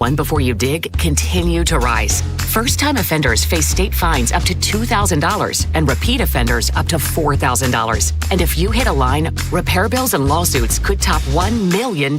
One before you dig continue to rise. First-time offenders face state fines up to $2,000 and repeat offenders up to $4,000. And if you hit a line, repair bills and lawsuits could top $1 million.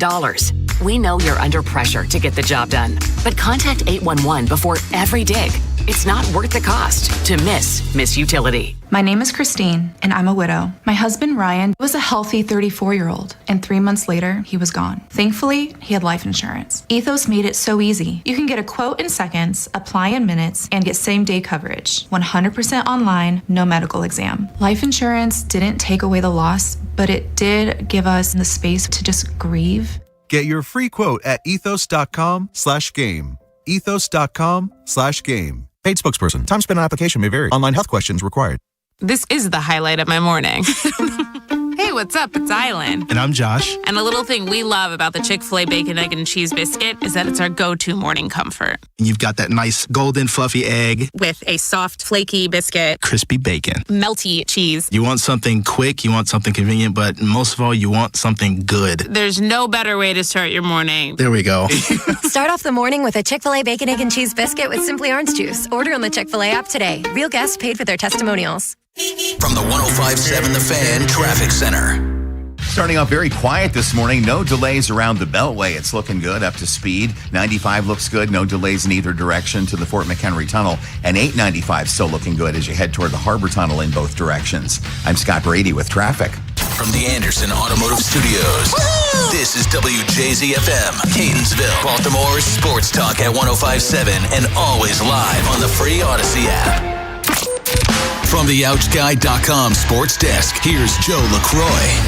We know you're under pressure to get the job done, but contact 811 before every dig. It's not worth the cost to miss utility. My name is Christine, and I'm a widow. My husband, Ryan, was a healthy 34-year-old, and 3 months later, he was gone. Thankfully, he had life insurance. Ethos made it so easy. You can get a quote in seconds, apply in minutes, and get same-day coverage. 100% online, no medical exam. Life insurance didn't take away the loss, but it did give us the space to just grieve. Get your free quote at ethos.com/game. ethos.com/game. Paid spokesperson. Time spent on application may vary. Online health questions required. This is the highlight of my morning. Hey, what's up? It's Island. And I'm Josh. And a little thing we love about the Chick-fil-A Bacon, Egg, and Cheese Biscuit is that it's our go-to morning comfort. And you've got that nice golden fluffy egg. With a soft, flaky biscuit. Crispy bacon. Melty cheese. You want something quick, you want something convenient, but most of all, you want something good. There's no better way to start your morning. There we go. Start off the morning with a Chick-fil-A Bacon, Egg, and Cheese Biscuit with Simply Orange Juice. Order on the Chick-fil-A app today. Real guests paid for their testimonials. From the 105.7 The Fan Traffic Center. Starting off very quiet this morning. No delays around the Beltway. It's looking good, up to speed. 95 looks good. No delays in either direction to the Fort McHenry Tunnel. And 895 still looking good as you head toward the Harbor Tunnel in both directions. I'm Scott Brady with traffic. From the Anderson Automotive Studios, this is WJZFM, Catonsville, Baltimore's sports talk at 105.7 and always live on the free Odyssey app. From the OutGuy.com sports desk, here's Joe LaCroix.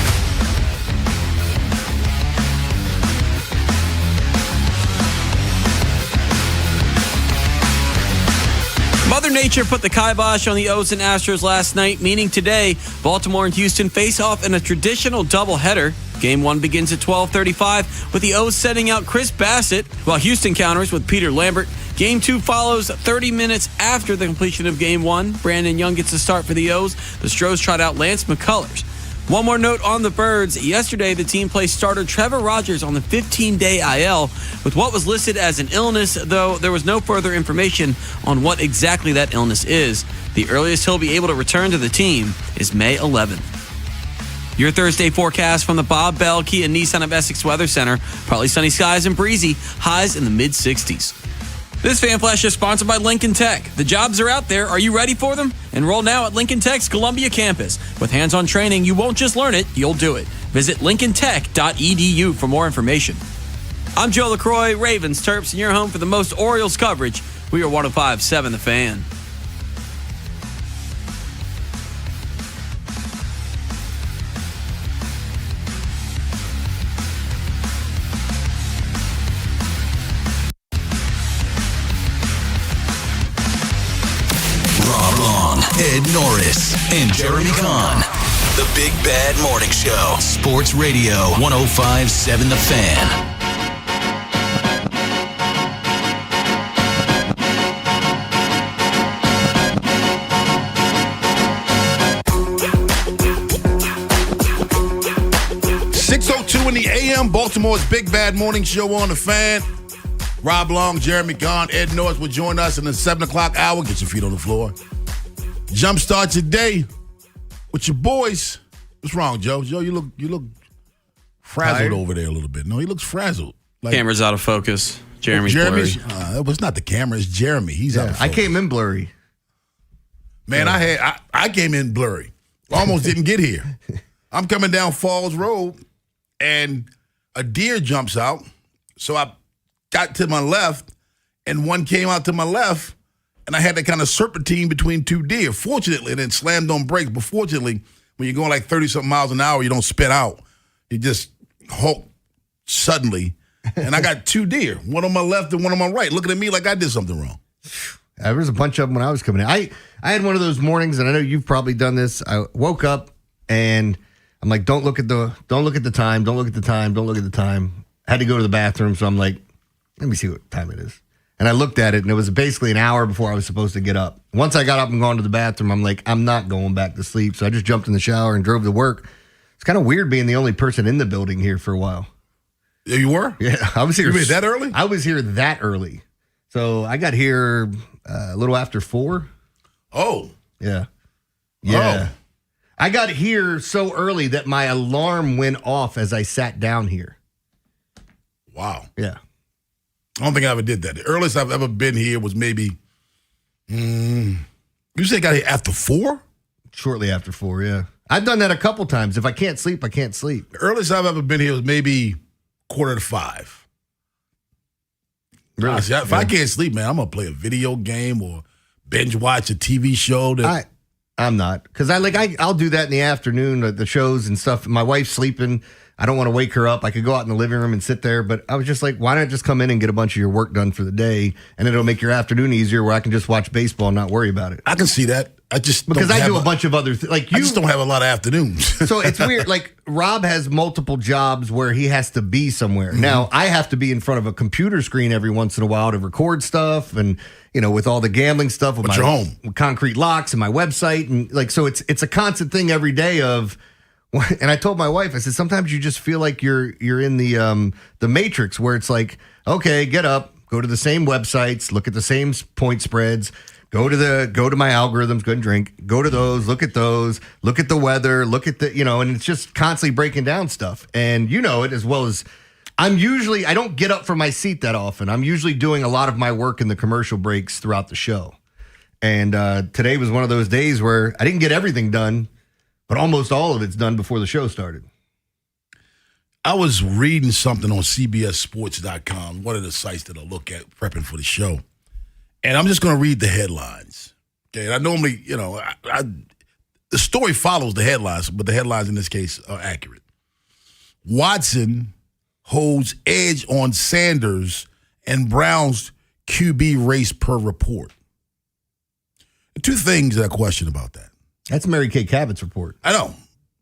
Mother Nature put the kibosh on the O's and Astros last night, meaning today, Baltimore and Houston face off in a traditional doubleheader. Game 1 begins at 12:35 with the O's setting out Chris Bassett, while Houston counters with Peter Lambert. Game 2 follows 30 minutes after the completion of Game 1. Brandon Young gets the start for the O's. The Stros trot out Lance McCullers. One more note on the Birds. Yesterday, the team placed starter Trevor Rogers on the 15-day IL with what was listed as an illness, though there was no further information on what exactly that illness is. The earliest he'll be able to return to the team is May 11th. Your Thursday forecast from the Bob Bell Kia Nissan of Essex Weather Center. Partly sunny skies and breezy, highs in the mid-60s. This Fan Flash is sponsored by Lincoln Tech. The jobs are out there. Are you ready for them? Enroll now at Lincoln Tech's Columbia campus. With hands-on training, you won't just learn it, you'll do it. Visit lincolntech.edu for more information. I'm Joe LaCroix, Ravens, Terps, and your home for the most Orioles coverage. We are 105.7 The Fan. Ed Norris and Jeremy Kahn. The Big Bad Morning Show. Sports Radio 105.7 The Fan. .602 in the AM, Baltimore's Big Bad Morning Show on The Fan. Rob Long, Jeremy Kahn, Ed Norris will join us in the 7 o'clock hour. Get your feet on the floor. Jumpstart your day with your boys. What's wrong, Joe? Joe, you look frazzled Tired? over there a little bit. No, he looks frazzled. Like, Camera's out of focus. Jeremy's Jeremy's blurry. It was not the camera. It's Jeremy. He's out of focus. I came in blurry. Man, I came in blurry. Almost didn't get here. I'm coming down Falls Road, and a deer jumps out. So I got to my left, and one came out to my left, and I had to kind of serpentine between two deer. Fortunately, it didn't slammed on brakes. But fortunately, when you're going like 30-something miles an hour, you don't spit out. You just halt suddenly. And I got two deer, one on my left and one on my right, looking at me like I did something wrong. There was a bunch of them when I was coming in. I had one of those mornings, and I know you've probably done this. I woke up, and I'm like, don't look at the time. I had to go to the bathroom, so I'm like, let me see what time it is. And I looked at it, and it was basically an hour before I was supposed to get up. Once I got up and gone to the bathroom, I'm like, I'm not going back to sleep. So I just jumped in the shower and drove to work. It's kind of weird being the only person in the building here for a while. You were? Yeah, I was here. You made that early? I was here that early. So I got here a little after 4. Oh. Yeah. Yeah. Oh. I got here so early that my alarm went off as I sat down here. Wow. Yeah. I don't think I ever did that. The earliest I've ever been here was maybe, you say I got here after 4? Shortly after 4, yeah. I've done that a couple times. If I can't sleep, I can't sleep. The earliest I've ever been here was maybe 4:45. Really? Honestly, if I can't sleep, man, I'm going to play a video game or binge watch a TV show. I'm not. Because I'll do that in the afternoon, the shows and stuff. My wife's sleeping. I don't want to wake her up. I could go out in the living room and sit there, but I was just like, why not just come in and get a bunch of your work done for the day, and it'll make your afternoon easier where I can just watch baseball and not worry about it. I can see that. I just because I do a bunch of other things. I just don't have a lot of afternoons. So it's weird. Like Rob has multiple jobs where he has to be somewhere. Mm-hmm. Now I have to be in front of a computer screen every once in a while to record stuff, and with all the gambling stuff with you're home. Concrete Locks and my website, and so it's a constant thing every day of. And I told my wife, I said, sometimes you just feel like you're in the Matrix, where it's like, okay, get up, go to the same websites, look at the same point spreads, go to my algorithms, go and drink, go to those, look at the weather, look at and it's just constantly breaking down stuff. And it as well as I don't get up from my seat that often. I'm usually doing a lot of my work in the commercial breaks throughout the show. And today was one of those days where I didn't get everything done, but almost all of it's done before the show started. I was reading something on CBSSports.com, one of the sites that I look at prepping for the show. And I'm just going to read the headlines. Okay, and I normally, the story follows the headlines, but the headlines in this case are accurate. Watson holds edge on Sanders and Brown's QB race per report. Two things that I question about that. That's Mary Kay Cabot's report. I know.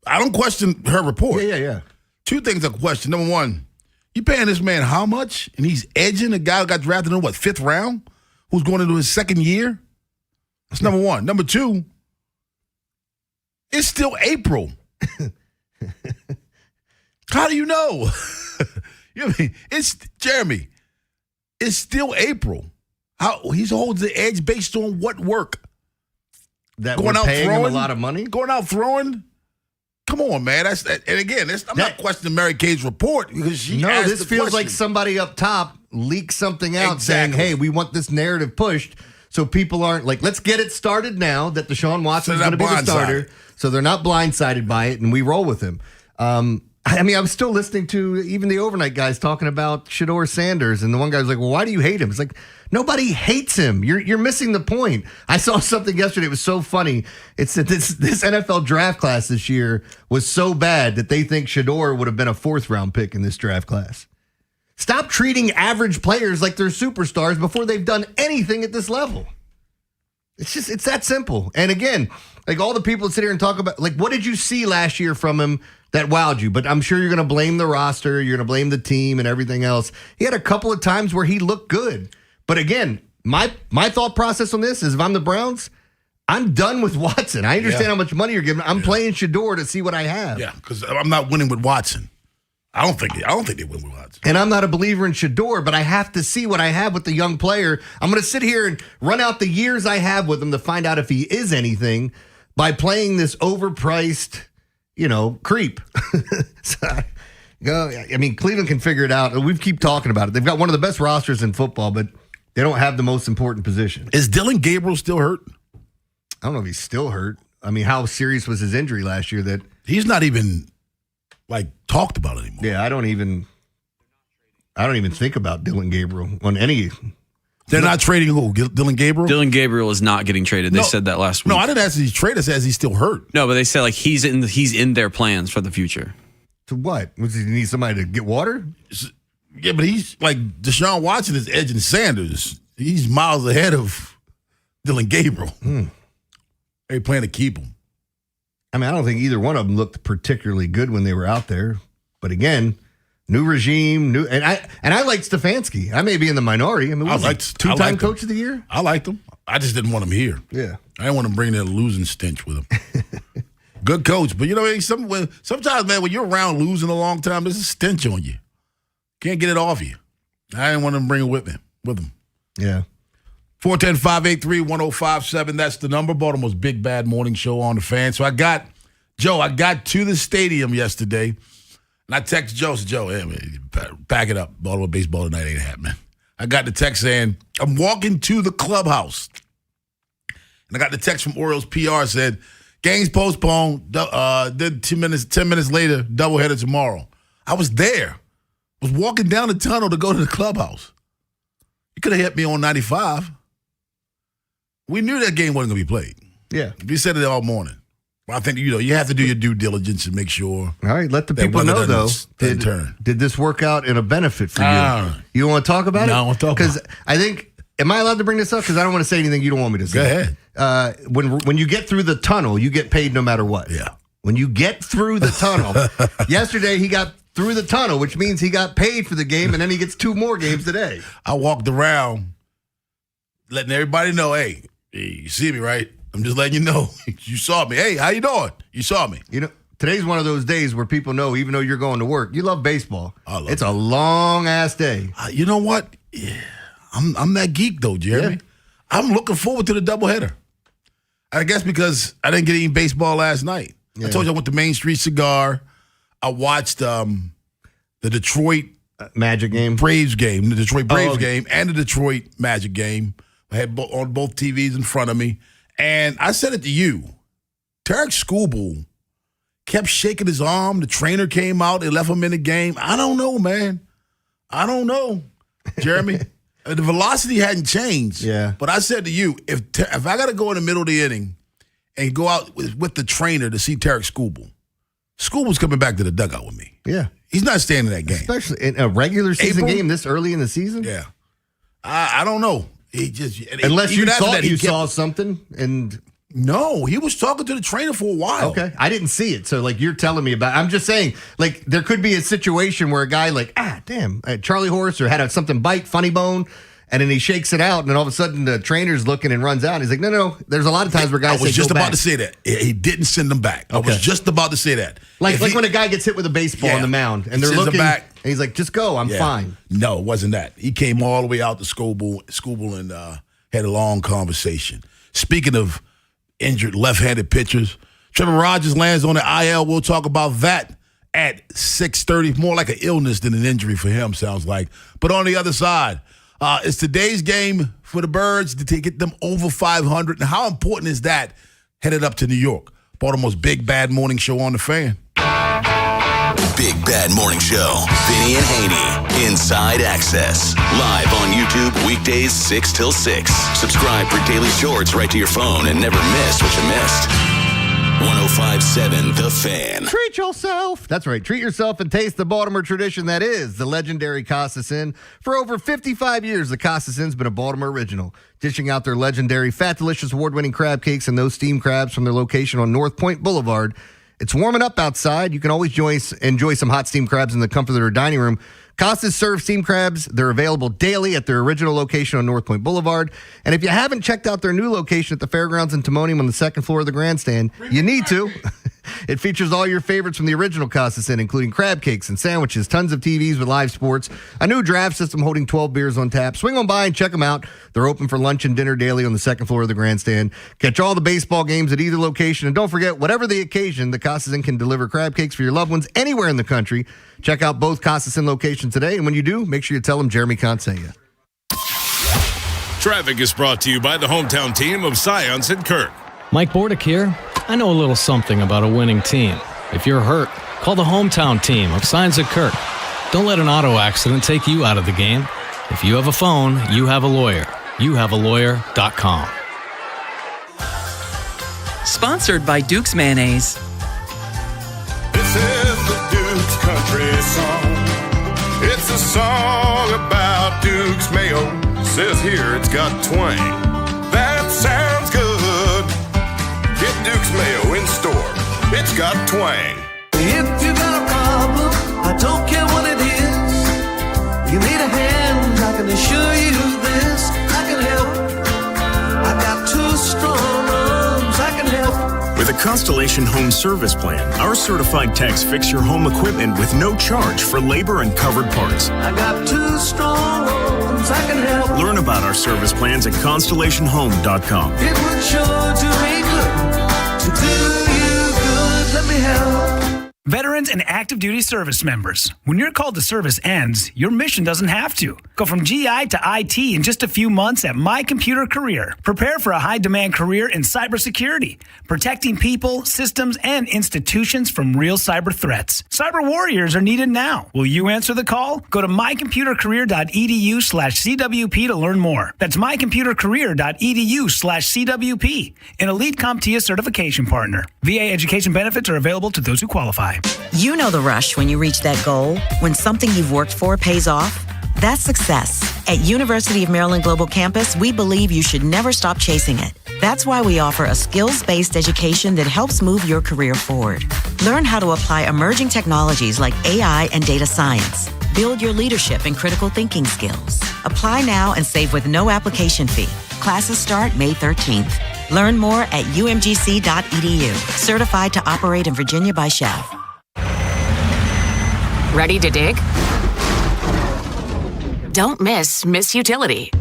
I don't question her report. Yeah. Two things I question. Number one, you paying this man how much? And he's edging a guy who got drafted in, 5th round? Who's going into his 2nd year? That's number one. Number two, it's still April. How do you know? It's Jeremy. It's still April. How he holds the edge based on what work? That going out paying throwing him a lot of money? Going out throwing? Come on, man. That's that. And again, I'm not questioning Mary Kay's report because she asked this feels question. Like somebody up top leaked something out saying, hey, we want this narrative pushed so people aren't like, let's get it started now that Deshaun Watson is going to be the starter. So they're not blindsided by it, and we roll with him. I was still listening to even the overnight guys talking about Shedeur Sanders, and the one guy was like, well, why do you hate him? It's like, nobody hates him. You're missing the point. I saw something yesterday. It was so funny. It's that this NFL draft class this year was so bad that they think Shedeur would have been a 4th-round pick in this draft class. Stop treating average players like they're superstars before they've done anything at this level. It's that simple. And again, like all the people that sit here and talk about, like, what did you see last year from him that wowed you? But I'm sure you're going to blame the roster. You're going to blame the team and everything else. He had a couple of times where he looked good. But again, my thought process on this is if I'm the Browns, I'm done with Watson. I understand how much money you're giving. I'm playing Shedeur to see what I have. Yeah, because I'm not winning with Watson. I don't think they win with Watson. And I'm not a believer in Shedeur, but I have to see what I have with the young player. I'm going to sit here and run out the years I have with him to find out if he is anything by playing this overpriced, creep. Cleveland can figure it out. We keep talking about it. They've got one of the best rosters in football, but they don't have the most important position. Is Dylan Gabriel still hurt? I don't know if he's still hurt. How serious was his injury last year that he's not even talked about anymore? Yeah, I don't even think about Dylan Gabriel on any. They're not trading who? Dylan Gabriel? Dylan Gabriel is not getting traded. They said that last week. No, I didn't ask if he's traded. I said he's still hurt. No, but they said he's in their plans for the future. To what? Does he need somebody to get water? Yeah, but he's like Deshaun Watson is edging Sanders. He's miles ahead of Dylan Gabriel. They plan to keep him. I don't think either one of them looked particularly good when they were out there. But again, new regime, and I liked Stefanski. I may be in the minority. I liked two-time coach of the year. I liked him. I just didn't want him here. Yeah, I didn't want to bring that losing stench with him. Good coach, but sometimes, man, when you're around losing a long time, there's a stench on you. Can't get it off you. I didn't want to bring it with him. Yeah. 410-583-1057. That's the number. Baltimore's Big Bad Morning Show on the Fan. So I got to the stadium yesterday, and I texted Joe. I said, Joe, hey, man, pack it up. Baltimore baseball tonight ain't happening. I got the text saying, I'm walking to the clubhouse. And I got the text from Orioles PR said, game's postponed. Then 10 minutes later, doubleheader tomorrow. I was there. I was walking down the tunnel to go to the clubhouse. You could have hit me on 95. We knew that game wasn't going to be played. Yeah. We said it all morning. Well, I think, you have to do your due diligence and make sure. All right, let the people know, though. Did this work out in a benefit for you? You want to talk about it? No, I want to talk about it. Because I think, am I allowed to bring this up? Because I don't want to say anything you don't want me to say. Go ahead. When you get through the tunnel, you get paid no matter what. Yeah. When you get through the tunnel, yesterday he got through the tunnel, which means he got paid for the game, and then he gets 2 more games today. I walked around letting everybody know, hey, you see me, right? I'm just letting you know. You saw me. Hey, how you doing? You saw me. Today's one of those days where people know, even though you're going to work, you love baseball. It's a long-ass day. You know what? Yeah, I'm that geek, though, Jeremy. Yeah. I'm looking forward to the doubleheader. I guess because I didn't get any baseball last night. Yeah. I told you I went to Main Street Cigar. I watched the Detroit Magic game, Braves game, the Detroit Braves game, and the Detroit Magic game. I had on both TVs in front of me. And I said it to you. Tarek Skubal kept shaking his arm. The trainer came out. They left him in the game. I don't know, man. I don't know, Jeremy. The velocity hadn't changed. Yeah. But I said to you, if I got to go in the middle of the inning and go out with the trainer to see Tarek Skubal's coming back to the dugout with me. Yeah. He's not staying in that game. Especially in a regular season game this early in the season? Yeah. I don't know. He just unless you thought you saw something and no, he was talking to the trainer for a while. Okay, I didn't see it, so you're telling me about. I'm just saying, there could be a situation where a guy Charlie Horse or had something bite, funny bone, and then he shakes it out, and then all of a sudden the trainer's looking and runs out. And he's like, no. There's a lot of times where guys. I was just about to say that he didn't send them back. Okay. I was just about to say that. Like when a guy gets hit with a baseball on the mound, and they're looking back. And he's like, just go, I'm fine. No, it wasn't that. He came all the way out to Skubal and had a long conversation. Speaking of injured left-handed pitchers, Trevor Rogers lands on the IL. We'll talk about that at 6:30. More like an illness than an injury for him, sounds like. But on the other side, it's today's game for the Birds to get them over 500. And how important is that headed up to New York? Baltimore's Big Bad Morning Show on the Fan. Big Bad Morning Show. Vinny and Haynie. Inside Access. Live on YouTube weekdays 6 till 6. Subscribe for daily shorts right to your phone and never miss what you missed. 105.7 The Fan. Treat yourself. That's right. Treat yourself and taste the Baltimore tradition that is the legendary Costas Inn. For over 55 years, the Costas Inn's been a Baltimore original, dishing out their legendary Fat Delicious award-winning crab cakes and those steamed crabs from their location on North Point Boulevard. It's warming up outside. You can always enjoy some hot steamed crabs in the comfort of their dining room. Costas serves steamed crabs. They're available daily at their original location on North Point Boulevard. And if you haven't checked out their new location at the Fairgrounds in Timonium on the second floor of the grandstand, you need to. It features all your favorites from the original Costas Inn, including crab cakes and sandwiches, tons of TVs with live sports, a new draft system holding 12 beers on tap. Swing on by and check them out. They're open for lunch and dinner daily on the second floor of the grandstand. Catch all the baseball games at either location. And don't forget, whatever the occasion, the Costas Inn can deliver crab cakes for your loved ones anywhere in the country. Check out both Costas Inn locations today. And when you do, make sure you tell them Jeremy Conn sent you. Traffic is brought to you by the hometown team of Science and Kirk. Mike Bordick here. I know a little something about a winning team. If you're hurt, call the hometown team of Science and Kirk. Don't let an auto accident take you out of the game. If you have a phone, you have a lawyer. YouHaveALawyer.com. Sponsored by Duke's Mayonnaise. This is the Duke's country song. It's a song about Duke's Mayo. Says here it's got twang. That sounds good. Get Duke's Mayo in store. It's got twang. If you got a problem, I don't care what it is. You need a hand, I can assure you this. I can help. I got 2 strong arms, I can help. With a Constellation Home Service Plan. Our certified techs fix your home equipment with no charge for labor and covered parts. I got two strong arms, I can help. Learn about our service plans at constellationhome.com. It would sure do me good to do you good. Let me help. Veterans and active duty service members, when your call to service ends, your mission doesn't have to. Go from GI to IT in just a few months at My Computer Career. Prepare for a high-demand career in cybersecurity, protecting people, systems, and institutions from real cyber threats. Cyber warriors are needed now. Will you answer the call? Go to mycomputercareer.edu/CWP to learn more. That's mycomputercareer.edu/CWP, an elite CompTIA certification partner. VA education benefits are available to those who qualify. You know the rush when you reach that goal, when something you've worked for pays off. That's success. At University of Maryland Global Campus, we believe you should never stop chasing it. That's why we offer a skills-based education that helps move your career forward. Learn how to apply emerging technologies like AI and data science. Build your leadership and critical thinking skills. Apply now and save with no application fee. Classes start May 13th. Learn more at umgc.edu. Certified to operate in Virginia by Shell. Ready to dig? Don't miss Miss Utility.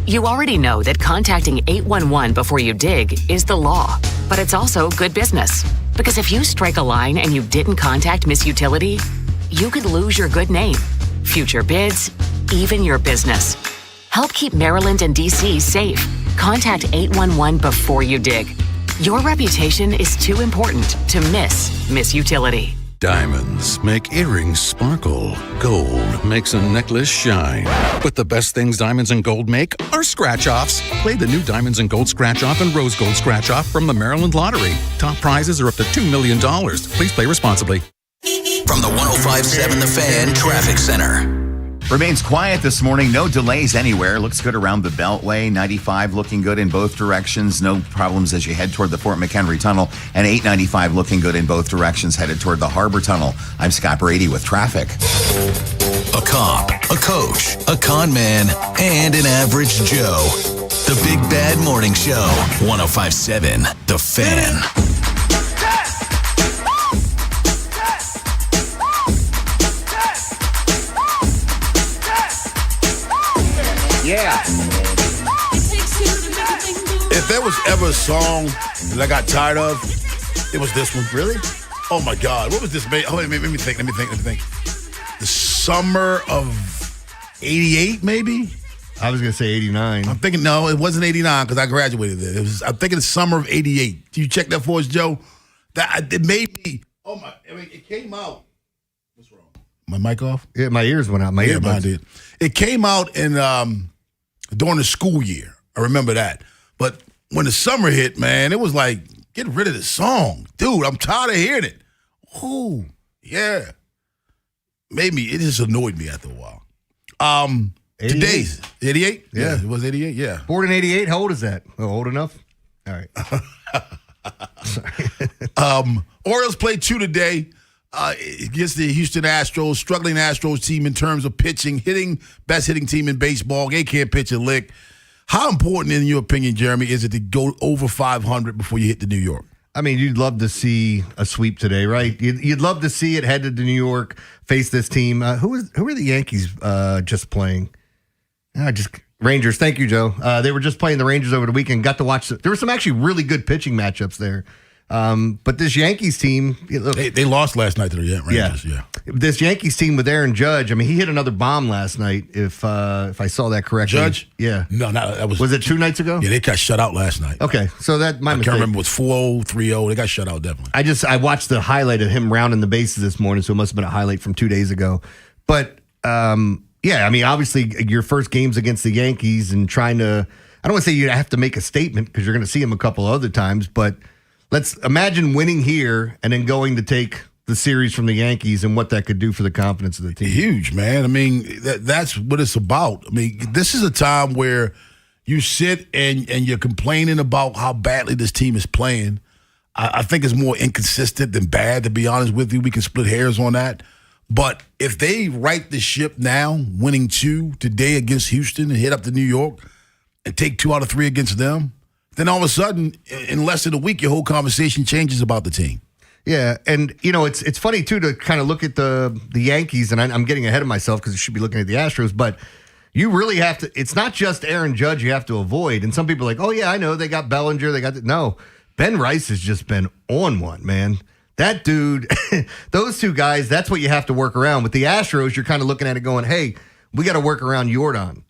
You already know that contacting 811 before you dig is the law, but it's also good business. Because if you strike a line and you didn't contact Miss Utility, you could lose your good name, future bids, even your business. Help keep Maryland and D.C. safe. Contact 811 before you dig. Your reputation is too important to miss Miss Utility. Diamonds make earrings sparkle. Gold makes a necklace shine. But the best things diamonds and gold make are scratch-offs. Play the new Diamonds and Gold Scratch-Off and Rose Gold Scratch-Off from the Maryland Lottery. Top prizes are up to $2 million. Please play responsibly. From the 105.7 The Fan Traffic Center. Remains quiet this morning. No delays anywhere. Looks good around the Beltway. 95 looking good in both directions. No problems as you head toward the Fort McHenry Tunnel. And 895 looking good in both directions headed toward the Harbor Tunnel. I'm Scott Brady with traffic. A cop, a coach, a con man, and an average Joe. The Big Bad Morning Show. 105.7 The Fan. Yeah. If there was ever a song that I got tired of, it was this one. Really? Oh my God. What was this? Oh, let me think. The summer of 88, maybe? I was going to say 89. I'm thinking, no, it wasn't 89 because I graduated there. I'm thinking the summer of 88. Can you check that for us, Joe? It made me, it came out. What's wrong? My mic off? Yeah, my ears went out. My earbuds. Mine did. It came out in during the school year. I remember that. But when the summer hit, man, it was like, get rid of the song. Dude, I'm tired of hearing it. Ooh, yeah. It just annoyed me after a while. Today's 88? Yeah. It was 88, yeah. Born in 88? How old is that? Oh, old enough? All right. Orioles played 2 today. Against the Houston Astros, struggling Astros team in terms of pitching, best hitting team in baseball. They can't pitch a lick. How important, in your opinion, Jeremy, is it to go over 500 before you hit the New York? I mean, you'd love to see a sweep today, right? You'd love to see it headed to New York, face this team. Who are the Yankees just playing? Rangers. Thank you, Joe. They were just playing the Rangers over the weekend. Got to watch. There were some actually really good pitching matchups there. But this Yankees team, look, they lost last night to the Rangers. Yeah. This Yankees team with Aaron Judge. I mean, he hit another bomb last night. If I saw that correctly, Judge. Yeah. No, that was. Was it 2 nights ago? Yeah, they got shut out last night. Okay, so that my mistake. I can't remember. It was 4-0, 3-0. They got shut out definitely. I watched the highlight of him rounding the bases this morning, so it must have been a highlight from 2 days ago. But yeah, I mean, obviously your first game's against the Yankees and trying to. I don't want to say you have to make a statement because you're going to see him a couple other times, but. Let's imagine winning here and then going to take the series from the Yankees and what that could do for the confidence of the team. Huge, man. I mean, that's what it's about. I mean, this is a time where you sit and you're complaining about how badly this team is playing. I think it's more inconsistent than bad, to be honest with you. We can split hairs on that. But if they right the ship now, winning 2 today against Houston and hit up to New York and take 2 out of 3 against them, then all of a sudden, in less than a week, your whole conversation changes about the team. Yeah, and it's funny too to kind of look at the Yankees, and I'm getting ahead of myself because I should be looking at the Astros, but you really have to. It's not just Aaron Judge you have to avoid, and some people are like, oh yeah, I know they got Bellinger, no, Ben Rice has just been on one, man. That dude, those two guys, that's what you have to work around. With the Astros, you're kind of looking at it going, hey, we got to work around Yordan.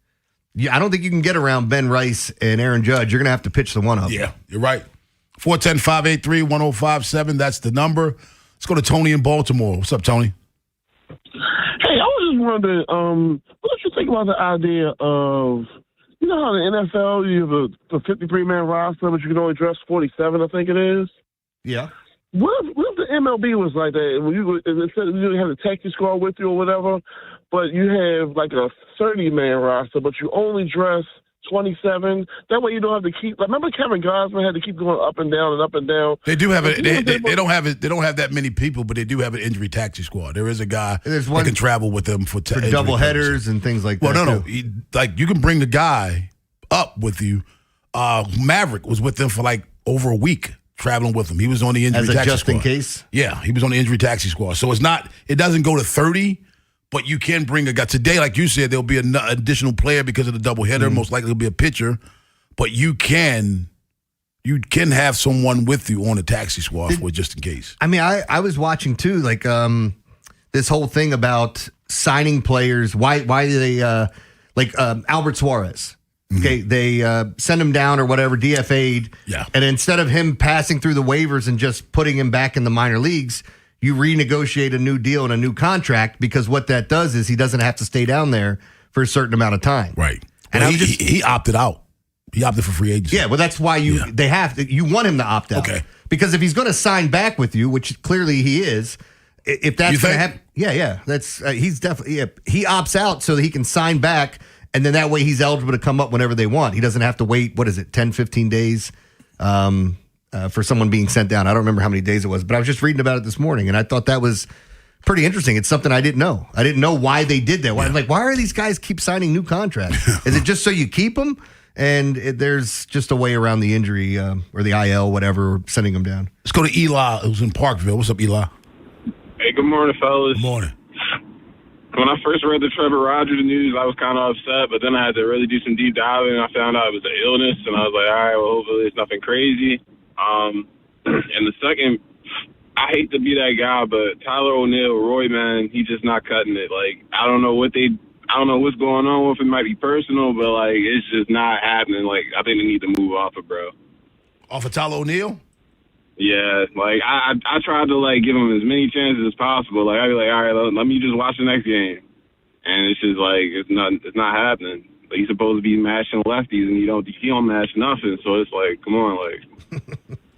I don't think you can get around Ben Rice and Aaron Judge. You're going to have to pitch the one of them. Yeah, you're right. 410-583-1057. That's the number. Let's go to Tony in Baltimore. What's up, Tony? Hey, I was just wondering, what did you think about the idea of, you know how in the NFL you have a 53-man roster, but you can only dress 47, I think it is? Yeah. What if the MLB was like that? When instead of you have a taxi squad with you or whatever, but you have like a 30-man roster, but you only dress 27. That way you don't have to keep. Like, remember Kevin Gosman had to keep going up and down and up and down. They do have it. They don't have it. They don't have that many people, but they do have an injury taxi squad. There is a guy that can travel with them for double headers and things like that. Well, no. Like you can bring the guy up with you. Maverick was with them for like over a week. Traveling with him. He was on the injury taxi squad. Just in case? Yeah, he was on the injury taxi squad. So it doesn't go to 30, but you can bring a guy. Today, like you said, there'll be an additional player because of the doubleheader. Most likely it'll be a pitcher. But you can have someone with you on the taxi squad for just in case. I mean, I was watching too, like this whole thing about signing players. Why do they Albert Suarez? Okay, they send him down or whatever, DFA'd. Yeah. And instead of him passing through the waivers and just putting him back in the minor leagues, you renegotiate a new deal and a new contract because what that does is he doesn't have to stay down there for a certain amount of time. Right. And he opted out. He opted for free agency. Yeah, well, that's why you want him to opt out. Okay. Because if he's going to sign back with you, which clearly he is, if that's going to happen, that's he's definitely he opts out so that he can sign back. And then that way he's eligible to come up whenever they want. He doesn't have to wait, 10, 15 days for someone being sent down. I don't remember how many days it was, but I was just reading about it this morning, and I thought that was pretty interesting. It's something I didn't know. I didn't know why they did that. Why are these guys keep signing new contracts? Is it just so you keep them? And there's just a way around the injury or the IL, whatever, sending them down. Let's go to Eli, who's in Parkville. What's up, Eli? Hey, good morning, fellas. Good morning. When I first read the Trevor Rogers news, I was kind of upset, but then I had to really do some deep diving, and I found out it was an illness, and I was like, all right, well, hopefully it's nothing crazy. And the second, I hate to be that guy, but Tyler O'Neill, Roy, man, he's just not cutting it. Like, I don't know what's going on with it. It might be personal, but, like, it's just not happening. Like, I think they need to move off it, bro. Off of Tyler O'Neill? Yeah, like I tried to like give him as many chances as possible. Like I'd be like, all right, let me just watch the next game, and it's just like it's not happening. Like he's supposed to be mashing lefties, and he don't mash nothing. So it's like, come on, like.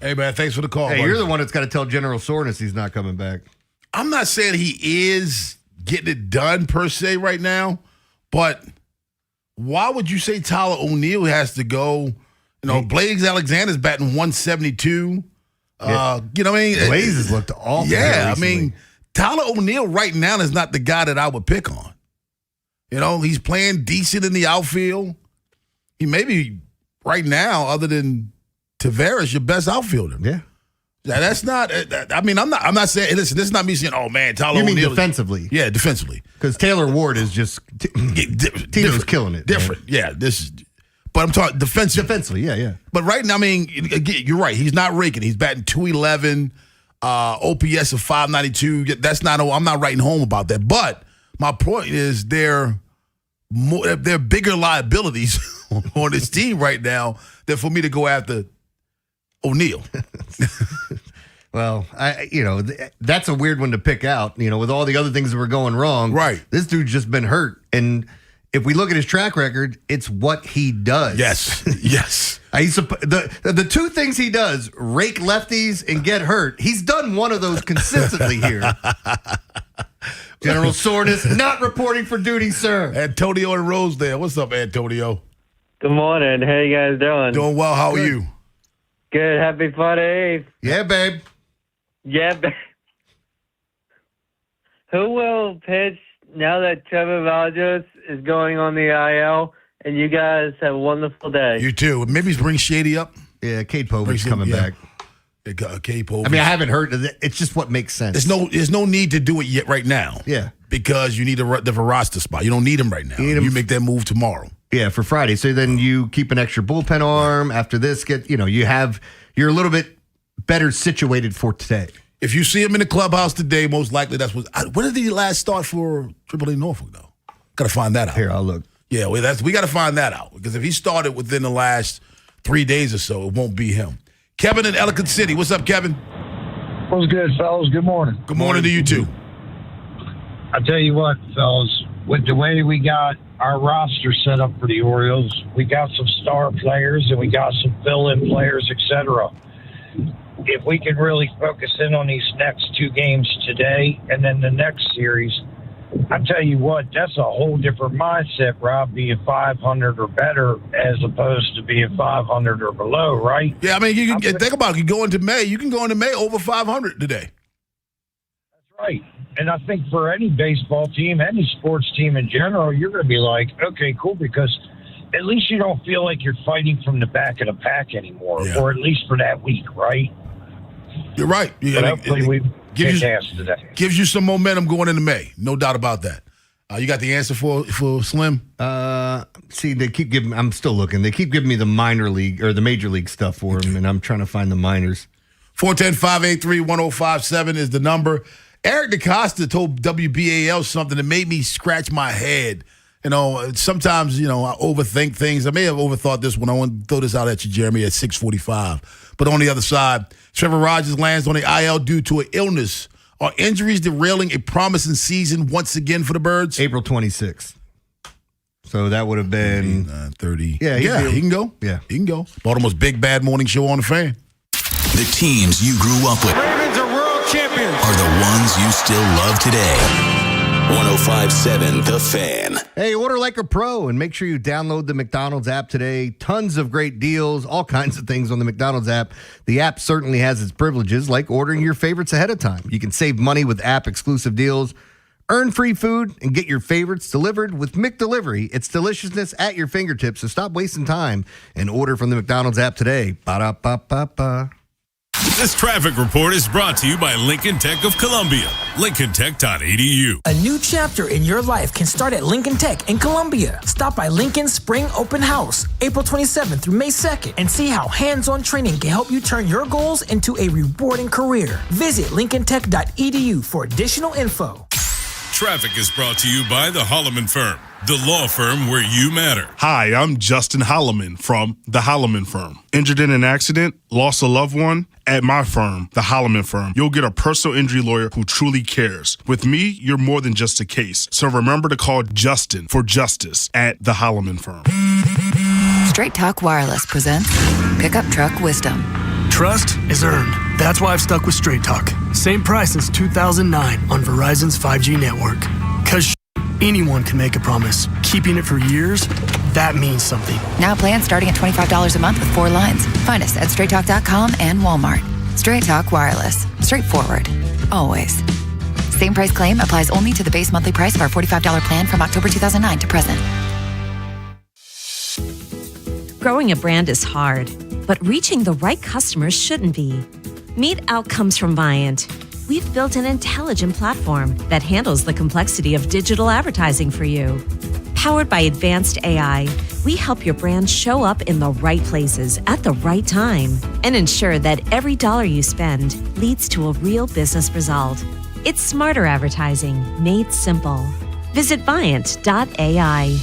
Hey man, thanks for the call. Hey, buddy. you're the one that's got to tell General Soreness he's not coming back. I'm not saying he is getting it done per se right now, but why would you say Tyler O'Neill has to go? You know, Blaze Alexander's batting 172. Yeah. You know what I mean? Blaze has looked awful. Yeah, I mean, Tyler O'Neill right now is not the guy that I would pick on. You know, he's playing decent in the outfield. He may be right now, other than Tavares, your best outfielder. Yeah. That's not. I mean, I'm not saying. Listen, this is not me saying, "Oh man, Tyler O'Neill." You mean defensively? Yeah, defensively. Because Taylor Ward is just Tito's killing it. Different. Man. Yeah, this is. But I'm talking defensively, yeah. But right now, I mean, again, you're right. He's not raking. He's batting .211, OPS of .592. That's not. I'm not writing home about that. But my point is, they're bigger liabilities on this team right now than for me to go after O'Neill. Well, that's a weird one to pick out. You know, with all the other things that were going wrong, right? This dude's just been hurt, and if we look at his track record, it's what he does. Yes. The two things he does, rake lefties and get hurt. He's done one of those consistently here. General Soreness not reporting for duty, sir. Antonio and Rosedale. What's up, Antonio? Good morning. How you guys doing? Doing well. How are you? Good. Happy Friday Eve. Yeah, babe. Yeah, babe. Who will pitch now that Trevor Rogers is going on the IL, and you guys have a wonderful day. You too. Maybe bring Shady up. Yeah, Cade Povey's coming back. Cade Povey. I mean, I haven't heard of it. It's just what makes sense. There's no need to do it yet right now. Yeah. Because you need a roster spot. You don't need him right now. You make that move tomorrow. Yeah, for Friday. So then you keep an extra bullpen arm. After this, you're a little bit better situated for today. If you see him in the clubhouse today, most likely that's when did he last start for AAA Norfolk, though? Got to find that out. Here, I'll look. Yeah, we got to find that out. Because if he started within the last 3 days or so, it won't be him. Kevin in Ellicott City. What's up, Kevin? What's good, fellas? Good morning. Good morning to you, too. I tell you what, fellas, with the way we got our roster set up for the Orioles, we got some star players and we got some fill-in players, etc. If we can really focus in on these next 2 games today and then the next series, I tell you what, that's a whole different mindset, Rob, being 500 or better as opposed to being 500 or below, right? Yeah, I mean, you can think about it. You go into May. You can go into May over 500 today. That's right. And I think for any baseball team, any sports team in general, you're going to be like, okay, cool, because at least you don't feel like you're fighting from the back of the pack anymore, or at least for that week, right? You're right. Hopefully we gives you some momentum going into May. No doubt about that. You got the answer for Slim? See, they keep giving. I'm still looking. They keep giving me the minor league or the major league stuff for him, and I'm trying to find the minors. 410-583-1057 is the number. Eric DaCosta told WBAL something that made me scratch my head. You know, sometimes, I overthink things. I may have overthought this one. I want to throw this out at you, Jeremy, at 6:45. But on the other side, Trevor Rogers lands on the IL due to an illness. Are injuries derailing a promising season once again for the Birds? April 26th. So that would have been 30. Yeah, he can go. Yeah, he can go. Baltimore's big bad morning show on the Fan. The teams you grew up with Ravens are world champions. are the ones you still love today. 105.7 The Fan. Hey, order like a pro and make sure you download the McDonald's app today. Tons of great deals, all kinds of things on the McDonald's app. The app certainly has its privileges, like ordering your favorites ahead of time. You can save money with app-exclusive deals, earn free food, and get your favorites delivered with McDelivery. It's deliciousness at your fingertips, so stop wasting time and order from the McDonald's app today. Ba-da-ba-ba-ba. This traffic report is brought to you by Lincoln Tech of Columbia. LincolnTech.edu. A new chapter in your life can start at Lincoln Tech in Columbia. Stop by Lincoln's Spring Open House, April 27th through May 2nd, and see how hands-on training can help you turn your goals into a rewarding career. Visit LincolnTech.edu for additional info. Traffic is brought to you by the Holloman Firm, the law firm where you matter. Hi, I'm Justin Holloman from the Holloman Firm. Injured in an accident, lost a loved one? At my firm, the Holloman Firm, you'll get a personal injury lawyer who truly cares. With me, you're more than just a case. So remember to call Justin for justice at the Holloman Firm. Straight Talk Wireless presents Pickup Truck Wisdom. Trust is earned. That's why I've stuck with Straight Talk. Same price since 2009 on Verizon's 5G network. Because anyone can make a promise. Keeping it for years, that means something. Now plans starting at $25 a month with 4 lines. Find us at straighttalk.com and Walmart. Straight Talk Wireless. Straightforward. Always. Same price claim applies only to the base monthly price of our $45 plan from October 2009 to present. Growing a brand is hard, but reaching the right customers shouldn't be. Meet Outcomes from Viant. We've built an intelligent platform that handles the complexity of digital advertising for you. Powered by advanced AI, we help your brand show up in the right places at the right time and ensure that every dollar you spend leads to a real business result. It's smarter advertising made simple. Visit Viant.ai.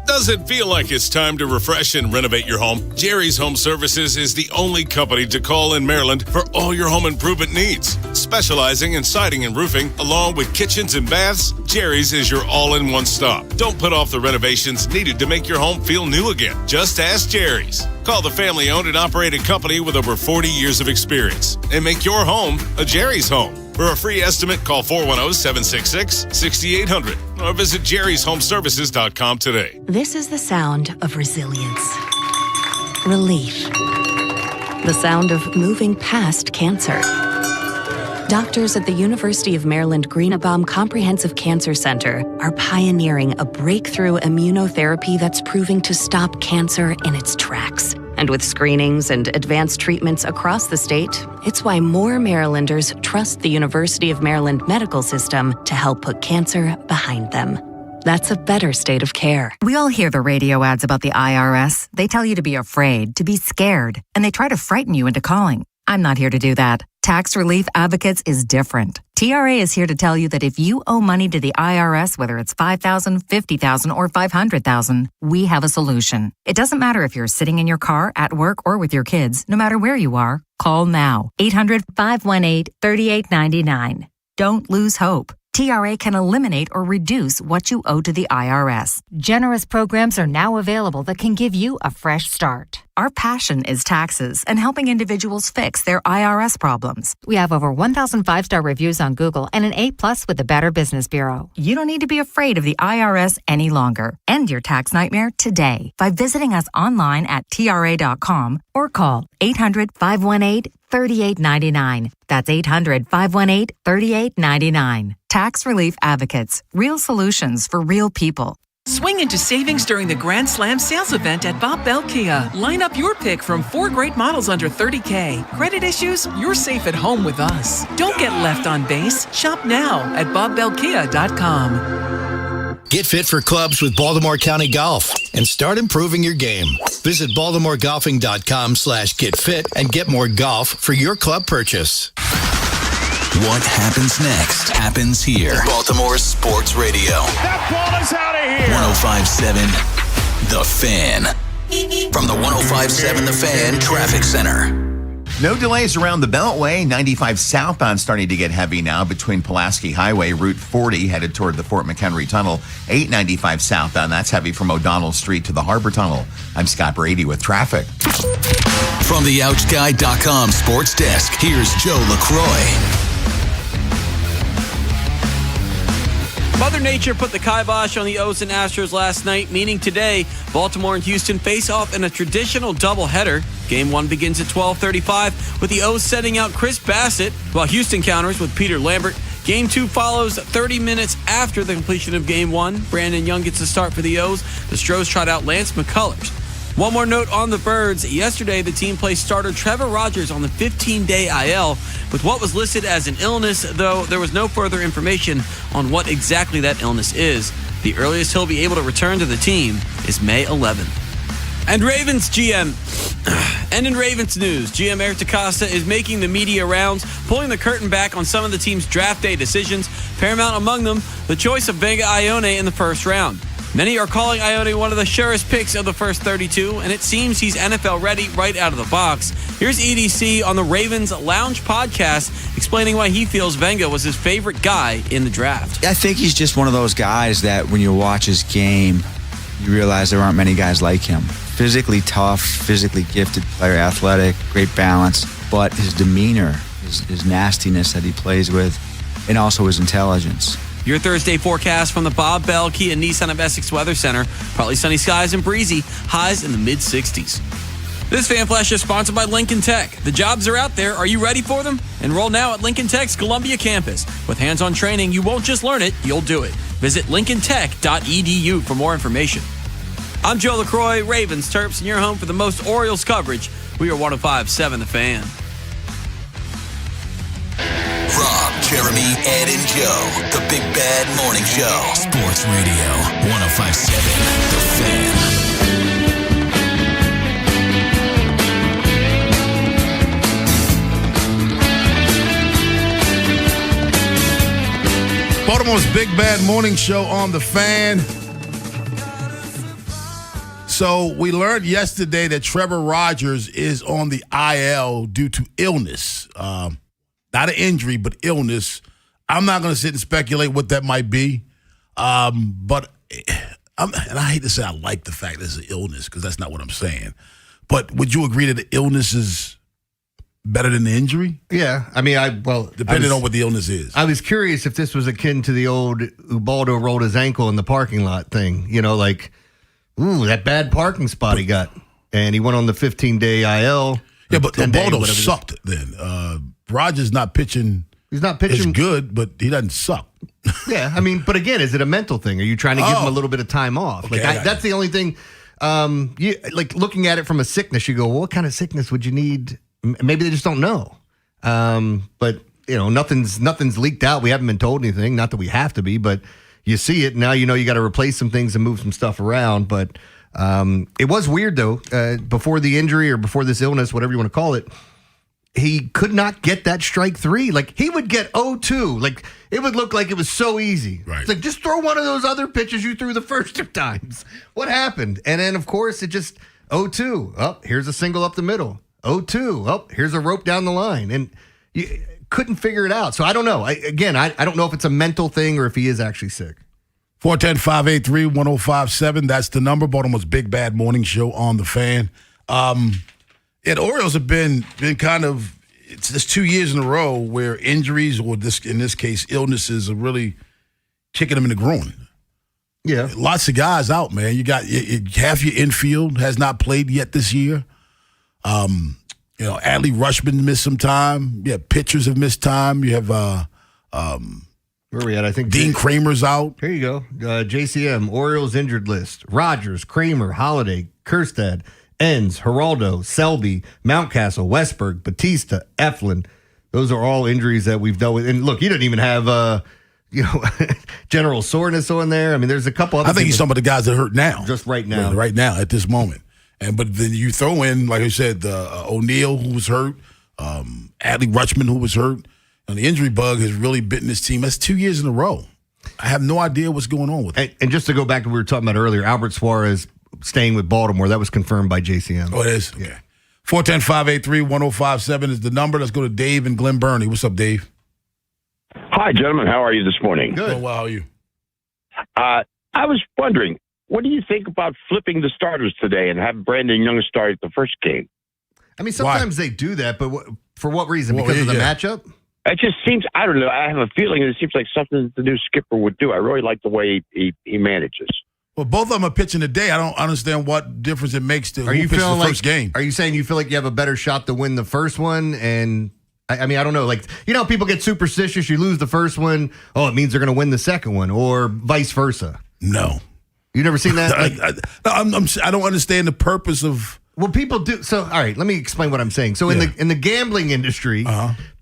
Does it feel like it's time to refresh and renovate your home? Jerry's Home Services is the only company to call in Maryland for all your home improvement needs. Specializing in siding and roofing, along with kitchens and baths, Jerry's is your all-in-one stop. Don't put off the renovations needed to make your home feel new again. Just ask Jerry's. Call the family-owned and operated company with over 40 years of experience and make your home a Jerry's home. For a free estimate, call 410-766-6800 or visit jerryshomeservices.com today. This is the sound of resilience, relief, the sound of moving past cancer. Doctors at the University of Maryland Greenebaum Comprehensive Cancer Center are pioneering a breakthrough immunotherapy that's proving to stop cancer in its tracks. And with screenings and advanced treatments across the state, it's why more Marylanders trust the University of Maryland medical system to help put cancer behind them. That's a better state of care. We all hear the radio ads about the IRS. They tell you to be afraid, to be scared, and they try to frighten you into calling. I'm not here to do that. Tax Relief Advocates is different. TRA is here to tell you that if you owe money to the IRS, whether it's $5,000, $50,000, or $500,000, we have a solution. It doesn't matter if you're sitting in your car, at work, or with your kids. No matter where you are, call now. 800-518-3899. Don't lose hope. TRA can eliminate or reduce what you owe to the IRS. Generous programs are now available that can give you a fresh start. Our passion is taxes and helping individuals fix their IRS problems. We have over 1,000 5-star reviews on Google and an A+ with the Better Business Bureau. You don't need to be afraid of the IRS any longer. End your tax nightmare today by visiting us online at TRA.com or call 800-518-3899. That's 800-518-3899. Tax Relief Advocates. Real solutions for real people. Swing into savings during the Grand Slam sales event at Bob Bell Kia. Line up your pick from 4 great models under $30K. Credit issues? You're safe at home with us. Don't get left on base. Shop now at BobBellKia.com. Get fit for clubs with Baltimore County Golf and start improving your game. Visit BaltimoreGolfing.com/getfit and get more golf for your club purchase. What happens next happens here. Baltimore Sports Radio. That ball is out of here. 105.7 The Fan. From the 105.7 The Fan Traffic Center. No delays around the Beltway. 95 southbound starting to get heavy now between Pulaski Highway, Route 40 headed toward the Fort McHenry Tunnel. 895 southbound, that's heavy from O'Donnell Street to the Harbor Tunnel. I'm Scott Brady with traffic. From the OutSky.com sports desk, here's Joe LaCroix. Mother Nature put the kibosh on the O's and Astros last night, meaning today, Baltimore and Houston face off in a traditional doubleheader. Game 1 begins at 12:35 with the O's setting out Chris Bassett, while Houston counters with Peter Lambert. Game 2 follows 30 minutes after the completion of Game 1. Brandon Young gets the start for the O's. The Stros trot out Lance McCullers. One more note on the Birds. Yesterday, the team placed starter Trevor Rogers on the 15-day IL with what was listed as an illness, though there was no further information on what exactly that illness is. The earliest he'll be able to return to the team is May 11th. And in Ravens news, GM Eric DeCosta is making the media rounds, pulling the curtain back on some of the team's draft day decisions, paramount among them the choice of Vega Ione in the first round. Many are calling Ione one of the surest picks of the first 32, and it seems he's NFL ready right out of the box. Here's EDC on the Ravens Lounge podcast explaining why he feels Venga was his favorite guy in the draft. I think he's just one of those guys that when you watch his game, you realize there aren't many guys like him. Physically tough, physically gifted player, athletic, great balance, but his demeanor, his nastiness that he plays with, and also his intelligence. Your Thursday forecast from the Bob Bell Kia Nissan of Essex Weather Center. Partly sunny skies and breezy, highs in the mid-60s. This Fan Flash is sponsored by Lincoln Tech. The jobs are out there. Are you ready for them? Enroll now at Lincoln Tech's Columbia campus. With hands-on training, you won't just learn it, you'll do it. Visit lincolntech.edu for more information. I'm Joe LaCroix, Ravens, Terps, and your home for the most Orioles coverage. We are 105.7 The Fan. Rob, Jeremy, Ed, and Joe. The Big Bad Morning Show. Sports Radio 105.7 The Fan. Baltimore's Big Bad Morning Show on The Fan. So we learned yesterday that Trevor Rogers is on the IL due to illness. Not an injury, but illness. I'm not going to sit and speculate what that might be. And I hate to say I like the fact that it's an illness because that's not what I'm saying. But would you agree that the illness is better than the injury? Yeah. I mean, depending on what the illness is. I was curious if this was akin to the old Ubaldo rolled his ankle in the parking lot thing. You know, like, ooh, that bad parking spot he got. And he went on the 15-day IL. Yeah, but Ubaldo sucked then. Rogers not pitching. He's not pitching. It's good, but he doesn't suck. Yeah, I mean, but again, is it a mental thing? Are you trying to give him a little bit of time off? Okay, that's the only thing. like looking at it from a sickness, you go, well, what kind of sickness would you need? Maybe they just don't know. But nothing's leaked out. We haven't been told anything. Not that we have to be, but you see it now. You know you got to replace some things and move some stuff around. But it was weird though. Before the injury or before this illness, whatever you want to call it, he could not get that strike three. Like he would get 0-2. Like it would look like it was so easy. Right. It's like just throw one of those other pitches you threw the first 2 times. What happened? And then of course it just 0-2. Oh, here's a single up the middle. 0-2. Oh, here's a rope down the line. And you couldn't figure it out. So I don't know. I don't know if it's a mental thing or if he is actually sick. 410-583-1057. That's the number. Baltimore's Big Bad Morning Show on the Fan. The Orioles have been kind of, it's just 2 years in a row where injuries or in this case, illnesses are really kicking them in the groin. Yeah. Lots of guys out, man. You got half your infield has not played yet this year. Adley Rutschman missed some time. Yeah, pitchers have missed time. You have where are we at? I think Dean Kramer's out. Here you go. JCM, Orioles injured list. Rogers, Kramer, Holiday, Kjerstad, Enns, Geraldo, Selby, Mountcastle, Westberg, Batista, Eflin. Those are all injuries that we've dealt with. And look, you didn't even have general soreness on there. I mean, there's a couple other I think he's some of the guys that hurt now. Just right now. Right now, at this moment. But then you throw in, like I said, O'Neill, who was hurt, Adley Rutschman, who was hurt. And the injury bug has really bitten this team. That's 2 years in a row. I have no idea what's going on with it. And just to go back to what we were talking about earlier, Albert Suarez staying with Baltimore, that was confirmed by JCM. Oh, it is? Okay. 410-583-1057 is the number. Let's go to Dave and Glen Burnie. What's up, Dave? Hi, gentlemen. How are you this morning? Good. Well, how are you? I was wondering, what do you think about flipping the starters today and have Brandon Young start the first game? I mean, sometimes they do that, but for what reason? Because of the matchup? It just seems, I don't know, I have a feeling it seems like something that the new skipper would do. I really like the way he manages. Well, both of them are pitching today. I don't understand what difference it makes to who pitched the first game. Are you saying you feel like you have a better shot to win the first one? And I mean, I don't know. Like, people get superstitious. You lose the first one. Oh, it means they're going to win the second one, or vice versa. No. You never seen that? I don't understand the purpose of. Well, people do. So, all right, let me explain what I'm saying. So, in the gambling industry,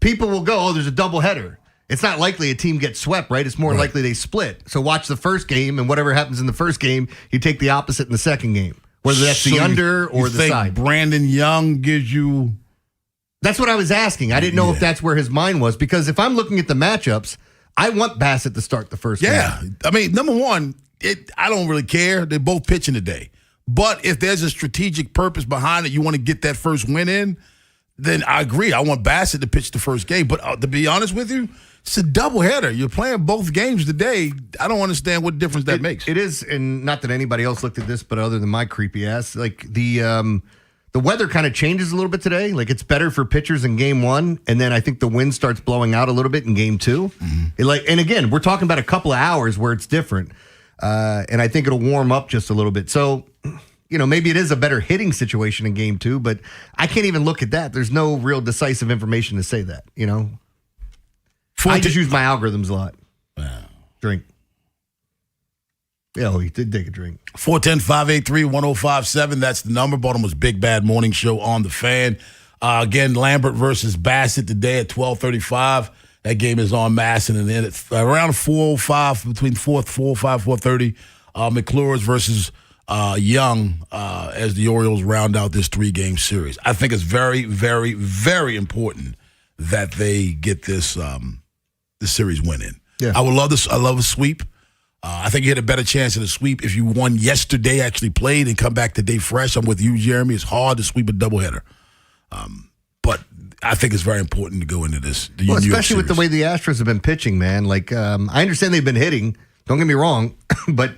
people will go, "Oh, there's a doubleheader." It's not likely a team gets swept, right? It's more likely they split. So, watch the first game, and whatever happens in the first game, you take the opposite in the second game, whether that's the under or the side. Brandon Young gives you. That's what I was asking. I didn't know if that's where his mind was, because if I'm looking at the matchups, I want Bassett to start the first game. Yeah, I mean, number one, I don't really care. They're both pitching today. But if there's a strategic purpose behind it, you want to get that first win in, then I agree. I want Bassett to pitch the first game. But to be honest with you, it's a doubleheader. You're playing both games today. I don't understand what difference that makes. It is, and not that anybody else looked at this, but other than my creepy ass, like the weather kind of changes a little bit today. Like it's better for pitchers in game one, and then I think the wind starts blowing out a little bit in game two. Mm-hmm. And again, we're talking about a couple of hours where it's different. And I think it'll warm up just a little bit. So, maybe it is a better hitting situation in game two, but I can't even look at that. There's no real decisive information to say that, I just use my algorithms a lot. Drink. Yeah, he did take a drink. 410-583-1057. That's the number. Baltimore's Big Bad Morning Show on the Fan. Again, Lambert versus Bassett today at 12:35. That game is on Masson, and then it's around 4:05, between 4:05, 4:30. McClure's versus Young as the Orioles round out this 3-game series. I think it's very, very, very important that they get this series win in. Yeah. I would love this. I love a sweep. I think you had a better chance of a sweep if you won yesterday, actually played, and come back today fresh. I'm with you, Jeremy. It's hard to sweep a doubleheader. But I think it's very important to go into this. Especially with the way the Astros have been pitching, man. Like, I understand they've been hitting. Don't get me wrong. But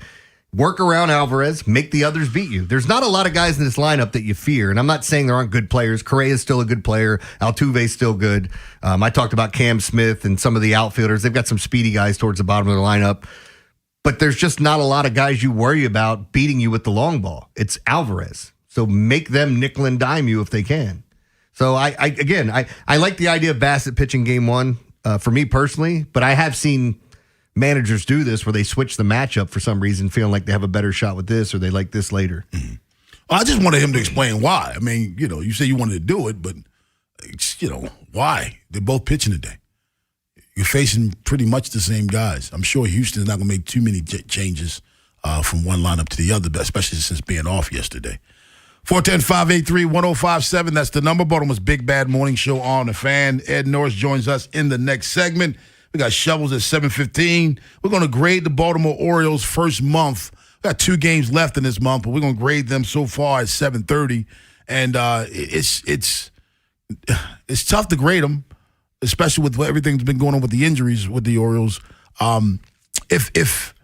work around Alvarez, make the others beat you. There's not a lot of guys in this lineup that you fear. And I'm not saying there aren't good players. Correa's still a good player. Altuve's still good. I talked about Cam Smith and some of the outfielders. They've got some speedy guys towards the bottom of their lineup. But there's just not a lot of guys you worry about beating you with the long ball. It's Alvarez. So make them nickel and dime you if they can. So I like the idea of Bassett pitching game one for me personally, but I have seen managers do this where they switch the matchup for some reason, feeling like they have a better shot with this or they like this later. I just wanted him to explain why. I mean, you say you wanted to do it, but, why? They're both pitching today. You're facing pretty much the same guys. I'm sure Houston's not going to make too many changes from one lineup to the other, especially since being off yesterday. 410-583-1057. That's the number. Baltimore's Big Bad Morning Show on the Fan. Ed Norris joins us in the next segment. We got Shovels at 7:15. We're going to grade the Baltimore Orioles' first month. We got 2 games left in this month, but we're going to grade them so far at 7:30. And it's tough to grade them, especially with everything that's been going on with the injuries with the Orioles.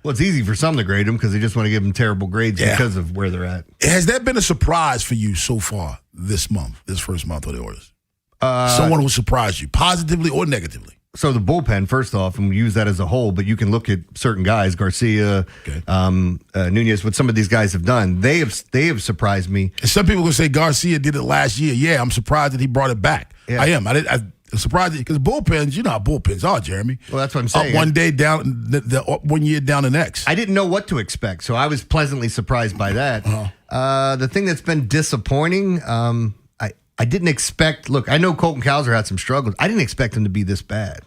Well, it's easy for some to grade them because they just want to give them terrible grades because of where they're at. Has that been a surprise for you so far this first month of the Orioles? Someone who surprised you, positively or negatively? So the bullpen, first off, and we use that as a whole, but you can look at certain guys, Garcia, Nunez, what some of these guys have done. They have surprised me. And some people will say Garcia did it last year. Yeah, I'm surprised that he brought it back. Yeah. I am. I'm surprised because bullpens, you know how bullpens are, Jeremy. Well, that's what I'm saying. Up one day, down one year, down the next. I didn't know what to expect, so I was pleasantly surprised by that. The thing that's been disappointing, I didn't expect. Look, I know Colton Cowser had some struggles. I didn't expect him to be this bad.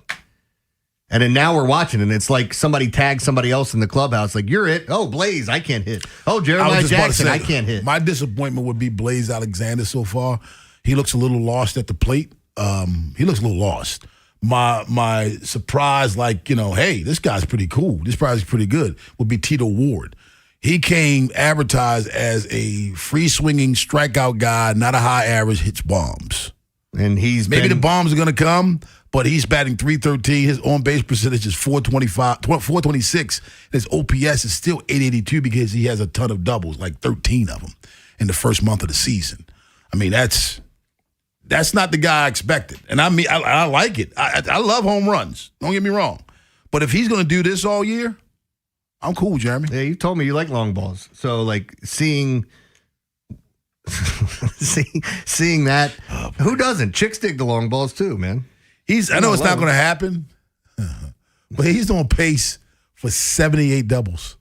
And then now we're watching, and it's like somebody tagged somebody else in the clubhouse. Like, you're it. Oh, Blaze, I can't hit. Oh, Jeremiah Jackson, I can't hit. My disappointment would be Blaze Alexander so far. He looks a little lost at the plate. He looks a little lost. My surprise, hey, this guy's pretty cool. This guy's pretty good, would be Tito Ward. He came advertised as a free-swinging strikeout guy, not a high average, hits bombs. And maybe the bombs are going to come, but he's batting .313. His on-base percentage is .426. His OPS is still .882 because he has a ton of doubles, like 13 of them in the first month of the season. I mean, that's not the guy I expected. And I like it. I love home runs. Don't get me wrong. But if he's going to do this all year, I'm cool, Jeremy. Yeah, you told me you like long balls. So, seeing that, who doesn't? Chicks dig the long balls too, man. I know it's not going to happen, but he's on pace for 78 doubles.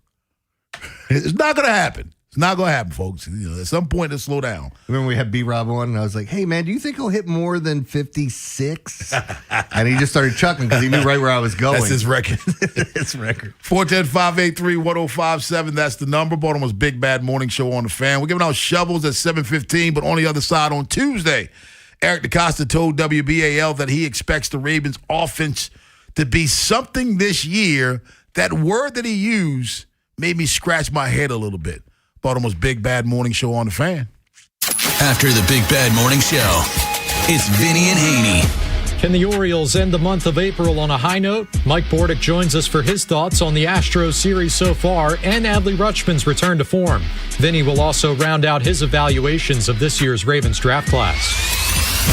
It's not going to happen. It's not going to happen, folks. At some point, it'll slow down. Remember we had B-Rob on, and I was like, hey, man, do you think he'll hit more than 56? And he just started chuckling because he knew right where I was going. That's his record. His record. 410-583-1057. That's the number. Baltimore's Big Bad Morning Show on the Fan. We're giving out shovels at 7:15, but on the other side on Tuesday, Eric DeCosta told WBAL that he expects the Ravens offense to be something this year. That word that he used made me scratch my head a little bit. Baltimore's Big Bad Morning Show on the Fan. After the Big Bad Morning Show, it's Vinny and Haynie. Can the Orioles end the month of April on a high note? Mike Bordick joins us for his thoughts on the Astros series so far and Adley Rutschman's return to form. Vinny will also round out his evaluations of this year's Ravens draft class.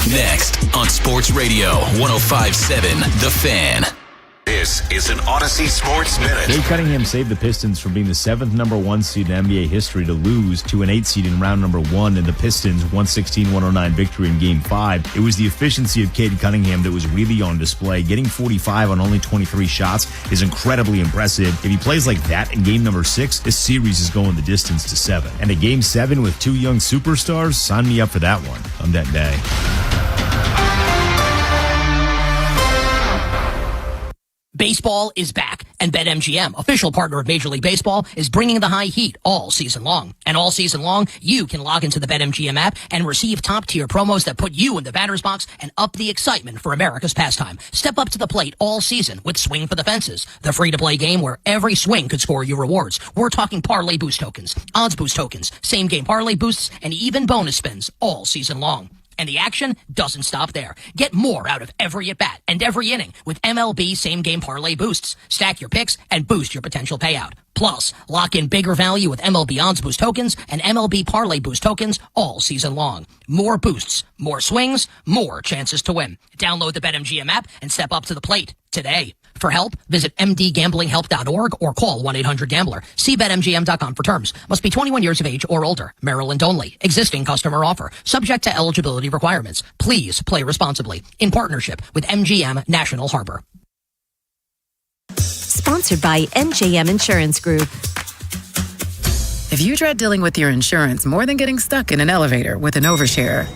Next on Sports Radio 105.7 The Fan. This is an Odyssey Sports Minute. Dave Cunningham saved the Pistons from being the 7th number 1 seed in NBA history to lose to an 8 seed in round number 1 in the Pistons' 116-109 victory in Game 5. It was the efficiency of Cade Cunningham that was really on display. Getting 45 on only 23 shots is incredibly impressive. If he plays like that in Game number 6, this series is going the distance to 7. And a Game 7 with 2 young superstars, sign me up for that one on that day. Baseball is back, and BetMGM, official partner of Major League Baseball, is bringing the high heat all season long. And all season long, you can log into the BetMGM app and receive top-tier promos that put you in the batter's box and up the excitement for America's pastime. Step up to the plate all season with Swing for the Fences, the free-to-play game where every swing could score you rewards. We're talking parlay boost tokens, odds boost tokens, same-game parlay boosts, and even bonus spins all season long. And the action doesn't stop there. Get more out of every at-bat and every inning with MLB same-game parlay boosts. Stack your picks and boost your potential payout. Plus, lock in bigger value with MLB odds boost tokens and MLB parlay boost tokens all season long. More boosts, more swings, more chances to win. Download the BetMGM app and step up to the plate today. For help, visit mdgamblinghelp.org or call 1-800-GAMBLER. See BetMGM.com for terms. Must be 21 years of age or older. Maryland only. Existing customer offer. Subject to eligibility requirements. Please play responsibly. In partnership with MGM National Harbor. Sponsored by NJM Insurance Group. If you dread dealing with your insurance more than getting stuck in an elevator with an overshare,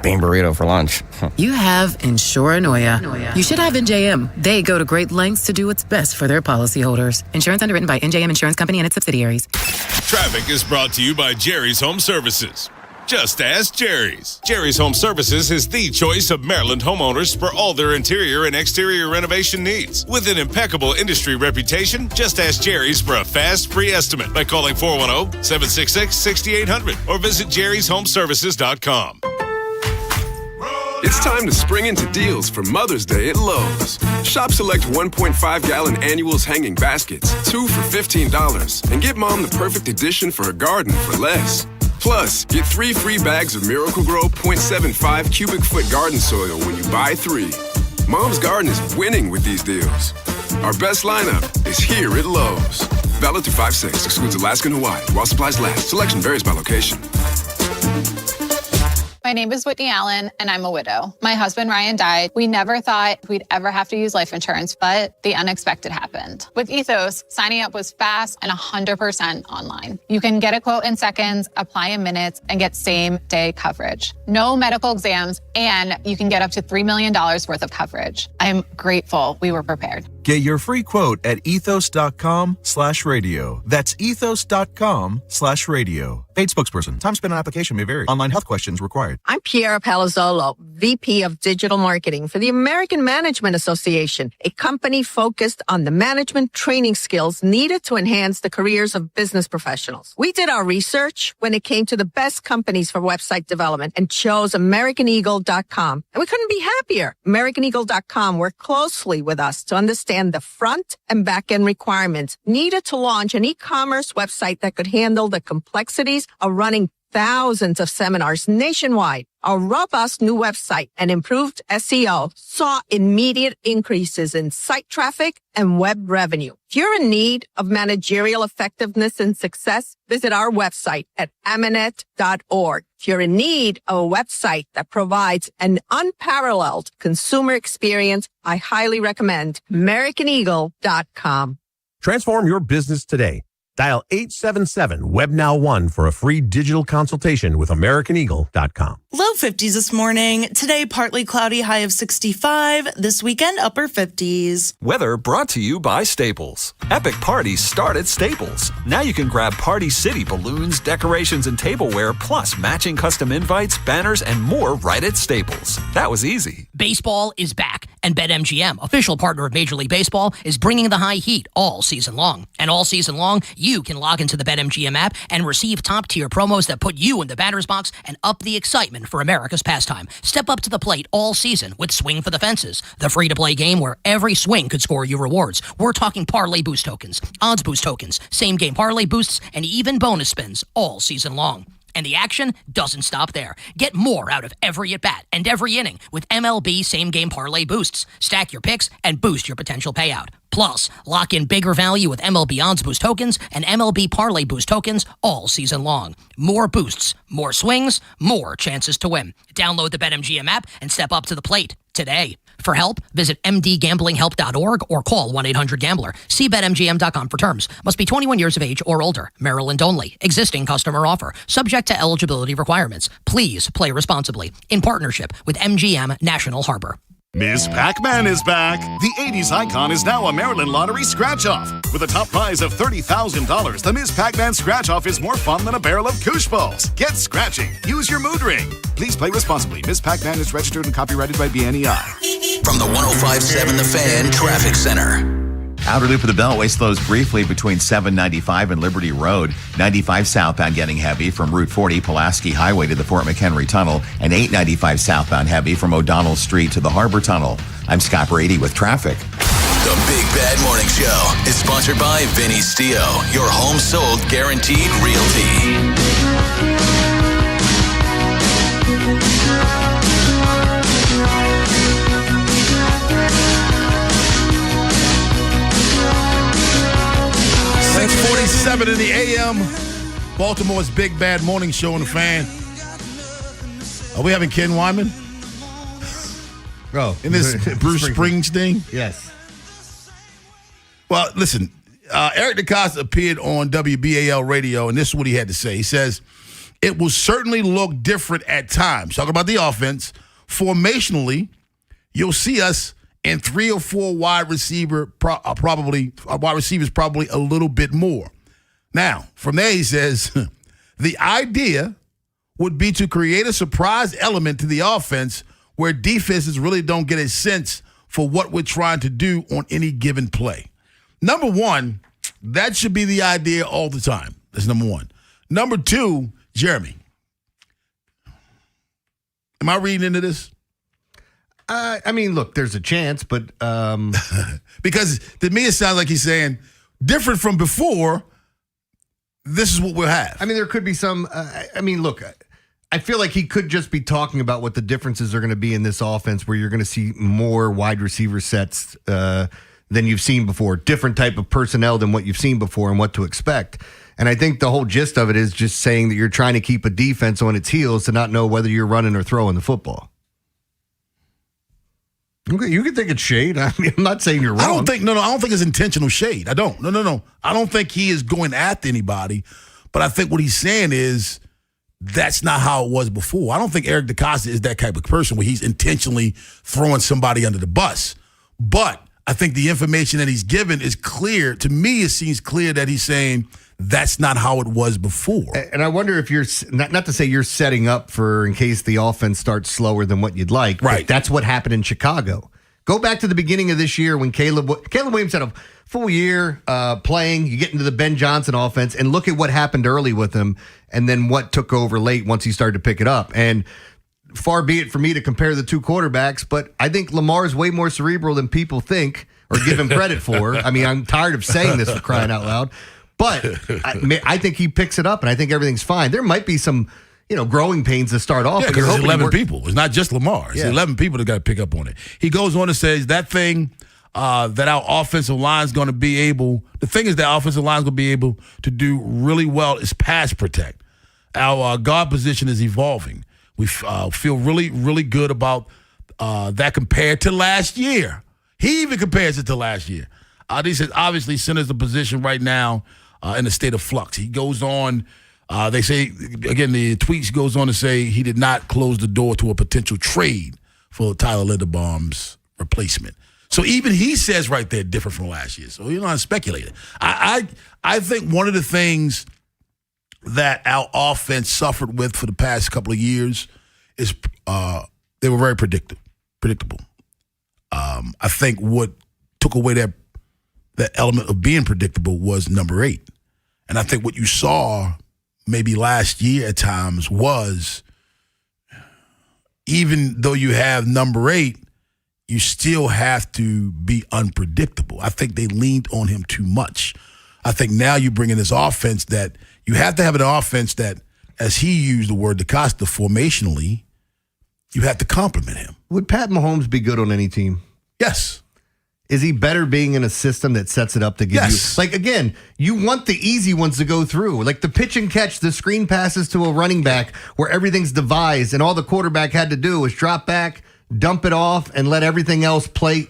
bean burrito for lunch. you have Insuranoia. You should have NJM. They go to great lengths to do what's best for their policyholders. Insurance underwritten by NJM Insurance Company and its subsidiaries. Traffic is brought to you by Jerry's Home Services. Just ask Jerry's. Jerry's Home Services is the choice of Maryland homeowners for all their interior and exterior renovation needs. With an impeccable industry reputation, just ask Jerry's for a fast, free estimate by calling 410-766-6800 or visit jerryshomeservices.com. It's time to spring into deals for Mother's Day at Lowe's. Shop select 1.5-gallon annuals hanging baskets, 2 for $15, and get Mom the perfect addition for her garden for less. Plus, get 3 free bags of Miracle-Gro 0.75 cubic foot garden soil when you buy 3. Mom's garden is winning with these deals. Our best lineup is here at Lowe's. Valid through 5/6. Excludes Alaska and Hawaii. While supplies last. Selection varies by location. My name is Whitney Allen, and I'm a widow. My husband, Ryan, died. We never thought we'd ever have to use life insurance, but the unexpected happened. With Ethos, signing up was fast and 100% online. You can get a quote in seconds, apply in minutes, and get same-day coverage. No medical exams, and you can get up to $3 million worth of coverage. I'm grateful we were prepared. Get your free quote at ethos.com/radio. That's ethos.com/radio. Paid spokesperson. Time spent on application may vary. Online health questions required. I'm Piera Palazzolo, VP of Digital Marketing for the American Management Association, a company focused on the management training skills needed to enhance the careers of business professionals. We did our research when it came to the best companies for website development and chose AmericanEagle.com. And we couldn't be happier. AmericanEagle.com worked closely with us to understand the front and back end requirements needed to launch an e-commerce website that could handle the complexities of running thousands of seminars nationwide. Our robust new website and improved SEO saw immediate increases in site traffic and web revenue. If you're in need of managerial effectiveness and success, visit our website at amanet.org. If you're in need of a website that provides an unparalleled consumer experience, I highly recommend AmericanEagle.com. Transform your business today. Dial 877-WEB-NOW-1 for a free digital consultation with AmericanEagle.com. Low 50s this morning. Today, partly cloudy, high of 65. This weekend, upper 50s. Weather brought to you by Staples. Epic parties start at Staples. Now you can grab Party City balloons, decorations, and tableware, plus matching custom invites, banners, and more right at Staples. That was easy. Baseball is back, and BetMGM, official partner of Major League Baseball, is bringing the high heat all season long. And all season long, you can log into the BetMGM app and receive top-tier promos that put you in the batter's box and up the excitement for America's pastime. Step up to the plate all season with Swing for the Fences, the free-to-play game where every swing could score you rewards. We're talking parlay boost tokens, odds boost tokens, same-game parlay boosts, and even bonus spins all season long. And the action doesn't stop there. Get more out of every at-bat and every inning with MLB same-game parlay boosts. Stack your picks and boost your potential payout. Plus, lock in bigger value with MLB Odds Boost tokens and MLB Parlay Boost tokens all season long. More boosts, more swings, more chances to win. Download the BetMGM app and step up to the plate today. For help, visit mdgamblinghelp.org or call 1-800-GAMBLER. See BetMGM.com for terms. Must be 21 years of age or older. Maryland only. Existing customer offer. Subject to eligibility requirements. Please play responsibly. In partnership with MGM National Harbor. Miss Pac-Man is back. The 80s icon is now a Maryland Lottery scratch-off. With a top prize of $30,000, the Miss Pac-Man scratch-off is more fun than a barrel of koosh balls. Get scratching. Use your mood ring. Please play responsibly. Miss Pac-Man is registered and copyrighted by BNEI. From the 105.7 The Fan Traffic Center. Outer loop of the Beltway slows briefly between 795 and Liberty Road. 95 southbound getting heavy from Route 40 Pulaski Highway to the Fort McHenry Tunnel, and 895 southbound heavy from O'Donnell Street to the Harbor Tunnel. I'm Scott Brady with traffic. The Big Bad Morning Show is sponsored by Vinny Stio, your home sold guaranteed realty. .47 in the AM. Baltimore's Big Bad Morning Show on the Fan. Are we having Ken Wyman? Oh. In this Bruce Springsteen? Yes. Well, listen, Eric DeCosta appeared on WBAL radio, and this is what he had to say. He says, it will certainly look different at times. Talking about the offense. Formationally, you'll see us in 3 or 4 wide receivers probably a little bit more. Now, from there he says, the idea would be to create a surprise element to the offense where defenses really don't get a sense for what we're trying to do on any given play. Number one, that should be the idea all the time. That's number one. Number two, Jeremy, am I reading into this? I mean, look, there's a chance, but because to me it sounds like he's saying different from before. This is what we'll have. I mean, there could be some. Look, I feel like he could just be talking about what the differences are going to be in this offense, where you're going to see more wide receiver sets than you've seen before, different type of personnel than what you've seen before, and what to expect. And I think the whole gist of it is just saying that you're trying to keep a defense on its heels to not know whether you're running or throwing the football. Okay, you can think it's shade. I mean, I'm not saying you're wrong. I don't think it's intentional shade. I don't. No. I don't think he is going after anybody. But I think what he's saying is that's not how it was before. I don't think Eric DeCosta is that type of person where he's intentionally throwing somebody under the bus. But I think the information that he's given is clear. To me, it seems clear that he's saying that's not how it was before. And I wonder if you're, not to say you're setting up for in case the offense starts slower than what you'd like. Right. That's what happened in Chicago. Go back to the beginning of this year when Caleb Williams had a full year playing. You get into the Ben Johnson offense and look at what happened early with him and then what took over late once he started to pick it up. And far be it for me to compare the two quarterbacks, but I think Lamar's way more cerebral than people think or give him credit for. I mean, I'm tired of saying this, for crying out loud. But I think he picks it up, and I think everything's fine. There might be some, growing pains to start off. Yeah, because there's 11 people. It's not just Lamar. It's 11 people that got to pick up on it. He goes on and says that thing that our offensive line is going to be able – the thing is that our offensive line is going to be able to do really well is pass protect. Our guard position is evolving. We feel really, really good about that compared to last year. He even compares it to last year. He says, obviously, center's the position right now in a state of flux. He goes on, they say, again, the tweets goes on to say he did not close the door to a potential trade for Tyler Linderbaum's replacement. So even he says right there different from last year. So I'm speculating. I think one of the things that our offense suffered with for the past couple of years is they were very predictable. I think what took away that element of being predictable was number 8. And I think what you saw maybe last year at times was even though you have number 8, you still have to be unpredictable. I think they leaned on him too much. I think now you bring in this offense that you have to have an offense that, as he used the word DeCosta, formationally, you have to compliment him. Would Pat Mahomes be good on any team? Yes. Is he better being in a system that sets it up to give you? Like, again, you want the easy ones to go through. Like the pitch and catch, the screen passes to a running back where everything's devised and all the quarterback had to do was drop back, dump it off, and let everything else play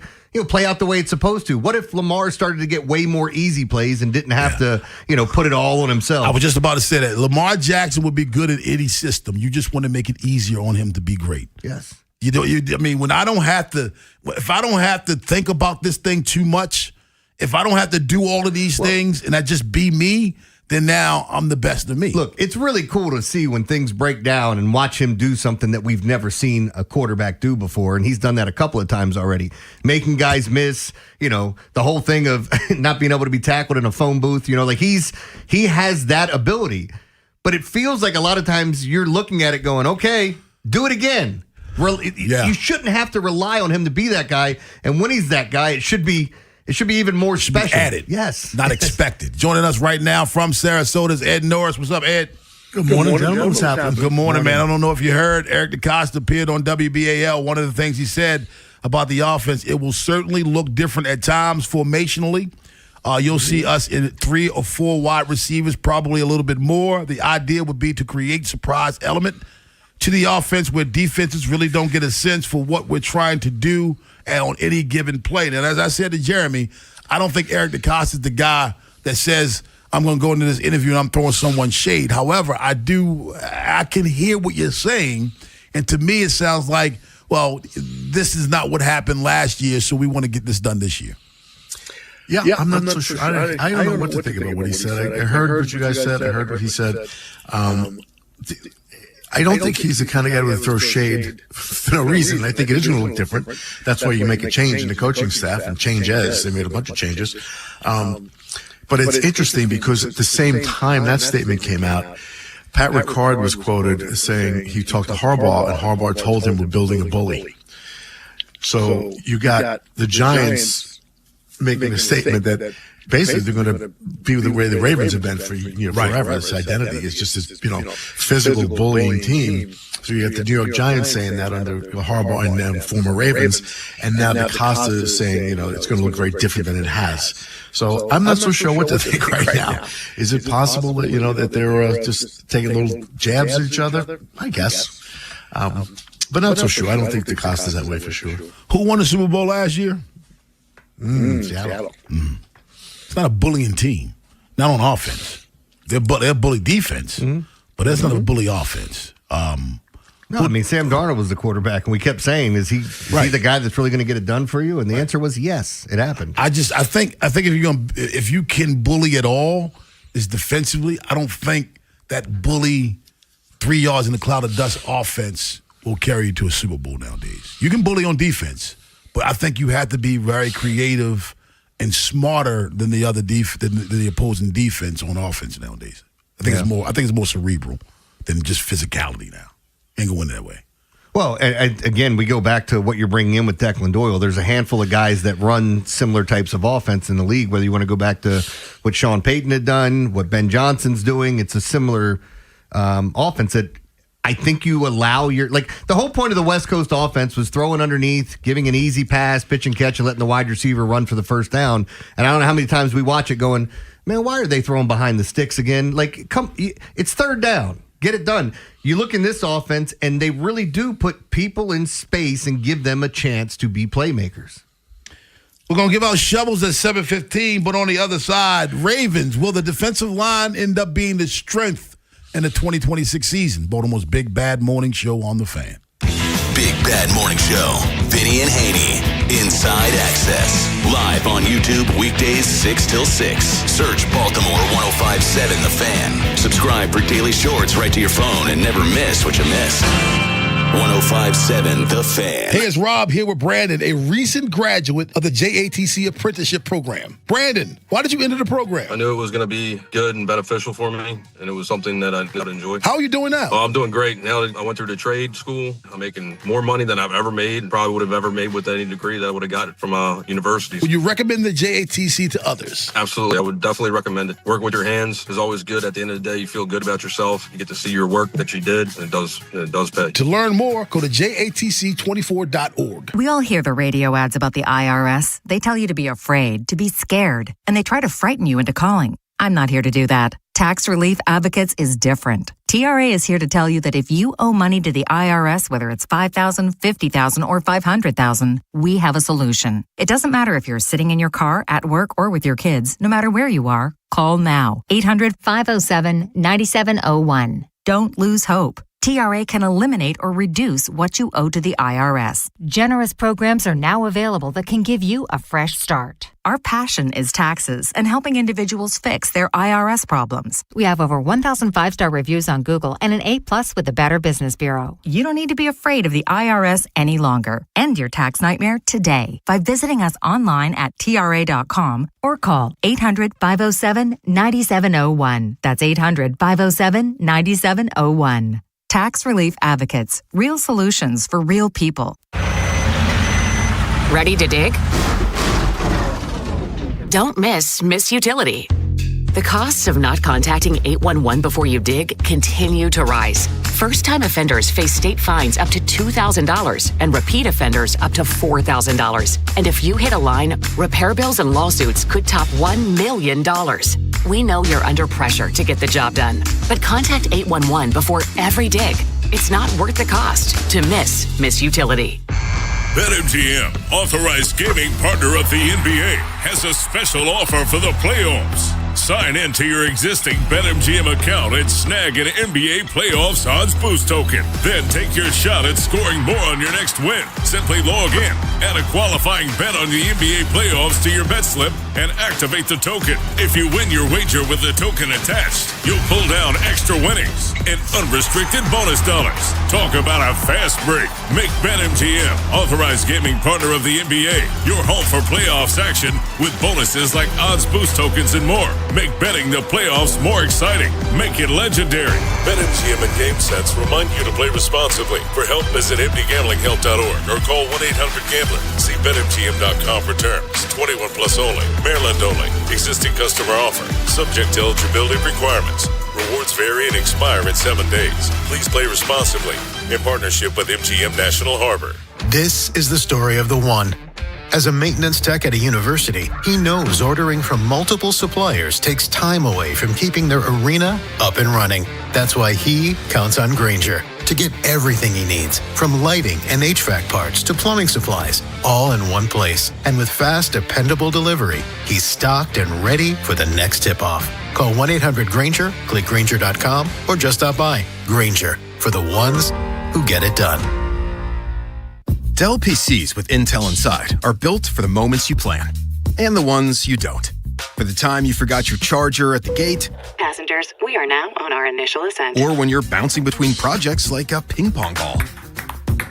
out the way it's supposed to. What if Lamar started to get way more easy plays and didn't have to, put it all on himself? I was just about to say that. Lamar Jackson would be good at any system. You just want to make it easier on him to be great. Yes. When I don't have to, if I don't have to think about this thing too much, if I don't have to do all of these things and I just be me, then now I'm the best of me. Look, it's really cool to see when things break down and watch him do something that we've never seen a quarterback do before. And he's done that a couple of times already, making guys miss, the whole thing of not being able to be tackled in a phone booth, he has that ability. But it feels like a lot of times you're looking at it going, okay, do it again. You shouldn't have to rely on him to be that guy. And when he's that guy, it should be even more special. Added. Yes. Not expected. Joining us right now from Sarasota's Ed Norris. What's up, Ed? Good morning, gentlemen. What's happening? Good morning, man. I don't know if you heard, Eric DeCosta appeared on WBAL. One of the things he said about the offense, it will certainly look different at times formationally. You'll see us in 3 or 4 wide receivers, probably a little bit more. The idea would be to create surprise element to the offense where defenses really don't get a sense for what we're trying to do on any given play. And as I said to Jeremy, I don't think Eric DeCosta is the guy that says I'm going to go into this interview and I'm throwing someone shade. However, I can hear what you're saying, and to me it sounds like, well, this is not what happened last year, so we want to get this done this year. Yeah, I'm not so sure. I don't know what to think about what he said. I heard what you guys said. I heard what he said. I don't think he's the kind of guy who would throw shade for no reason. I think it is going to look different. That's why you make a change in the coaching staff and change as. They made a bunch of changes. But it's interesting because at the same time that statement came out, Pat Ricard was quoted as saying he talked to Harbaugh, and Harbaugh told him we're building a bully. So you got the Giants making a statement that basically they're going to be the way the Ravens have been for forever. This identity is just this physical bullying team. So you have the New York Giants saying that under Harbaugh and former Ravens, and now DeCosta is saying it's going to look very different than it has. So I'm not so sure what to think right now. Is it possible that that they're just taking little jabs at each other? I guess, but not so sure. I don't think DeCosta's that way for sure. Who won the Super Bowl last year? Seattle. It's not a bullying team. Not on offense. They're bully defense, but that's not a bully offense. No, I mean, Sam Darnold was the quarterback, and we kept saying, is he the guy that's really going to get it done for you? And the answer was yes, it happened. I think if you can bully at all, is defensively. I don't think that bully 3 yards in the cloud of dust offense will carry you to a Super Bowl nowadays. You can bully on defense, but I think you have to be very creative and smarter than the other than the opposing defense on offense nowadays. I think it's more cerebral than just physicality now. Ain't gonna win that way. Well, again, we go back to what you're bringing in with Declan Doyle. There's a handful of guys that run similar types of offense in the league, whether you want to go back to what Sean Payton had done, what Ben Johnson's doing. It's a similar offense that I think you allow the whole point of the West Coast offense was throwing underneath, giving an easy pass, pitch and catch, and letting the wide receiver run for the first down. And I don't know how many times we watch it going, man, why are they throwing behind the sticks again? It's third down. Get it done. You look in this offense, and they really do put people in space and give them a chance to be playmakers. We're going to give out shovels at 7:15, but on the other side, Ravens, will the defensive line end up being the strength in the 2026 season? Baltimore's Big Bad Morning Show on the Fan. Big Bad Morning Show. Vinny and Haynie. Inside Access. Live on YouTube weekdays 6 till 6. Search Baltimore 105.7 The Fan. Subscribe for daily shorts right to your phone and never miss what you missed. 105.7 The Fan. Hey, it's Rob here with Brandon, a recent graduate of the JATC apprenticeship program. Brandon, why did you enter the program? I knew it was going to be good and beneficial for me, and it was something that I'd enjoy. How are you doing now? I'm doing great. Now that I went through the trade school, I'm making more money than I've ever made, and probably would have ever made with any degree that I would have got from universities. Would you recommend the JATC to others? Absolutely. I would definitely recommend it. Working with your hands is always good. At the end of the day, you feel good about yourself. You get to see your work that you did, and it does pay. To learn more, go to JATC24.org. We all hear the radio ads about the IRS. They tell you to be afraid, to be scared, and they try to frighten you into calling. I'm not here to do that. Tax Relief Advocates is different. TRA is here to tell you that if you owe money to the IRS, whether it's $5,000, $50,000, or $500,000, we have a solution. It doesn't matter if you're sitting in your car, at work, or with your kids. No matter where you are, call now. 800-507-9701. Don't lose hope. TRA can eliminate or reduce what you owe to the IRS. Generous programs are now available that can give you a fresh start. Our passion is taxes and helping individuals fix their IRS problems. We have over 1,000 5-star reviews on Google and an A+ with the Better Business Bureau. You don't need to be afraid of the IRS any longer. End your tax nightmare today by visiting us online at TRA.com or call 800-507-9701. That's 800-507-9701. Tax Relief Advocates. Real solutions for real people. Ready to dig? Don't miss Miss Utility. The costs of not contacting 811 before you dig continue to rise. First-time offenders face state fines up to $2,000 and repeat offenders up to $4,000. And if you hit a line, repair bills and lawsuits could top $1 million. We know you're under pressure to get the job done, but contact 811 before every dig. It's not worth the cost to miss Utility. BetMGM, authorized gaming partner of the NBA, has a special offer for the playoffs. Sign in to your existing BetMGM account and snag an NBA playoffs odds boost token. Then take your shot at scoring more on your next win. Simply log in, add a qualifying bet on the NBA playoffs to your bet slip, and activate the token. If you win your wager with the token attached, you'll pull down extra winnings and unrestricted bonus dollars. Talk about a fast break. Make BetMGM, authorized gaming partner of the NBA, your home for playoffs action with bonuses like odds boost tokens and more. Make betting the playoffs more exciting. Make it legendary. BetMGM and GameSense remind you to play responsibly. For help, visit mdgamblinghelp.org or call 1-800-GAMBLER. See BetMGM.com for terms. 21 plus only. Maryland only. Existing customer offer. Subject to eligibility requirements. Rewards vary and expire in 7 days. Please play responsibly. In partnership with MGM National Harbor. This is the story of the one. As a maintenance tech at a university, he knows ordering from multiple suppliers takes time away from keeping their arena up and running. That's why he counts on Grainger to get everything he needs, from lighting and HVAC parts to plumbing supplies, all in one place. And with fast, dependable delivery, he's stocked and ready for the next tip-off. Call 1-800-GRAINGER, click Grainger.com, or just stop by. Grainger, for the ones who get it done. Dell PCs with Intel inside are built for the moments you plan and the ones you don't. For the time you forgot your charger at the gate. Passengers, we are now on our initial ascent. Or when you're bouncing between projects like a ping pong ball.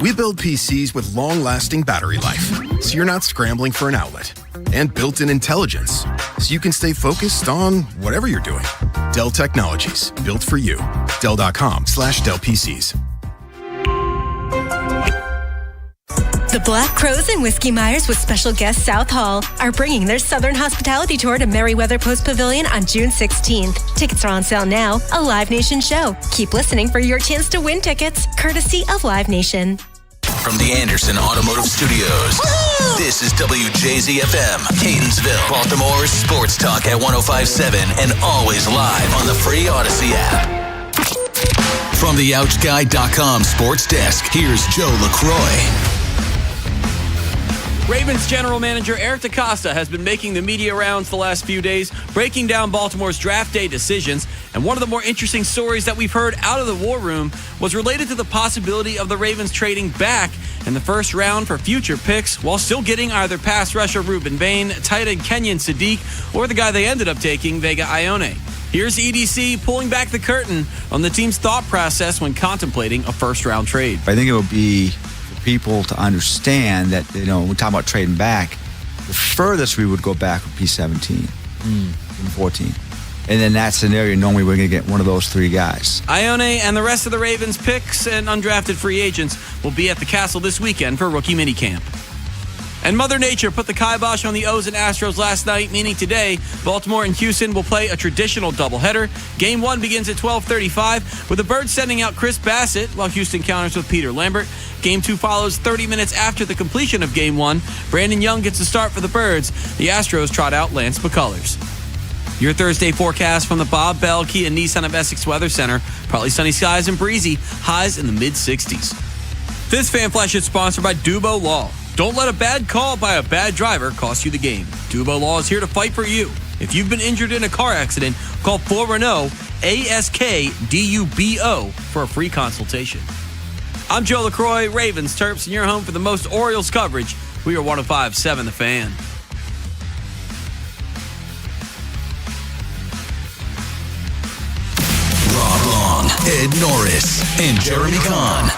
We build PCs with long-lasting battery life, so you're not scrambling for an outlet. And built-in intelligence, so you can stay focused on whatever you're doing. Dell Technologies, built for you. Dell.com/Dell PCs. The Black Crows and Whiskey Myers with special guest South Hall are bringing their Southern Hospitality Tour to Merriweather Post Pavilion on June 16th. Tickets are on sale now, a Live Nation show. Keep listening for your chance to win tickets, courtesy of Live Nation. From the Anderson Automotive Studios, this is WJZFM, Catonsville, Baltimore's sports talk at 105.7 and always live on the free Odyssey app. From the OutGuy.com sports desk, here's Joe LaCroix. Ravens general manager Eric DeCosta has been making the media rounds the last few days, breaking down Baltimore's draft day decisions. And one of the more interesting stories that we've heard out of the war room was related to the possibility of the Ravens trading back in the first round for future picks while still getting either pass rusher Reuben Bain, tight end Kenyon Sadiq, or the guy they ended up taking, Vega Ione. Here's EDC pulling back the curtain on the team's thought process when contemplating a first-round trade. I think it would be people to understand that, when we talk about trading back, the furthest we would go back would be 17 and 14. And in that scenario, normally we're going to get one of those three guys. Ione and the rest of the Ravens picks and undrafted free agents will be at the Castle this weekend for rookie minicamp. And Mother Nature put the kibosh on the O's and Astros last night, meaning today, Baltimore and Houston will play a traditional doubleheader. Game 1 begins at 12:35, with the Birds sending out Chris Bassett, while Houston counters with Peter Lambert. Game 2 follows 30 minutes after the completion of Game 1. Brandon Young gets the start for the Birds. The Astros trot out Lance McCullers. Your Thursday forecast from the Bob Bell Kia Nissan of Essex Weather Center. Partly sunny skies and breezy, highs in the mid-60s. This Fan Flash is sponsored by Dubo Law. Don't let a bad call by a bad driver cost you the game. Dubo Law is here to fight for you. If you've been injured in a car accident, call 410-ASK-DUBO for a free consultation. I'm Joe LaCroix, Ravens, Terps, and you're home for the most Orioles coverage. We are 105.7 The Fan. Rob Long, Ed Norris, and Jeremy Kahn.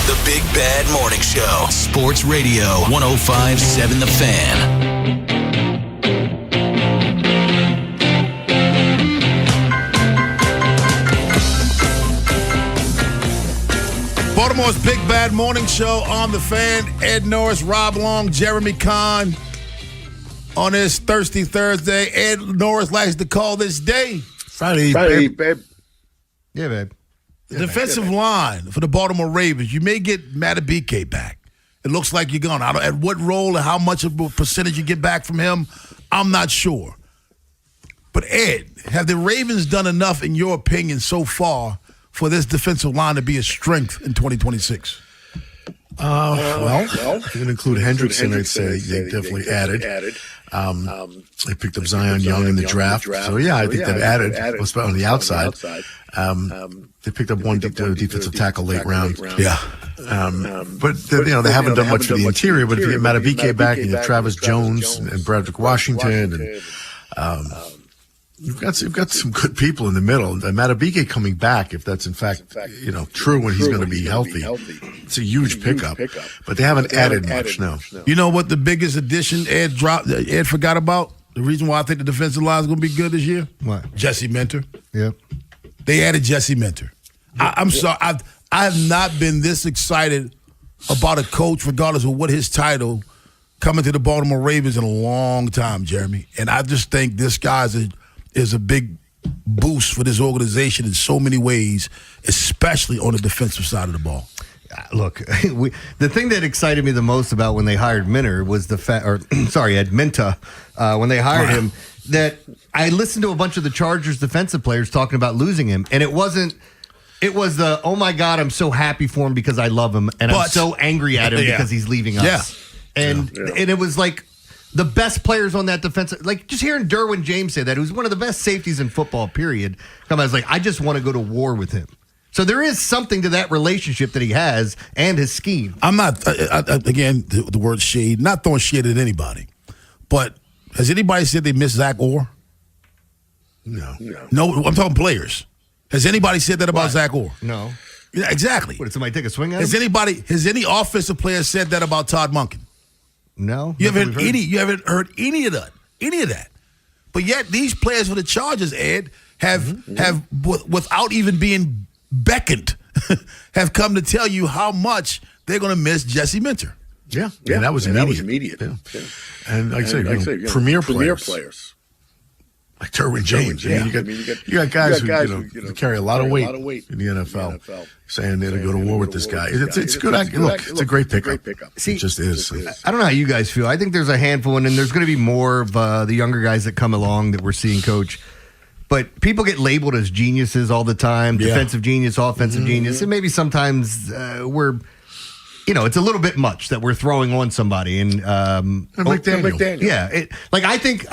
The Big Bad Morning Show. Sports Radio 105.7 The Fan. Baltimore's Big Bad Morning Show on The Fan. Ed Norris, Rob Long, Jeremy Kahn. On this Thirsty Thursday, Ed Norris likes to call this day Friday, babe. Yeah, babe. The defensive line for the Baltimore Ravens, you may get Matabike back. It looks like you're going. At what role and how much of a percentage you get back from him, I'm not sure. But, Ed, have the Ravens done enough, in your opinion, so far for this defensive line to be a strength in 2026? Well, if you include Hendrickson, I'd say they definitely added. They picked up Zion Young in the draft. So, yeah, I think they've added, especially on the outside. They picked up one defensive tackle late round. Yeah. But, they haven't done much for the interior. But if you get Matabike back and you have Travis Jones and Bradrick Washington and you've got some good people in the middle. Matabike coming back, if that's in fact true when he's going to be healthy, it's a huge pickup. But they haven't added much. No. You know what the biggest addition Ed forgot about? The reason why I think the defensive line is going to be good this year? What? Jesse Minter. Yep. They added Jesse Minter. I'm sorry. I have not been this excited about a coach, regardless of what his title, coming to the Baltimore Ravens in a long time, Jeremy. And I just think this guy is a big boost for this organization in so many ways, especially on the defensive side of the ball. Look, the thing that excited me the most about when they hired Minter was Ed Minta, when they hired him, that I listened to a bunch of the Chargers defensive players talking about losing him, and it was the, oh my God, I'm so happy for him because I love him, and I'm so angry at him because he's leaving us. Yeah. And it was like the best players on that defensive, like just hearing Derwin James say that, who's one of the best safeties in football, period. I was like, I just want to go to war with him. So there is something to that relationship that he has and his scheme. I'm not, again, the word shade, not throwing shade at anybody, but has anybody said they miss Zach Orr? No, I'm talking players. Has anybody said that about Zach Orr? No. Yeah, exactly. What, did somebody take a swing at him? Has any offensive player said that about Todd Monken? No. You haven't heard any of that. But yet these players for the Chargers, Ed, have without even being beckoned, have come to tell you how much they're going to miss Jesse Minter. Yeah, that was immediate. Yeah. And like I say, premier players. Like Derwin James. I mean, you got guys who carry a lot of weight in the NFL saying they're going to go to war with this guy. It's good. Look, it's a great pickup. See, it just is. I don't know how you guys feel. I think there's a handful, and then there's going to be more of the younger guys that come along that we're seeing coach. But people get labeled as geniuses all the time, defensive genius, offensive genius, and maybe sometimes we're, it's a little bit much that we're throwing on somebody. And McDaniel. Yeah, I think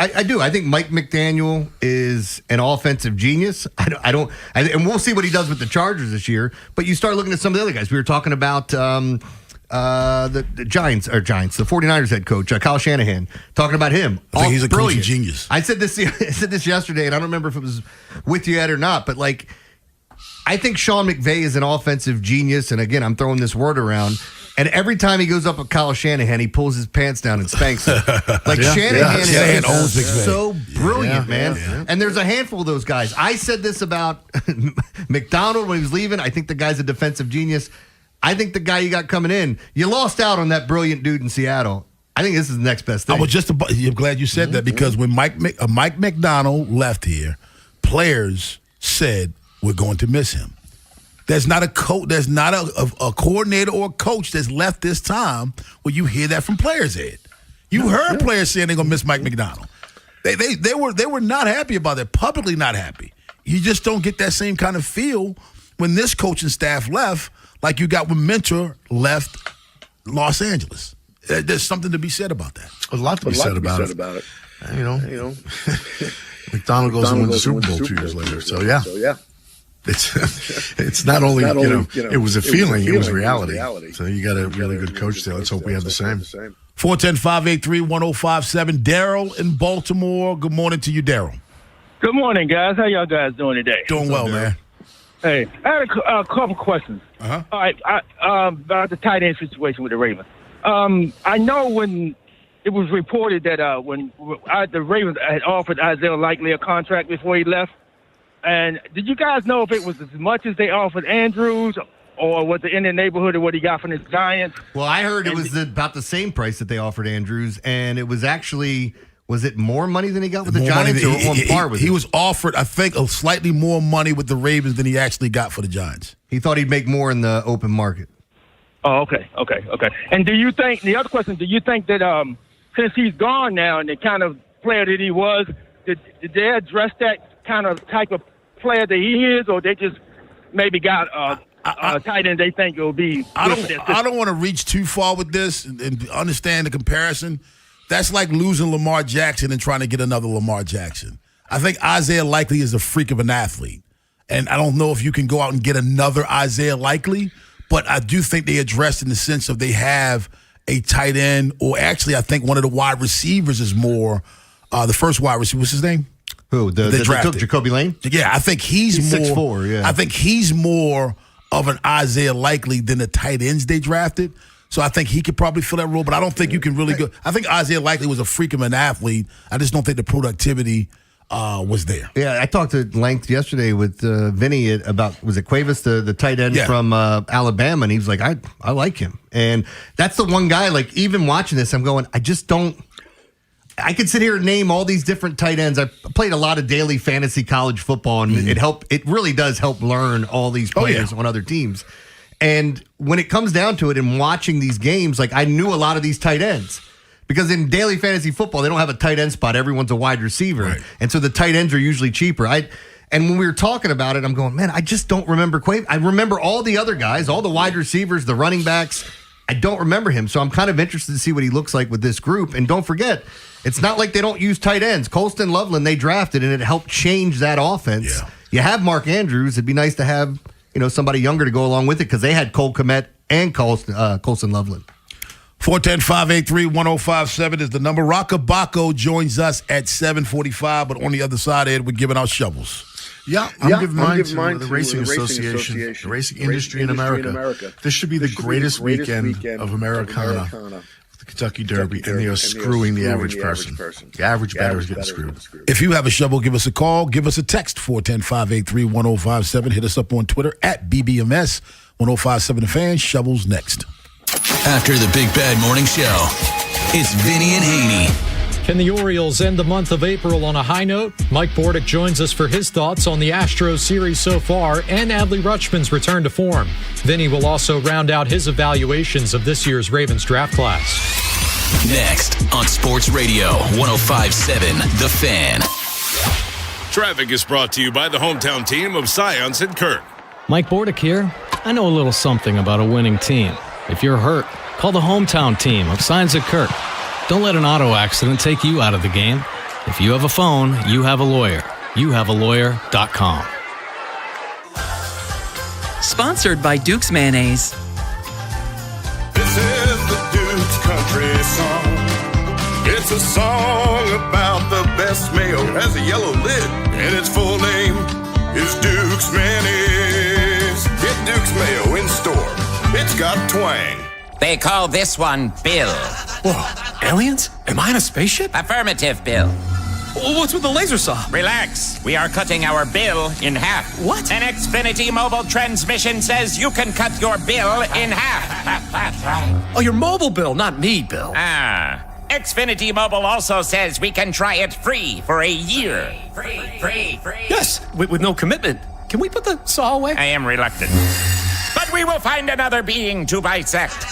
Mike McDaniel is an offensive genius. And we'll see what he does with the Chargers this year. But you start looking at some of the other guys. We were talking about the the Giants, the 49ers head coach, Kyle Shanahan, talking about him. I think he's a coaching genius. I said this yesterday, and I don't remember if it was with you yet or not, but I think Sean McVay is an offensive genius, and again, I'm throwing this word around. And every time he goes up with Kyle Shanahan, he pulls his pants down and spanks him. Shanahan is so brilliant, man. Yeah. And there's a handful of those guys. I said this about McDonald when he was leaving. I think the guy's a defensive genius. I think the guy you got coming in, you lost out on that brilliant dude in Seattle. I think this is the next best thing. I'm glad you said that, because when Mike McDonald left here, players said, we're going to miss him. There's not a coach. There's not a coordinator or a coach that's left this time where you hear that from players, Ed. You heard players saying they're gonna miss Mike McDonald. They were not happy about that. Publicly not happy. You just don't get that same kind of feel when this coaching staff left, like you got when Mentor left Los Angeles. There's something to be said about that. A lot to be said about it. You know, McDonald goes and wins the Super Bowl 2 years later. So yeah. It's not only, it was a feeling, it was reality. So you got a really good coach there. Let's hope we have the same. 410-583-1057. Daryl in Baltimore. Good morning to you, Daryl. Good morning, guys. How y'all guys doing today? Doing well, man. Hey, I had a couple questions. Uh-huh. All right, about the tight end situation with the Ravens. I know when it was reported that when the Ravens had offered Isaiah Likely a contract before he left, and did you guys know if it was as much as they offered Andrews, or was it in the neighborhood of what he got from the Giants? Well, I heard it was about the same price that they offered Andrews, and it was actually, was it more money than he got with the Giants, or on par with he was offered, I think, a slightly more money with the Ravens than he actually got for the Giants. He thought he'd make more in the open market. Oh, okay. And do you think, the other question, do you think that since he's gone now and the kind of player that he was, did they address that kind of type of player that he is, or they just maybe got a tight end they think it will be? I don't want to reach too far with this and understand the comparison. That's like losing Lamar Jackson and trying to get another Lamar Jackson. I think Isaiah Likely is a freak of an athlete. And I don't know if you can go out and get another Isaiah Likely, but I do think they addressed in the sense of they have a tight end, or actually I think one of the wide receivers is more the first wide receiver. What's his name? Who? They took Jacoby Lane? Yeah, I think he's more 6'4", yeah. I think he's more of an Isaiah Likely than the tight ends they drafted. So I think he could probably fill that role, but I don't think you can really go. I think Isaiah Likely was a freak of an athlete. I just don't think the productivity was there. Yeah, I talked at length yesterday with Vinny about, was it Cuevas, the tight end from Alabama, and he was like, I like him. And that's the one guy, like, even watching this, I'm going, I could sit here and name all these different tight ends. I played a lot of daily fantasy college football, and it really does help learn all these players on other teams. And when it comes down to it and watching these games, like, I knew a lot of these tight ends. Because in daily fantasy football, they don't have a tight end spot. Everyone's a wide receiver. Right. And so the tight ends are usually cheaper. And when we were talking about it, I'm going, man, I just don't remember Cuevas. I remember all the other guys, all the wide receivers, the running backs. I don't remember him. So I'm kind of interested to see what he looks like with this group. And don't forget, it's not like they don't use tight ends. Colston Loveland, they drafted, and it helped change that offense. Yeah. You have Mark Andrews. It'd be nice to have somebody younger to go along with it, because they had Cole Kmet and Colston Loveland. 410-583-1057 is the number. Rockabacco joins us at 7:45, but on the other side, Ed, we're giving out shovels. Yeah, I'm giving mine to the Racing Association, the racing industry in America. This should be the greatest weekend of Americana. The Kentucky Derby, and they are screwing the average person. The average batter is getting screwed. If you have a shovel, give us a call. Give us a text, 410-583-1057. Hit us up on Twitter at BBMS 1057 The Fan. Shovels next. After the Big Bad Morning Show, it's Vinny and Haynie. Can the Orioles end the month of April on a high note? Mike Bordick joins us for his thoughts on the Astros series so far and Adley Rutschman's return to form. Vinny will also round out his evaluations of this year's Ravens draft class. Next on Sports Radio 1057 The Fan. Traffic is brought to you by the hometown team of Science and Kirk. Mike Bordick here. I know a little something about a winning team. If you're hurt, call the hometown team of Signs at Kirk. Don't let an auto accident take you out of the game. If you have a phone, you have a lawyer. YouHaveALawyer.com. Sponsored by Duke's Mayonnaise. This is the Duke's Country Song. It's a song about the best mayo. It has a yellow lid, and its full name is Duke's Mayonnaise. Get Duke's Mayo in store. It's got twang. They call this one Bill. Whoa, aliens? Am I in a spaceship? Affirmative, Bill. What's with the laser saw? Relax. We are cutting our bill in half. What? An Xfinity mobile transmission says you can cut your bill in half. Oh, your mobile bill, not me, Bill. Xfinity Mobile also says we can try it free for a year. Free. Yes, with no commitment. Can we put the saw away? I am reluctant. But we will find another being to bisect.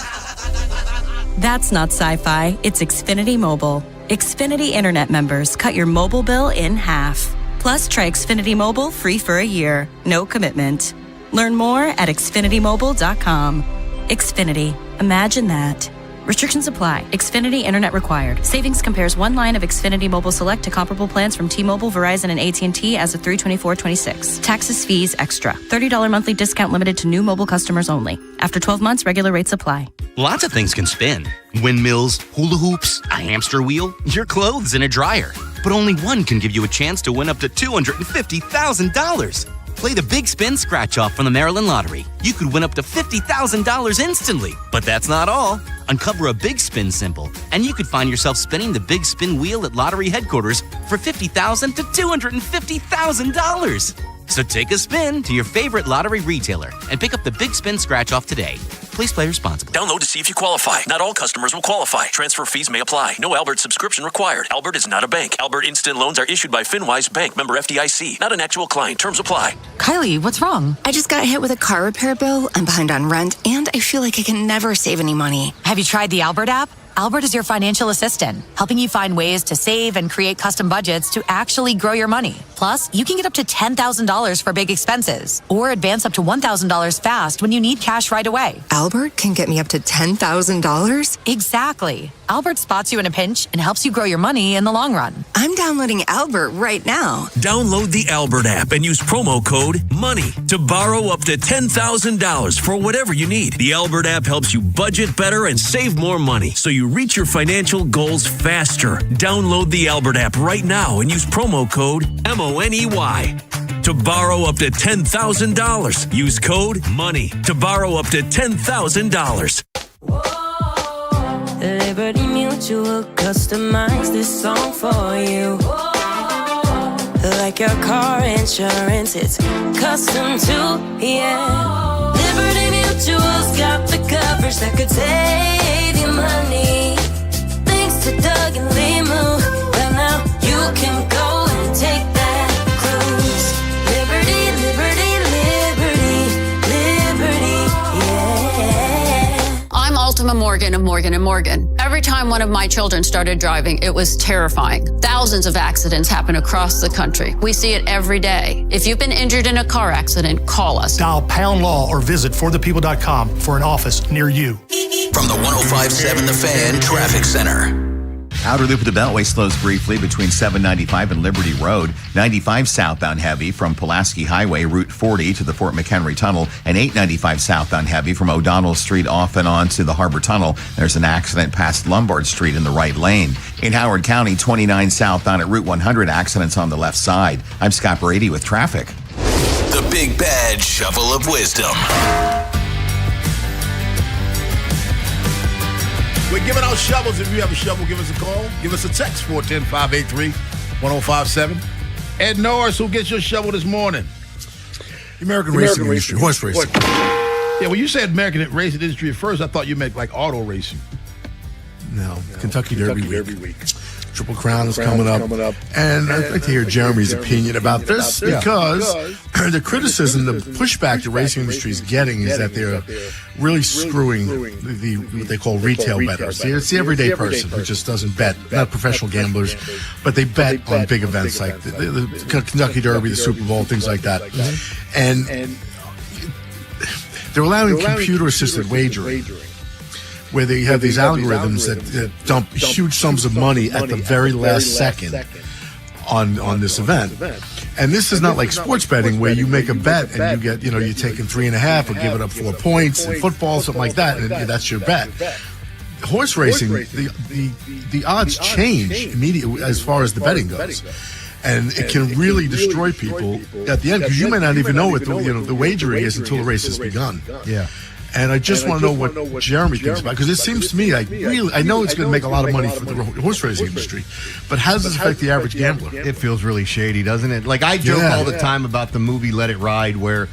That's not sci-fi. It's Xfinity Mobile. Xfinity Internet members cut your mobile bill in half. Plus, try Xfinity Mobile free for a year. No commitment. Learn more at xfinitymobile.com. Xfinity. Imagine that. Restrictions apply. Xfinity Internet required. Savings compares one line of Xfinity Mobile Select to comparable plans from T-Mobile, Verizon, and AT&T as of 3/24/26. Taxes, fees, extra. $30 monthly discount limited to new mobile customers only. After 12 months, regular rates apply. Lots of things can spin. Windmills, hula hoops, a hamster wheel, your clothes in a dryer. But only one can give you a chance to win up to $250,000. Play the Big Spin Scratch-Off from the Maryland Lottery. You could win up to $50,000 instantly. But that's not all. Uncover a Big Spin symbol, and you could find yourself spinning the Big Spin wheel at lottery headquarters for $50,000 to $250,000. So take a spin to your favorite lottery retailer and pick up the Big Spin Scratch-Off today. Please play responsibly. Download to see if you qualify. Not all customers will qualify. Transfer fees may apply. No Albert subscription required. Albert is not a bank. Albert Instant Loans are issued by FinWise Bank, member FDIC. Not an actual client. Terms apply. Kylie, what's wrong? I just got hit with a car repair bill. I'm behind on rent, and I feel like I can never save any money. Have you tried the Albert app? Albert is your financial assistant, helping you find ways to save and create custom budgets to actually grow your money. Plus, you can get up to $10,000 for big expenses or advance up to $1,000 fast when you need cash right away. Albert can get me up to $10,000? Exactly. Albert spots you in a pinch and helps you grow your money in the long run. I'm downloading Albert right now. Download the Albert app and use promo code MONEY to borrow up to $10,000 for whatever you need. The Albert app helps you budget better and save more money so you reach your financial goals faster. Download the Albert app right now and use promo code MONEY to borrow up to $10,000. Use code MONEY to borrow up to $10,000. Liberty Mutual customized this song for you. Like your car insurance, it's custom too, yeah. Liberty Mutual's got the coverage that could save you money. Thanks to Doug and Limu, well now you can go and take that cruise. Liberty, liberty, liberty, liberty, yeah. I'm Ultima Morgan of Morgan & Morgan. Every time one of my children started driving, it was terrifying. Thousands of accidents happen across the country. We see it every day. If you've been injured in a car accident, call us. Dial #law or visit forthepeople.com for an office near you. From the 105.7 The Fan Traffic Center. Outer loop of the Beltway slows briefly between 795 and Liberty Road. 95 southbound heavy from Pulaski Highway, Route 40 to the Fort McHenry Tunnel, and 895 southbound heavy from O'Donnell Street off and on to the Harbor Tunnel. There's an accident past Lombard Street in the right lane. In Howard County, 29 southbound at Route 100, accidents on the left side. I'm Scott Brady with traffic. The Big Bad Shovel of Wisdom. We're giving out shovels. If you have a shovel, give us a call. Give us a text, 410-583-1057. Ed Norris, who gets your shovel this morning? The American racing industry, horse racing. Yeah, when you said American racing industry at first, I thought you meant like auto racing. No, Kentucky Derby week. Triple Crown is coming up. And I'd like to hear Jeremy's opinion about this because the criticism, the pushback the racing industry is getting is that they're really screwing the what they call retail bettors. It's the everyday person who just doesn't bet, not professional gamblers, but they bet on big events like the Kentucky Derby, the Super Bowl, things like that. And they're allowing computer-assisted wagering, where they have these algorithms that dump huge sums of money at the very last second on this event. And this is not like sports betting where you make a bet and you get, you're taking 3.5 or give it up 4 points in football, something like that, and that's your bet. Horse racing, the odds change immediately as far as the betting goes. And it can really destroy people at the end because you may not even know what the wagering is until the race has begun. Yeah. And I just want to know what Jeremy thinks about it, because it seems to me like really, I know it's going to make a lot of money for the horse racing industry, but how does this affect the average gambler? It feels really shady, doesn't it? Like I joke all the time about the movie Let It Ride, where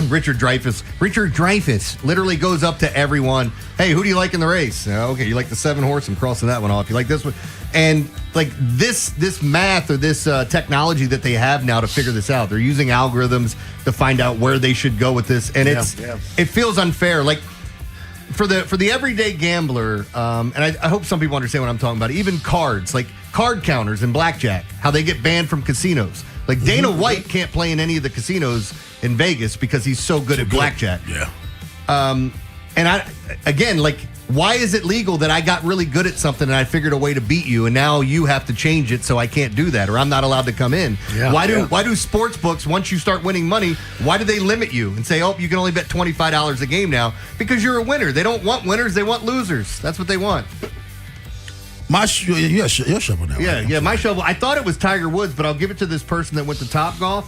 Richard Dreyfuss literally goes up to everyone. Hey, who do you like in the race? Okay, you like the 7 horse? I'm crossing that one off. You like this one? And like this math or this technology that they have now to figure this out, they're using algorithms to find out where they should go with this, and it feels unfair. Like for the everyday gambler, and I hope some people understand what I'm talking about. Even cards, like card counters in blackjack, how they get banned from casinos. Like Dana White can't play in any of the casinos in Vegas because he's so good at blackjack. Yeah. And why is it legal that I got really good at something and I figured a way to beat you, and now you have to change it so I can't do that, or I'm not allowed to come in? Yeah. Why do sports books, once you start winning money, why do they limit you and say, oh, you can only bet $25 a game now because you're a winner? They don't want winners, they want losers. That's what they want. Your shovel now. Yeah, my shovel. I thought it was Tiger Woods, but I'll give it to this person that went to Topgolf.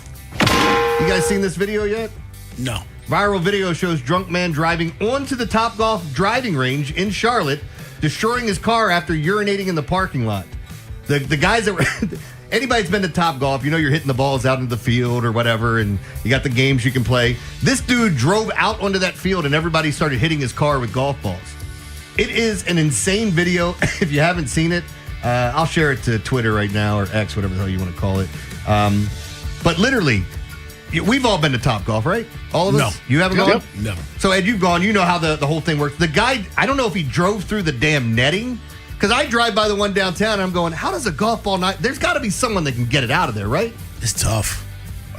You guys seen this video yet? No. Viral video shows drunk man driving onto the Topgolf driving range in Charlotte, destroying his car after urinating in the parking lot. The guys that were... Anybody's been to Topgolf, you're hitting the balls out into the field or whatever, and you got the games you can play. This dude drove out onto that field, and everybody started hitting his car with golf balls. It is an insane video. If you haven't seen it, I'll share it to Twitter right now, or X, whatever the hell you want to call it. But literally... We've all been to Topgolf, right? All of us? No. You haven't gone? No. So, Ed, you've gone. You know how the whole thing works. The guy, I don't know if he drove through the damn netting, because I drive by the one downtown, and I'm going, how does a golf ball not... There's got to be someone that can get it out of there, right? It's tough.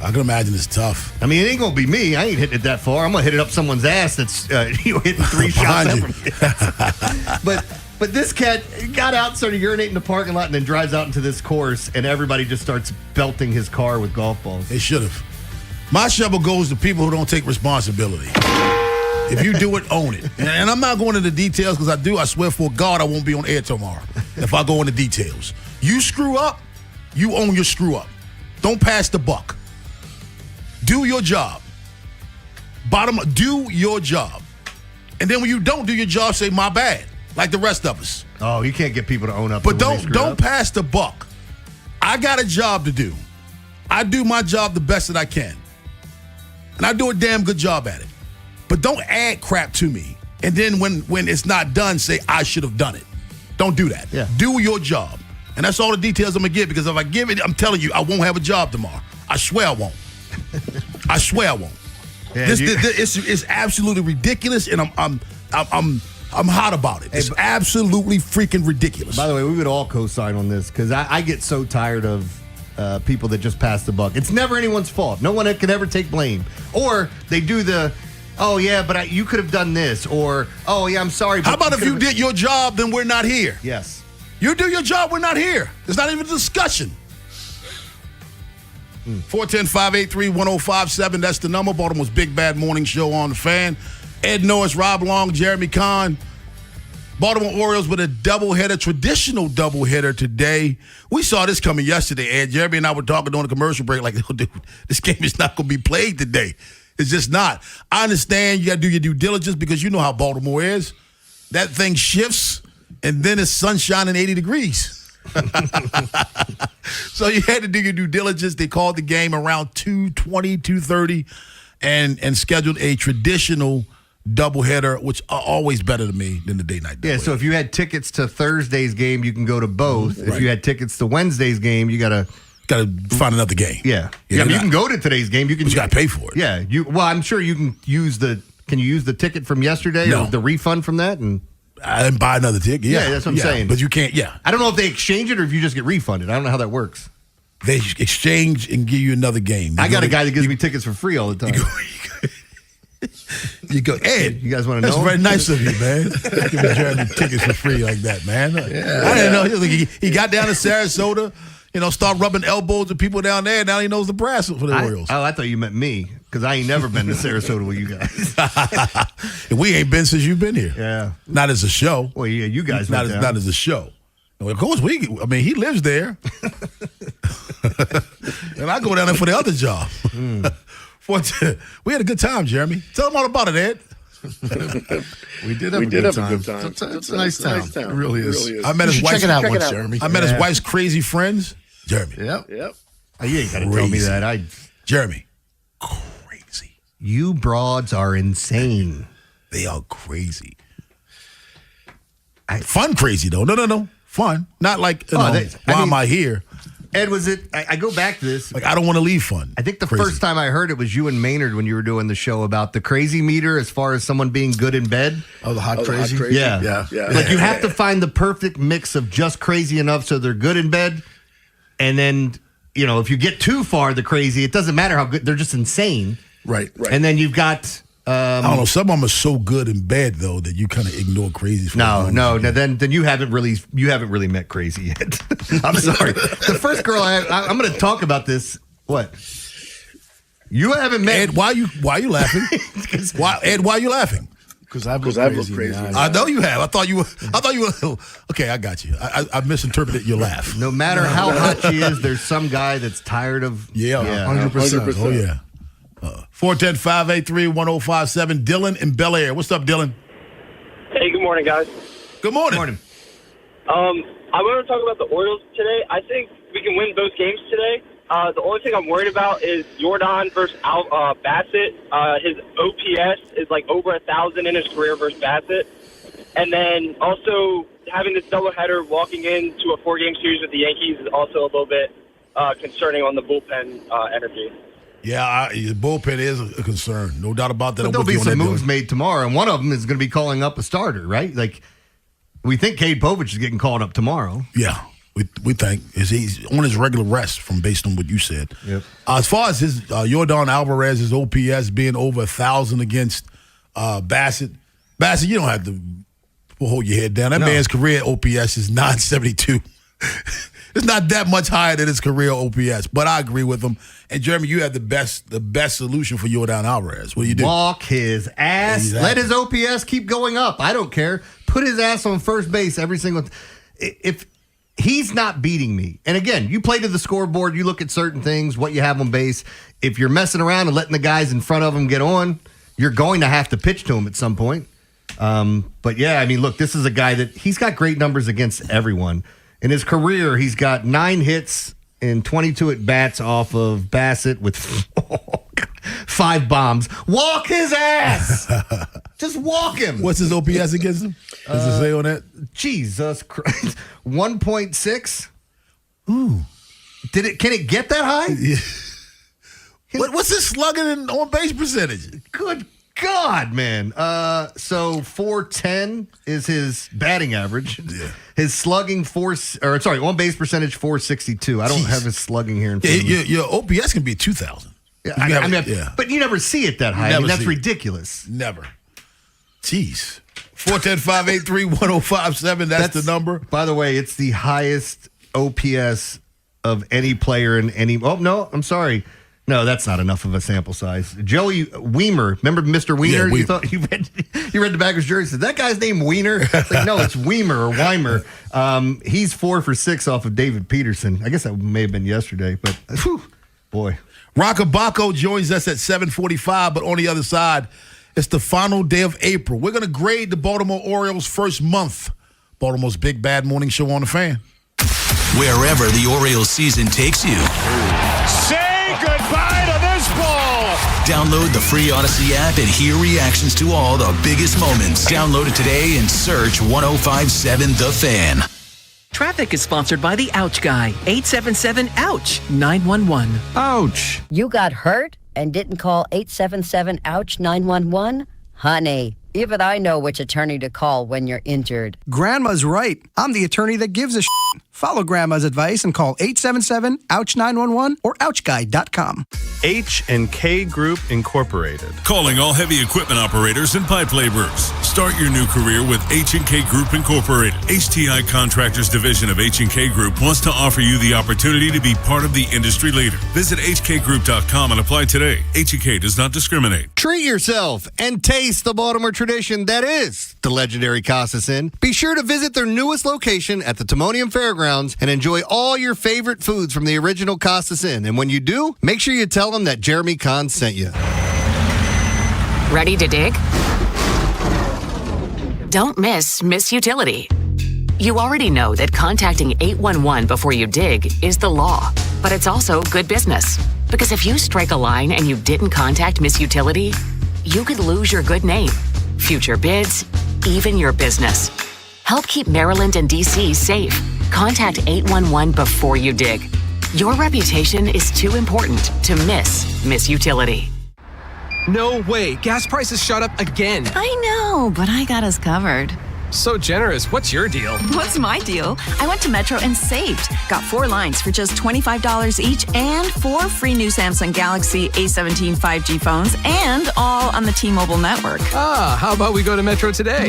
I can imagine it's tough. I mean, it ain't going to be me. I ain't hitting it that far. I'm going to hit it up someone's ass that's hitting 3 shots up. But this cat got out, started urinating in the parking lot, and then drives out into this course, and everybody just starts belting his car with golf balls. They should have. My shovel goes to people who don't take responsibility. If you do it, own it. And I'm not going into details because I swear for God, I won't be on air tomorrow if I go into details. You screw up, you own your screw up. Don't pass the buck. Do your job. Do your job. And then when you don't do your job, say, my bad, like the rest of us. Oh, you can't get people to own up. But don't pass the buck. I got a job to do. I do my job the best that I can. And I do a damn good job at it. But don't add crap to me. And then when it's not done, say, I should have done it. Don't do that. Yeah. Do your job. And that's all the details I'm going to give, because if I give it, I'm telling you, I won't have a job tomorrow. I swear I won't. I swear I won't. Yeah, it's absolutely ridiculous, and I'm hot about it. It's absolutely freaking ridiculous. By the way, we would all co-sign on this, because I get so tired of people that just pass the buck. It's never anyone's fault. No one can ever take blame. Or they do the, oh yeah, but you could have done this, or oh yeah, I'm sorry. But how about if you did your job, then we're not here? Yes. You do your job, we're not here. It's not even a discussion. 410-583-1057. That's the number. Baltimore's Big Bad Morning Show on the Fan. Ed Norris, Rob Long, Jeremy Kahn. Baltimore Orioles with a doubleheader, traditional doubleheader today. We saw this coming yesterday, Ed. Jeremy and I were talking during the commercial break like, oh, dude, this game is not going to be played today. It's just not. I understand you got to do your due diligence because you know how Baltimore is. That thing shifts, and then it's sunshine and 80 degrees. So you had to do your due diligence. They called the game around 2:20, 2:30, and scheduled a traditional doubleheader, which are always better to me than the day-night doubleheader. Yeah, so if you had tickets to Thursday's game, you can go to both. Right. If you had tickets to Wednesday's game, you gotta find another game. Yeah. You can go to today's game. You got to pay for it. Yeah. Well, I'm sure you can use Can you use the ticket from yesterday? No. Or the refund from that? And I didn't buy another ticket. Yeah, that's what I'm saying. But you can't. Yeah. I don't know if they exchange it or if you just get refunded. I don't know how that works. They exchange and give you another game. I got a guy that gives me tickets for free all the time. You go, Ed. You guys want to know? That's very nice of you, man. Giving Jeremy tickets for free like that, man. I didn't know. He got down to Sarasota, start rubbing elbows with people down there. Now he knows the brass for the Orioles. I thought you meant me, because I ain't never been to Sarasota with you guys. And we ain't been since you've been here. Yeah. Not as a show. Well, yeah, you guys not as a show. Of course, he lives there. And I go down there for the other job. We had a good time, Jeremy. Tell them all about it, Ed. We did have a good time. It's a nice town. It really is. I met his wife. Check it out once, Jeremy. I met his wife's crazy friends. Jeremy. Yep. You ain't got to tell me that. Jeremy. Crazy. You broads are insane. They are crazy. Fun crazy, though. No. Fun. Not like, why am I here? Ed, was it? I go back to this. Like, I don't want to leave fun. I think the first time I heard it was you and Maynard when you were doing the show about the crazy meter as far as someone being good in bed. Oh, the hot crazy? Yeah. Like, you have to find the perfect mix of just crazy enough so they're good in bed. And then, if you get too far the crazy, it doesn't matter how good. They're just insane. Right. And then you've got... I don't know. Some of them are so good in bed though that you kind of ignore crazy. No. Then you haven't really met crazy yet. I'm sorry. The first girl I'm going to talk about this. What? You haven't met Ed. Why are you laughing? Ed? Why are you laughing? Because I've looked crazy. I know you have. I thought you were. Okay, I got you. I misinterpreted your laugh. No matter how hot she is, there's some guy that's tired of. 100%. Oh yeah. 410-583-1057. Dylan in Bel Air. What's up, Dylan? Hey, good morning, guys. Good morning. I want to talk about the Orioles today. I think we can win both games today. The only thing I'm worried about is Jordan versus Bassett. His OPS is like over 1,000 in his career versus Bassett. And then also having this doubleheader walking into a 4-game series with the Yankees is also a little bit concerning on the bullpen energy. Yeah, the bullpen is a concern. No doubt about that. But there'll be some moves made tomorrow, and one of them is going to be calling up a starter, right? Like, we think Cade Povich is getting called up tomorrow. Yeah. We think he's on his regular rest based on what you said. Yep. As far as his Yordan Alvarez's OPS being over 1,000 against Bassett, you don't have to hold your head down. That man's career OPS is 972. It's not that much higher than his career OPS, but I agree with him. And Jeremy, you have the best solution for Yordan Alvarez. What do you do? Walk his ass. Exactly. Let his OPS keep going up. I don't care. Put his ass on first base every single. If he's not beating me, and again, you play to the scoreboard. You look at certain things, what you have on base. If you're messing around and letting the guys in front of him get on, you're going to have to pitch to him at some point. But yeah, I mean, look, this is a guy that he's got great numbers against everyone. In his career, he's got 9 hits and 22 at-bats off of Bassett with 5 bombs. Walk his ass! Just walk him. What's his OPS against him? Does it say on that? Jesus Christ. 1.6? Ooh. Can it get that high? Yeah. What's his slugging and on-base percentage? Good God, man. So 410 is his batting average. Yeah. His slugging on base percentage 462. I don't have his slugging here in front of me. Your OPS can be 2,000. Yeah, but you never see it that high. I mean, that's ridiculous. Never. Jeez. 410-583-1057. That's the number. By the way, it's the highest OPS of any player in any. Oh no, I'm sorry. No, that's not enough of a sample size. Joey Weimer, remember Mr. Wiener? Yeah, you thought you read the backwards jersey. Said that guy's name Wiener? It's like, no, it's Weimer or Weimer. He's 4 for 6 off of David Peterson. I guess that may have been yesterday, but whew, boy. Rockabaco joins us at 7:45, but on the other side, it's the final day of April. We're going to grade the Baltimore Orioles' first month. Baltimore's Big Bad Morning Show on the Fan. Wherever the Orioles season takes you. Say goodbye to this ball. Download the free Odyssey app and hear reactions to all the biggest moments. Download it today and search 105.7 The Fan. Traffic is sponsored by the Ouch Guy. 877-OUCH-911. Ouch. You got hurt and didn't call 877-OUCH-911? Honey, even I know which attorney to call when you're injured. Grandma's right. I'm the attorney that gives a shit. Follow Grandma's advice and call 877-OUCH-911 or OUCHGuy.com. H&K Group Incorporated. Calling all heavy equipment operators and pipe laborers. Start your new career with H&K Group Incorporated. HTI Contractors Division of H&K Group wants to offer you the opportunity to be part of the industry leader. Visit hkgroup.com and apply today. H&K does not discriminate. Treat yourself and taste the Baltimore tradition that is the legendary Costas Inn. Be sure to visit their newest location at the Timonium Fairgrounds and enjoy all your favorite foods from the original Costas Inn. And when you do, make sure you tell them that Jeremy Kahn sent you. Ready to dig? Don't miss Utility. You already know that contacting 811 before you dig is the law, but it's also good business. Because if you strike a line and you didn't contact Miss Utility, you could lose your good name, future bids, even your business. Help keep Maryland and D.C. safe. Contact 811 before you dig. Your reputation is too important to miss Utility. No way. Gas prices shot up again. I know, but I got us covered. So generous. What's your deal? What's my deal? I went to Metro and saved. Got 4 lines for just $25 each and 4 free new Samsung Galaxy A17 5G phones and all on the T-Mobile network. How about we go to Metro today?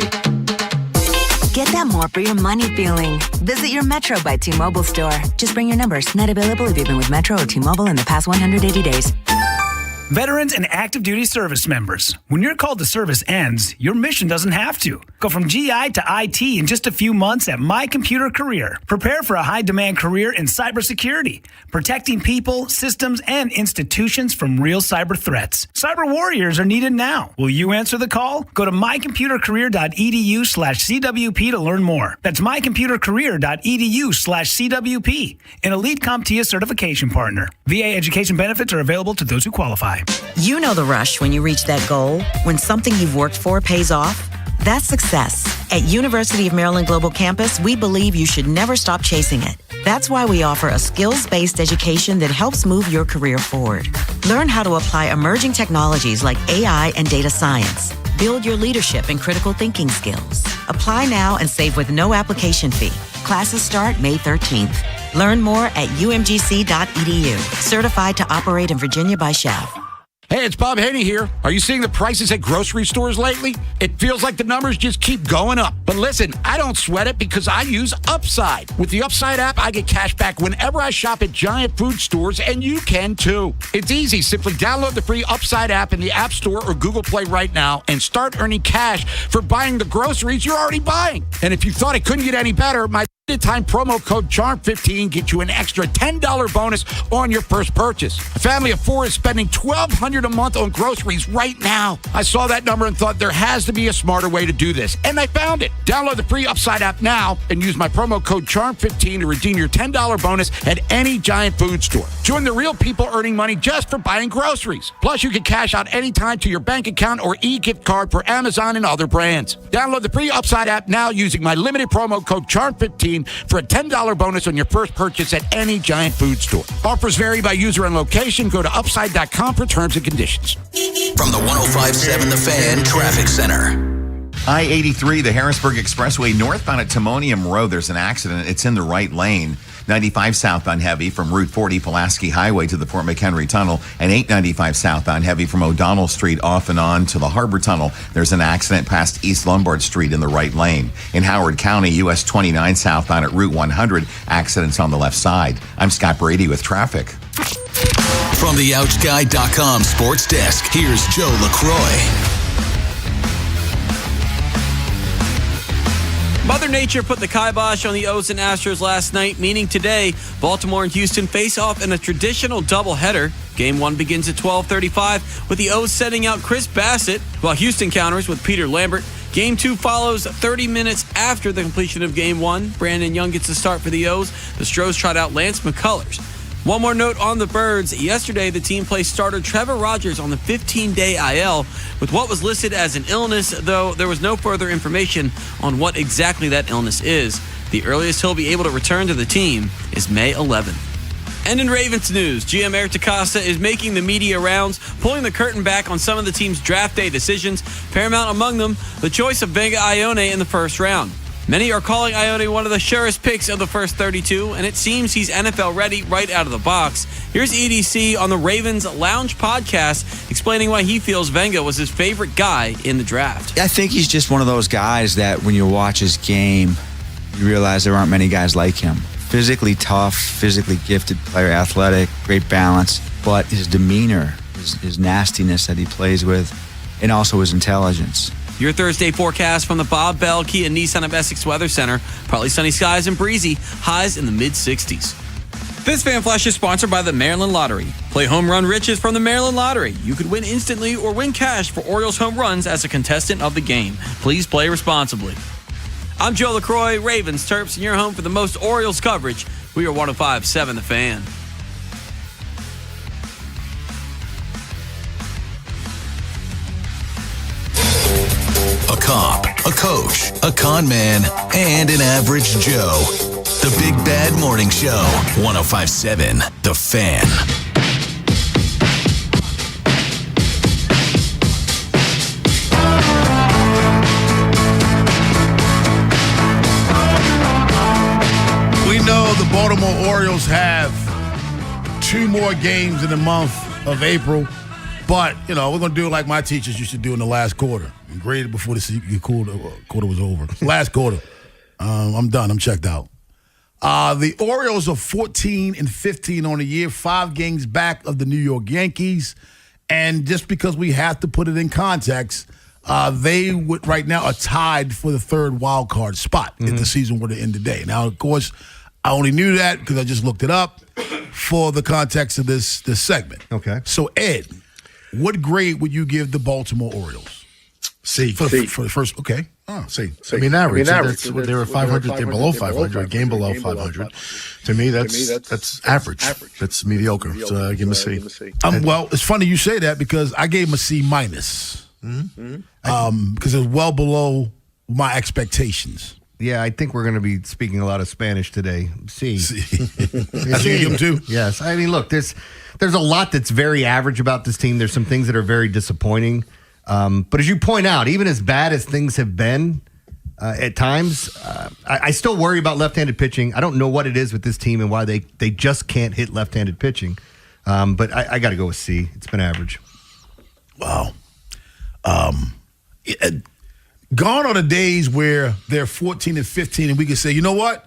Get that more for your money feeling. Visit your Metro by T-Mobile store. Just bring your numbers. Not available if you've been with Metro or T-Mobile in the past 180 days. Veterans and active duty service members, when your call to service ends, your mission doesn't have to. Go from GI to IT in just a few months at My Computer Career. Prepare for a high-demand career in cybersecurity, protecting people, systems, and institutions from real cyber threats. Cyber warriors are needed now. Will you answer the call? Go to mycomputercareer.edu/CWP to learn more. That's mycomputercareer.edu/CWP, an elite CompTIA certification partner. VA education benefits are available to those who qualify. You know the rush when you reach that goal, when something you've worked for pays off. That's success. At University of Maryland Global Campus, we believe you should never stop chasing it. That's why we offer a skills-based education that helps move your career forward. Learn how to apply emerging technologies like AI and data science, Build your leadership and critical thinking skills. Apply now and save with no application fee. Classes start May 13th. Learn more at umgc.edu. Certified to operate in Virginia by Shell. Hey, it's Bob Haynie here. Are you seeing the prices at grocery stores lately? It feels like the numbers just keep going up. But listen, I don't sweat it because I use Upside. With the Upside app, I get cash back whenever I shop at giant food stores, and you can too. It's easy. Simply download the free Upside app in the App Store or Google Play right now and start earning cash for buying the groceries you're already buying. And if you thought it couldn't get any better, my time promo code CHARM15 gets you an extra $10 bonus on your first purchase. A family of 4 is spending $1,200 a month on groceries right now. I saw that number and thought there has to be a smarter way to do this, and I found it. Download the free Upside app now and use my promo code CHARM15 to redeem your $10 bonus at any giant food store. Join the real people earning money just for buying groceries. Plus, you can cash out anytime to your bank account or e-gift card for Amazon and other brands. Download the free Upside app now using my limited promo code CHARM15 for a $10 bonus on your first purchase at any giant food store. Offers vary by user and location. Go to upside.com for terms and conditions. From the 105.7 The Fan Traffic Center. I-83, the Harrisburg Expressway, northbound at Timonium Road. There's an accident. It's in the right lane. 95 southbound heavy from Route 40 Pulaski Highway to the Fort McHenry Tunnel, and 895 southbound heavy from O'Donnell Street off and on to the Harbor Tunnel. There's an accident past East Lombard Street in the right lane. In Howard County, US 29 southbound at Route 100, accidents on the left side. I'm Scott Brady with traffic. From the OutGuy.com sports desk, here's Joe LaCroix. Mother Nature put the kibosh on the O's and Astros last night, meaning today, Baltimore and Houston face off in a traditional doubleheader. Game 1 begins at 12:35 with the O's sending out Chris Bassett, while Houston counters with Peter Lambert. Game 2 follows 30 minutes after the completion of Game 1. Brandon Young gets the start for the O's. The Stros trot out Lance McCullers. One more note on the Birds. Yesterday, the team placed starter Trevor Rogers on the 15-day IL with what was listed as an illness, though there was no further information on what exactly that illness is. The earliest he'll be able to return to the team is May 11th. And in Ravens news, GM Eric DeCosta is making the media rounds, pulling the curtain back on some of the team's draft day decisions, paramount among them the choice of Venga Ione in the first round. Many are calling Ione one of the surest picks of the first 32, and it seems he's NFL ready right out of the box. Here's EDC on the Ravens Lounge podcast explaining why he feels Venga was his favorite guy in the draft. I think he's just one of those guys that when you watch his game, you realize there aren't many guys like him. Physically tough, physically gifted player, athletic, great balance, but his demeanor, his nastiness that he plays with, and also his intelligence. Your Thursday forecast from the Bob Bell Kia Nissan of Essex Weather Center. Partly sunny skies and breezy, highs in the mid-60s. This Fan Flash is sponsored by the Maryland Lottery. Play Home Run Riches from the Maryland Lottery. You could win instantly or win cash for Orioles home runs as a contestant of the game. Please play responsibly. I'm Joe LaCroix, Ravens, Terps, and your home for the most Orioles coverage. We are 105.7 The Fan. A cop, a coach, a con man, and an average Joe. The Big Bad Morning Show. 105.7 The Fan. We know the Baltimore Orioles have 2 more games in the month of April. But, you know, we're going to do it like my teachers used to do in the last quarter. And grade it before the quarter was over. Last quarter. I'm done. I'm checked out. The Orioles are 14-15 on the year, 5 games back of the New York Yankees. And just because we have to put it in context, they would right now are tied for the 3rd wild card spot if the season were to end today. Now, of course, I only knew that because I just looked it up for the context of this segment. Okay. So, Ed, what grade would you give the Baltimore Orioles? C. For the first, okay. Oh, C. I mean, average. They were 500. They're below 500. A game below 500. To me, that's average. That's mediocre. So I give them a C. Well, it's funny you say that because I gave them a C minus. Because it's well below my expectations. Yeah, I think we're going to be speaking a lot of Spanish today. C. That's you give them too? Yes. I mean, look, there's a lot that's very average about this team. There's some things that are very disappointing. But as you point out, even as bad as things have been at times, I still worry about left-handed pitching. I don't know what it is with this team and why they just can't hit left-handed pitching. But I got to go with C. It's been average. Wow. Gone are the days where they're 14 and 15, and we can say, you know what?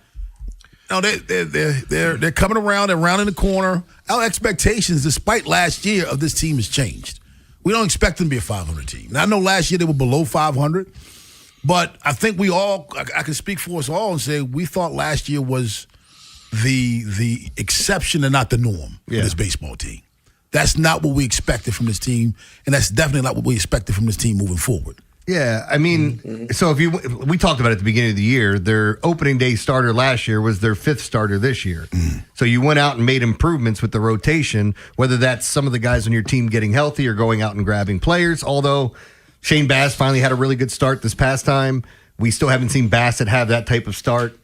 No, they're coming around. They're rounding the corner. Our expectations, despite last year, of this team has changed. We don't expect them to be a 500 team. Now, I know last year they were below 500, but I think we all, I can speak for us all and say we thought last year was the exception and not the norm for this baseball team. That's not what we expected from this team, and that's definitely not what we expected from this team moving forward. Yeah, I mean, so we talked about it at the beginning of the year, their opening day starter last year was their 5th starter this year. So you went out and made improvements with the rotation, whether that's some of the guys on your team getting healthy or going out and grabbing players, although Shane Bass finally had a really good start this past time. We still haven't seen Bassett have that type of start.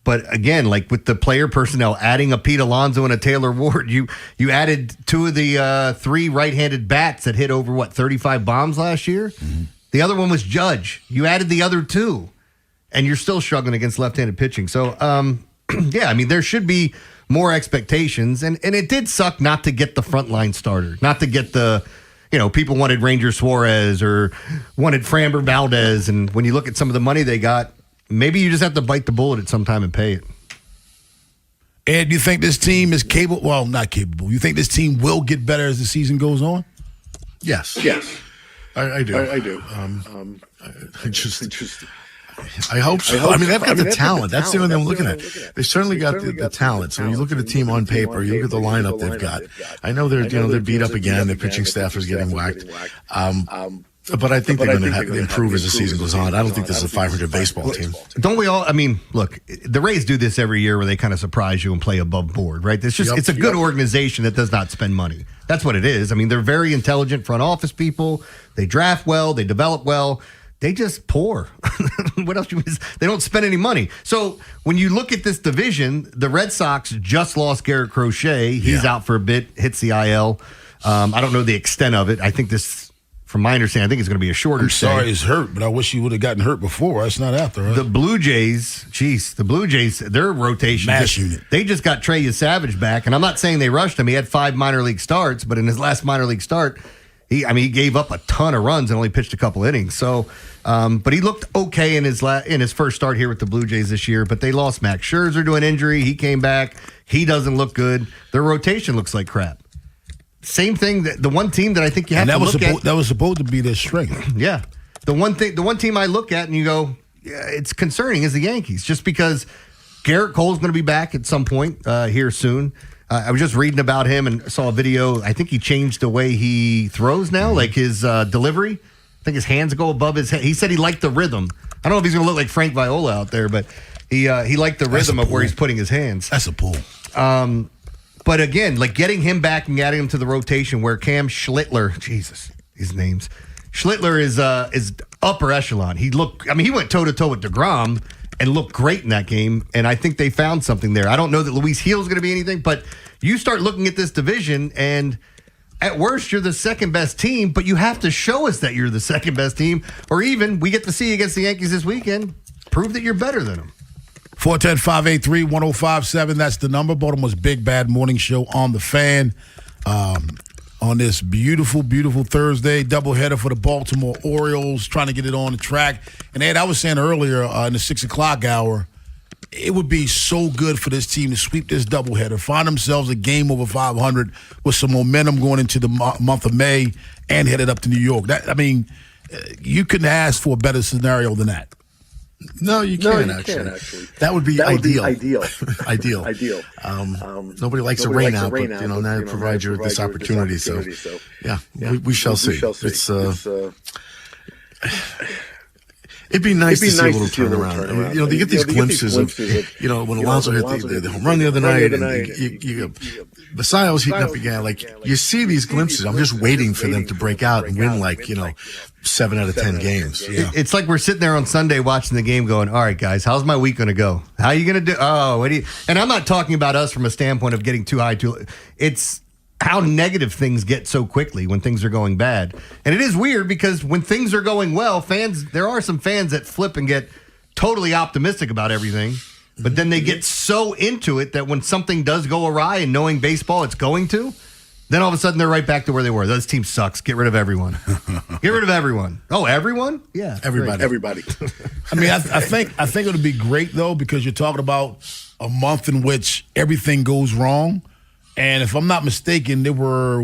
But again, like with the player personnel, adding a Pete Alonso and a Taylor Ward, you added 2 of the 3 right-handed bats that hit over, 35 bombs last year? The other one was Judge. You added the other 2, and you're still struggling against left-handed pitching. So, yeah, I mean, there should be more expectations. And it did suck not to get the frontline starter, not to get the, people wanted Ranger Suarez or wanted Framber Valdez. And when you look at some of the money they got, maybe you just have to bite the bullet at some time and pay it. And you think this team is capable? Well, not capable. You think this team will get better as the season goes on? Yes. I do. I hope so. I mean, they've got the talent. That's the only thing I'm looking at. They certainly got the talent. So when you look at the team on paper, you look at the lineup they've got. I know they're beat up again. Their pitching staff is getting whacked. But I think they're going to have to improve as the season goes on. I don't think this is a 500 baseball team. Don't we all? I mean, look, the Rays do this every year where they kind of surprise you and play above board, right? It's a good organization that does not spend money. That's what it is. I mean, they're very intelligent front office people. They draft well. They develop well. They just pour. What else? They don't spend any money. So when you look at this division, the Red Sox just lost Garrett Crochet. He's out for a bit, hits the IL. I don't know the extent of it. I think this, from my understanding, I think it's going to be a shorter I'm sorry he's hurt, but I wish he would have gotten hurt before. That's not after, right? The Blue Jays, their rotation. Unit. They just got Trey Savage back, and I'm not saying they rushed him. He had 5 minor league starts, but in his last minor league start, he gave up a ton of runs and only pitched a couple innings. So, but he looked okay in his first start here with the Blue Jays this year. But they lost Max Scherzer to an injury. He came back. He doesn't look good. Their rotation looks like crap. Same thing. The one team that I think you have to look at. That was supposed to be their strength. Yeah. The one team I look at and you go, yeah, it's concerning is the Yankees, just because Garrett Cole's going to be back at some point here soon. I was just reading about him and saw a video. I think he changed the way he throws now, like his delivery. I think his hands go above his head. He said he liked the rhythm. I don't know if he's going to look like Frank Viola out there, but he liked the rhythm of where he's putting his hands. That's a pull. But again, like getting him back and adding him to the rotation where Cam Schlittler, Jesus, his names. Schlittler is upper echelon. He went toe-to-toe with DeGrom and looked great in that game, and I think they found something there. I don't know that Luis Gil's going to be anything, but you start looking at this division, and at worst, you're the second best team, but you have to show us that you're the second best team, or even we get to see you against the Yankees this weekend, prove that you're better than them. 410-583-1057, that's the number. Baltimore's Big Bad Morning Show on the Fan. On this beautiful, beautiful Thursday, doubleheader for the Baltimore Orioles, trying to get it on the track. And Ed, I was saying earlier in the 6 o'clock hour, it would be so good for this team to sweep this doubleheader, find themselves a game over 500 with some momentum going into the month of May and headed up to New York. You couldn't ask for a better scenario than that. No, you can't actually. That would be ideal. Ideal. Nobody likes the rain out, but now it provides you with this opportunity. So, yeah, we shall see. It'd be nice to see a little turnaround. I mean, you get these glimpses of, when Alonso hit the home run the other night, and Basayo's heating up again. Like, you see these glimpses. I'm just waiting for them to break out and win 7 out of 10 games. Yeah. It's like we're sitting there on Sunday watching the game going, all right, guys, how's my week going to go? How are you going to do? Oh, what do you? And I'm not talking about us from a standpoint of getting too high. how negative things get so quickly when things are going bad. And it is weird because when things are going well, there are some fans that flip and get totally optimistic about everything. But then they get so into it that when something does go awry and knowing baseball it's going to, then all of a sudden they're right back to where they were. This team sucks. Get rid of everyone. Get rid of everyone. Oh, everyone? Yeah. Everybody. I mean, I think it would be great, though, because you're talking about a month in which everything goes wrong. And if I'm not mistaken, there were,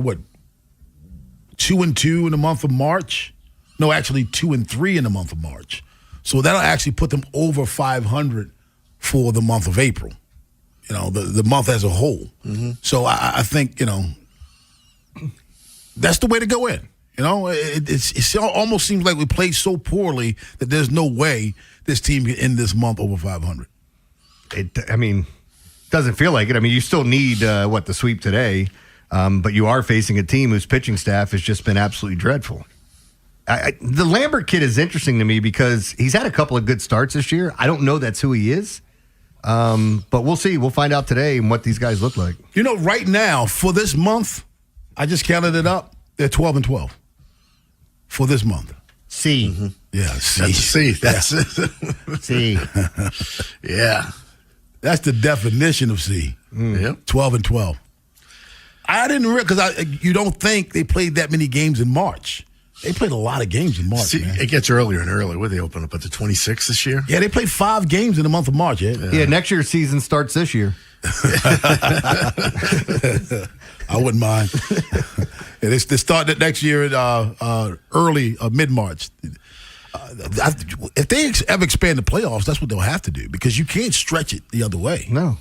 2-2 in the month of March? No, actually 2-3 in the month of March. So that'll actually put them over 500 for the month of April. The month as a whole. Mm-hmm. So I think, that's the way to go in. It almost seems like we played so poorly that there's no way this team can end this month over 500. Doesn't feel like it. You still need, the sweep today, but you are facing a team whose pitching staff has just been absolutely dreadful. The Lambert kid is interesting to me because he's had a couple of good starts this year. I don't know that's who he is, but we'll see. We'll find out today what these guys look like. Right now, for this month, I just counted it up. They're 12-12 for this month. C. Mm-hmm. Yeah, C. That's C. Yeah. That's the definition of C. Yep. 12-12. I didn't realize, because you don't think they played that many games in March. They played a lot of games in March, man. It gets earlier and earlier. Where they open up at the 26th this year? Yeah, they played 5 games in the month of March. Yeah, next year's season starts this year. I wouldn't mind. They start that next year at early mid-March. If they ever expand the playoffs, that's what they'll have to do because you can't stretch it the other way. No.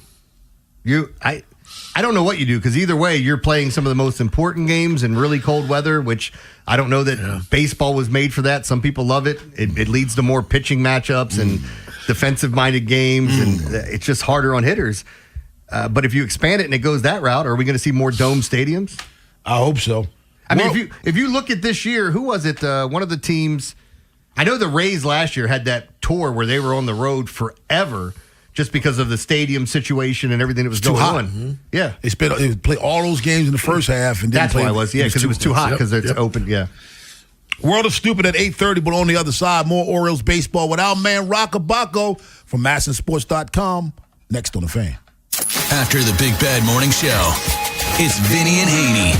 I don't know what you do because either way, you're playing some of the most important games in really cold weather, which I don't know that baseball was made for that. Some people love it. It leads to more pitching matchups and defensive-minded games, and it's just harder on hitters. But if you expand it and it goes that route, are we going to see more dome stadiums? I hope so. If you look at this year, who was it? One of the teams, I know the Rays last year had that tour where they were on the road forever just because of the stadium situation and everything that was going on. Mm-hmm. Yeah. They played all those games in the first half. And that's why it was, because it was too hot because it's open, World of Stupid at 8:30, but on the other side, more Orioles baseball with our man Rockabacco from MASNsports.com. Next on The Fan. After the Big Bad Morning Show, it's Vinny and Haynie.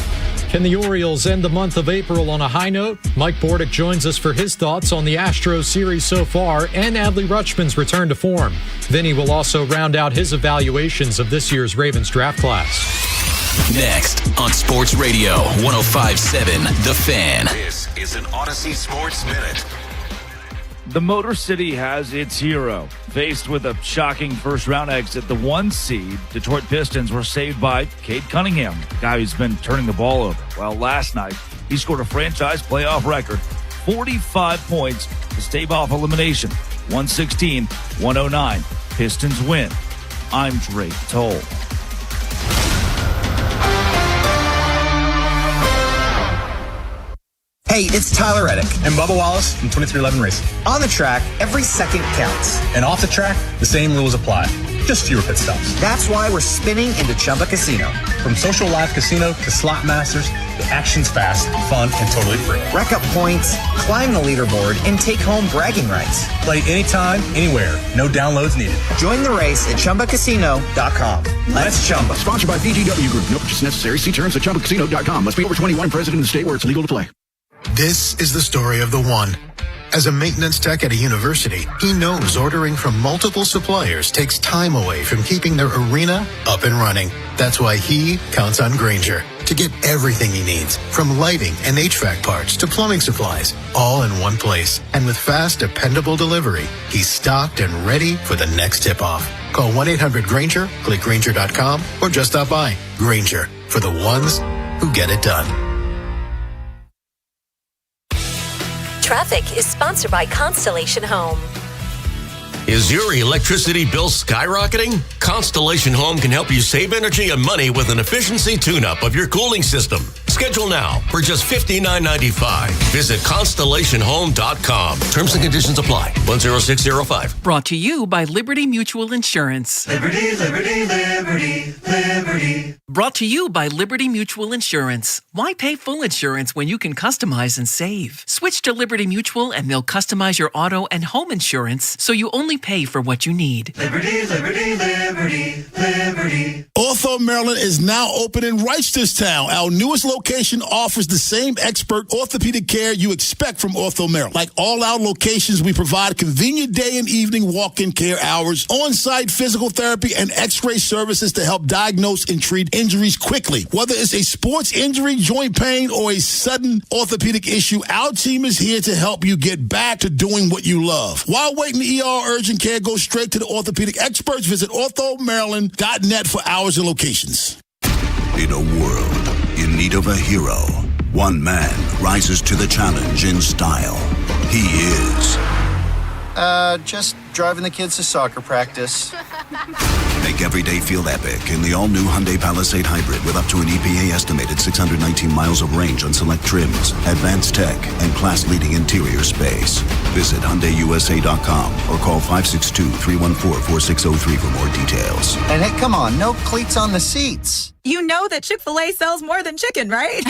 Can the Orioles end the month of April on a high note? Mike Bordick joins us for his thoughts on the Astros series so far and Adley Rutschman's return to form. Vinny will also round out his evaluations of this year's Ravens draft class. Next on Sports Radio 105.7 The Fan. This is an Odyssey Sports Minute. The Motor City has its hero. Faced with a shocking first-round exit, the 1 seed, Detroit Pistons were saved by Cade Cunningham, the guy who's been turning the ball over. Well, last night, he scored a franchise playoff record, 45 points to stave off elimination. 116-109. Pistons win. I'm Drake Toll. Hey, it's Tyler Reddick and Bubba Wallace from 2311 Racing. On the track, every second counts. And off the track, the same rules apply. Just fewer pit stops. That's why we're spinning into Chumba Casino. From social live casino to slot masters, the action's fast, fun, and totally free. Rack up points, climb the leaderboard, and take home bragging rights. Play anytime, anywhere. No downloads needed. Join the race at ChumbaCasino.com. Let's Chumba. Sponsored by VGW Group. No purchase necessary. See terms at ChumbaCasino.com. Must be over 21, present in the state where it's legal to play. This is the story of the one. As a maintenance tech at a university, he knows ordering from multiple suppliers takes time away from keeping their arena up and running. That's why he counts on Grainger to get everything he needs, from lighting and HVAC parts to plumbing supplies, all in one place. And with fast, dependable delivery, he's stocked and ready for the next tip-off. Call 1-800-GRAINGER, click Grainger.com, or just stop by. Grainger, for the ones who get it done. Traffic is sponsored by Constellation Home. Is your electricity bill skyrocketing? Constellation Home can help you save energy and money with an efficiency tune-up of your cooling system. Schedule now for just $59.95. Visit ConstellationHome.com. Terms and conditions apply. 10605. Brought to you by Liberty Mutual Insurance. Liberty, liberty, liberty, liberty. Brought to you by Liberty Mutual Insurance. Why pay full insurance when you can customize and save? Switch to Liberty Mutual and they'll customize your auto and home insurance so you only pay for what you need. Liberty, liberty, liberty, liberty. Ortho Maryland is now open in Reisterstown. Our newest location offers the same expert orthopedic care you expect from Ortho Maryland. Like all our locations, we provide convenient day and evening walk-in care hours, on-site physical therapy, and x-ray services to help diagnose and treat injuries quickly. Whether it's a sports injury, joint pain, or a sudden orthopedic issue, our team is here to help you get back to doing what you love. While waiting ER urgent care, go straight to the orthopedic experts. Visit orthomaryland.net for hours and locations. In a world in need of a hero, one man rises to the challenge in style. He is... just driving the kids to soccer practice. Make every day feel epic in the all-new Hyundai Palisade Hybrid with up to an EPA-estimated 619 miles of range on select trims, advanced tech, and class-leading interior space. Visit HyundaiUSA.com or call 562-314-4603 for more details. And hey, come on, no cleats on the seats. You know that Chick-fil-A sells more than chicken, right?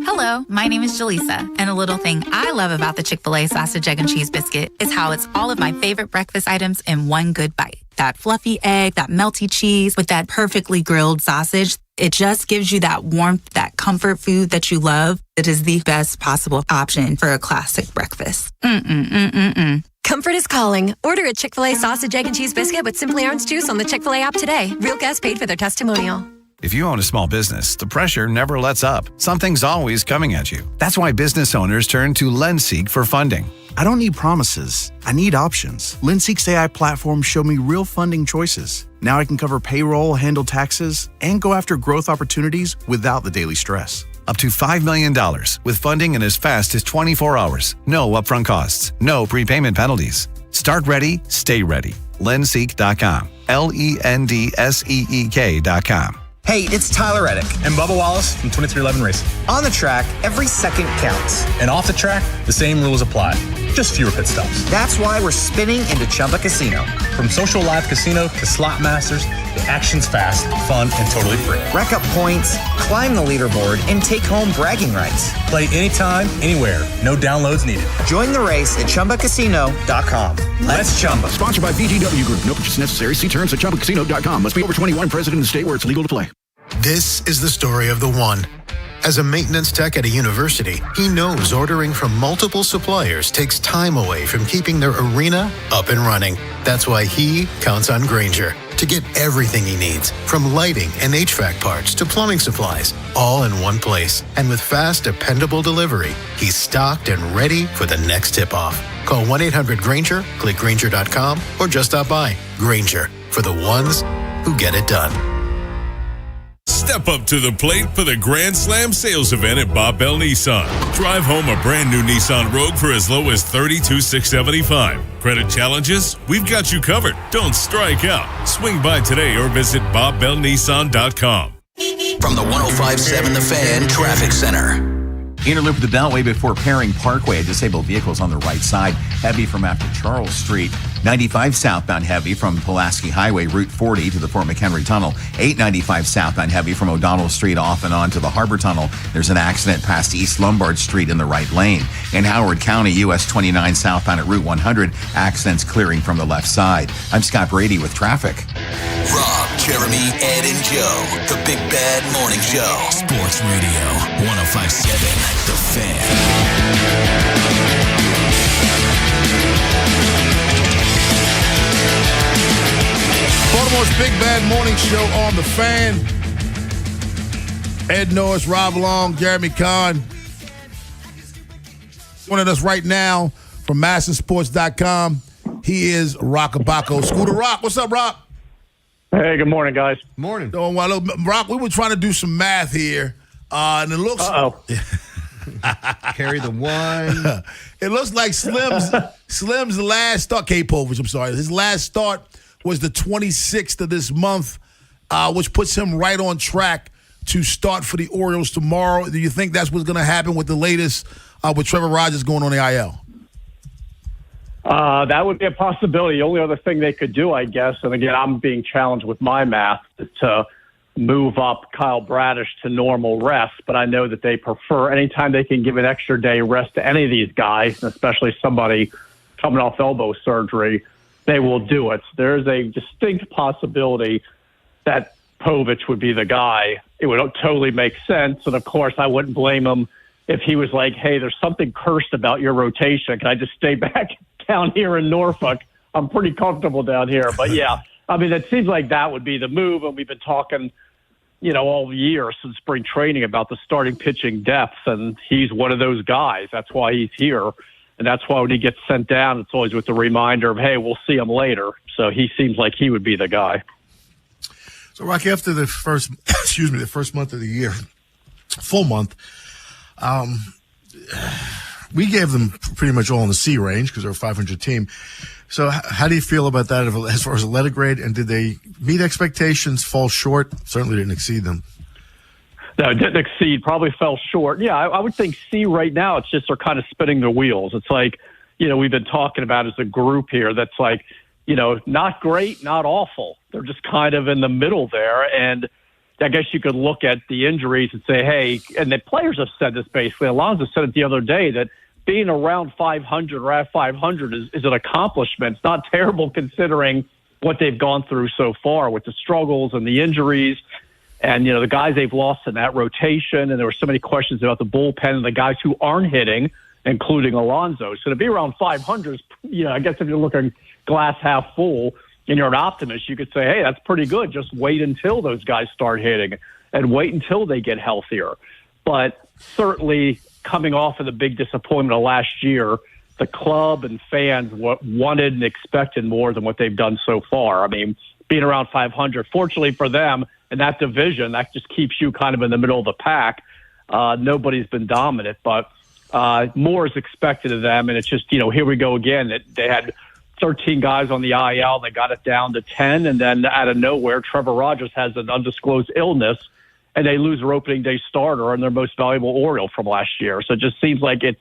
Hello, my name is Jaleesa, and a little thing I love about the Chick-fil-A sausage, egg, and cheese biscuit is how it's all of my favorite breakfast items in one good bite. That fluffy egg, that melty cheese with that perfectly grilled sausage. It just gives you that warmth, that comfort food that you love. It is the best possible option for a classic breakfast. Comfort is calling. Order a Chick-fil-A sausage, egg, and cheese biscuit with Simply Orange Juice on the Chick-fil-A app today. Real guests paid for their testimonial. If you own a small business, the pressure never lets up. Something's always coming at you. That's why business owners turn to LendSeek for funding. I don't need promises. I need options. LendSeek's AI platform showed me real funding choices. Now I can cover payroll, handle taxes, and go after growth opportunities without the daily stress. Up to $5 million with funding in as fast as 24 hours. No upfront costs. No prepayment penalties. Start ready, stay ready. LendSeek.com. LendSeek.com. Hey, it's Tyler Reddick and Bubba Wallace from 2311 Racing. On the track, every second counts. And off the track, the same rules apply. Just fewer pit stops. That's why we're spinning into Chumba Casino. From social live casino to slot masters, the action's fast, fun, and totally free. Rack up points, climb the leaderboard, and take home bragging rights. Play anytime, anywhere. No downloads needed. Join the race at ChumbaCasino.com. Let's Chumba. Sponsored by VGW Group. No purchase necessary. See terms at ChumbaCasino.com. Must be over 21, present in the state where it's legal to play. This is the story of the one. As a maintenance tech at a university, he knows ordering from multiple suppliers takes time away from keeping their arena up and running. That's why he counts on Grainger to get everything he needs, from lighting and HVAC parts to plumbing supplies, all in one place. And with fast, dependable delivery, he's stocked and ready for the next tip-off. Call 1-800-GRAINGER, click Grainger.com, or just stop by. Grainger, for the ones who get it done. Step up to the plate for the Grand Slam sales event at Bob Bell Nissan. Drive home a brand new Nissan Rogue for as low as $32,675. Credit challenges? We've got you covered. Don't strike out. Swing by today or visit BobBellNissan.com. From the 105.7 The Fan Traffic Center. Inner loop of the Beltway before Paring Parkway. Disabled vehicles on the right side. Heavy from after Charles Street. 95 southbound heavy from Pulaski Highway, Route 40 to the Fort McHenry Tunnel. 895 southbound heavy from O'Donnell Street off and on to the Harbor Tunnel. There's an accident past East Lombard Street in the right lane. In Howard County, US 29 southbound at Route 100. Accidents clearing from the left side. I'm Scott Brady with traffic. Rob, Jeremy, Ed, and Joe. The Big Bad Morning Show. Sports Radio 105.7 The Fan. Baltimore's Big Bad Morning Show on The Fan. Ed Norris, Rob Long, Jeremy Kahn. Joining us right now from MasterSports.com. He is Rockabacco. Scooter Rock. What's up, Rock? Hey, good morning, guys. Morning. Doing well. Look, Rock, we were trying to do some math here, and it looks... Carry the one. It looks like Slim's last start, K-Povich, I'm sorry. His last start was the 26th of this month, which puts him right on track to start for the Orioles tomorrow? Do you think that's what's going to happen with the latest with Trevor Rogers going on the IL? That would be a possibility. The only other thing they could do, I guess, and again, I'm being challenged with my math, to move up Kyle Bradish to normal rest, but I know that they prefer anytime they can give an extra day rest to any of these guys, especially somebody coming off elbow surgery, they will do it. There's a distinct possibility that Povich would be the guy. It would totally make sense, and of course, I wouldn't blame him if he was like, hey, there's something cursed about your rotation. Can I just stay back down here in Norfolk? I'm pretty comfortable down here. But, yeah, I mean, it seems like that would be the move, and we've been talking, all year since spring training about the starting pitching depth, and he's one of those guys. That's why he's here, and that's why when he gets sent down, it's always with the reminder of, hey, we'll see him later. So he seems like he would be the guy. So, Rocky, after the first month of the year, full month, we gave them pretty much all in the C range because they're a 500 team. So how do you feel about that as far as a letter grade? And did they meet expectations, fall short? Certainly didn't exceed them. No, it didn't exceed, probably fell short. Yeah, I would think C right now, it's just they're kind of spinning their wheels. It's like, we've been talking about as a group here that's like, not great, not awful. They're just kind of in the middle there. And I guess you could look at the injuries and say, hey, and the players have said this basically. Alonso said it the other day that being around 500 or at 500 is an accomplishment. It's not terrible considering what they've gone through so far with the struggles and the injuries and, the guys they've lost in that rotation. And there were so many questions about the bullpen and the guys who aren't hitting, including Alonso. So to be around 500 is, I guess if you're looking glass half full, and you're an optimist, you could say, hey, that's pretty good. Just wait until those guys start hitting and wait until they get healthier. But certainly coming off of the big disappointment of last year, the club and fans wanted and expected more than what they've done so far. I mean, being around 500, fortunately for them in that division, that just keeps you kind of in the middle of the pack. Nobody's been dominant, but more is expected of them. And it's just, here we go again. They had 13 guys on the IL. They got it down to 10, and then out of nowhere, Trevor Rogers has an undisclosed illness, and they lose their opening day starter and their most valuable Oriole from last year. So it just seems like it's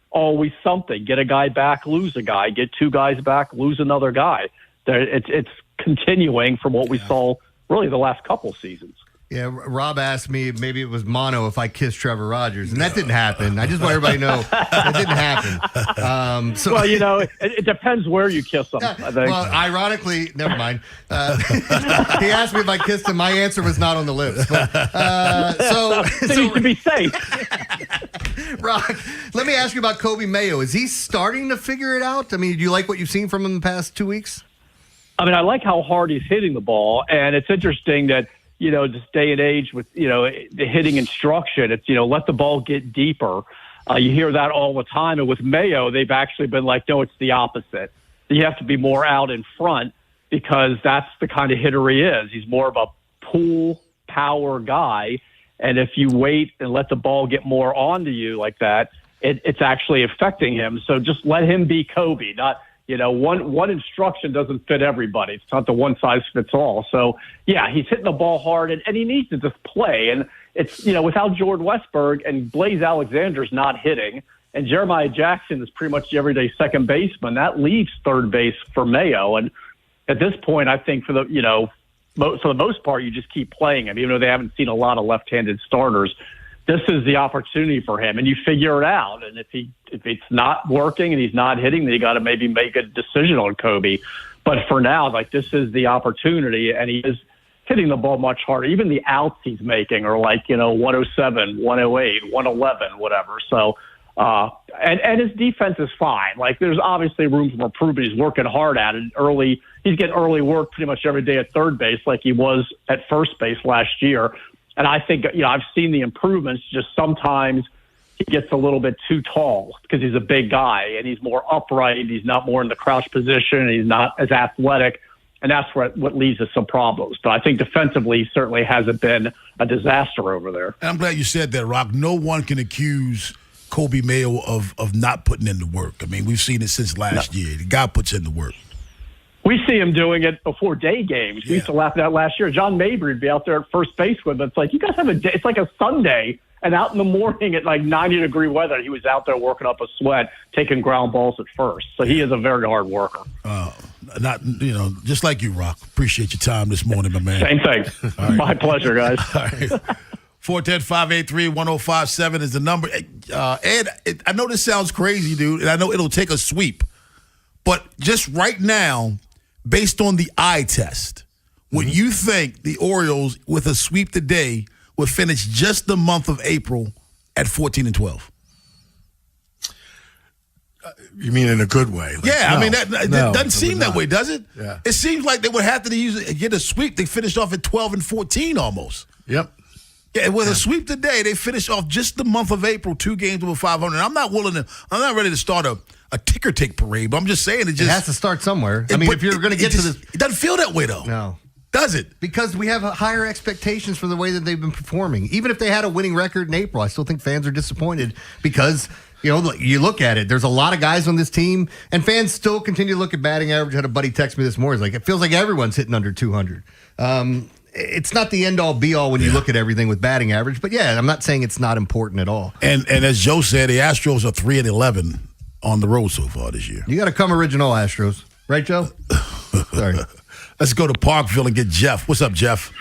always something. Get a guy back, lose a guy. Get two guys back, lose another guy. It's continuing from what we saw really the last couple seasons. Yeah, Rob asked me maybe it was mono if I kissed Trevor Rogers, and that didn't happen. I just want everybody to know that didn't happen. Well, it depends where you kiss them, I think. Well, ironically, never mind. He asked me if I kissed him. My answer was not on the lips. But, so to be safe. Rock, let me ask you about Kobe Mayo. Is he starting to figure it out? I mean, do you like what you've seen from him in the past 2 weeks? I mean, I like how hard he's hitting the ball, and it's interesting that this day and age with, the hitting instruction, it's, let the ball get deeper. You hear that all the time. And with Mayo, they've actually been like, no, it's the opposite. You have to be more out in front because that's the kind of hitter he is. He's more of a pull power guy. And if you wait and let the ball get more onto you like that, it's actually affecting him. So just let him be Kobe, not, one instruction doesn't fit everybody. It's not the one size fits all. So, yeah, he's hitting the ball hard, and he needs to just play. And it's, without Jordan Westberg and Blaze Alexander's not hitting, and Jeremiah Jackson is pretty much the everyday second baseman, that leaves third base for Mayo. And at this point, I think for the most part, you just keep playing him, even though they haven't seen a lot of left-handed starters. This is the opportunity for him, and you figure it out. And if it's not working and he's not hitting, then you got to maybe make a decision on Kobe. But for now, this is the opportunity, and he is hitting the ball much harder. Even the outs he's making are 107, 108, 111, whatever. So, and his defense is fine. There's obviously room for improvement. He's working hard at it early. He's getting early work pretty much every day at third base, like he was at first base last year. And I think, I've seen the improvements. Just sometimes he gets a little bit too tall because he's a big guy and he's more upright. He's not more in the crouch position. And he's not as athletic. And that's what leads to some problems. But I think defensively, he certainly hasn't been a disaster over there. And I'm glad you said that, Rock. No one can accuse Kobe Mayo of not putting in the work. I mean, we've seen it since last year. The guy puts in the work. We see see him doing it before day games. We used to laugh at that last year. John Mabry would be out there at first base with us. It's like, you guys have a day. It's like a Sunday, and out in the morning at like 90-degree weather, he was out there working up a sweat, taking ground balls at first. So he is a very hard worker. Just like you, Rock. Appreciate your time this morning, my man. Same thing. Right. My pleasure, guys. All right. 410-583-1057 is the number. Ed, I know this sounds crazy, dude, and I know it'll take a sweep. But just right now, based on the eye test, would you think the Orioles, with a sweep today, would finish just the month of April at 14-12? You mean in a good way? It doesn't seem that way, does it? Yeah. It seems like they would have to get a sweep. They finished off at 12-14 almost. Yep. Yeah, with a sweep today, they finished off just the month of April, 2 games over 500. I'm not ready to start a ticker tape parade, but I'm just saying it has to start somewhere. If you're going to get to this. It doesn't feel that way, though. No. Does it? Because we have higher expectations for the way that they've been performing. Even if they had a winning record in April, I still think fans are disappointed because, you look at it, there's a lot of guys on this team, and fans still continue to look at batting average. I had a buddy text me this morning. He's like, it feels like everyone's hitting under 200. It's not the end-all, be-all when you look at everything with batting average, but I'm not saying it's not important at all. And as Joe said, the Astros are 3-11 on the road so far this year. You got to come original Astros. Right, Joe? Sorry. Let's go to Parkville and get Jeff. What's up, Jeff?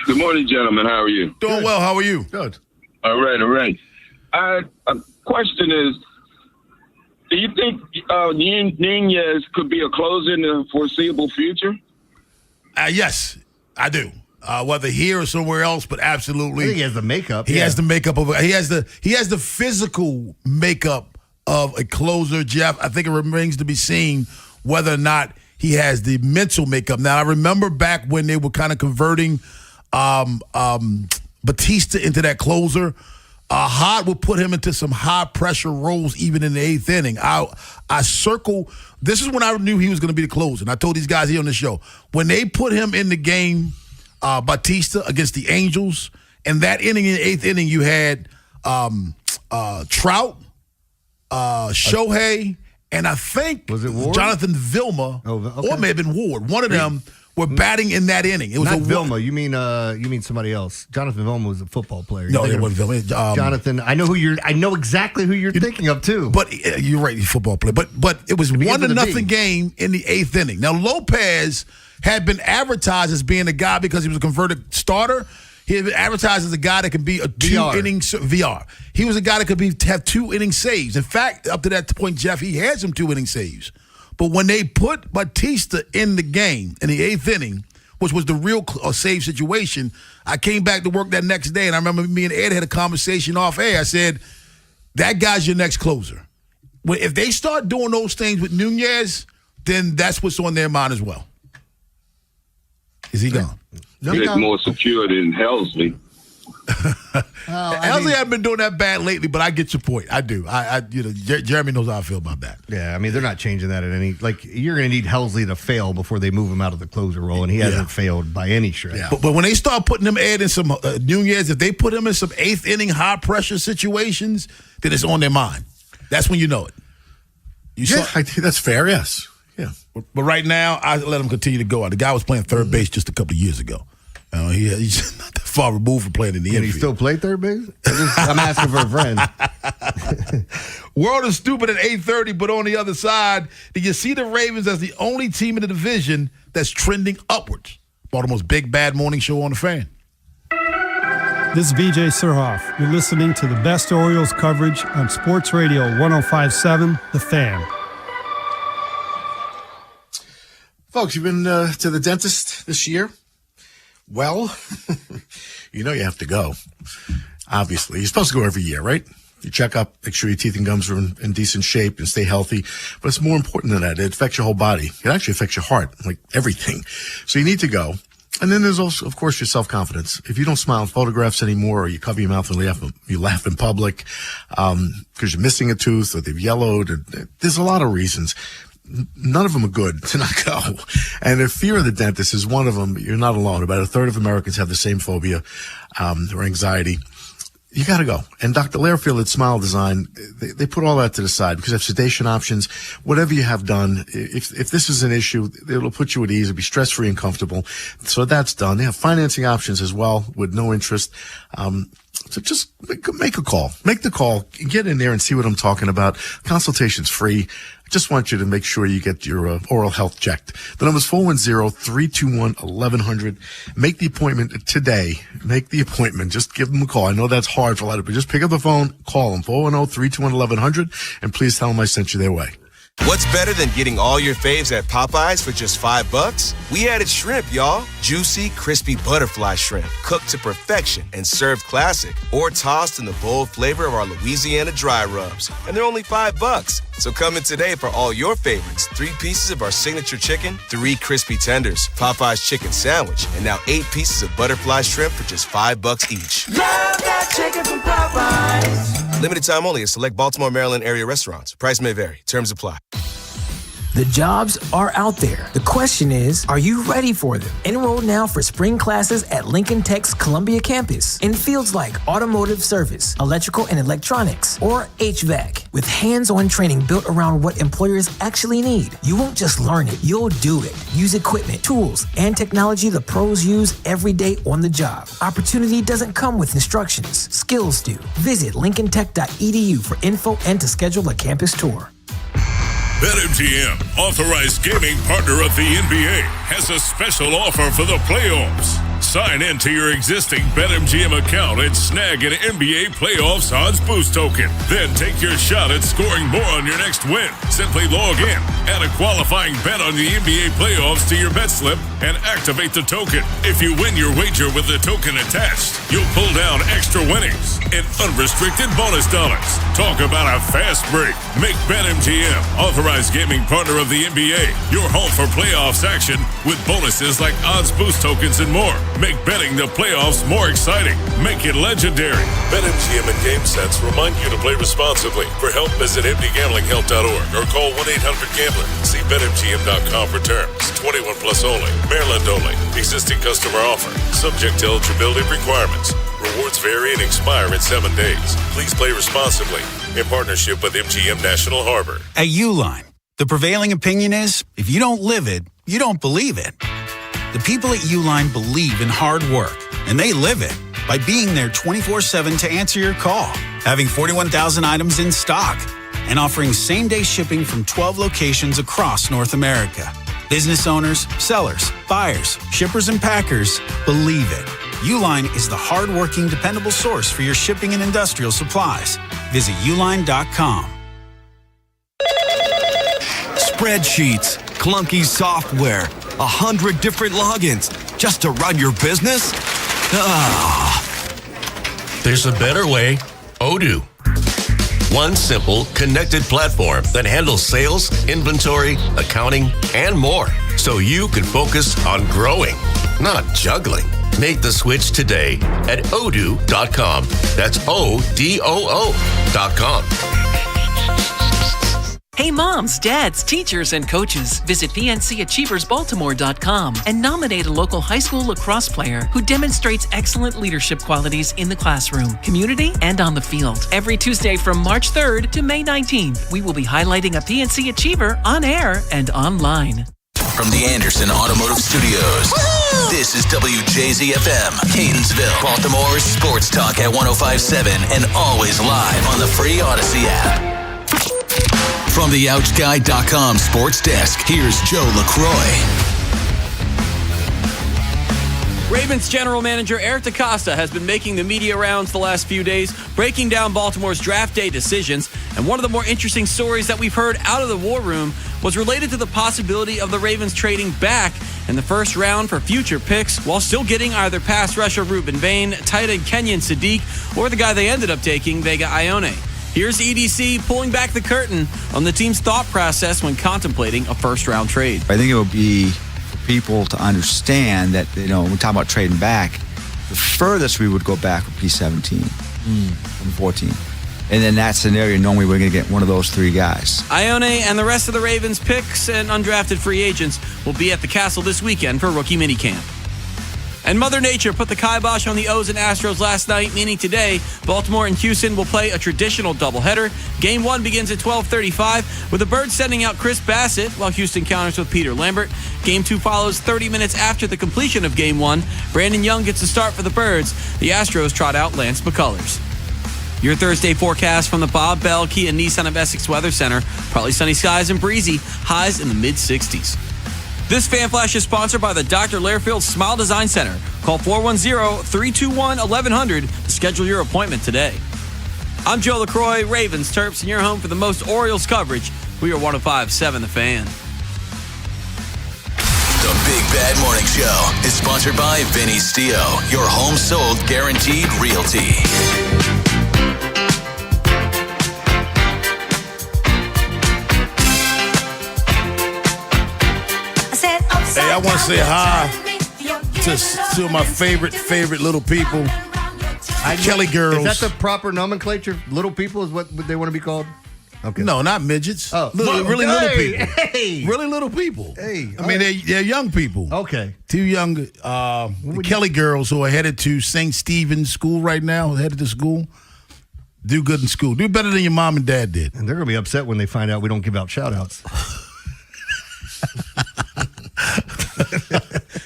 Good morning, gentlemen. How are you? Doing well. How are you? Good. All right. Question is, do you think Nunez could be a closer in the foreseeable future? Yes, I do. Whether here or somewhere else, but absolutely. I think he has the makeup. He has the makeup of he has the physical makeup of a closer, Jeff. I think it remains to be seen whether or not he has the mental makeup. Now, I remember back when they were kind of converting Batista into that closer. Hod would put him into some high-pressure roles even in the 8th inning. I circle – this is when I knew he was going to be the closer, and I told these guys here on the show. When they put him in the game, Batista against the Angels, and that inning in the 8th inning, you had Trout, Shohei, and I think was it Ward? Jonathan Vilma, or it may have been Ward. One of them were batting in that inning. It was not Vilma. You mean somebody else? Jonathan Vilma was a football player. No, it wasn't Vilma. Jonathan. I know exactly who you're thinking of too. But you're right, he's a football player. But it was 1-0 game in the 8th inning. Now Lopez had been advertised as being a guy because he was a converted starter. He had been advertised as a guy that could be a 2-inning VR. He was a guy that could have 2-inning saves. In fact, up to that point, Jeff, he had some 2-inning saves. But when they put Batista in the game in the 8th inning, which was the real save situation, I came back to work that next day, and I remember me and Ed had a conversation off air. I said, that guy's your next closer. If they start doing those things with Nunez, then that's what's on their mind as well. Is he gone? He's more secure than Helsley. Helsley hasn't been doing that bad lately, but I get your point. I do. Jeremy knows how I feel about that. Yeah, I mean, they're not changing that at any. Like, you're going to need Helsley to fail before they move him out of the closer role, and he hasn't failed by any stretch. Yeah. But when they start putting him in some Nunez, if they put him in some 8th inning high pressure situations, then it's on their mind. That's when you know it. I think that's fair. Yes. Yeah. But right now, I let him continue to go out. The guy was playing third base just a couple of years ago. He's not that far removed from playing in the infield. Can he still play third base? I'm asking for a friend. World is stupid at 8:30, but on the other side, do you see the Ravens as the only team in the division that's trending upwards? Baltimore's big bad morning show on the Fan. This is VJ Surhoff. You're listening to the best Orioles coverage on Sports Radio 105.7, The Fan. Folks, you've been to the dentist this year? Well, you know you have to go. Obviously. You're supposed to go every year, right? You check up, make sure your teeth and gums are in decent shape and stay healthy. But it's more important than that. It affects your whole body. It actually affects your heart, like everything. So you need to go. And then there's also, of course, your self-confidence. If you don't smile in photographs anymore, or you cover your mouth and you laugh in public, because you're missing a tooth or they've yellowed, there's a lot of reasons. None of them are good to not go. And if fear of the dentist is one of them, you're not alone. About a third of Americans have the same phobia or anxiety. you got to go. And Dr. Lairfield at Smile Design, they put all that to the side because they have sedation options. Whatever you have done, if this is an issue, it'll put you at ease. It'll be stress-free and comfortable. So that's done. They have financing options as well with no interest. So just make a call. Make the call. Get in there and see what I'm talking about. Consultation's free. I just want you to make sure you get your oral health checked. The number's 410-321-1100. Make the appointment today. Make the appointment. Just give them a call. I know that's hard for a lot of people. Just pick up the phone, call them, 410-321-1100, and please tell them I sent you their way. What's better than getting all your faves at Popeyes for just $5? We added shrimp, y'all. Juicy, crispy butterfly shrimp, cooked to perfection and served classic, or tossed in the bold flavor of our Louisiana dry rubs. And they're only $5. So come in today for all your favorites. 3 pieces of our signature chicken, 3 crispy tenders, Popeyes chicken sandwich, and now 8 pieces of butterfly shrimp for just $5 each. Love that chicken from Popeyes. Limited time only at select Baltimore, Maryland area restaurants. Price may vary. Terms apply. The jobs are out there. The question is, are you ready for them? Enroll now for spring classes at Lincoln Tech's Columbia campus in fields like automotive service, electrical and electronics, or HVAC. With hands-on training built around what employers actually need. You won't just learn it, you'll do it. Use equipment, tools, and technology the pros use every day on the job. Opportunity doesn't come with instructions. Skills do. Visit lincolntech.edu for info and to schedule a campus tour. BetMGM, authorized gaming partner of the NBA, has a special offer for the playoffs. Sign in to your existing BetMGM account and snag an NBA Playoffs Odds Boost token. Then take your shot at scoring more on your next win. Simply log in, add a qualifying bet on the NBA Playoffs to your bet slip, and activate the token. If you win your wager with the token attached, you'll pull down extra winnings and unrestricted bonus dollars. Talk about a fast break. Make BetMGM, authorized gaming partner of the NBA, your home for playoffs action with bonuses like odds boost tokens and more. Make betting the playoffs more exciting. Make it legendary. BetMGM and GameSense remind you to play responsibly. For help, visit mdgamblinghelp.org or call 1-800-GAMBLER. See BetMGM.com for terms. 21 plus only. Maryland only. Existing customer offer. Subject to eligibility requirements. Rewards vary and expire in 7 days. Please play responsibly. In partnership with MGM National Harbor. At Uline, the prevailing opinion is, if you don't live it, you don't believe it. The people at Uline believe in hard work, and they live it by being there 24/7 to answer your call, having 41,000 items in stock, and offering same-day shipping from 12 locations across North America. Business owners, sellers, buyers, shippers, and packers believe it. Uline is the hard-working, dependable source for your shipping and industrial supplies. Visit uline.com. Spreadsheets, clunky software, 100 different logins just to run your business? There's a better way. Odoo. One simple, connected platform that handles sales, inventory, accounting, and more. So you can focus on growing, not juggling. Make the switch today at odoo.com. That's ODOO.com. Hey moms, dads, teachers, and coaches, visit PNCAchieversBaltimore.com and nominate a local high school lacrosse player who demonstrates excellent leadership qualities in the classroom, community, and on the field. Every Tuesday from March 3rd to May 19th, we will be highlighting a PNC Achiever on air and online. From the Anderson Automotive Studios, this is WJZFM, Catonsville, Baltimore's sports talk at 105.7 and always live on the free Odyssey app. From the OutGuy.com sports desk, here's Joe LaCroix. Ravens general manager Eric DeCosta has been making the media rounds the last few days, breaking down Baltimore's draft day decisions. And one of the more interesting stories that we've heard out of the war room was related to the possibility of the Ravens trading back in the first round for future picks while still getting either pass rusher Reuben Bain, tight end Kenyon Sadiq, or the guy they ended up taking, Vega Ione. Here's EDC pulling back the curtain on the team's thought process when contemplating a first-round trade. I think it would be for people to understand that, when we talk about trading back, the furthest we would go back would be 17 from 14. And in that scenario, normally we're going to get one of those three guys. Ione and the rest of the Ravens picks and undrafted free agents will be at the Castle this weekend for rookie minicamp. And Mother Nature put the kibosh on the O's and Astros last night, meaning today, Baltimore and Houston will play a traditional doubleheader. Game 1 begins at 12:35, with the Birds sending out Chris Bassett, while Houston counters with Peter Lambert. Game 2 follows 30 minutes after the completion of Game 1. Brandon Young gets the start for the Birds. The Astros trot out Lance McCullers. Your Thursday forecast from the Bob Bell Kia Nissan of Essex Weather Center. Partly sunny skies and breezy, highs in the mid-60s. This Fan Flash is sponsored by the Dr. Lairfield Smile Design Center. Call 410-321-1100 to schedule your appointment today. I'm Joe LaCroix, Ravens, Terps, and your home for the most Orioles coverage. We are 105.7 The Fan. The Big Bad Morning Show is sponsored by Vinny Stio, your home sold guaranteed realty. Hey, I want to say hi to two of my favorite little people. Kelly girls. Is that the proper nomenclature? Little people is what they want to be called? Okay. No, not midgets. Oh, really little people. Hey. Really little people. Hey. I mean, they're young people. Okay. Two young the Kelly girls who are headed to St. Stephen's School right now, headed to school. Do good in school. Do better than your mom and dad did. And they're going to be upset when they find out we don't give out shout-outs.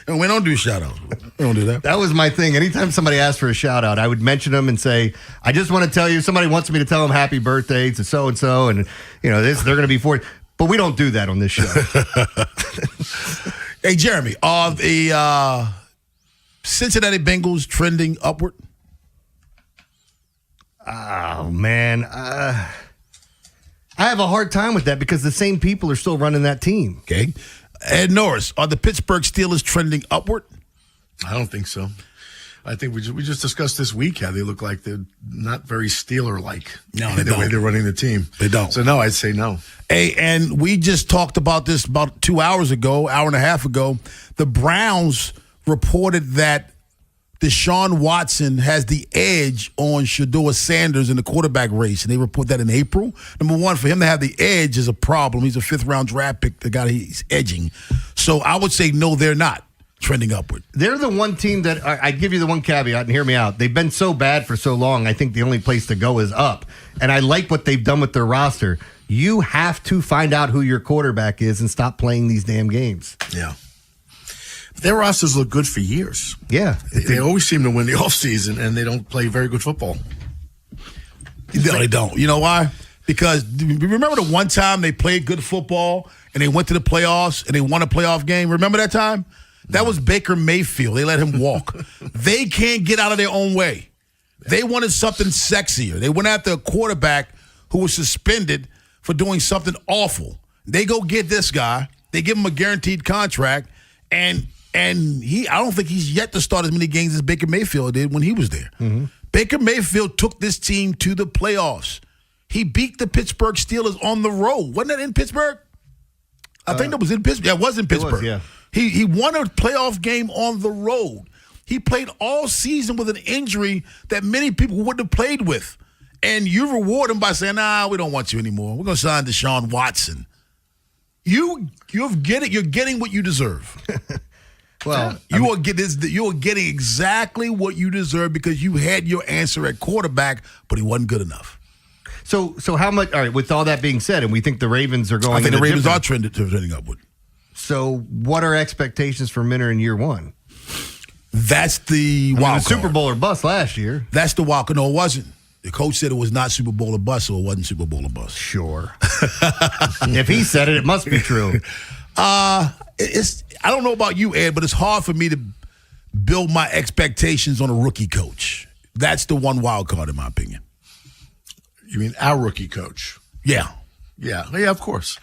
And we don't do shout-outs. We don't do that. That was my thing. Anytime somebody asked for a shout-out, I would mention them and say, I just want to tell you, somebody wants me to tell them happy birthday to so-and-so, and, they're going to be 40. But we don't do that on this show. Hey, Jeremy, are the Cincinnati Bengals trending upward? Oh, man. I have a hard time with that because the same people are still running that team. Okay. Ed Norris, are the Pittsburgh Steelers trending upward? I don't think so. I think we just discussed this week how they look like they're not very Steeler-like. No, they the don't. way they're running the team. They don't. So, no, I'd say no. Hey, and we just talked about this about 2 hours ago, hour and a half ago. The Browns reported that Deshaun Watson has the edge on Shedeur Sanders in the quarterback race, and they report that in April. Number one, for him to have the edge is a problem. He's a fifth-round draft pick, the guy he's edging. So I would say no, they're not trending upward. They're the one team that I'd give you the one caveat, and hear me out. They've been so bad for so long, I think the only place to go is up. And I like what they've done with their roster. You have to find out who your quarterback is and stop playing these damn games. Yeah. Their rosters look good for years. Yeah. They always seem to win the offseason, and they don't play very good football. No, they don't. You know why? Because remember the one time they played good football and they went to the playoffs and they won a playoff game? Remember that time? That was Baker Mayfield. They let him walk. They can't get out of their own way. They wanted something sexier. They went after a quarterback who was suspended for doing something awful. They go get this guy. They give him a guaranteed contract, and I don't think he's yet to start as many games as Baker Mayfield did when he was there. Mm-hmm. Baker Mayfield took this team to the playoffs. He beat the Pittsburgh Steelers on the road. Wasn't that in Pittsburgh? I think that was in Pittsburgh. Yeah, it was in Pittsburgh. Yeah. He won a playoff game on the road. He played all season with an injury that many people wouldn't have played with. And you reward him by saying, nah, we don't want you anymore. We're going to sign Deshaun Watson. You're getting what you deserve. Well, you are getting exactly what you deserve because you had your answer at quarterback, but he wasn't good enough. So how much? All right. With all that being said, and we think the Ravens are going. I think the Ravens are trending upward. So what are expectations for Minter in year one? That's the wild card. Super Bowl or bust last year. That's the wild card. No, it wasn't. The coach said it was not Super Bowl or bust, so it wasn't Super Bowl or bust. Sure. If he said it, it must be true. I don't know about you, Ed, but it's hard for me to build my expectations on a rookie coach. That's the one wild card, in my opinion. You mean our rookie coach? Yeah. Yeah, of course.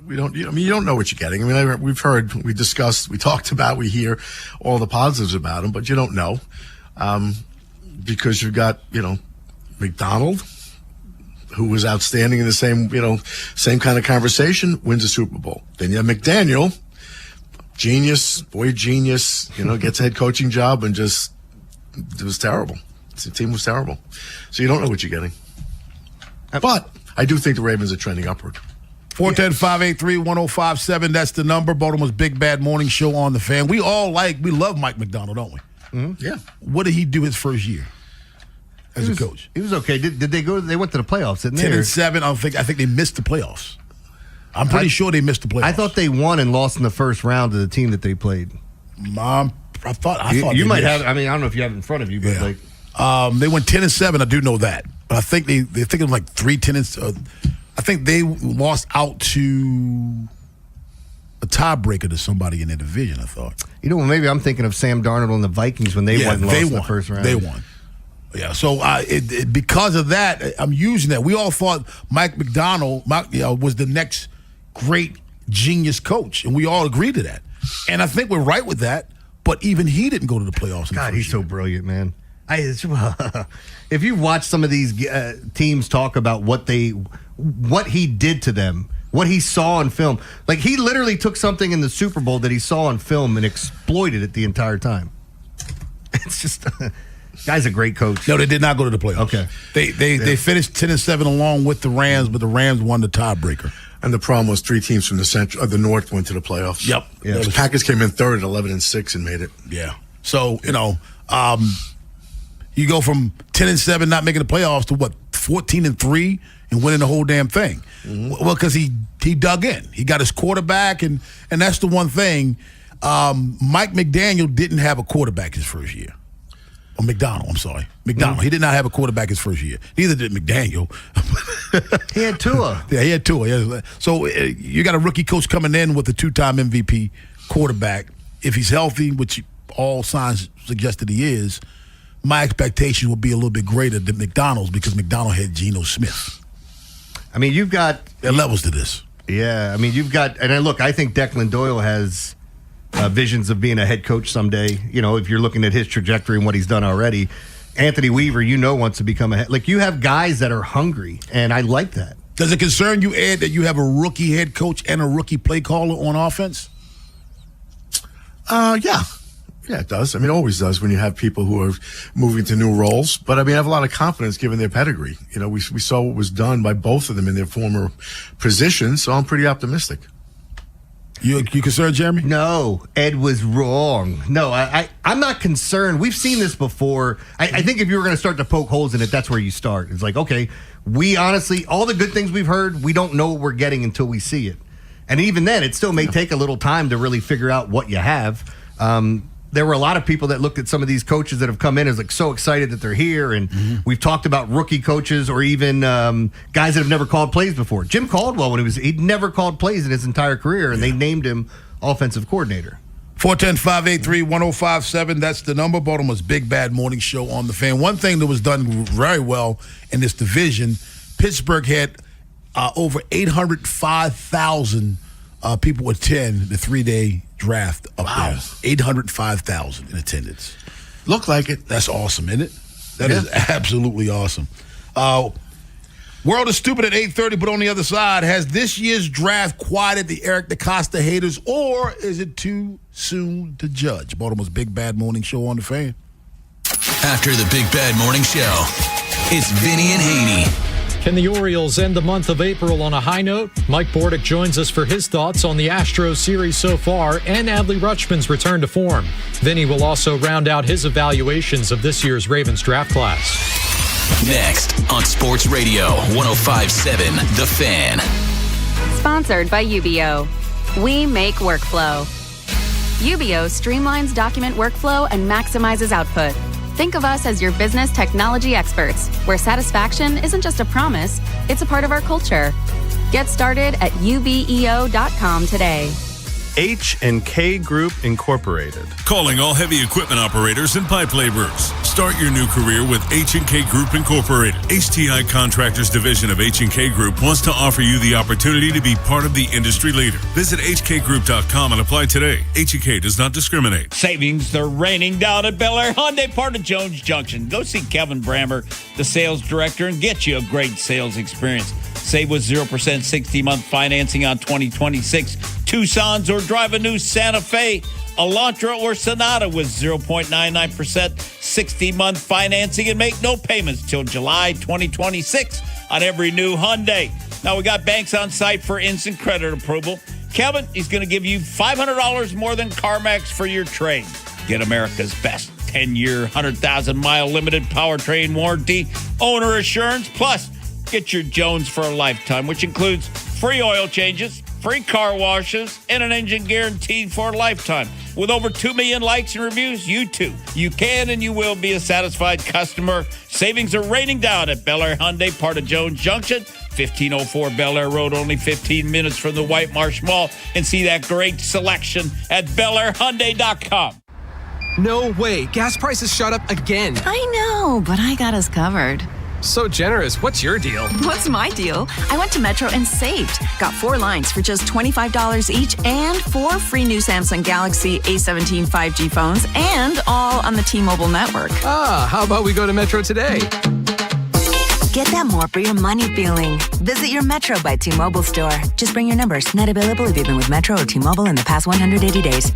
We don't. You don't know what you're getting. I mean, we've heard, we discussed, we talked about, we hear all the positives about him, but you don't know because you've got McDonald, who was outstanding in the same kind of conversation, wins a Super Bowl. Then you have McDaniel, genius, gets a head coaching job and just it was terrible. The team was terrible. So you don't know what you're getting. But I do think the Ravens are trending upward. 410-583-1057. That's the number. Baltimore's Big Bad Morning Show on the Fan. We love Mike McDonald, don't we? Mm-hmm. Yeah. What did he do his first year as a coach? He was okay. Did they go? They went to the playoffs, didn't they? 10-7. I think they missed the playoffs. I'm pretty sure they missed the playoffs. I thought they won and lost in the first round to the team that they played. I thought you might have. I mean, I don't know if you have it in front of you, but they went 10-7. I do know that, but I think they think it was like 3-10. I think they lost out to a tiebreaker to somebody in their division. I thought. Maybe I'm thinking of Sam Darnold and the Vikings when they won and lost in the first round. They won. Yeah, so because of that, I'm using that. We all thought Mike McDonald was the next great genius coach, and we all agreed to that. And I think we're right with that. But even he didn't go to the playoffs. God, he's so brilliant, man. If you watch some of these teams talk about what he did to them, what he saw on film, like he literally took something in the Super Bowl that he saw on film and exploited it the entire time. It's just, guy's a great coach. No, they did not go to the playoffs. Okay, they finished 10-7 along with the Rams, but the Rams won the tiebreaker. And the problem was 3 teams from the North went to the playoffs. Yep. Yeah. The Packers came in third at 11-6 and made it. Yeah. So you go from 10-7 not making the playoffs to what 14-3 and winning the whole damn thing. Mm-hmm. Well, because he dug in. He got his quarterback, and that's the one thing. Mike McDaniel didn't have a quarterback his first year. Or McDonald, I'm sorry. McDonald. He did not have a quarterback his first year. Neither did McDaniel. He had Tua. Yeah, he had Tua. Yeah. So you got a rookie coach coming in with a 2-time MVP quarterback. If he's healthy, which all signs suggest that he is, my expectation will be a little bit greater than McDonald's because McDonald had Geno Smith. I mean, you've got... There are levels to this. Yeah, I mean, you've got... And I think Declan Doyle has... visions of being a head coach someday, if you're looking at his trajectory and what he's done already. Anthony Weaver, wants to become a head. Like, you have guys that are hungry, and I like that. Does it concern you, Ed, that you have a rookie head coach and a rookie play caller on offense? Yeah. Yeah, it does. I mean, it always does when you have people who are moving to new roles. But, I mean, I have a lot of confidence given their pedigree. We saw what was done by both of them in their former positions, so I'm pretty optimistic. You concerned, Jeremy? No, Ed was wrong. No, I'm not concerned. We've seen this before. I think if you were going to start to poke holes in it, that's where you start. It's like, okay, we honestly, all the good things we've heard, we don't know what we're getting until we see it. And even then, it still may take a little time to really figure out what you have. There were a lot of people that looked at some of these coaches that have come in as like so excited that they're here. And we've talked about rookie coaches or even guys that have never called plays before. Jim Caldwell, he'd never called plays in his entire career, and they named him offensive coordinator. 410-583-1057. That's the number. Baltimore's Big Bad Morning Show on the Fan. One thing that was done very well in this division, Pittsburgh had over 805,000 people attend the 3-day draft up there. 805,000 in attendance. Looked like it. That's awesome, isn't it? That is absolutely awesome. World is Stupid at 8:30, but on the other side, has this year's draft quieted the Eric DeCosta haters, or is it too soon to judge? Baltimore's Big Bad Morning Show on the Fan. After the Big Bad Morning Show, it's Vinny and Haynie. Can the Orioles end the month of April on a high note? Mike Bordick joins us for his thoughts on the Astros series so far and Adley Rutschman's return to form. Vinny will also round out his evaluations of this year's Ravens draft class. Next on Sports Radio 105.7 The Fan. Sponsored by UBO. We make workflow. UBO streamlines document workflow and maximizes output. Think of us as your business technology experts, where satisfaction isn't just a promise, it's a part of our culture. Get started at ubeo.com today. H&K Group Incorporated. Calling all heavy equipment operators and pipe laborers. Start your new career with H&K Group Incorporated. HTI Contractors Division of H&K Group wants to offer you the opportunity to be part of the industry leader. Visit hkgroup.com and apply today. H&K does not discriminate. Savings, they're raining down at Bel Air Hyundai, part of Jones Junction. Go see Kevin Brammer, the sales director, and get you a great sales experience. Save with 0% 60-month financing on 2026 Tucsons, or drive a new Santa Fe, Elantra, or Sonata with 0.99% 60-month financing and make no payments till July 2026 on every new Hyundai. Now, we got banks on site for instant credit approval. Kevin, he's going to give you $500 more than CarMax for your trade. Get America's best 10-year, 100,000-mile limited powertrain warranty, owner assurance, plus get your Jones for a lifetime, which includes free oil changes, free car washes, and an engine guaranteed for a lifetime. With over 2 million likes and reviews, you too. You can and you will be a satisfied customer. Savings are raining down at Bel Air Hyundai, part of Jones Junction, 1504 Bel Air Road, only 15 minutes from the White Marsh Mall. And see that great selection at BelAirHyundai.com. No way. Gas prices shot up again. I know, but I got us covered. So generous. What's your deal? What's my deal? I went to Metro and saved. Got 4 lines for just $25 each and 4 free new Samsung Galaxy A17 5G phones, and all on the T-Mobile network. Ah, how about we go to Metro today? Get that more for your money feeling. Visit your Metro by T-Mobile store. Just bring your numbers. Not available if you've been with Metro or T-Mobile in the past 180 days.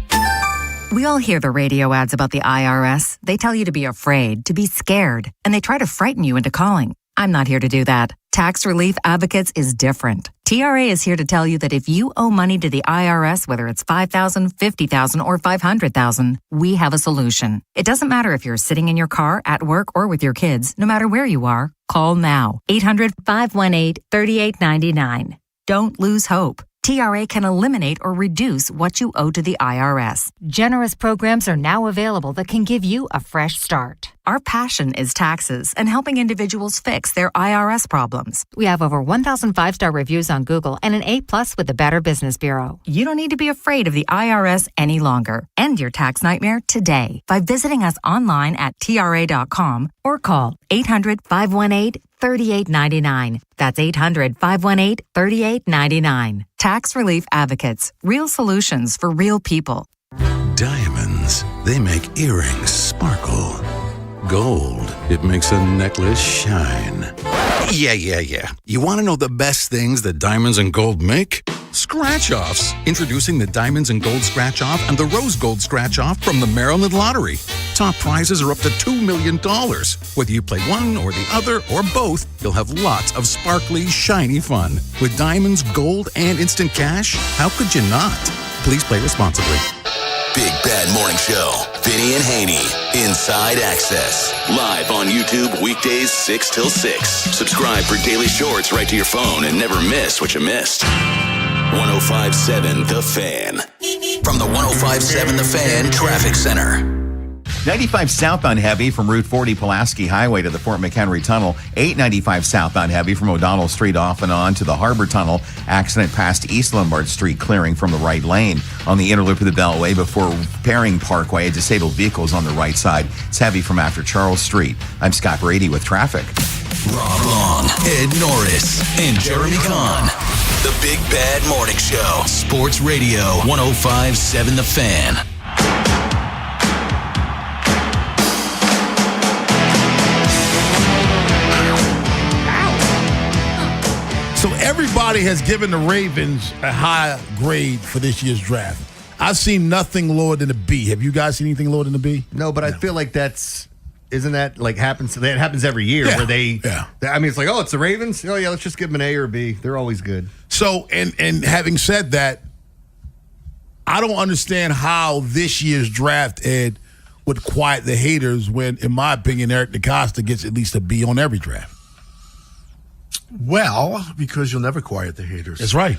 We all hear the radio ads about the IRS. They tell you to be afraid, to be scared, and they try to frighten you into calling. I'm not here to do that. Tax Relief Advocates is different. TRA is here to tell you that if you owe money to the IRS, whether it's $5,000, $50,000, or $500,000, we have a solution. It doesn't matter if you're sitting in your car, at work, or with your kids. No matter where you are, call now. 800-518-3899. Don't lose hope. TRA can eliminate or reduce what you owe to the IRS. Generous programs are now available that can give you a fresh start. Our passion is taxes and helping individuals fix their IRS problems. We have over 1,000 5-star reviews on Google and an A+ with the Better Business Bureau. You don't need to be afraid of the IRS any longer. End your tax nightmare today by visiting us online at TRA.com or call 800-518-3899. That's 800-518-3899. Tax Relief Advocates. Real solutions for real people. Diamonds, they make earrings sparkle. Gold, it makes a necklace shine. Yeah. You want to know the best things that diamonds and gold make? Scratch-offs. Introducing the Diamonds and Gold Scratch-Off and the Rose Gold Scratch-Off from the Maryland Lottery. Top prizes are up to $2 million. Whether you play one or the other or both, you'll have lots of sparkly, shiny fun. With diamonds, gold, and instant cash, how could you not? Please play responsibly. Big Bad Morning Show. Vinny and Haynie. Inside Access. Live on YouTube weekdays 6 till 6. Subscribe for daily shorts right to your phone and never miss what you missed. 105.7 The Fan. From the 105.7 The Fan Traffic Center. 95 southbound heavy from Route 40 Pulaski Highway to the Fort McHenry Tunnel. 895 southbound heavy from O'Donnell Street off and on to the Harbor Tunnel. Accident past East Lombard Street clearing from the right lane. On the inner loop of the Beltway before Paring Parkway, disabled vehicles on the right side. It's heavy from after Charles Street. I'm Scott Brady with traffic. Rob Long, Ed Norris, and Jeremy Kahn. The Big Bad Morning Show. Sports Radio 105.7 The Fan. So everybody has given the Ravens a high grade for this year's draft. I've seen nothing lower than a B. Have you guys seen anything lower than a B? No, but I feel like isn't that like happens? That happens every year where they. I mean, it's like, oh, it's the Ravens. Oh yeah, let's just give them an A or a B. They're always good. So, and having said that, I don't understand how this year's draft, Ed, would quiet the haters when, in my opinion, Eric DeCosta gets at least a B on every draft. Well, because you'll never quiet the haters. That's right.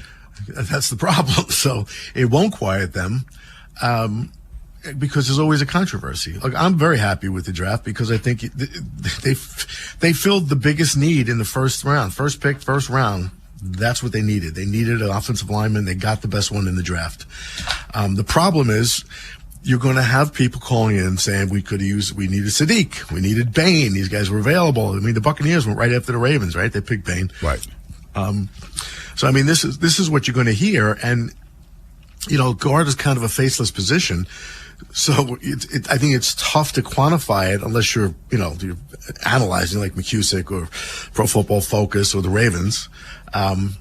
That's the problem. So it won't quiet them because there's always a controversy. Like, I'm very happy with the draft because I think they filled the biggest need in the first round. First pick, first round. That's what they needed. They needed an offensive lineman. They got the best one in the draft. The problem is you're going to have people calling in saying we needed Sadiq. We needed Bain. These guys were available. I mean, the Buccaneers went right after the Ravens, right? They picked Bain. Right. So, I mean, this is what you're going to hear. And, you know, guard is kind of a faceless position. So I think it's tough to quantify it unless you're analyzing like McCusick or Pro Football Focus or the Ravens. And,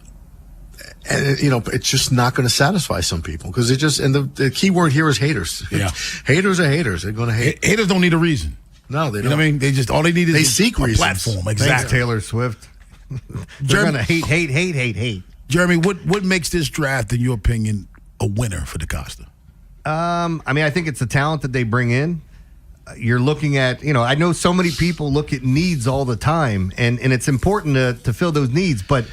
it's just not going to satisfy some people because the key word here is haters. Yeah. Haters are haters. They're going to hate. Haters don't need a reason. No, they don't. You know what I mean? They just, all they need is seek a reasons. platform. Thanks, Exactly. Taylor Swift. They're going to hate. Jeremy, what makes this draft, in your opinion, a winner for DeCosta? I think it's the talent that they bring in. You're looking at, I know so many people look at needs all the time, and it's important to fill those needs. But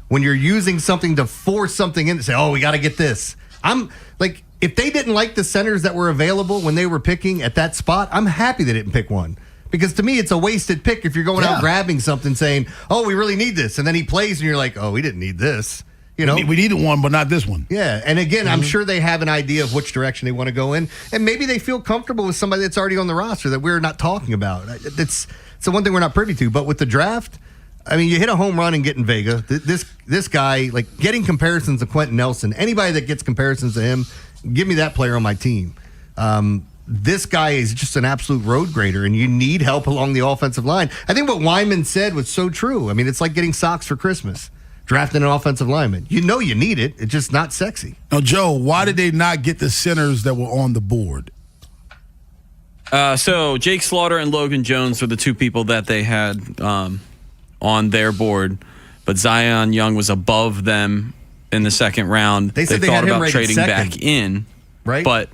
when you're using something to force something in to say, oh, we got to get this. I'm like, if they didn't like the centers that were available when they were picking at that spot, I'm happy they didn't pick one. Because to me, it's a wasted pick if you're going out grabbing something saying, oh, we really need this. And then he plays and you're like, oh, we didn't need this. We needed one, but not this one. Yeah. And again, I'm sure they have an idea of which direction they want to go in. And maybe they feel comfortable with somebody that's already on the roster that we're not talking about. It's the one thing we're not privy to. But with the draft, you hit a home run and get in Vega. This guy, like getting comparisons to Quentin Nelson, anybody that gets comparisons to him, give me that player on my team. This guy is just an absolute road grader, and you need help along the offensive line. I think what Wyman said was so true. It's like getting socks for Christmas, drafting an offensive lineman. You need it. It's just not sexy. Now, Joe, why did they not get the centers that were on the board? So Jake Slaughter and Logan Jones were the two people that they had on their board, but Zion Young was above them in the second round. They said they thought had him about rated trading second, back in, right? But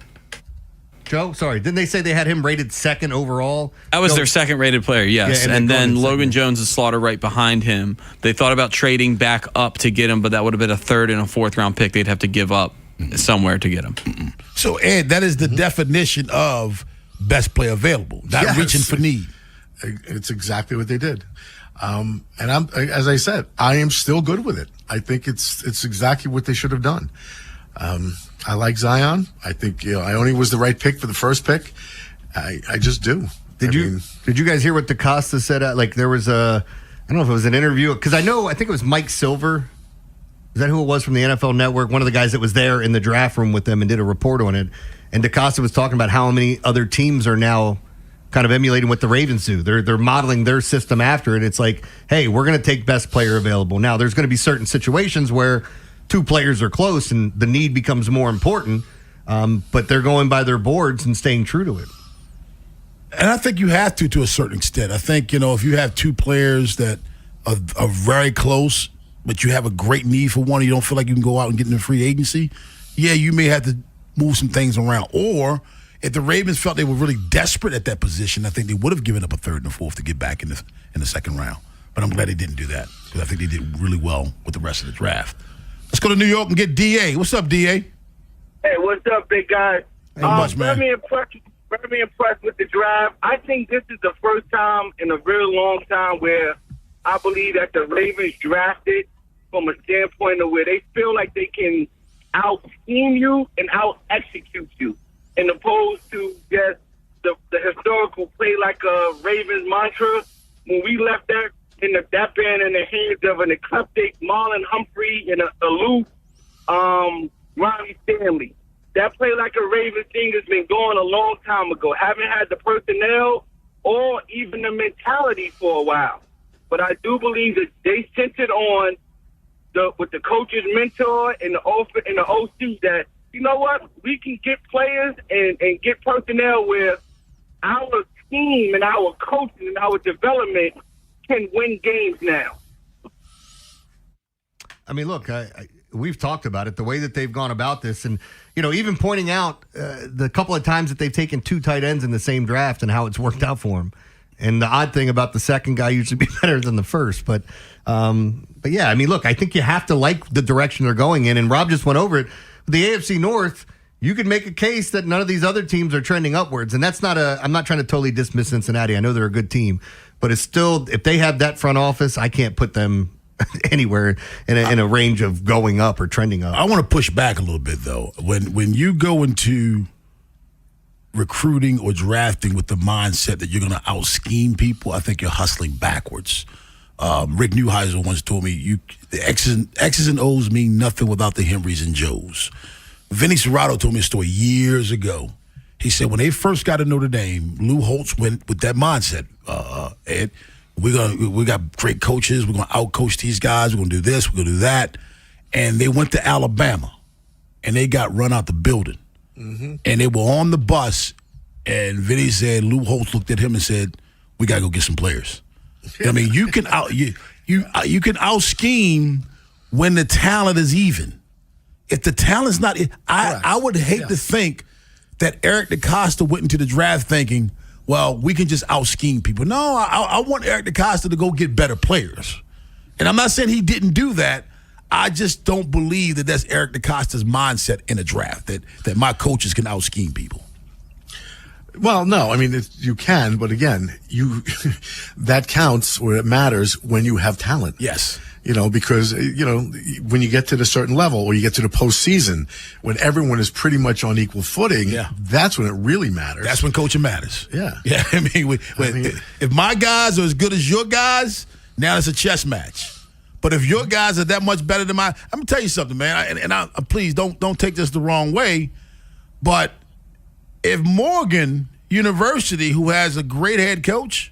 Joe, sorry, didn't they say they had him rated second overall? that was their second-rated player, yes. Yeah, and then Logan Jones and Slaughter right behind him. They thought about trading back up to get him, but that would have been a third and a fourth-round pick they'd have to give up somewhere to get him. So, Ed, that is the definition of best player available, not reaching for need. It's exactly what they did. And as I said, I am still good with it. I think it's exactly what they should have done. I like Zion. I think Ione was the right pick for the first pick. I just do. Did you guys hear what DeCosta said? There was I don't know if it was an interview, because I think it was Mike Silver. Is that who it was from the NFL Network? One of the guys that was there in the draft room with them and did a report on it. And DeCosta was talking about how many other teams are now kind of emulating what the Ravens do. They're modeling their system after it. It's like, hey, we're going to take best player available. Now, there's going to be certain situations where two players are close and the need becomes more important, but they're going by their boards and staying true to it. And I think you have to a certain extent. I think, if you have two players that are very close, but you have a great need for one, you don't feel like you can go out and get into free agency, you may have to move some things around. Or if the Ravens felt they were really desperate at that position, I think they would have given up a third and a fourth to get back in the second round. But I'm glad they didn't do that, because I think they did really well with the rest of the draft. Let's go to New York and get D.A. What's up, D.A.? Hey, what's up, big guy? Ain't much, man. Very impressed with the draft. I think this is the first time in a very long time where I believe that the Ravens drafted from a standpoint of where they feel like they can out-scheme you and out-execute you, in opposed to just the historical play like a Ravens mantra. When we left that band in the hands of an eclectic Marlon Humphrey and a aloof Ronnie Stanley. That play like a Ravens thing has been going a long time ago. Haven't had the personnel or even the mentality for a while. But I do believe that they centered on with the coach's mentor and the OC that, you know what, we can get players and get personnel where our team and our coaching and our development can win games now. Look, we've talked about it, the way that they've gone about this, and even pointing out the couple of times that they've taken two tight ends in the same draft and how it's worked out for them. And the odd thing about the second guy usually be better than the first, but yeah, look, I think you have to like the direction they're going in, and Rob just went over it. The AFC North, you could make a case that none of these other teams are trending upwards, and that's I'm not trying to totally dismiss Cincinnati. I know they're a good team, but it's still, if they have that front office, I can't put them anywhere in a range of going up or trending up. I want to push back a little bit, though. When you go into recruiting or drafting with the mindset that you're going to out-scheme people, I think you're hustling backwards. Rick Neuheisel once told me, the X's and O's mean nothing without the Henrys and Joes. Vinny Serrato told me a story years ago. He said when they first got to Notre Dame, Lou Holtz went with that mindset. Ed, we got great coaches. We're going to out-coach these guys. We're going to do this. We're going to do that. And they went to Alabama, and they got run out the building. Mm-hmm. And they were on the bus, and Vinny said, Lou Holtz looked at him and said, we got to go get some players. You can you can out-scheme when the talent is even. If the talent's not, I would hate to think that Eric DeCosta went into the draft thinking, well, we can just out-scheme people. No, I want Eric DeCosta to go get better players. And I'm not saying he didn't do that. I just don't believe that that's Eric DeCosta's mindset in a draft, that my coaches can out-scheme people. Well, no, I mean, you can, but again, that counts or it matters when you have talent. Yes. Because, when you get to the certain level or you get to the postseason, when everyone is pretty much on equal footing, that's when it really matters. That's when coaching matters. Yeah. Yeah, I mean, if my guys are as good as your guys, now it's a chess match. But if your guys are that much better than mine, I'm going to tell you something, man, and please don't take this the wrong way, but if Morgan University, who has a great head coach,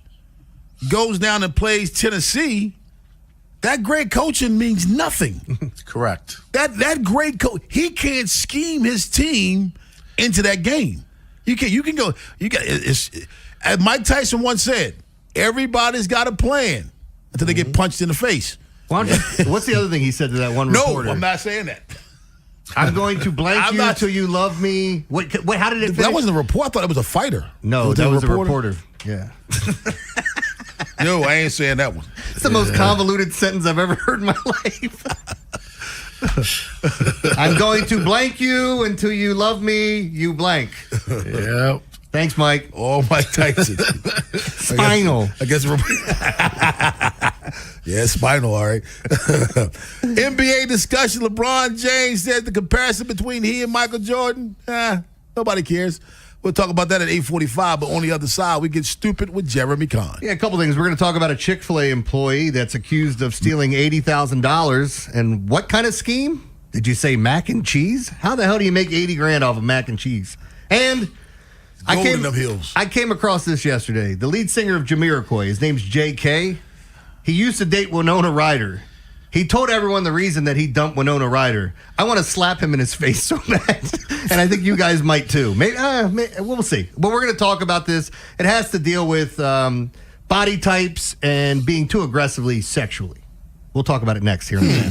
goes down and plays Tennessee, that great coaching means nothing. Correct. That great coach, he can't scheme his team into that game. You can go. As Mike Tyson once said, everybody's got a plan until they get punched in the face. What's the other thing he said to that one reporter? No, I'm not saying that. I'm going to blank you till you love me. What? How did it finish? That wasn't a report. I thought it was a fighter. No, that was a reporter. Yeah. No, I ain't saying that one. It's the most convoluted sentence I've ever heard in my life. I'm going to blank you until you love me, you blank. Yep. Thanks, Mike. Oh, Mike Tyson. Spinal. I guess yeah, spinal, all right. NBA discussion. LeBron James said the comparison between he and Michael Jordan, nobody cares. We'll talk about that at 8:45, but on the other side, we get stupid with Jeremy Kahn. Yeah, a couple things. We're going to talk about a Chick-fil-A employee that's accused of stealing $80,000. And what kind of scheme? Did you say mac and cheese? How the hell do you make $80,000 off of mac and cheese? And I came across this yesterday. The lead singer of Jamiroquai, his name's J.K., he used to date Winona Ryder. He told everyone the reason that he dumped Winona Ryder. I want to slap him in his face so bad. And I think you guys might too. Maybe we'll see. But we're going to talk about this. It has to deal with body types and being too aggressively sexually. We'll talk about it next here on the Fan.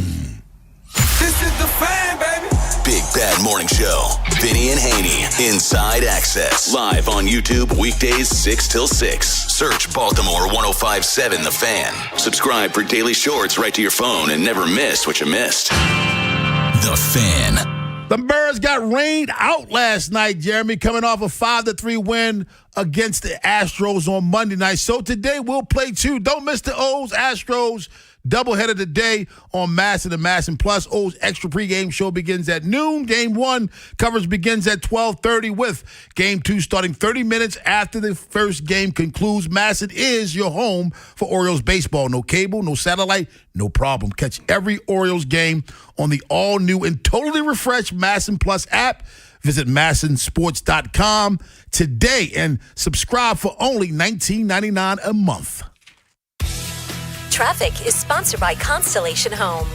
This is the Fan, baby. Big Bad Morning Show. Vinny and Haynie. Inside Access. Live on YouTube weekdays 6 till 6. Search Baltimore 105.7 The Fan. Subscribe for daily shorts right to your phone and never miss what you missed. The Fan. The Birds got rained out last night, Jeremy, coming off a 5-3 win against the Astros on Monday night. So today we'll play two. Don't miss the O's Astros doubleheader today on Masson and Masson Plus. O's extra pregame show begins at noon. Game 1 coverage begins at 12:30 with Game 2 starting 30 minutes after the first game concludes. Masson is your home for Orioles baseball. No cable, no satellite, no problem. Catch every Orioles game on the all-new and totally refreshed Masson Plus app. Visit MassonSports.com today and subscribe for only $19.99 a month. Traffic is sponsored by Constellation Home.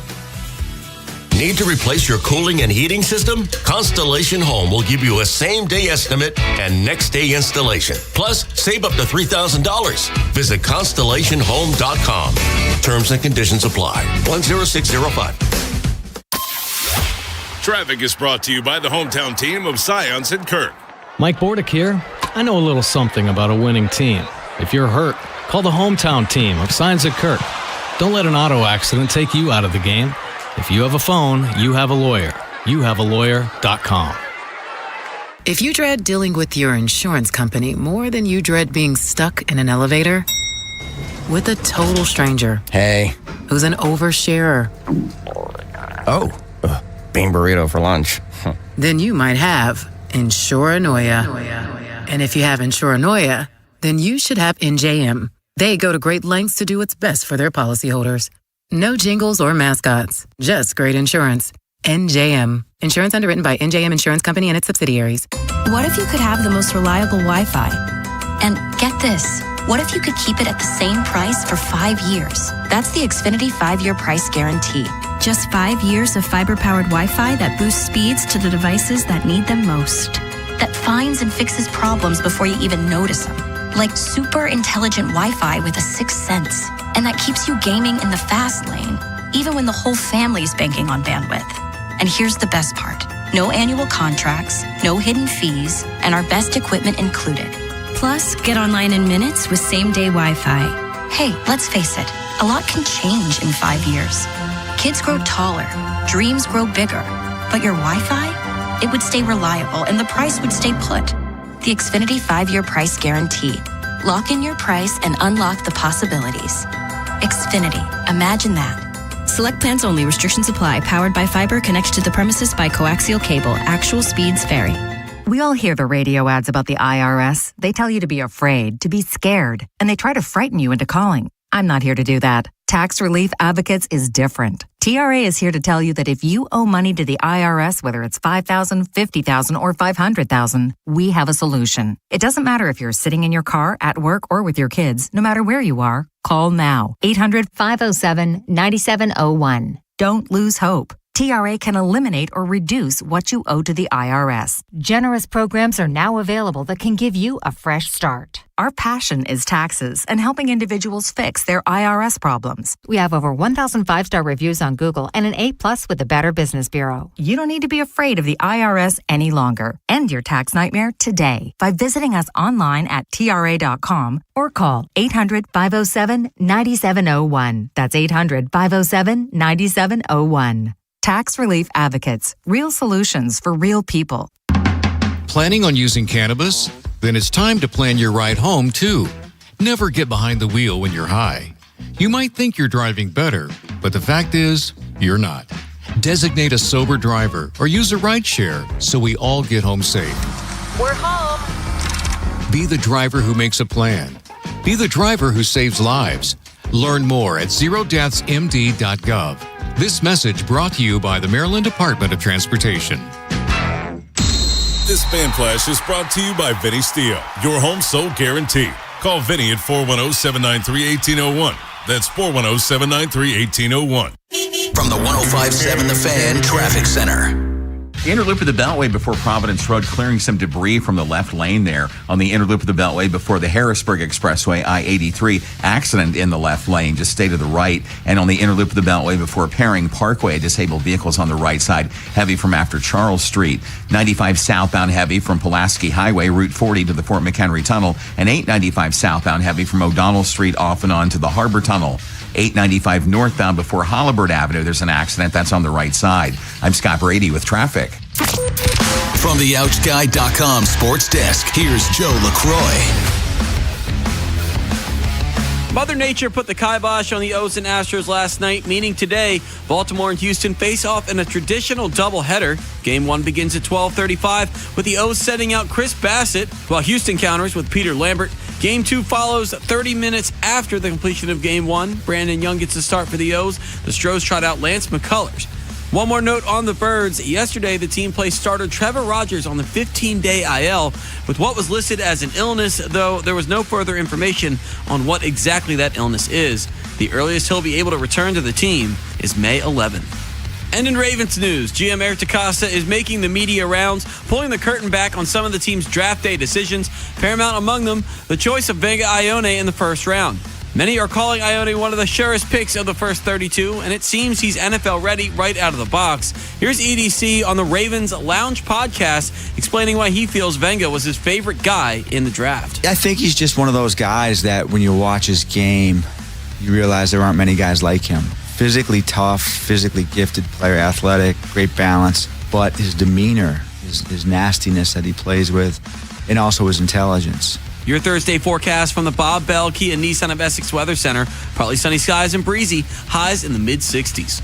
Need to replace your cooling and heating system? Constellation Home will give you a same-day estimate and next-day installation. Plus, save up to $3,000. Visit ConstellationHome.com. Terms and conditions apply. 10605. Traffic is brought to you by the hometown team of Science and Kirk. Mike Bordick here. I know a little something about a winning team. If you're hurt, call the hometown team of Signs at Kirk. Don't let an auto accident take you out of the game. If you have a phone, you have a lawyer. YouHaveALawyer.com. If you dread dealing with your insurance company more than you dread being stuck in an elevator with a total stranger. Hey. Who's an oversharer. Oh, bean burrito for lunch. Then you might have Insuranoia. And if you have Insuranoia, then you should have NJM. They go to great lengths to do what's best for their policyholders. No jingles or mascots, just great insurance. NJM. Insurance underwritten by NJM Insurance Company and its subsidiaries. What if you could have the most reliable Wi-Fi? And get this, what if you could keep it at the same price for 5 years? That's the Xfinity 5-year price guarantee. Just 5 years of fiber-powered Wi-Fi that boosts speeds to the devices that need them most. That finds and fixes problems before you even notice them. Like super intelligent Wi-Fi with a sixth sense. And that keeps you gaming in the fast lane, even when the whole family's banking on bandwidth. And here's the best part. No annual contracts, no hidden fees, and our best equipment included. Plus, get online in minutes with same-day Wi-Fi. Hey, let's face it, a lot can change in 5 years. Kids grow taller, dreams grow bigger, but your Wi-Fi? It would stay reliable and the price would stay put. The Xfinity 5-year price guarantee. Lock in your price and unlock the possibilities. Xfinity, imagine that. Select plans only. Restrictions apply. Powered by fiber. Connected to the premises by coaxial cable. Actual speeds vary. We all hear the radio ads about the IRS. They tell you to be afraid, to be scared, and they try to frighten you into calling. I'm not here to do that. Tax Relief Advocates is different. TRA is here to tell you that if you owe money to the IRS, whether it's $5,000, $50,000, or $500,000, we have a solution. It doesn't matter if you're sitting in your car, at work, or with your kids. No matter where you are, call now. 800-507-9701. Don't lose hope. TRA can eliminate or reduce what you owe to the IRS. Generous programs are now available that can give you a fresh start. Our passion is taxes and helping individuals fix their IRS problems. We have over 1,000 5-star reviews on Google and an A+ with the Better Business Bureau. You don't need to be afraid of the IRS any longer. End your tax nightmare today by visiting us online at TRA.com or call 800-507-9701. That's 800-507-9701. Tax Relief Advocates. Real solutions for real people. Planning on using cannabis? Then it's time to plan your ride home, too. Never get behind the wheel when you're high. You might think you're driving better, but the fact is, you're not. Designate a sober driver or use a rideshare so we all get home safe. We're home. Be the driver who makes a plan. Be the driver who saves lives. Learn more at zerodeathsmd.gov. This message brought to you by the Maryland Department of Transportation. This Fan Flash is brought to you by Vinny Steele, your home sold guarantee. Call Vinny at 410-793-1801. That's 410-793-1801. From the 105.7 The Fan Traffic Center. The inner loop of the Beltway before Providence Road, clearing some debris from the left lane there. On the inner loop of the Beltway before the Harrisburg Expressway, I-83, accident in the left lane, just stay to the right. And on the inner loop of the Beltway before Paring Parkway, disabled vehicles on the right side, heavy from after Charles Street. 95 southbound heavy from Pulaski Highway, Route 40 to the Fort McHenry Tunnel, and 895 southbound heavy from O'Donnell Street off and on to the Harbor Tunnel. 895 northbound before Holabird Avenue, there's an accident that's on the right side. I'm Scott Brady with traffic. From the OutGuy.com sports desk, here's Joe LaCroix. Mother Nature put the kibosh on the O's and Astros last night, meaning today, Baltimore and Houston face off in a traditional doubleheader. Game 1 begins at 12:35 with the O's setting out Chris Bassett, while Houston counters with Peter Lambert. Game 2 follows 30 minutes after the completion of Game 1. Brandon Young gets the start for the O's. The Stros trot out Lance McCullers. One more note on the Birds. Yesterday, the team placed starter Trevor Rogers on the 15-day IL with what was listed as an illness, though there was no further information on what exactly that illness is. The earliest he'll be able to return to the team is May 11th. And in Ravens news, GM Eric DeCosta is making the media rounds, pulling the curtain back on some of the team's draft day decisions. Paramount among them, the choice of Vega Ione in the first round. Many are calling Ione one of the surest picks of the first 32, and it seems he's NFL ready right out of the box. Here's EDC on the Ravens Lounge podcast explaining why he feels Venga was his favorite guy in the draft. I think he's just one of those guys that when you watch his game, you realize there aren't many guys like him. Physically tough, physically gifted player, athletic, great balance, but his demeanor, his nastiness that he plays with, and also his intelligence. Your Thursday forecast from the Bob Bell Kia Nissan of Essex Weather Center. Partly sunny skies and breezy, highs in the mid-60s.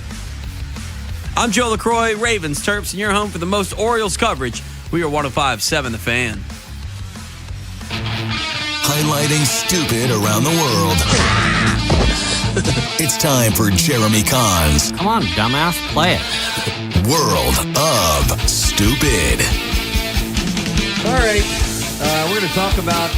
I'm Joe LaCroix, Ravens, Terps, and your home for the most Orioles coverage. We are 105.7 The Fan. Highlighting stupid around the world. It's time for Jeremy Kahn's Come on, dumbass, play it. World of Stupid. All right, we're going to talk about...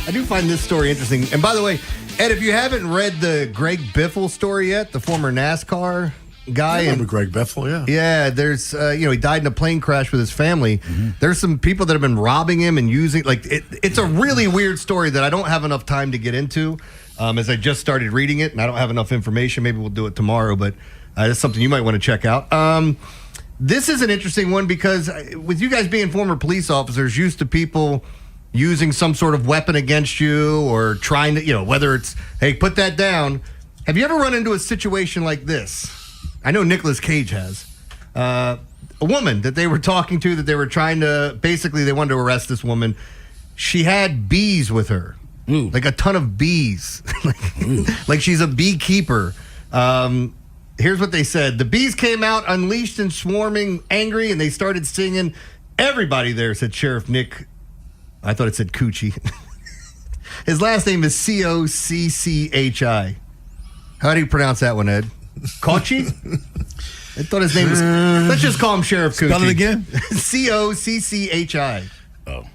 I do find this story interesting. And by the way, Ed, if you haven't read the Greg Biffle story yet, the former NASCAR, guy. I remember Greg Bethel, yeah. Yeah, there's, he died in a plane crash with his family. There's some people that have been robbing him and using, it's a really weird story that I don't have enough time to get into as I just started reading it, and I don't have enough information. Maybe we'll do it tomorrow, but that's something you might want to check out. This is an interesting one because with you guys being former police officers, used to people using some sort of weapon against you or trying to, whether it's, hey, put that down. Have you ever run into a situation like this? I know Nicolas Cage has. A woman that they were talking to, that they were trying to, basically they wanted to arrest this woman. She had bees with her. Ooh. Like a ton of bees. Like she's a beekeeper. Here's what they said. The bees came out unleashed and swarming, angry, and they started singing. Everybody there, said Sheriff Nick. I thought it said Coochie. His last name is Cocchi. How do you pronounce that one, Ed? Cocchi? I thought his name was... Let's just call him Sheriff Coochie. Spell it again? Cocchi. Oh.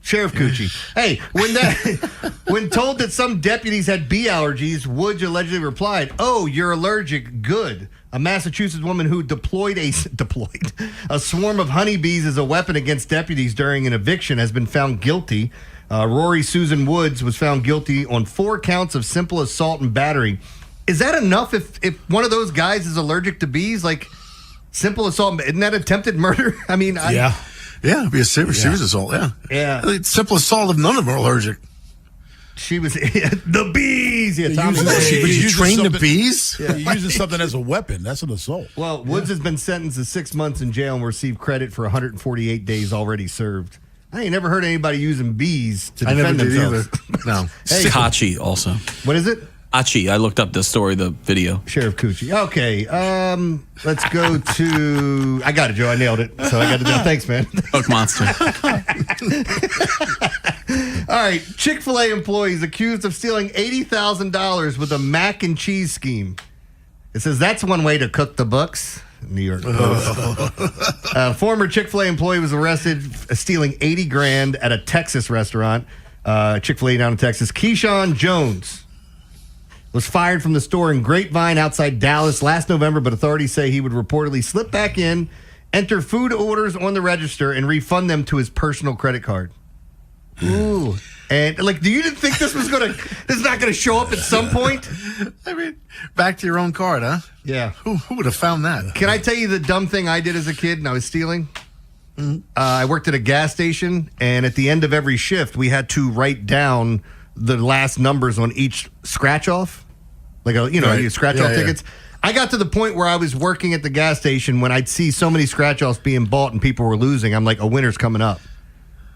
Sheriff Coochie. Hey, when told that some deputies had bee allergies, Woods allegedly replied, "Oh, you're allergic. Good." A Massachusetts woman who deployed a swarm of honeybees as a weapon against deputies during an eviction has been found guilty. Rory Susan Woods was found guilty on 4 counts of simple assault and battery. Is that enough if one of those guys is allergic to bees? Like, simple assault, isn't that attempted murder? I mean, yeah, it'd be a serious assault, yeah. It's simple assault if none of them are allergic. She was the bees. Yeah, Tommy. You train the bees? Yeah, you're using something as a weapon. That's an assault. Well, Woods has been sentenced to 6 months in jail and received credit for 148 days already served. I ain't never heard anybody using bees to defend themselves. No. Hey, Cocchi also. What is it? Achi. I looked up the story, the video. Sheriff Coochie. Okay. Let's go to... I got it, Joe. I nailed it. So I got to do it. Thanks, man. Oak Monster. All right. Chick-fil-A employees accused of stealing $80,000 with a mac and cheese scheme. It says that's one way to cook the books. New York Post. Former Chick-fil-A employee was arrested stealing $80,000 at a Texas restaurant. Chick-fil-A down in Texas. Keyshawn Jones was fired from the store in Grapevine outside Dallas last November, but authorities say he would reportedly slip back in, enter food orders on the register, and refund them to his personal credit card. Ooh. And, do you didn't think this is not going to show up at some point? I mean, back to your own card, huh? Yeah. Who would have found that? Can I tell you the dumb thing I did as a kid and I was stealing? Mm-hmm. I worked at a gas station, and at the end of every shift, we had to write down the last numbers on each scratch-off. Scratch-off tickets. I got to the point where I was working at the gas station when I'd see so many scratch-offs being bought and people were losing. I'm like, a winner's coming up.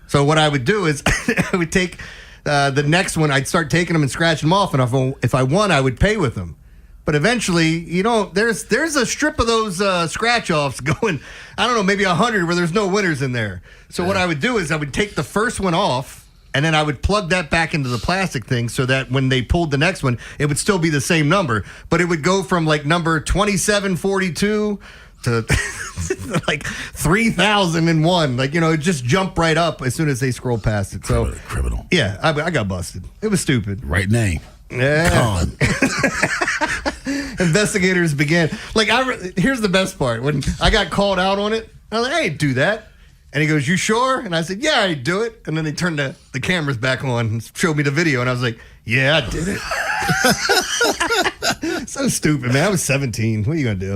So what I would do is I would take the next one. I'd start taking them and scratching them off. And if I won, I would pay with them. But eventually, there's a strip of those scratch-offs going, I don't know, maybe 100 where there's no winners in there. So what I would do is I would take the first one off, and then I would plug that back into the plastic thing so that when they pulled the next one, it would still be the same number. But it would go from number 2742 to 3001. It just jumped right up as soon as they scroll past it. So criminal. Yeah, I got busted. It was stupid. Right name. Yeah. Con. Investigators began. Here's the best part. When I got called out on it, I was like, I didn't do that. And he goes, "You sure?" And I said, "Yeah, I do it." And then they turned the cameras back on and showed me the video. And I was like, "Yeah, I did it." So stupid, man. I was 17. What are you going to do?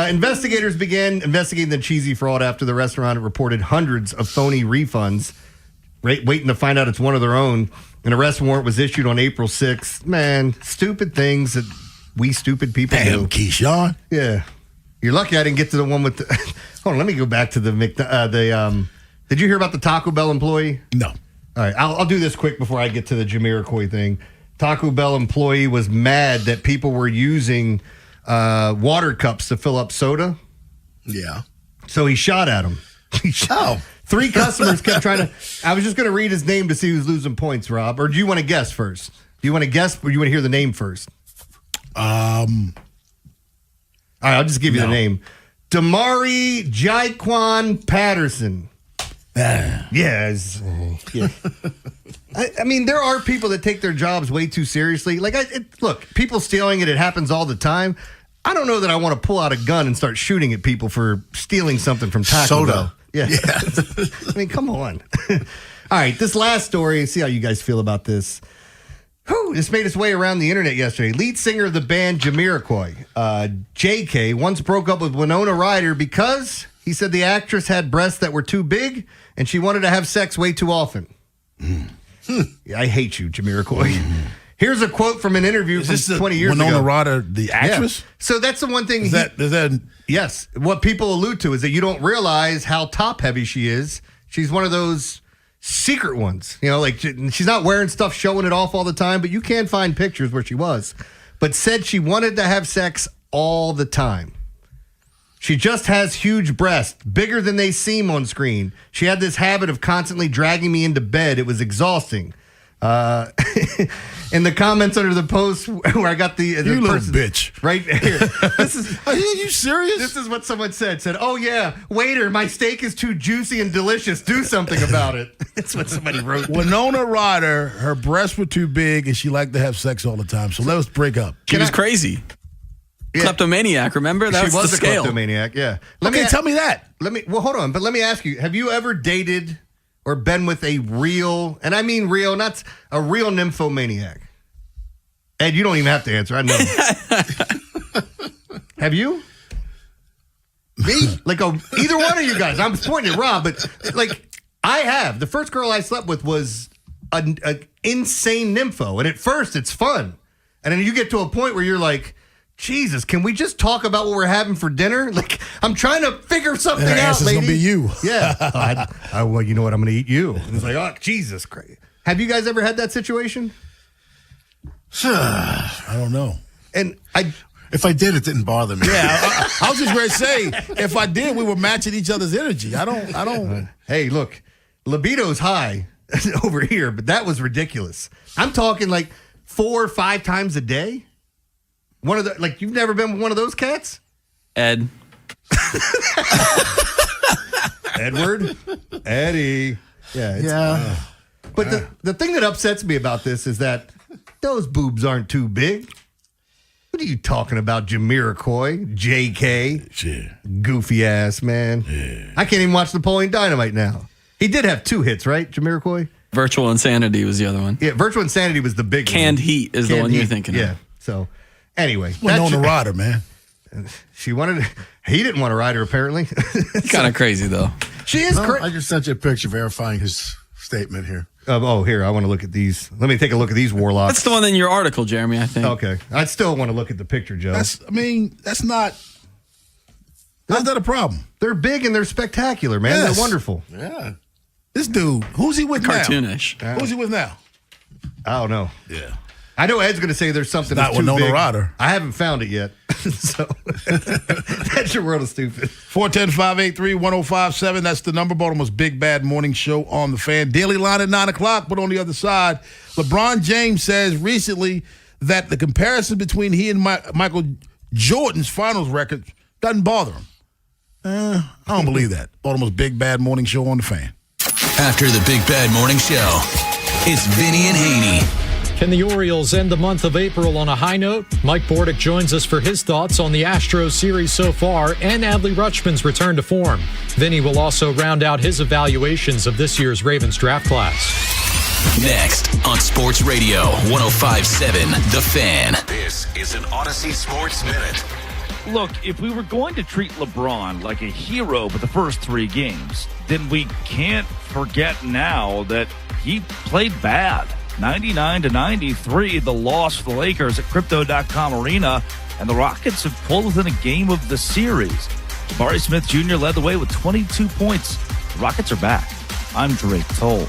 Investigators began investigating the cheesy fraud after the restaurant reported hundreds of phony refunds, waiting to find out it's one of their own. An arrest warrant was issued on April 6th. Man, stupid things that we stupid people do. Damn, Keyshawn. Yeah. You're lucky I didn't get to the one with the... Hold on, let me go back to did you hear about the Taco Bell employee? No. All right, I'll do this quick before I get to the Jamiroquai thing. Taco Bell employee was mad that people were using water cups to fill up soda. Yeah. So he shot at them. Oh. 3 customers kept trying to... I was just going to read his name to see who's losing points, Rob. Or do you want to guess first? Do you want to guess or do you want to hear the name first? All right, I'll just give you the name. Damari Jaquan Patterson. Yeah. I mean, there are people that take their jobs way too seriously. Look, people stealing it happens all the time. I don't know that I want to pull out a gun and start shooting at people for stealing something from Taco Bell. Yeah. I mean, come on. All right, this last story, see how you guys feel about this. This made its way around the internet yesterday. Lead singer of the band Jamiroquai, JK, once broke up with Winona Ryder because he said the actress had breasts that were too big and she wanted to have sex way too often. Yeah, I hate you, Jamiroquai. Here's a quote from an interview from 20 years ago. Winona Ryder, the actress? Yeah. So that's the one thing. Is that? Yes. What people allude to is that you don't realize how top heavy she is. She's one of those secret ones. You know, like she's not wearing stuff, showing it off all the time, but you can find pictures where she was. But said she wanted to have sex all the time. She just has huge breasts, bigger than they seem on screen. She had this habit of constantly dragging me into bed. It was exhausting. In the comments under the post where I got the little person, bitch right here. Are you serious? This is what someone said. Oh yeah, waiter, my steak is too juicy and delicious. Do something about it. That's what somebody wrote. Winona Ryder, her breasts were too big and she liked to have sex all the time. So let us break up. She was crazy. Yeah. Kleptomaniac, remember? That was the scale. Kleptomaniac, yeah. Tell me that. Well, hold on, but let me ask you, have you ever dated or been with a real, and I mean real, not a real nymphomaniac? Ed, you don't even have to answer. I know. Have you? Me? Like either one of you guys. I'm pointing at Rob, but like I have. The first girl I slept with was an insane nympho, and at first it's fun, and then you get to a point where you're like, Jesus, can we just talk about what we're having for dinner? Like, I'm trying to figure something out, lady. It's gonna be you. Yeah. Well, you know what? I'm gonna eat you. And it's like, oh, Jesus Christ. Have you guys ever had that situation? I don't know. And if I did, it didn't bother me. Yeah, I was just going to say, if I did, we were matching each other's energy. I don't. Hey, look, libido's high over here, but that was ridiculous. I'm talking like 4 or 5 times a day. One of the, like, you've never been one of those cats? Ed. Edward? Eddie. Yeah. But the thing that upsets me about this is that those boobs aren't too big. What are you talking about, Jamiroquai? JK? Sure. Goofy ass, man. Yeah. I can't even watch Napoleon Dynamite now. He did have 2 hits, right, Jamiroquai? Virtual Insanity was the other one. Yeah, Virtual Insanity was the big Canned one. Heat is the one you're thinking of. Yeah, so anyway. Winona Ryder, man. He didn't want to ride her, apparently. Kind of crazy, though. She is I just sent you a picture verifying his statement here. Here, I want to look at these. Let me take a look at these warlocks. That's the one in your article, Jeremy, I think. Okay. I still want to look at the picture, Joe. How's that a problem? They're big and they're spectacular, man. Yes. They're wonderful. Yeah. This dude, who's he with Cartoonish. now? Who's he with now? I don't know. Yeah. I know Ed's going to say there's something It's not that's too Winona big. Ryder. I haven't found it yet. So that's your world of stupid. 410-583-1057. That's the number. Baltimore's Big Bad Morning Show on the Fan. Daily line at 9 o'clock, but on the other side, LeBron James says recently that the comparison between he and Michael Jordan's finals record doesn't bother him. I don't believe that. Baltimore's Big Bad Morning Show on the Fan. After the Big Bad Morning Show, it's Vinny and Haynie. Can the Orioles end the month of April on a high note? Mike Bordick joins us for his thoughts on the Astros series so far and Adley Rutschman's return to form. Vinny will also round out his evaluations of this year's Ravens draft class. Next on Sports Radio 105.7 The Fan. This is an Odyssey Sports Minute. Look, if we were going to treat LeBron like a hero for the first 3 games, then we can't forget now that he played bad. 99-93, the loss for the Lakers at Crypto.com Arena, and the Rockets have pulled within a game of the series. Jabari Smith Jr. led the way with 22 points. The Rockets are back. I'm Drake Toll.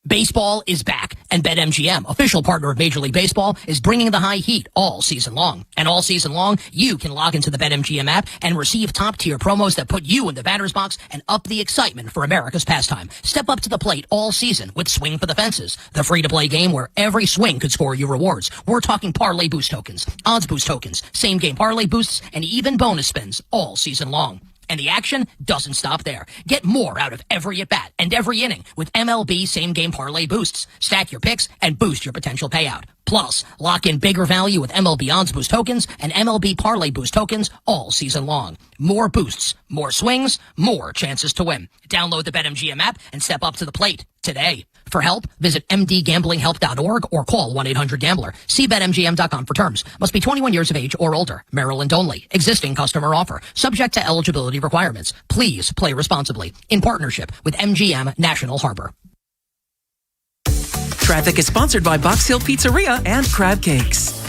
Baseball is back, and BetMGM, official partner of Major League Baseball, is bringing the high heat all season long. And all season long, you can log into the BetMGM app and receive top-tier promos that put you in the batter's box and up the excitement for America's pastime. Step up to the plate all season with Swing for the Fences, the free-to-play game where every swing could score you rewards. We're talking parlay boost tokens, odds boost tokens, same-game parlay boosts, and even bonus spins all season long. And the action doesn't stop there. Get more out of every at-bat and every inning with MLB same-game parlay boosts. Stack your picks and boost your potential payout. Plus, lock in bigger value with MLB Odds Boost tokens and MLB Parlay Boost tokens all season long. More boosts, more swings, more chances to win. Download the BetMGM app and step up to the plate today. For help, visit mdgamblinghelp.org or call 1-800-GAMBLER. See BetMGM.com for terms. Must be 21 years of age or older. Maryland only. Existing customer offer. Subject to eligibility requirements. Please play responsibly. In partnership with MGM National Harbor. Traffic is sponsored by Box Hill Pizzeria and Crab Cakes.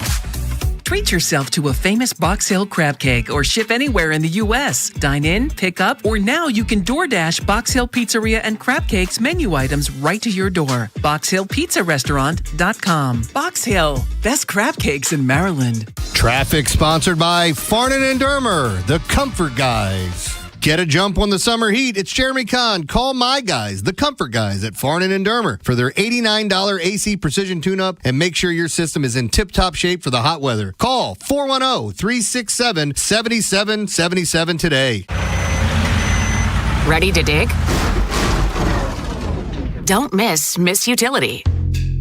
Treat yourself to a famous Box Hill crab cake or ship anywhere in the U.S. Dine in, pick up, or now you can DoorDash Box Hill Pizzeria and Crab Cakes menu items right to your door. BoxHillPizzaRestaurant.com. Box Hill, best crab cakes in Maryland. Traffic sponsored by Farnan and Dermer, the Comfort Guys. Get a jump on the summer heat. It's Jeremy Kahn. Call my guys, the Comfort Guys at Farnan and Dermer, for their $89 AC precision tune-up, and make sure your system is in tip-top shape for the hot weather. Call 410-367-7777 today. Ready to dig? Don't miss Utility.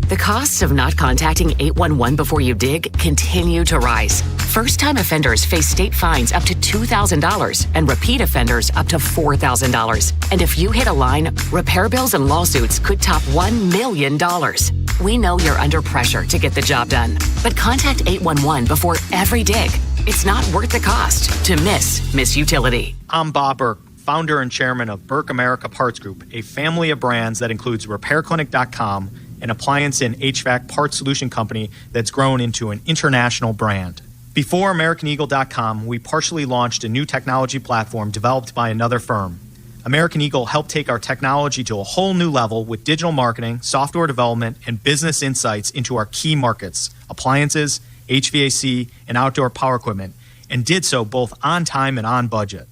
The costs of not contacting 811 before you dig continue to rise. First-time offenders face state fines up to $2,000 and repeat offenders up to $4,000. And if you hit a line, repair bills and lawsuits could top $1 million. We know you're under pressure to get the job done, but contact 811 before every dig. It's not worth the cost to miss Utility. I'm Bob Burke, founder and chairman of Burke America Parts Group, a family of brands that includes RepairClinic.com, an appliance and HVAC parts solution company that's grown into an international brand. Before AmericanEagle.com, we partially launched a new technology platform developed by another firm. American Eagle helped take our technology to a whole new level with digital marketing, software development, and business insights into our key markets, appliances, HVAC, and outdoor power equipment, and did so both on time and on budget.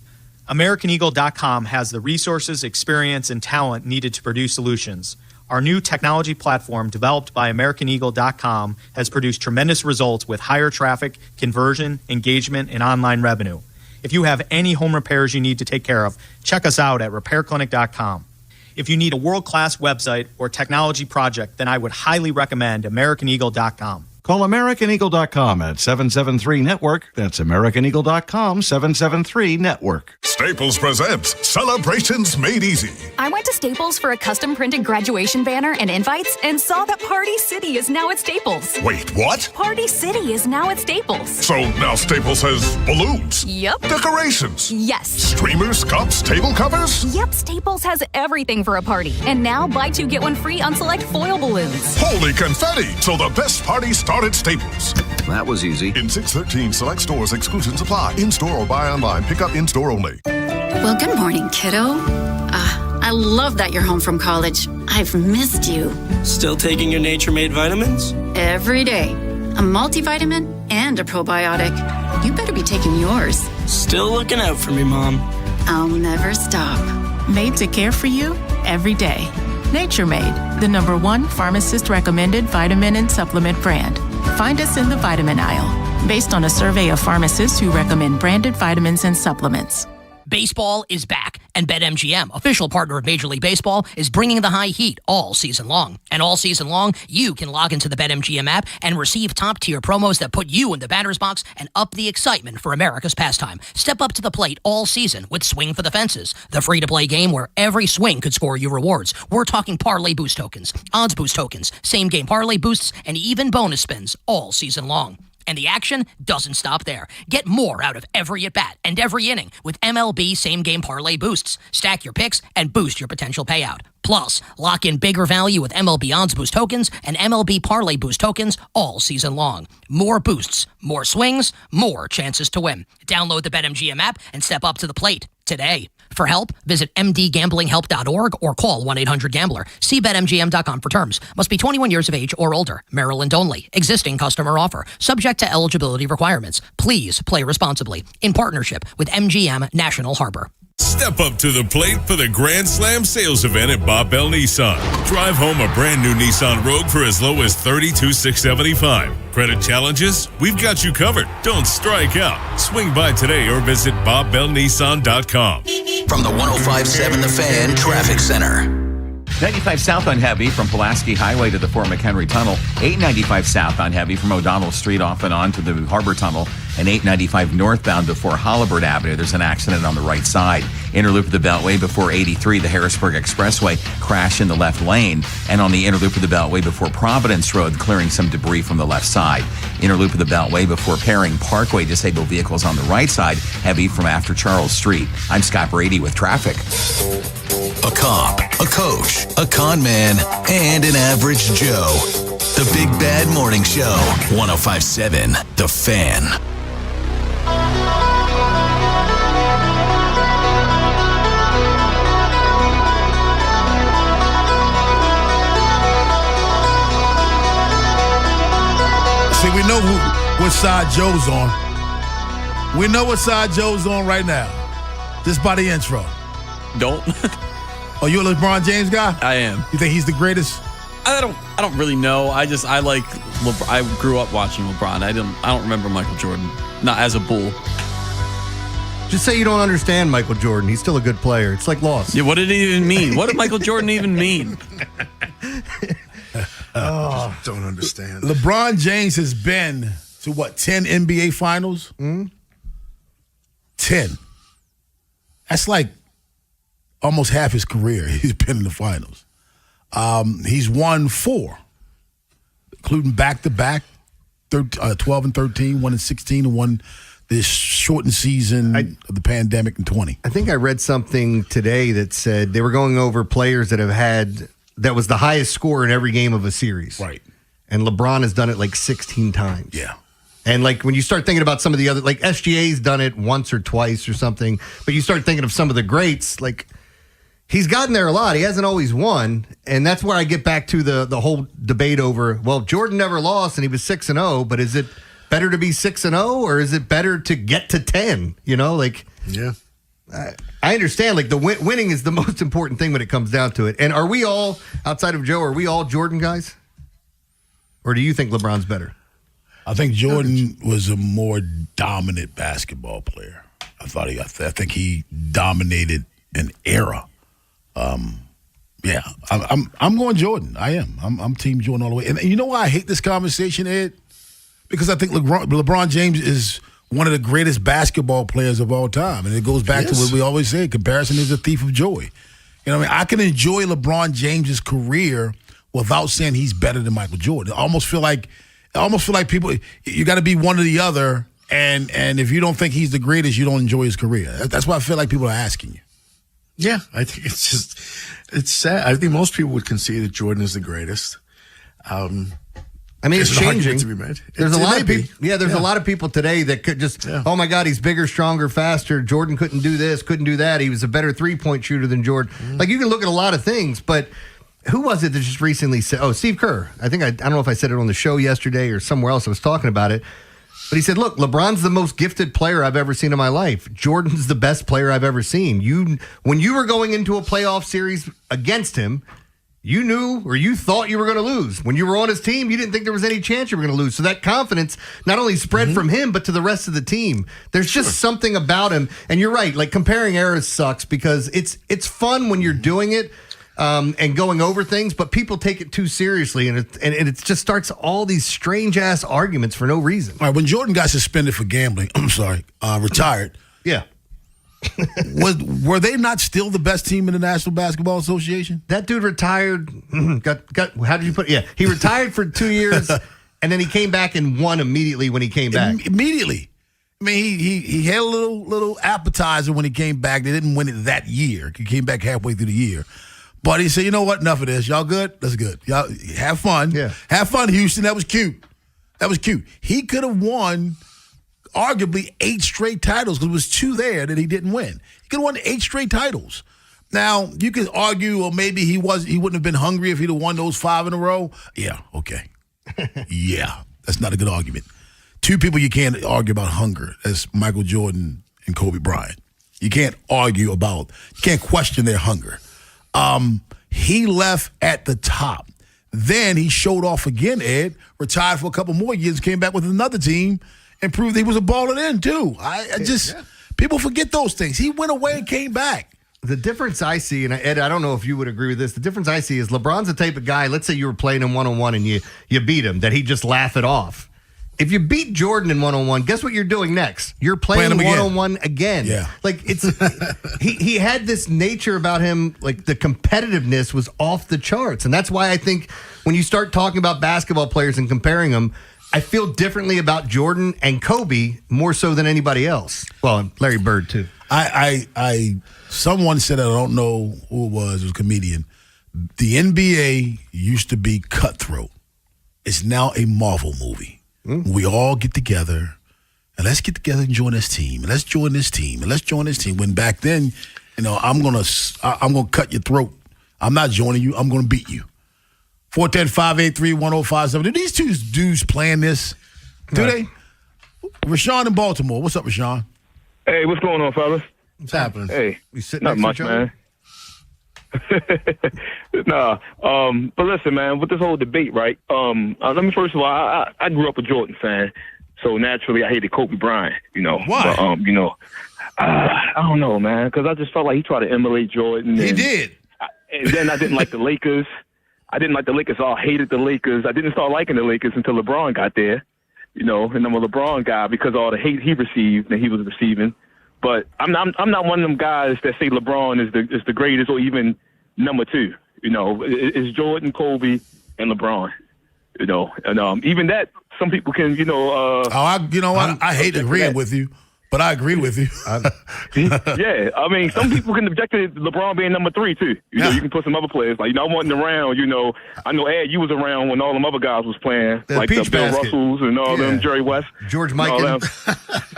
AmericanEagle.com has the resources, experience, and talent needed to produce solutions. Our new technology platform, developed by AmericanEagle.com, has produced tremendous results with higher traffic, conversion, engagement, and online revenue. If you have any home repairs you need to take care of, check us out at RepairClinic.com. If you need a world-class website or technology project, then I would highly recommend AmericanEagle.com. Call AmericanEagle.com at 773-NETWORK. That's AmericanEagle.com, 773-NETWORK. Staples presents Celebrations Made Easy. I went to Staples for a custom printed graduation banner and invites and saw that Party City is now at Staples. Wait, what? Party City is now at Staples. So now Staples has balloons? Yep. Decorations? Yes. Streamers, cups, table covers? Yep, Staples has everything for a party. And now buy two, get one free on select foil balloons. Holy confetti! So the best party started at Staples. That was easy. In 613 select stores, exclusions apply. In-store or buy online. Pick up in-store only. Well, good morning, kiddo. I love that you're home from college. I've missed you. Still taking your Nature-Made vitamins? Every day. A multivitamin and a probiotic. You better be taking yours. Still looking out for me, Mom. I'll never stop. Made to care for you every day. Nature Made, the #1 pharmacist-recommended vitamin and supplement brand. Find us in the vitamin aisle, based on a survey of pharmacists who recommend branded vitamins and supplements. Baseball is back, and BetMGM, official partner of Major League Baseball, is bringing the high heat all season long. And all season long, you can log into the BetMGM app and receive top-tier promos that put you in the batter's box and up the excitement for America's pastime. Step up to the plate all season with Swing for the Fences, the free-to-play game where every swing could score you rewards. We're talking parlay boost tokens, odds boost tokens, same-game parlay boosts, and even bonus spins all season long. And the action doesn't stop there. Get more out of every at-bat and every inning with MLB same-game parlay boosts. Stack your picks and boost your potential payout. Plus, lock in bigger value with MLB Odds Boost tokens and MLB Parlay Boost tokens all season long. More boosts, more swings, more chances to win. Download the BetMGM app and step up to the plate today. For help, visit mdgamblinghelp.org or call 1-800-GAMBLER. See BetMGM.com for terms. Must be 21 years of age or older. Maryland only. Existing customer offer. Subject to eligibility requirements. Please play responsibly. In partnership with MGM National Harbor. Step up to the plate for the Grand Slam sales event at Bob Bell Nissan. Drive home a brand new Nissan Rogue for as low as $32,675. Credit challenges? We've got you covered. Don't strike out. Swing by today or visit BobBellNissan.com. From the 105.7 The Fan Traffic Center. 95 south on Heavy from Pulaski Highway to the Fort McHenry Tunnel. 895 south on Heavy from O'Donnell Street off and on to the Harbor Tunnel. And 895 northbound before Holabird Avenue. There's an accident on the right side. Inner loop of the Beltway before 83, the Harrisburg Expressway, crash in the left lane. And on the inner loop of the Beltway before Providence Road, clearing some debris from the left side. Inner loop of the Beltway before Paring Parkway, disabled vehicles on the right side, heavy from after Charles Street. I'm Scott Brady with traffic. A cop, a coach, a con man, and an average Joe. The Big Bad Morning Show. 105.7 The Fan. See, we know what side Joe's on. We know what side Joe's on right now. Just by the intro. Don't. Oh, you a LeBron James guy? I am. You think he's the greatest? I don't really know. I like LeBron. I grew up watching LeBron. I don't remember Michael Jordan. Not as a Bull. Just say you don't understand Michael Jordan. He's still a good player. It's like loss. Yeah, what did it even mean? What did Michael Jordan even mean? Don't understand. LeBron James has been to 10 NBA finals? 10. That's like almost half his career. He's been in the finals. He's won 4, including back-to-back, 12 and 13, 1 and 16, and 1 this shortened season of the pandemic in 20. I think I read something today that said they were going over players that have had that was the highest score in every game of a series. Right. And LeBron has done it like 16 times. Yeah. And like when you start thinking about some of the other, like SGA's done it once or twice or something, but you start thinking of some of the greats, like he's gotten there a lot. He hasn't always won. And that's where I get back to the whole debate over, well, Jordan never lost and he was 6-0, but is it better to be 6-0 or is it better to get to 10? You know, like, yeah. I understand, like, the winning is the most important thing when it comes down to it. And are we all, outside of Joe, are we all Jordan guys? Or do you think LeBron's better? I think Jordan was a more dominant basketball player. I think he dominated an era. Yeah, I'm going Jordan. I am. I'm Team Jordan all the way. And you know why I hate this conversation, Ed? Because I think LeBron James is one of the greatest basketball players of all time. And it goes back to what we always say, comparison is a thief of joy. You know what I mean? I can enjoy LeBron James's career without saying he's better than Michael Jordan. I almost feel like people, you got to be one or the other, and if you don't think he's the greatest, you don't enjoy his career. That's why I feel like people are asking you. Yeah, I think it's sad. I think most people would concede that Jordan is the greatest. I mean, it's changing. To be made. There's a lot of people. Yeah, there's a lot of people today that could just, oh my God, he's bigger, stronger, faster. Jordan couldn't do this, couldn't do that. He was a better 3-point shooter than Jordan. Like, you can look at a lot of things, but who was it that just recently said, oh, Steve Kerr. I think I don't know if I said it on the show yesterday or somewhere else I was talking about it. But he said, look, LeBron's the most gifted player I've ever seen in my life. Jordan's the best player I've ever seen. When you were going into a playoff series against him, you knew or you thought you were going to lose. When you were on his team, you didn't think there was any chance you were going to lose. So that confidence not only spread from him, but to the rest of the team. There's just something about him. And you're right, like comparing eras sucks because it's fun when you're doing it and going over things, but people take it too seriously. And it just starts all these strange-ass arguments for no reason. All right, when Jordan got suspended for gambling, retired. Yeah. Were they not still the best team in the National Basketball Association? That dude retired. How did you put it? Yeah, he retired for 2 years, and then he came back and won immediately when he came back. Immediately. I mean, he had a little appetizer when he came back. They didn't win it that year. He came back halfway through the year. But he said, you know what? Enough of this. Y'all good? That's good. Y'all have fun. Yeah. Have fun, Houston. That was cute. He could have won arguably 8 straight titles because there was 2 there that he didn't win. He could have won 8 straight titles. Now, you could argue, well, maybe he wouldn't have been hungry if he'd have won those 5 in a row. Yeah, okay. Yeah, that's not a good argument. 2 people you can't argue about hunger. That's Michael Jordan and Kobe Bryant. You can't argue about. You can't question their hunger. He left at the top. Then he showed off again, Ed, retired for a couple more years, came back with another team, and proved he was a baller then, too. People forget those things. He went away and came back. The difference I see, and Ed, I don't know if you would agree with this, the difference I see is LeBron's the type of guy, let's say you were playing him one-on-one and you beat him, that he'd just laugh it off. If you beat Jordan in one-on-one, guess what you're doing next? You're playing one-on-one again. Yeah. Like, it's he had this nature about him, like the competitiveness was off the charts. And that's why I think when you start talking about basketball players and comparing them, I feel differently about Jordan and Kobe more so than anybody else. Well, and Larry Bird, too. Someone said, I don't know who it was a comedian, the NBA used to be cutthroat. It's now a Marvel movie. We all get together, and let's get together and join this team, and let's join this team, and let's join this team. When back then, I'm gonna cut your throat. I'm not joining you. I'm gonna beat you. 410-583-1057. Do these two dudes playing this? Do they? Rashawn in Baltimore. What's up, Rashawn? Hey, what's going on, fellas? What's happening? Hey, you sitting not much, man. Nah, but listen, man, with this whole debate, right? Let me first of all, I grew up a Jordan fan, so naturally I hated Kobe Bryant. Why? But, I don't know, man, because I just felt like he tried to emulate Jordan. He did. And then I didn't like the Lakers. I hated the Lakers. I didn't start liking the Lakers until LeBron got there. And I'm a LeBron guy because of all the hate he received and he was receiving. But I'm not one of them guys that say LeBron is the greatest or even number two. It's Jordan, Kobe, and LeBron. And even that, some people can, I hate agreeing with you, but I agree with you. Yeah, I mean, some people can object to LeBron being number three too. You can put some other players like I wasn't around. I know Ed, you was around when all them other guys was playing, like the Bill Russells and all them, Jerry West, George Mikan.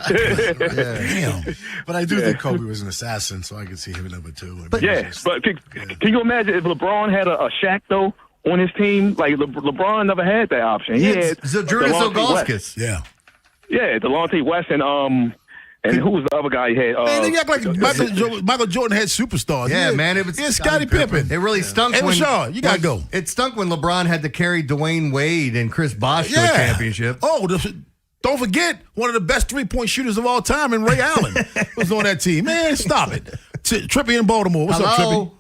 Damn. But I do think Kobe was an assassin, so I could see him at number two. But can you imagine if LeBron had a Shaq though on his team? Like LeBron never had that option. He had Zydrunas Ilgauskas. Yeah, Delonte West and who was the other guy he had? They act like Michael Jordan had superstars. Yeah, man. It was Scottie Pippen. It really stunk. Hey, Rashawn, you got to go. It stunk when LeBron had to carry Dwayne Wade and Chris Bosh to a championship. Oh, don't forget one of the best three-point shooters of all time, and Ray Allen was on that team. Man, stop it. Trippy in Baltimore. What's up, Trippy?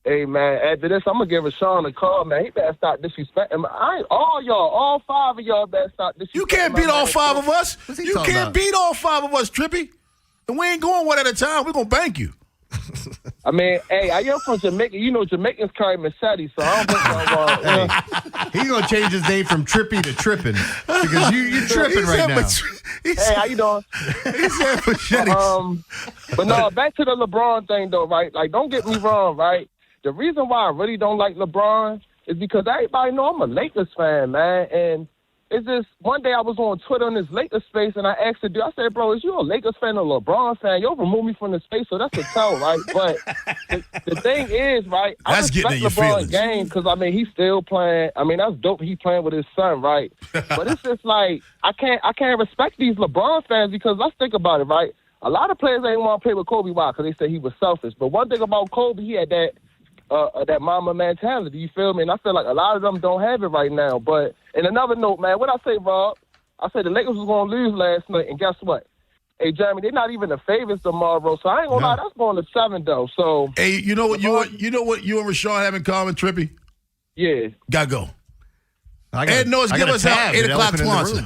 Hey, man, after this, I'm going to give Rashawn a call, man. He better start disrespecting. All five of y'all better start disrespecting. You can't beat all five of us. You can't beat all five of us, Trippy. And we ain't going one at a time. We're going to bank you. I mean, hey, I am from Jamaica. Jamaicans carry machete, so I don't think he's going to change his name from Trippy to Trippin' because you're tripping right now. Hey, how you doing? He said machetes. But no, back to the LeBron thing, though, right? Like, don't get me wrong, right? The reason why I really don't like LeBron is because everybody know I'm a Lakers fan, man. And it's just, one day I was on Twitter in this Lakers space, and I asked the dude, I said, bro, is you a Lakers fan or LeBron fan? You'll remove me from the space, so that's a tell, right? But the thing is, right, I respect LeBron's game because, I mean, he's still playing. I mean, that's dope he playing with his son, right? But it's just like, I can't respect these LeBron fans because let's think about it, right? A lot of players ain't want to play with Kobe. Why? Because they said he was selfish. But one thing about Kobe, he had that mama mentality, you feel me? And I feel like a lot of them don't have it right now. But in another note, man, what I say, Rob, I said the Lakers was going to lose last night, and guess what? Hey, Jeremy, they're not even the favorites tomorrow, so I ain't going to lie, that's going to 7, though. So, hey, you know what you and Rashawn have in common, Trippy? Yeah. Gotta go. Ed knows, give us our 8 o'clock sponsor.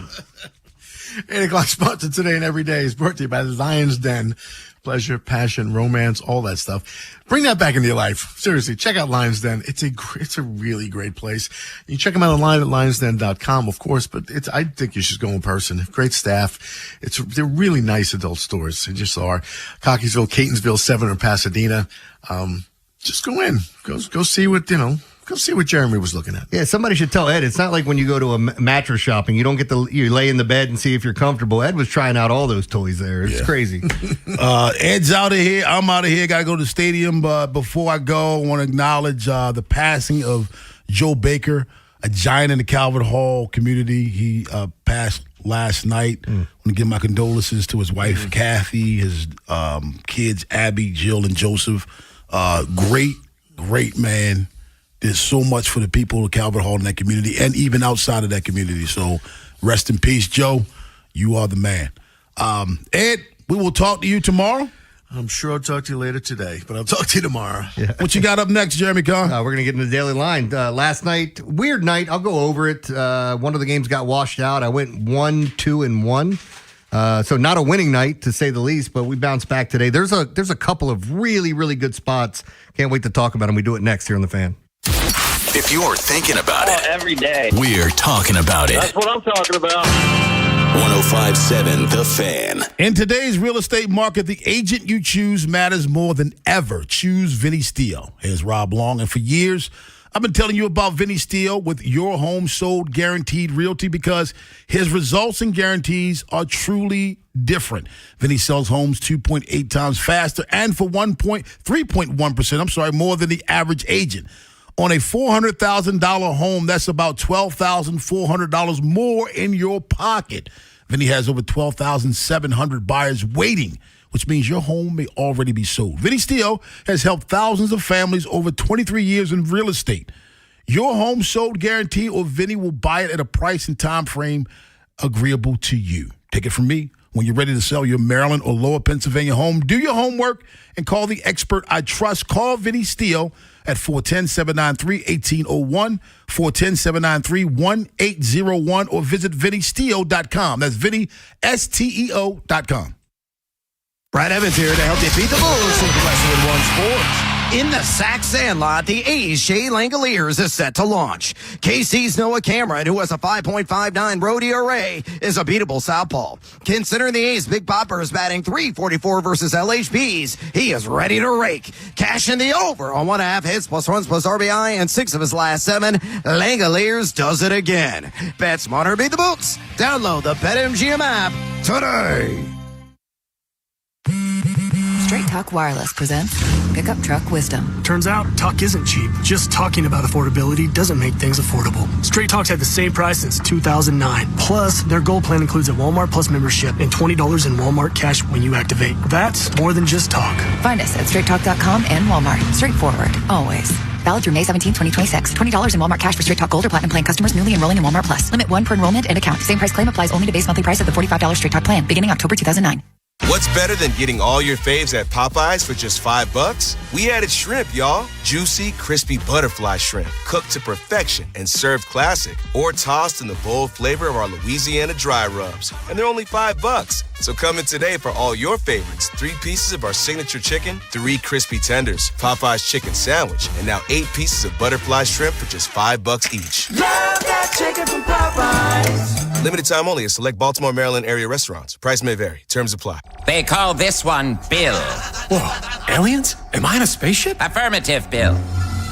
8 o'clock sponsor today and every day is brought to you by Lion's Den. Pleasure, passion, romance, all that stuff. Bring that back into your life. Seriously, check out Lion's Den. It's a really great place. You check them out online at lionsden.com, of course, but I think you should go in person. Great staff. They're really nice adult stores. They just are. Cockeysville, Catonsville, 7 or Pasadena. Just go in. Go see what, Go see what Jeremy was looking at. Yeah, somebody should tell Ed. It's not like when you go to a mattress shopping, you don't get you lay in the bed and see if you're comfortable. Ed was trying out all those toys there. It's crazy. Ed's out of here. I'm out of here. Got to go to the stadium. But before I go, I want to acknowledge the passing of Joe Baker, a giant in the Calvert Hall community. He passed last night. I want to give my condolences to his wife, Kathy, his kids, Abby, Jill, and Joseph. Great man. Did so much for the people of Calvert Hall in that community and even outside of that community. So rest in peace, Joe. You are the man. Ed, we will talk to you tomorrow. I'm sure I'll talk to you later today, but I'll talk to you tomorrow. Yeah. What you got up next, Jeremy Carr? We're going to get into the daily line. Last night, weird night. I'll go over it. One of the games got washed out. I went 1-2-1. So not a winning night, to say the least, but we bounced back today. There's a couple of really, really good spots. Can't wait to talk about them. We do it next here on The Fan. If you're thinking about it, every day, we're talking about it. That's what I'm talking about. 105.7 The Fan. In today's real estate market, the agent you choose matters more than ever. Choose Vinny Steele. Here's Rob Long. And for years, I've been telling you about Vinny Steele with Your Home Sold Guaranteed Realty because his results and guarantees are truly different. Vinny sells homes 2.8 times faster and for 3.1%, more than the average agent. On a $400,000 home, that's about $12,400 more in your pocket. Vinny has over 12,700 buyers waiting, which means your home may already be sold. Vinny Steele has helped thousands of families over 23 years in real estate. Your home sold guarantee, or Vinny will buy it at a price and time frame agreeable to you. Take it from me. When you're ready to sell your Maryland or Lower Pennsylvania home, do your homework and call the expert I trust. Call Vinny Steele at 410-793-1801, 410-793-1801, or visit VinnySteele.com. That's VinnySteo.com. Brad Evans here to help you beat the Bulls with Wrestling One Sports. In the Sac Sandlot, the A's Shea Langoliers is set to launch. KC's Noah Cameron, who has a 5.59 road ERA, is a beatable southpaw. Considering the A's Big Popper is batting .344 versus LHB's, he is ready to rake. Cash in the over on 1.5 hits plus runs plus RBI and 6 of his last 7. Langoliers does it again. Bet smarter, beat the books. Download the BetMGM app today. Straight Talk Wireless presents Pickup Truck Wisdom. Turns out, talk isn't cheap. Just talking about affordability doesn't make things affordable. Straight Talk's had the same price since 2009. Plus, their Gold plan includes a Walmart Plus membership and $20 in Walmart cash when you activate. That's more than just talk. Find us at straighttalk.com and Walmart. Straightforward, always. Valid through May 17, 2026. $20 in Walmart cash for Straight Talk Gold or Platinum plan customers newly enrolling in Walmart Plus. Limit 1 per enrollment and account. Same price claim applies only to base monthly price of the $45 Straight Talk plan, beginning October 2009. What's better than getting all your faves at Popeyes for just $5? We added shrimp, y'all. Juicy, crispy butterfly shrimp, cooked to perfection and served classic, or tossed in the bold flavor of our Louisiana dry rubs. And they're only $5. So come in today for all your favorites. 3 pieces of our signature chicken, 3 crispy tenders, Popeyes chicken sandwich, and now 8 pieces of butterfly shrimp for just $5 each. Love that chicken from Popeyes. Limited time only at select Baltimore, Maryland area restaurants. Price may vary. Terms apply. They call this one Bill. Whoa, aliens? Am I in a spaceship? Affirmative, Bill.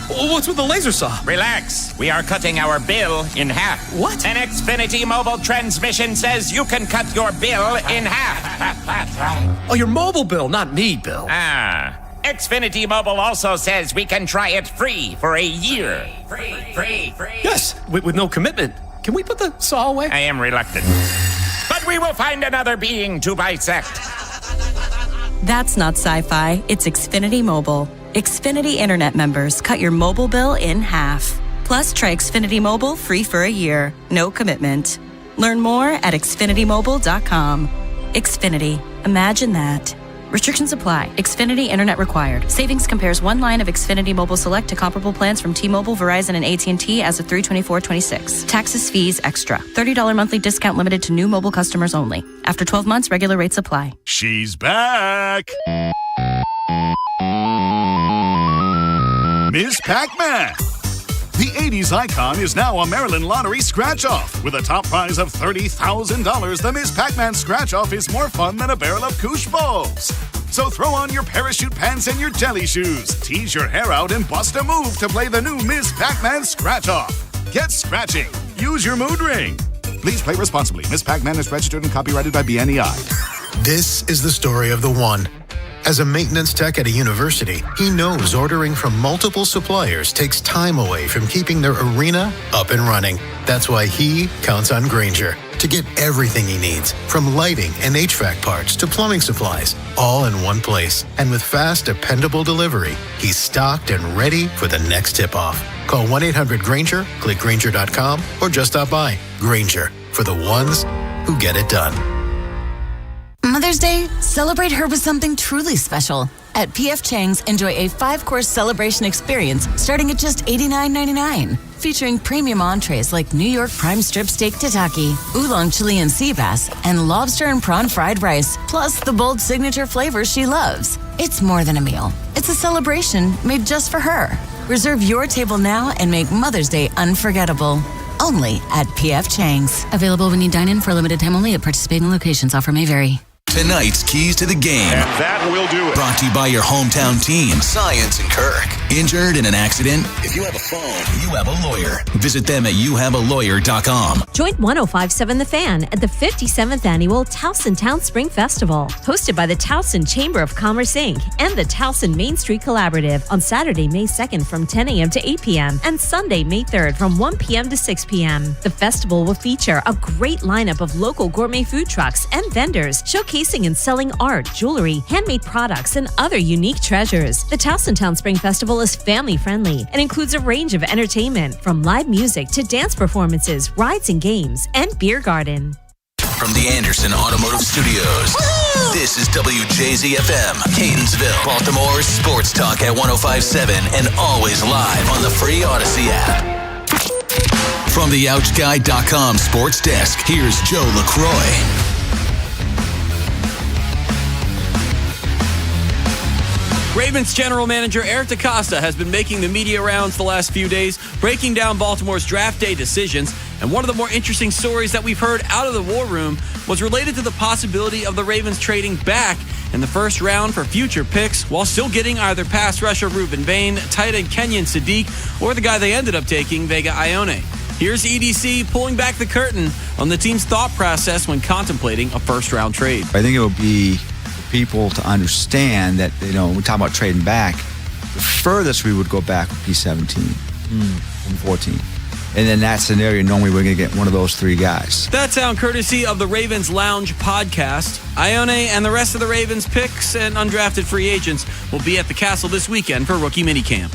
What's with the laser saw? Relax. We are cutting our bill in half. What? An Xfinity mobile transmission says you can cut your bill in half. Oh, your mobile bill, not me, Bill. Ah. Xfinity Mobile also says we can try it free for a year. Free. Yes, with no commitment. Can we put the saw away? I am reluctant. But we will find another being to bisect. That's not sci-fi. It's Xfinity Mobile. Xfinity Internet members cut your mobile bill in half. Plus, try Xfinity Mobile free for a year. No commitment. Learn more at xfinitymobile.com. Xfinity. Imagine that. Restrictions apply. Xfinity Internet required. Savings compares one line of Xfinity Mobile Select to comparable plans from T-Mobile, Verizon, and AT&T as of 3/24/26. Taxes, fees, extra. $30 monthly discount limited to new mobile customers only. After 12 months, regular rates apply. She's back. Miss Pac-Man. The 80s icon is now a Maryland Lottery scratch-off. With a top prize of $30,000, the Miss Pac-Man scratch-off is more fun than a barrel of koosh balls. So throw on your parachute pants and your jelly shoes, tease your hair out, and bust a move to play the new Miss Pac-Man scratch-off. Get scratching. Use your mood ring. Please play responsibly. Miss Pac-Man is registered and copyrighted by BNEI. This is the story of the one. As a maintenance tech at a university, he knows ordering from multiple suppliers takes time away from keeping their arena up and running. That's why he counts on Grainger, to get everything he needs, from lighting and HVAC parts to plumbing supplies, all in one place. And with fast, dependable delivery, he's stocked and ready for the next tip-off. Call 1-800-GRAINGER, click Grainger.com, or just stop by. Grainger, for the ones who get it done. Mother's Day, celebrate her with something truly special. At P.F. Chang's, enjoy a 5-course celebration experience starting at just $89.99. Featuring premium entrees like New York prime strip steak tataki, oolong Chilean sea bass, and lobster and prawn fried rice, plus the bold signature flavors she loves. It's more than a meal. It's a celebration made just for her. Reserve your table now and make Mother's Day unforgettable. Only at P.F. Chang's. Available when you dine in for a limited time only at participating locations. Offer may vary. Tonight's keys to the game. And that will do it. Brought to you by your hometown team, Science and Kirk. Injured in an accident? If you have a phone, you have a lawyer. Visit them at youhavealawyer.com. Join 105.7 The Fan at the 57th Annual Towson Town Spring Festival, hosted by the Towson Chamber of Commerce, Inc. and the Towson Main Street Collaborative on Saturday, May 2nd from 10 a.m. to 8 p.m. and Sunday, May 3rd from 1 p.m. to 6 p.m. The festival will feature a great lineup of local gourmet food trucks and vendors showcasing and selling art, jewelry, handmade products, and other unique treasures. The Towson Town Spring Festival is family-friendly and includes a range of entertainment, from live music to dance performances, rides and games, and beer garden. From the Anderson Automotive Studios, this is WJZFM, Catonsville, Baltimore's sports talk at 105.7 and always live on the free Odyssey app. From the OuchGuy.com sports desk, here's Joe LaCroix. Ravens general manager Eric DeCosta has been making the media rounds the last few days, breaking down Baltimore's draft day decisions. And one of the more interesting stories that we've heard out of the war room was related to the possibility of the Ravens trading back in the first round for future picks while still getting either pass rusher Reuben Bain, tight end Kenyon Sadiq, or the guy they ended up taking, Vega Ione. Here's EDC pulling back the curtain on the team's thought process when contemplating a first-round trade. I think it will be people to understand that, we talk about trading back. The furthest we would go back would be 17 and 14. And in that scenario, normally we're going to get one of those three guys. That sound courtesy of the Ravens Lounge podcast. Ione and the rest of the Ravens picks and undrafted free agents will be at the Castle this weekend for rookie minicamp.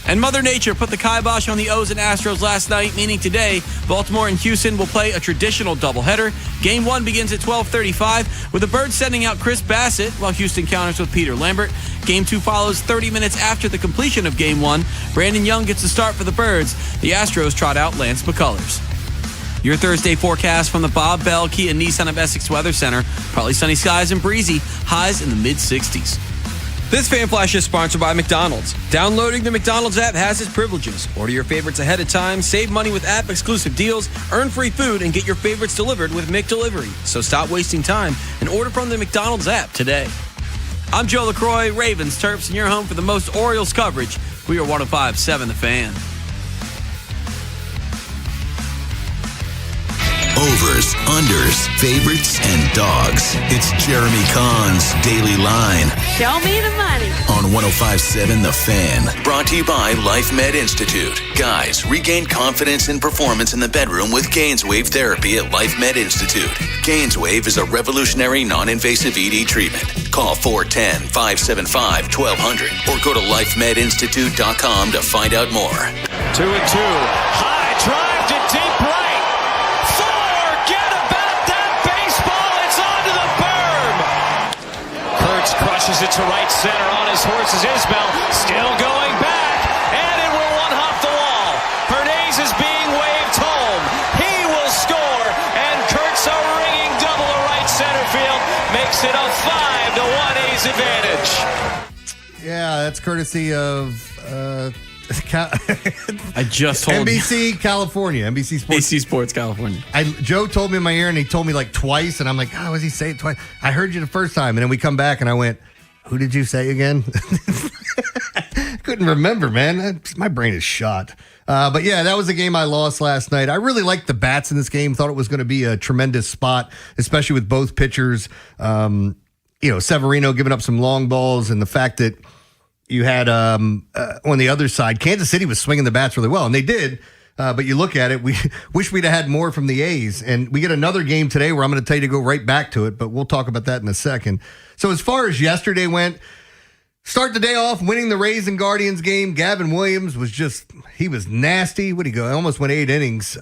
And Mother Nature put the kibosh on the O's and Astros last night, meaning today, Baltimore and Houston will play a traditional doubleheader. Game 1 begins at 12:35, with the Birds sending out Chris Bassett, while Houston counters with Peter Lambert. Game 2 follows 30 minutes after the completion of Game 1. Brandon Young gets the start for the Birds. The Astros trot out Lance McCullers. Your Thursday forecast from the Bob Bell Kia Nissan of Essex Weather Center. Partly sunny skies and breezy, highs in the mid-60s. This Fan Flash is sponsored by McDonald's. Downloading the McDonald's app has its privileges. Order your favorites ahead of time, save money with app-exclusive deals, earn free food, and get your favorites delivered with McDelivery. So stop wasting time and order from the McDonald's app today. I'm Joe LaCroix, Ravens, Terps, and your home for the most Orioles coverage. We are 105.7 The Fan. Overs, unders, favorites, and dogs. It's Jeremy Kahn's Daily Line. Show me the money. On 105.7 The Fan. Brought to you by Life Med Institute. Guys, regain confidence and performance in the bedroom with Gainswave therapy at Life Med Institute. Gainswave is a revolutionary non-invasive ED treatment. Call 410-575-1200 or go to lifemedinstitute.com to find out more. 2-2. High drive to deep right. Crushes it to right center on his horse is Isbell, still going back, and it will one-hop the wall. Hernandez is being waved home. He will score, and Kurtz a ringing double to right center field makes it a 5-1 A's advantage. Yeah, that's courtesy of I just told NBC California, NBC Sports. NBC Sports California. Joe told me in my ear, and he told me like twice, and I'm like, oh, was he saying it twice? I heard you the first time, and then we come back, and I went, who did you say again? Couldn't remember, man. My brain is shot. But yeah, that was a game I lost last night. I really liked the bats in this game. Thought it was going to be a tremendous spot, especially with both pitchers. Severino giving up some long balls, and the fact that you had on the other side, Kansas City was swinging the bats really well, and they did. But you look at it, we wish we'd have had more from the A's. And we get another game today where I'm going to tell you to go right back to it, but we'll talk about that in a second. So as far as yesterday went, start the day off winning the Rays and Guardians game. Gavin Williams he was nasty. What'd he go? I almost went 8 innings,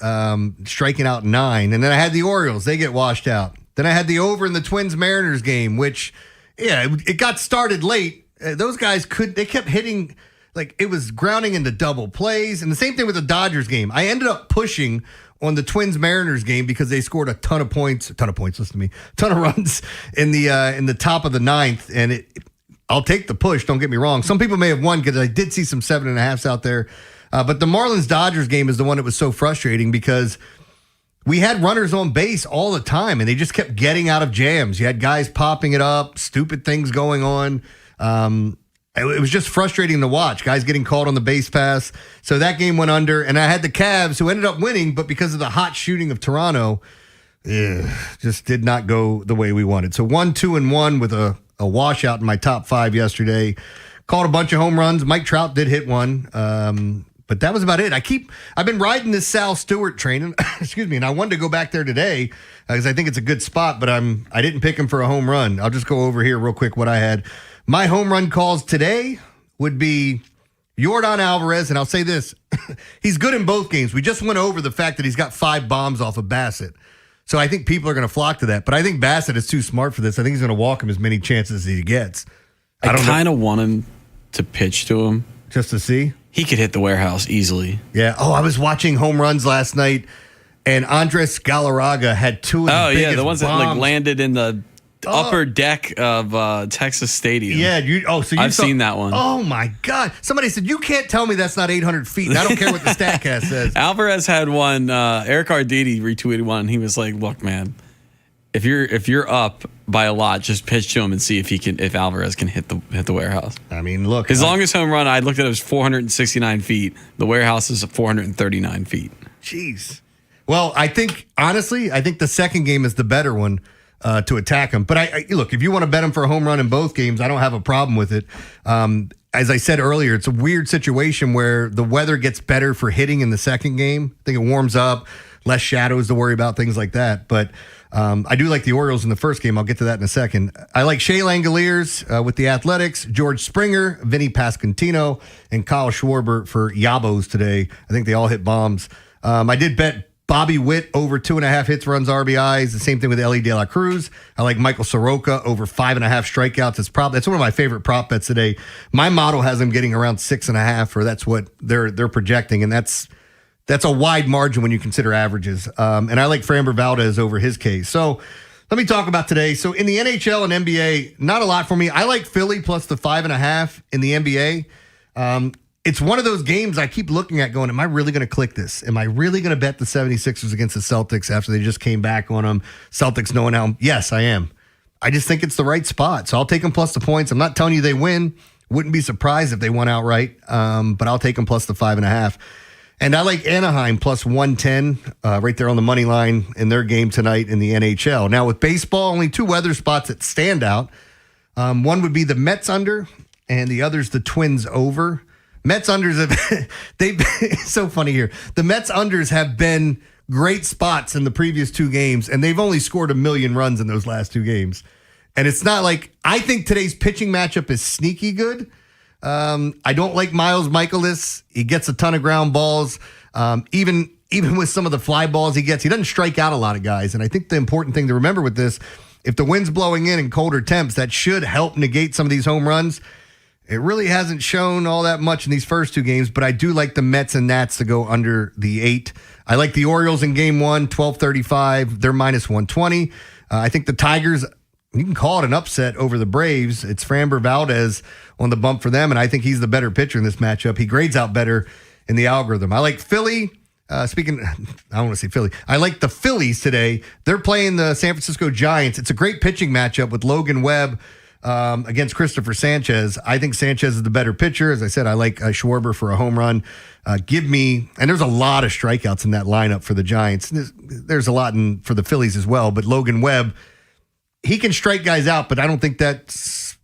striking out 9. And then I had the Orioles. They get washed out. Then I had the over in the Twins-Mariners game, which, it got started late. Those guys they kept hitting, like it was grounding into double plays. And the same thing with the Dodgers game. I ended up pushing on the Twins-Mariners game because they scored a ton of runs in the top of the 9th. And I'll take the push, don't get me wrong. Some people may have won because I did see some 7.5s out there. But the Marlins-Dodgers game is the one that was so frustrating because we had runners on base all the time, and they just kept getting out of jams. You had guys popping it up, stupid things going on. It was just frustrating to watch, guys getting called on the base pass. So that game went under, and I had the Cavs, who ended up winning, but because of the hot shooting of Toronto, just did not go the way we wanted. So 1-2-1 with a washout in my top 5 yesterday. Called a bunch of home runs. Mike Trout did hit one. But that was about it. I've been riding this Sal Stewart train, and I wanted to go back there today because I think it's a good spot, but I didn't pick him for a home run. I'll just go over here real quick what I had. My home run calls today would be Yordan Alvarez, and I'll say this. He's good in both games. We just went over the fact that he's got 5 bombs off of Bassett. So I think people are going to flock to that. But I think Bassett is too smart for this. I think he's going to walk him as many chances as he gets. I kind of want him to pitch to him. Just to see? He could hit the warehouse easily. Yeah. Oh, I was watching home runs last night, and Andres Galarraga had 2 of the biggest the ones bombs. that landed in the upper deck of Texas Stadium. Yeah. I've seen that one. Oh, my God. Somebody said, you can't tell me that's not 800 feet. And I don't care what the StatCast says. Alvarez had one. Eric Arditi retweeted one. He was like, look, man, if you're up by a lot, just pitch to him and see if Alvarez can hit the warehouse. I mean, look. His longest home run, I looked at it, was 469 feet. The warehouse is 439 feet. Jeez. Well, honestly, I think the second game is the better one to attack him. But look, if you want to bet him for a home run in both games, I don't have a problem with it. As I said earlier, it's a weird situation where the weather gets better for hitting in the second game. I think it warms up, less shadows to worry about, things like that. But I do like the Orioles in the first game. I'll get to that in a second. I like Shea Langoliers with the Athletics, George Springer, Vinny Pasquantino, and Kyle Schwarber for Yabos today. I think they all hit bombs. I did bet Bobby Witt over 2.5 hits, runs, RBIs. The same thing with Ellie De La Cruz. I like Michael Soroka over 5.5 strikeouts. That's one of my favorite prop bets today. My model has him getting around 6.5, or that's what they're projecting, and that's a wide margin when you consider averages. And I like Framber Valdez over his case. So let me talk about today. So in the NHL and NBA, not a lot for me. I like Philly plus the 5.5 in the NBA. It's one of those games I keep looking at going, am I really going to click this? Am I really going to bet the 76ers against the Celtics after they just came back on them? Celtics knowing how. Yes, I am. I just think it's the right spot. So I'll take them plus the points. I'm not telling you they win. Wouldn't be surprised if they won outright. But I'll take them plus the 5.5. And I like Anaheim plus 110 right there on the money line in their game tonight in the NHL. Now with baseball, only 2 weather spots that stand out. One would be the Mets under, and the other's the Twins over. Mets unders it's so funny here. The Mets unders have been great spots in the previous 2 games, and they've only scored 1 million runs in those last 2 games. And it's not like, I think today's pitching matchup is sneaky good. I don't like Miles Michaelis. He gets a ton of ground balls. Even with some of the fly balls he gets, he doesn't strike out a lot of guys. And I think the important thing to remember with this, if the wind's blowing in and colder temps, that should help negate some of these home runs. It really hasn't shown all that much in these first 2 games, but I do like the Mets and Nats to go under the 8. I like the Orioles in game 1, 12.35. They're minus 120. I think the Tigers, you can call it an upset over the Braves. It's Framber Valdez on the bump for them, and I think he's the better pitcher in this matchup. He grades out better in the algorithm. I like Philly. I don't want to say Philly. I like the Phillies today. They're playing the San Francisco Giants. It's a great pitching matchup with Logan Webb against Christopher Sanchez. I think Sanchez is the better pitcher. As I said, I like Schwarber for a home run. And there's a lot of strikeouts in that lineup for the Giants. There's a lot for the Phillies as well, but Logan Webb, he can strike guys out, but I don't think that's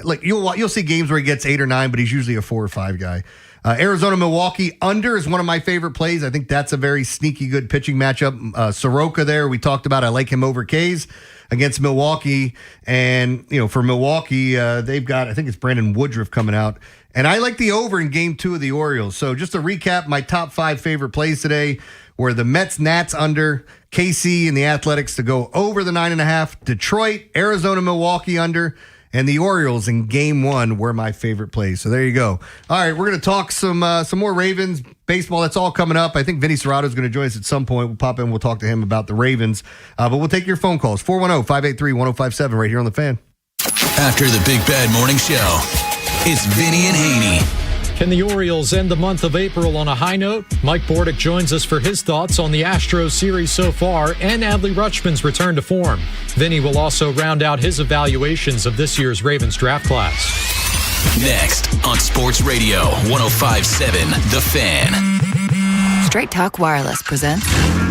like you'll see games where he gets 8 or 9, but he's usually a 4 or 5 guy. Arizona, Milwaukee under is one of my favorite plays. I think that's a very sneaky good pitching matchup. Soroka there, we talked about. I like him over K's against Milwaukee. And, for Milwaukee, they've got, I think it's Brandon Woodruff coming out. And I like the over in game 2 of the Orioles. So just to recap, my top 5 favorite plays today were the Mets, Nats under, KC and the Athletics to go over the 9.5, Detroit, Arizona, Milwaukee under, and the Orioles in game 1 were my favorite plays. So there you go. All right, we're going to talk some more Ravens baseball. That's all coming up. I think Vinny Serrato is going to join us at some point. We'll pop in. We'll talk to him about the Ravens. But we'll take your phone calls. 410-583-1057 right here on The Fan. After the Big Bad Morning Show, it's Vinny and Haynie. Can the Orioles end the month of April on a high note? Mike Bordick joins us for his thoughts on the Astros series so far and Adley Rutschman's return to form. Vinny will also round out his evaluations of this year's Ravens draft class. Next on Sports Radio 105.7 The Fan. Straight Talk Wireless presents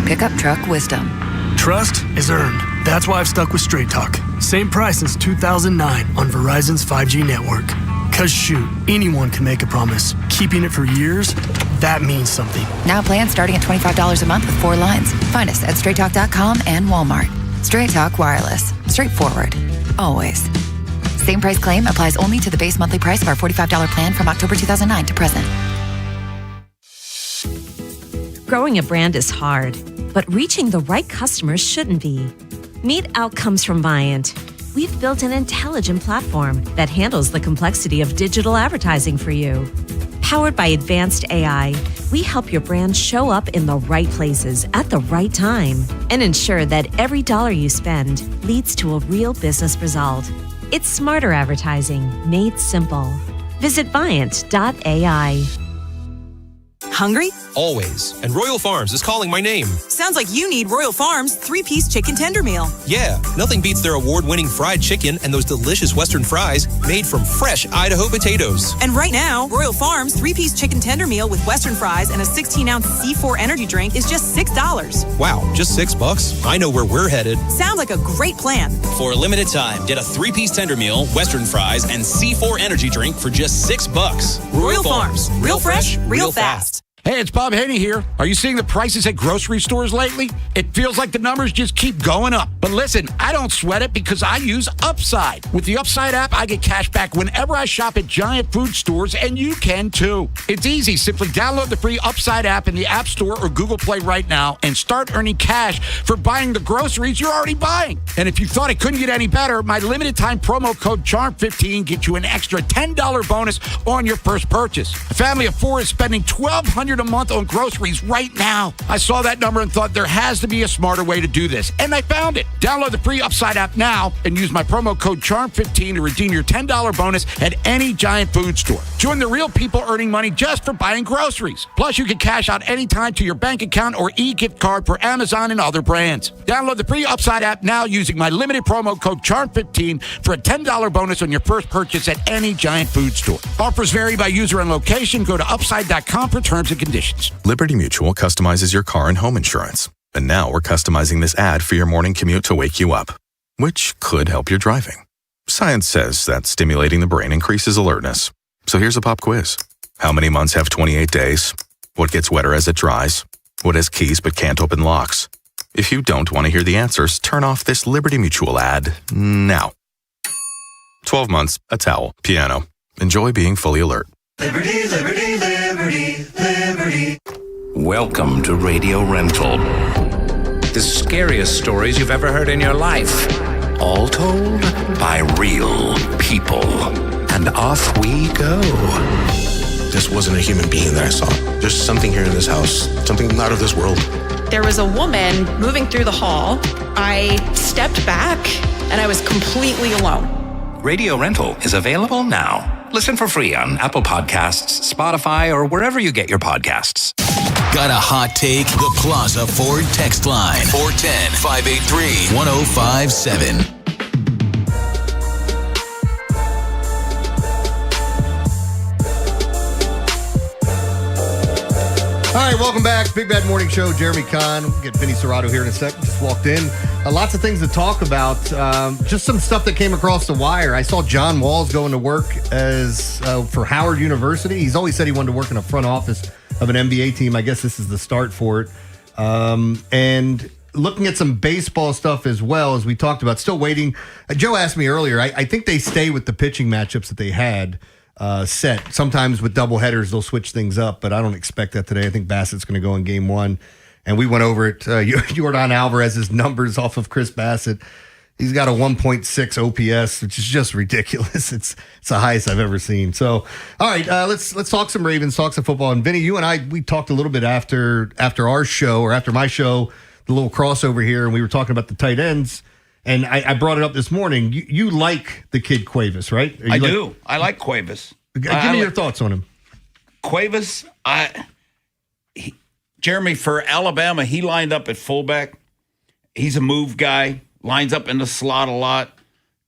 Pickup Truck Wisdom. Trust is earned. That's why I've stuck with Straight Talk. Same price since 2009 on Verizon's 5G network. Because shoot, anyone can make a promise. Keeping it for years, that means something. Now plans starting at $25 a month with 4 lines. Find us at straighttalk.com and Walmart. Straight Talk Wireless. Straightforward. Always. Same price claim applies only to the base monthly price of our $45 plan from October 2009 to present. Growing a brand is hard, but reaching the right customers shouldn't be. Meet Outcomes from Viant. We've built an intelligent platform that handles the complexity of digital advertising for you. Powered by advanced AI, we help your brand show up in the right places at the right time and ensure that every dollar you spend leads to a real business result. It's smarter advertising made simple. Visit Viant.ai. Hungry? Always. And Royal Farms is calling my name. Sounds like you need Royal Farms 3-piece chicken tender meal. Yeah, nothing beats their award-winning fried chicken and those delicious Western fries made from fresh Idaho potatoes. And right now, Royal Farms 3-piece chicken tender meal with Western fries and a 16-ounce C4 energy drink is just $6. Wow, just $6? I know where we're headed. Sounds like a great plan. For a limited time, get a 3-piece tender meal, Western fries, and C4 energy drink for just $6. Royal Farms. Real fresh, real fast. Hey, it's Bob Haynie here. Are you seeing the prices at grocery stores lately? It feels like the numbers just keep going up. But listen, I don't sweat it because I use Upside. With the Upside app, I get cash back whenever I shop at giant food stores, and you can too. It's easy. Simply download the free Upside app in the App Store or Google Play right now and start earning cash for buying the groceries you're already buying. And if you thought it couldn't get any better, my limited time promo code CHARM15 gets you an extra $10 bonus on your first purchase. A family of 4 is spending $1,200 a month on groceries right now. I saw that number and thought there has to be a smarter way to do this, and I found it. Download the free Upside app now and use my promo code CHARM15 to redeem your $10 bonus at any giant food store. Join the real people earning money just for buying groceries. Plus, you can cash out anytime to your bank account or e-gift card for Amazon and other brands. Download the free Upside app now using my limited promo code CHARM15 for a $10 bonus on your first purchase at any giant food store. Offers vary by user and location. Go to upside.com for terms and conditions. Liberty Mutual customizes your car and home insurance. And now we're customizing this ad for your morning commute to wake you up, which could help your driving. Science says that stimulating the brain increases alertness. So here's a pop quiz. How many months have 28 days? What gets wetter as it dries? What has keys but can't open locks? If you don't want to hear the answers, turn off this Liberty Mutual ad now. 12 months, a towel, piano. Enjoy being fully alert. Liberty, liberty, liberty, liberty. Welcome to Radio Rental. The scariest stories you've ever heard in your life. All told by real people. And off we go. This wasn't a human being that I saw. There's something here in this house, something not of this world. There was a woman moving through the hall. I stepped back and I was completely alone. Radio Rental is available now. Listen for free on Apple Podcasts, Spotify, or wherever you get your podcasts. Got a hot take? The Plaza Ford text line. 410-583-1057. All right, welcome back. Big Bad Morning Show. Jeremy Kahn. We'll get Vinny Serrato here in a second. Just walked in. Lots of things to talk about. Just some stuff that came across the wire. I saw John Wall's going to work as for Howard University. He's always said he wanted to work in a front office of an NBA team. I guess this is the start for it. And looking at some baseball stuff as well, as we talked about. Still waiting. Joe asked me earlier. I think they stay with the pitching matchups that they had set. Sometimes with doubleheaders, they'll switch things up, but I don't expect that today. I think Bassett's going to go in game one. And we went over it. Yordan Alvarez's numbers off of Chris Bassett. He's got a 1.6 OPS, which is just ridiculous. It's the highest I've ever seen. So, all right, let's talk some Ravens, talk some football. And Vinny, you and I, we talked a little bit after our show, or after my show, the little crossover here, and we were talking about the tight ends. And I brought it up this morning. You like the kid Cuevas, right? I do. I like Cuevas. Give me your thoughts on him. Cuevas, Jeremy, for Alabama, he lined up at fullback. He's a move guy, lines up in the slot a lot,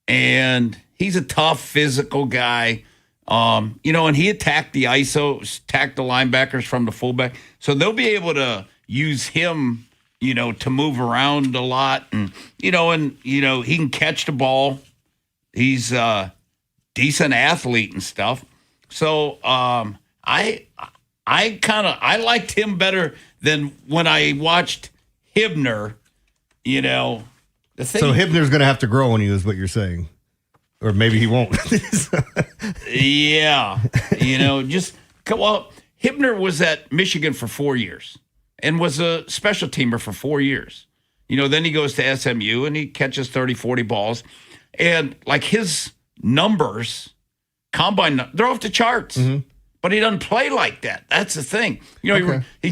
and he's a tough, physical guy. And he attacked the ISO, attacked the linebackers from the fullback. So they'll be able to use him, to move around a lot. And, he can catch the ball. He's a decent athlete and stuff. So I liked him better than when I watched Hibner, So Hibner's going to have to grow on you is what you're saying. Or maybe he won't. Yeah. Hibner was at Michigan for 4 years and was a special teamer for 4 years. Then he goes to SMU and he catches 30, 40 balls. And like his numbers, combine, they're off the charts. Mm-hmm. But he doesn't play like that. That's the thing. He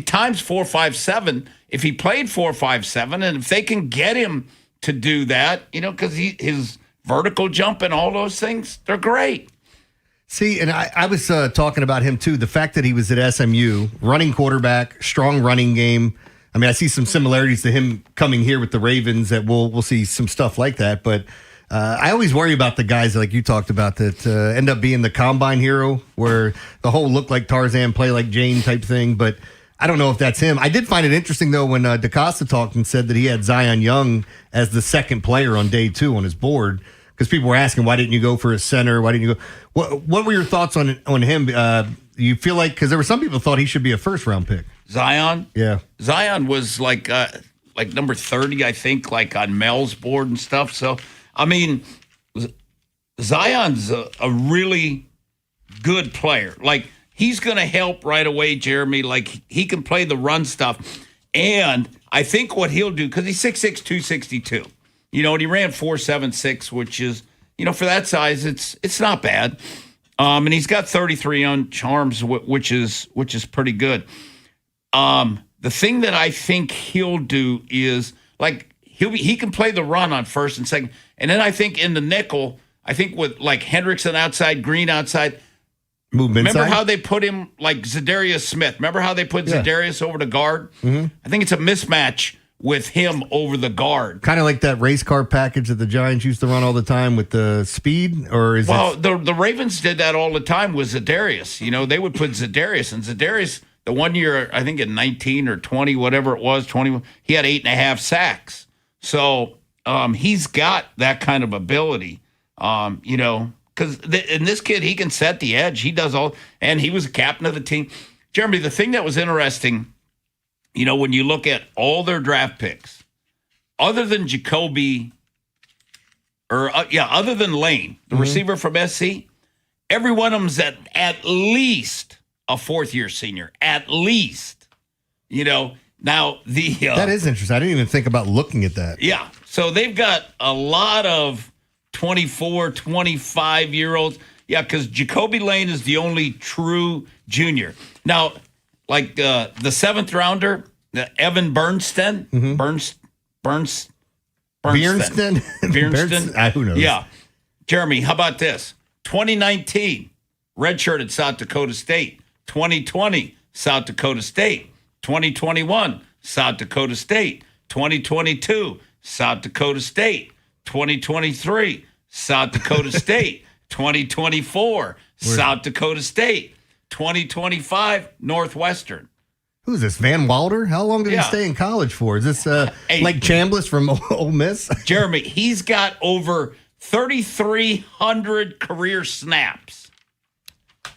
times 4.57. If he played 4.57, and if they can get him to do that, because his vertical jump and all those things, they're great. See, and I was talking about him too. The fact that he was at SMU, running quarterback, strong running game. I mean, I see some similarities to him coming here with the Ravens. That we'll see some stuff like that, but. I always worry about the guys like you talked about that end up being the combine hero, where the whole look like Tarzan, play like Jane type thing. But I don't know if that's him. I did find it interesting, though, when DaCosta talked and said that he had Zion Young as the second player on day 2 on his board, because people were asking, why didn't you go for a center? Why didn't you go? What were your thoughts on him? You feel like, because there were some people thought he should be a first-round pick. Zion? Yeah. Zion was like number 30, I think, like on Mel's board and stuff. So, I mean, Zion's a really good player. Like, he's going to help right away, Jeremy. Like, he can play the run stuff. And I think what he'll do, because he's 6'6", 262. And he ran 4.76, which is, for that size, it's not bad. And he's got 33 on arms, which is pretty good. The thing that I think he'll do is, like, he can play the run on first and second. And then I think in the nickel, I think with like Hendrickson outside, Green outside. Movement. Remember how they put him like Zadarius Smith? Remember how they put Zadarius over the guard? Mm-hmm. I think it's a mismatch with him over the guard. Kind of like that race car package that the Giants used to run all the time with the speed, or is the Ravens did that all the time with Zadarius. They would put Zadarius, and Zadarius, the one year, I think in 19 or 20, whatever it was, 21, he had 8.5 sacks. So he's got that kind of ability, because in this kid, he can set the edge. He does all, and he was a captain of the team. Jeremy, the thing that was interesting, when you look at all their draft picks, other than Jacoby, other than Lane, the receiver from SC, every one of them's at least a fourth-year senior, at least, Now, that is interesting. I didn't even think about looking at that. Yeah. So they've got a lot of 24, 25-year-olds. Yeah, because Jacoby Lane is the only true junior. Now, like the 7th rounder, Evan Bernstein. Mm-hmm. Bernstein? Who knows? Yeah. Jeremy, how about this? 2019, redshirted South Dakota State. 2020, South Dakota State. 2021, South Dakota State. 2022, South Dakota State. 2023, South Dakota State. 2024, South Dakota State. 2025, Northwestern. Who's this, Van Wilder? How long did he stay in college for? Is this like Chambliss from Ole Miss? Jeremy, he's got over 3,300 career snaps.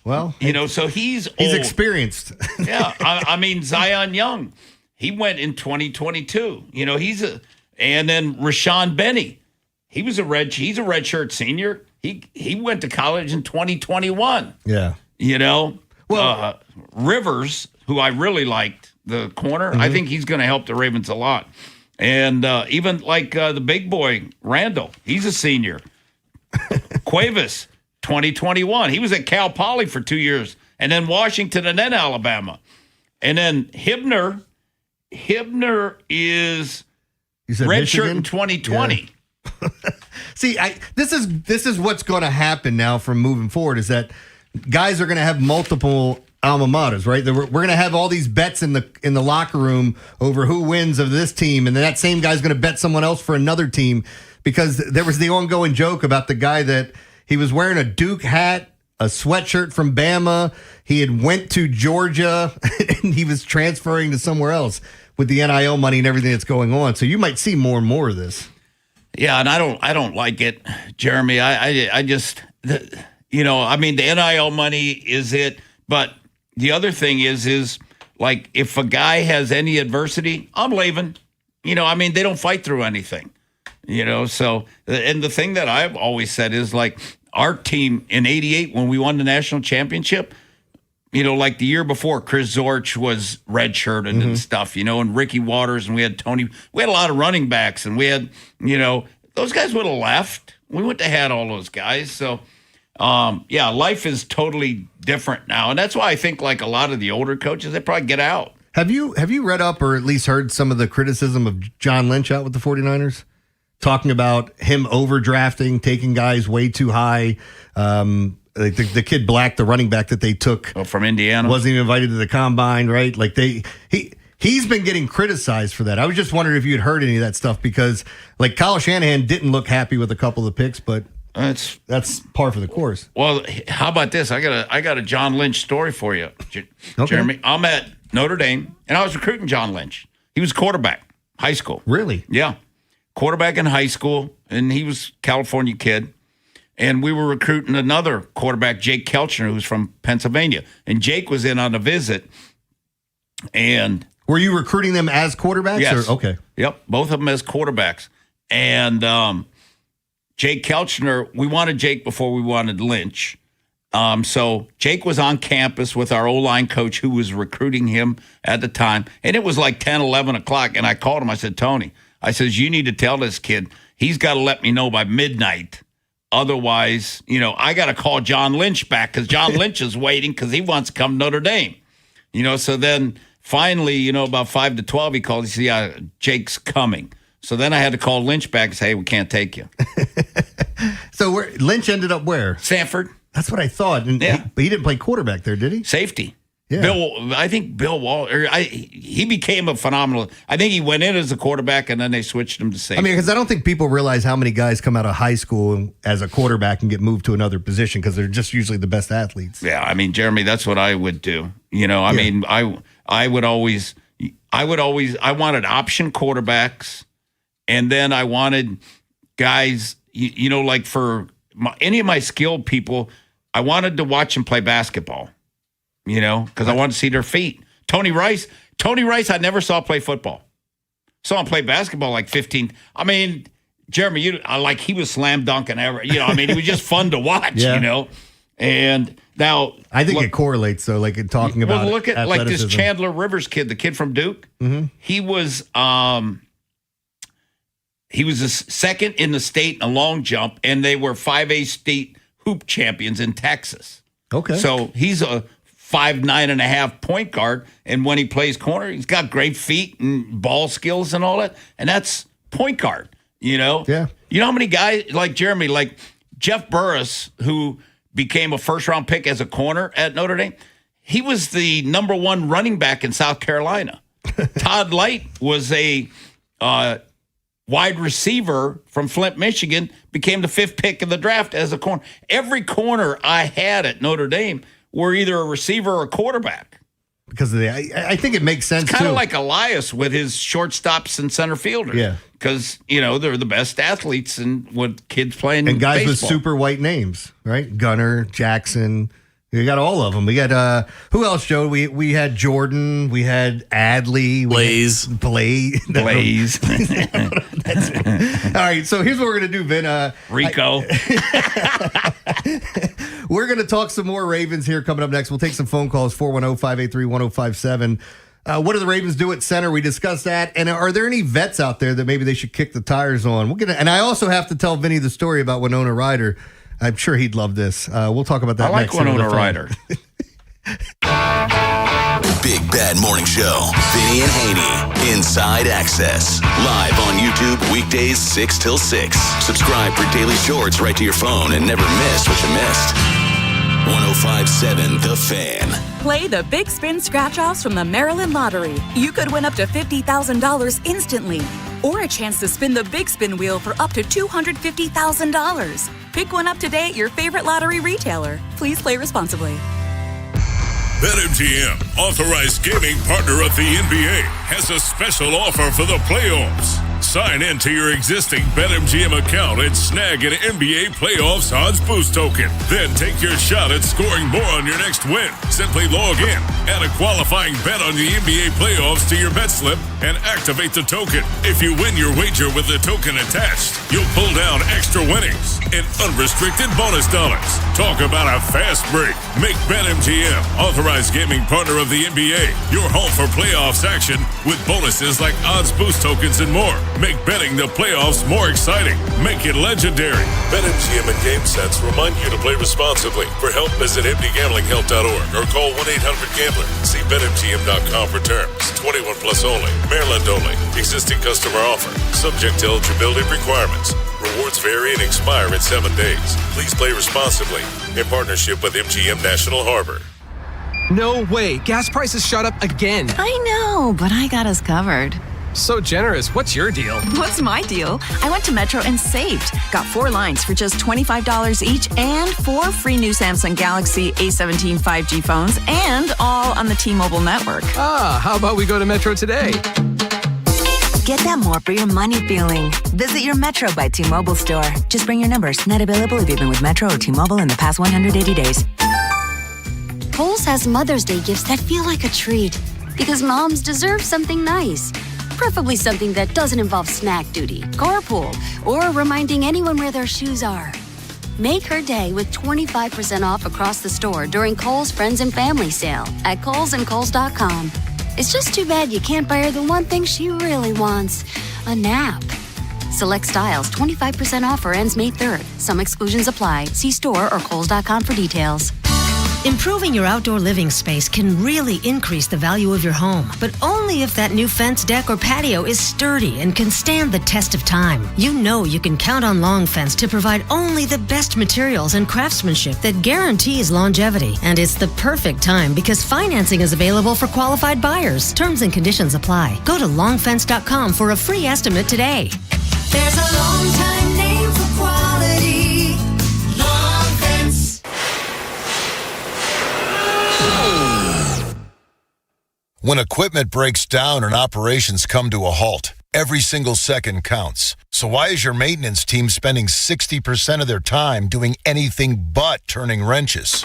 Well, so he's old. Experienced. Yeah, I mean, Zion Young, he went in 2022. And then Rashawn Benny, he's a redshirt senior. He went to college in 2021. Yeah. Rivers, who I really liked, the corner, I think he's going to help the Ravens a lot. And even like the big boy, Randall, he's a senior. Cuevas, 2021. He was at Cal Poly for 2 years, and then Washington, and then Alabama. And then Hibner is redshirt in 2020. Yeah. See, this is what's going to happen now from moving forward is that guys are going to have multiple alma maters, right? We're going to have all these bets in the locker room over who wins of this team, and then that same guy's going to bet someone else for another team because there was the ongoing joke about the guy that he was wearing a Duke hat, a sweatshirt from Bama. He had went to Georgia, and he was transferring to somewhere else with the NIL money and everything that's going on. So you might see more and more of this. Yeah, and I don't like it, Jeremy. I just, the NIL money is it, but the other thing is like if a guy has any adversity, I'm leaving. They don't fight through anything. So and the thing that I've always said is like our team in '88 when we won the national championship. Like the year before, Chris Zorch was redshirted and stuff, and Ricky Waters, and we had Tony. We had a lot of running backs, and we had, those guys would have left. We wouldn't have had all those guys. So, life is totally different now. And that's why I think like a lot of the older coaches, they probably get out. Have you read up or at least heard some of the criticism of John Lynch out with the 49ers? Talking about him overdrafting, taking guys way too high. Like the kid Black, the running back that they took from Indiana, wasn't even invited to the combine, right? Like he's been getting criticized for that. I was just wondering if you had heard any of that stuff because like Kyle Shanahan didn't look happy with a couple of the picks, but that's par for the course. Well, how about this? I got a John Lynch story for you, Jeremy. I'm at Notre Dame, and I was recruiting John Lynch. He was quarterback, high school. Really? Yeah, quarterback in high school, and he was a California kid. And we were recruiting another quarterback, Jake Kelchner, who's from Pennsylvania. And Jake was in on a visit. And were you recruiting them as quarterbacks? Yes. Or? Okay. Yep, both of them as quarterbacks. And Jake Kelchner, we wanted Jake before we wanted Lynch. So Jake was on campus with our O-line coach who was recruiting him at the time. And it was like 10, 11 o'clock. And I called him. I said, Tony, you need to tell this kid, he's got to let me know by midnight. Otherwise, I got to call John Lynch back because John Lynch is waiting because he wants to come to Notre Dame. So then finally, about 5 to 12, he called. He said, yeah, Jake's coming. So then I had to call Lynch back and say, hey, we can't take you. So Lynch ended up where? Sanford. That's what I thought. And he didn't play quarterback there, did he? Safety. Yeah. I think Bill Wall, he became a phenomenal. I think he went in as a quarterback and then they switched him to safety. Because I don't think people realize how many guys come out of high school as a quarterback and get moved to another position because they're just usually the best athletes. Yeah, Jeremy, that's what I would do. I wanted option quarterbacks, and then I wanted guys, like for any of my skilled people, I wanted to watch them play basketball. Because I wanted to see their feet. Tony Rice, I never saw play football. Saw him play basketball like 15. Jeremy, he was slam dunking ever. He was just fun to watch, And now I think it correlates though, like in talking about. Well, look at like this Chandler Rivers kid, the kid from Duke. Mm-hmm. He was a second in the state in a long jump, and they were 5A state hoop champions in Texas. Okay, so he's a 5'9.5" point guard, and when he plays corner, he's got great feet and ball skills and all that, and that's point guard. Yeah. You know how many guys like Jeremy, like Jeff Burris, who became a first-round pick as a corner at Notre Dame. He was the number one running back in South Carolina. Todd Light was a wide receiver from Flint, Michigan, became the 5th pick in the draft as a corner. Every corner I had at Notre Dame were either a receiver or a quarterback. because of I think it makes sense. It's kind too. of like Elias with his shortstops and center fielders. Yeah. Because, they're the best athletes and what kids playing and guys baseball. with super white names, right? Gunnar, Jackson. We got all of them. We got who else, Joe? We had Jordan. We had Adley. Blaze. Blaze. That's it. All right, so here's what we're gonna do, Vin. Rico. We're gonna talk some more Ravens here coming up next. We'll take some phone calls. 410-583-1057. What do the Ravens do at center? We discussed that. And are there any vets out there that maybe they should kick the tires on? And I also have to tell Vinny the story about Winona Ryder. I'm sure he'd love this. We'll talk about that next. I like Winona Ryder. Big Bad Morning Show. Vinny and Haynie. Inside Access. Live on YouTube weekdays 6 till 6. Subscribe for daily shorts right to your phone and never miss what you missed. 105.7 The Fan. Play the Big Spin Scratch-Offs from the Maryland Lottery. You could win up to $50,000 instantly. Or a chance to spin the Big Spin Wheel for up to $250,000. Pick one up today at your favorite lottery retailer. Please play responsibly. BetMGM, authorized gaming partner of the NBA, has a special offer for the playoffs. Sign in to your existing BetMGM account and snag an NBA Playoffs odds boost token. Then take your shot at scoring more on your next win. Simply log in, add a qualifying bet on the NBA Playoffs to your bet slip, and activate the token. If you win your wager with the token attached, you'll pull down extra winnings and unrestricted bonus dollars. Talk about a fast break. Make BetMGM, authorized gaming partner of the NBA, your home for playoffs action with bonuses like odds boost tokens and more. Make betting the playoffs more exciting. Make it legendary. BetMGM and GameSense remind you to play responsibly. For help, visit mdgamblinghelp.org or call 1-800-GAMBLER. See BetMGM.com for terms. 21 plus only. Maryland only. Existing customer offer. Subject to eligibility requirements. Rewards vary and expire in 7 days. Please play responsibly. In partnership with MGM National Harbor. No way. Gas prices shot up again. I know, but I got us covered. So generous. What's your deal? What's my deal? I went to Metro and saved. Got 4 lines for just $25 each and 4 free new Samsung Galaxy A17 5G phones, and all on the T-Mobile network. How about we go to Metro today? Get that more for your money feeling. Visit your Metro by T-Mobile store. Just bring your numbers. Not available if you've been with Metro or T-Mobile in the past 180 days. Kohl's has Mother's Day gifts that feel like a treat. Because moms deserve something nice. Preferably something that doesn't involve snack duty, carpool, or reminding anyone where their shoes are. Make her day with 25% off across the store during Kohl's Friends and Family Sale at Kohl's and Kohl's.com. It's just too bad you can't buy her the one thing she really wants, a nap. Select styles, 25% offer ends May 3rd. Some exclusions apply. See store or Kohl's.com for details. Improving your outdoor living space can really increase the value of your home, but only if that new fence, deck, or patio is sturdy and can stand the test of time. You know you can count on Long Fence to provide only the best materials and craftsmanship that guarantees longevity. And it's the perfect time because financing is available for qualified buyers. Terms and conditions apply. Go to longfence.com for a free estimate today. There's a long time name for quality. Long Fence. When equipment breaks down and operations come to a halt, every single second counts. So why is your maintenance team spending 60% of their time doing anything but turning wrenches?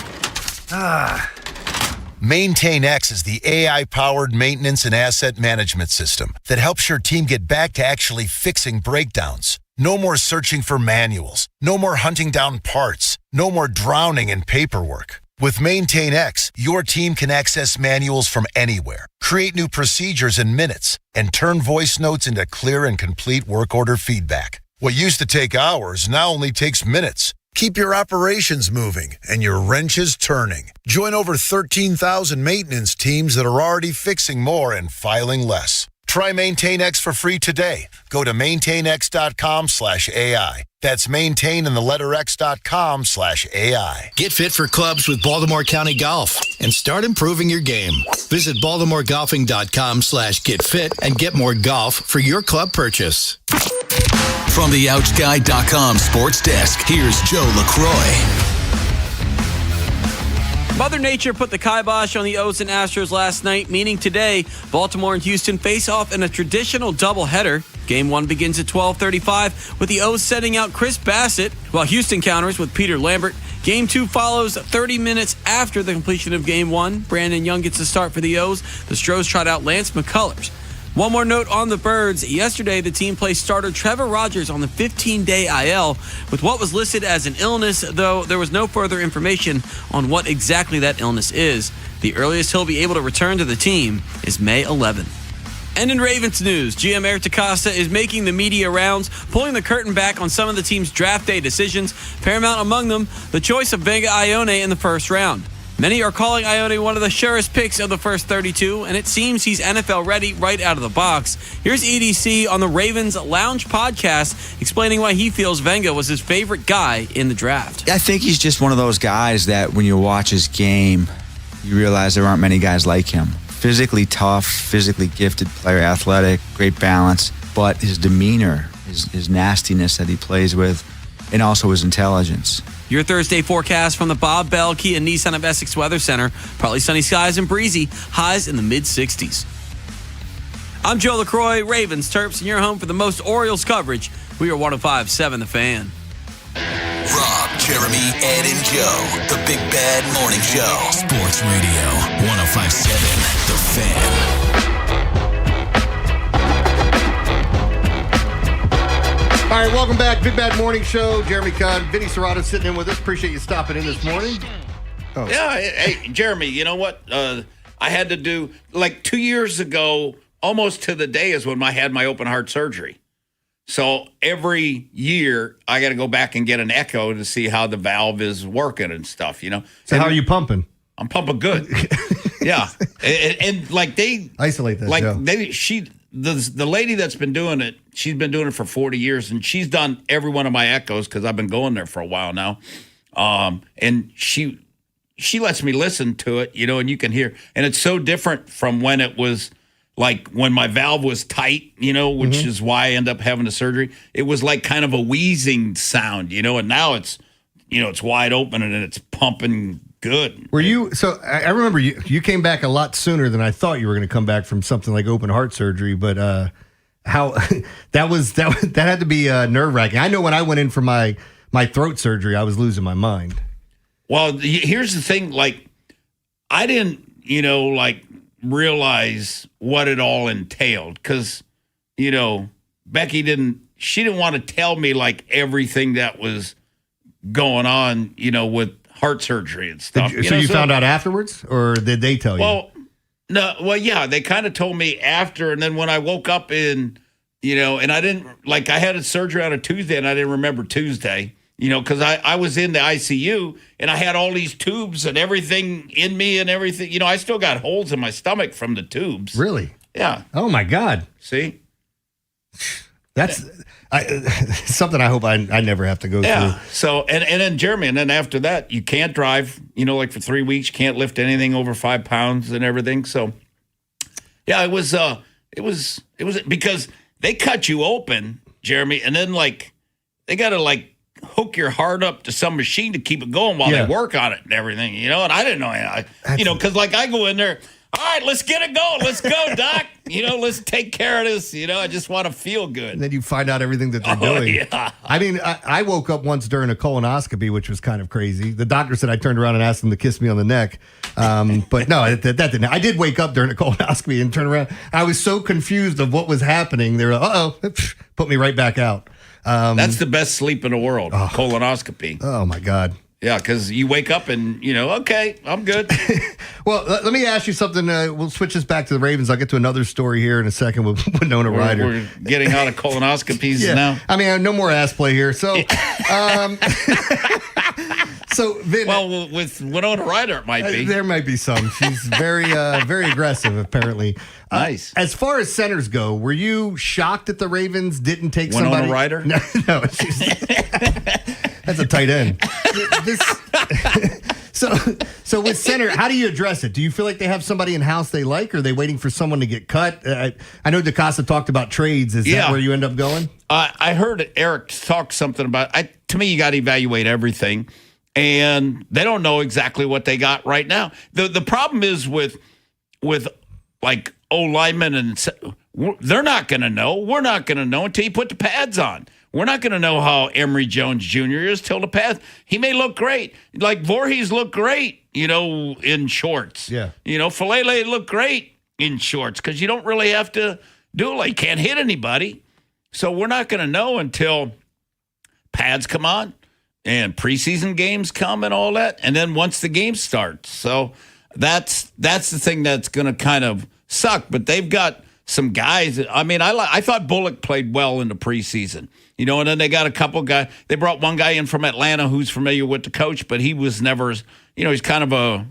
MaintainX is the AI-powered maintenance and asset management system that helps your team get back to actually fixing breakdowns. No more searching for manuals. No more hunting down parts. No more drowning in paperwork. With MaintainX, your team can access manuals from anywhere, create new procedures in minutes, and turn voice notes into clear and complete work order feedback. What used to take hours now only takes minutes. Keep your operations moving and your wrenches turning. Join over 13,000 maintenance teams that are already fixing more and filing less. Try MaintainX for free today. Go to maintainx.com/AI. That's maintain and the letter x.com/AI. Get fit for clubs with Baltimore County Golf and start improving your game. Visit baltimoregolfing.com/getfit and get more golf for your club purchase. From the OutGuy.com sports desk, here's Joe LaCroix. Mother Nature put the kibosh on the O's and Astros last night, meaning today, Baltimore and Houston face off in a traditional doubleheader. Game 1 begins at 12:35 with the O's sending out Chris Bassett, while Houston counters with Peter Lambert. Game 2 follows 30 minutes after the completion of Game 1. Brandon Young gets the start for the O's. The Stros trot out Lance McCullers. One more note on the Birds. Yesterday, the team placed starter Trevor Rogers on the 15-day IL with what was listed as an illness, though there was no further information on what exactly that illness is. The earliest he'll be able to return to the team is May 11th. And in Ravens news, GM Eric DeCosta is making the media rounds, pulling the curtain back on some of the team's draft day decisions. Paramount among them, the choice of Vega Ione in the first round. Many are calling Ione one of the surest picks of the first 32, and it seems he's NFL ready right out of the box. Here's EDC on the Ravens Lounge podcast explaining why he feels Venga was his favorite guy in the draft. I think he's just one of those guys that when you watch his game, you realize there aren't many guys like him. Physically tough, physically gifted player, athletic, great balance, but his demeanor, his nastiness that he plays with, and also his intelligence. Your Thursday forecast from the Bob Bell Kia Nissan of Essex Weather Center. Partly sunny skies and breezy, highs in the mid-60s. I'm Joe LaCroix, Ravens, Terps, and your home for the most Orioles coverage. We are 105.7 The Fan. Rob, Jeremy, Ed, and Joe. The Big Bad Morning Show. Sports Radio 105.7 The Fan. All right, welcome back. Big Bad Morning Show. Jeremy Conn, Vinny Serrato sitting in with us. Appreciate you stopping in this morning. Oh. Yeah, hey, Jeremy, you know what? I had to do, like 2 years ago, almost to the day is when I had my open heart surgery. So every year, I got to go back and get an echo to see how the valve is working and stuff, you know? So and how are you pumping? I'm pumping good. Yeah. And like they... Isolate this, like Joe. The lady that's been doing it, she's been doing it for 40 years, and she's done every one of my echoes because I've been going there for a while now. And she lets me listen to it, you know, and you can hear. And it's so different from when it was like when my valve was tight, you know, which is why I end up having the surgery. It was like kind of a wheezing sound, you know, and now it's, you know, it's wide open and it's pumping good. Were you, so I remember you came back a lot sooner than I thought you were going to come back from something like open heart surgery, but how that had to be nerve wracking. I know when I went in for my throat surgery, I was losing my mind. Well, here's the thing, like I didn't, you know, like realize what it all entailed because, you know, Becky didn't want to tell me like everything that was going on, you know, with heart surgery and stuff. So you found out afterwards, or did they tell you? Well, no. Well, yeah, they kind of told me after, and then when I woke up in, you know, and I didn't, like I had a surgery on a Tuesday, and I didn't remember Tuesday, you know, because I was in the ICU, and I had all these tubes and everything in me and everything. You know, I still got holes in my stomach from the tubes. Really? Yeah. Oh, my God. See? That's something I hope I never have to go through. So, and then Jeremy, and then after that, you can't drive, you know, like for 3 weeks, you can't lift anything over 5 pounds and everything. So, yeah, it was because they cut you open, Jeremy, and then like they got to like hook your heart up to some machine to keep it going while they work on it and everything, you know, and I didn't know, you know, because like I go in there, all right, let's get it going. Let's go, Doc. You know, let's take care of this. You know, I just want to feel good. And then you find out everything that they're doing. Yeah. I mean, I woke up once during a colonoscopy, which was kind of crazy. The doctor said I turned around and asked him to kiss me on the neck. But no, that didn't. I did wake up during a colonoscopy and turn around. I was so confused of what was happening. They were like, put me right back out. That's the best sleep in the world, colonoscopy. Oh, my God. Yeah, because you wake up and, you know, okay, I'm good. Well, let me ask you something. We'll switch this back to the Ravens. I'll get to another story here in a second with Winona Ryder. We're getting out of colonoscopies now. I mean, no more ass play here. So, Vin, well, with Winona Ryder, it might be. There might be some. She's very, very aggressive, apparently. Nice. As far as centers go, were you shocked that the Ravens didn't take Winona somebody? Ryder? No. That's a tight end. So with center, how do you address it? Do you feel like they have somebody in-house they like, or are they waiting for someone to get cut? I know DeCosta talked about trades. Is that where you end up going? I heard Eric talk something about, to me, you got to evaluate everything. and they don't know exactly what they got right now. The problem is with like O-linemen, and they're not going to know. We're not going to know until you put the pads on. We're not going to know how Emory Jones Jr. is till the pads. He may look great. Like Voorhees looked great, in shorts. Yeah. Falele looked great in shorts because you don't really have to do it. Like, can't hit anybody. So we're not going to know until pads come on and preseason games come and all that. And then once the game starts. So that's the thing that's going to kind of suck. But they've got some guys. I mean, I thought Bullock played well in the preseason. And then they got a couple guys. They brought one guy in from Atlanta who's familiar with the coach, but he was never, he's kind of a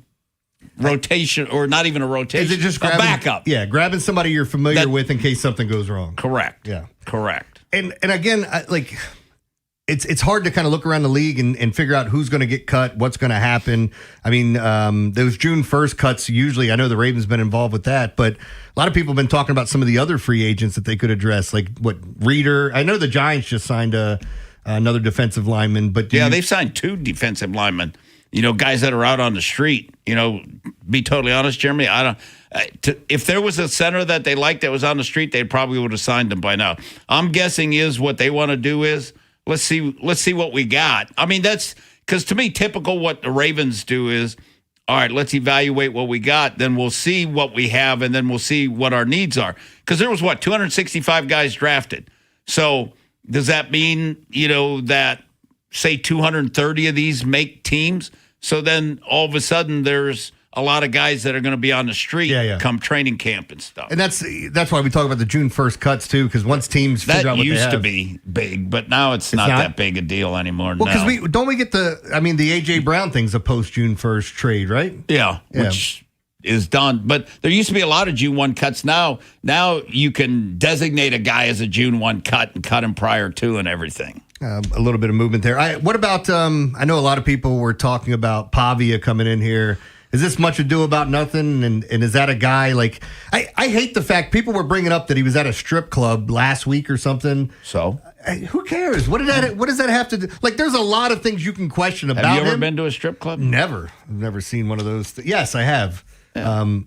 rotation, or not even a rotation. Is it just a backup? Yeah, grabbing somebody you're familiar with in case something goes wrong. Correct. Yeah. Correct. And again, it's hard to kind of look around the league and figure out who's going to get cut, what's going to happen. I mean, those June 1st cuts, usually, I know the Ravens been involved with that, but a lot of people have been talking about some of the other free agents that they could address, like Reeder. I know the Giants just signed another defensive lineman, but they've signed 2 defensive linemen. Guys that are out on the street. Be totally honest, Jeremy, I don't. If there was a center that they liked that was on the street, they probably would have signed him by now. I'm guessing is what they want to do is let's see what we got. I mean, that's because to me, typical what the Ravens do is, all right, let's evaluate what we got, then we'll see what we have, and then we'll see what our needs are. Because there was 265 guys drafted. So does that mean that say 230 of these make teams? So then all of a sudden there's a lot of guys that are going to be on the street come training camp and stuff. And that's why we talk about the June 1st cuts too, because once teams figure out what they have. That used to be big, but now it's not that big a deal anymore. Well, because we get the A.J. Brown thing's a post June 1st trade, right? Yeah, which is done. But there used to be a lot of June 1 cuts. Now you can designate a guy as a June 1 cut and cut him prior to and everything. A little bit of movement there. What about, I know a lot of people were talking about Pavia coming in here. Is this much ado about nothing? And is that a guy like, I hate the fact people were bringing up that he was at a strip club last week or something. So? Who cares? What does that have to do? Like, there's a lot of things you can question about him. Have you ever been to a strip club? Never. I've never seen one of those. Yes, I have. Yeah.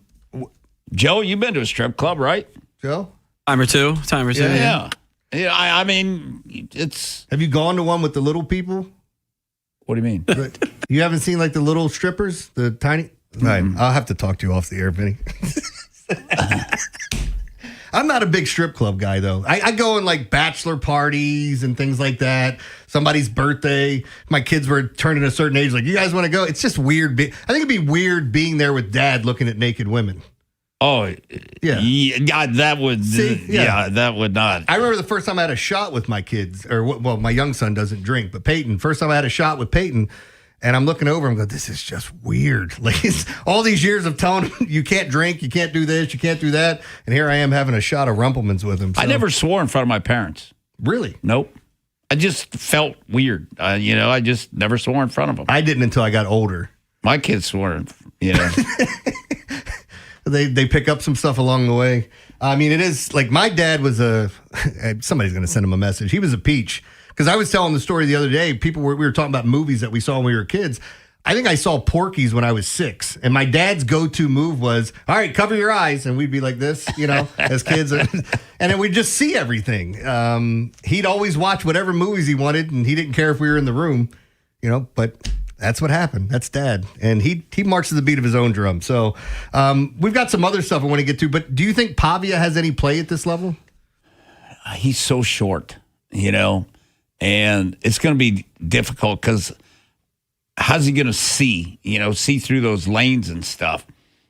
Joe, you've been to a strip club, right? Joe? Time or two. Yeah. Yeah, I mean, it's... Have you gone to one with the little people? What do you mean? You haven't seen, like, the little strippers? The tiny... Right. I'll have to talk to you off the air, Vinny. I'm not a big strip club guy, though. I go in, like, bachelor parties and things like that. Somebody's birthday. My kids were turning a certain age. Like, you guys want to go? It's just weird. I think it'd be weird being there with Dad looking at naked women. Oh, yeah. That would, that would not. I remember the first time I had a shot with my kids, my young son doesn't drink, but Peyton, first time I had a shot with Peyton, and I'm looking over, I'm going, this is just weird. Like, all these years of telling him, you can't drink, you can't do this, you can't do that, and here I am having a shot of Rumpelmans with him. So. I never swore in front of my parents. Really? Nope. I just felt weird. I just never swore in front of them. I didn't until I got older. My kids swore, They pick up some stuff along the way. I mean, it is like my dad was somebody's going to send him a message. He was a peach. Because I was telling the story the other day. We were talking about movies that we saw when we were kids. I think I saw Porky's when I was 6. And my dad's go-to move was, all right, cover your eyes. And we'd be like this, as kids. And then we'd just see everything. He'd always watch whatever movies he wanted. And he didn't care if we were in the room, but... That's what happened. That's Dad. And he marched to the beat of his own drum. So we've got some other stuff I want to get to. But do you think Pavia has any play at this level? He's so short, and it's going to be difficult because how's he going to see through those lanes and stuff?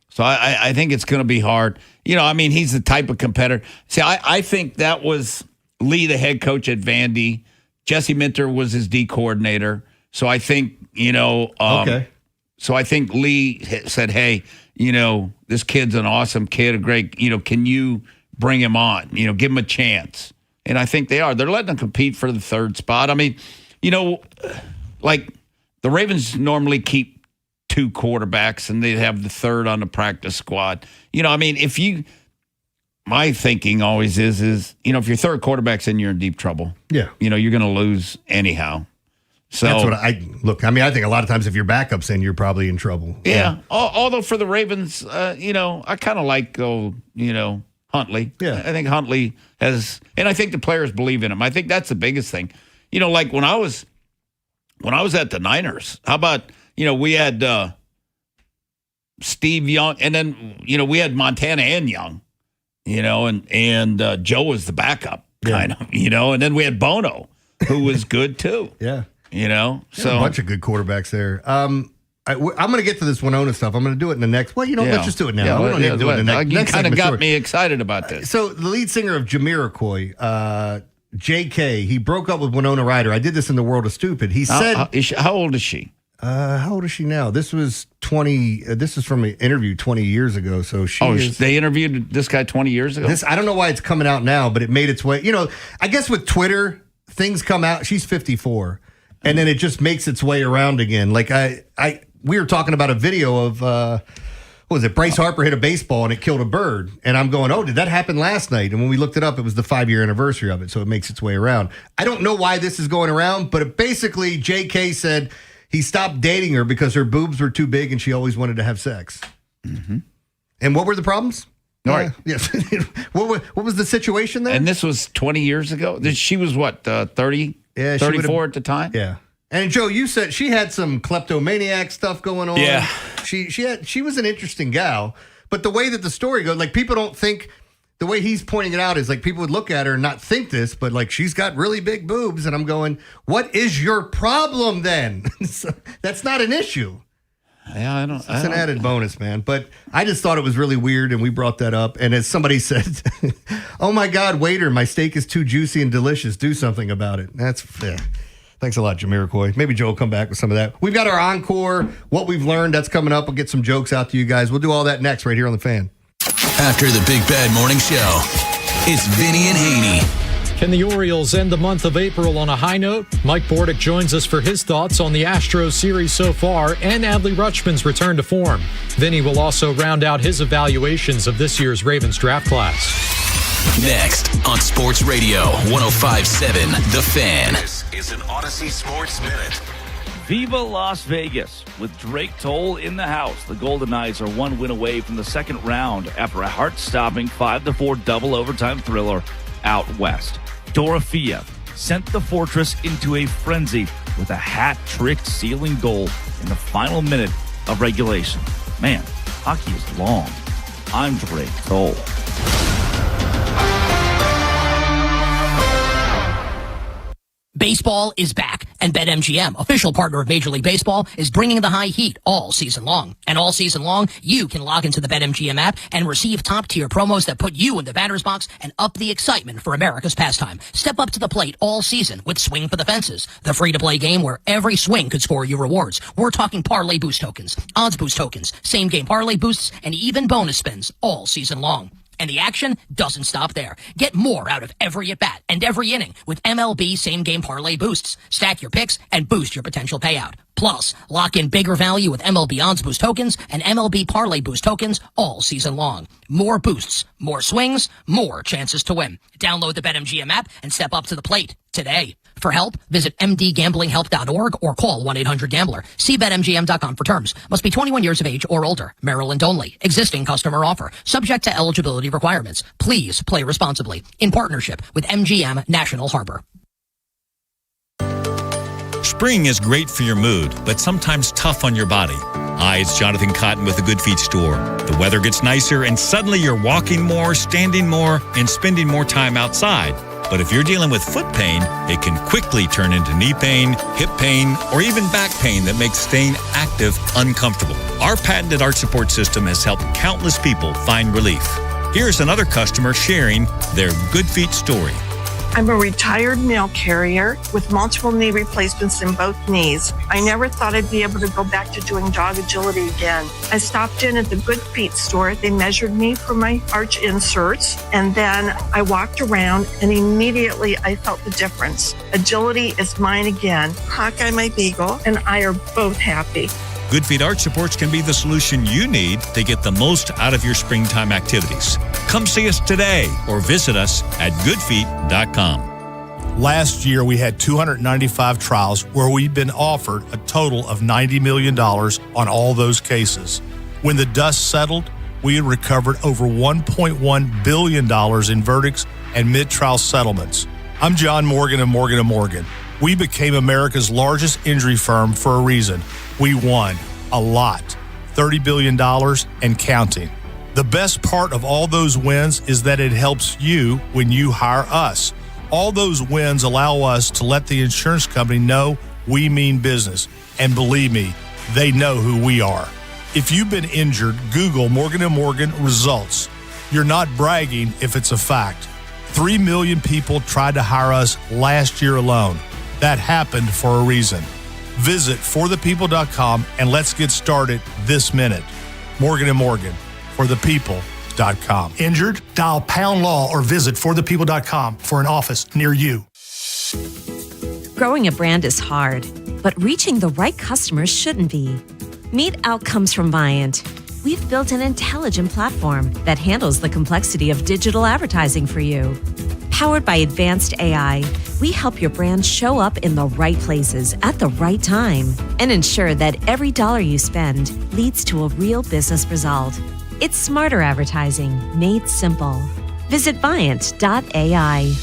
So I think it's going to be hard. He's the type of competitor. See, I think that was Lee, the head coach at Vandy. Jesse Minter was his D coordinator. So I think, okay. So I think Lee said, hey, this kid's an awesome kid, a great, can you bring him on? Give him a chance. And I think they are. They're letting him compete for the 3rd spot. I mean, like the Ravens normally keep 2 quarterbacks and they have the 3rd on the practice squad. My thinking always is if your 3rd quarterback's in, you're in deep trouble. Yeah. You're going to lose anyhow. So that's what I look. I mean, I think a lot of times if your backup's in, you're probably in trouble. Yeah. Although for the Ravens, I kind of like Huntley. Yeah. I think Huntley has, and I think the players believe in him. I think that's the biggest thing. Like when I was at the Niners, how about, we had Steve Young, and then, we had Montana and Young, and Joe was the backup kind of, and then we had Bono, who was good too. Yeah. So a bunch of good quarterbacks there. I'm going to get to this Winona stuff. I'm going to do it in the next. Well, let's just do it now. Yeah, we don't need to do it in the next. You kind of got segment. me excited about this. So the lead singer of Jamiroquai, J.K., he broke up with Winona Ryder. I did this in The World of Stupid. He said, how old is she? How old is she now? This was 20. This is from an interview 20 years ago. So they interviewed this guy 20 years ago. I don't know why it's coming out now, but it made its way. I guess with Twitter, things come out. She's 54. And then it just makes its way around again. Like we were talking about a video of what was it? Bryce Harper hit a baseball and it killed a bird. And I'm going, oh, did that happen last night? And when we looked it up, it was the 5-year anniversary of it. So it makes its way around. I don't know why this is going around, but basically JK said he stopped dating her because her boobs were too big and she always wanted to have sex. Mm-hmm. And what were the problems? All right. Yes. What was the situation there? And this was 20 years ago? She was what, 30? Yeah, 34 at the time? Yeah. And Joe, you said she had some kleptomaniac stuff going on. Yeah. She was an interesting gal, but the way that the story goes, like people don't think the way he's pointing it out is like people would look at her and not think this, but like she's got really big boobs, and I'm going, what is your problem then? So, that's not an issue. Yeah, I don't. It's an added bonus, man. But I just thought it was really weird, and we brought that up. And as somebody said, "Oh my God, waiter, my steak is too juicy and delicious. Do something about it." That's fair. Thanks a lot, Jamiroquai. Maybe Joe will come back with some of that. We've got our encore, what we've learned. That's coming up. We'll get some jokes out to you guys. We'll do all that next, right here on the Fan. After the Big Bad Morning Show, it's Vinny and Haynie. Can the Orioles end the month of April on a high note? Mike Bordick joins us for his thoughts on the Astros series so far and Adley Rutschman's return to form. Vinny will also round out his evaluations of this year's Ravens draft class. Next on Sports Radio 105.7 The Fan. This is an Odyssey Sports Minute. Viva Las Vegas with Drake Toll in the house. The Golden Knights are one win away from the second round after a heart-stopping 5-4 double overtime thriller out west. Dorofeev sent the Fortress into a frenzy with a hat-trick sealing goal in the final minute of regulation. Man, hockey is long. I'm Drake Toll. Baseball is back, and BetMGM, official partner of Major League Baseball, is bringing the high heat all season long. And all season long, you can log into the BetMGM app and receive top-tier promos that put you in the batter's box and up the excitement for America's pastime. Step up to the plate all season with Swing for the Fences, the free-to-play game where every swing could score you rewards. We're talking parlay boost tokens, odds boost tokens, same-game parlay boosts, and even bonus spins all season long. And the action doesn't stop there. Get more out of every at-bat and every inning with MLB same-game parlay boosts. Stack your picks and boost your potential payout. Plus, lock in bigger value with MLB odds boost tokens and MLB parlay boost tokens all season long. More boosts, more swings, more chances to win. Download the BetMGM app and step up to the plate today. For help, visit mdgamblinghelp.org or call 1-800-GAMBLER. See BetMGM.com for terms. Must be 21 years of age or older. Maryland only. Existing customer offer. Subject to eligibility requirements. Please play responsibly. In partnership with MGM National Harbor. Spring is great for your mood, but sometimes tough on your body. Hi, it's Jonathan Cotton with the Good Feet store. The weather gets nicer and suddenly you're walking more, standing more, and spending more time outside. But if you're dealing with foot pain, it can quickly turn into knee pain, hip pain, or even back pain that makes staying active uncomfortable. Our patented arch support system has helped countless people find relief. Here's another customer sharing their Good Feet story. I'm a retired mail carrier with multiple knee replacements in both knees. I never thought I'd be able to go back to doing dog agility again. I stopped in at the Good Feet store. They measured me for my arch inserts, and then I walked around, and immediately I felt the difference. Agility is mine again. Hawkeye, my beagle, and I are both happy. Good Feet Arch Supports can be the solution you need to get the most out of your springtime activities. Come see us today or visit us at goodfeet.com. Last year, we had 295 trials where we've been offered a total of $90 million on all those cases. When the dust settled, we had recovered over $1.1 billion in verdicts and mid-trial settlements. I'm John Morgan of Morgan & Morgan. We became America's largest injury firm for a reason. We won a lot, $30 billion and counting. The best part of all those wins is that it helps you when you hire us. All those wins allow us to let the insurance company know we mean business. And believe me, they know who we are. If you've been injured, Google Morgan & Morgan results. You're not bragging if it's a fact. 3 million people tried to hire us last year alone. That happened for a reason. Visit forthepeople.com and let's get started this minute. Morgan & Morgan, forthepeople.com. Injured? Dial pound law or visit forthepeople.com for an office near you. Growing a brand is hard, but reaching the right customers shouldn't be. Meet Outcomes from Viant. We've built an intelligent platform that handles the complexity of digital advertising for you. Powered by advanced AI, we help your brand show up in the right places at the right time and ensure that every dollar you spend leads to a real business result. It's smarter advertising made simple. Visit Viant.ai.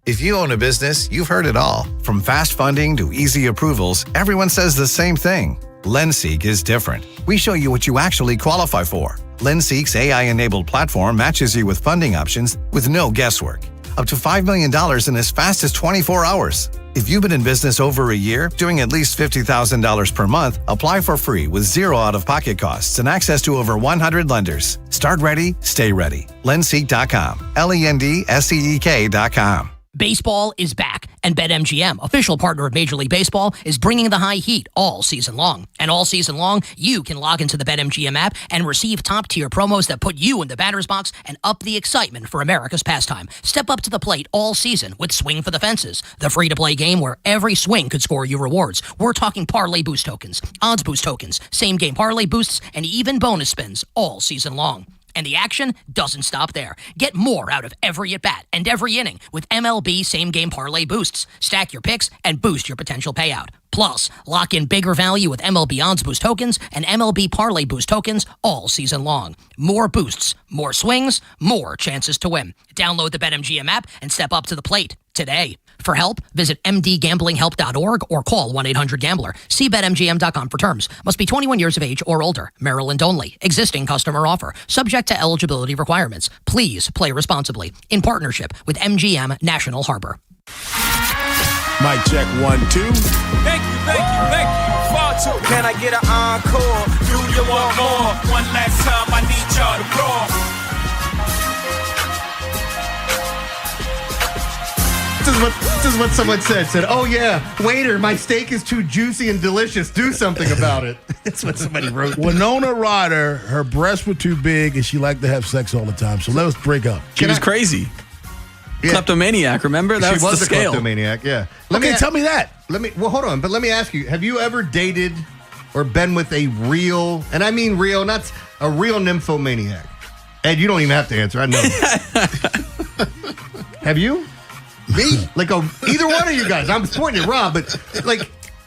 If you own a business, you've heard it all. From fast funding to easy approvals, everyone says the same thing. LendSeek is different. We show you what you actually qualify for. LendSeek's AI-enabled platform matches you with funding options with no guesswork. Up to $5 million in as fast as 24 hours. If you've been in business over a year, doing at least $50,000 per month, apply for free with zero out-of-pocket costs and access to over 100 lenders. Start ready, stay ready. LendSeek.com. LendSeek.com. Baseball is back, and BetMGM, official partner of Major League Baseball, is bringing the high heat all season long. And all season long, you can log into the BetMGM app and receive top-tier promos that put you in the batter's box and up the excitement for America's pastime. Step up to the plate all season with Swing for the Fences, the free-to-play game where every swing could score you rewards. We're talking parlay boost tokens, odds boost tokens, same-game parlay boosts, and even bonus spins all season long. And the action doesn't stop there. Get more out of every at-bat and every inning with MLB same-game parlay boosts. Stack your picks and boost your potential payout. Plus, lock in bigger value with MLB odds boost tokens and MLB parlay boost tokens all season long. More boosts, more swings, more chances to win. Download the BetMGM app and step up to the plate today. For help, visit mdgamblinghelp.org or call 1-800-GAMBLER. See BetMGM.com for terms. Must be 21 years of age or older. Maryland only. Existing customer offer. Subject to eligibility requirements. Please play responsibly. In partnership with MGM National Harbor. Mic check 1, 2. Thank you. Far too. Can I get an encore? Do you want more? One last time, I need y'all to roar. This is what someone said, oh yeah, waiter, my steak is too juicy and delicious. Do something about it. That's what somebody wrote. Winona Ryder, her breasts were too big and she liked to have sex all the time. So let's break up. She was crazy. Yeah. Kleptomaniac, remember? That was the scale. Kleptomaniac, yeah. Tell me that. Well, hold on, but let me ask you, have you ever dated or been with a real, and I mean real, not a real nymphomaniac? Ed, you don't even have to answer. I know. Have you? Me? Like either one of you guys. I'm pointing at Rob, but like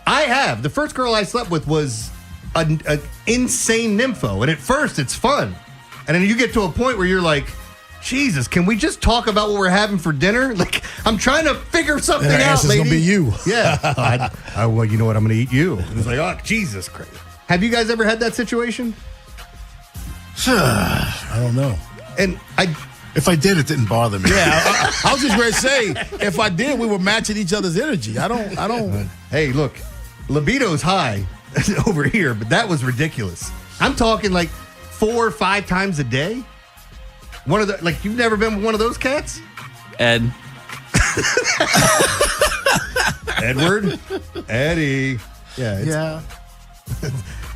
I have. The first girl I slept with was an insane nympho. And at first it's fun. And then you get to a point where you're like, Jesus, can we just talk about what we're having for dinner? Like, I'm trying to figure something out, lady. It's going to be you. Yeah. Well, you know what? I'm going to eat you. And it's like, oh, Jesus Christ. Have you guys ever had that situation? I don't know. And if I did, it didn't bother me. Yeah, I was just ready to say, if I did, we were matching each other's energy. I don't. Hey, look, libido's high over here, but that was ridiculous. I'm talking like 4 or 5 times a day. One of the, like, you've never been with one of those cats? Ed. Edward. Eddie. Yeah.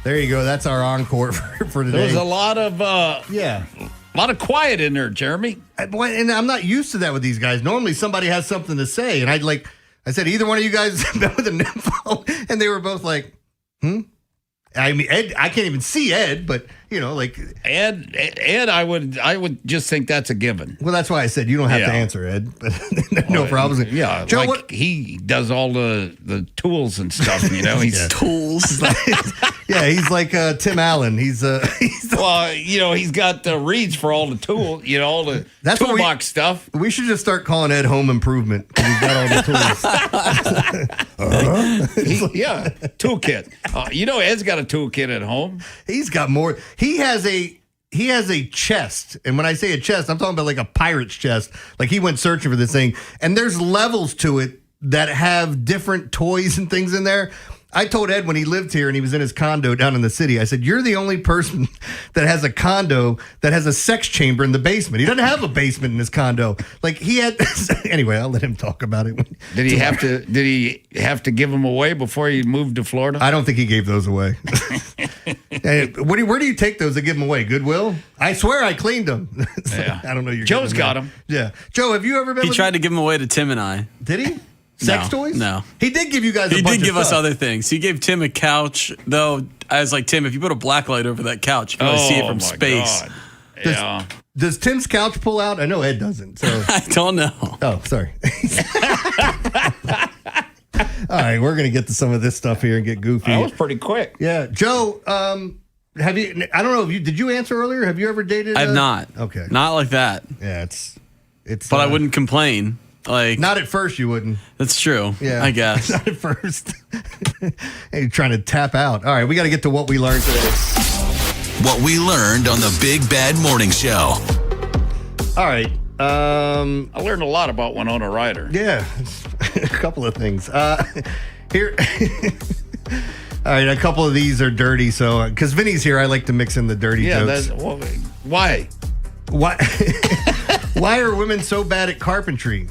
There you go. That's our encore for today. There's a lot of a lot of quiet in there, Jeremy. And I'm not used to that with these guys. Normally somebody has something to say, and I said, either one of you guys been with a nympho, and they were both like, I mean, Ed, I can't even see Ed, but like Ed, I would just think that's a given. Well, that's why I said you don't have to answer, Ed. But no problem. Yeah, Joe, like he does all the tools and stuff. He's tools. Yeah, he's like Tim Allen. He's he's got the reeds for all the tool, all the toolbox stuff. We should just start calling Ed Home Improvement because he's got all the tools. Toolkit. Ed's got a toolkit at home. He's got more. He has a chest, and when I say a chest, I'm talking about like a pirate's chest. Like he went searching for this thing, and there's levels to it that have different toys and things in there. I told Ed when he lived here and he was in his condo down in the city, I said, you're the only person that has a condo that has a sex chamber in the basement. He doesn't have a basement in his condo. Like he had, anyway, I'll let him talk about it. Did he have to give them away before he moved to Florida? I don't think he gave those away. Hey, where do you take those to give them away? Goodwill? I swear I cleaned them. Yeah. I don't know. Joe's got them. Yeah. Joe, have you ever been? He tried to give them away to Tim and I. Did he? Sex toys? No. He did give you guys He did give us other things. He gave Tim a couch, though. I was like, Tim, if you put a black light over that couch, you can really see it from space. God. Does Tim's couch pull out? I know Ed doesn't. So I don't know. Oh, sorry. All right, we're going to get to some of this stuff here and get goofy. That was pretty quick. Yeah. Joe, have you, I don't know, did you answer earlier? Have you ever dated? I have not. Okay. Not like that. Yeah, it's. But I wouldn't complain. Like, not at first, you wouldn't. That's true. Yeah, I guess. Not at first. Hey, you're trying to tap out. All right, we got to get to what we learned today. What we learned on the Big Bad Morning Show. All right. I learned a lot about Winona Ryder. Yeah, a couple of things. Here. All right, a couple of these are dirty. So, because Vinny's here, I like to mix in the dirty jokes. Why? Why are women so bad at carpentry?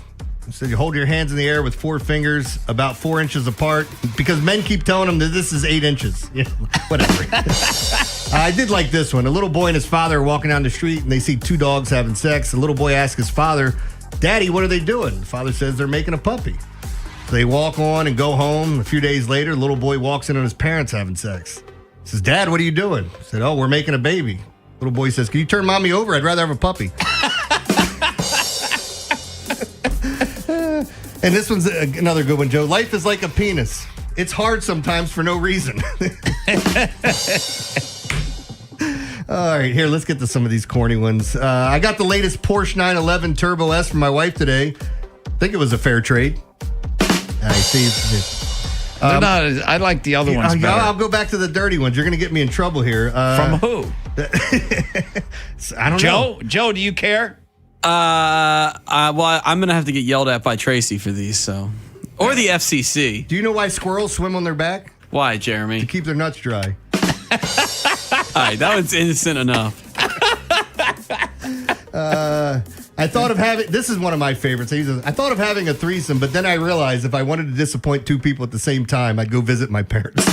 So you hold your hands in the air with 4 fingers about 4 inches apart because men keep telling them that this is 8 inches. Yeah, whatever. I did like this one. A little boy and his father are walking down the street and they see 2 dogs having sex. The little boy asks his father, Daddy, what are they doing? The father says they're making a puppy. So they walk on and go home. A few days later, the little boy walks in on his parents having sex. He says, Dad, what are you doing? He said, oh, we're making a baby. Little boy says, can you turn mommy over? I'd rather have a puppy. And this one's another good one, Joe. Life is like a penis. It's hard sometimes for no reason. All right, here, let's get to some of these corny ones. I got the latest Porsche 911 Turbo S from my wife today. I think it was a fair trade. I see. I like the other ones better. I'll go back to the dirty ones. You're going to get me in trouble here. From who? I don't know. Joe, do you care? Well, I'm going to have to get yelled at by Tracy for these, so. Or the FCC. Do you know why squirrels swim on their back? Why, Jeremy? To keep their nuts dry. All right, that was innocent enough. I thought of having, this is one of my favorites. I thought of having a threesome, but then I realized if I wanted to disappoint 2 people at the same time, I'd go visit my parents.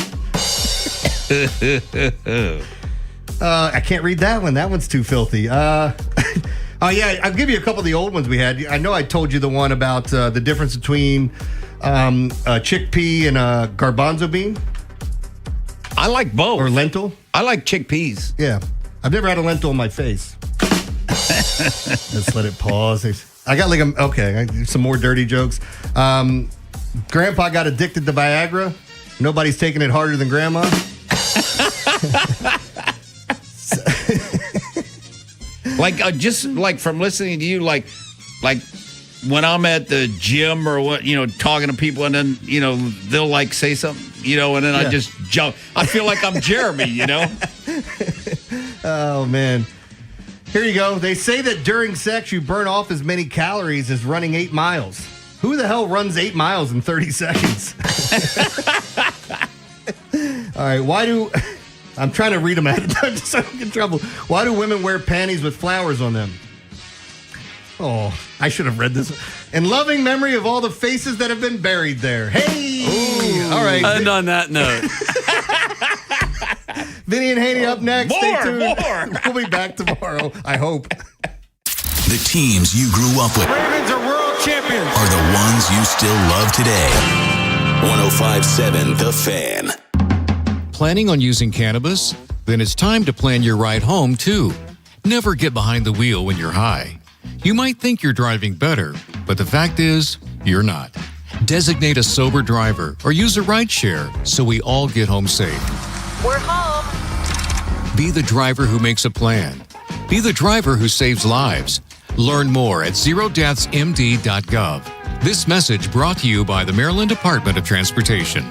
I can't read that one. That one's too filthy. Oh, yeah, I'll give you a couple of the old ones we had. I know I told you the one about the difference between a chickpea and a garbanzo bean. I like both. Or lentil. I like chickpeas. Yeah. I've never had a lentil in my face. Let's let it pause. I got some more dirty jokes. Grandpa got addicted to Viagra. Nobody's taking it harder than Grandma. Just from listening to you, like when I'm at the gym or what, talking to people, and then they'll say something, and then I just jump. I feel like I'm Jeremy, Oh man, here you go. They say that during sex you burn off as many calories as running 8 miles. Who the hell runs 8 miles in 30 seconds? All right, I'm trying to read them out of time so I don't get in trouble. Why do women wear panties with flowers on them? Oh, I should have read this. In loving memory of all the faces that have been buried there. Hey! Ooh. All right. And on that note. Vinny and Haynie up next. Stay tuned. More. We'll be back tomorrow, I hope. The teams you grew up with Ravens are world champions. are the ones you still love today. 105.7 The Fan. planning on using cannabis? Then it's time to plan your ride home, too. Never get behind the wheel when you're high. You might think you're driving better, but the fact is, you're not. Designate a sober driver or use a rideshare so we all get home safe. We're home. Be the driver who makes a plan. Be the driver who saves lives. Learn more at zerodeathsmd.gov. This message brought to you by the Maryland Department of Transportation.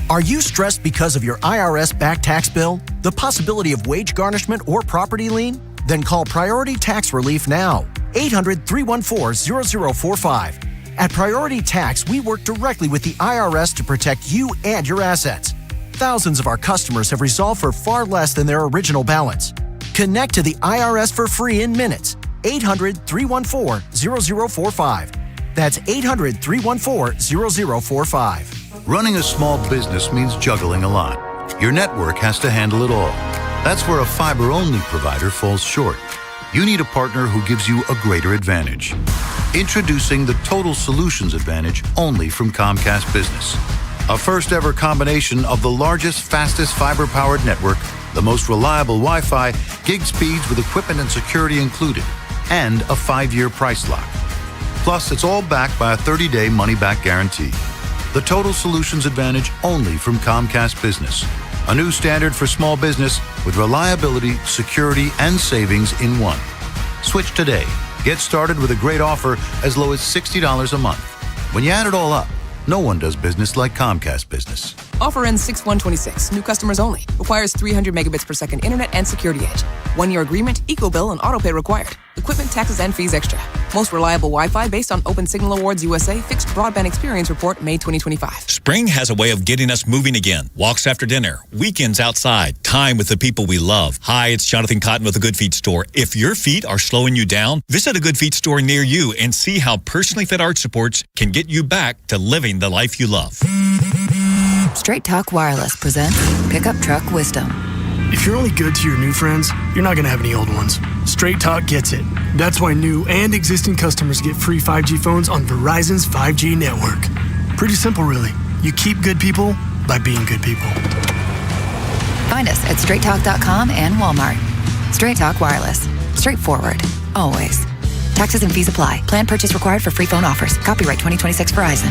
Are you stressed because of your IRS back tax bill, the possibility of wage garnishment or property lien? Then call Priority Tax Relief now. 800-314-0045. At Priority Tax, we work directly with the IRS to protect you and your assets. Thousands of our customers have resolved for far less than their original balance. Connect to the IRS for free in minutes. 800-314-0045. That's 800-314-0045. Running a small business means juggling a lot. Your network has to handle it all. That's where a fiber-only provider falls short. You need a partner who gives you a greater advantage. Introducing the Total Solutions Advantage only from Comcast Business. A first-ever combination of the largest, fastest fiber-powered network, the most reliable Wi-Fi, gig speeds with equipment and security included, and a 5-year price lock. Plus, it's all backed by a 30-day money-back guarantee. The Total Solutions Advantage only from Comcast Business. A new standard for small business with reliability, security, and savings in one. Switch today. Get started with a great offer as low as $60 a month. When you add it all up, no one does business like Comcast Business. Offer ends 6/1/26. New customers only. Requires 300 megabits per second internet and security edge. 1-year agreement, eco-bill, and autopay required. Equipment, taxes, and fees extra. Most reliable Wi-Fi based on Open Signal Awards USA Fixed Broadband Experience Report, May 2025. Spring has a way of getting us moving again. Walks after dinner, weekends outside, time with the people we love. Hi, it's Jonathan Cotton with the Good Feet Store. If your feet are slowing you down, visit a Good Feet store near you and see how personally fit arch supports can get you back to living the life you love. Straight Talk Wireless presents Pickup Truck Wisdom. If you're only good to your new friends, you're not going to have any old ones. Straight Talk gets it. That's why new and existing customers get free 5G phones on Verizon's 5G network. Pretty simple, really. You keep good people by being good people. Find us at straighttalk.com and Walmart. Straight Talk Wireless. Straightforward. Always. Taxes and fees apply. Plan purchase required for free phone offers. Copyright 2026 Verizon.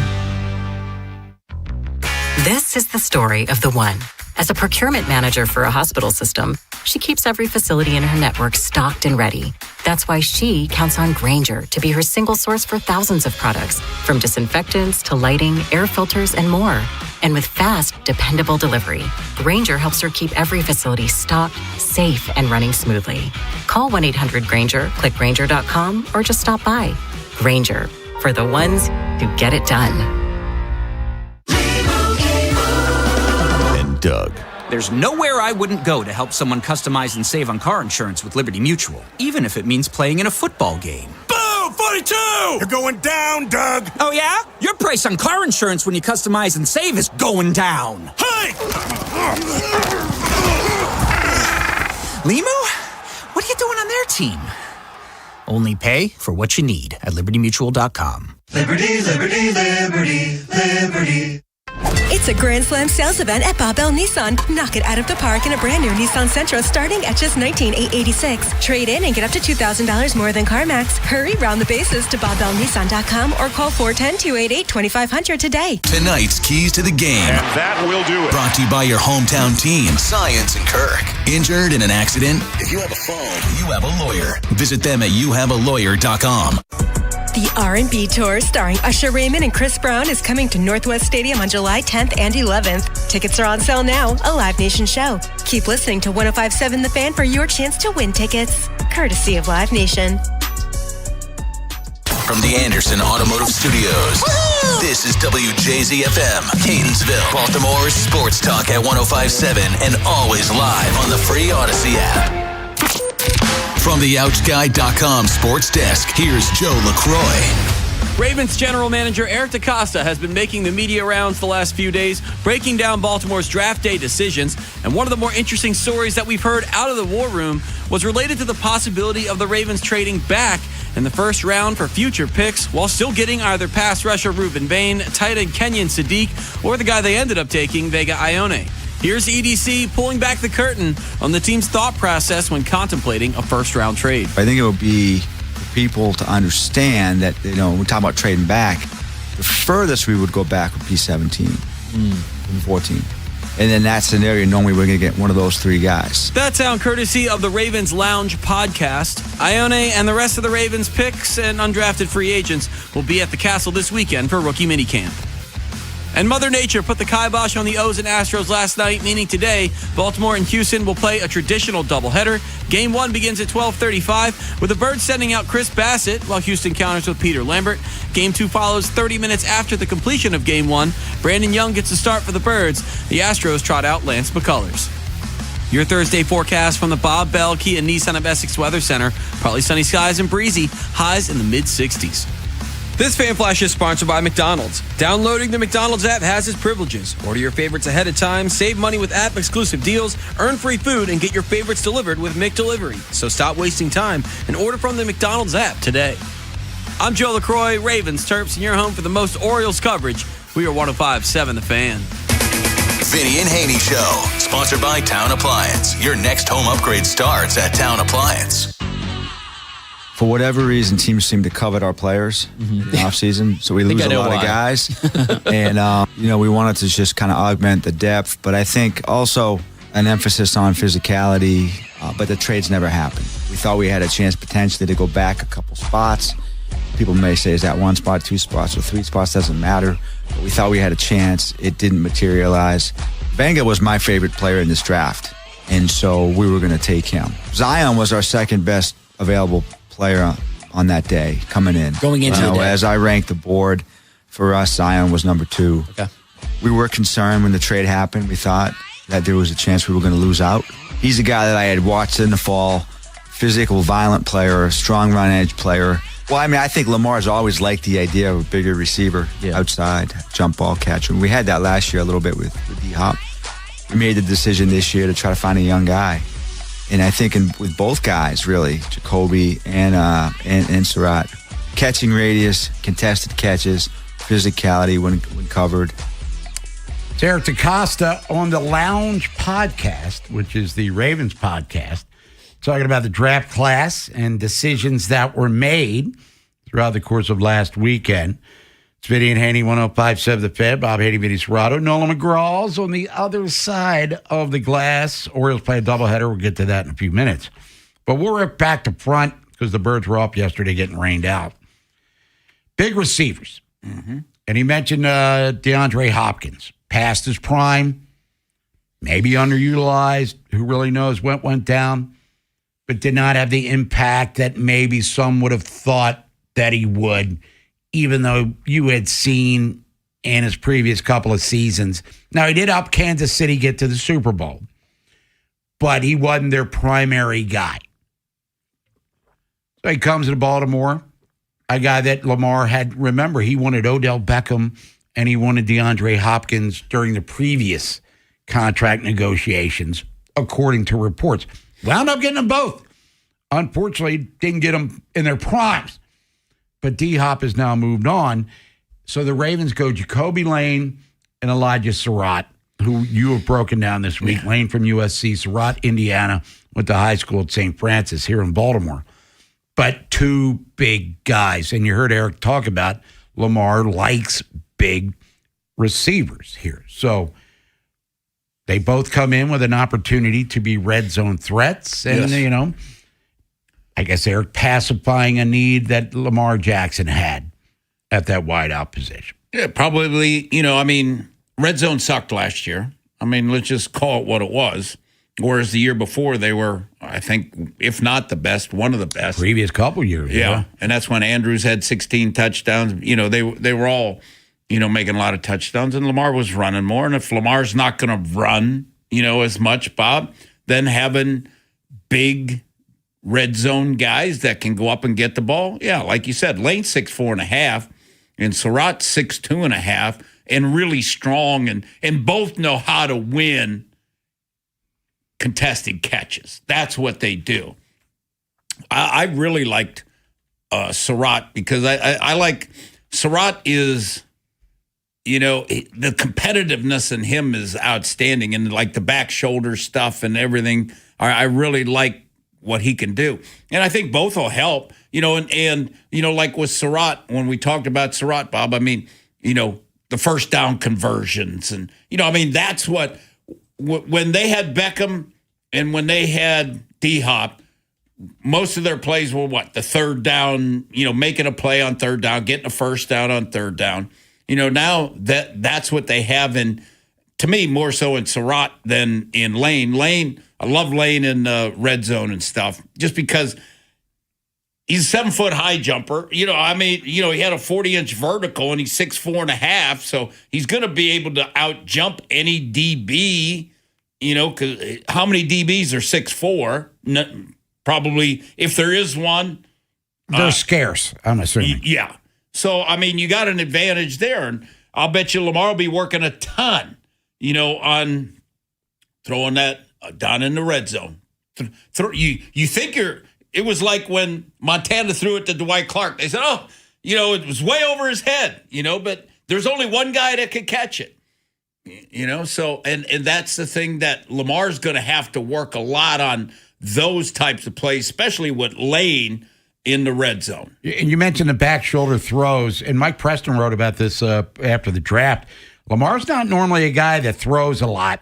This is the story of the one. As a procurement manager for a hospital system, she keeps every facility in her network stocked and ready. That's why she counts on Grainger to be her single source for thousands of products, from disinfectants to lighting, air filters, and more. And with fast, dependable delivery, Grainger helps her keep every facility stocked, safe, and running smoothly. Call 1-800-GRAINGER, click Grainger.com, or just stop by. Grainger, for the ones who get it done. Doug. There's nowhere I wouldn't go to help someone customize and save on car insurance with Liberty Mutual, even if it means playing in a football game. Boom! 42! You're going down, Doug! Oh, yeah? Your price on car insurance when you customize and save is going down. Hey! Limu? What are you doing on their team? Only pay for what you need at libertymutual.com. Liberty, liberty, liberty, liberty. It's a Grand Slam sales event at Bob Bell Nissan. Knock it out of the park in a brand new Nissan Sentra starting at just $19,886. Trade in and get up to $2,000 more than CarMax. Hurry round the bases to BobBellNissan.com or call 410-288-2500 today. Tonight's keys to the game. And that will do it. Brought to you by your hometown team, Science and Kirk. Injured in an accident? If you have a phone, you have a lawyer. Visit them at youhavealawyer.com. The R&B Tour starring Usher Raymond and Chris Brown is coming to Northwest Stadium on July 10th and 11th. Tickets are on sale now, a Live Nation show. Keep listening to 105.7 The Fan for your chance to win tickets, courtesy of Live Nation. From the Anderson Automotive Studios, this is WJZFM, Catonsville, Baltimore's sports talk at 105.7 and always live on the free Odyssey app. From the OutGuide.com sports desk, here's Joe LaCroix. Ravens general manager Eric DeCosta has been making the media rounds the last few days, breaking down Baltimore's draft day decisions. And one of the more interesting stories that we've heard out of the war room was related to the possibility of the Ravens trading back in the first round for future picks while still getting either pass rusher Reuben Bain, tight end Kenyon Sadiq, or the guy they ended up taking, Vega Ione. Here's EDC pulling back the curtain on the team's thought process when contemplating a first-round trade. I think it would be for people to understand that, when we talk about trading back, the furthest we would go back would be 17 and 14. And in that scenario, normally we're going to get one of those three guys. That sound courtesy of the Ravens Lounge podcast. Ione and the rest of the Ravens picks and undrafted free agents will be at the Castle this weekend for rookie minicamp. And Mother Nature put the kibosh on the O's and Astros last night, meaning today, Baltimore and Houston will play a traditional doubleheader. Game 1 begins at 12:35 with the Birds sending out Chris Bassett while Houston counters with Peter Lambert. Game 2 follows 30 minutes after the completion of Game 1. Brandon Young gets a start for the Birds. The Astros trot out Lance McCullers. Your Thursday forecast from the Bob Bell Kia Nissan of Essex Weather Center. Partly sunny skies and breezy, highs in the mid-60s. This Fan Flash is sponsored by McDonald's. Downloading the McDonald's app has its privileges. Order your favorites ahead of time, save money with app-exclusive deals, earn free food, and get your favorites delivered with McDelivery. So stop wasting time and order from the McDonald's app today. I'm Joe LaCroix, Ravens, Terps, and your home for the most Orioles coverage. We are 105.7 The Fan. Vinny and Haynie Show, sponsored by Town Appliance. Your next home upgrade starts at Town Appliance. For whatever reason, teams seem to covet our players in the offseason, so we lose a lot of guys. And, we wanted to just kind of augment the depth, but I think also an emphasis on physicality, but the trades never happened. We thought we had a chance potentially to go back a couple spots. People may say, is that 1 spot, 2 spots, or 3 spots? Doesn't matter. But we thought we had a chance. It didn't materialize. Benga was my favorite player in this draft, and so we were going to take him. Zion was our second best available player on that day coming in. Going into the day. As I ranked the board, for us, Zion was number 2. Okay. We were concerned when the trade happened. We thought that there was a chance we were going to lose out. He's a guy that I had watched in the fall, physical, violent player, strong run edge player. Well, I think Lamar's always liked the idea of a bigger receiver outside, jump ball catcher. We had that last year a little bit with D-Hop. We made the decision this year to try to find a young guy. And I think with both guys, really, Jacoby and Surratt, catching radius, contested catches, physicality when covered. It's Eric DeCosta on the Lounge podcast, which is the Ravens podcast, talking about the draft class and decisions that were made throughout the course of last weekend. It's Vinny and Haynie, 105.7 The Fan. Bob Haynie, Vinny Serrato. Nolan McGraw's on the other side of the glass. Orioles play a doubleheader. We'll get to that in a few minutes. But we'll rip back to front because the Birds were up yesterday getting rained out. Big receivers. Mm-hmm. And he mentioned DeAndre Hopkins. Past his prime. Maybe underutilized. Who really knows what went down. But did not have the impact that maybe some would have thought that he would, even though you had seen in his previous couple of seasons. Now, he did help Kansas City get to the Super Bowl, but he wasn't their primary guy. So he comes to Baltimore, a guy that Lamar had, remember, he wanted Odell Beckham and he wanted DeAndre Hopkins during the previous contract negotiations, according to reports. Wound up getting them both. Unfortunately, didn't get them in their primes. But D-Hop has now moved on. So the Ravens go Jacoby Lane and Elijah Surratt, who you have broken down this week. Yeah. Lane from USC, Surratt, Indiana, went to high school at St. Francis here in Baltimore. But 2 big guys. And you heard Eric talk about Lamar likes big receivers here. So they both come in with an opportunity to be red zone threats. And, I guess Eric pacifying a need that Lamar Jackson had at that wideout position. Yeah, probably, red zone sucked last year. Let's just call it what it was. Whereas the year before, they were, I think, if not the best, one of the best. Previous couple years. Yeah. And that's when Andrews had 16 touchdowns. They were all, making a lot of touchdowns, and Lamar was running more. And if Lamar's not going to run, as much, Bob, then having big red zone guys that can go up and get the ball. Yeah, like you said, Lane's 6'4.5", and Surratt 6'2.5", and really strong, and both know how to win contested catches. That's what they do. I really liked Surratt because I like Surratt is the competitiveness in him is outstanding, and like the back shoulder stuff and everything. I really like what he can do, and I think both will help. And like with Surratt, when we talked about Surratt, Bob. I mean, the first down conversions, and that's what when they had Beckham and when they had D-Hop. Most of their plays were the third down, making a play on third down, getting a first down on third down. Now that's what they have to me, more so in Surratt than in Lane. Lane, I love Lane in the red zone and stuff, just because he's a 7-foot high jumper. He had a 40-inch vertical and he's 6'4.5", so he's going to be able to out jump any DB. Because how many DBs are 6'4"? Probably, if there is one. They're scarce, I'm assuming. Yeah. So, you got an advantage there. And I'll bet you Lamar will be working a ton, on throwing that down in the red zone. You think it was like when Montana threw it to Dwight Clark. They said, it was way over his head, but there's only one guy that could catch it. So, and that's the thing that Lamar's going to have to work a lot on, those types of plays, especially with Lane in the red zone. And you mentioned the back shoulder throws, and Mike Preston wrote about this after the draft. Lamar's not normally a guy that throws a lot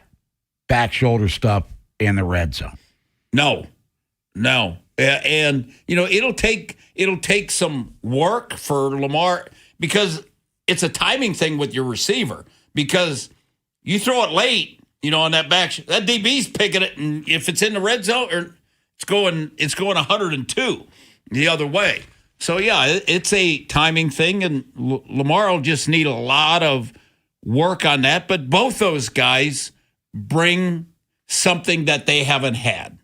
back shoulder stuff in the red zone. No. And it'll take some work for Lamar, because it's a timing thing with your receiver, because you throw it late, on that back, that DB's picking it, and if it's in the red zone, or it's going 102 the other way. So yeah, it's a timing thing, and Lamar will just need a lot of work on that. But both those guys bring something that they haven't had.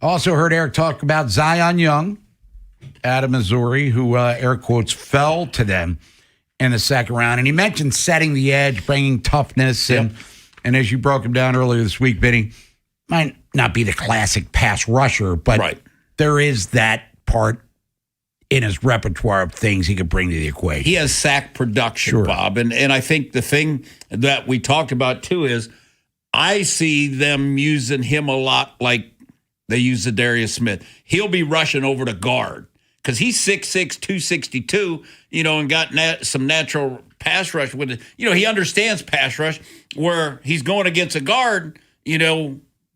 Also heard Eric talk about Zion Young out of Missouri, who air quotes fell to them in the second round, and he mentioned setting the edge, bringing toughness, and as you broke him down earlier this week, Vinny, might not be the classic pass rusher, but there is that part in his repertoire of things he could bring to the equation. He has sack production, Bob. And I think the thing that we talked about, too, is I see them using him a lot like they use Zadarius Smith. He'll be rushing over to guard because he's 6'6", 262, and got some natural pass rush with it. He understands pass rush, where he's going against a guard,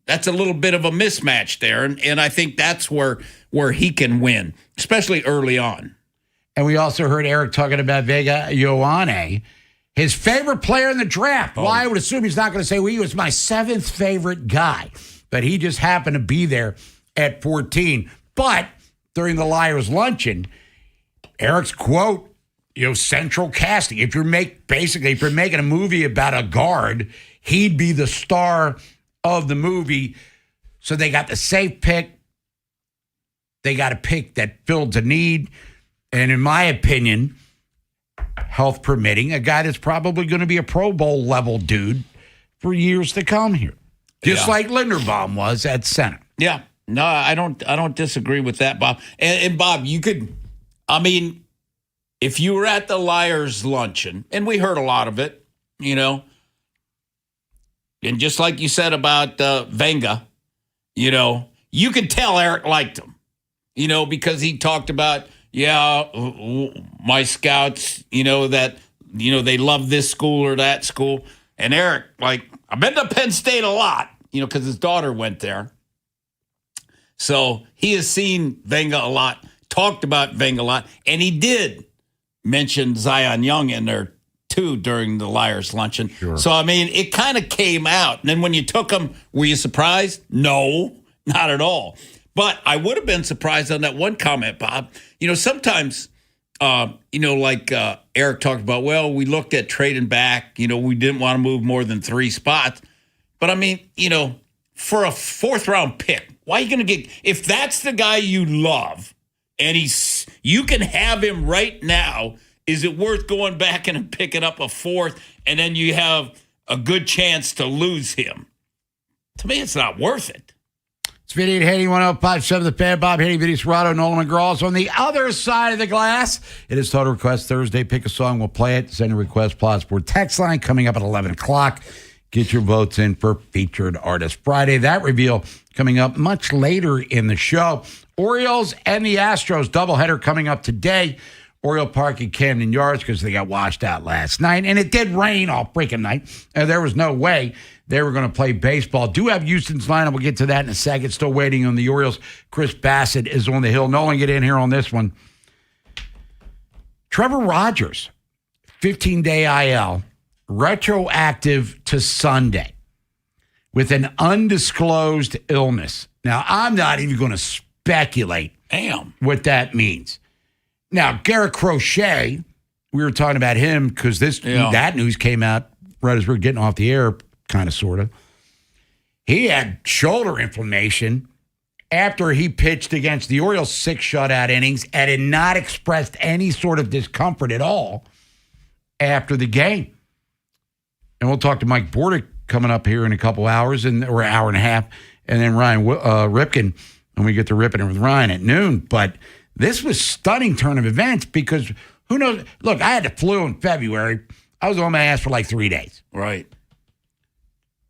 that's a little bit of a mismatch there. And I think that's where he can win, especially early on. And we also heard Eric talking about Vega Ioane, his favorite player in the draft. Well, I would assume he's not going to say, well, he was my 7th favorite guy, but he just happened to be there at 14. But during the Liars Luncheon, Eric's quote, central casting. If you're making a movie about a guard, he'd be the star of the movie. So they got the safe pick. They got a pick that filled a need. And in my opinion, health permitting, a guy that's probably going to be a Pro Bowl level dude for years to come here. Just like Linderbaum was at center. Yeah. No, I don't disagree with that, Bob. And Bob, you could, if you were at the Liars Luncheon, and we heard a lot of it, and just like you said about Venga, you could tell Eric liked him, because he talked about, my scouts, that, they love this school or that school. And Eric, I've been to Penn State a lot, because his daughter went there. So he has seen Venga a lot, talked about Venga a lot, and he did mention Zion Young in there too during the Liars Luncheon. Sure. So, it kind of came out. And then when you took him, were you surprised? No, not at all. But I would have been surprised on that one comment, Bob. Sometimes, Eric talked about, well, we looked at trading back. We didn't want to move more than 3 spots. But, for a 4th-round pick, why are you going to get – if that's the guy you love and you can have him right now, is it worth going back and picking up a 4th and then you have a good chance to lose him? To me, it's not worth it. It's Vinny Haynie, 105.7 The Fan, Bob Haynie, Vinny Serrato, Nolan McGraw's on the other side of the glass. It is Total Request Thursday. Pick a song, we'll play it. Send a request, Plot Sport text line coming up at 11 o'clock. Get your votes in for Featured Artist Friday. That reveal coming up much later in the show. Orioles and the Astros doubleheader coming up today. Oriole Park at Camden Yards because they got washed out last night. And it did rain all freaking night. And there was no way they were going to play baseball. Do have Houston's lineup. We'll get to that in a second. Still waiting on the Orioles. Chris Bassett is on the hill. Nolan, get in here on this one. Trevor Rogers, 15-day IL, retroactive to Sunday with an undisclosed illness. Now, I'm not even going to speculate what that means. Now, Garrett Crochet, we were talking about him because that news came out right as we were getting off the air, kind of, sort of. He had shoulder inflammation after he pitched against the Orioles 6 shutout innings and had not expressed any sort of discomfort at all after the game. And we'll talk to Mike Bordick coming up here in a couple hours or an hour and a half, and then Ryan Ripken when we get to ripping it with Ryan at noon. But this was stunning turn of events because who knows? Look, I had the flu in February. I was on my ass for like 3 days. Right.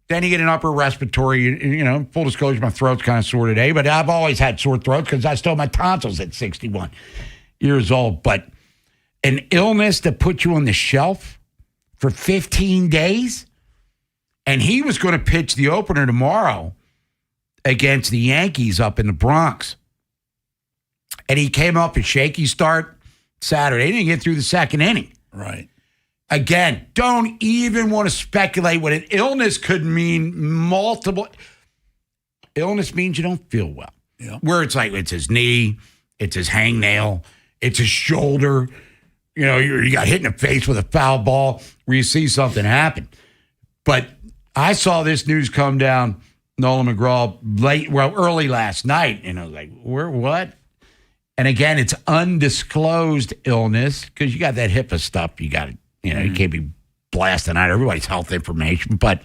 Then you get an upper respiratory, full disclosure, my throat's kind of sore today, but I've always had sore throat because I still have my tonsils at 61 years old. But an illness that put you on the shelf for 15 days, and he was going to pitch the opener tomorrow against the Yankees up in the Bronx. And he came up a shaky start Saturday. He didn't get through the second inning. Right. Again, don't even want to speculate what an illness could mean. Multiple. Illness means you don't feel well. Yeah. Where it's like, it's his knee, it's his hangnail, it's his shoulder. You got hit in the face with a foul ball where you see something happen. But I saw this news come down, Nolan McGraw, early last night. And I was like, what? And again, it's undisclosed illness because you got that HIPAA stuff. You got to, you can't be blasting out everybody's health information. But,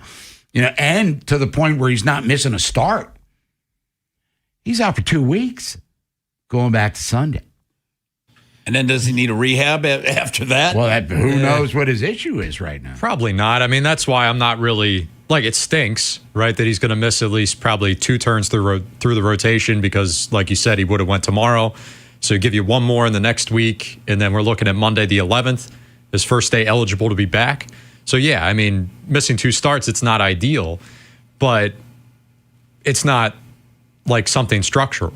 and to the point where he's not missing a start. He's out for 2 weeks, going back to Sunday. And then does he need a rehab after that? Well, who knows what his issue is right now? Probably not. I mean, that's why I'm not really, it stinks, right, that he's going to miss at least probably 2 turns through the rotation because, like you said, he would have went tomorrow. So give you 1 more in the next week, and then we're looking at Monday the 11th, his first day eligible to be back. So, yeah, I mean, missing 2 starts, it's not ideal, but it's not like something structural.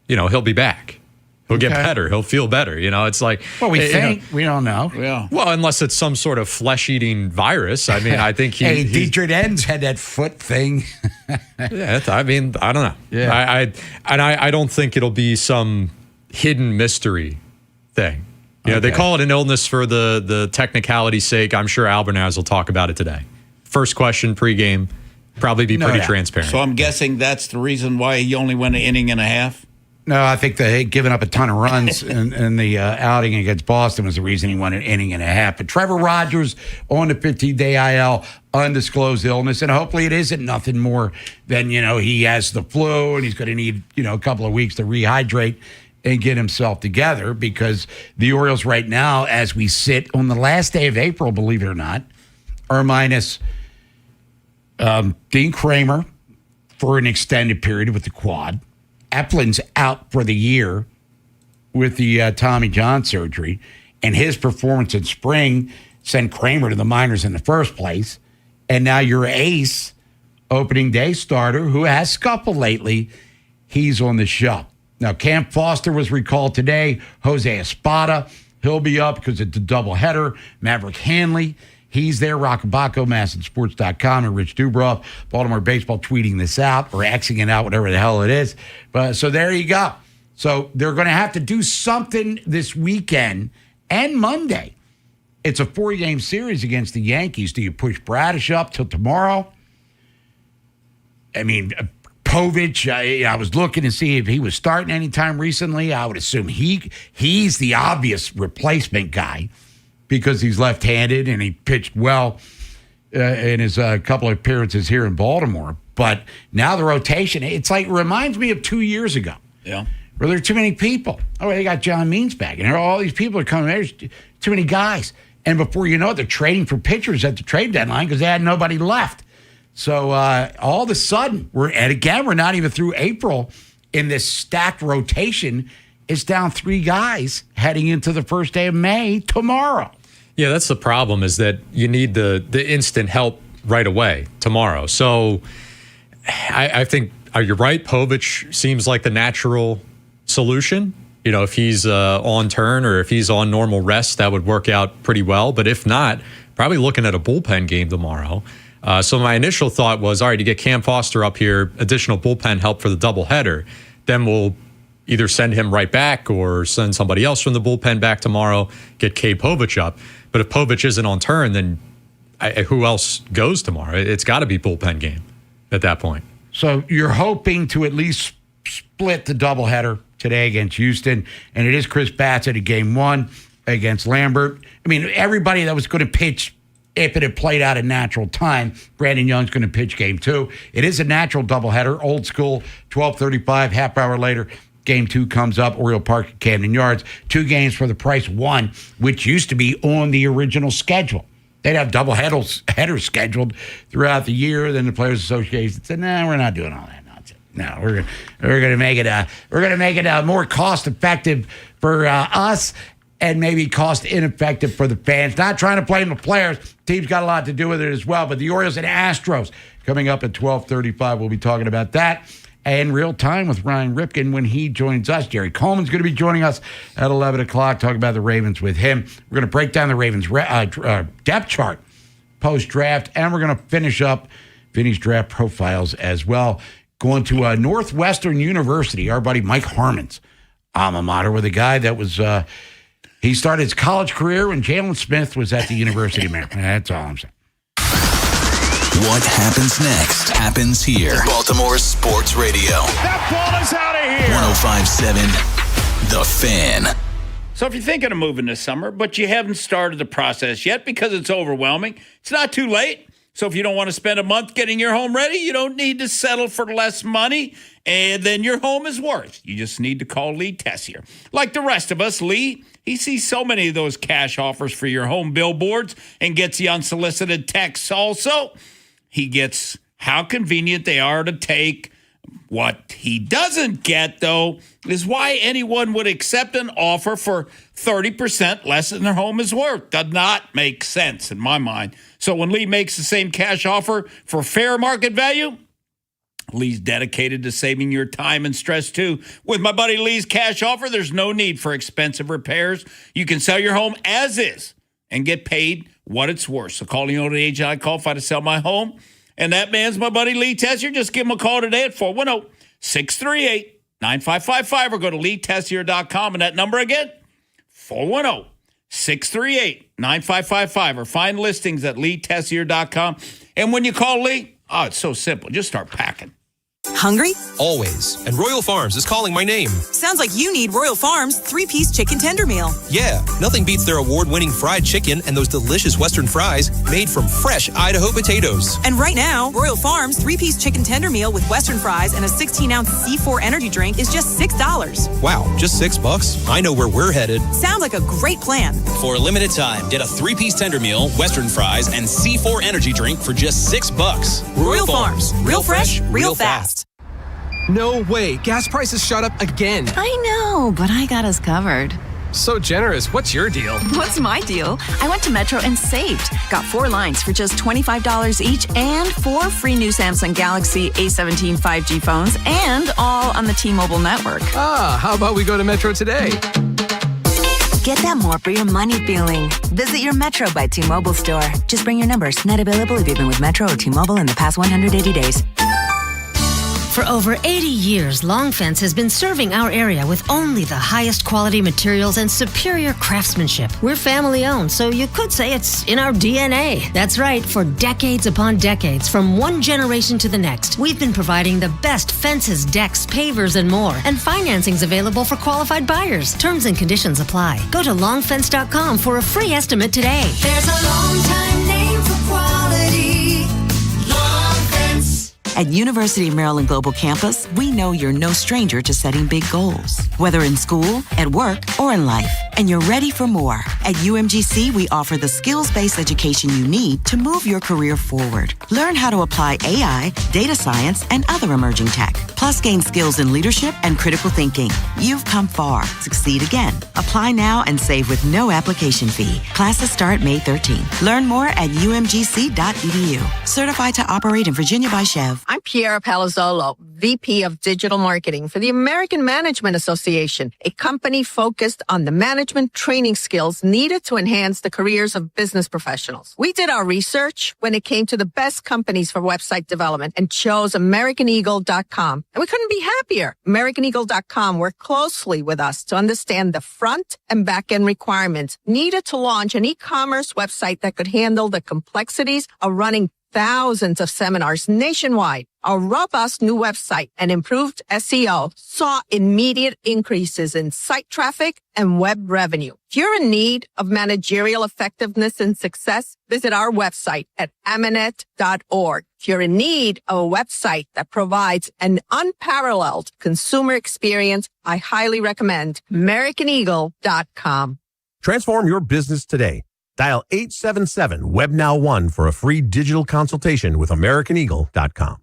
He'll be back. He'll get better. He'll feel better. It's like... Well, we think. We don't know. Yeah. Well, unless it's some sort of flesh-eating virus. I mean, I think he... Dietrich Enns had that foot thing. Yeah, I mean, I don't know. Yeah. I don't think it'll be some hidden mystery thing. They call it an illness for the technicality's sake. I'm sure Albernaz will talk about it today. First question pregame, probably be pretty transparent. So I'm guessing that's the reason why he only went an inning and a half? No, I think giving up a ton of runs in the outing against Boston was the reason he won an inning and a half. But Trevor Rogers on the 15-day IL, undisclosed illness, and hopefully it isn't nothing more than, he has the flu and he's going to need, a couple of weeks to rehydrate and get himself together because the Orioles right now, as we sit on the last day of April, believe it or not, are minus Dean Kramer for an extended period with the quad. Eplin's out for the year with the Tommy John surgery, and his performance in spring sent Kramer to the minors in the first place. And now your ace, opening day starter, who has scuffled lately, he's on the shelf. Now, Cam Foster was recalled today. Jose Espada, he'll be up because it's a doubleheader. Maverick Hanley, he's there. Rockabaco, MASNsports.com, and Rich Dubroff, Baltimore Baseball, tweeting this out or Xing it out, whatever the hell it is. But so there you go. So they're going to have to do something this weekend and Monday. It's a 4-game series against the Yankees. Do you push Bradish up till tomorrow? I mean, Povich, I was looking to see if he was starting anytime recently. I would assume he's the obvious replacement guy because he's left-handed and he pitched well in his couple of appearances here in Baltimore. But now the rotation, it's like reminds me of 2 years ago. Yeah. Where there are too many people. Oh, they got John Means back. And all these people are coming. There's too many guys. And before you know it, they're trading for pitchers at the trade deadline because they had nobody left. So all of a sudden, we're not even through April in this stacked rotation. It's down 3 guys heading into the first day of May tomorrow. Yeah, that's the problem is that you need the instant help right away tomorrow. So I think, you're right, Povich seems like the natural solution. You know, if he's on turn or if he's on normal rest, that would work out pretty well. But if not, probably looking at a bullpen game tomorrow. So my initial thought was, all right, you get Cam Foster up here, additional bullpen help for the doubleheader. Then we'll either send him right back or send somebody else from the bullpen back tomorrow, get K. Povich up. But if Povich isn't on turn, then who else goes tomorrow? It's got to be bullpen game at that point. So you're hoping to at least split the doubleheader today against Houston, and it is Chris Bassett at game 1 against Lambert. I mean, everybody that was going to pitch, if it had played out in natural time, Brandon Young's going to pitch game 2. It is a natural doubleheader, old school, 12:35, half hour later. Game 2 comes up, Oriole Park at Camden Yards. 2 games for the price of 1, which used to be on the original schedule. They'd have double headers scheduled throughout the year. Then the Players Association said, "No, we're not doing all that nonsense. No, we're going to make it more cost effective for us, and maybe cost ineffective for the fans." Not trying to blame the players. Team's got a lot to do with it as well. But the Orioles and Astros coming up at 12:35. We'll be talking about that in real time with Ryan Ripken when he joins us. Jerry Coleman's going to be joining us at 11 o'clock, talking about the Ravens with him. We're going to break down the Ravens' depth chart post-draft, and we're going to finish up Vinny's draft profiles as well. Going to Northwestern University, our buddy Mike Harmon's alma mater, with a guy that was, he started his college career when Jalen Smith was at the University of Maryland. That's all I'm saying. What happens next happens here. Baltimore Sports Radio. That ball is out of here. 105.7 The Fan. So if you're thinking of moving this summer, but you haven't started the process yet because it's overwhelming, it's not too late. So if you don't want to spend a month getting your home ready, you don't need to settle for less money than your home is worth. You just need to call Lee Tessier. Like the rest of us, Lee, he sees so many of those cash offers for your home billboards and gets the unsolicited texts also. He gets how convenient they are to take. What he doesn't get, though, is why anyone would accept an offer for 30% less than their home is worth. Does not make sense in my mind. So when Lee makes the same cash offer for fair market value, Lee's dedicated to saving your time and stress, too. With my buddy Lee's cash offer, there's no need for expensive repairs. You can sell your home as is and get paid what it's worth. So call the owner agent I qualify to sell my home. And that man's my buddy Lee Tessier. Just give him a call today at 410-638-9555 or go to leetessier.com. And that number again, 410-638-9555 or find listings at leetessier.com. And when you call Lee, it's so simple. Just start packing. Hungry? Always. And Royal Farms is calling my name. Sounds like you need Royal Farms 3-piece chicken tender meal. Yeah, nothing beats their award-winning fried chicken and those delicious Western fries made from fresh Idaho potatoes. And right now, Royal Farms 3-piece chicken tender meal with Western fries and a 16-ounce C4 energy drink is just $6. Wow, just $6? I know where we're headed. Sounds like a great plan. For a limited time, get a 3-piece tender meal, Western fries, and C4 energy drink for just $6. Royal Farms. Real fresh, real fast. No way. Gas prices shot up again. I know, but I got us covered. So generous. What's your deal? What's my deal? I went to Metro and saved. Got 4 lines for just $25 each and 4 free new Samsung Galaxy A17 5G phones and all on the T-Mobile network. How about we go to Metro today? Get that more for your money feeling. Visit your Metro by T-Mobile store. Just bring your numbers. Not available if you've been with Metro or T-Mobile in the past 180 days. For over 80 years, Long Fence has been serving our area with only the highest quality materials and superior craftsmanship. We're family owned, so you could say it's in our DNA. That's right, for decades upon decades, from one generation to the next, we've been providing the best fences, decks, pavers, and more. And financing's available for qualified buyers. Terms and conditions apply. Go to longfence.com for a free estimate today. There's a long time name for quality. At University of Maryland Global Campus, we know you're no stranger to setting big goals, whether in school, at work, or in life. And you're ready for more. At UMGC, we offer the skills-based education you need to move your career forward. Learn how to apply AI, data science, and other emerging tech. Plus, gain skills in leadership and critical thinking. You've come far. Succeed again. Apply now and save with no application fee. Classes start May 13th. Learn more at umgc.edu. Certified to operate in Virginia by Chev. I'm Piera Palazzolo, VP of Digital Marketing for the American Management Association, a company focused on the management training skills needed to enhance the careers of business professionals. We did our research when it came to the best companies for website development and chose AmericanEagle.com. And we couldn't be happier. AmericanEagle.com worked closely with us to understand the front and back end requirements needed to launch an e-commerce website that could handle the complexities of running thousands of seminars nationwide. Our robust new website and improved SEO saw immediate increases in site traffic and web revenue. If you're in need of managerial effectiveness and success, visit our website at amanet.org. If you're in need of a website that provides an unparalleled consumer experience, I highly recommend AmericanEagle.com. Transform your business today. Dial 877-WebNow1 for a free digital consultation with AmericanEagle.com.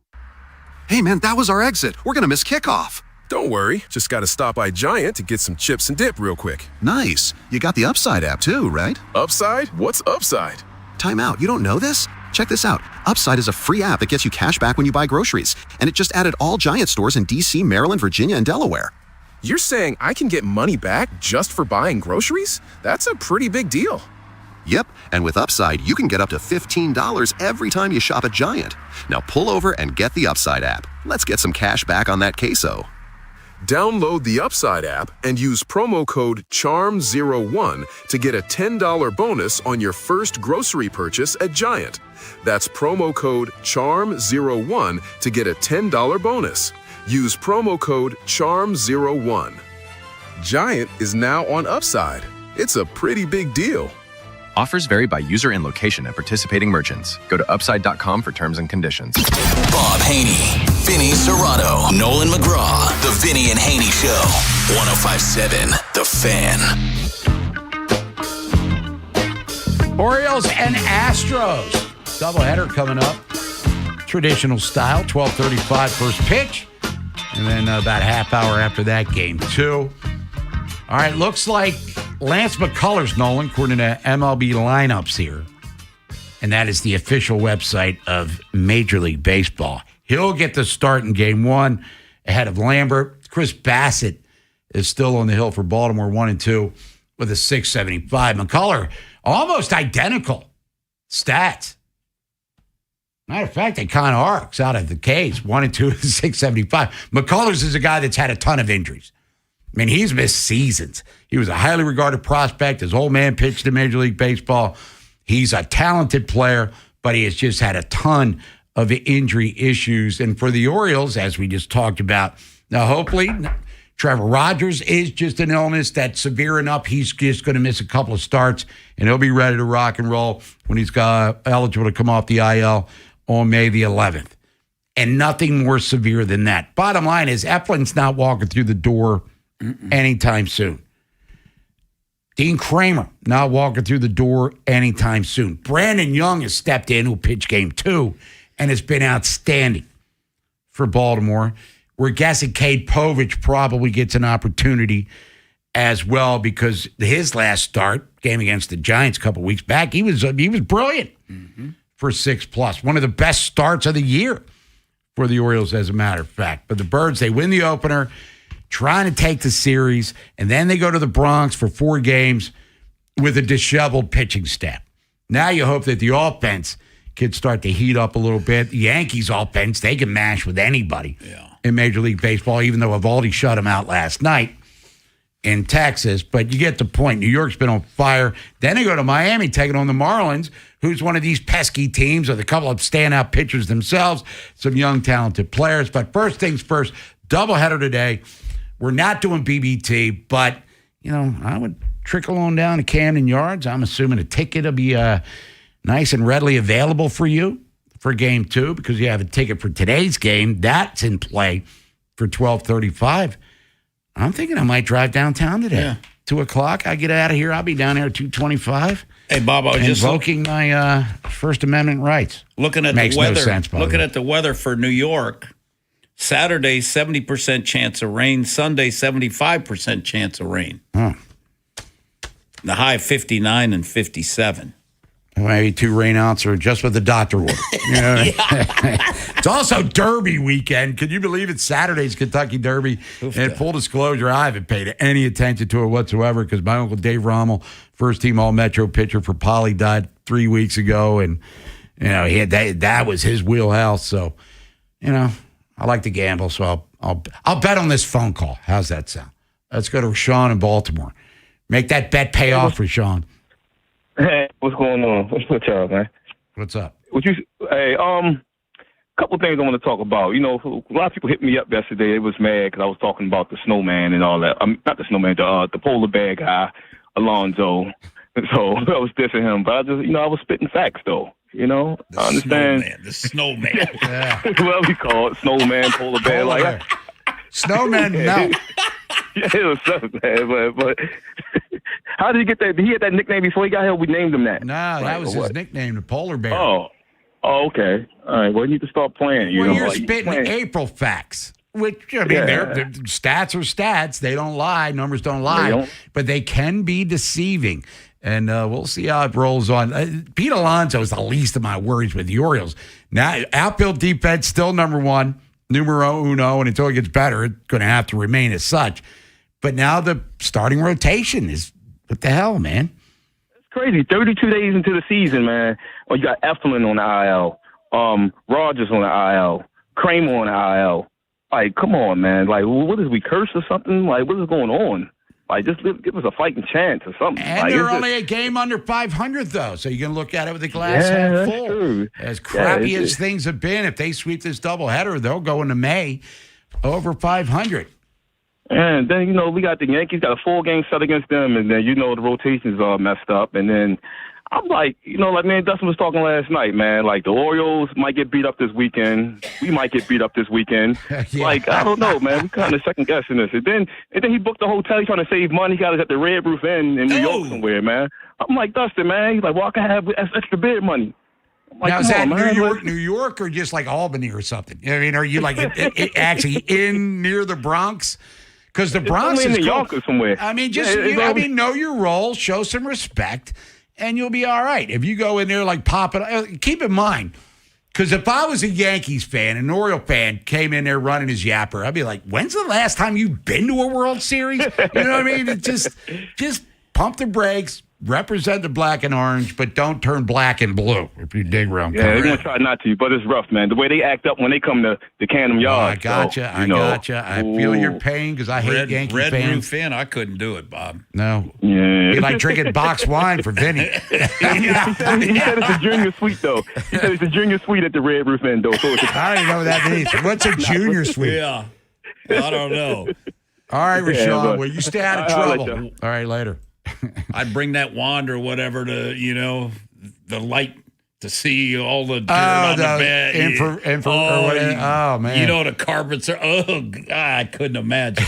Hey, man, that was our exit. We're going to miss kickoff. Don't worry. Just got to stop by Giant to get some chips and dip real quick. Nice. You got the Upside app too, right? Upside? What's Upside? Time out. You don't know this? Check this out. Upside is a free app that gets you cash back when you buy groceries. And it just added all Giant stores in D.C., Maryland, Virginia, and Delaware. You're saying I can get money back just for buying groceries? That's a pretty big deal. Yep, and with Upside, you can get up to $15 every time you shop at Giant. Now pull over and get the Upside app. Let's get some cash back on that queso. Download the Upside app and use promo code CHARM01 to get a $10 bonus on your first grocery purchase at Giant. That's promo code CHARM01 to get a $10 bonus. Use promo code CHARM01. Giant is now on Upside. It's a pretty big deal. Offers vary by user and location at participating merchants. Go to upside.com for terms and conditions. Bob Haynie, Vinny Serrato, Nolan McGraw. The Vinny and Haynie Show. 105.7 The Fan. Orioles and Astros. Doubleheader coming up. Traditional style, 12:35 first pitch. And then about a half hour after that, game two. All right, looks like Lance McCullers, Nolan, according to MLB lineups here. And that is the official website of Major League Baseball. He'll get the start in game one ahead of Lambert. Chris Bassett is still on the hill for Baltimore, 1-2 with a 675. McCuller, almost identical stats. Matter of fact, they kind of are. It's out of the case. 1-2 with a 675. McCullers is a guy that's had a ton of injuries. I mean, he's missed seasons. He was a highly regarded prospect. His old man pitched in Major League Baseball. He's a talented player, but he has just had a ton of injury issues. And for the Orioles, as we just talked about, now hopefully Trevor Rogers is just an illness that's severe enough. He's just going to miss a couple of starts, and he'll be ready to rock and roll when he's eligible to come off the IL on May the 11th. And nothing more severe than that. Bottom line is Eflin's not walking through the door anytime soon. Dean Kramer not walking through the door anytime soon. Brandon Young has stepped in, who pitched game two, and has been outstanding for Baltimore. We're guessing Cade Povich probably gets an opportunity as well because his last start, game against the Giants a couple weeks back, he was brilliant for 6+. One of the best starts of the year for the Orioles, as a matter of fact. But the Birds, they win the opener, trying to take the series, and then they go to the Bronx for 4 games with a disheveled pitching staff. Now you hope that the offense can start to heat up a little bit. The Yankees offense, they can mash with anybody in Major League Baseball, even though Evaldi shut them out last night in Texas. But you get the point. New York's been on fire. Then they go to Miami, taking on the Marlins, who's one of these pesky teams with a couple of standout pitchers themselves, some young, talented players. But first things first, doubleheader today. We're not doing BBT, but, I would trickle on down to Camden Yards. I'm assuming a ticket will be nice and readily available for you. for Game 2 because you have a ticket for today's game. That's in play for 12:35. I'm thinking I might drive downtown today. Yeah. 2 o'clock. I get out of here. I'll be down there at 2:25. Hey, Bob, I was just invoking my First Amendment rights. Looking at Makes the weather. No sense, by the looking way. at the weather for New York. Saturday, 70% chance of rain. Sunday, 75% chance of rain. Huh. The high 59 and 57. Maybe 2 rain ounce or just what the doctor ordered. You know? It's also Derby weekend. Can you believe it? Saturday's Kentucky Derby. And full disclosure, I haven't paid any attention to it whatsoever because my uncle Dave Rommel, first-team All-Metro pitcher for Poly, died 3 weeks ago. And, he had that was his wheelhouse. So, I like to gamble. So I'll bet on this phone call. How's that sound? Let's go to Rashawn in Baltimore. Make that bet pay off, Rashawn. Hey, what's going on? What's y'all, man? What's up? Couple things I want to talk about. A lot of people hit me up yesterday. They was mad because I was talking about the snowman and all that. Not the snowman, the polar bear guy, Alonzo. So I was dissing him, but I just, I was spitting facts though. I understand. The snowman. Whatever you call it, snowman, polar bear, snowman. No. Yeah, it was something, man. But how did he get that? Did he had that nickname before he got here? We named him that. No, that was his nickname, the polar bear. Oh, okay. All right. Well, you need to start playing. You're spitting April facts, which they're stats are stats. They don't lie. Numbers don't lie, but they can be deceiving. And we'll see how it rolls on. Pete Alonso is the least of my worries with the Orioles. Now, outfield defense still number one, numero uno, and until it gets better, it's going to have to remain as such. But now the starting rotation is, what the hell, man? It's crazy. 32 days into the season, man. Oh, you got Eflin on the IL, Rogers on the IL, Kramer on the IL. Like, come on, man. Like, what is we cursed or something? Like, what is going on? Like, just give us a fighting chance or something. And like, they're only a game under 500, though, so you can look at it with the glass half full. True. As crappy as things have been, if they sweep this doubleheader, they'll go into May over 500. And then, we got the Yankees, got a 4-game set against them, and then, the rotations are messed up. And then I'm like, man, Dustin was talking last night, man. Like, the Orioles might get beat up this weekend. We might get beat up this weekend. Yeah. Like, I don't know, man. We kind of second guessing this. And then he booked the hotel. He's trying to save money. He got us at the Red Roof Inn in New York somewhere, man. I'm like, Dustin, man. He's like, well, I can have extra bed money. I'm like, now, is that man, New York, or just like Albany or something? I mean, are you like actually in near the Bronx? Because the Bronx is in New York or somewhere. I mean, know your role, show some respect, and you'll be all right. If you go in there like popping, keep in mind, because if I was a Yankees fan, an Oriole fan came in there running his yapper, I'd be like, when's the last time you've been to a World Series? You know what I mean? It just pump the brakes, represent the black and orange, but don't turn black and blue, if you dig where I'm coming. Yeah, they're going to try not to, but it's rough, man. The way they act up when they come to Camden Yards. I gotcha. I feel your pain because I hate Yankee fans. Red Roof Inn, I couldn't do it, Bob. No. Yeah. You like drinking boxed wine for Vinny. he said it's a junior suite, though. He said it's a junior suite at the Red Roof Inn, though. So I don't even know what that means. What's a junior suite? Yeah. I don't know. All right, Rashawn. Well, you stay out of trouble. All right, later. I'd bring that wand or whatever to, the light to see all the dirt on the bed. Oh, man. The carpets are, I couldn't imagine.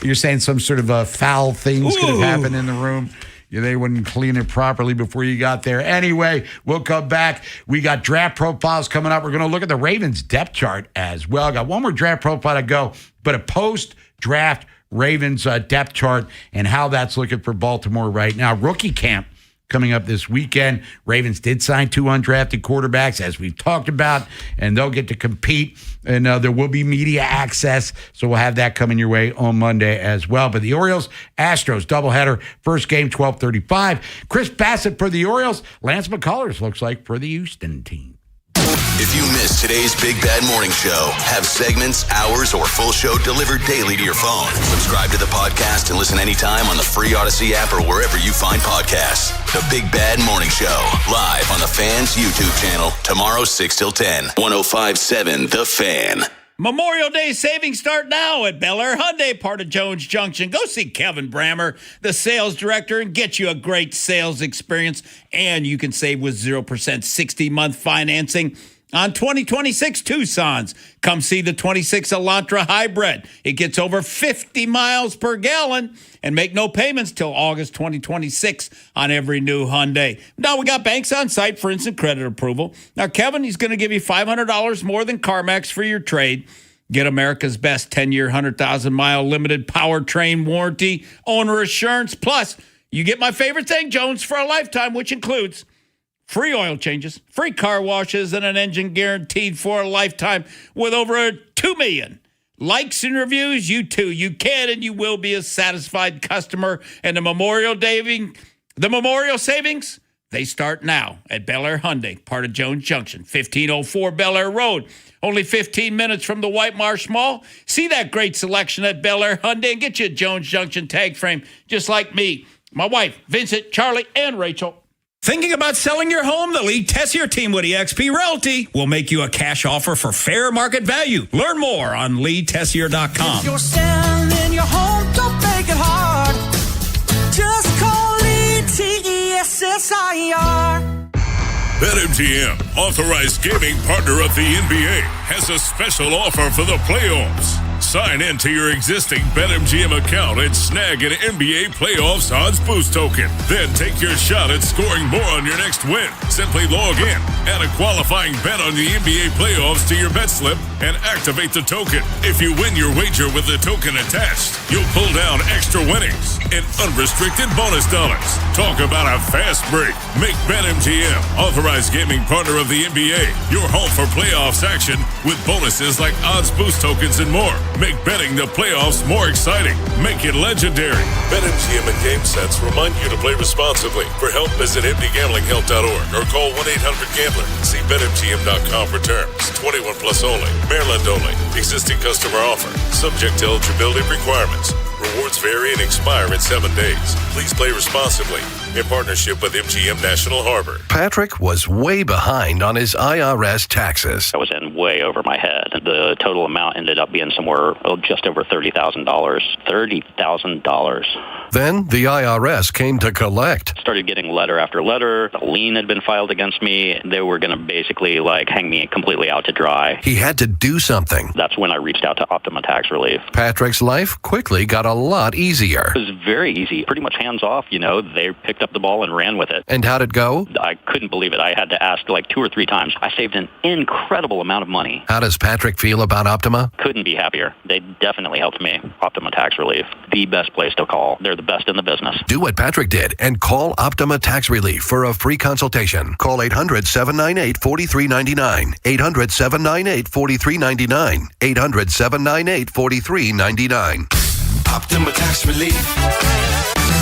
You're saying some sort of foul things could have happened in the room. Yeah, they wouldn't clean it properly before you got there. Anyway, we'll come back. We got draft profiles coming up. We're going to look at the Ravens depth chart as well. I got one more draft profile to go, but a post-draft Ravens depth chart and how that's looking for Baltimore right now. Rookie camp coming up this weekend. Ravens did sign 2 undrafted quarterbacks, as we've talked about, and they'll get to compete. And there will be media access, so we'll have that coming your way on Monday as well. But the Orioles, Astros, doubleheader, first game, 12:35. Chris Bassett for the Orioles. Lance McCullers looks like for the Houston team. If you missed today's Big Bad Morning Show, have segments, hours, or full show delivered daily to your phone. Subscribe to the podcast and listen anytime on the free Odyssey app or wherever you find podcasts. The Big Bad Morning Show, live on the Fan's YouTube channel, tomorrow 6 till 10, 105.7 The Fan. Memorial Day savings start now at Bel Air Hyundai, part of Jones Junction. Go see Kevin Brammer, the sales director, and get you a great sales experience. And you can save with 0% 60-month financing on 2026 Tucsons. Come see the 26 Elantra Hybrid. It gets over 50 miles per gallon and make no payments till August 2026 on every new Hyundai. Now, we got banks on site for instant credit approval. Now, Kevin, he's going to give you $500 more than CarMax for your trade. Get America's best 10-year, 100,000-mile limited powertrain warranty, owner assurance. Plus, you get my favorite thing, Jones, for a lifetime, which includes free oil changes, free car washes, and an engine guaranteed for a lifetime with over 2 million likes and reviews. You too, you can and you will be a satisfied customer. And the Memorial savings, they start now at Bel Air Hyundai, part of Jones Junction, 1504 Bel Air Road. Only 15 minutes from the White Marsh Mall. See that great selection at Bel Air Hyundai and get you a Jones Junction tag frame, just like me, my wife, Vincent, Charlie, and Rachel. Thinking about selling your home? The Lee Tessier team with eXp Realty will make you a cash offer for fair market value. Learn more on LeeTessier.com. If you're selling your home, don't make it hard. Just call Lee Tessier. BetMGM, authorized gaming partner of the NBA, has a special offer for the playoffs. Sign in to your existing BetMGM account and snag an NBA Playoffs odds boost token. Then take your shot at scoring more on your next win. Simply log in, add a qualifying bet on the NBA Playoffs to your bet slip, and activate the token. If you win your wager with the token attached, you'll pull down extra winnings and unrestricted bonus dollars. Talk about a fast break. Make BetMGM, authorized gaming partner of the NBA, your home for playoffs action with bonuses like odds boost tokens and more. Make betting the playoffs more exciting. Make it legendary. BetMGM and GameSense remind you to play responsibly. For help, visit mdgamblinghelp.org or call 1-800-GAMBLER. See BetMGM.com for terms. 21 plus only. Maryland only. Existing customer offer. Subject to eligibility requirements. Rewards vary and expire in 7 days. Please play responsibly. In partnership with MGM National Harbor. Patrick was way behind on his IRS taxes. I was in way over my head. The total amount ended up being somewhere just over $30,000. $30,000. Then the IRS came to collect. Started getting letter after letter. A lien had been filed against me. They were going to basically hang me completely out to dry. He had to do something. That's when I reached out to Optima Tax Relief. Patrick's life quickly got a lot easier. It was very easy. Pretty much hands off, They picked up the ball and ran with it. And how'd it go? I couldn't believe it. I had to ask 2 or 3 times. I saved an incredible amount of money. How does Patrick feel about Optima? Couldn't be happier. They definitely helped me. Optima Tax Relief, the best place to call. They're the best in the business. Do what Patrick did and call Optima Tax Relief for a free consultation. Call 800-798-4399. 800-798-4399. 800-798-4399. Optima Tax Relief.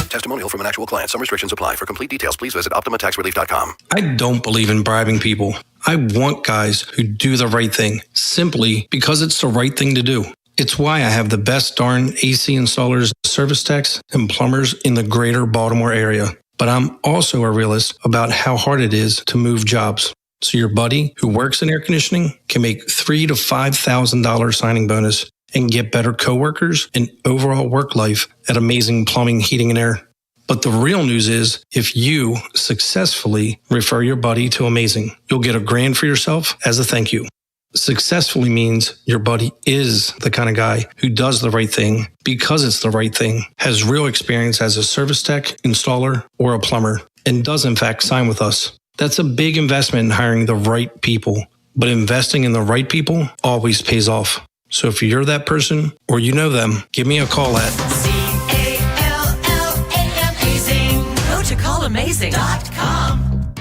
Testimonial from an actual client. Some restrictions apply. For complete details, please visit OptimaTaxRelief.com. I don't believe in bribing people. I want guys who do the right thing simply because it's the right thing to do. It's why I have the best darn AC installers, service techs, and plumbers in the greater Baltimore area. But I'm also a realist about how hard it is to move jobs. So your buddy who works in air conditioning can make $3,000 to $5,000 signing bonus and get better coworkers and overall work life at Amazing Plumbing, Heating, and Air. But the real news is, if you successfully refer your buddy to Amazing, you'll get $1,000 for yourself as a thank you. Successfully means your buddy is the kind of guy who does the right thing because it's the right thing, has real experience as a service tech, installer, or a plumber, and does in fact sign with us. That's a big investment in hiring the right people, but investing in the right people always pays off. So if you're that person or you know them, give me a call at CALLAMAZING. Go to callamazing.com.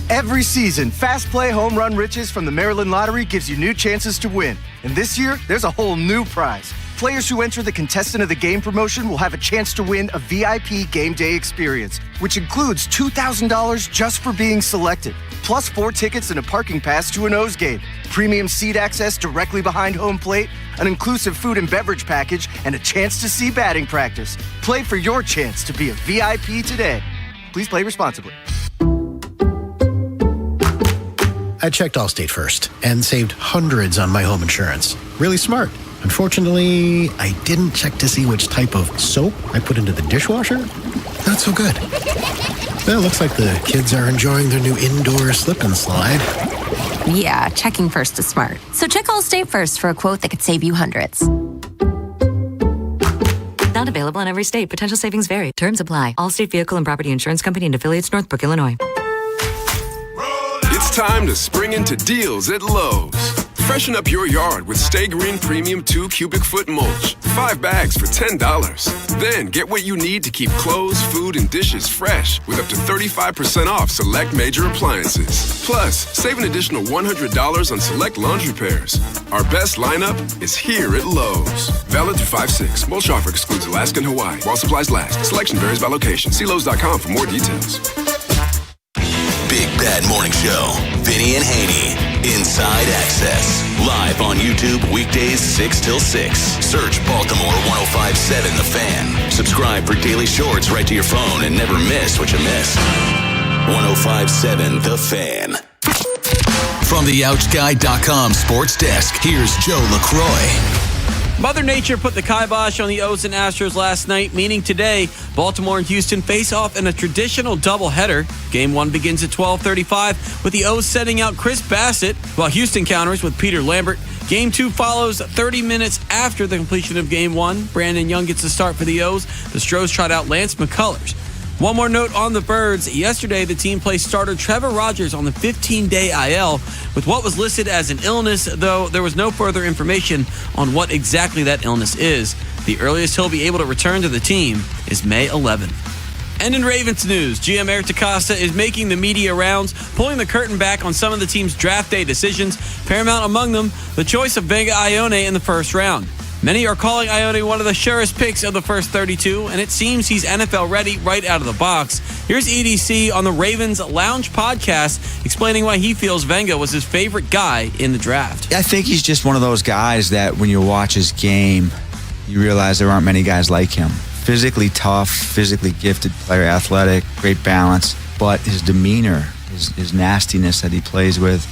Every season, Fast Play Home Run Riches from the Maryland Lottery gives you new chances to win. And this year, there's a whole new prize. Players who enter the Contestant of the Game promotion will have a chance to win a VIP game day experience, which includes $2,000 just for being selected, plus 4 tickets and a parking pass to an O's game, premium seat access directly behind home plate, an inclusive food and beverage package, and a chance to see batting practice. Play for your chance to be a VIP today. Please play responsibly. I checked Allstate first and saved hundreds on my home insurance. Really smart. Unfortunately, I didn't check to see which type of soap I put into the dishwasher. Not so good. Well, looks like the kids are enjoying their new indoor slip and slide. Yeah, checking first is smart. So check Allstate first for a quote that could save you hundreds. Not available in every state. Potential savings vary. Terms apply. Allstate Vehicle and Property Insurance Company and affiliates, Northbrook, Illinois. It's time to spring into deals at Lowe's. Freshen up your yard with Stay Green Premium 2 cubic foot mulch. 5 bags for $10. Then get what you need to keep clothes, food, and dishes fresh with up to 35% off select major appliances. Plus, save an additional $100 on select laundry pairs. Our best lineup is here at Lowe's. Valid through 5/6. Mulch offer excludes Alaska and Hawaii. While supplies last. Selection varies by location. See Lowe's.com for more details. Big Bad Morning Show. Vinny and Haynie. Inside Access. Live on YouTube weekdays 6 till 6. Search Baltimore 1057 The Fan. Subscribe for daily shorts right to your phone and never miss what you miss. 1057 The Fan. From the OutGuy.com sports desk, here's Joe LaCroix. Mother Nature put the kibosh on the O's and Astros last night, meaning today, Baltimore and Houston face off in a traditional doubleheader. Game 1 begins at 12:35 with the O's sending out Chris Bassett, while Houston counters with Peter Lambert. Game 2 follows 30 minutes after the completion of Game 1. Brandon Young gets the start for the O's. The Stros trot out Lance McCullers. One more note on the Birds. Yesterday, the team placed starter Trevor Rogers on the 15-day IL with what was listed as an illness, though there was no further information on what exactly that illness is. The earliest he'll be able to return to the team is May 11th. And in Ravens news, GM Eric DeCosta is making the media rounds, pulling the curtain back on some of the team's draft day decisions, paramount among them the choice of Vega Ione in the first round. Many are calling Ione one of the surest picks of the first 32, and it seems he's NFL ready right out of the box. Here's EDC on the Ravens Lounge podcast explaining why he feels Venga was his favorite guy in the draft. I think he's just one of those guys that when you watch his game, you realize there aren't many guys like him. Physically tough, physically gifted player, athletic, great balance, but his demeanor, his nastiness that he plays with,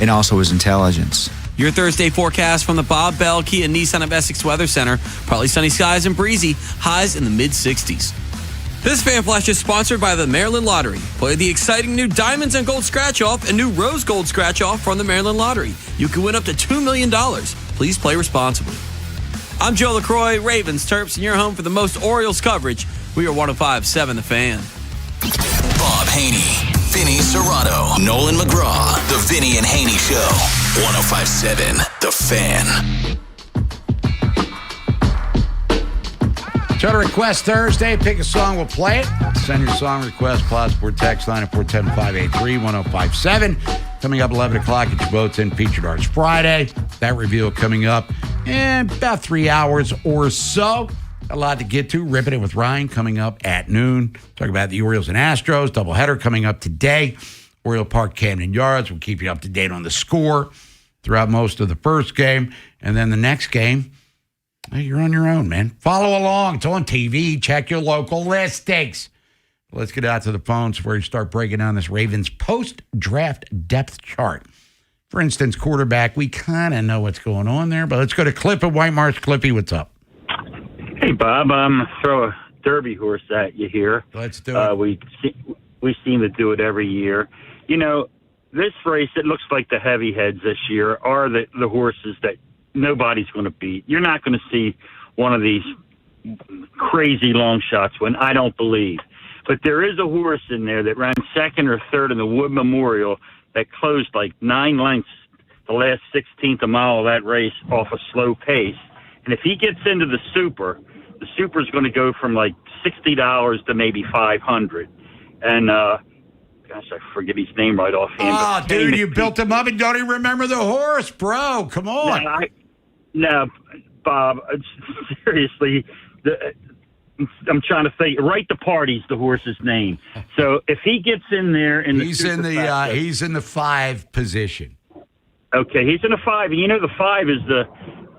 and also his intelligence. Your Thursday forecast from the Bob Bell Kia Nissan of Essex Weather Center. Partly sunny skies and breezy, highs in the mid-60s. This Fan Flash is sponsored by the Maryland Lottery. Play the exciting new Diamonds and Gold Scratch-Off and new Rose Gold Scratch-Off from the Maryland Lottery. You can win up to $2 million. Please play responsibly. I'm Joe LaCroix, Ravens, Terps, and your home for the most Orioles coverage. We are 105.7 The Fan. Bob Haynie, Vinny Serrato, Nolan McGraw, The Vinny and Haynie Show. 105.7 The Fan. So to Request Thursday, pick a song, we'll play it. Send your song request, Sport text line at 410-583-1057. Coming up 11 o'clock, get your votes in. Featured Arts Friday. That reveal coming up in about 3 hours or so. A lot to get to. Ripping It with Ryan coming up at noon. Talk about the Orioles and Astros. Doubleheader coming up today. Oriole Park, Camden Yards. We'll keep you up to date on the score throughout most of the first game. And then the next game, you're on your own, man. Follow along. It's on TV. Check your local listings. Let's get out to the phones where you start breaking down this Ravens post-draft depth chart. For instance, quarterback, we kind of know what's going on there, but let's go to Cliff at White Marsh. Clippy, what's up? Hey, Bob, throw a derby horse at you here. Let's do it. We seem to do it every year. You know, this race, it looks like the heavy heads this year are the horses that nobody's going to beat. You're not going to see one of these crazy long shots win, I don't believe. But there is a horse in there that ran second or third in the Wood Memorial that closed like 9 lengths the last 16th of a mile of that race off a slow pace. And if he gets into the Super's going to go from like $60 to maybe $500. And, gosh, I forget his name right offhand. Oh, dude, you built him up and don't even remember the horse, bro. Come on. No, Bob, seriously, I'm trying to think. Right to Party's the horse's name. So if he gets in there, he's in the 5 position. Okay, he's in the 5, and you know the 5 is the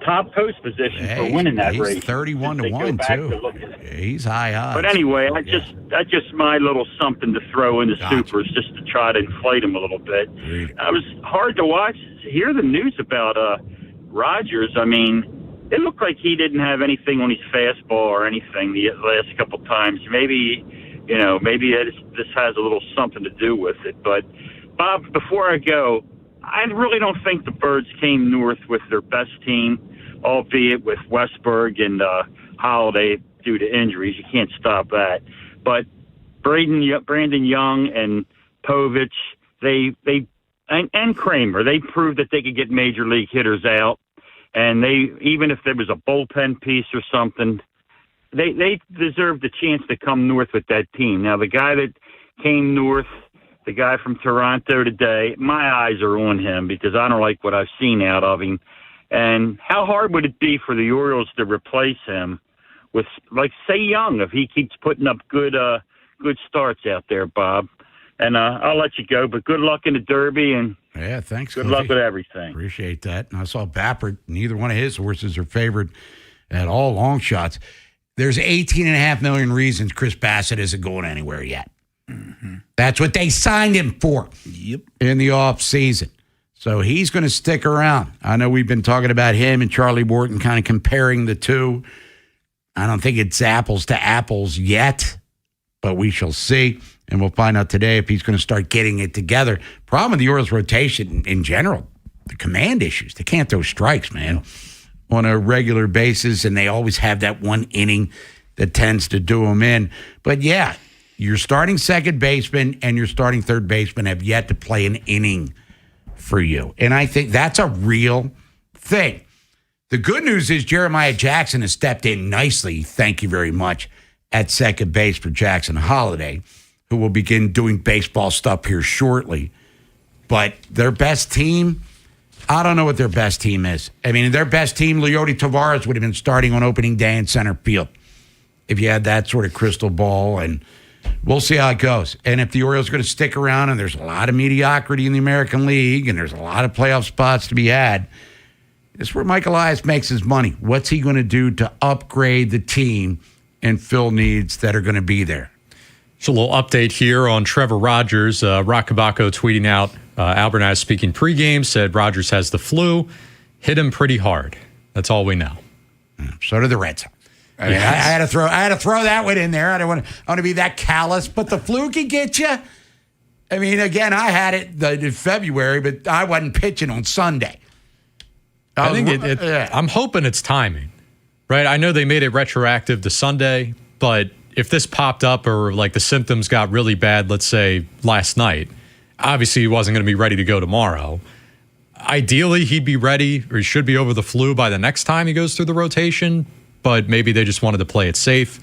top post position for winning that he's race. 31-1 too. He's high odds. But anyway, that's just my little something to throw in the supers just to try to inflate him a little bit. It was hard to hear the news about Rogers. I mean, it looked like he didn't have anything on his fastball or anything the last couple times. Maybe this has a little something to do with it. But Bob, before I go, I really don't think the Birds came north with their best team, albeit with Westberg and Holiday due to injuries. You can't stop that. But Brandon Young and Povich, and Kramer, they proved that they could get major league hitters out. And even if there was a bullpen piece or something, they deserved the chance to come north with that team. Now, the guy that came north, the guy from Toronto today, my eyes are on him because I don't like what I've seen out of him. And how hard would it be for the Orioles to replace him with, like, Cy Young, if he keeps putting up good starts out there, Bob? And I'll let you go, but good luck in the Derby, and thanks. Good luck with everything. Appreciate that. And I saw Bappert. Neither one of his horses are favored at all long shots. There's 18.5 million reasons Chris Bassett isn't going anywhere yet. Mm-hmm. That's what they signed him for. Yep. In the off season. So he's going to stick around. I know we've been talking about him and Charlie Morton, kind of comparing the two. I don't think it's apples to apples yet, but we shall see. And we'll find out today if he's going to start getting it together. Problem with the Orioles rotation in general, the command issues. They can't throw strikes, man, on a regular basis, and they always have that one inning that tends to do them in. But, yeah, your starting second baseman and your starting third baseman have yet to play an inning for you. And I think that's a real thing. The good news is Jeremiah Jackson has stepped in nicely, thank you very much, at second base for Jackson Holiday, who will begin doing baseball stuff here shortly. But their best team, I don't know what their best team is. I mean, their best team, Leody Tavares, would have been starting on opening day in center field if you had that sort of crystal ball. And we'll see how it goes. And if the Orioles are going to stick around, and there's a lot of mediocrity in the American League, and there's a lot of playoff spots to be had, this is where Mike Elias makes his money. What's he going to do to upgrade the team and fill needs that are going to be there? So a little update here on Trevor Rogers. Rock Kabako tweeting out, Albert and I speaking pregame, said Rogers has the flu, hit him pretty hard. That's all we know. So did the Red Sox. I mean, I had to throw that one in there. I don't want to be that callous, but the flu can get you. I mean, again, I had it in February, but I wasn't pitching on Sunday. I think I'm hoping it's timing, right? I know they made it retroactive to Sunday, but if this popped up or like the symptoms got really bad, let's say last night, obviously he wasn't going to be ready to go tomorrow. Ideally, he'd be ready or he should be over the flu by the next time he goes through the rotation, but maybe they just wanted to play it safe.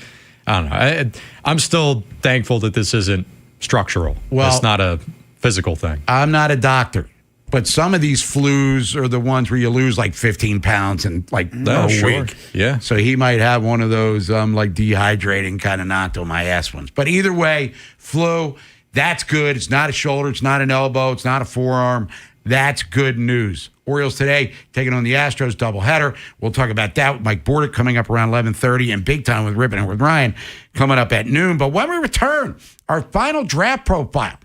I don't know. I'm still thankful that this isn't structural. Well, it's not a physical thing. I'm not a doctor, but some of these flus are the ones where you lose like 15 pounds in like a week. Yeah. So he might have one of those like dehydrating kind of knocked on my ass ones. But either way, flu, that's good. It's not a shoulder. It's not an elbow. It's not a forearm. That's good news. Orioles today taking on the Astros doubleheader. We'll talk about that with Mike Bordick coming up around 11:30 and Big Time with Rippin' and with Ryan coming up at noon. But when we return, our final draft profile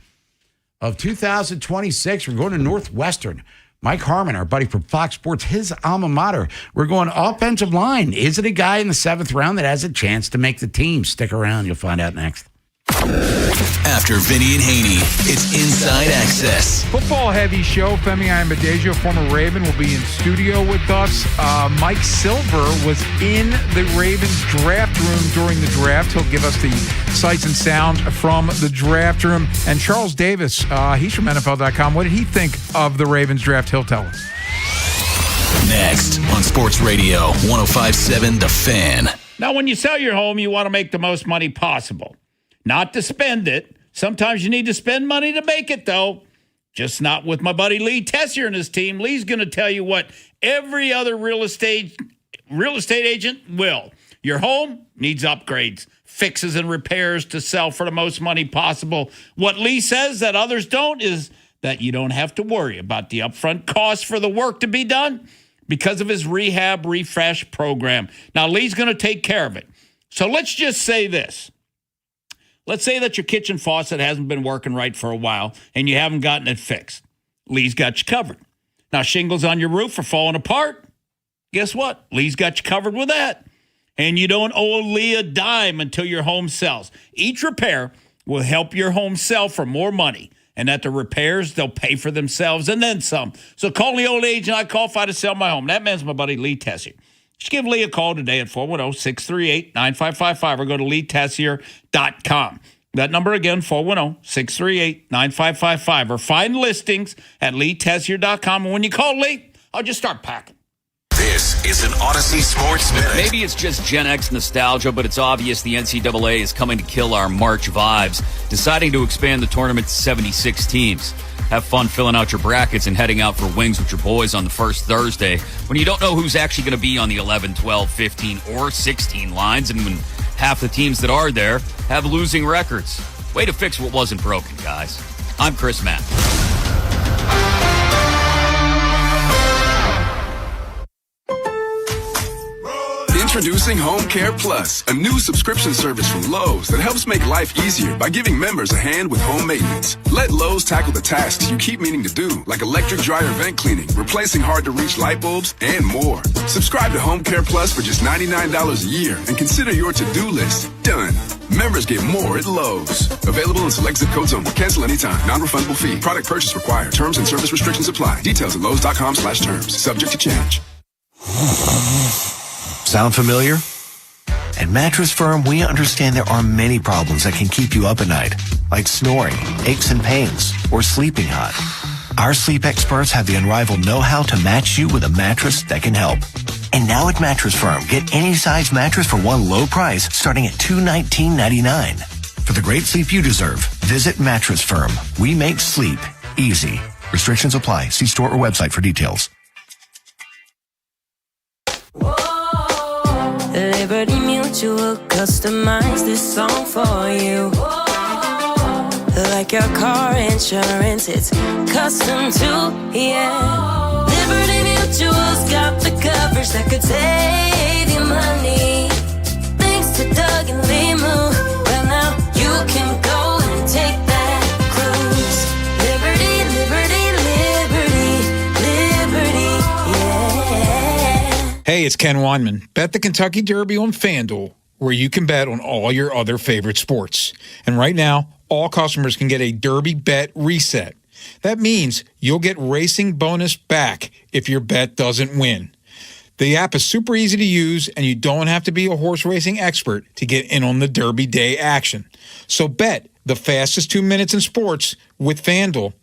of 2026, we're going to Northwestern. Mike Harmon, our buddy from Fox Sports, his alma mater. We're going offensive line. Is it a guy in the 7th round that has a chance to make the team? Stick around. You'll find out next. After Vinny and Haynie, it's Inside Access. Football-heavy show. Femi Ayanbadejo, former Raven, will be in studio with us. Mike Silver was in the Ravens draft room during the draft. He'll give us the sights and sounds from the draft room. And Charles Davis, he's from NFL.com. What did he think of the Ravens draft? He'll tell us. Next on Sports Radio 105.7 The Fan. Now, when you sell your home, you want to make the most money possible. Not to spend it. Sometimes you need to spend money to make it, though. Just not with my buddy Lee Tessier and his team. Lee's going to tell you what every other real estate agent will. Your home needs upgrades, fixes, and repairs to sell for the most money possible. What Lee says that others don't is that you don't have to worry about the upfront costs for the work to be done. because of his rehab refresh program. Now, Lee's going to take care of it. So let's just say this. Let's say that your kitchen faucet hasn't been working right for a while and you haven't gotten it fixed. Lee's got you covered. Now, shingles on your roof are falling apart. Guess what? Lee's got you covered with that. And you don't owe Lee a dime until your home sells. Each repair will help your home sell for more money. And at the repairs, they'll pay for themselves and then some. So call the old agent I qualify to sell my home. That man's my buddy Lee Tessier. Just give Lee a call today at 410-638-9555 or go to leetessier.com. That number again, 410-638-9555. Or find listings at leetessier.com. And when you call Lee, I'll just start packing. This is an Odyssey Sports Minute. Maybe it's just Gen X nostalgia, but it's obvious the NCAA is coming to kill our March vibes, deciding to expand the tournament to 76 teams. Have fun filling out your brackets and heading out for wings with your boys on the first Thursday when you don't know who's actually going to be on the 11, 12, 15, or 16 lines, and when half the teams that are there have losing records. Way to fix what wasn't broken, guys. I'm Chris Mack. Introducing Home Care Plus, a new subscription service from Lowe's that helps make life easier by giving members a hand with home maintenance. Let Lowe's tackle the tasks you keep meaning to do, like electric dryer vent cleaning, replacing hard-to-reach light bulbs, and more. Subscribe to Home Care Plus for just $99 a year and consider your to-do list done. Members get more at Lowe's. Available in select zip codes only. Cancel anytime. Non-refundable fee. Product purchase required. Terms and service restrictions apply. Details at lowes.com/terms. Subject to change. Sound familiar? At Mattress Firm, we understand there are many problems that can keep you up at night, like snoring, aches and pains, or sleeping hot. Our sleep experts have the unrivaled know-how to match you with a mattress that can help. And now at Mattress Firm, get any size mattress for one low price starting at $219.99. For the great sleep you deserve, visit Mattress Firm. We make sleep easy. Restrictions apply. See store or website for details. Liberty Mutual customized this song for you. Like your car insurance, it's custom too, yeah. Liberty Mutual's got the coverage that could save you money. Thanks to Doug and Limu, well now you can go and take that cruise. Liberty, liberty, liberty, yeah. Hey, it's Ken Weinman. Bet the Kentucky Derby on FanDuel, where you can bet on all your other favorite sports. And right now, all customers can get a Derby bet reset. That means you'll get racing bonus back if your bet doesn't win. The app is super easy to use, and you don't have to be a horse racing expert to get in on the Derby Day action. So bet the fastest 2 minutes in sports with FanDuel.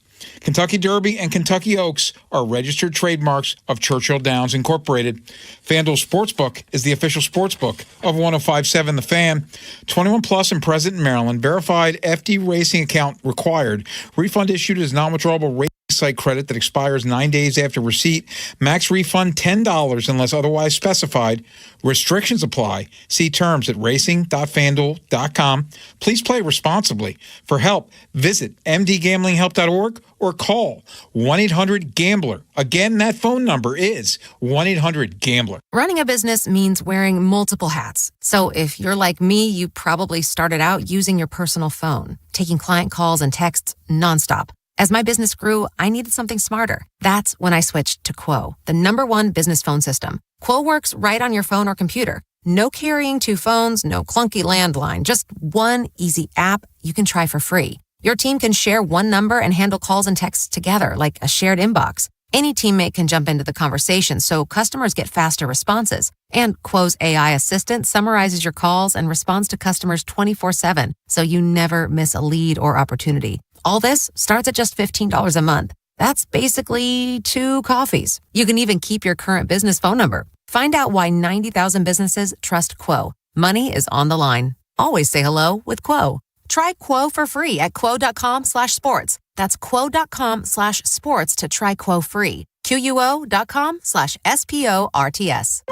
Kentucky Derby and Kentucky Oaks are registered trademarks of Churchill Downs Incorporated. FanDuel Sportsbook is the official sportsbook of 105.7 The Fan. 21 plus and present in Maryland. Verified FD Racing account required. Refund issued as non-withdrawable racing site credit that expires 9 days after receipt. Max refund $10 unless otherwise specified. Restrictions apply. See terms at racing.fanduel.com. Please play responsibly. For help, visit mdgamblinghelp.org or call 1-800-GAMBLER. Again, that phone number is 1-800-GAMBLER. Running a business means wearing multiple hats. So if you're like me, you probably started out using your personal phone, taking client calls and texts nonstop. As my business grew, I needed something smarter. That's when I switched to Quo, the #1 business phone system. Quo works right on your phone or computer. No carrying two phones, no clunky landline, just one easy app you can try for free. Your team can share one number and handle calls and texts together like a shared inbox. Any teammate can jump into the conversation so customers get faster responses. And Quo's AI assistant summarizes your calls and responds to customers 24/7, so you never miss a lead or opportunity. All this starts at just $15 a month. That's basically 2 coffees. You can even keep your current business phone number. Find out why 90,000 businesses trust Quo. Money is on the line. Always say hello with Quo. Try Quo for free at quo.com/sports. That's quo.com/sports to try Quo free. QUO.com/SPORTS.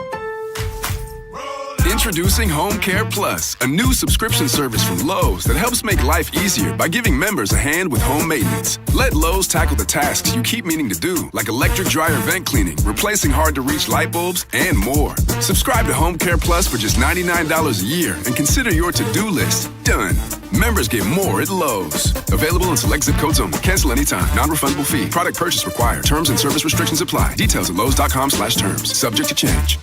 Introducing Home Care Plus, a new subscription service from Lowe's that helps make life easier by giving members a hand with home maintenance. Let Lowe's tackle the tasks you keep meaning to do, like electric dryer vent cleaning, replacing hard-to-reach light bulbs, and more. Subscribe to Home Care Plus for just $99 a year and consider your to-do list done. Members get more at Lowe's. Available in select zip codes only. Cancel anytime. Non-refundable fee. Product purchase required. Terms and service restrictions apply. Details at lowes.com/terms. Subject to change.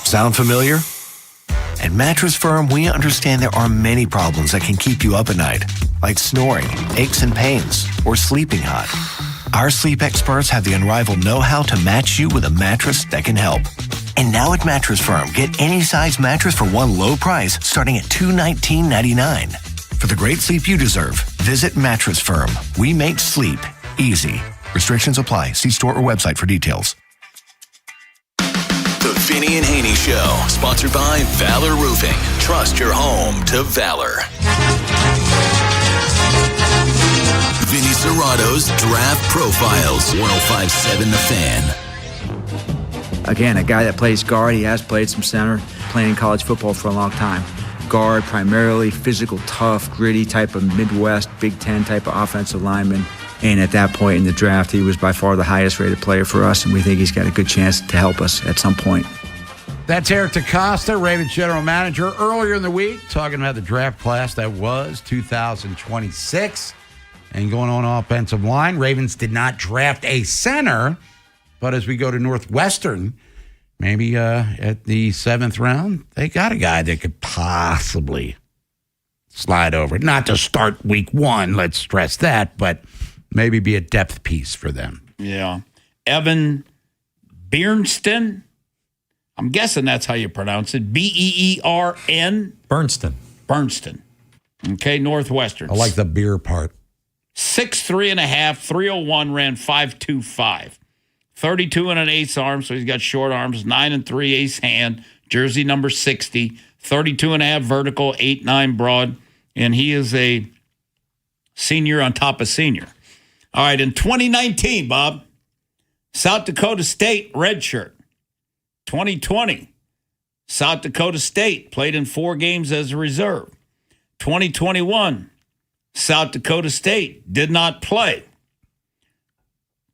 Sound familiar? At Mattress Firm, we understand there are many problems that can keep you up at night, like snoring, aches and pains, or sleeping hot. Our sleep experts have the unrivaled know-how to match you with a mattress that can help. And now at Mattress Firm, get any size mattress for one low price starting at $219.99. For the great sleep you deserve, visit Mattress Firm. We make sleep easy. Restrictions apply. See store or website for details. The Vinny and Haynie Show, sponsored by Valor Roofing. Trust your home to Valor. Vinny Serrato's Draft Profiles, 105.7 The Fan. Again, a guy that plays guard. He has played some center, playing college football for a long time. Guard, primarily physical, tough, gritty type of Midwest, Big Ten type of offensive lineman. And at that point in the draft, he was by far the highest rated player for us, and we think he's got a good chance to help us at some point. That's Eric DeCosta, Ravens general manager, earlier in the week, talking about the draft class that was 2026. And going on offensive line, Ravens did not draft a center, but as we go to Northwestern, maybe at the 7th round, they got a guy that could possibly slide over. Not to start week 1, let's stress that, but maybe be a depth piece for them. Yeah. Evan Biernston. I'm guessing that's how you pronounce it. Beern. Bernston. Okay, Northwestern. I like the beer part. 6'3 and a half, 301, ran 5.25. 32 and an ace arm, so he's got short arms, 9 and 3 ace hand, jersey number 60, 32 and a half vertical, 8'9 broad, and he is a senior on top of senior. All right, in 2019, Bob, South Dakota State redshirt. 2020, South Dakota State played in 4 games as a reserve. 2021, South Dakota State did not play.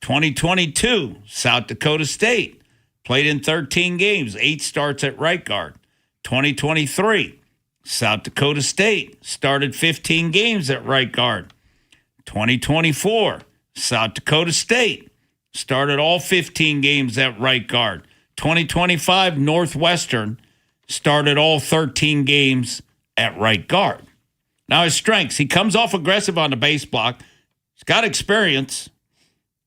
2022, South Dakota State played in 13 games, 8 starts at right guard. 2023, South Dakota State started 15 games at right guard. 2024, South Dakota State started all 15 games at right guard. 2025, Northwestern started all 13 games at right guard. Now, his strengths, he comes off aggressive on the base block. He's got experience,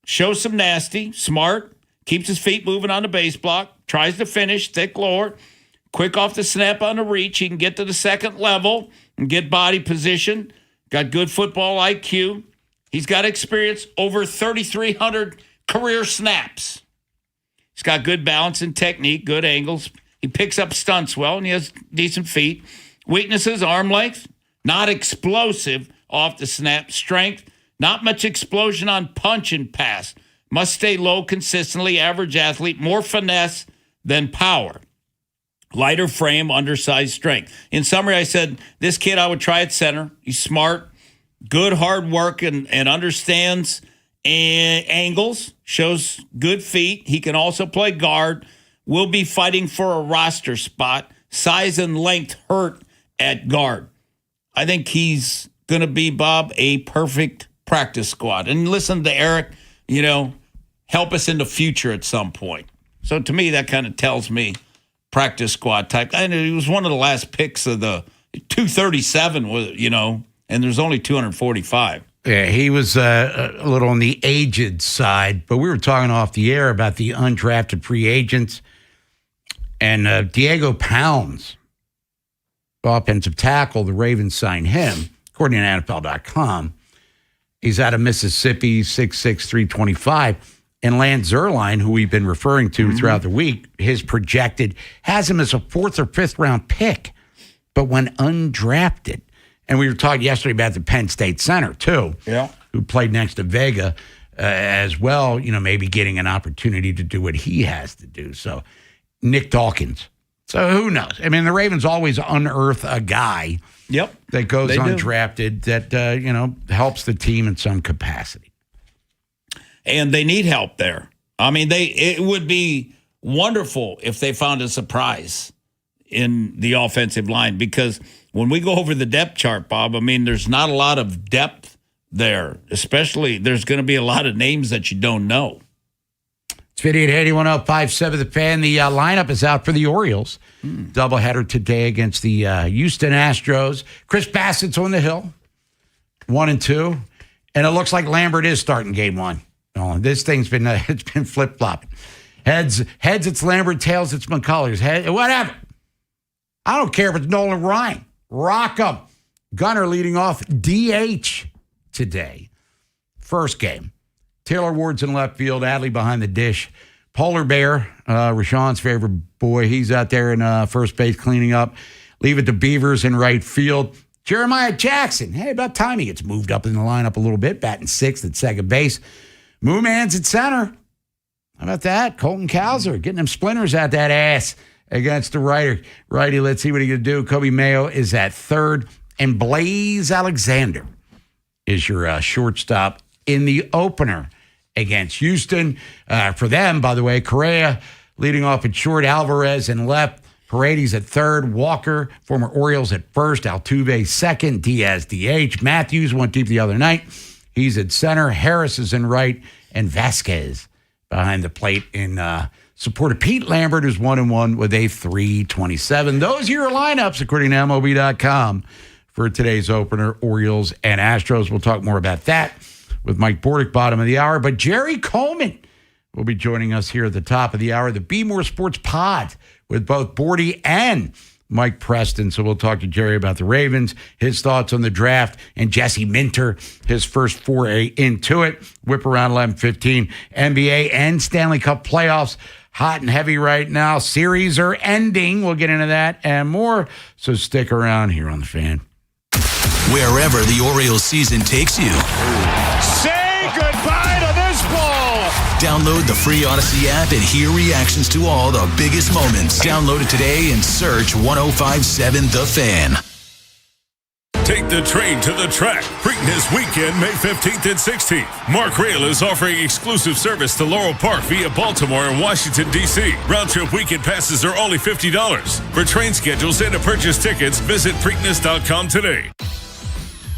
shows some nasty, smart, keeps his feet moving on the base block, tries to finish, thick lower, quick off the snap on the reach. He can get to the second level and get body position. Got good football IQ. He's got experience, over 3,300 career snaps. He's got good balance and technique, good angles. He picks up stunts well, and he has decent feet. Weaknesses, arm length, not explosive off the snap. Strength, not much explosion on punch and pass. Must stay low consistently. Average athlete, more finesse than power. Lighter frame, undersized strength. In summary, I said, this kid I would try at center. He's smart, good hard work, and understands angles, shows good feet. He can also play guard. Will be fighting for a roster spot. Size and length hurt at guard. I think he's going to be, Bob, a perfect practice squad. And listen to Eric, help us in the future at some point. So to me, that kind of tells me practice squad type. I know he was one of the last picks of the 237, and there's only 245. Yeah, he was a little on the aged side, but we were talking off the air about the undrafted free agents. And Diego Pounds, offensive tackle, the Ravens signed him, according to NFL.com. He's out of Mississippi, 6'6", 325. And Lance Zierlein, who we've been referring to throughout the week, his projected has him as a 4th or 5th round pick, but when undrafted. And we were talking yesterday about the Penn State center, too, who played next to Vega as well, maybe getting an opportunity to do what he has to do. So Nick Dawkins, So who knows? I mean, the Ravens always unearth a guy that goes undrafted that, helps the team in some capacity. And they need help there. I mean, it would be wonderful if they found a surprise in the offensive line, because when we go over the depth chart, Bob, I mean, there's not a lot of depth there, especially there's going to be a lot of names that you don't know. It's Vinny Haynie, 105.7 The Fan. The lineup is out for the Orioles. Doubleheader today against the Houston Astros. Chris Bassett's on the hill, 1-2. And it looks like Lambert is starting game one. Oh, this thing's been it's been flip-flopping. Heads, it's Lambert. Tails, it's McCullers. Whatever. I don't care if it's Nolan Ryan. Rock 'em. Gunner leading off DH today. First game. Taylor Ward's in left field. Adley behind the dish. Polar Bear, Rashawn's favorite boy. He's out there in first base cleaning up. Leave it to Beavers in right field. Jeremiah Jackson. Hey, about time he gets moved up in the lineup a little bit. Batting sixth at second base. Moo Man's at center. How about that? Colton Cowser getting them splinters out that ass against the righty. Let's see what he can do. Kobe Mayo is at third. And Blaze Alexander is your shortstop in the opener against Houston. For them, by the way, Correa leading off at short, Alvarez in left, Paredes at third, Walker, former Orioles, at first, Altuve second, Diaz DH, Matthews went deep the other night. He's at center, Harris is in right, and Vasquez behind the plate in support of Pete Lambert, who's 1-1 with a 3.27. Those are your lineups, according to MLB.com, for today's opener, Orioles and Astros. We'll talk more about that with Mike Bordick, bottom of the hour. But Jerry Coleman will be joining us here at the top of the hour, the Be More Sports Pod, with both Bordy and Mike Preston. So we'll talk to Jerry about the Ravens, his thoughts on the draft, and Jesse Minter, his first foray into it. Whip around 11:15. NBA and Stanley Cup playoffs, hot and heavy right now. Series are ending. We'll get into that and more. So stick around here on The Fan. Wherever the Orioles season takes you. Say goodbye to this ball. Download the free Odyssey app and hear reactions to all the biggest moments. Download it today and search 105.7 The Fan. Take the train to the track. Preakness weekend, May 15th and 16th. Mark Rail is offering exclusive service to Laurel Park via Baltimore and Washington, D.C. Round-trip weekend passes are only $50. For train schedules and to purchase tickets, visit Preakness.com today.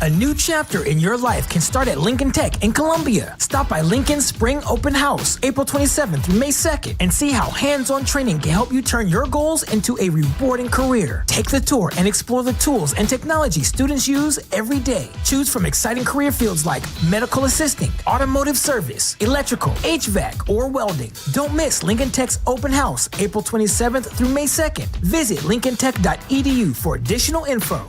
A new chapter in your life can start at Lincoln Tech in Columbia. Stop by Lincoln's Spring Open House, April 27th through May 2nd, and see how hands-on training can help you turn your goals into a rewarding career. Take the tour and explore the tools and technology students use every day. Choose from exciting career fields like medical assisting, automotive service, electrical, HVAC, or welding. Don't miss Lincoln Tech's Open House, April 27th through May 2nd. Visit lincolntech.edu for additional info.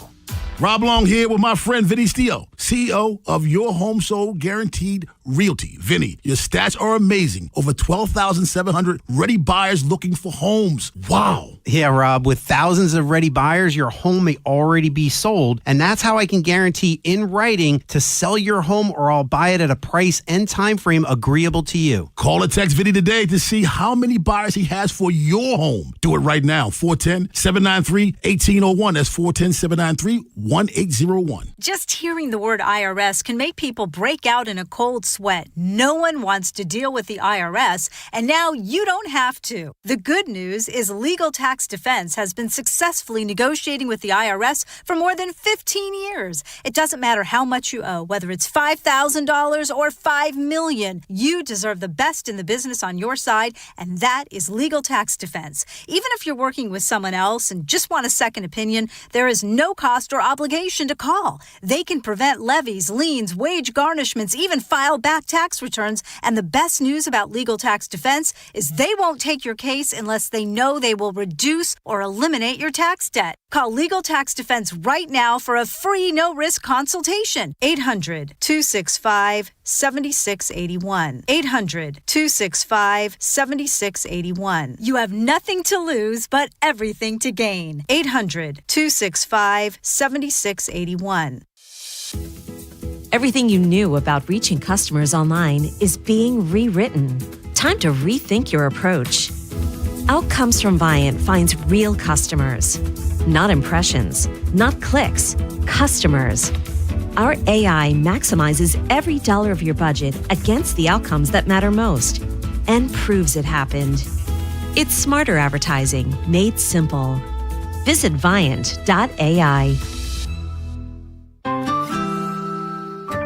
Rob Long here with my friend Vinny Steele, CEO of Your Home Sold Guaranteed Realty. Vinny, your stats are amazing. Over 12,700 ready buyers looking for homes. Wow. Yeah, Rob, with thousands of ready buyers, your home may already be sold. And that's how I can guarantee in writing to sell your home, or I'll buy it at a price and time frame agreeable to you. Call or text Vinny today to see how many buyers he has for your home. Do it right now. 410-793-1801. That's 410-793-1801. Just hearing the word IRS can make people break out in a cold sweat. No one wants to deal with the IRS, and now you don't have to. The good news is Legal Tax Defense has been successfully negotiating with the IRS for more than 15 years. It doesn't matter how much you owe, whether it's $5,000 or $5 million. You deserve the best in the business on your side, and that is Legal Tax Defense. Even if you're working with someone else and just want a second opinion, there is no cost or obligation to call. They can prevent levies, liens, wage garnishments, even file back tax returns. And the best news about Legal Tax Defense is they won't take your case unless they know they will reduce or eliminate your tax debt. Call Legal Tax Defense right now for a free no-risk consultation. 800-265-7681. 800-265-7681. You have nothing to lose but everything to gain. 800-265-7681. Everything you knew about reaching customers online is being rewritten. Time to rethink your approach. Outcomes from Viant finds real customers, not impressions, not clicks, customers. Our AI maximizes every dollar of your budget against the outcomes that matter most and proves it happened. It's smarter advertising made simple. Visit Viant.ai.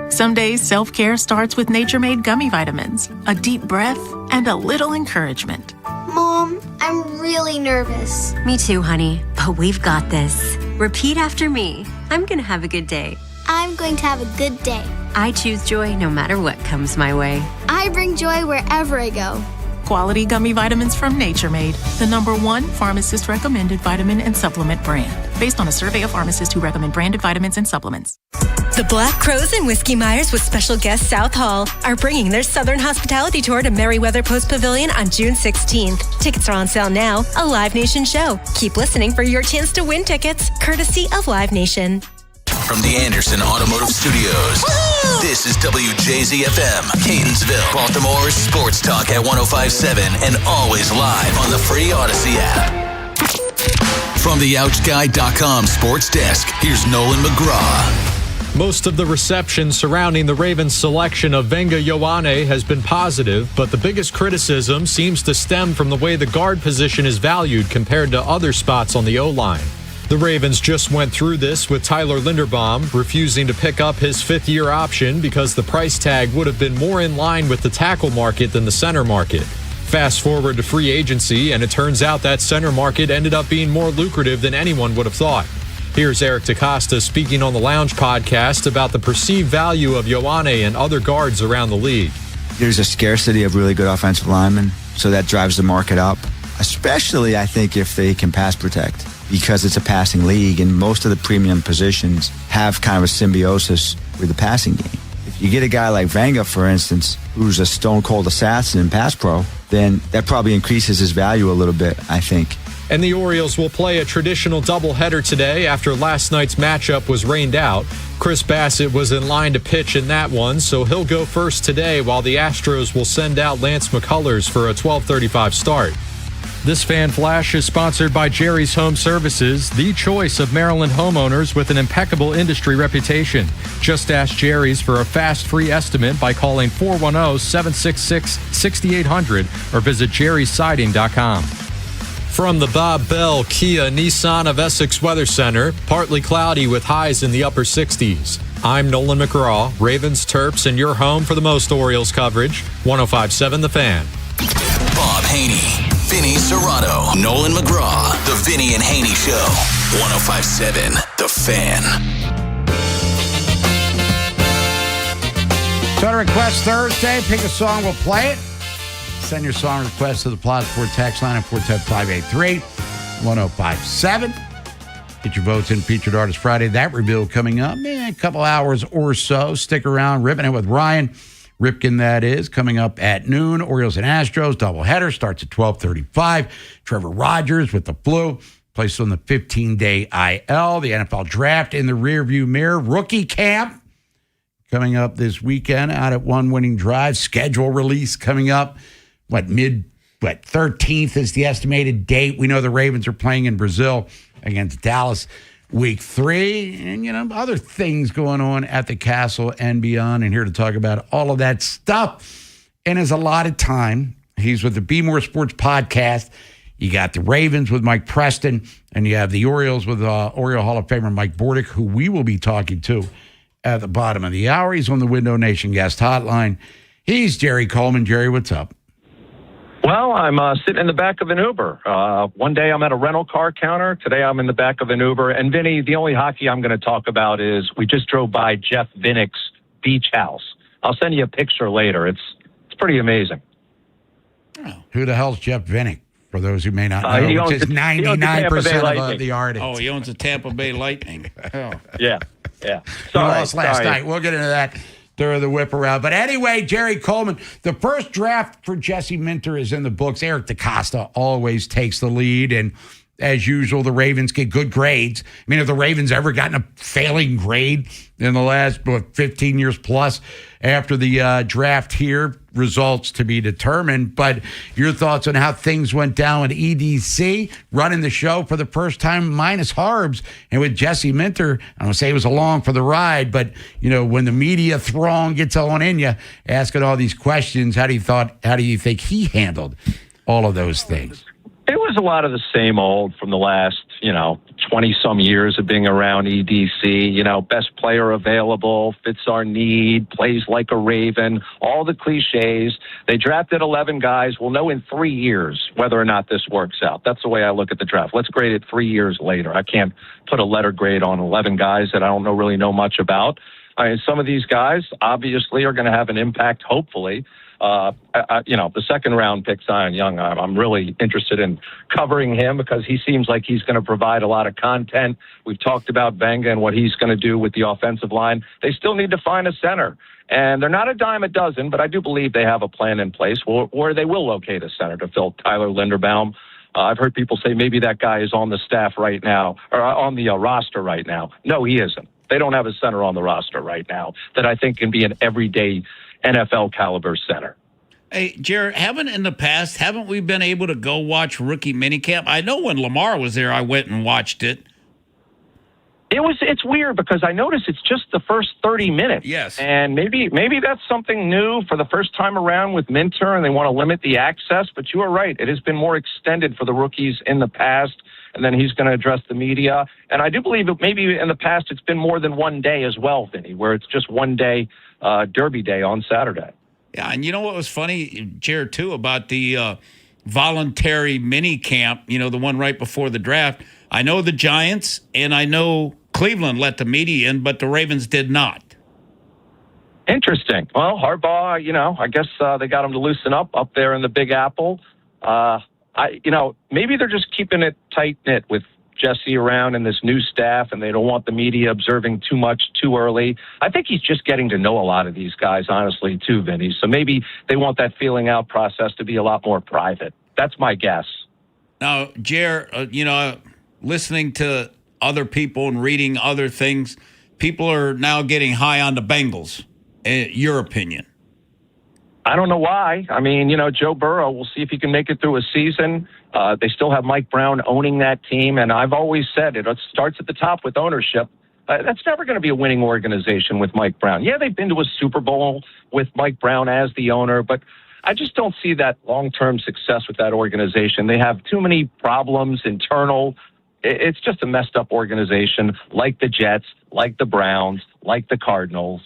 Some days, self-care starts with Nature-Made gummy vitamins, a deep breath, and a little encouragement. Mom, I'm really nervous. Me too, honey, but we've got this. Repeat after me. I'm gonna have a good day. I'm going to have a good day. I choose joy no matter what comes my way. I bring joy wherever I go. Quality gummy vitamins from Nature Made, the #1 pharmacist-recommended vitamin and supplement brand, based on a survey of pharmacists who recommend branded vitamins and supplements. The Black Crows and Whiskey Myers with special guest South Hall are bringing their Southern Hospitality Tour to Merriweather Post Pavilion on June 16th. Tickets are on sale now, a Live Nation show. Keep listening for your chance to win tickets, courtesy of Live Nation. From the Anderson Automotive Studios, this is WJZFM, Catonsville, Baltimore's sports talk at 105.7 and always live on the free Odyssey app. From the OutGuy.com sports desk, here's Nolan McGraw. Most of the reception surrounding the Ravens' selection of Venga Ioane has been positive, but the biggest criticism seems to stem from the way the guard position is valued compared to other spots on the O-line. The Ravens just went through this with Tyler Linderbaum refusing to pick up his fifth-year option because the price tag would have been more in line with the tackle market than the center market. Fast forward to free agency, and it turns out that center market ended up being more lucrative than anyone would have thought. Here's Eric DeCosta speaking on the Lounge podcast about the perceived value of Ioane and other guards around the league. There's a scarcity of really good offensive linemen, so that drives the market up, especially, I think, if they can pass protect, because it's a passing league, and most of the premium positions have kind of a symbiosis with the passing game. If you get a guy like Venga, for instance, who's a stone-cold assassin in pass pro, then that probably increases his value a little bit, I think. And the Orioles will play a traditional doubleheader today after last night's matchup was rained out. Chris Bassett was in line to pitch in that one, so he'll go first today while the Astros will send out Lance McCullers for a 12:35 start. This Fan Flash is sponsored by Jerry's Home Services, the choice of Maryland homeowners with an impeccable industry reputation. Just ask Jerry's for a fast, free estimate by calling 410-766-6800 or visit jerrysiding.com. From the Bob Bell Kia Nissan of Essex Weather Center, partly cloudy with highs in the upper 60s. I'm Nolan McGraw, Ravens, Terps, and your home for the most Orioles coverage, 105.7 The Fan. Bob Haynie, Vinny Serrato, Nolan McGraw, The Vinny and Haynie Show, 105.7 The Fan. Song request Thursday. Pick a song, we'll play it. Send your song request to the Plaza Sport text line at 410-583-1057. Get your votes in Featured Artist Friday. That reveal coming up in a couple hours or so. Stick around. Ripping it with Ryan Ripken, that is, coming up at noon. Orioles and Astros doubleheader starts at 12:35. Trevor Rogers with the flu placed on the 15-day IL. The NFL draft in the rearview mirror. Rookie camp coming up this weekend out at One Winning Drive. Schedule release coming up. 13th is the estimated date. We know the Ravens are playing in Brazil against Dallas week 3. And, other things going on at the Castle and beyond. And here to talk about all of that stuff and has a lot of time. He's with the Be More Sports podcast. You got the Ravens with Mike Preston, and you have the Orioles with Oriole Hall of Famer Mike Bordick, who we will be talking to at the bottom of the hour. He's on the Window Nation guest hotline. He's Jerry Coleman. Jerry, what's up? Well, I'm sitting in the back of an Uber. One day I'm at a rental car counter. Today I'm in the back of an Uber. And Vinny, the only hockey I'm going to talk about is we just drove by Jeff Vinnick's beach house. I'll send you a picture later. It's pretty amazing. Who the hell's Jeff Vinnick? For those who may not know, which is 99% of the artists. Oh, he owns the Tampa Bay Lightning. Oh. Yeah. He lost last night. We'll get into that during the whip around. But anyway, Jerry Coleman, the first draft for Jesse Minter is in the books. Eric DeCosta always takes the lead. And as usual, the Ravens get good grades. I mean, have the Ravens ever gotten a failing grade in the last 15 years plus after the draft here? Results to be determined. But your thoughts on how things went down with EDC, running the show for the first time, minus Harbs, and with Jesse Minter. I don't say it was along for the ride, but, when the media throng gets on in you, asking all these questions, how do you think he handled all of those things? It was a lot of the same old from the last, 20-some years of being around EDC. Best player available, fits our need, plays like a Raven, all the cliches. They drafted 11 guys. We'll know in 3 years whether or not this works out. That's the way I look at the draft. Let's grade it 3 years later. I can't put a letter grade on 11 guys that I don't really know much about. Some of these guys obviously are going to have an impact, hopefully. The second round pick, Zion Young, I'm really interested in covering him because he seems like he's going to provide a lot of content. We've talked about Benga and what he's going to do with the offensive line. They still need to find a center. And they're not a dime a dozen, but I do believe they have a plan in place where they will locate a center to fill Tyler Linderbaum. I've heard people say maybe that guy is on the staff right now or on the roster right now. No, he isn't. They don't have a center on the roster right now that I think can be an everyday NFL caliber center. Hey, Jared, haven't we been able to go watch rookie minicamp? I know when Lamar was there, I went and watched it. It's weird because I noticed it's just the first 30 minutes. Yes. And maybe that's something new for the first time around with Minter, and they want to limit the access. But you are right. It has been more extended for the rookies in the past, and then he's going to address the media. And I do believe that maybe in the past it's been more than one day as well, Vinny, where it's just one day, Derby Day on Saturday. Yeah, and you know what was funny, Jared, too, about the voluntary mini camp, the one right before the draft? I know the Giants and I know Cleveland let the media in, but the Ravens did not. Interesting. Well, Harbaugh, I guess they got him to loosen up there in the Big Apple. Maybe they're just keeping it tight-knit with Jesse around and this new staff, and they don't want the media observing too much too early. I think he's just getting to know a lot of these guys, honestly, too, Vinny. So maybe they want that feeling out process to be a lot more private. That's my guess. Now, Jer, listening to other people and reading other things, people are now getting high on the Bengals. Your opinion? I don't know why. I mean, Joe Burrow, we'll see if he can make it through a season. They still have Mike Brown owning that team. And I've always said it starts at the top with ownership. That's never going to be a winning organization with Mike Brown. Yeah, they've been to a Super Bowl with Mike Brown as the owner, but I just don't see that long-term success with that organization. They have too many problems internal. It's just a messed up organization, like the Jets, like the Browns, like the Cardinals.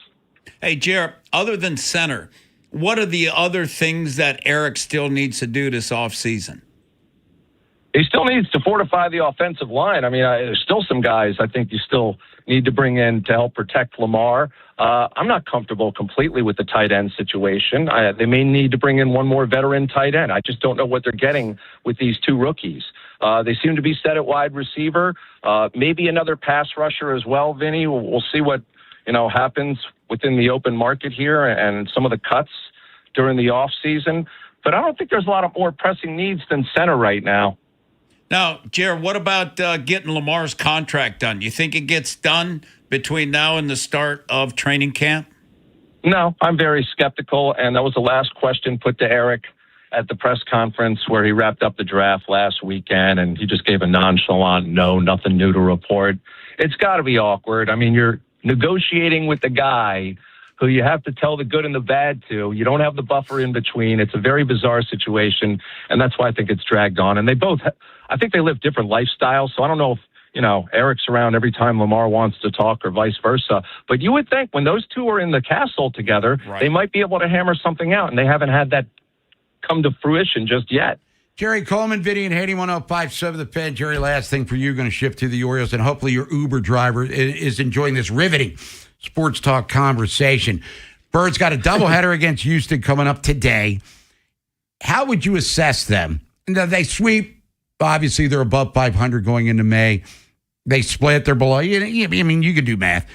Hey, Jared, other tan center, what are the other things that Eric still needs to do this offseason? He still needs to fortify the offensive line. I mean, there's still some guys I think you still need to bring in to help protect Lamar. I'm not comfortable completely with the tight end situation. They may need to bring in one more veteran tight end. I just don't know what they're getting with these two rookies. They seem to be set at wide receiver. Maybe another pass rusher as well, Vinny. We'll see what happens within the open market here and some of the cuts during the off season. But I don't think there's a lot of more pressing needs than center right now. Now, Jared, what about getting Lamar's contract done? You think it gets done between now and the start of training camp? No, I'm very skeptical, and that was the last question put to Eric at the press conference where he wrapped up the draft last weekend, and he just gave a nonchalant no, nothing new to report. It's got to be awkward. I mean, you're negotiating with the guy who you have to tell the good and the bad to. You don't have the buffer in between. It's a very bizarre situation, and that's why I think it's dragged on. And they both, I think they live different lifestyles, so I don't know if, Eric's around every time Lamar wants to talk or vice versa. But you would think when those two are in the castle together, right, they might be able to hammer something out, and they haven't had that come to fruition just yet. Jerry Coleman, Vinny and Haynie, 105.7 The Fan. Jerry, last thing for you, going to shift to the Orioles, and hopefully your Uber driver is enjoying this riveting sports talk conversation. Birds got a doubleheader against Houston coming up today. How would you assess them? They sweep. Obviously, they're above 500 going into May. They split. They're below. I mean, you can do math.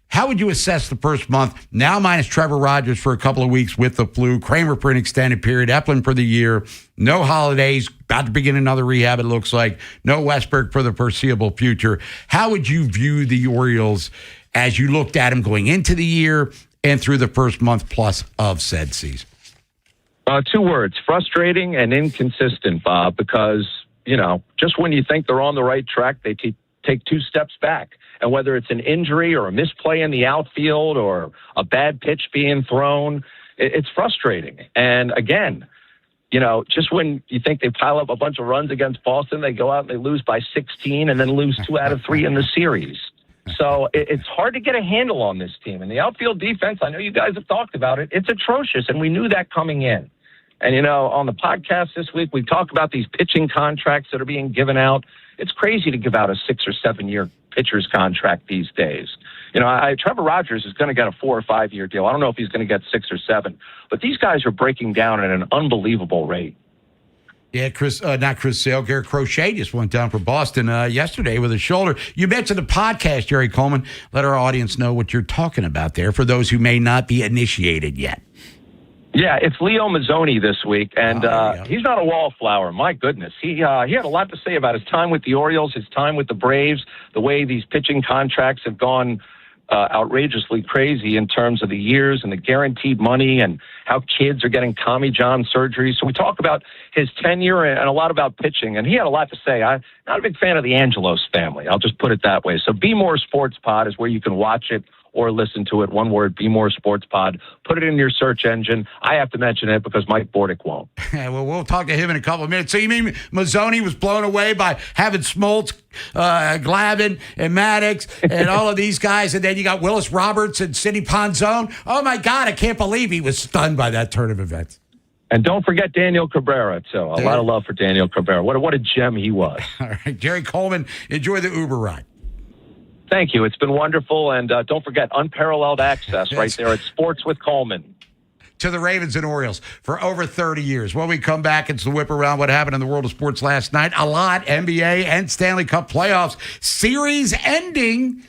How would you assess the first month? Now minus Trevor Rogers for a couple of weeks with the flu, Kramer for an extended period, Epplin for the year, no holidays, about to begin another rehab, it looks like, no Westberg for the foreseeable future. How would you view the Orioles as you looked at them going into the year and through the first month plus of said season? 2 words, frustrating and inconsistent, Bob, because, just when you think they're on the right track, they take 2 steps back. And whether it's an injury or a misplay in the outfield or a bad pitch being thrown, it's frustrating. And again, just when you think they pile up a bunch of runs against Boston, they go out and they lose by 16 and then lose 2 out of 3 in the series. So it's hard to get a handle on this team. And the outfield defense, I know you guys have talked about it, it's atrocious, and we knew that coming in. And, on the podcast this week, we talked about these pitching contracts that are being given out. It's crazy to give out a 6 or 7 year pitcher's contract these days. Trevor Rogers is going to get a 4 or 5 year deal. I don't know if he's going to get 6 or 7, but these guys are breaking down at an unbelievable rate. Yeah, not Chris Sale. Garrett Crochet just went down for Boston yesterday with a shoulder. You mentioned the podcast, Jerry Coleman. Let our audience know what you're talking about there for those who may not be initiated yet. Yeah, it's Leo Mazzoni this week, and he's not a wallflower. My goodness. He had a lot to say about his time with the Orioles, his time with the Braves, the way these pitching contracts have gone outrageously crazy in terms of the years and the guaranteed money and how kids are getting Tommy John surgery. So we talk about his tenure and a lot about pitching, and he had a lot to say. I'm not a big fan of the Angelos family. I'll just put it that way. So Be More Sports Pod is where you can watch it or listen to it. One word, Be More Sports Pod. Put it in your search engine. I have to mention it because Mike Bordick won't. Well, we'll talk to him in a couple of minutes. So you mean Mazzoni was blown away by having Smoltz, Glavine, and Maddox, and all of these guys, and then you got Willis Roberts and Sidney Ponzone? Oh, my God, I can't believe he was stunned by that turn of events. And don't forget Daniel Cabrera, too. A lot of love for Daniel Cabrera. What a gem he was. All right, Jerry Coleman, enjoy the Uber ride. Thank you. It's been wonderful. And don't forget, unparalleled access right there at Sports with Coleman. To the Ravens and Orioles for over 30 years. When we come back, it's the whip around what happened in the world of sports last night. A lot, NBA and Stanley Cup playoffs. Series ending.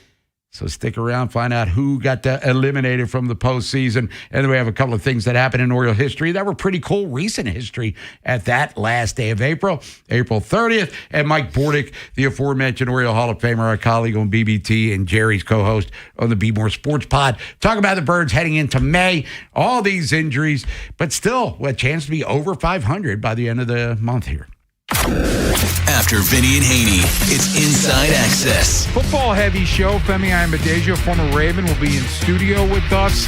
So stick around, find out who got eliminated from the postseason. And then we have a couple of things that happened in Oriole history that were pretty cool, recent history at that last day of April 30th. And Mike Bordick, the aforementioned Oriole Hall of Famer, our colleague on BBT, and Jerry's co-host on the Be More Sports Pod. Talk about the Birds heading into May, all these injuries, but still a chance to be over 500 by the end of the month here. After Vinny and Haynie, it's Inside Access. Football-heavy show. Femi Ayanbadejo, former Raven, will be in studio with us.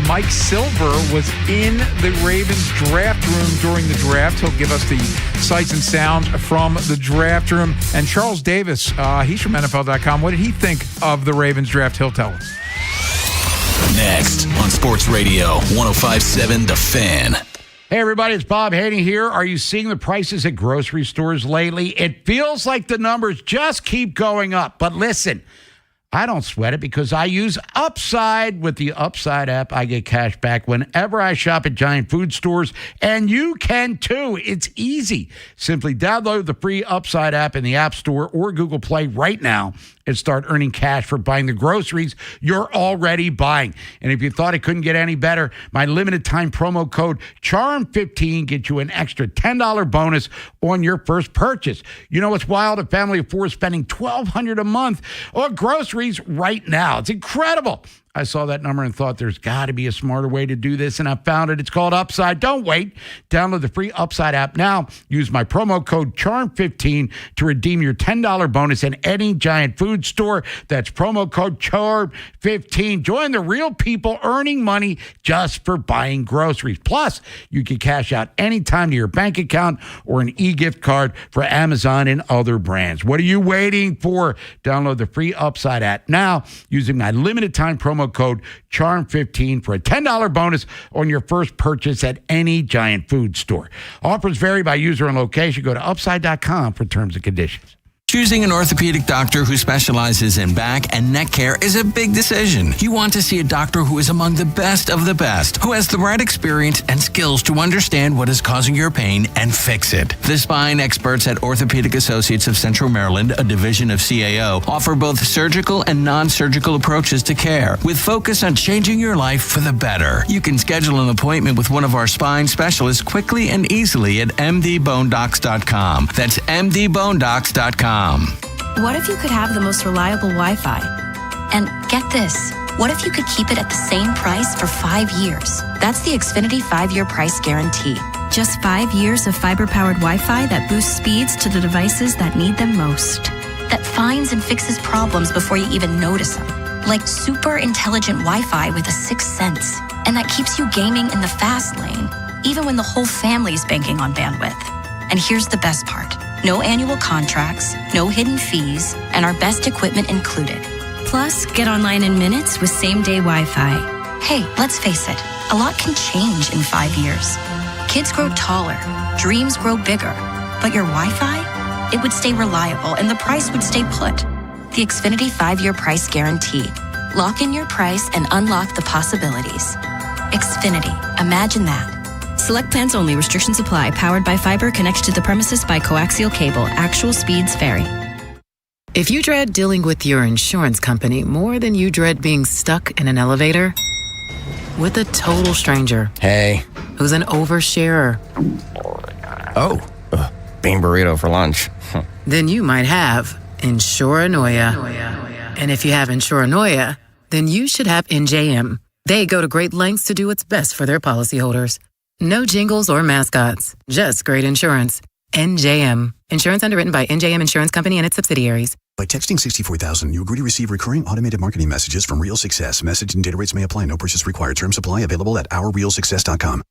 Mike Silver was in the Ravens draft room during the draft. He'll give us the sights and sounds from the draft room. And Charles Davis, he's from NFL.com. What did he think of the Ravens draft? He'll tell us. Next on Sports Radio 105.7 The Fan. Hey, everybody, it's Bob Haynie here. Are you seeing the prices at grocery stores lately? It feels like the numbers just keep going up. But listen, I don't sweat it because I use Upside. With the Upside app, I get cash back whenever I shop at giant food stores, and you can too. It's easy. Simply download the free Upside app in the App Store or Google Play right now and start earning cash for buying the groceries you're already buying. And if you thought it couldn't get any better, my limited time promo code CHARM15 gets you an extra $10 bonus on your first purchase. You know what's wild? A family of 4 spending $1,200 a month on groceries right now. It's incredible. I saw that number and thought there's got to be a smarter way to do this, and I found it. It's called Upside. Don't wait. Download the free Upside app now. Use my promo code CHARM15 to redeem your $10 bonus in any giant food store. That's promo code CHARM15. Join the real people earning money just for buying groceries. Plus, you can cash out anytime to your bank account or an e-gift card for Amazon and other brands. What are you waiting for? Download the free Upside app now using my limited time promo code CHARM15 for a $10 bonus on your first purchase at any giant food store. Offers vary by user and location. Go to upside.com for terms and conditions. Choosing an orthopedic doctor who specializes in back and neck care is a big decision. You want to see a doctor who is among the best of the best, who has the right experience and skills to understand what is causing your pain and fix it. The spine experts at Orthopedic Associates of Central Maryland, a division of CAO, offer both surgical and non-surgical approaches to care, with focus on changing your life for the better. You can schedule an appointment with one of our spine specialists quickly and easily at mdbonedocs.com. That's mdbonedocs.com. What if you could have the most reliable Wi-Fi? And get this, what if you could keep it at the same price for 5 years? That's the Xfinity 5-year price guarantee. Just 5 years of fiber-powered Wi-Fi that boosts speeds to the devices that need them most. That finds and fixes problems before you even notice them. Like super intelligent Wi-Fi with a sixth sense. And that keeps you gaming in the fast lane, even when the whole family's banking on bandwidth. And here's the best part. No annual contracts, no hidden fees, and our best equipment included. Plus, get online in minutes with same-day Wi-Fi. Hey, let's face it, a lot can change in 5 years. Kids grow taller, dreams grow bigger, but your Wi-Fi? It would stay reliable and the price would stay put. The Xfinity 5-year price guarantee. Lock in your price and unlock the possibilities. Xfinity, imagine that. Select plans only. Restrictions apply. Powered by fiber. Connected to the premises by coaxial cable. Actual speeds vary. If you dread dealing with your insurance company more than you dread being stuck in an elevator with a total stranger. Hey. Who's an oversharer. Oh, bean burrito for lunch. Then you might have Insuranoia. And if you have Insuranoia, then you should have NJM. They go to great lengths to do what's best for their policyholders. No jingles or mascots, just great insurance. NJM. Insurance underwritten by NJM Insurance Company and its subsidiaries. By texting 64,000, you agree to receive recurring automated marketing messages from Real Success. Message and data rates may apply. No purchase required. Terms apply. Available at ourrealsuccess.com.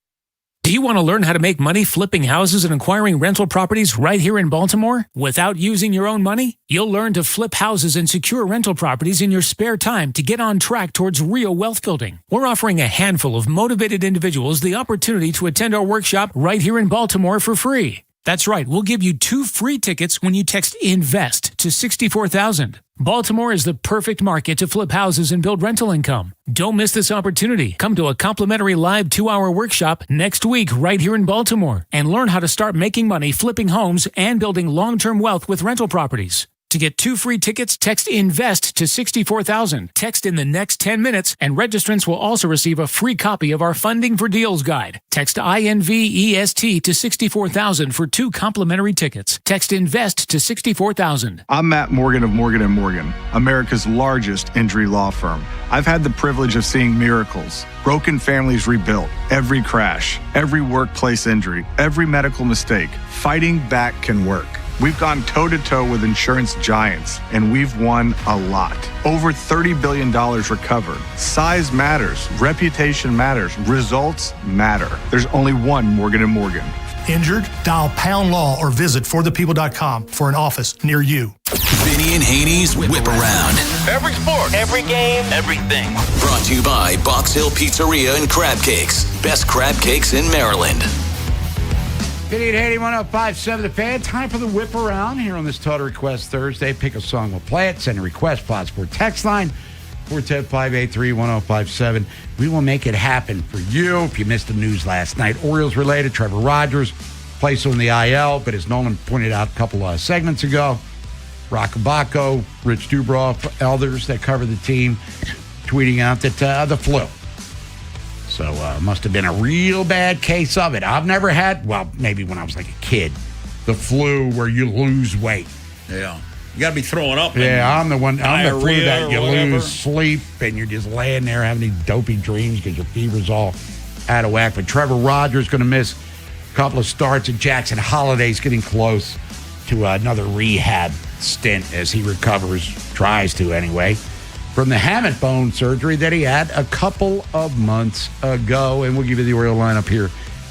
Do you want to learn how to make money flipping houses and acquiring rental properties right here in Baltimore without using your own money? You'll learn to flip houses and secure rental properties in your spare time to get on track towards real wealth building. We're offering a handful of motivated individuals the opportunity to attend our workshop right here in Baltimore for free. That's right, we'll give you 2 free tickets when you text INVEST to 64,000. Baltimore is the perfect market to flip houses and build rental income. Don't miss this opportunity. Come to a complimentary live 2-hour workshop next week right here in Baltimore and learn how to start making money flipping homes and building long-term wealth with rental properties. To get 2 free tickets, text INVEST to 64,000. Text in the next 10 minutes, and registrants will also receive a free copy of our Funding for Deals guide. Text INVEST to 64,000 for 2 complimentary tickets. Text INVEST to 64,000. I'm Matt Morgan of Morgan & Morgan, America's largest injury law firm. I've had the privilege of seeing miracles. Broken families rebuilt, every crash, every workplace injury, every medical mistake. Fighting back can work. We've gone toe-to-toe with insurance giants, and we've won a lot. Over $30 billion recovered. Size matters. Reputation matters. Results matter. There's only one Morgan & Morgan. Injured? Dial Pound Law or visit forthepeople.com for an office near you. Vinny and Haynie's Whip Around. Every sport, every game, everything. Brought to you by Box Hill Pizzeria and Crab Cakes. Best crab cakes in Maryland. Vinny and Haynie, 105.7 The Fan. Time for the Whip Around here on this Total Request Thursday. Pick a song, we'll play it. Send a request, Pod Sport text line, 410-583-1057. We will make it happen for you. If you missed the news last night, Orioles related, Trevor Rogers placed on the IL, but as Nolan pointed out a couple of segments ago, Rockabacco, Rich Dubroff, elders that cover the team, tweeting out that the flu. So must have been a real bad case of it. I've never had, well, maybe when I was like a kid, the flu where you lose weight. Yeah. You got to be throwing up. Yeah, I'm the flu that you whatever. lose sleep and you're just laying there having these dopey dreams because your fever's all out of whack. But Trevor Rogers going to miss a couple of starts, and Jackson Holiday's getting close to another rehab stint as he recovers, tries to anyway, from the hamate bone surgery that he had a couple of months ago. And we'll give you the Oriole lineup here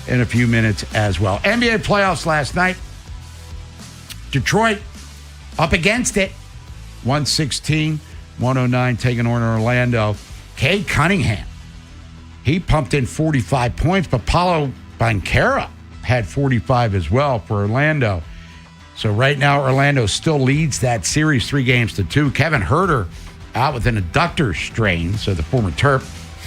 in a few minutes as well. NBA playoffs last night. Detroit up against it. 116-109 taking on Orlando. Cade Cunningham, he pumped in 45 points, but Paolo Banchero had 45 as well for Orlando. So right now, Orlando still leads that series 3-2. Kevin Huerter out with an adductor strain, so the former Terp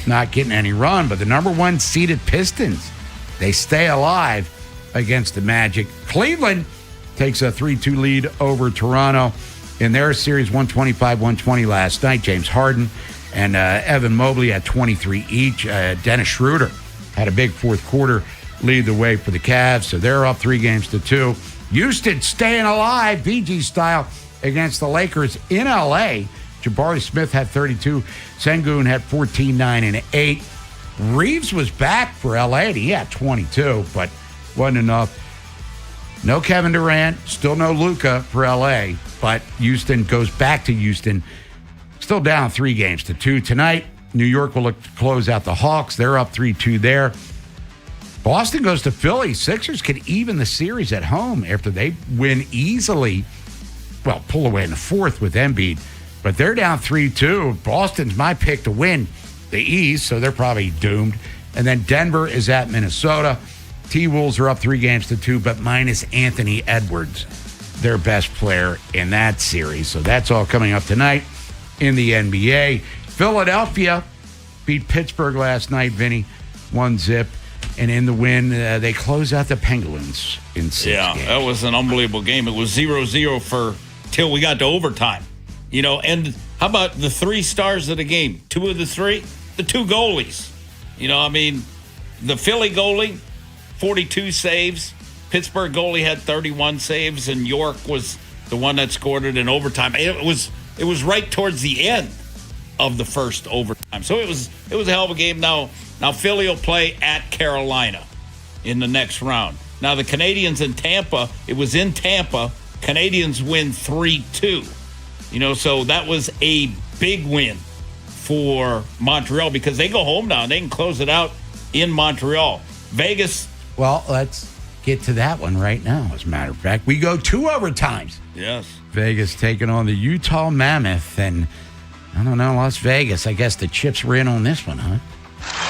not getting any run. But the number 1 seeded Pistons, they stay alive against the Magic. Cleveland takes a 3-2 lead over Toronto in their series, 125-120 last night. James Harden and Evan Mobley had 23 each. Dennis Schroeder had a big fourth quarter lead the way for the Cavs, so they're up 3-2. Houston staying alive, VG style, against the Lakers in L.A. Jabari Smith had 32. Sengun had 14, 9, and 8. Reeves was back for L.A. and he had 22, but wasn't enough. No Kevin Durant, still no Luka for L.A., but Houston goes back to Houston, still down 3-2. Tonight, New York will look to close out the Hawks. They're up 3-2 there. Boston goes to Philly. Sixers could even the series at home after they win easily. Well, pull away in the fourth with Embiid. But they're down 3-2. Boston's my pick to win the East, so they're probably doomed. And then Denver is at Minnesota. T-Wolves are up 3-2, but minus Anthony Edwards, their best player in that series. So that's all coming up tonight in the NBA. Philadelphia beat Pittsburgh last night, Vinny, 1-0. And in the win, they close out the Penguins in 6 games. That was an unbelievable game. It was 0-0 till we got to overtime. And how about the 3 stars of the game? 2 of the 3? The 2 goalies. The Philly goalie, 42 saves. Pittsburgh goalie had 31 saves, and York was the one that scored it in overtime. It was right towards the end of the first overtime. So it was a hell of a game. Now Philly will play at Carolina in the next round. Now the Canadians in Tampa, it was in Tampa. Canadians win 3-2. So that was a big win for Montreal because they go home now. They can close it out in Montreal. Vegas. Well, let's get to that one right now, as a matter of fact. We go 2 overtimes. Yes. Vegas taking on the Utah Mammoth. And I don't know, Las Vegas, I guess the chips were in on this one, huh?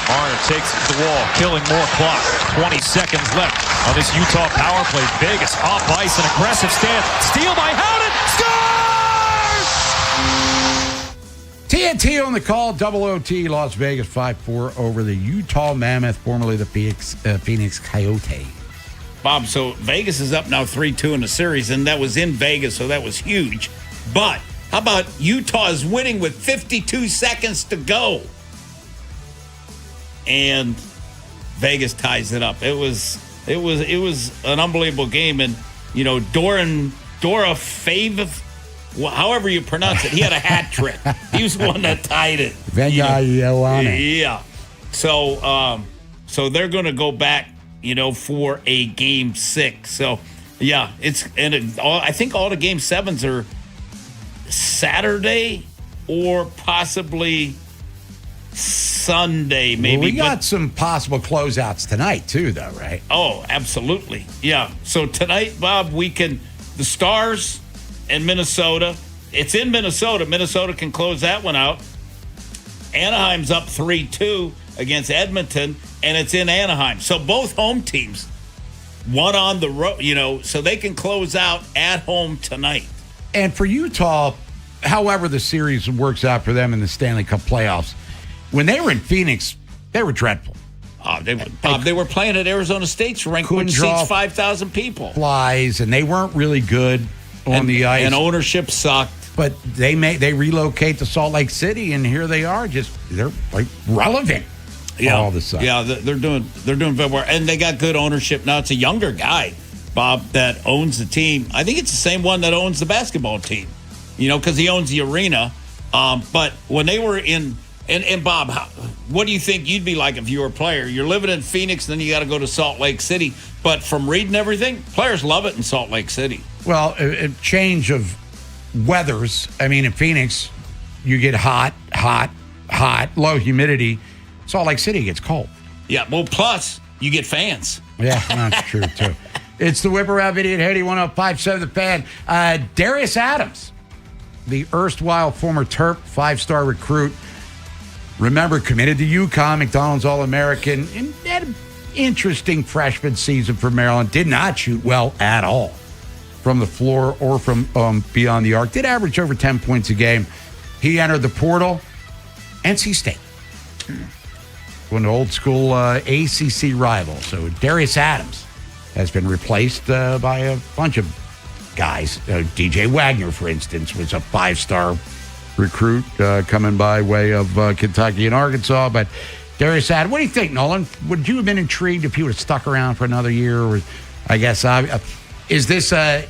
Marner takes it to the wall, killing more clock. 20 seconds left on this Utah power play. Vegas off ice, an aggressive stand. Steal by Howden. Scores! TNT on the call. Double OT. Las Vegas 5-4 over the Utah Mammoth, formerly the Phoenix Coyote. Bob, so Vegas is up now 3-2 in the series, and that was in Vegas, so that was huge. But how about Utah is winning with 52 seconds to go? And Vegas ties it up. It was an unbelievable game, and Dora Fave, however you pronounce it, he had a hat trick. He was the one that tied it. Yeah. So they're going to go back, for a game 6. So yeah, I think all the game 7s are Saturday or possibly Sunday, maybe. Well, we got some possible closeouts tonight, too, though, right? Oh, absolutely. Yeah. So tonight, Bob, the Stars and Minnesota. It's in Minnesota. Minnesota can close that one out. Anaheim's up 3-2 against Edmonton, and it's in Anaheim. So both home teams, one on the road, so they can close out at home tonight. And for Utah, however the series works out for them in the Stanley Cup playoffs, when they were in Phoenix, they were dreadful. Oh, they were playing at Arizona State's rink, which seats 5,000 people. Flies, and they weren't really good on the ice. And ownership sucked. But they relocate to Salt Lake City, and here they are. They're like relevant. All of a sudden. Yeah, they're doing very well, and they got good ownership now. It's a younger guy, Bob, that owns the team. I think it's the same one that owns the basketball team. Because he owns the arena. But when they were in. And Bob, what do you think you'd be like if you were a player? You're living in Phoenix, then you got to go to Salt Lake City. But from reading everything, players love it in Salt Lake City. Well, a change of weathers. In Phoenix, you get hot, low humidity. Salt Lake City gets cold. Yeah, well, plus you get fans. Yeah, that's true, too. It's the Whip Around Vinny Haynie, 105.7 The Fan. Darius Adams, the erstwhile former Terp, 5-star recruit. Remember, committed to UConn, McDonald's All-American, and had an interesting freshman season for Maryland. Did not shoot well at all. from the floor or from beyond the arc. Did average over 10 points a game. He entered the portal. NC State. An old school ACC rival. So Darius Adams has been replaced by a bunch of guys. DJ Wagner, for instance, was a 5-star recruit coming by way of Kentucky and Arkansas. But Darius Adams, what do you think, Nolan? Would you have been intrigued if he would have stuck around for another year? Or I guess, is this a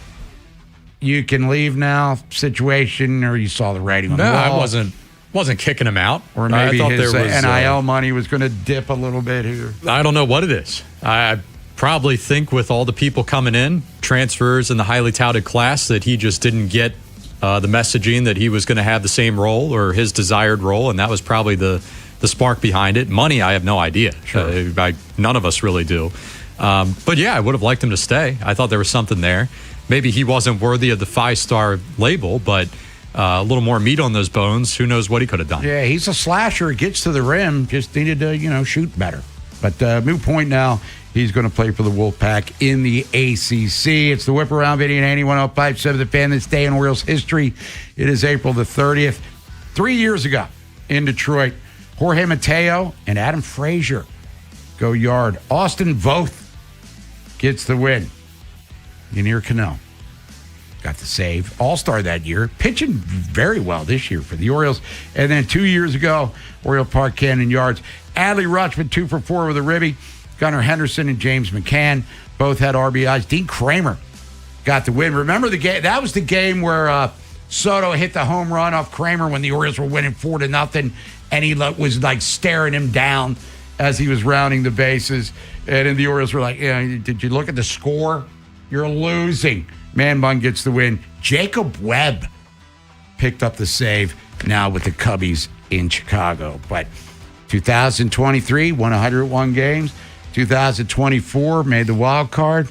you can leave now situation, or you saw the writing on the wall? No, I wasn't kicking him out. Or maybe his NIL money was going to dip a little bit here. I don't know what it is. I probably think with all the people coming in, transfers in the highly touted class, that he just didn't get the messaging that he was going to have the same role or his desired role, and that was probably the spark behind it. Money, I have no idea. Sure. None of us really do. But yeah, I would have liked him to stay. I thought there was something there. Maybe he wasn't worthy of the 5-star label, but a little more meat on those bones. Who knows what he could have done? Yeah, he's a slasher. Gets to the rim. Just needed to, shoot better. But moot point now. He's going to play for the Wolfpack in the ACC. It's the Whip Around, Vinny Haynie, 105.7 The Fan. This day in Orioles history. It is April the 30th. 3 years ago in Detroit, Jorge Mateo and Adam Frazier go yard. Austin Voth gets the win. Yanier Cano got the save. All-star that year. Pitching very well this year for the Orioles. And then 2 years ago, Oriole Park Cannon yards. Adley Rutschman 2 for 4 with a ribby. Gunnar Henderson and James McCann both had RBIs. Dean Kramer got the win. Remember the game? That was the game where Soto hit the home run off Kramer when the Orioles were winning 4-0, and he was like staring him down as he was rounding the bases. And then the Orioles were like, did you look at the score? You're losing. Man Bun gets the win. Jacob Webb picked up the save now with the Cubbies in Chicago. But 2023, won 101 games. 2024 made the wild card.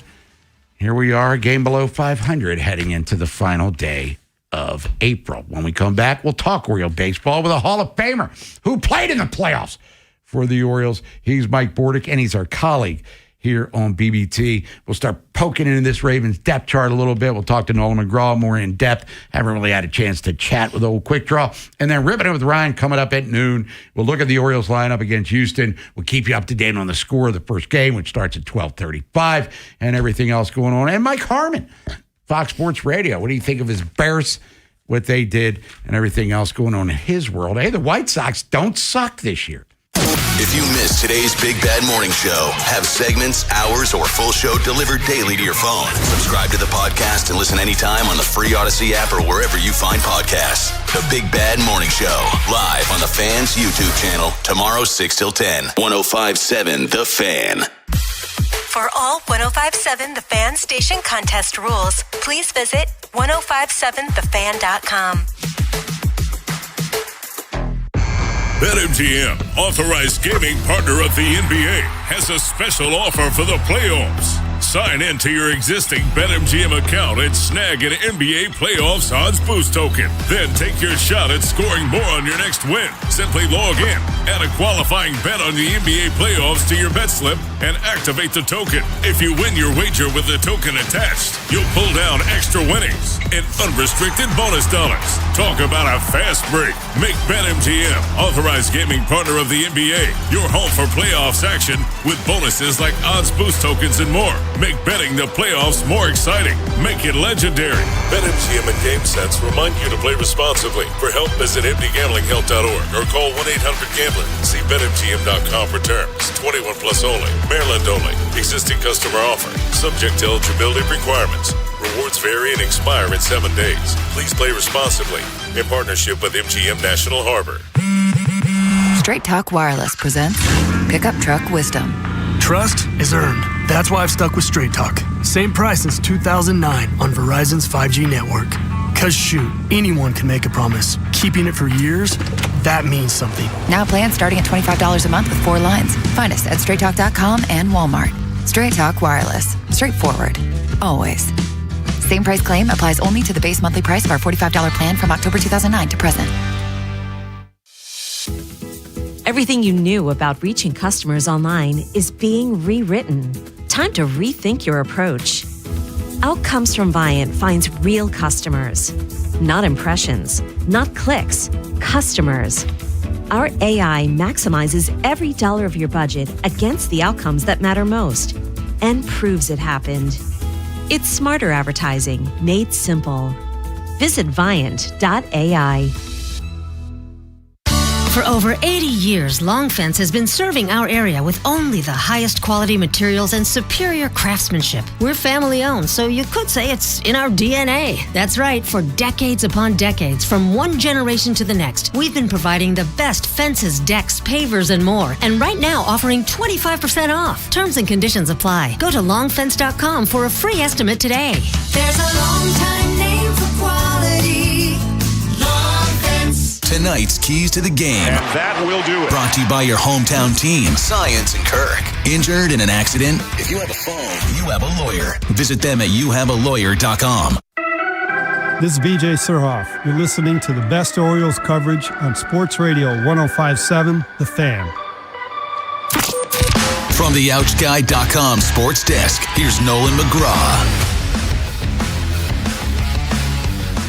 Here we are, a game below 500, heading into the final day of April. When we come back, we'll talk Oriole baseball with a Hall of Famer who played in the playoffs for the Orioles. He's Mike Bordick, and he's our colleague here on BBT. We'll start poking into this Ravens depth chart a little bit. We'll talk to Nolan McGraw more in depth. Haven't really had a chance to chat with old Quick Draw. And then ripping it with Ryan coming up at noon. We'll look at the Orioles lineup against Houston. We'll keep you up to date on the score of the first game, which starts at 12:35, and everything else going on. And Mike Harmon, Fox Sports Radio. What do you think of his Bears, what they did, and everything else going on in his world? Hey, the White Sox don't suck this year. If you missed today's Big Bad Morning Show, have segments, hours, or full show delivered daily to your phone. Subscribe to the podcast and listen anytime on the free Odyssey app or wherever you find podcasts. The Big Bad Morning Show, live on the Fan's YouTube channel, tomorrow 6 till 10. 105.7 The Fan. For all 105.7 The Fan station contest rules, please visit 1057thefan.com. BetMGM, authorized gaming partner of the NBA, has a special offer for the playoffs. Sign in to your existing BetMGM account and snag an NBA Playoffs odds boost token. Then take your shot at scoring more on your next win. Simply log in, add a qualifying bet on the NBA Playoffs to your bet slip, and activate the token. If you win your wager with the token attached, you'll pull down extra winnings and unrestricted bonus dollars. Talk about a fast break. Make BetMGM, authorized gaming partner of the NBA, your home for playoffs action with bonuses like odds boost tokens and more. Make betting the playoffs more exciting. Make it legendary. BetMGM and GameSense remind you to play responsibly. For help, visit mdgamblinghelp.org or call 1-800-GAMBLER. See BetMGM.com for terms. 21 plus only. Maryland only. Existing customer offer. Subject to eligibility requirements. Rewards vary and expire in 7 days. Please play responsibly. In partnership with MGM National Harbor. Straight Talk Wireless presents Pickup Truck Wisdom. Trust is earned. That's why I've stuck with Straight Talk. Same price since 2009 on Verizon's 5G network. Cause shoot, anyone can make a promise. Keeping it for years, that means something. Now plans starting at $25 a month with 4 lines. Find us at straighttalk.com and Walmart. Straight Talk Wireless. Straightforward. Always. Same price claim applies only to the base monthly price of our $45 plan from October 2009 to present. Everything you knew about reaching customers online is being rewritten. Time to rethink your approach. Outcomes from Viant finds real customers. Not impressions, not clicks, customers. Our AI maximizes every dollar of your budget against the outcomes that matter most and proves it happened. It's smarter advertising made simple. Visit Viant.ai. For over 80 years, Long Fence has been serving our area with only the highest quality materials and superior craftsmanship. We're family owned, so you could say it's in our DNA. That's right, for decades upon decades, from one generation to the next, we've been providing the best fences, decks, pavers, and more. And right now, offering 25% off. Terms and conditions apply. Go to longfence.com for a free estimate today. There's a long time name for quality. Tonight's keys to the game. And that will do it. Brought to you by your hometown team, Science and Kirk. Injured in an accident? If you have a phone, you have a lawyer. Visit them at youhavealawyer.com. This is BJ Surhoff. You're listening to the best Orioles coverage on Sports Radio 105.7, The Fan. From the OutchGuy.com sports desk, here's Nolan McGraw.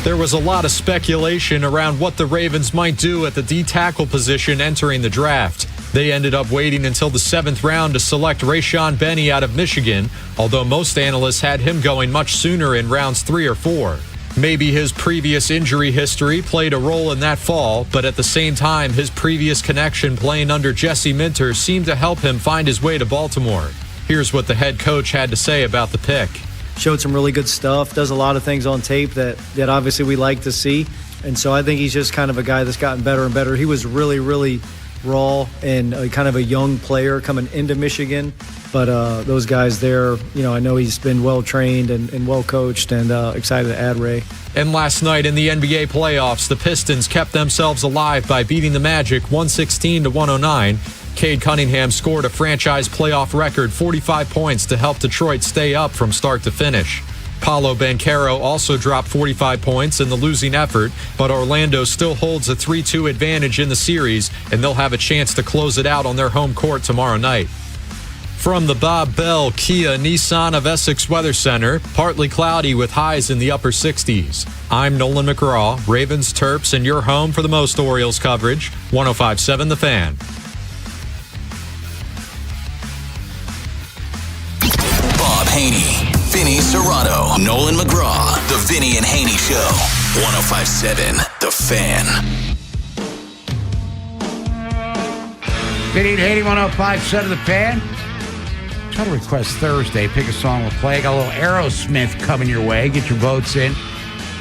There was a lot of speculation around what the Ravens might do at the D-tackle position entering the draft. They ended up waiting until the 7th round to select Rayshon Benny out of Michigan, although most analysts had him going much sooner in rounds 3 or 4. Maybe his previous injury history played a role in that fall, but at the same time, his previous connection playing under Jesse Minter seemed to help him find his way to Baltimore. Here's what the head coach had to say about the pick. Showed some really good stuff, does a lot of things on tape that obviously we like to see. And so I think he's just kind of a guy that's gotten better and better. He was really, really raw and kind of a young player coming into Michigan. But those guys there, I know he's been well-trained and well-coached, and excited to add Ray. And last night in the NBA playoffs, the Pistons kept themselves alive by beating the Magic 116-109. Cade Cunningham scored a franchise playoff record 45 points to help Detroit stay up from start to finish. Paolo Banchero also dropped 45 points in the losing effort, but Orlando still holds a 3-2 advantage in the series, and they'll have a chance to close it out on their home court tomorrow night. From the Bob Bell Kia Nissan of Essex Weather Center, partly cloudy with highs in the upper 60s. I'm Nolan McGraw, Ravens, Terps, and your home for the most Orioles coverage, 105.7 The Fan. Haynie, Vinny Serrato, Nolan McGraw, The Vinny and Haynie Show, 105.7 The Fan. Vinny and Haynie, 105.7 The Fan. Try to request Thursday. Pick a song we'll play. Got a little Aerosmith coming your way. Get your votes in.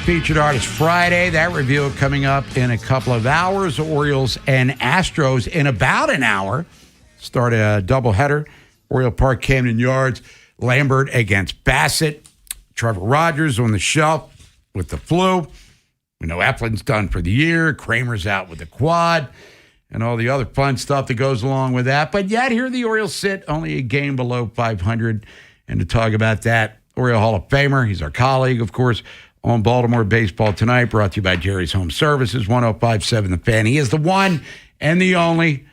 Featured Artist Friday. That review coming up in a couple of hours. Orioles and Astros in about an hour. Start a doubleheader. Oriole Park, Camden Yards. Lambert against Bassett. Trevor Rogers on the shelf with the flu. We know Eflin's done for the year. Kramer's out with the quad. And all the other fun stuff that goes along with that. But yet, here the Orioles sit only a game below 500. And to talk about that, Oriole Hall of Famer, he's our colleague, of course, on Baltimore Baseball Tonight, brought to you by Jerry's Home Services, 105.7 The Fan. He is the one and the only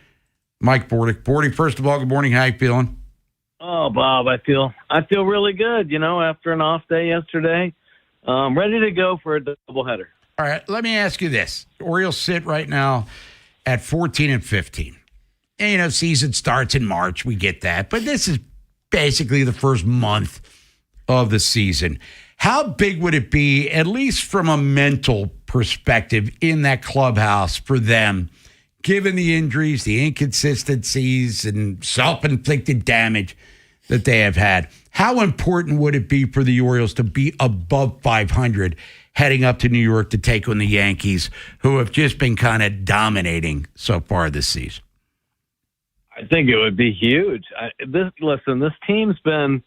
Mike Bordick. Bordy, first of all, good morning. How you feeling? Oh, Bob, I feel really good, after an off day yesterday. Ready to go for a doubleheader. All right, let me ask you this. Orioles sit right now at 14-15. And, season starts in March. We get that. But this is basically the first month of the season. How big would it be, at least from a mental perspective, in that clubhouse for them, given the injuries, the inconsistencies, and self-inflicted damage that they have had? How important would it be for the Orioles to be above 500 heading up to New York to take on the Yankees, who have just been kind of dominating so far this season? I think it would be huge. This team's been,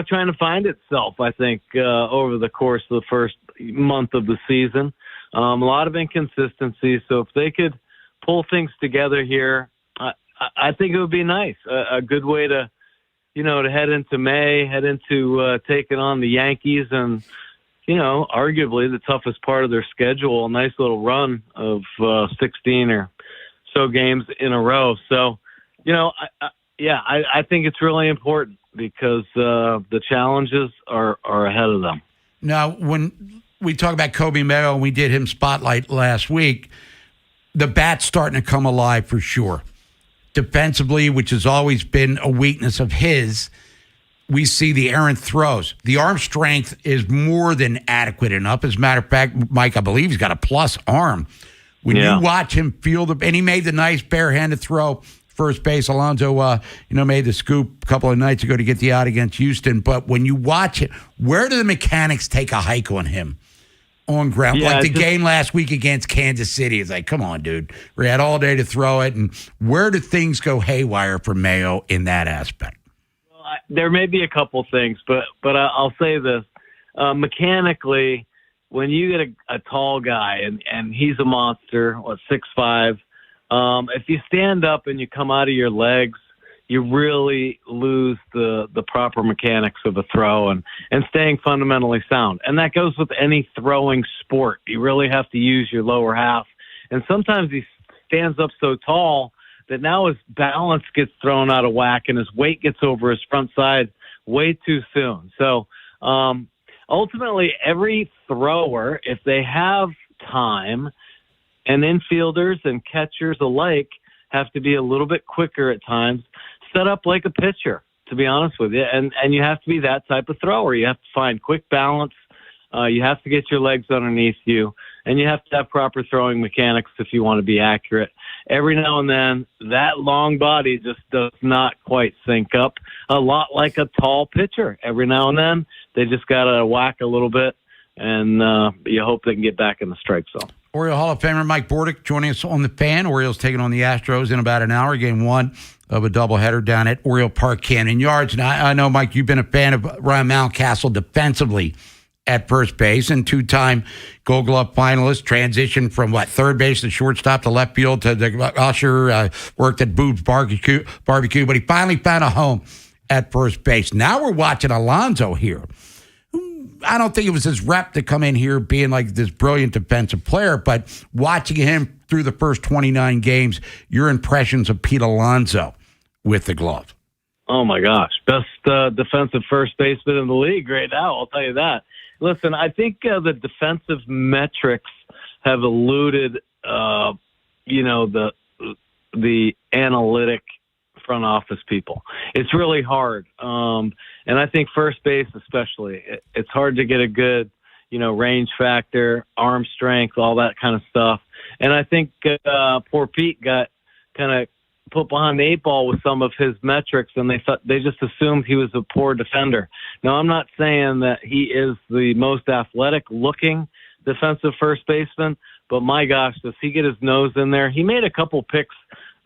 trying to find itself, I think, over the course of the first month of the season. A lot of inconsistencies. So if they could pull things together here, I think it would be nice. A good way to, to head into May, head into taking on the Yankees and, arguably the toughest part of their schedule, a nice little run of 16 or so games in a row. So, Yeah, I think it's really important because the challenges are ahead of them. Now, when we talk about Kobe Mayo, and we did him spotlight last week, the bat's starting to come alive for sure. Defensively, which has always been a weakness of his, we see the errant throws. The arm strength is more than adequate enough. As a matter of fact, Mike, I believe he's got a plus arm. When you watch him field, and he made the nice barehanded throw, first base. Alonso, made the scoop a couple of nights ago to get the out against Houston. But when you watch it, where do the mechanics take a hike on him on ground? Yeah, like the game last week against Kansas City. It's like, come on, dude. We had all day to throw it. And where do things go haywire for Mayo in that aspect? Well, there may be a couple things, but I'll say this. Mechanically, when you get a tall guy, and he's a monster, 6'5", if you stand up and you come out of your legs, you really lose the proper mechanics of a throw and staying fundamentally sound. And that goes with any throwing sport. You really have to use your lower half. And sometimes he stands up so tall that now his balance gets thrown out of whack and his weight gets over his front side way too soon. So ultimately, every thrower, if they have time, and infielders and catchers alike have to be a little bit quicker at times, set up like a pitcher, to be honest with you. And you have to be that type of thrower. You have to find quick balance. You have to get your legs underneath you. And you have to have proper throwing mechanics if you want to be accurate. Every now and then, that long body just does not quite sync up. A lot like a tall pitcher. Every now and then, they just got to whack a little bit, and you hope they can get back in the strike zone. Oriole Hall of Famer Mike Bordick joining us on the Fan. Orioles taking on the Astros in about an hour. Game one of a doubleheader down at Oriole Park, Cannon Yards. And I know, Mike, you've been a fan of Ryan Mountcastle defensively at first base and two-time Gold Glove finalist. Transitioned from, third base to shortstop to left field to the usher, worked at Boob's Barbecue. But he finally found a home at first base. Now we're watching Alonso here. I don't think it was his rep to come in here being like this brilliant defensive player, but watching him through the first 29 games, your impressions of Pete Alonso with the glove. Oh, my gosh. Best defensive first baseman in the league right now, I'll tell you that. Listen, I think the defensive metrics have eluded, the analytic front office people. It's really hard. And I think first base especially, it's hard to get a good, range factor, arm strength, all that kind of stuff. And I think poor Pete got kind of put behind the eight ball with some of his metrics, and they just assumed he was a poor defender. Now, I'm not saying that he is the most athletic-looking defensive first baseman, but my gosh, does he get his nose in there? He made a couple picks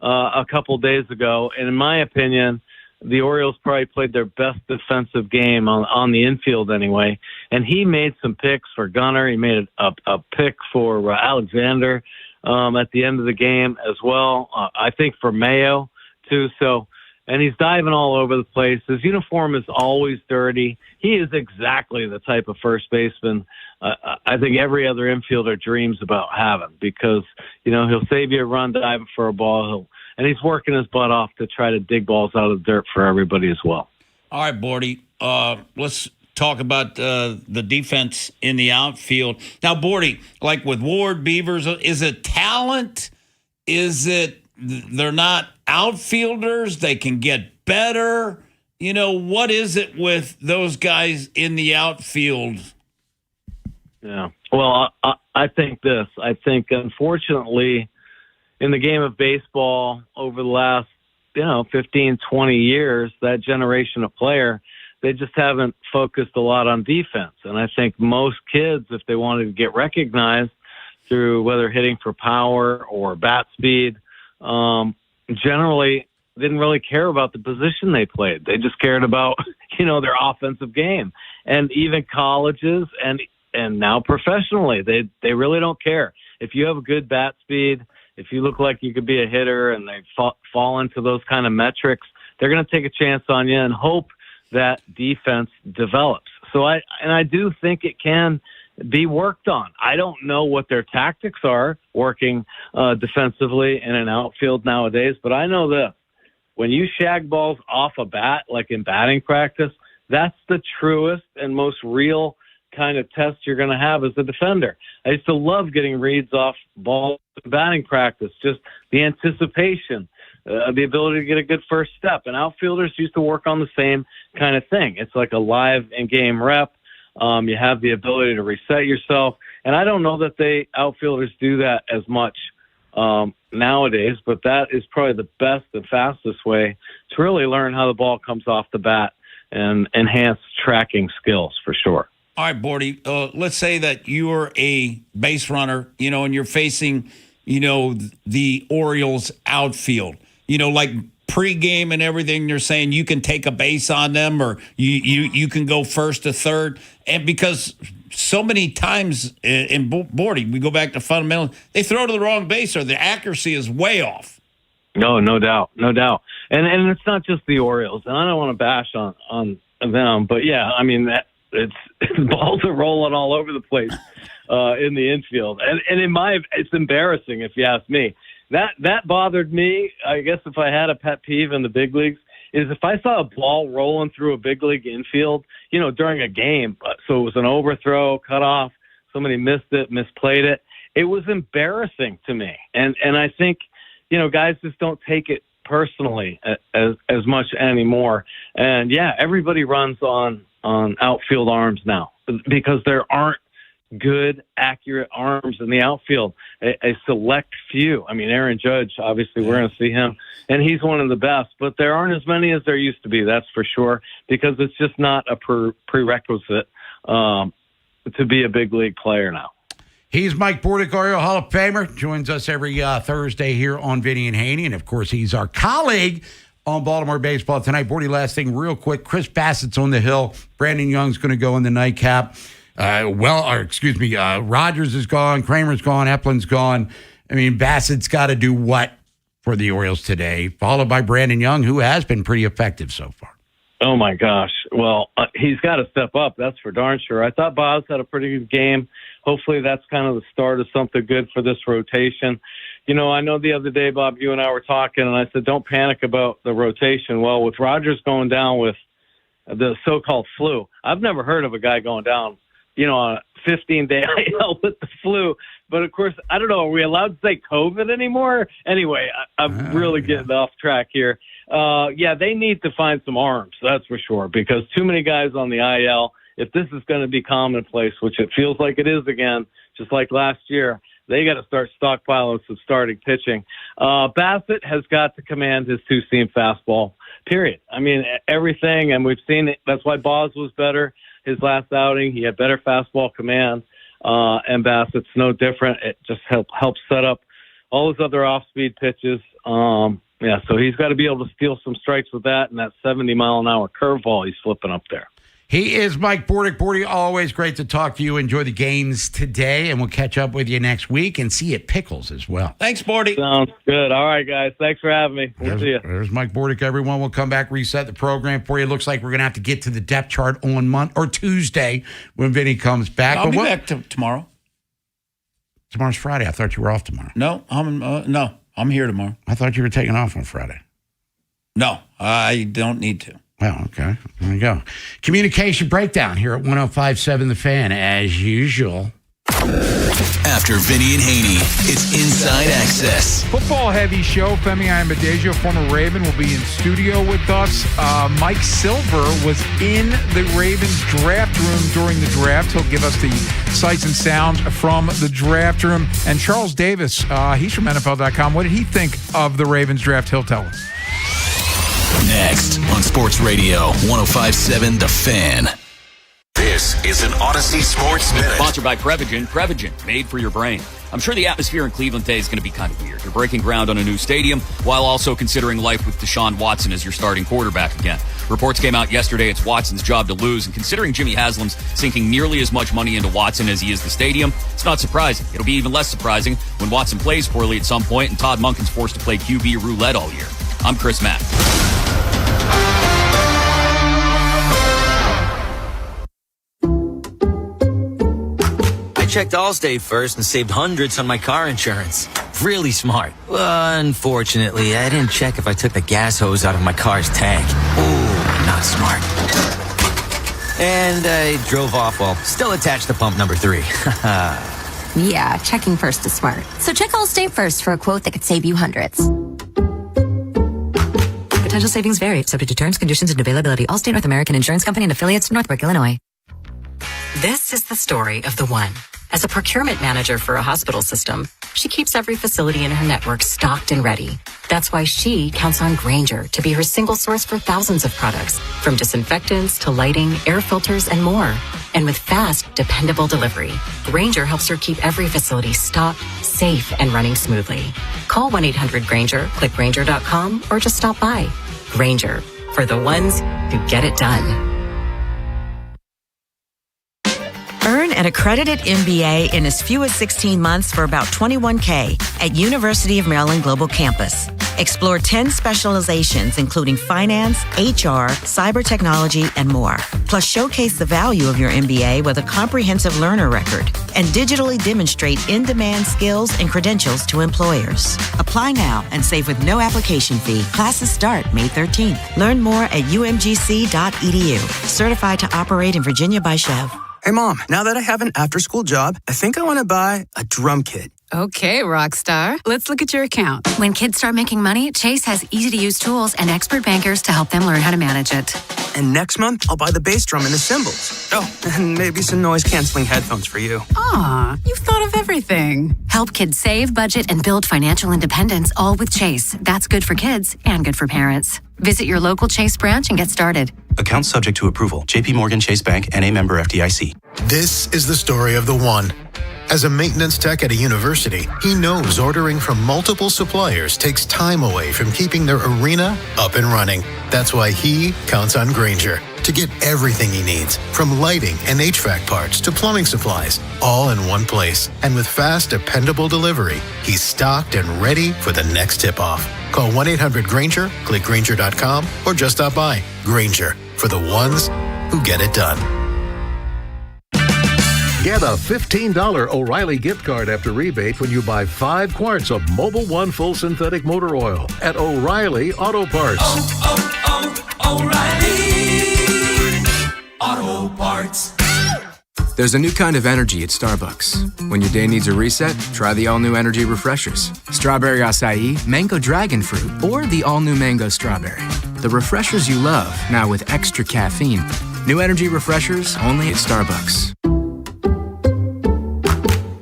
a couple days ago, and in my opinion, the Orioles probably played their best defensive game on the infield anyway. And he made some picks for Gunnar. He made a pick for Alexander at the end of the game as well. I think for Mayo too. So, and he's diving all over the place. His uniform is always dirty. He is exactly the type of first baseman I think every other infielder dreams about having, because, he'll save you a run diving for a ball. And he's working his butt off to try to dig balls out of the dirt for everybody as well. All right, Bordy, let's talk about the defense in the outfield. Now, Bordy, like with Ward, Beavers, is it talent? Is it they're not outfielders? They can get better? What is it with those guys in the outfield? Yeah. Well, I think this. I think, unfortunately, in the game of baseball over the last, 15, 20 years, that generation of player, they just haven't focused a lot on defense. And I think most kids, if they wanted to get recognized through whether hitting for power or bat speed, generally didn't really care about the position they played. They just cared about, their offensive game. And even colleges and now professionally, they really don't care. If you have a good bat speed, if you look like you could be a hitter and they fall into those kind of metrics, they're going to take a chance on you and hope that defense develops. So I do think it can be worked on. I don't know what their tactics are working defensively in an outfield nowadays, but I know this. when you shag balls off a bat, like in batting practice, that's the truest and most real kind of test you're going to have as a defender. I used to love getting reads off balls in batting practice, just the anticipation, the ability to get a good first step. And outfielders used to work on the same kind of thing. It's like a live in-game rep. You have the ability to reset yourself. And I don't know that outfielders do that as much nowadays, but that is probably the best and fastest way to really learn how the ball comes off the bat and enhance tracking skills for sure. All right, Bordy, let's say that you're a base runner, and you're facing, the Orioles outfield, like pregame and everything. You're saying you can take a base on them, or you can go first to third. And because so many times in Bordy, we go back to fundamentals, they throw to the wrong base or the accuracy is way off. No doubt. And it's not just the Orioles, and I don't want to bash on them, but yeah, I mean it's balls are rolling all over the place in the infield, and it's embarrassing if you ask me. That bothered me. I guess if I had a pet peeve in the big leagues, is if I saw a ball rolling through a big league infield, during a game, so it was an overthrow, cut off, somebody missed it, misplayed it. It was embarrassing to me, and I think guys just don't take it personally as much anymore. And yeah, everybody runs on outfield arms now because there aren't good, accurate arms in the outfield. A select few. I mean, Aaron Judge, obviously we're going to see him, and he's one of the best, but there aren't as many as there used to be, that's for sure, because it's just not a prerequisite to be a big league player now. He's Mike Bordick, Oriole Hall of Famer, joins us every Thursday here on Vinny and Haynie, and of course he's our colleague on Baltimore baseball tonight. Bordy, last thing real quick, Chris Bassett's on the hill. Brandon Young's going to go in the nightcap. Rogers is gone, Kramer's gone, Eplin's gone. I mean, Bassett's got to do what for the Orioles today, followed by Brandon Young, who has been pretty effective so far. Oh, my gosh. Well, he's got to step up. That's for darn sure. I thought Boz had a pretty good game. Hopefully that's kind of the start of something good for this rotation. I know the other day, Bob, you and I were talking, and I said, don't panic about the rotation. Well, with Rogers going down with the so-called flu, I've never heard of a guy going down, on a 15-day IL with the flu. But, of course, I don't know, are we allowed to say COVID anymore? Anyway, I'm really getting off track here. They need to find some arms, that's for sure, because too many guys on the IL. If this is going to be commonplace, which it feels like it is again, just like last year, they got to start stockpiling some starting pitching. Bassett has got to command his two-seam fastball, period. I mean, everything, and we've seen it. That's why Boz was better his last outing. He had better fastball command, and Bassett's no different. It just helps set up all his other off-speed pitches. So he's got to be able to steal some strikes with that and that 70-mile-an-hour curveball he's flipping up there. He is Mike Bordick. Bordy, always great to talk to you. Enjoy the games today, and we'll catch up with you next week and see you at Pickles as well. Thanks, Bordy. Sounds good. All right, guys. Thanks for having me. We'll see you. There's Mike Bordick, everyone. We'll come back, reset the program for you. Looks like we're going to have to get to the depth chart on Tuesday when Vinny comes back. I'll be back tomorrow. Tomorrow's Friday. I thought you were off tomorrow. No, I'm here tomorrow. I thought you were taking off on Friday. No, I don't need to. Well, okay. There we go. Communication breakdown here at 105.7 The Fan, as usual. After Vinny and Haynie, it's Inside Access. Football-heavy show. Femi Amadejio, former Raven, will be in studio with us. Mike Silver was in the Ravens draft room during the draft. He'll give us the sights and sounds from the draft room. And Charles Davis, he's from NFL.com. What did he think of the Ravens draft? He'll tell us. Next on Sports Radio 105.7 The Fan. This is an Odyssey Sports Minute. Sponsored by Prevagen. Prevagen, made for your brain. I'm sure the atmosphere in Cleveland today is going to be kind of weird. You're breaking ground on a new stadium while also considering life with Deshaun Watson as your starting quarterback again. Reports came out yesterday it's Watson's job to lose, and considering Jimmy Haslam's sinking nearly as much money into Watson as he is the stadium, it's not surprising. It'll be even less surprising when Watson plays poorly at some point and Todd Monken's forced to play QB roulette all year. I'm Chris Mack. I checked Allstate first and saved hundreds on my car insurance. Really smart. Unfortunately, I didn't check if I took the gas hose out of my car's tank. Ooh, not smart. And I drove off while still attached to pump number 3. Yeah, checking first is smart. So check Allstate first for a quote that could save you hundreds. Potential savings vary, subject to terms, conditions, and availability. Allstate North American Insurance Company and affiliates, Northbrook, Illinois. This is the story of the one. As a procurement manager for a hospital system, she keeps every facility in her network stocked and ready. That's why she counts on Grainger to be her single source for thousands of products, from disinfectants to lighting, air filters, and more. And with fast, dependable delivery, Grainger helps her keep every facility stocked, safe, and running smoothly. Call 1-800-GRAINGER, click Grainger.com, or just stop by. Grainger, for the ones who get it done. Earn an accredited MBA in as few as 16 months for about $21K at University of Maryland Global Campus. Explore 10 specializations, including finance, HR, cyber technology, and more. Plus, showcase the value of your MBA with a comprehensive learner record and digitally demonstrate in-demand skills and credentials to employers. Apply now and save with no application fee. Classes start May 13th. Learn more at umgc.edu. Certified to operate in Virginia by Chev. Hey, Mom, now that I have an after-school job, I think I want to buy a drum kit. Okay, Rockstar. Let's look at your account. When kids start making money, Chase has easy-to-use tools and expert bankers to help them learn how to manage it. And next month, I'll buy the bass drum and the cymbals. Oh, and maybe some noise-canceling headphones for you. Aw, you've thought of everything. Help kids save, budget, and build financial independence, all with Chase. That's good for kids and good for parents. Visit your local Chase branch and get started. Account subject to approval. JP Morgan Chase Bank, N.A. member FDIC. This is the story of the one. As a maintenance tech at a university, he knows ordering from multiple suppliers takes time away from keeping their arena up and running. That's why he counts on Grainger to get everything he needs, from lighting and HVAC parts to plumbing supplies, all in one place. And with fast, dependable delivery, he's stocked and ready for the next tip-off. Call 1-800-GRAINGER, click Grainger.com, or just stop by. Grainger, for the ones who get it done. Get a $15 O'Reilly gift card after rebate when you buy 5 quarts of Mobil 1 full synthetic motor oil at O'Reilly Auto Parts. O'Reilly Auto Parts. There's a new kind of energy at Starbucks. When your day needs a reset, try the all-new energy refreshers. Strawberry acai, mango dragon fruit, or the all-new mango strawberry. The refreshers you love, now with extra caffeine. New energy refreshers only at Starbucks.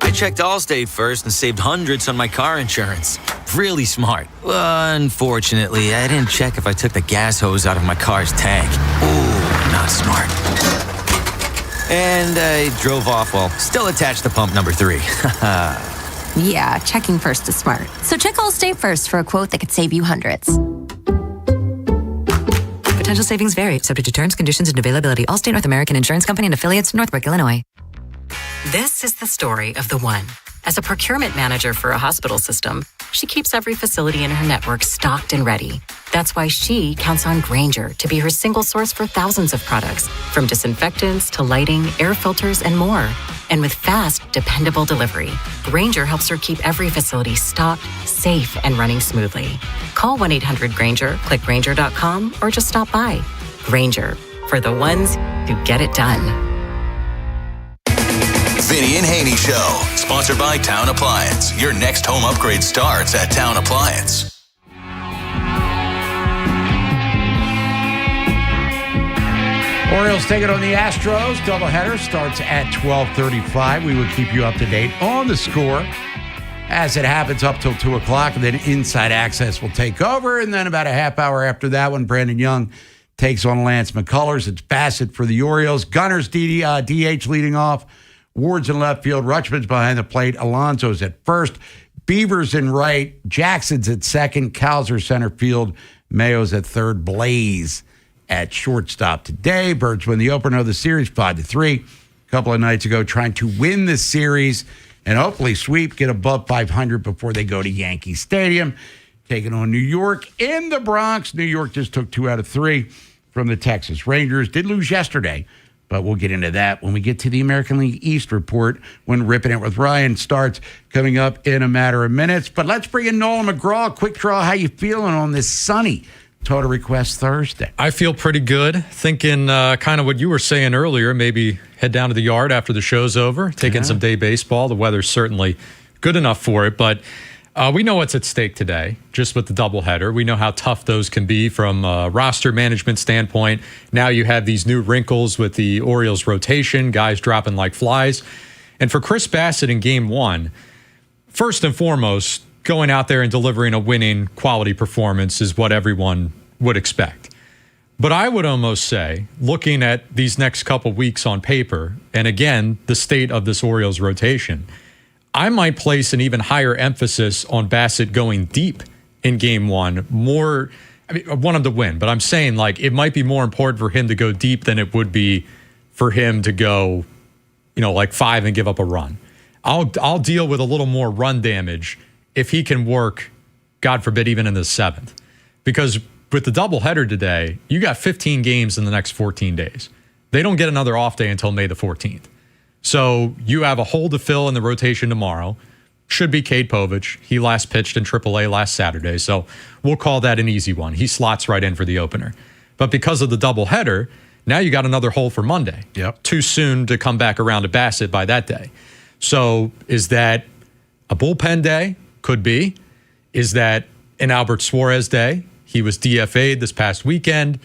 I checked Allstate first and saved hundreds on my car insurance. Really smart. Unfortunately, I didn't check if I took the gas hose out of my car's tank. Ooh, not smart. And I drove off while still attached to pump number 3. Yeah, checking first is smart. So check Allstate first for a quote that could save you hundreds. Potential savings vary, subject to terms, conditions, and availability. Allstate North American Insurance Company and affiliates, Northbrook, Illinois. This is the story of the one. As a procurement manager for a hospital system, she keeps every facility in her network stocked and ready. That's why she counts on Grainger to be her single source for thousands of products, from disinfectants to lighting, air filters, and more. And with fast, dependable delivery, Grainger helps her keep every facility stocked, safe, and running smoothly. Call 1-800-GRAINGER, click Grainger.com, or just stop by. Grainger, for the ones who get it done. Vinny and Haynie Show, sponsored by Town Appliance. Your next home upgrade starts at Town Appliance. Orioles take it on the Astros. Doubleheader starts at 12:35. We will keep you up to date on the score as it happens up till 2 o'clock, and then Inside Access will take over. And then about a half hour after that one, Brandon Young takes on Lance McCullers. It's Bassett for the Orioles. Gunners DH leading off. Ward's in left field. Rutschman's behind the plate. Alonso's at first. Beavers in right. Jackson's at second. Cowser center field. Mayo's at third. Blaze at shortstop today. Birds win the opener of the series 5-3. A couple of nights ago, trying to win the series and hopefully sweep, get above 500 before they go to Yankee Stadium. Taking on New York in the Bronx. New York just took 2 out of 3 from the Texas Rangers. Did lose yesterday, But we'll get into that when we get to the American League East report when Ripping It with Ryan starts coming up in a matter of minutes. But let's bring in Nolan McGraw. Quick draw, how you feeling on this sunny Total Request Thursday? I feel pretty good. Thinking kind of what you were saying earlier, maybe head down to the yard after the show's over, take in some day baseball. The weather's certainly good enough for it, but we know what's at stake today, just with the doubleheader. We know how tough those can be from a roster management standpoint. Now you have these new wrinkles with the Orioles rotation, guys dropping like flies. And for Chris Bassitt in Game 1, first and foremost, going out there and delivering a winning quality performance is what everyone would expect. But I would almost say, looking at these next couple weeks on paper, and again, the state of this Orioles rotation, I might place an even higher emphasis on Bassitt going deep in Game 1. More, I mean, I want him to win, but I'm saying like it might be more important for him to go deep than it would be for him to go, like 5 and give up a run. I'll deal with a little more run damage if he can work, God forbid, even in the 7th. Because with the doubleheader today, you got 15 games in the next 14 days. They don't get another off day until May the 14th. So you have a hole to fill in the rotation tomorrow. Should be Cade Povich. He last pitched in AAA last Saturday, so we'll call that an easy one. He slots right in for the opener. But because of the doubleheader, now you got another hole for Monday. Yep. Too soon to come back around to Bassitt by that day. So is that a bullpen day? Could be. Is that an Albert Suarez day? He was DFA'd this past weekend.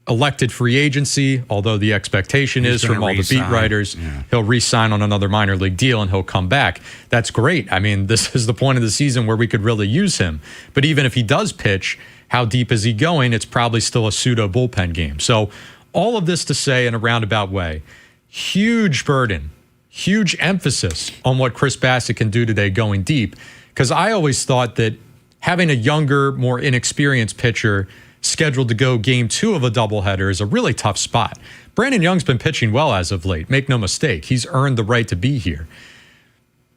Elected free agency, although the expectation is from all the beat writers, he'll re-sign on another minor league deal and he'll come back. That's great. I mean, this is the point of the season where we could really use him. But even if he does pitch, how deep is he going? It's probably still a pseudo bullpen game. So all of this to say in a roundabout way, huge burden, huge emphasis on what Chris Bassitt can do today going deep. Because I always thought that having a younger, more inexperienced pitcher scheduled to go Game 2 of a doubleheader is a really tough spot. Brandon Young's been pitching well as of late. Make no mistake. He's earned the right to be here.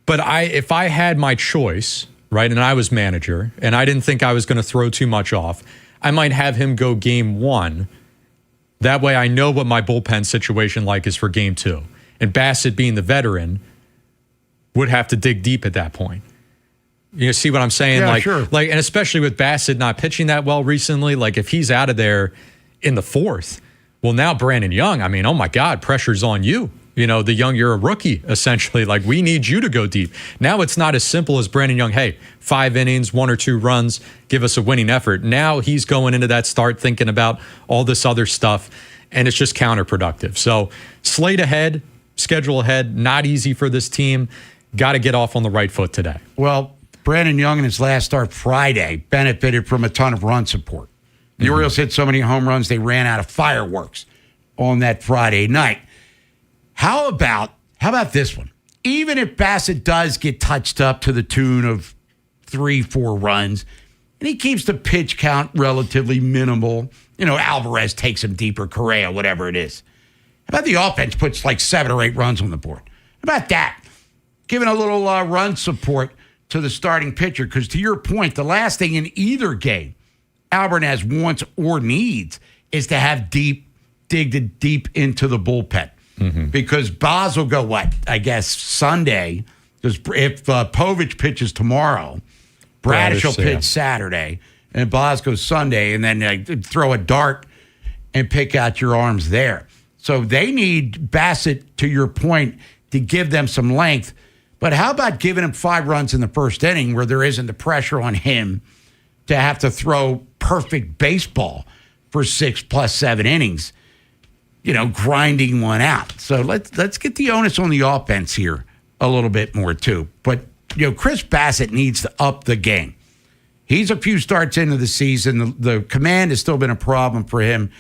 But if I had my choice, right, and I was manager, and I didn't think I was going to throw too much off, I might have him go Game 1. That way I know what my bullpen situation like is for Game 2. And Bassitt, being the veteran, would have to dig deep at that point. You see what I'm saying? Yeah, sure. And especially with Bassitt not pitching that well recently, like if he's out of there in the 4th, well, now Brandon Young, I mean, oh my God, pressure's on you. You're a rookie, essentially. Like, we need you to go deep. Now it's not as simple as Brandon Young, hey, 5 innings, 1 or 2 runs, give us a winning effort. Now he's going into that start thinking about all this other stuff, and it's just counterproductive. So slate ahead, schedule ahead, not easy for this team. Got to get off on the right foot today. Well, Brandon Young in his last start Friday benefited from a ton of run support. The Orioles hit so many home runs, they ran out of fireworks on that Friday night. How about this one? Even if Bassitt does get touched up to the tune of 3-4 runs, and he keeps the pitch count relatively minimal, Alvarez takes him deeper, Correa, whatever it is. How about the offense puts like 7 or 8 runs on the board? How about that? Giving a little run support to the starting pitcher, because to your point, the last thing in either game Alvarez wants or needs is to have dig deep into the bullpen. Because Boz will go, Sunday? Because if Povich pitches tomorrow, Bradish will pitch Saturday, and Boz goes Sunday, and then throw a dart and pick out your arms there. So they need Bassitt, to your point, to give them some length. But how about giving him 5 runs in the first inning where there isn't the pressure on him to have to throw perfect baseball for 6 plus 7 innings, grinding one out. So let's get the onus on the offense here a little bit more too. But, Chris Bassitt needs to up the game. He's a few starts into the season. The command has still been a problem for him.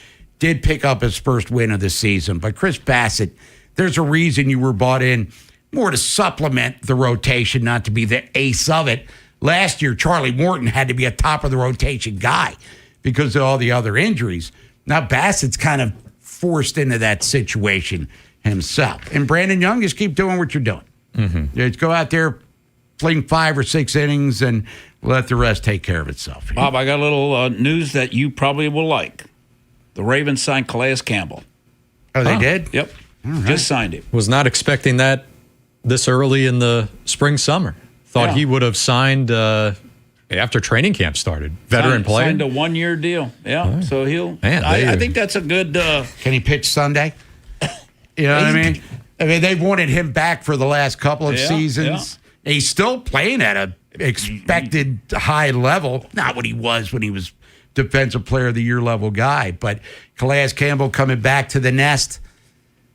Did pick up his first win of the season. But Chris Bassitt, there's a reason you were bought in more to supplement the rotation, not to be the ace of it. Last year, Charlie Morton had to be a top-of-the-rotation guy because of all the other injuries. Now Bassitt's kind of forced into that situation himself. And Brandon Young, just keep doing what you're doing. Just go out there, fling 5 or 6 innings, and let the rest take care of itself. Bob, I got a little news that you probably will like. The Ravens signed Calais Campbell. Oh, they did? Yep. Just signed him. Was not expecting that this early in the spring summer. Thought he would have signed after training camp started. Veteran player. Signed a 1-year deal. Yeah. Right. So he'll. Man, I think that's a good. Can he pitch Sunday? You know what I mean? They've wanted him back for the last couple of seasons. Yeah. He's still playing at a expected high level. Not what he was when he was Defensive Player of the Year level guy, but Calais Campbell coming back to the nest.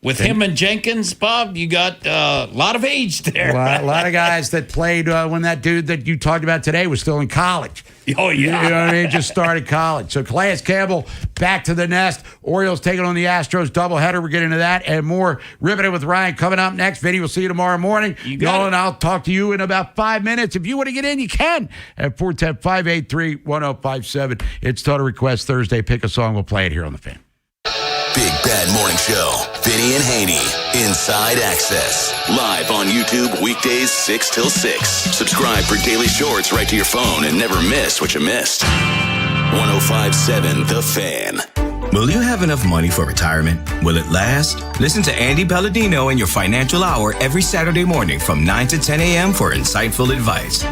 With him and Jenkins, Bob, you got a lot of age there. A lot of guys that played when that dude that you talked about today was still in college. Oh, yeah. You know what I mean? Just started college. So Calais Campbell back to the nest. Orioles taking on the Astros doubleheader. We're getting into that and more. Riveted with Ryan coming up next. Vinny, we'll see you tomorrow morning. Nolan, I'll talk to you in about 5 minutes. If you want to get in, you can at 410-583-1057. It's Total Request Thursday. Pick a song. We'll play it here on The Fan. Big Bad Morning Show. Vinny and Haynie. Inside Access. Live on YouTube weekdays 6 till 6. Subscribe for daily shorts right to your phone and never miss what you missed. 105.7 The Fan. Will you have enough money for retirement? Will it last? Listen to Andy Palladino in your Financial Hour every Saturday morning from 9 to 10 a.m. for insightful advice.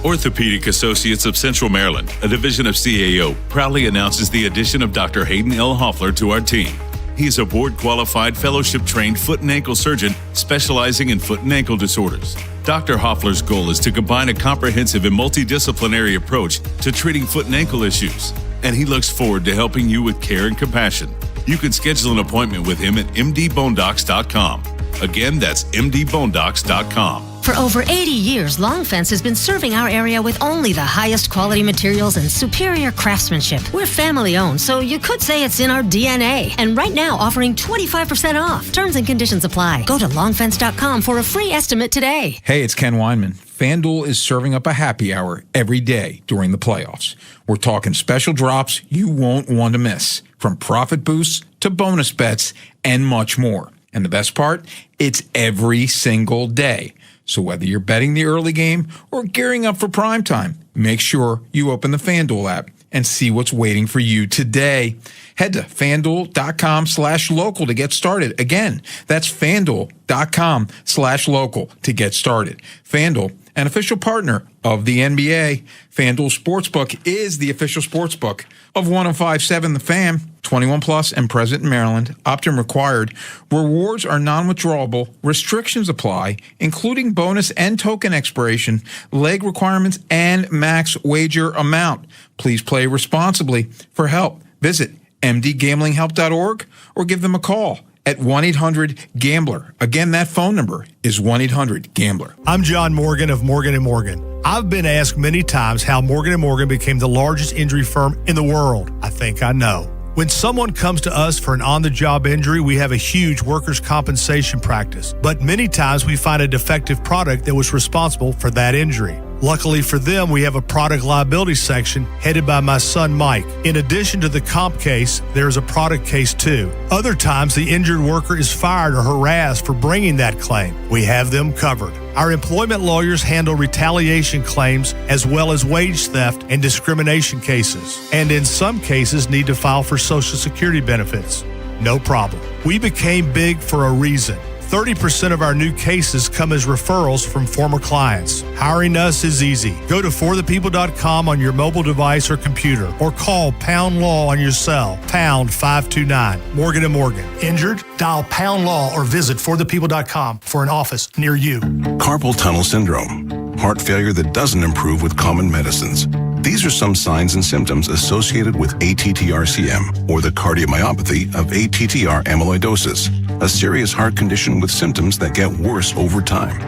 Orthopedic Associates of Central Maryland, a division of CAO, proudly announces the addition of Dr. Hayden L. Hoffler to our team. He is a board-qualified, fellowship-trained foot and ankle surgeon specializing in foot and ankle disorders. Dr. Hoffler's goal is to combine a comprehensive and multidisciplinary approach to treating foot and ankle issues, and he looks forward to helping you with care and compassion. You can schedule an appointment with him at mdbonedocs.com. Again, that's mdbonedocs.com. For over 80 years, Long Fence has been serving our area with only the highest quality materials and superior craftsmanship. We're family owned, so you could say it's in our DNA. And right now, offering 25% off. Terms and conditions apply. Go to longfence.com for a free estimate today. Hey, it's Ken Weinman. FanDuel is serving up a happy hour every day during the playoffs. We're talking special drops you won't want to miss, from profit boosts to bonus bets and much more. And the best part? It's every single day. So whether you're betting the early game or gearing up for prime time, make sure you open the FanDuel app and see what's waiting for you today. Head to FanDuel.com/local to get started. Again, that's FanDuel.com/local to get started. FanDuel, an official partner of the NBA. FanDuel Sportsbook is the official sportsbook of 105.7 The Fan. 21 plus and present in Maryland. Opt-in required. Rewards are non-withdrawable. Restrictions apply, including bonus and token expiration, leg requirements, and max wager amount. Please play responsibly. For help, visit mdgamblinghelp.org or give them a call at 1-800-GAMBLER. Again, that phone number is 1-800-GAMBLER. I'm John Morgan of Morgan & Morgan. I've been asked many times how Morgan & Morgan became the largest injury firm in the world. I think I know. When someone comes to us for an on-the-job injury, we have a huge workers' compensation practice. But many times we find a defective product that was responsible for that injury. Luckily for them, we have a product liability section headed by my son, Mike. In addition to the comp case, there is a product case too. Other times, the injured worker is fired or harassed for bringing that claim. We have them covered. Our employment lawyers handle retaliation claims as well as wage theft and discrimination cases, and in some cases need to file for Social Security benefits. No problem. We became big for a reason. 30% of our new cases come as referrals from former clients. Hiring us is easy. Go to forthepeople.com on your mobile device or computer, or call Pound Law on your cell, pound 529. Morgan & Morgan. Injured? Dial Pound Law or visit forthepeople.com for an office near you. Carpal tunnel syndrome, heart failure that doesn't improve with common medicines. These are some signs and symptoms associated with ATTR-CM, or the cardiomyopathy of ATTR amyloidosis, a serious heart condition with symptoms that get worse over time.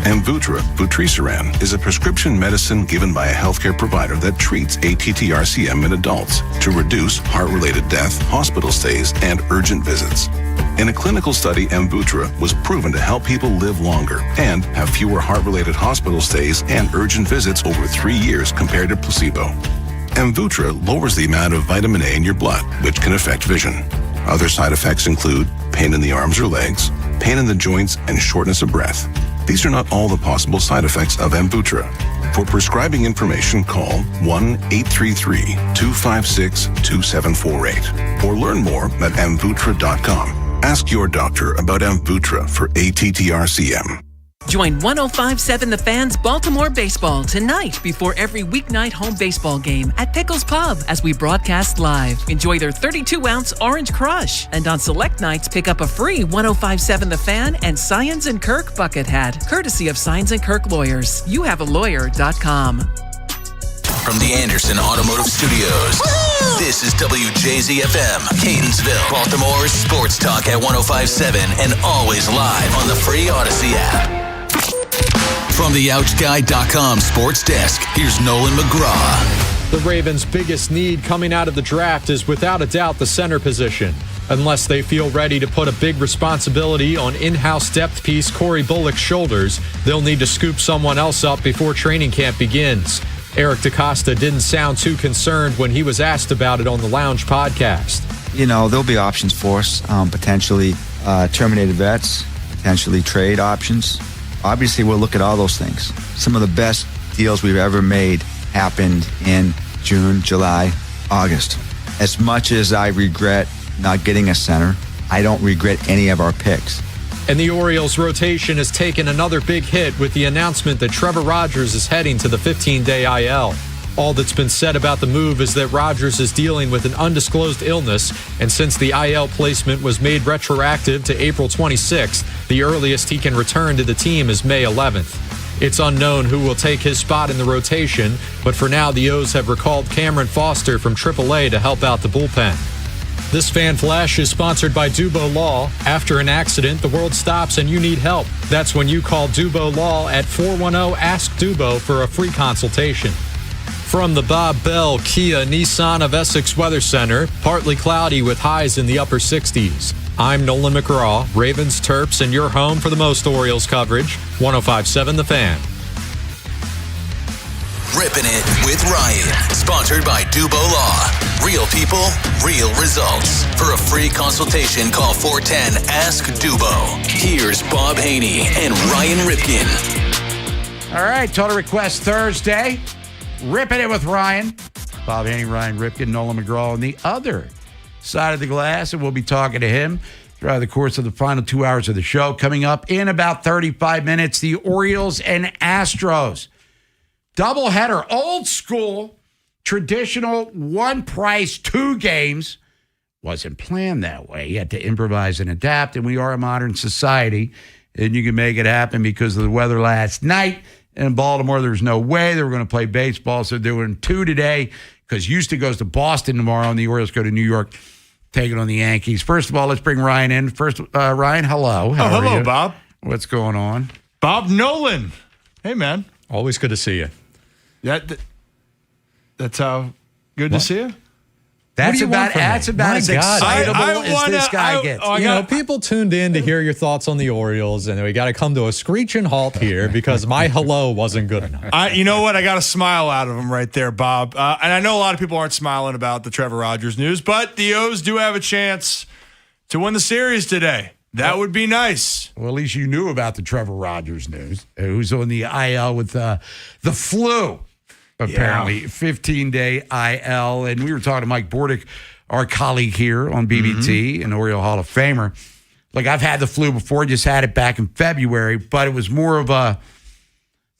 Amvuttra, vutrisiran, is a prescription medicine given by a healthcare provider that treats ATTR-CM in adults to reduce heart-related death, hospital stays, and urgent visits. In a clinical study, Amvuttra was proven to help people live longer and have fewer heart-related hospital stays and urgent visits over 3 years compared to placebo. Amvuttra lowers the amount of vitamin A in your blood, which can affect vision. Other side effects include pain in the arms or legs, pain in the joints, and shortness of breath. These are not all the possible side effects of Amvuttra. For prescribing information, call 1-833-256-2748 or learn more at amvuttra.com. Ask your doctor about Amvuttra for ATTR-CM. Join 105.7 The Fan's Baltimore Baseball tonight before every weeknight home baseball game at Pickles Pub as we broadcast live. Enjoy their 32-ounce Orange Crush. And on select nights, pick up a free 105.7 The Fan and Science & Kirk bucket hat, courtesy of Science & Kirk Lawyers. YouHaveALawyer.com. From the Anderson Automotive Studios, this is WJZFM, Catonsville, Baltimore's sports talk at 105.7 and always live on the free Odyssey app. From the OutGuy.com sports desk, here's Nolan McGraw. The Ravens' biggest need coming out of the draft is without a doubt the center position. Unless they feel ready to put a big responsibility on in-house depth piece Corey Bullock's shoulders, they'll need to scoop someone else up before training camp begins. Eric DeCosta didn't sound too concerned when he was asked about it on the Lounge podcast. You know, there'll be options for us, potentially terminated vets, potentially trade options. Obviously, we'll look at all those things. Some of the best deals we've ever made happened in June, July, August. As much as I regret not getting a center, I don't regret any of our picks. And the Orioles' rotation has taken another big hit with the announcement that Trevor Rogers is heading to the 15-day IL. All that's been said about the move is that Rogers is dealing with an undisclosed illness, and since the IL placement was made retroactive to April 26th, the earliest he can return to the team is May 11th. It's unknown who will take his spot in the rotation, but for now the O's have recalled Cameron Foster from AAA to help out the bullpen. This Fan Flash is sponsored by Dubo Law. After an accident, the world stops and you need help. That's when you call Dubo Law at 410-ASK-DUBO for a free consultation. From the Bob Bell Kia Nissan of Essex Weather Center, partly cloudy with highs in the upper 60s. I'm Nolan McGraw, Ravens, Terps, and your home for the most Orioles coverage, 105.7 The Fan. Ripping It with Ryan, sponsored by Dubo Law. Real people, real results. For a free consultation, call 410-ASK-DUBO. Here's Bob Haynie and Ryan Ripken. All right, Total Request Thursday. Ripping It with Ryan. Bob Haynie, Ryan Ripken, Nolan McGraw on the other side of the glass, and we'll be talking to him throughout the course of the final 2 hours of the show. Coming up in about 35 minutes, the Orioles and Astros. Doubleheader, old school, traditional, one price, two games. Wasn't planned that way. You had to improvise and adapt, and we are a modern society, and you can make it happen because of the weather last night. In Baltimore, there's no way they were going to play baseball, so they're doing two today because Houston goes to Boston tomorrow, and the Orioles go to New York, taking on the Yankees. First of all, let's bring Ryan in. First, Ryan, hello. How are you? Bob. What's going on? Bob Nolan. Hey, man. Always good to see you. That's how good to see you. That's about as excitable as this guy gets. People tuned in to hear your thoughts on the Orioles, and we got to come to a screeching halt here because my hello wasn't good enough. You know what? I got a smile out of him right there, Bob. And I know a lot of people aren't smiling about the Trevor Rogers news, but the O's do have a chance to win the series today. That would be nice. Well, at least you knew about the Trevor Rogers news, who's on the IL with the flu. Apparently, 15-day IL. And we were talking to Mike Bordick, our colleague here on BBT, an Oriole Hall of Famer. Like, I've had the flu before, just had it back in February, but it was more of a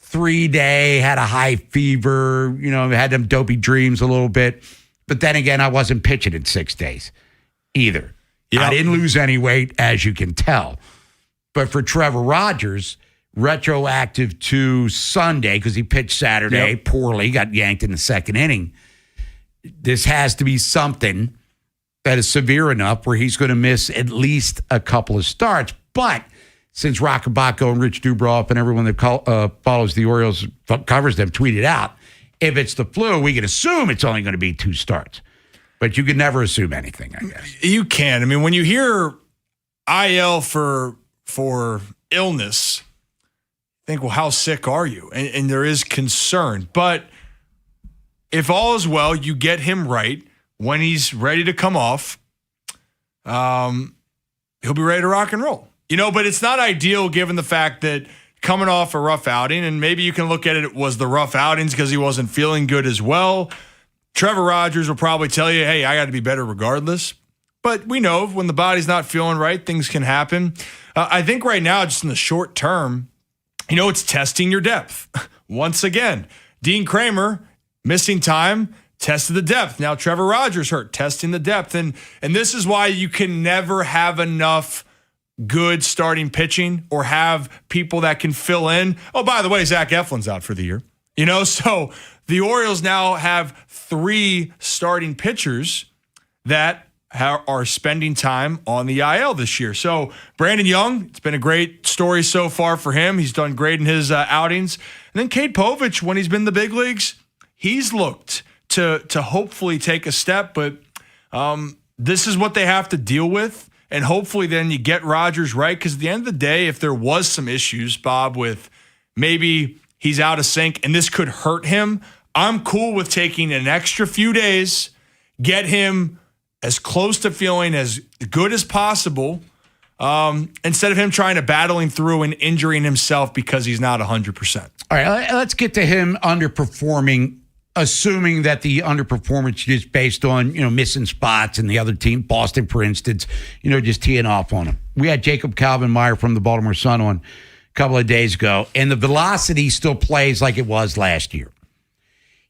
3-day, had a high fever, had them dopey dreams a little bit. But then again, I wasn't pitching in 6 days either. Yep. I didn't lose any weight, as you can tell. But for Trevor Rogers, retroactive to Sunday, because he pitched Saturday poorly, got yanked in the second inning. This has to be something that is severe enough where he's going to miss at least a couple of starts. But since Rockabacco and Rich Dubroff and everyone that follows the Orioles, covers them, tweeted out, if it's the flu, we can assume it's only going to be 2 starts. But you can never assume anything, I guess. You can. I mean, when you hear IL for illness, think, well, how sick are you? And there is concern. But if all is well, you get him right. When he's ready to come off, he'll be ready to rock and roll. But it's not ideal given the fact that coming off a rough outing, and maybe you can look at it was the rough outings because he wasn't feeling good as well. Trevor Rogers will probably tell you, hey, I got to be better regardless. But we know when the body's not feeling right, things can happen. I think right now, just in the short term, it's testing your depth. Once again, Dean Kramer missing time, tested the depth. Now Trevor Rogers hurt, testing the depth. And this is why you can never have enough good starting pitching or have people that can fill in. Oh, by the way, Zach Eflin's out for the year. So the Orioles now have 3 starting pitchers that are spending time on the IL this year. So Brandon Young, it's been a great story so far for him. He's done great in his outings. And then Cade Povich, when he's been in the big leagues, he's looked to hopefully take a step. But this is what they have to deal with. And hopefully then you get Rodgers right. Because at the end of the day, if there was some issues, Bob, with maybe he's out of sync and this could hurt him, I'm cool with taking an extra few days, get him as close to feeling as good as possible, instead of him trying to battling through and injuring himself because he's not 100%. All right, let's get to him underperforming, assuming that the underperformance is based on, missing spots and the other team, Boston, for instance, just teeing off on him. We had Jacob Calvin-Meyer from the Baltimore Sun on a couple of days ago, and the velocity still plays like it was last year.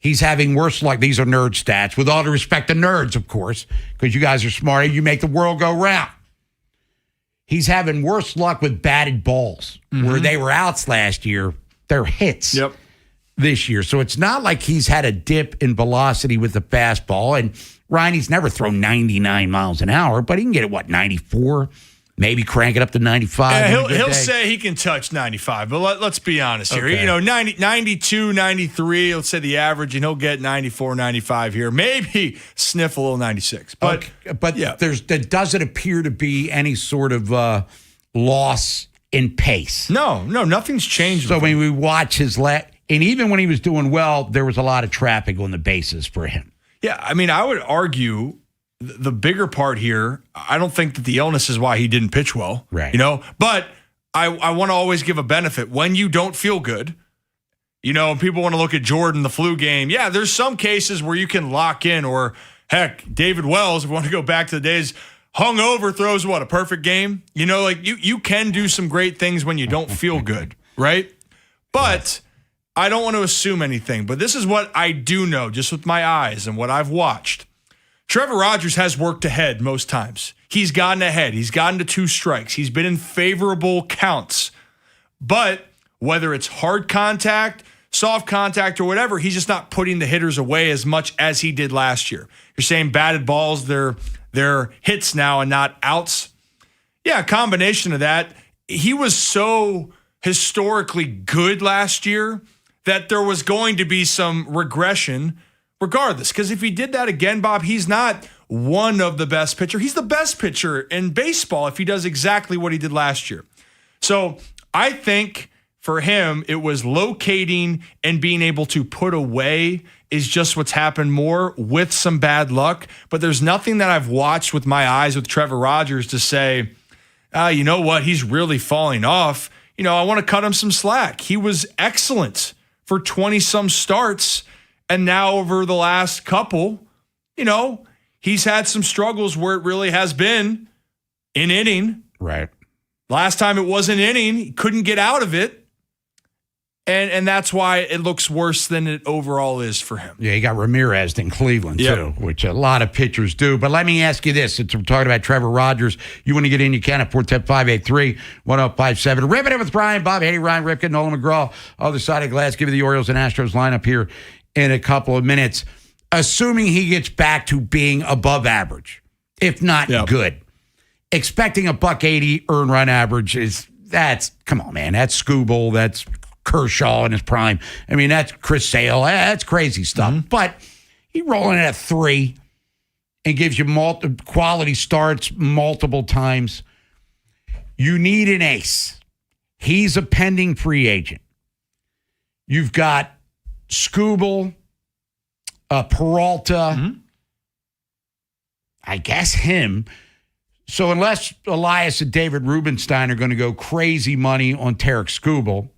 He's having worse luck. These are nerd stats. With all due respect to nerds, of course, because you guys are smarter. You make the world go round. He's having worse luck with batted balls, where they were outs last year. They're hits this year. So it's not like he's had a dip in velocity with the fastball. And Ryan, he's never thrown 99 miles an hour, but he can get it, 94? Maybe crank it up to 95. Yeah, he'll say he can touch 95, but let's be honest here. Okay. 92, 93, let's say the average, and he'll get 94, 95 here. Maybe sniff a little 96. But yeah. There doesn't appear to be any sort of loss in pace. No, nothing's changed. So when we watch and even when he was doing well, there was a lot of traffic on the bases for him. Yeah, I would argue the bigger part here, I don't think that the illness is why he didn't pitch well. Right. But I want to always give a benefit. When you don't feel good, and people want to look at Jordan, the flu game. Yeah, there's some cases where you can lock in, or heck, David Wells, if we want to go back to the days, hungover throws a perfect game. You can do some great things when you don't feel good, right? But I don't want to assume anything. But this is what I do know, just with my eyes and what I've watched. Trevor Rogers has worked ahead most times. He's gotten ahead. He's gotten to 2 strikes. He's been in favorable counts. But whether it's hard contact, soft contact, or whatever, he's just not putting the hitters away as much as he did last year. You're saying batted balls, they're hits now and not outs. Yeah, a combination of that. He was so historically good last year that there was going to be some regression regardless, because if he did that again, Bob, he's not one of the best pitcher. He's the best pitcher in baseball if he does exactly what he did last year. So I think for him, it was locating and being able to put away is just what's happened more with some bad luck. But there's nothing that I've watched with my eyes with Trevor Rogers to say, you know what, he's really falling off. I want to cut him some slack. He was excellent for 20-some starts. And now over the last couple, he's had some struggles where it really has been an inning. Right. Last time it was an inning, he couldn't get out of it. And that's why it looks worse than it overall is for him. Yeah, he got Ramirez in Cleveland, too, which a lot of pitchers do. But let me ask you this. Since we're talking about Trevor Rogers, you want to get in, you can at 410-583-1057. Rip it in with Brian, Bob Haynie, Ryan Ripken, Nolan McGraw. Other side of the glass, give you the Orioles and Astros lineup here in a couple of minutes. Assuming he gets back to being above average, if not good. Expecting a $180 earned run average come on, man. That's Skubal. That's Kershaw in his prime. That's Chris Sale. That's crazy stuff. Mm-hmm. But he rolling at 3 and gives you quality starts multiple times. You need an ace. He's a pending free agent. You've got Skubal, Peralta, I guess him. So unless Elias and David Rubenstein are going to go crazy money on Tarek Skubal,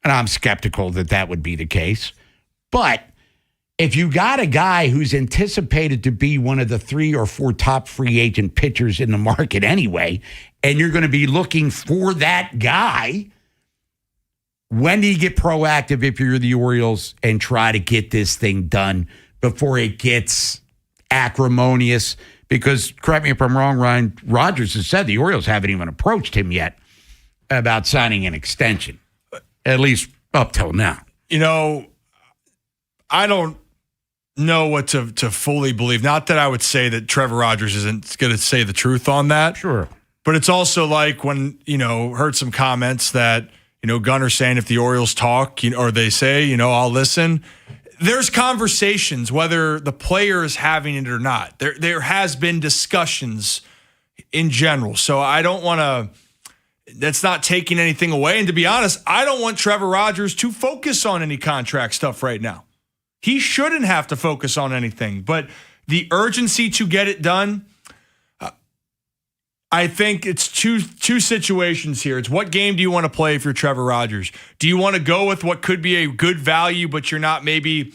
and I'm skeptical that would be the case, but if you got a guy who's anticipated to be one of the 3 or 4 top free agent pitchers in the market anyway, and you're going to be looking for that guy, when do you get proactive if you're the Orioles and try to get this thing done before it gets acrimonious? Because, correct me if I'm wrong, Ryan, Rodgers has said the Orioles haven't even approached him yet about signing an extension, at least up till now. I don't know what to fully believe. Not that I would say that Trevor Rodgers isn't going to say the truth on that. Sure. But it's also like when, heard some comments that, Gunnar saying if the Orioles talk, or they say, I'll listen. There's conversations, whether the player is having it or not. There has been discussions in general. So I don't want to, that's not taking anything away. And to be honest, I don't want Trevor Rodgers to focus on any contract stuff right now. He shouldn't have to focus on anything. But the urgency to get it done, I think it's two situations here. It's what game do you want to play if you're Trevor Rodgers? Do you want to go with what could be a good value, but you're not maybe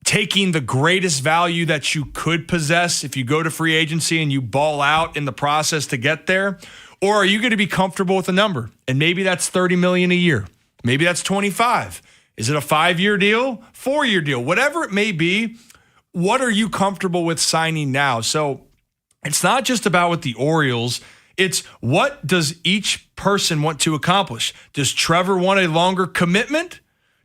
taking the greatest value that you could possess if you go to free agency and you ball out in the process to get there? Or are you going to be comfortable with a number? And maybe that's $30 million a year. Maybe that's 25. Is it a 5-year deal? 4-year deal? Whatever it may be, what are you comfortable with signing now? So it's not just about with the Orioles. It's what does each person want to accomplish? Does Trevor want a longer commitment?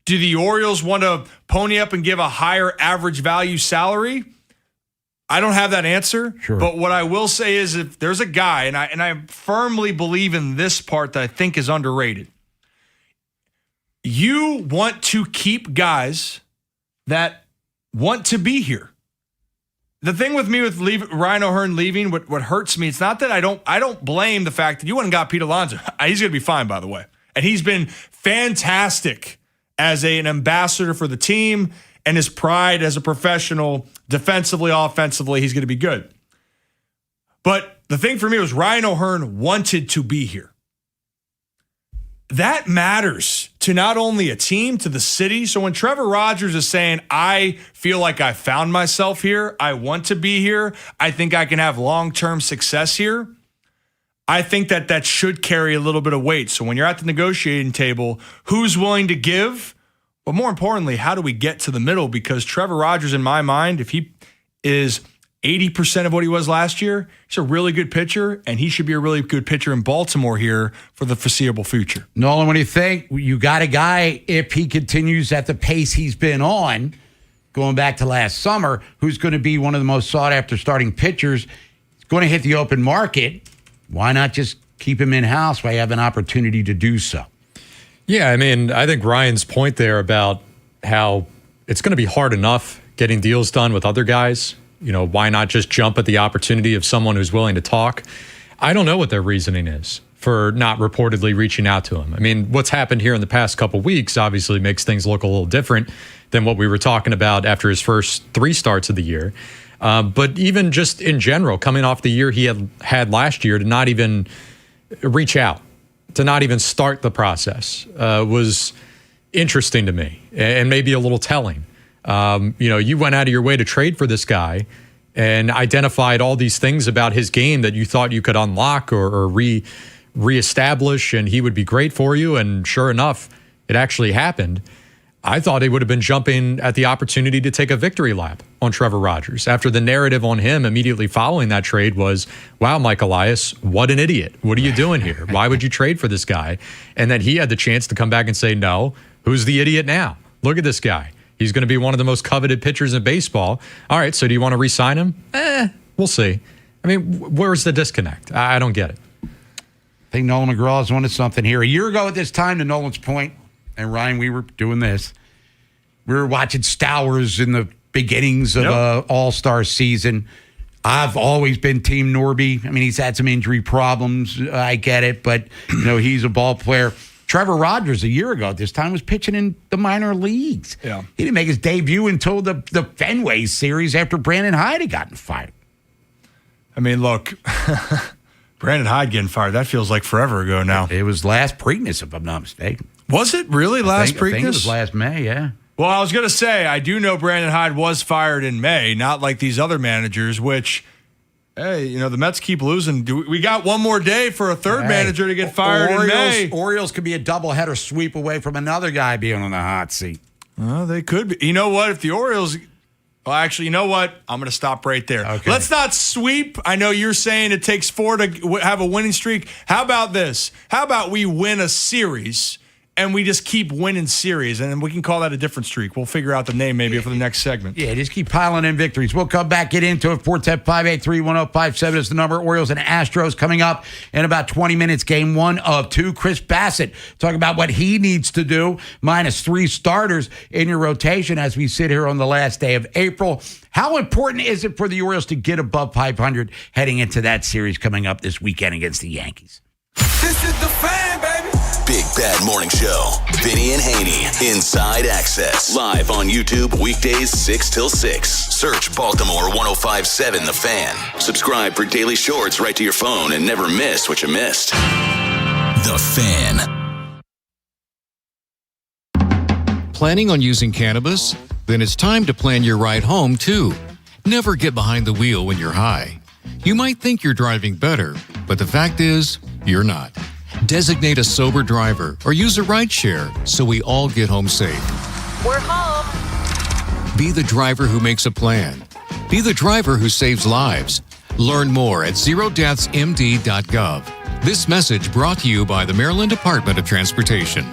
Do the Orioles want to pony up and give a higher average value salary? I don't have that answer. Sure. But what I will say is if there's a guy, and I firmly believe in this part that I think is underrated. You want to keep guys that want to be here. The thing with me with Ryan O'Hearn leaving, what hurts me, it's not that I don't blame the fact that you went and got Pete Alonso. He's going to be fine, by the way. And he's been fantastic as an ambassador for the team and his pride as a professional, defensively, offensively, he's going to be good. But the thing for me was Ryan O'Hearn wanted to be here. That matters to not only a team, to the city. So when Trevor Rodgers is saying, I feel like I found myself here, I want to be here, I think I can have long-term success here, I think that should carry a little bit of weight. So when you're at the negotiating table, who's willing to give? But more importantly, how do we get to the middle? Because Trevor Rodgers, in my mind, if he is 80% of what he was last year, he's a really good pitcher, and he should be a really good pitcher in Baltimore here for the foreseeable future. Nolan, what do you think? You got a guy, if he continues at the pace he's been on, going back to last summer, who's going to be one of the most sought-after starting pitchers. He's going to hit the open market. Why not just keep him in-house while you have an opportunity to do so? Yeah, I mean, I think Ryan's point there about how it's going to be hard enough getting deals done with other guys. Why not just jump at the opportunity of someone who's willing to talk? I don't know what their reasoning is for not reportedly reaching out to him. I mean, what's happened here in the past couple of weeks obviously makes things look a little different than what we were talking about after his first 3 starts of the year. But even just in general, coming off the year he had last year, to not even reach out, to not even start the process was interesting to me and maybe a little telling. You went out of your way to trade for this guy and identified all these things about his game that you thought you could unlock or reestablish, and he would be great for you. And sure enough, it actually happened. I thought he would have been jumping at the opportunity to take a victory lap on Trevor Rodgers after the narrative on him immediately following that trade was, wow, Mike Elias, what an idiot. What are you doing here? Why would you trade for this guy? And then he had the chance to come back and say, no, who's the idiot now? Look at this guy. He's going to be one of the most coveted pitchers in baseball. All right, so do you want to re-sign him? We'll see. I mean, where's the disconnect? I don't get it. I think Nolan McGraw has wanted something here. A year ago at this time, to Nolan's point, and Ryan, we were doing this. We were watching Stowers in the beginnings of an all-star season. I've always been Team Norby. I mean, he's had some injury problems. I get it, but he's a ball player. Trevor Rodgers a year ago at this time was pitching in the minor leagues. Yeah. He didn't make his debut until the Fenway series after Brandon Hyde had gotten fired. I mean, look, Brandon Hyde getting fired, that feels like forever ago now. It was last Preakness, if I'm not mistaken. Was it really last Preakness? I think it was last May, yeah. Well, I was going to say, I do know Brandon Hyde was fired in May, not like these other managers, which, hey, the Mets keep losing. We got one more day for a third manager to get fired in May. Orioles could be a doubleheader sweep away from another guy being on the hot seat. Well, they could be. You know what? If the Orioles... Well, actually, you know what? I'm going to stop right there. Okay. Let's not sweep. I know you're saying it takes 4 to have a winning streak. How about this? How about we win a series and we just keep winning series, and then we can call that a different streak. We'll figure out the name maybe for the next segment. Yeah, just keep piling in victories. We'll come back, get into it. 410-583-1057 is the number. Orioles and Astros coming up in about 20 minutes. Game 1 of 2. Chris Bassett talking about what he needs to do, minus 3 starters in your rotation as we sit here on the last day of April. How important is it for the Orioles to get above 500 heading into that series coming up this weekend against the Yankees? This is the Fan, baby. Big Bad Morning Show. Vinny and Haynie. Inside Access. Live on YouTube weekdays 6 till 6. Search Baltimore 1057 The Fan. Subscribe for daily shorts right to your phone and never miss what you missed. The Fan. Planning on using cannabis? Then it's time to plan your ride home, too. Never get behind the wheel when you're high. You might think you're driving better, but the fact is, you're not. Designate a sober driver or use a rideshare so we all get home safe. We're home. Be the driver who makes a plan. Be the driver who saves lives. Learn more at zerodeathsmd.gov. This message brought to you by the Maryland Department of Transportation.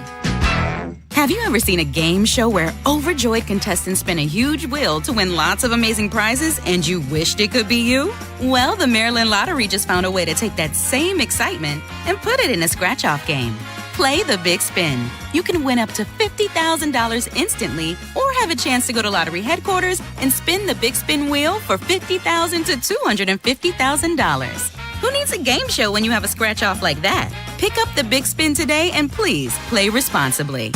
Have you ever seen a game show where overjoyed contestants spin a huge wheel to win lots of amazing prizes and you wished it could be you? Well, the Maryland Lottery just found a way to take that same excitement and put it in a scratch-off game. Play the Big Spin. You can win up to $50,000 instantly or have a chance to go to lottery headquarters and spin the Big Spin wheel for $50,000 to $250,000. Who needs a game show when you have a scratch-off like that? Pick up the Big Spin today and please play responsibly.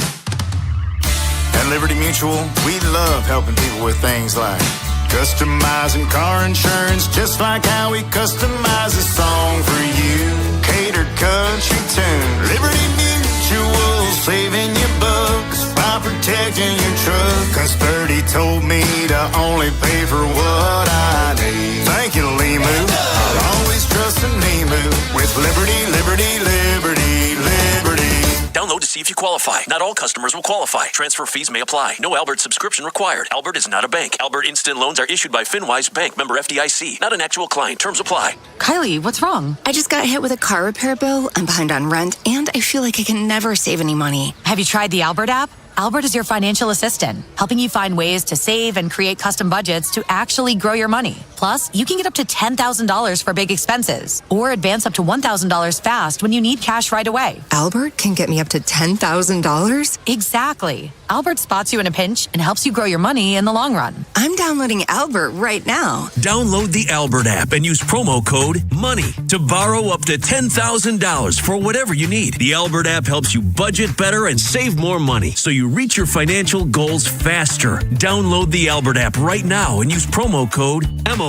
At Liberty Mutual, we love helping people with things like customizing car insurance, just like how we customize a song for you. Catered country tune. Liberty Mutual, saving you bucks by protecting your truck. Cause 30 told me to only pay for what I need. Thank you, Limu. I'll always trust in Limu with Liberty, Liberty, Liberty, Liberty. Download to see if you qualify. Not all customers will qualify. Transfer fees may apply. No Albert subscription required. Albert is not a bank. Albert Instant Loans are issued by FinWise Bank, member FDIC. Not an actual client. Terms apply. Kylie, what's wrong? I just got hit with a car repair bill. I'm behind on rent, and I feel like I can never save any money. Have you tried the Albert app? Albert is your financial assistant, helping you find ways to save and create custom budgets to actually grow your money. Plus, you can get up to $10,000 for big expenses or advance up to $1,000 fast when you need cash right away. Albert can get me up to $10,000? Exactly. Albert spots you in a pinch and helps you grow your money in the long run. I'm downloading Albert right now. Download the Albert app and use promo code MONEY to borrow up to $10,000 for whatever you need. The Albert app helps you budget better and save more money so you reach your financial goals faster. Download the Albert app right now and use promo code MONEY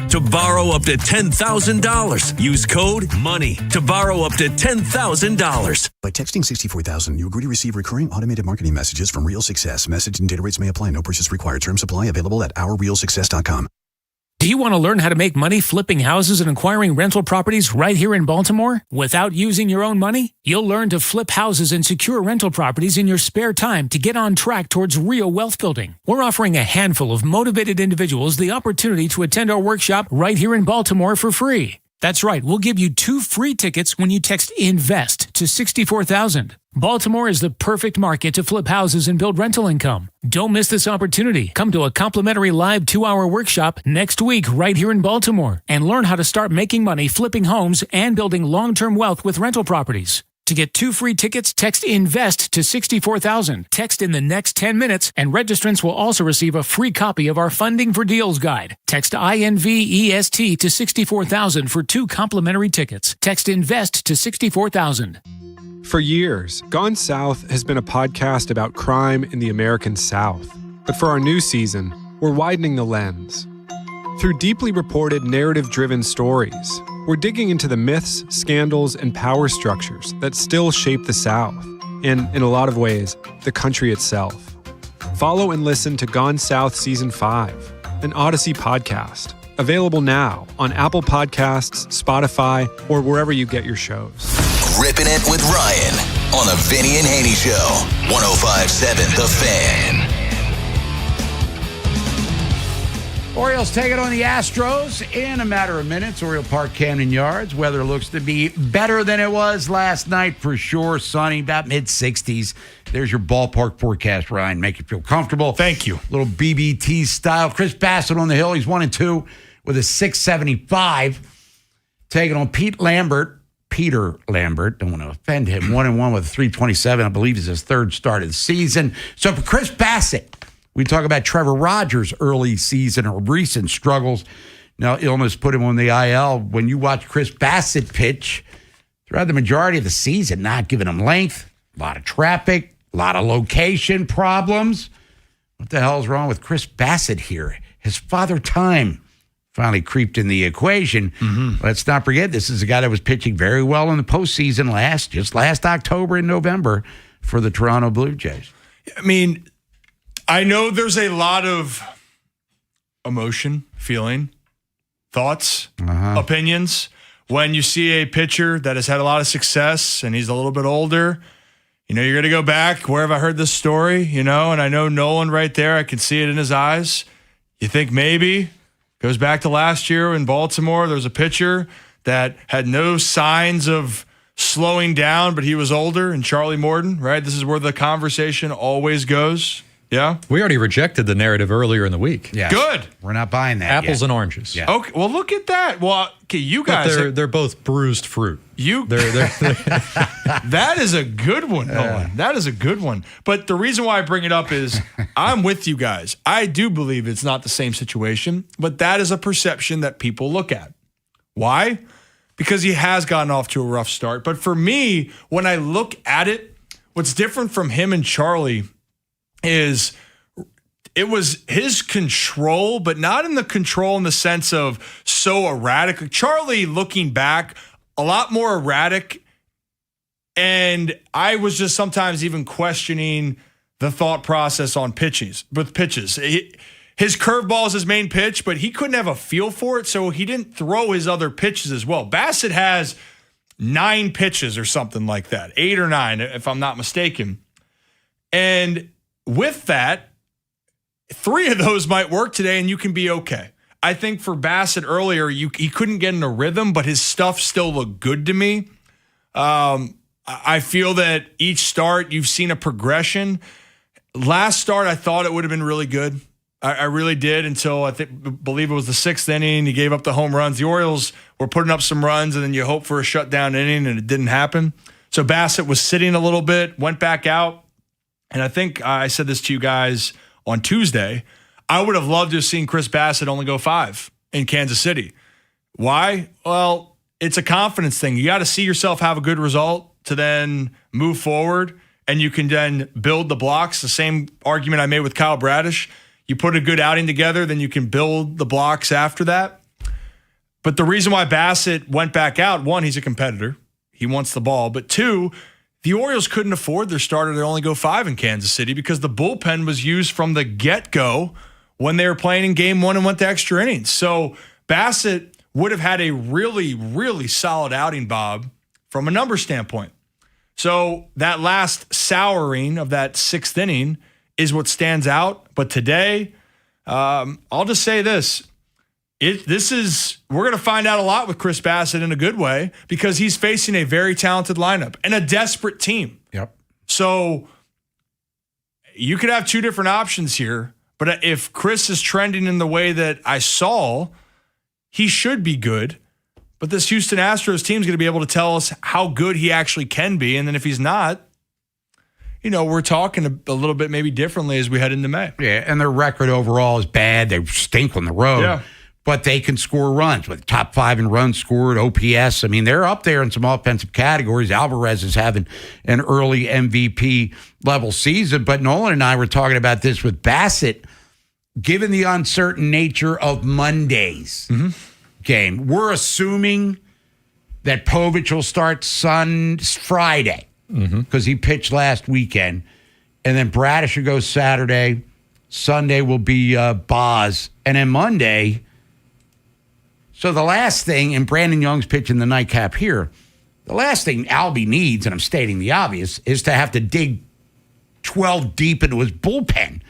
to borrow up to $10,000. Use code MONEY to borrow up to $10,000. By texting 64,000, you agree to receive recurring automated marketing messages from Real Success. Message and data rates may apply. No purchase required. Terms supply. Available at ourrealsuccess.com. Do you want to learn how to make money flipping houses and acquiring rental properties right here in Baltimore without using your own money? You'll learn to flip houses and secure rental properties in your spare time to get on track towards real wealth building. We're offering a handful of motivated individuals the opportunity to attend our workshop right here in Baltimore for free. That's right, we'll give you 2 free tickets when you text INVEST to 64,000. Baltimore is the perfect market to flip houses and build rental income. Don't miss this opportunity. Come to a complimentary live 2-hour workshop next week right here in Baltimore and learn how to start making money flipping homes and building long-term wealth with rental properties. To get 2 free tickets, text INVEST to 64,000. Text in the next 10 minutes, and registrants will also receive a free copy of our Funding for Deals guide. Text INVEST to 64,000 for 2 complimentary tickets. Text INVEST to 64,000. For years, Gone South has been a podcast about crime in the American South. But for our new season, we're widening the lens. Through deeply reported, narrative-driven stories, we're digging into the myths, scandals, and power structures that still shape the South, and, in a lot of ways, the country itself. Follow and listen to Gone South Season 5, an Odyssey podcast. Available now on Apple Podcasts, Spotify, or wherever you get your shows. Ripping It with Ryan on the Vinny and Haynie Show. 105.7 The Fan. Orioles take it on the Astros in a matter of minutes. Oriole Park, Camden Yards. Weather looks to be better than it was last night for sure. Sunny, about mid-60s. There's your ballpark forecast, Ryan. Make you feel comfortable. Thank you. Little BBT style. Chris Bassett on the hill. He's 1-2 with a .675. Taking on Peter Lambert. Don't want to offend him. 1-1 with a .327. I believe is his third start of the season. So for Chris Bassett, we talk about Trevor Rogers' early season or recent struggles. Now, illness put him on the IL. When you watch Chris Bassett pitch throughout the majority of the season, not giving him length, a lot of traffic, a lot of location problems. What the hell is wrong with Chris Bassett here? His father time finally creeped in the equation. Mm-hmm. Let's not forget, this is a guy that was pitching very well in the postseason last October and November for the Toronto Blue Jays. I mean, I know there's a lot of emotion, feeling, thoughts, opinions. When you see a pitcher that has had a lot of success and he's a little bit older, you're going to go back. Where have I heard this story? And I know Nolan right there. I can see it in his eyes. You think maybe goes back to last year in Baltimore. There was a pitcher that had no signs of slowing down, but he was older, and Charlie Morton, right? This is where the conversation always goes. Yeah. We already rejected the narrative earlier in the week. Yeah. Good. We're not buying that. Apples yet. and oranges. Yeah. Okay. Well, look at that. Well, okay, you guys. They're both bruised fruit. That is a good one, Nolan. That is a good one. But the reason why I bring it up is I'm with you guys. I do believe it's not the same situation, but that is a perception that people look at. Why? Because he has gotten off to a rough start. But for me, when I look at it, what's different from him and Charlie is it was his control, but not in the control in the sense of so erratic. Charlie, looking back, a lot more erratic. And I was just sometimes even questioning the thought process on pitches. His curveball is his main pitch, but he couldn't have a feel for it, so he didn't throw his other pitches as well. Bassett has 9 pitches or something like that, 8 or 9, if I'm not mistaken. And with that, 3 of those might work today and you can be okay. I think for Bassett earlier, he couldn't get in a rhythm, but his stuff still looked good to me. I feel that each start, you've seen a progression. Last start, I thought it would have been really good. I really did until I believe it was the 6th inning. He gave up the home runs. The Orioles were putting up some runs, and then you hope for a shutdown inning, and it didn't happen. So Bassett was sitting a little bit, went back out. And I think I said this to you guys on Tuesday. I would have loved to have seen Chris Bassett only go 5 in Kansas City. Why? Well, it's a confidence thing. You got to see yourself have a good result to then move forward, and you can then build the blocks. The same argument I made with Kyle Bradish. You put a good outing together, then you can build the blocks after that. But the reason why Bassett went back out, 1, he's a competitor. He wants the ball. But 2, the Orioles couldn't afford their starter to only go 5 in Kansas City because the bullpen was used from the get-go when they were playing in game 1 and went to extra innings. So Bassett would have had a really, really solid outing, Bob, from a number standpoint. So that last souring of that 6th inning is what stands out. But today, I'll just say this. We're going to find out a lot with Chris Bassett in a good way because he's facing a very talented lineup and a desperate team. Yep. So you could have 2 different options here, but if Chris is trending in the way that I saw, he should be good. But this Houston Astros team is going to be able to tell us how good he actually can be. And then if he's not, we're talking a little bit maybe differently as we head into May. Yeah, and their record overall is bad. They stink on the road. Yeah. But they can score runs with top 5 in runs scored, OPS. I mean, they're up there in some offensive categories. Alvarez is having an early MVP level season. But Nolan and I were talking about this with Bassett. Given the uncertain nature of Monday's game, we're assuming that Povich will start Friday because he pitched last weekend. And then Bradish will go Saturday. Sunday will be Boz. And then Monday. So the last thing, and Brandon Young's pitching the nightcap here, the last thing Albie needs, and I'm stating the obvious, is to have to dig 12 deep into his bullpen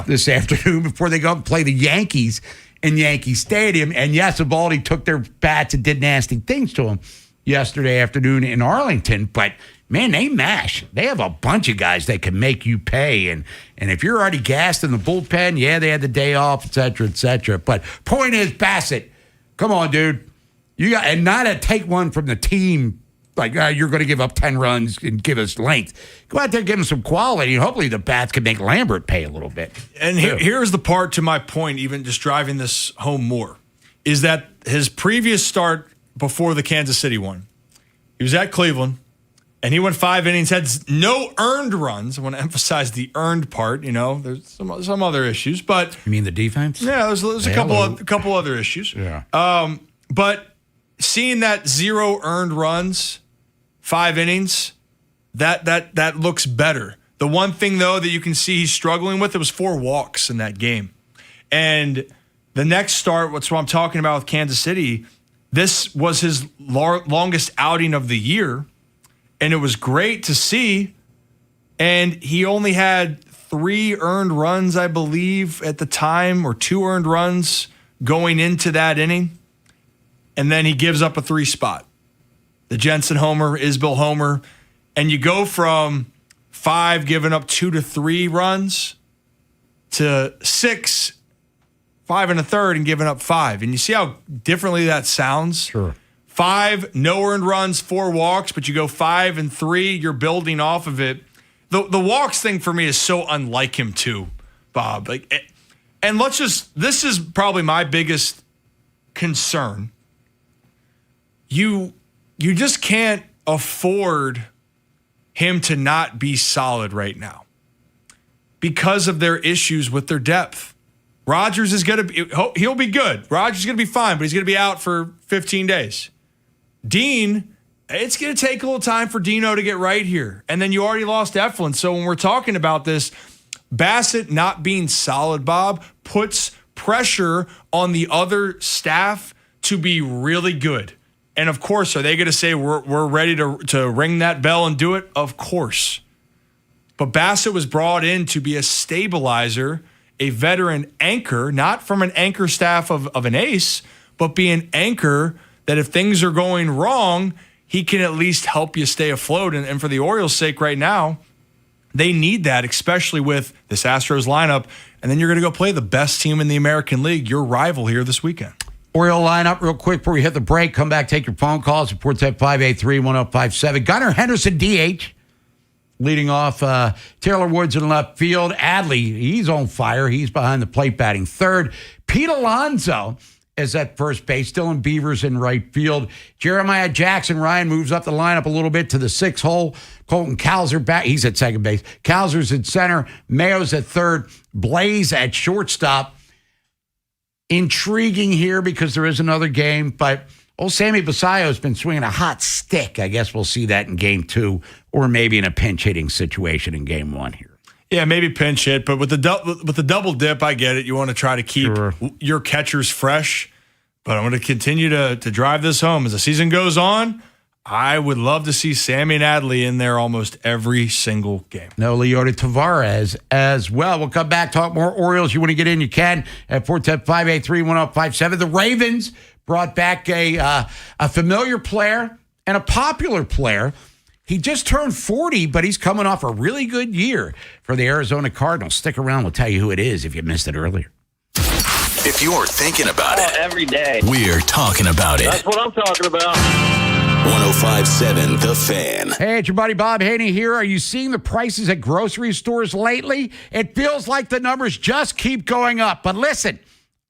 this afternoon before they go and play the Yankees in Yankee Stadium. And yes, Eovaldi took their bats and did nasty things to him yesterday afternoon in Arlington, but man, they mash. They have a bunch of guys that can make you pay. And if you're already gassed in the bullpen, they had the day off, et cetera, et cetera. But point is, Bassett, come on, dude. You got, and not to take one from the team, like you're going to give up 10 runs and give us length. Go out there and give him some quality. Hopefully the bats can make Lambert pay a little bit. And here's the part to my point, even just driving this home more, is that his previous start before the Kansas City one, he was at Cleveland, and he went 5 innings, had no earned runs. I want to emphasize the earned part. There's some other issues, but you mean the defense? Yeah, there's a couple other issues. Yeah. But seeing that 0 earned runs, 5 innings, that looks better. The one thing though that you can see he's struggling with, it was 4 walks in that game, and the next start, what's what I'm talking about with Kansas City. This was his longest outing of the year. And it was great to see. And he only had 3 earned runs, I believe, at the time, or 2 earned runs going into that inning. And then he gives up a 3 spot. The Jensen homer, Isbell homer. And you go from 5 giving up 2 to 3 runs to 6, 5 1/3 and giving up 5. And you see how differently that sounds? Sure. 5, no earned runs, 4 walks, but you go 5 and 3, you're building off of it. The walks thing for me is so unlike him too, Bob. And this is probably my biggest concern. You just can't afford him to not be solid right now because of their issues with their depth. Rodgers is going to be, he'll be good. Rodgers is going to be fine, but he's going to be out for 15 days. Dean, it's going to take a little time for Dino to get right here. And then you already lost Eflin. So when we're talking about this, Bassett not being solid, Bob, puts pressure on the other staff to be really good. And of course, are they going to say we're ready to ring that bell and do it? Of course. But Bassett was brought in to be a stabilizer, a veteran anchor, not from an anchor staff of an ace, but be an anchor that if things are going wrong, he can at least help you stay afloat. And for the Orioles' sake right now, they need that, especially with this Astros lineup. And then you're going to go play the best team in the American League, your rival here this weekend. Oriole lineup real quick before we hit the break. Come back, take your phone calls. Report at 583-1057. Gunnar Henderson, DH. Leading off, Taylor Woods in left field. Adley, he's on fire. He's behind the plate batting third. Pete Alonso is at first base. Dylan Beavers in right field. Jeremiah Jackson Ryan moves up the lineup a little bit to the 6th hole. Colton Cowser back. He's at second base. Cowser's at center. Mayo's at third. Blaze at shortstop. Intriguing here because there is another game, but old Sammy Basayo has been swinging a hot stick. I guess we'll see that in game 2 or maybe in a pinch hitting situation in game 1 here. Yeah, maybe pinch hit, but with the double dip, I get it. You want to try to keep your catchers fresh, but I'm going to continue to drive this home. As the season goes on, I would love to see Sammy and Adley in there almost every single game. No Leota Tavares as well. We'll come back, talk more Orioles. You want to get in, you can at 410-583-1057. The Ravens brought back a familiar player and a popular player. He just turned 40, but he's coming off a really good year for the Arizona Cardinals. Stick around. We'll tell you who it is if you missed it earlier. If you're thinking about it, every day, we're talking about it. That's what I'm talking about. 105.7 The Fan. Hey, it's your buddy Bob Haynie here. Are you seeing the prices at grocery stores lately? It feels like the numbers just keep going up. But listen,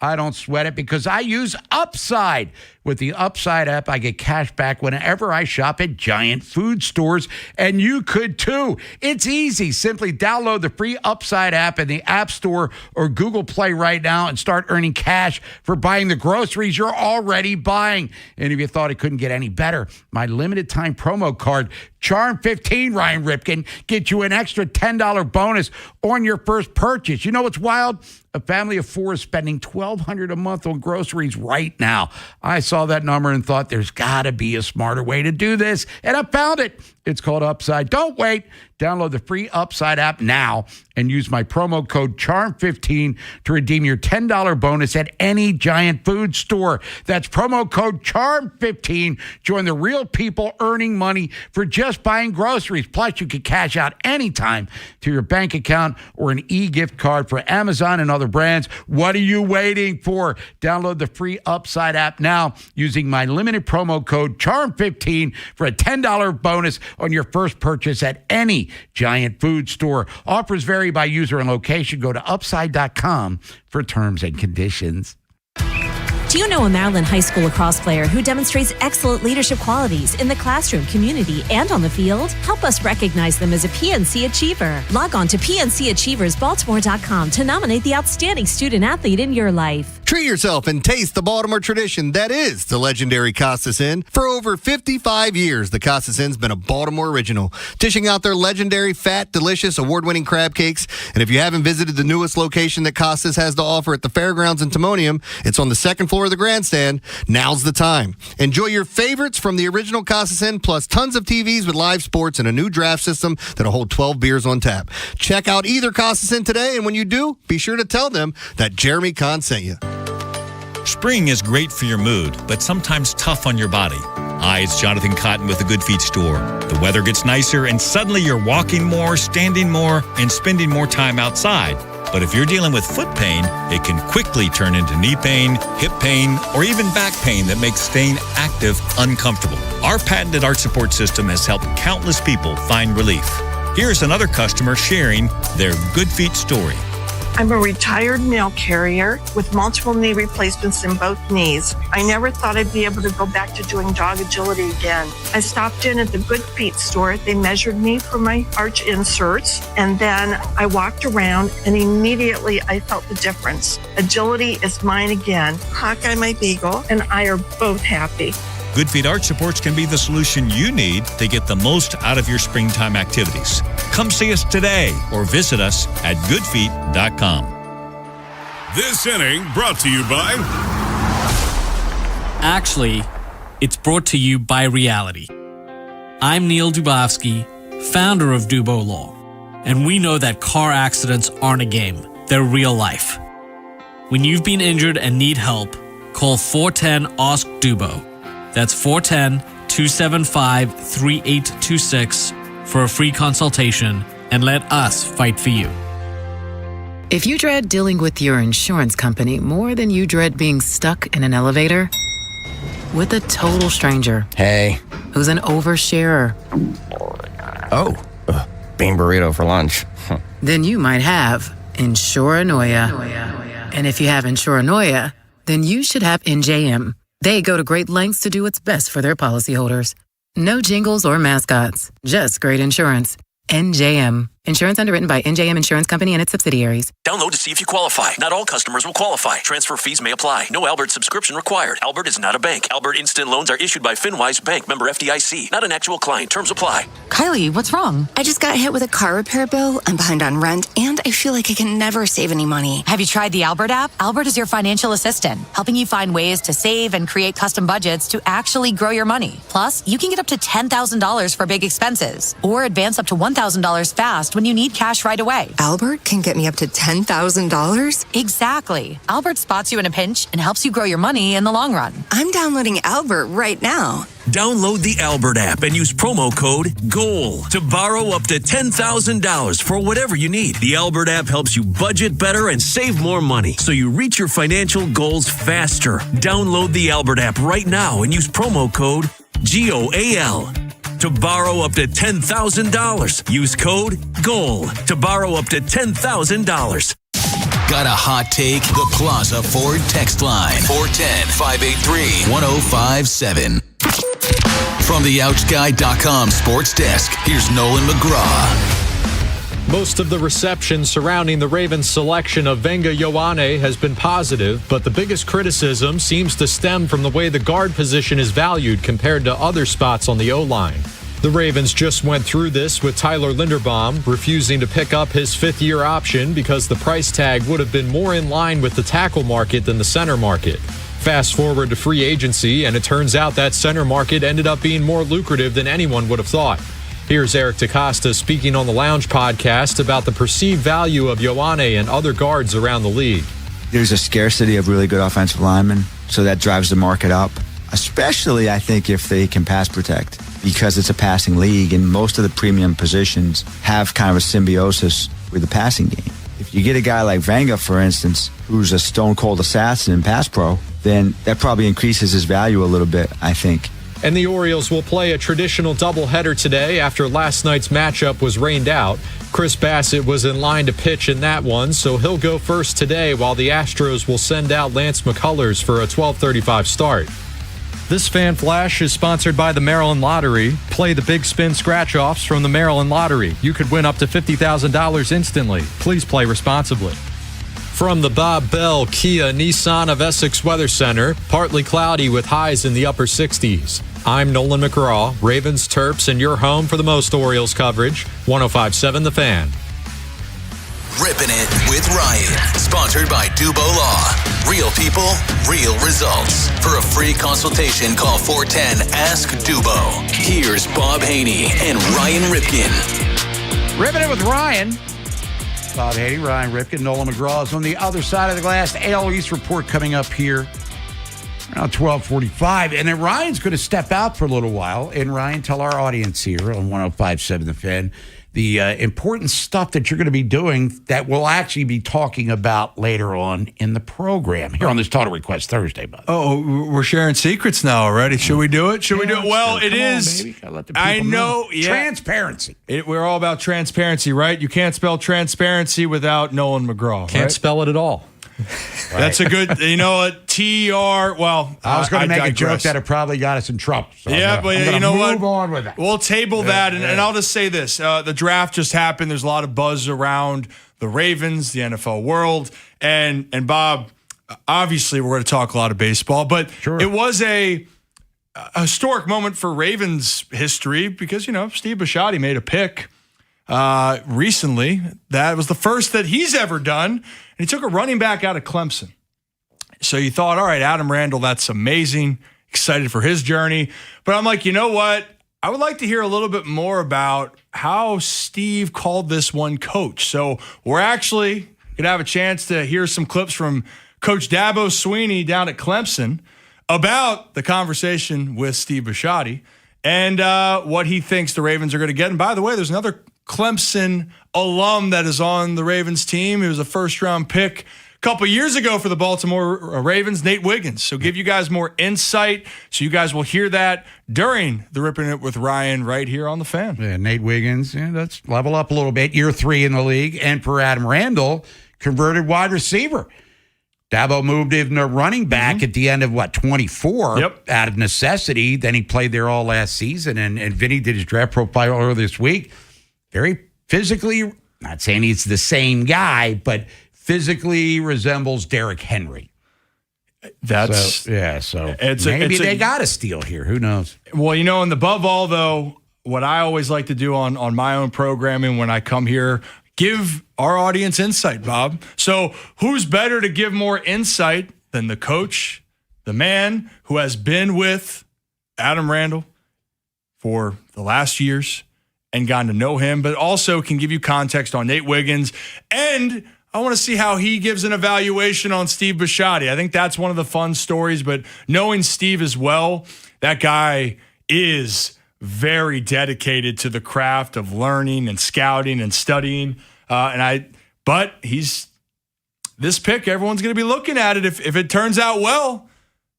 I don't sweat it because I use Upside. With the Upside app, I get cash back whenever I shop at giant food stores, and you could too. It's easy. Simply download the free Upside app in the App Store or Google Play right now and start earning cash for buying the groceries you're already buying. And if you thought it couldn't get any better, my limited time promo code, Charm15, Ryan Ripken, get you an extra $10 bonus on your first purchase. You know what's wild? A family of four is spending $1,200 a month on groceries right now. I saw that number and thought there's got to be a smarter way to do this, and I found it. It's called Upside. Don't wait. Download the free Upside app now and use my promo code CHARM15 to redeem your $10 bonus at any giant food store. That's promo code CHARM15. Join the real people earning money for just buying groceries. Plus, you can cash out anytime to your bank account or an e-gift card for Amazon and other brands. What are you waiting for? Download the free Upside app now using my limited promo code CHARM15 for a $10 bonus on your first purchase at any giant food store. Offers vary by user and location. Go to upside.com for terms and conditions. Do you know a Maryland High School lacrosse player who demonstrates excellent leadership qualities in the classroom, community, and on the field? Help us recognize them as a PNC Achiever. Log on to PNCAchieversBaltimore.com to nominate the outstanding student athlete in your life. Treat yourself and taste the Baltimore tradition that is the legendary Costas Inn. For over 55 years, the Costas Inn's been a Baltimore original, dishing out their legendary, fat, delicious, award-winning crab cakes. And if you haven't visited the newest location that Costas has to offer at the Fairgrounds in Timonium, it's on the second floor of the grandstand. Now's the time. Enjoy your favorites from the original Costas Inn, plus tons of TVs with live sports and a new draft system that'll hold 12 beers on tap. Check out either Costas Inn today, and when you do, be sure to tell them that Jeremy Kahn sent you. Spring is great for your mood, but sometimes tough on your body. Hi, it's Jonathan Cotton with the Good Feet store. The weather gets nicer, and suddenly you're walking more, standing more, and spending more time outside. But if you're dealing with foot pain, it can quickly turn into knee pain, hip pain, or even back pain that makes staying active uncomfortable. Our patented arch support system has helped countless people find relief. Here's another customer sharing their Good Feet story. I'm a retired mail carrier with multiple knee replacements in both knees. I never thought I'd be able to go back to doing dog agility again. I stopped in at the Good Feet store. They measured me for my arch inserts, and then I walked around, and immediately I felt the difference. Agility is mine again. Hawkeye, my beagle, and I are both happy. Good Feet Arch Supports can be the solution you need to get the most out of your springtime activities. Come see us today or visit us at goodfeet.com. This inning brought to you by... Actually, it's brought to you by reality. I'm Neil Dubovsky, founder of Dubo Law, and we know that car accidents aren't a game. They're real life. When you've been injured and need help, call 410-ASK-DUBO. That's 410-275-3826 for a free consultation, and let us fight for you. If you dread dealing with your insurance company more than you dread being stuck in an elevator with a total stranger, hey, who's an oversharer, bean burrito for lunch, then you might have Insuranoia. And if you have Insuranoia, then you should have NJM. They go to great lengths to do what's best for their policyholders. No jingles or mascots, just great insurance. NJM. Insurance underwritten by NJM Insurance Company and its subsidiaries. Download to see if you qualify. Not all customers will qualify. Transfer fees may apply. No Albert subscription required. Albert is not a bank. Albert Instant Loans are issued by FinWise Bank, member FDIC. Not an actual client. Terms apply. Kylie, what's wrong? I just got hit with a car repair bill. I'm behind on rent, and I feel like I can never save any money. Have you tried the Albert app? Albert is your financial assistant, helping you find ways to save and create custom budgets to actually grow your money. Plus, you can get up to $10,000 for big expenses or advance up to $1,000 fast when you need cash right away. Albert can get me up to $10,000? Exactly. Albert spots you in a pinch and helps you grow your money in the long run. I'm downloading Albert right now. Download the Albert app and use promo code GOAL to borrow up to $10,000 for whatever you need. The Albert app helps you budget better and save more money so you reach your financial goals faster. Download the Albert app right now and use promo code GOAL to borrow up to $10,000. Use code GOAL to borrow up to $10,000. Got a hot take? The Plaza Ford text line. 410-583-1057. From the OutGuy.com sports desk, here's Nolan McGraw. Most of the reception surrounding the Ravens' selection of Venga Ioane has been positive, but the biggest criticism seems to stem from the way the guard position is valued compared to other spots on the O-line. The Ravens just went through this with Tyler Linderbaum refusing to pick up his fifth-year option because the price tag would have been more in line with the tackle market than the center market. Fast forward to free agency, and it turns out that center market ended up being more lucrative than anyone would have thought. Here's Eric DeCosta speaking on the Lounge podcast about the perceived value of Ioane and other guards around the league. There's a scarcity of really good offensive linemen, so that drives the market up, especially, I think, if they can pass protect, because it's a passing league, and most of the premium positions have kind of a symbiosis with the passing game. If you get a guy like Venga, for instance, who's a stone-cold assassin in pass pro, then that probably increases his value a little bit, I think. And the Orioles will play a traditional doubleheader today after last night's matchup was rained out. Chris Bassett was in line to pitch in that one, so he'll go first today while the Astros will send out Lance McCullers for a 12:35 start. This Fan Flash is sponsored by the Maryland Lottery. Play the Big Spin Scratch-Offs from the Maryland Lottery. You could win up to $50,000 instantly. Please play responsibly. From the Bob Bell Kia Nissan of Essex Weather Center, partly cloudy with highs in the upper 60s. I'm Nolan McGraw, Ravens, Terps, and your home for the most Orioles coverage, 105.7 The Fan. Ripping It with Ryan, sponsored by Dubo Law. Real people, real results. For a free consultation, call 410-ASK-DUBO. Here's Bob Haynie and Ryan Ripken. Ripping It with Ryan. Bob Haynie, Ryan Ripken, Nolan McGraw is on the other side of the glass. AL East report coming up here around 12:45. And then Ryan's going to step out for a little while. And Ryan, tell our audience here on 105.7 The Fan the important stuff that you're going to be doing that we'll actually be talking about later on in the program here on this Total Request Thursday, bud. Oh, we're sharing secrets now already. Should we do it? Should we do it? Well, it is. I know. Yeah. Transparency. We're all about transparency, right? You can't spell transparency without Nolan McGraw. Can't spell it at all. Right. That's a good, TR. Well, I was going to make a joke that it probably got us in trouble. So yeah, but you know what? Move on with that. We'll table that, and I'll just say this: the draft just happened. There's a lot of buzz around the Ravens, the NFL world, and Bob. Obviously, we're going to talk a lot of baseball, but It was a historic moment for Ravens history because Steve Bisciotti made a pick recently. That was the first that he's ever done. And he took a running back out of Clemson. So you thought, all right, Adam Randall, that's amazing. Excited for his journey. But I'm like, you know what? I would like to hear a little bit more about how Steve called this one coach. So we're actually going to have a chance to hear some clips from Coach Dabo Swinney down at Clemson about the conversation with Steve Bisciotti and what he thinks the Ravens are going to get. And by the way, there's another Clemson alum that is on the Ravens team. He was a first-round pick a couple years ago for the Baltimore Ravens, Nate Wiggins. So give you guys more insight. So you guys will hear that during the Ripping It with Ryan right here on The Fan. Yeah, Nate Wiggins, let's level up a little bit. Year 3 in the league. And for Adam Randall, converted wide receiver. Dabo moved him to running back at the end of, 24? Yep. Out of necessity. Then he played there all last season. And Vinny did his draft profile earlier this week. Very physically, not saying he's the same guy, but physically resembles Derrick Henry. So maybe they got a steal here. Who knows? Well, and above all, though, what I always like to do on my own programming when I come here, give our audience insight, Bob. So who's better to give more insight than the coach, the man who has been with Adam Randall for the last years and gotten to know him, but also can give you context on Nate Wiggins. And I want to see how he gives an evaluation on Steve Bisciotti. I think that's one of the fun stories, but knowing Steve as well, that guy is very dedicated to the craft of learning and scouting and studying. But this pick, everyone's going to be looking at it. If it turns out well,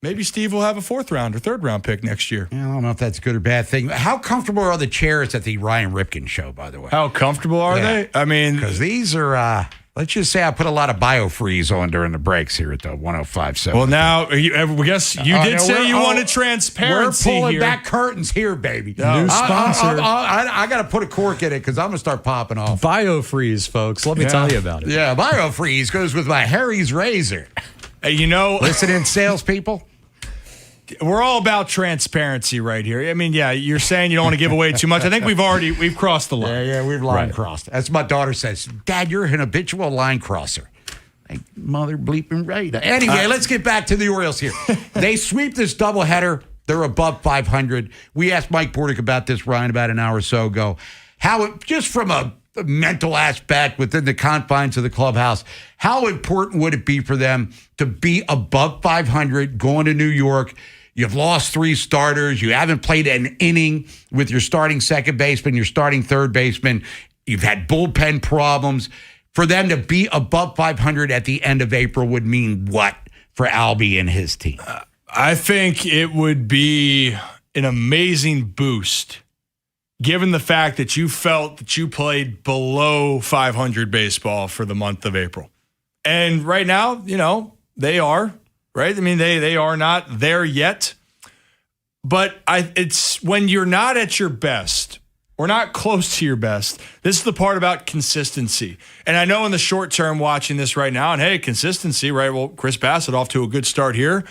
maybe Steve will have a 4th round or 3rd round pick next year. I don't know if that's a good or bad thing. How comfortable are the chairs at the Ryan Ripken show, by the way? How comfortable are they? I mean, because these are Let's just say I put a lot of biofreeze on during the breaks here at the 105.7. Well, now, I guess you did say you wanted transparency. We're pulling here. back curtains here, baby. New sponsor. I got to put a cork in it because I'm going to start popping off. Biofreeze, folks. Let me tell you about it. Yeah, biofreeze goes with my Harry's razor. Hey, listening, salespeople. We're all about transparency right here. I mean, yeah, you're saying you don't want to give away too much. I think we've crossed the line. Yeah, we've line crossed. That's what my daughter says. Dad, you're an habitual line crosser. Like, mother bleeping right. Anyway, let's get back to the Orioles here. They sweep this doubleheader. They're above 500. We asked Mike Bordick about this, Ryan, about an hour or so ago. How it, just from a mental aspect within the confines of the clubhouse, how important would it be for them to be above 500 going to New York? You've lost 3 starters. You haven't played an inning with your starting second baseman, your starting third baseman. You've had bullpen problems. For them to be above 500 at the end of April would mean what for Albie and his team? I think it would be an amazing boost, given the fact that you felt that you played below 500 baseball for the month of April. And right now, they are. Right? I mean, they are not there yet. But it's when you're not at your best or not close to your best, this is the part about consistency. And I know in the short term watching this right now, and hey, consistency, right? Well, Chris Bassett off to a good start here.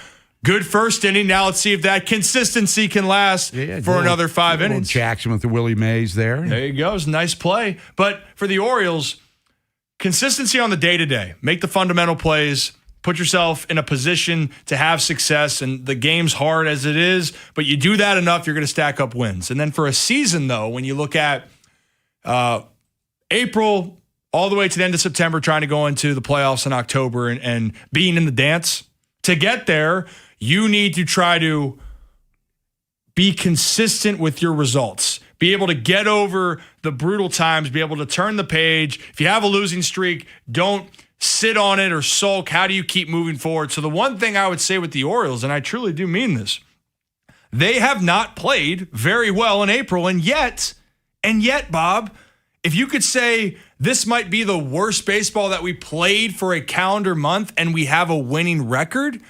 Good first inning. Now let's see if that consistency can last for another 5 innings. Jackson with the Willie Mays there. There you go. It's a nice play. But for the Orioles, consistency on the day-to-day. Make the fundamental plays. Put yourself in a position to have success, and the game's hard as it is, but you do that enough, you're going to stack up wins. And then for a season, though, when you look at April all the way to the end of September, trying to go into the playoffs in October and being in the dance, to get there, you need to try to be consistent with your results. Be able to get over the brutal times, be able to turn the page. If you have a losing streak, don't sit on it or sulk. How do you keep moving forward? So the one thing I would say with the Orioles, and I truly do mean this, they have not played very well in April. And yet, Bob, if you could say this might be the worst baseball that we played for a calendar month and we have a winning record,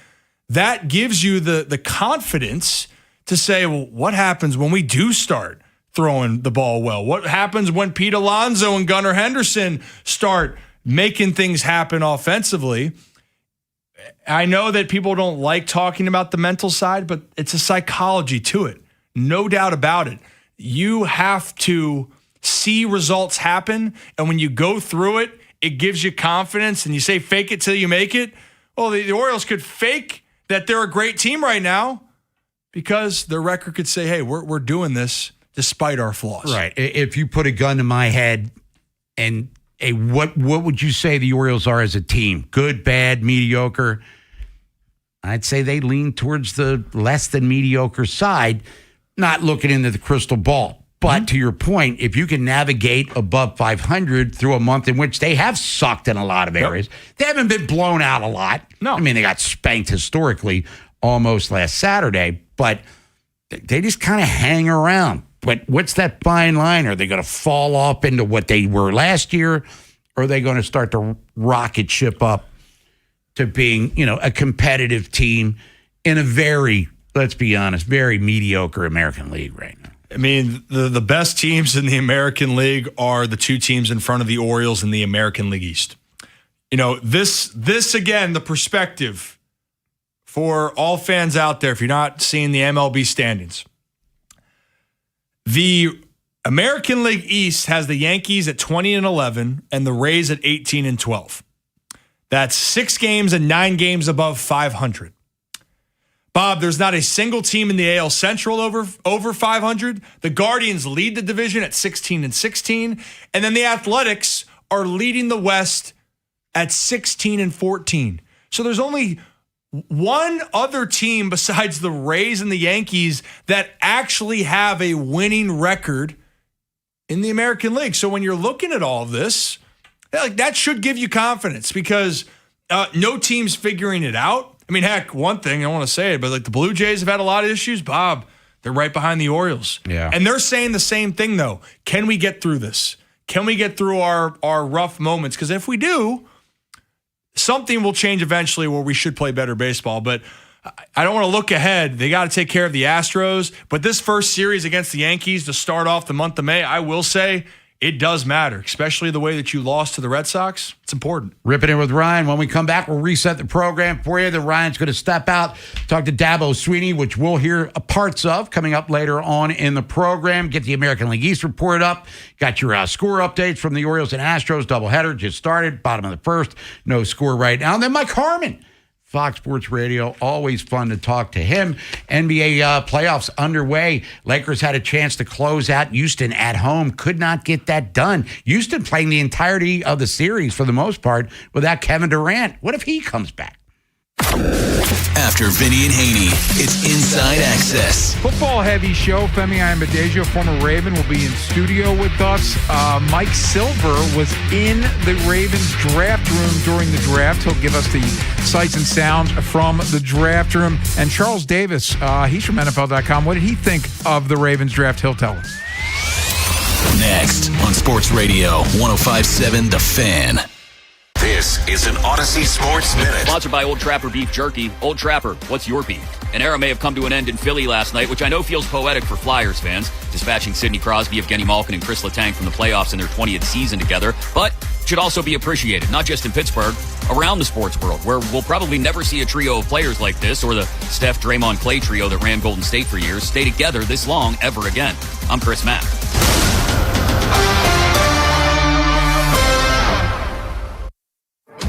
that gives you the confidence to say, well, what happens when we do start throwing the ball well? What happens when Pete Alonso and Gunnar Henderson start making things happen offensively? I know that people don't like talking about the mental side, but it's a psychology to it. No doubt about it. You have to see results happen, and when you go through it, it gives you confidence, and you say fake it till you make it. Well, the Orioles could fake that they're a great team right now because their record could say, hey, we're doing this despite our flaws. Right. If you put a gun to my head and what would you say the Orioles are as a team? Good, bad, mediocre? I'd say they lean towards the less than mediocre side, not looking into the crystal ball. But to your point, if you can navigate above 500 through a month in which they have sucked in a lot of areas, they haven't been blown out a lot. No. I mean, they got spanked historically almost last Saturday, but they just kind of hang around. But what's that fine line? Are they going to fall off into what they were last year? Or are they going to start to rocket ship up to being, a competitive team in a very, let's be honest, very mediocre American League right now? I mean, the best teams in the American League are the 2 teams in front of the Orioles in the American League East. This again, the perspective for all fans out there, if you're not seeing the MLB standings. The American League East has the Yankees at 20-11 and the Rays at 18-12. That's 6 games and 9 games above 500. Bob, there's not a single team in the AL Central over 500. The Guardians lead the division at 16-16, and then the Athletics are leading the West at 16-14. So there's only one other team besides the Rays and the Yankees that actually have a winning record in the American League. So when you're looking at all of this, that should give you confidence because no team's figuring it out. I mean, heck, one thing, I don't want to say it, but the Blue Jays have had a lot of issues. Bob, they're right behind the Orioles. Yeah. And they're saying the same thing, though. Can we get through this? Can we get through our rough moments? Because if we do, something will change eventually where we should play better baseball. But I don't want to look ahead. They got to take care of the Astros. But this first series against the Yankees to start off the month of May, I will say it does matter, especially the way that you lost to the Red Sox. It's important. Ripping it with Ryan. When we come back, we'll reset the program for you. Then Ryan's going to step out, talk to Dabo Sweeney, which we'll hear parts of coming up later on in the program. Get the American League East report up. Got your score updates from the Orioles and Astros. Doubleheader just started. Bottom of the first. No score right now. And then Mike Harmon, Fox Sports Radio, always fun to talk to him. NBA playoffs underway. Lakers had a chance to close out Houston at home. Could not get that done. Houston playing the entirety of the series for the most part without Kevin Durant. What if he comes back? After Vinny and Haynie, it's Inside Access. Football-heavy show. Femi Amadejio, former Raven, will be in studio with us. Mike Silver was in the Ravens draft room during the draft. He'll give us the sights and sounds from the draft room. And Charles Davis, he's from NFL.com. What did he think of the Ravens draft? He'll tell us. Next on Sports Radio 105.7 The Fan. This is an Odyssey Sports Minute. Sponsored by Old Trapper Beef Jerky. Old Trapper, what's your beef? An era may have come to an end in Philly last night, which I know feels poetic for Flyers fans, dispatching Sidney Crosby, Evgeny Malkin, and Chris Letang from the playoffs in their 20th season together, but should also be appreciated, not just in Pittsburgh, around the sports world, where we'll probably never see a trio of players like this, or the Steph, Draymond, Clay trio that ran Golden State for years, stay together this long ever again. I'm Chris Mack.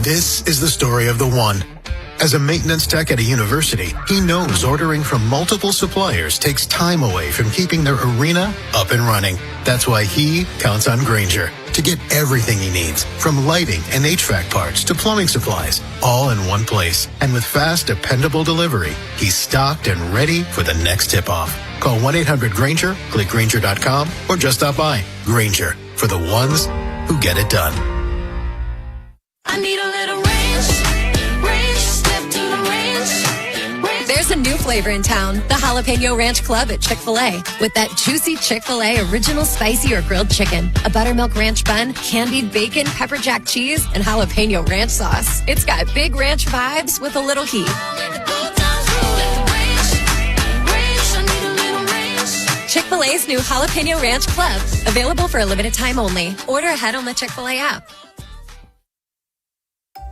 This is the story of the one. As a maintenance tech at a university, he knows ordering from multiple suppliers takes time away from keeping their arena up and running. That's why he counts on Grainger to get everything he needs, from lighting and HVAC parts to plumbing supplies, all in one place. And with fast, dependable delivery, he's stocked and ready for the next tip-off. Call 1-800-GRAINGER, click Grainger.com, or just stop by. Grainger, for the ones who get it done. I need a little ranch, step to the ranch. There's a new flavor in town, the Jalapeno Ranch Club at Chick-fil-A. With that juicy Chick-fil-A original spicy or grilled chicken, a buttermilk ranch bun, candied bacon, pepper jack cheese, and jalapeno ranch sauce. It's got big ranch vibes with a little heat. Chick-fil-A's new Jalapeno Ranch Club. Available for a limited time only. Order ahead on the Chick-fil-A app.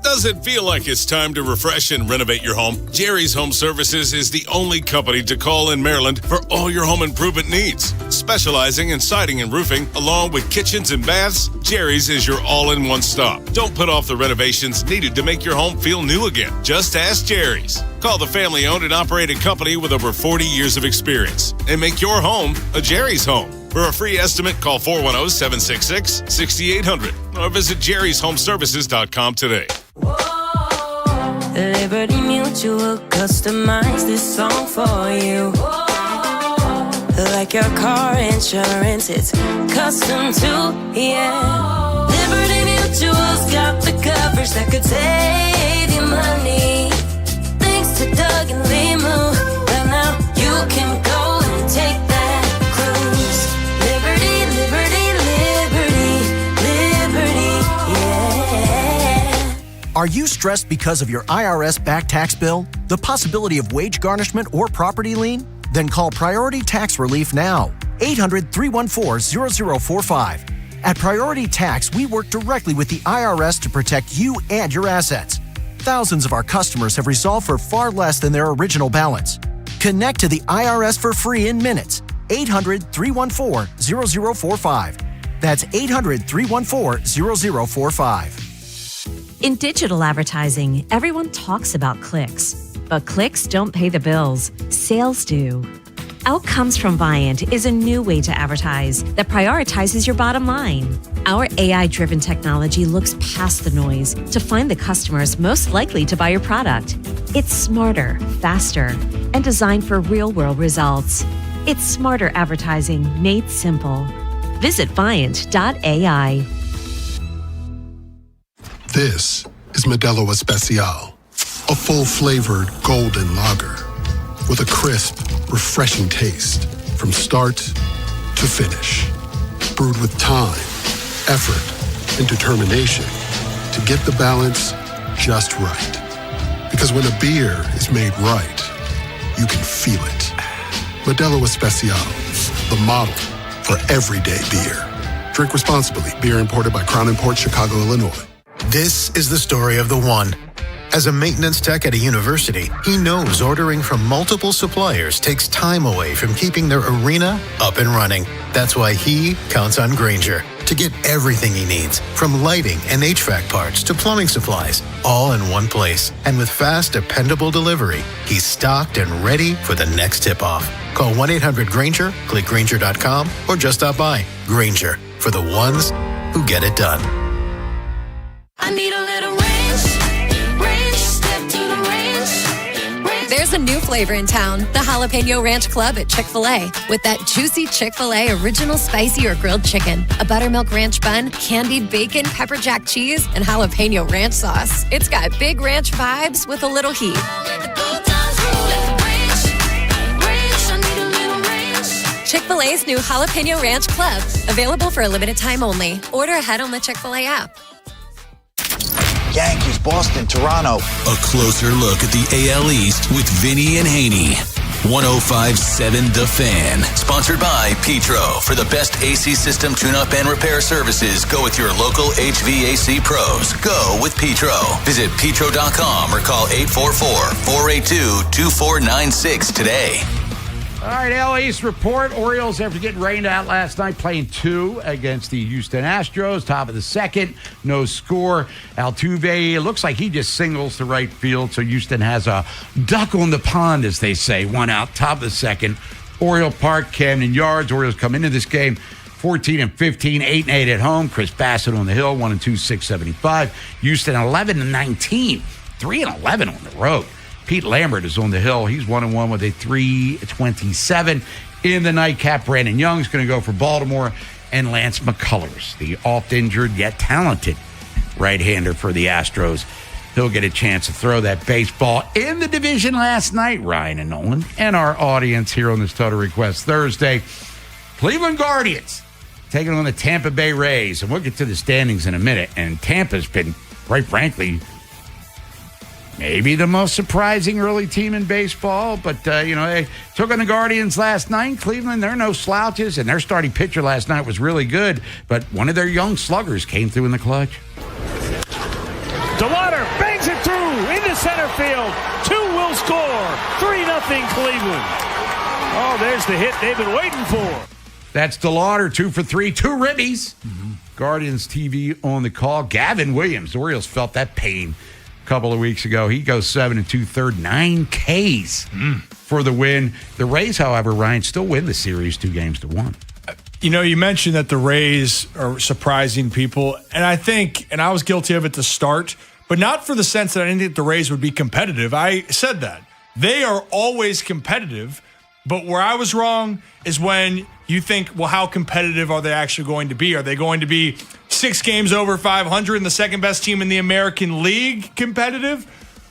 Does it feel like it's time to refresh and renovate your home? Jerry's Home Services is the only company to call in Maryland for all your home improvement needs. Specializing in siding and roofing, along with kitchens and baths, Jerry's is your all-in-one stop. Don't put off the renovations needed to make your home feel new again. Just ask Jerry's. Call the family-owned and operated company with over 40 years of experience and make your home a Jerry's home. For a free estimate, call 410-766-6800 or visit jerryshomeservices.com today. Liberty Mutual customized this song for you. Like your car insurance, it's custom too, yeah. Liberty Mutual's got the coverage that could save you money. Thanks to Doug and Limu, well now you can go and take that cruise. Liberty, yeah. Are you stressed because of your IRS back tax bill, the possibility of wage garnishment or property lien? Then call Priority Tax Relief now. 800-314-0045. At Priority Tax, we work directly with the IRS to protect you and your assets. Thousands of our customers have resolved for far less than their original balance. Connect to the IRS for free in minutes. 800-314-0045. That's 800-314-0045. In digital advertising, everyone talks about clicks, but clicks don't pay the bills. Sales do. Outcomes from Viant is a new way to advertise that prioritizes your bottom line. Our AI-driven technology looks past the noise to find the customers most likely to buy your product. It's smarter, faster, and designed for real-world results. It's smarter advertising made simple. Visit Viant.ai. This is Modelo Especial, a full-flavored golden lager with a crisp, refreshing taste from start to finish. Brewed with time effort, and determination to get the balance just right. Because when a beer is made right, you can feel it. Modelo Especial, the model for everyday beer. Drink responsibly. Beer imported by Crown Imports, Chicago, Illinois. This is the story of the one. As a maintenance tech at a university, he knows ordering from multiple suppliers takes time away from keeping their arena up and running. That's why he counts on Grainger to get everything he needs, from lighting and HVAC parts to plumbing supplies, all in one place. And with fast, dependable delivery, he's stocked and ready for the next tip-off. Call 1-800-GRAINGER, click Grainger.com, or just stop by. Grainger, for the ones who get it done. I need a little ranch, step to the ranch. There's a new flavor in town, the Jalapeno Ranch Club at Chick-fil-A. With that juicy Chick-fil-A original spicy or grilled chicken, a buttermilk ranch bun, candied bacon, pepper jack cheese, and jalapeno ranch sauce. It's got big ranch vibes with a little heat. Chick-fil-A's new Jalapeno Ranch Club. Available for a limited time only. Order ahead on the Chick-fil-A app. Yankees, Boston, Toronto. A closer look at the AL East with Vinny and Haynie. 105.7 The Fan. Sponsored by Petro. For the best AC system tune-up and repair services, go with your local HVAC pros. Go with Petro. Visit petro.com or call 844-482-2496 today. All right, AL East report. Orioles, after getting rained out last night, playing 2 against the Houston Astros. Top of the second, no score. Altuve, it looks like he just singles to right field, so Houston has a duck on the pond, as they say. 1 out, top of the second. Oriole Park, Camden Yards. Orioles come into this game 14-15, 8-8 at home. Chris Bassett on the hill, 1-2, 675. Houston 11-19, 3-11 on the road. Pete Lambert is on the hill. He's 1-1 with a 3.27 in the nightcap. Brandon Young's going to go for Baltimore, and Lance McCullers, the oft-injured yet talented right-hander for the Astros. He'll get a chance to throw that baseball in the division last night. Ryan and Nolan and our audience here on this Total Request Thursday. Cleveland Guardians taking on the Tampa Bay Rays, and we'll get to the standings in a minute. And Tampa's been, quite frankly, maybe the most surprising early team in baseball, but, they took on the Guardians last night. Cleveland, they're no slouches, and their starting pitcher last night was really good, but one of their young sluggers came through in the clutch. DeWater bangs it through into center field. 2 will score. 3-0 Cleveland. Oh, there's the hit they've been waiting for. That's DeLauder, 2 for 3, 2 ribbies. Guardians TV on the call. Gavin Williams, the Orioles felt that pain couple of weeks ago. He goes 7 2/3, 9 Ks for the win. The Rays, however, Ryan, still win the series 2-1. You mentioned that the Rays are surprising people, and I was guilty of it to start, but not for the sense that I didn't think the Rays would be competitive. I said that. They are always competitive, but where I was wrong is when you think, well, how competitive are they actually going to be? Are they going to be 6 games over 500 and the second best team in the American League competitive?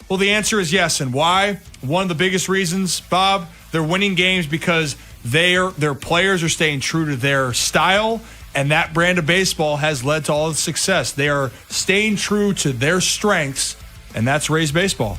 Well, the answer is yes. And why? One of the biggest reasons, Bob, they're winning games because their players are staying true to their style, and that brand of baseball has led to all the success. They are staying true to their strengths, and that's Rays baseball.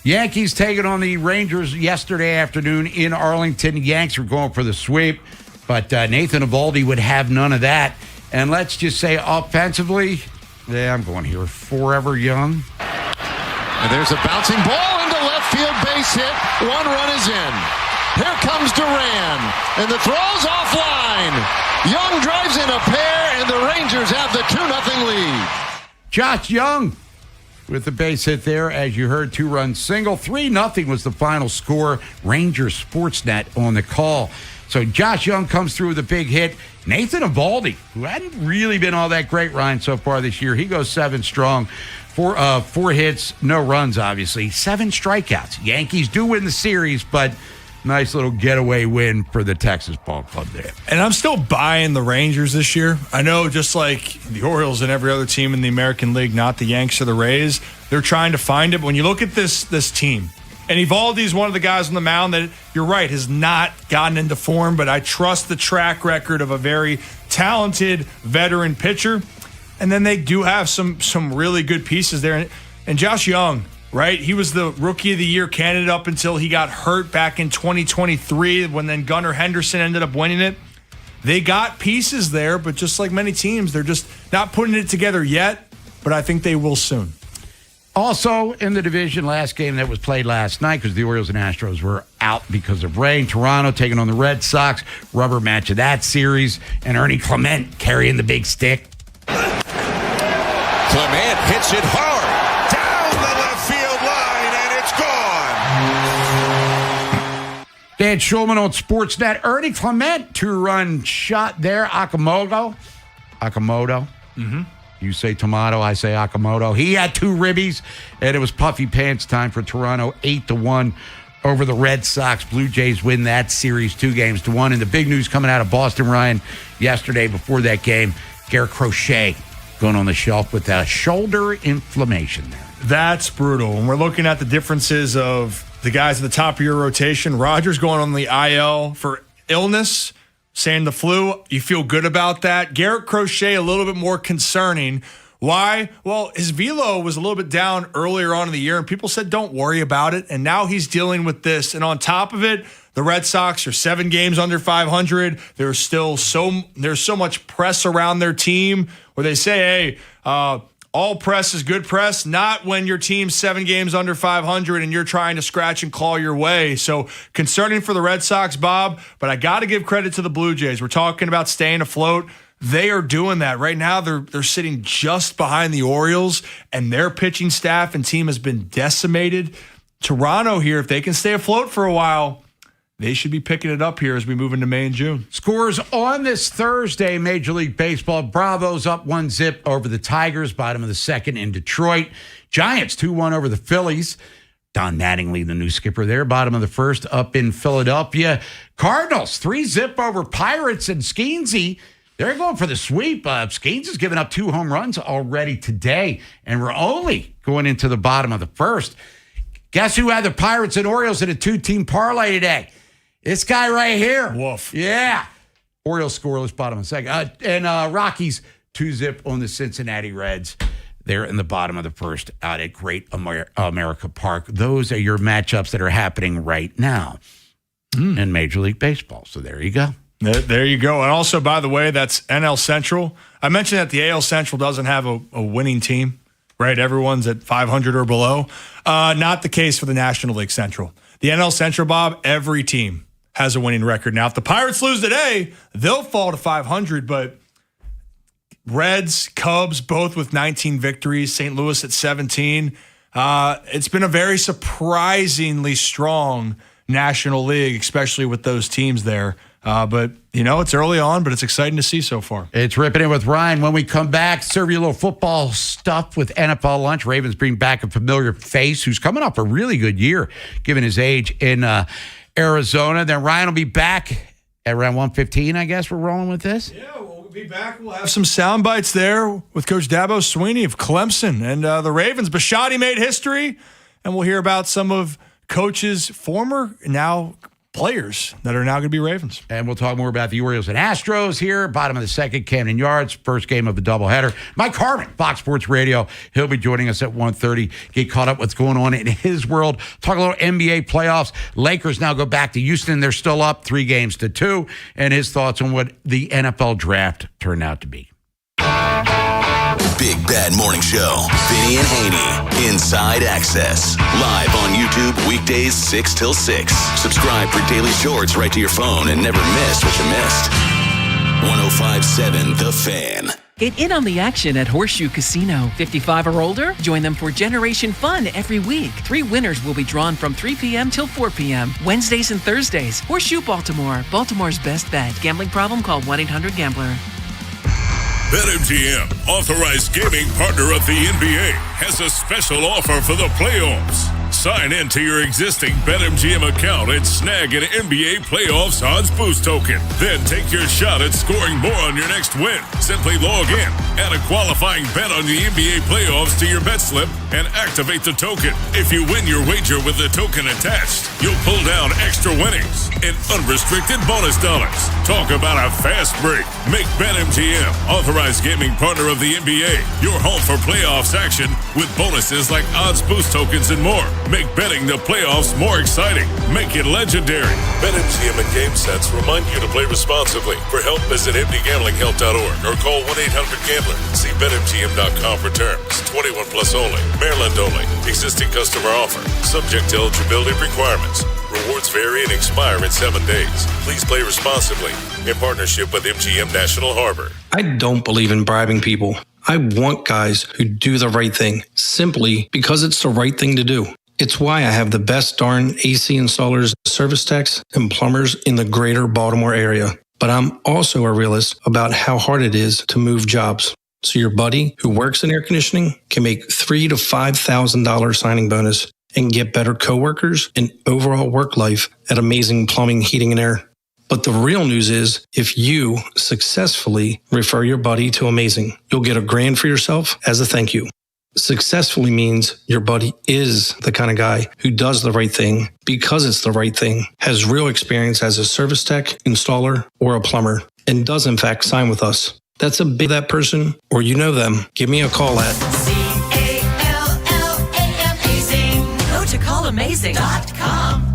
Yankees taking on the Rangers yesterday afternoon in Arlington. The Yanks were going for the sweep, but Nathan Eovaldi would have none of that. And let's just say offensively, I'm going here, forever young. And there's a bouncing ball into left field, base hit. 1 run is in. Here comes Duran, and the throw's offline. Young drives in a pair, and the Rangers have the 2-0 lead. Josh Young with the base hit there, as you heard, 2-run single. 3-0 was the final score. Rangers Sportsnet on the call. So Josh Young comes through with a big hit. Nathan Eovaldi, who hadn't really been all that great, Ryan, so far this year, he goes 7 strong. 4 hits, no runs, obviously. 7 strikeouts. Yankees do win the series, but nice little getaway win for the Texas Ball Club there. And I'm still buying the Rangers this year. I know, just like the Orioles and every other team in the American League, not the Yanks or the Rays, they're trying to find it. But when you look at this team, and Eovaldi's one of the guys on the mound that, you're right, has not gotten into form, but I trust the track record of a very talented veteran pitcher. And then they do have some really good pieces there. And Josh Young, right? He was the Rookie of the Year candidate up until he got hurt back in 2023 when then Gunnar Henderson ended up winning it. They got pieces there, but just like many teams, they're just not putting it together yet, but I think they will soon. Also in the division, last game that was played last night because the Orioles and Astros were out because of rain. Toronto taking on the Red Sox, rubber match of that series, and Ernie Clement carrying the big stick. Clement hits it hard down the left field line, and it's gone. Dan Schulman on Sportsnet. Ernie Clement, 2-run shot there. Akamoto. Mm-hmm. You say tomato, I say Akamoto. He had 2 ribbies, and it was puffy pants time for Toronto, 8-1 over the Red Sox. Blue Jays win that series 2-1. And the big news coming out of Boston, Ryan, yesterday before that game, Garrett Crochet going on the shelf with a shoulder inflammation there. That's brutal. And we're looking at the differences of the guys at the top of your rotation. Rogers going on the IL for illness, saying the flu. You feel good about that. Garrett Crochet, a little bit more concerning. Why? Well, his velo was a little bit down earlier on in the year, and people said, don't worry about it. And now he's dealing with this. And on top of it, the Red Sox are 7 games under 500. There's so much press around their team where they say, hey, all press is good press, not when your team's 7 games under 500 and you're trying to scratch and claw your way. So concerning for the Red Sox, Bob, but I got to give credit to the Blue Jays. We're talking about staying afloat. They are doing that. Right now, they're sitting just behind the Orioles, and their pitching staff and team has been decimated. Toronto here, if they can stay afloat for a while, they should be picking it up here as we move into May and June. Scores on this Thursday, Major League Baseball. Bravos up 1-0 over the Tigers, bottom of the second in Detroit. Giants 2-1 over the Phillies. Don Mattingly, the new skipper there, bottom of the first up in Philadelphia. Cardinals 3-0 over Pirates, and Skeensy, they're going for the sweep. Skeens has given up 2 home runs already today, and we're only going into the bottom of the first. Guess who had the Pirates and Orioles in a 2-team parlay today? This guy right here. Woof. Yeah. Orioles scoreless, bottom of the second. And Rockies 2-0 on the Cincinnati Reds. They're in the bottom of the first out at Great America Park. Those are your matchups that are happening right now in Major League Baseball. So there you go. There you go. And also, by the way, that's NL Central. I mentioned that the AL Central doesn't have a winning team, right? Everyone's at 500 or below. Not the case for the National League Central. The NL Central, Bob, every team has a winning record. Now, if the Pirates lose today, they'll fall to 500, but Reds, Cubs, both with 19 victories, St. Louis at 17. It's been a very surprisingly strong National League, especially with those teams there. But, it's early on, but it's exciting to see so far. It's Ripping It with Ryan. When we come back, serve you a little football stuff with NFL Lunch. Ravens bring back a familiar face who's coming off a really good year, given his age in Arizona. Then Ryan will be back at around 1:15, I guess. We're rolling with this. Yeah, we'll be back. We'll have some sound bites there with Coach Dabo Swinney of Clemson and the Ravens. Bisciotti made history, and we'll hear about some of Coach's former, now players that are now going to be Ravens. And we'll talk more about the Orioles and Astros here. Bottom of the second, Camden Yards, first game of the doubleheader. Mike Harmon, Fox Sports Radio. He'll be joining us at 1:30. Get caught up what's going on in his world. Talk a little NBA playoffs. Lakers now go back to Houston. They're still up 3-2, and his thoughts on what the NFL draft turned out to be. Big Bad Morning Show. Vinny and Haynie. Inside Access. Live on YouTube weekdays 6 till 6. Subscribe for daily shorts right to your phone and never miss what you missed. 105.7 The Fan. Get in on the action at Horseshoe Casino. 55 or older? Join them for Generation Fun every week. 3 winners will be drawn from 3 p.m. till 4 p.m. Wednesdays and Thursdays. Horseshoe Baltimore. Baltimore's best bet. Gambling problem? Call 1-800-GAMBLER. BetMGM, authorized gaming partner of the NBA, has a special offer for the playoffs. Sign in to your existing BetMGM account and snag an NBA Playoffs Odds Boost token. Then take your shot at scoring more on your next win. Simply log in, add a qualifying bet on the NBA Playoffs to your bet slip, and activate the token. If you win your wager with the token attached, you'll pull down extra winnings and unrestricted bonus dollars. Talk about a fast break. Make BetMGM, authorized gaming partner of the NBA, your home for playoffs action with bonuses like odds boost tokens and more. Make betting the playoffs more exciting. Make it legendary. BetMGM and GameSense remind you to play responsibly. For help, visit mdgamblinghelp.org or call 1-800-GAMBLER. See BetMGM.com for terms. 21 plus only. Maryland only. Existing customer offer. Subject to eligibility requirements. Rewards vary and expire in 7 days. Please play responsibly. In partnership with MGM National Harbor. I don't believe in bribing people. I want guys who do the right thing, simply because it's the right thing to do. It's why I have the best darn AC installers, service techs, and plumbers in the greater Baltimore area. But I'm also a realist about how hard it is to move jobs. So your buddy who works in air conditioning can make $3,000 to $5,000 signing bonus and get better coworkers and overall work life at Amazing Plumbing, Heating, and Air. But the real news is, if you successfully refer your buddy to Amazing, you'll get $1,000 for yourself as a thank you. Successfully means your buddy is the kind of guy who does the right thing because it's the right thing, has real experience as a service tech, installer, or a plumber, and does in fact sign with us. That's a big that person, or you know them. Give me a call at CALLAMazing. Go to callamazing.com.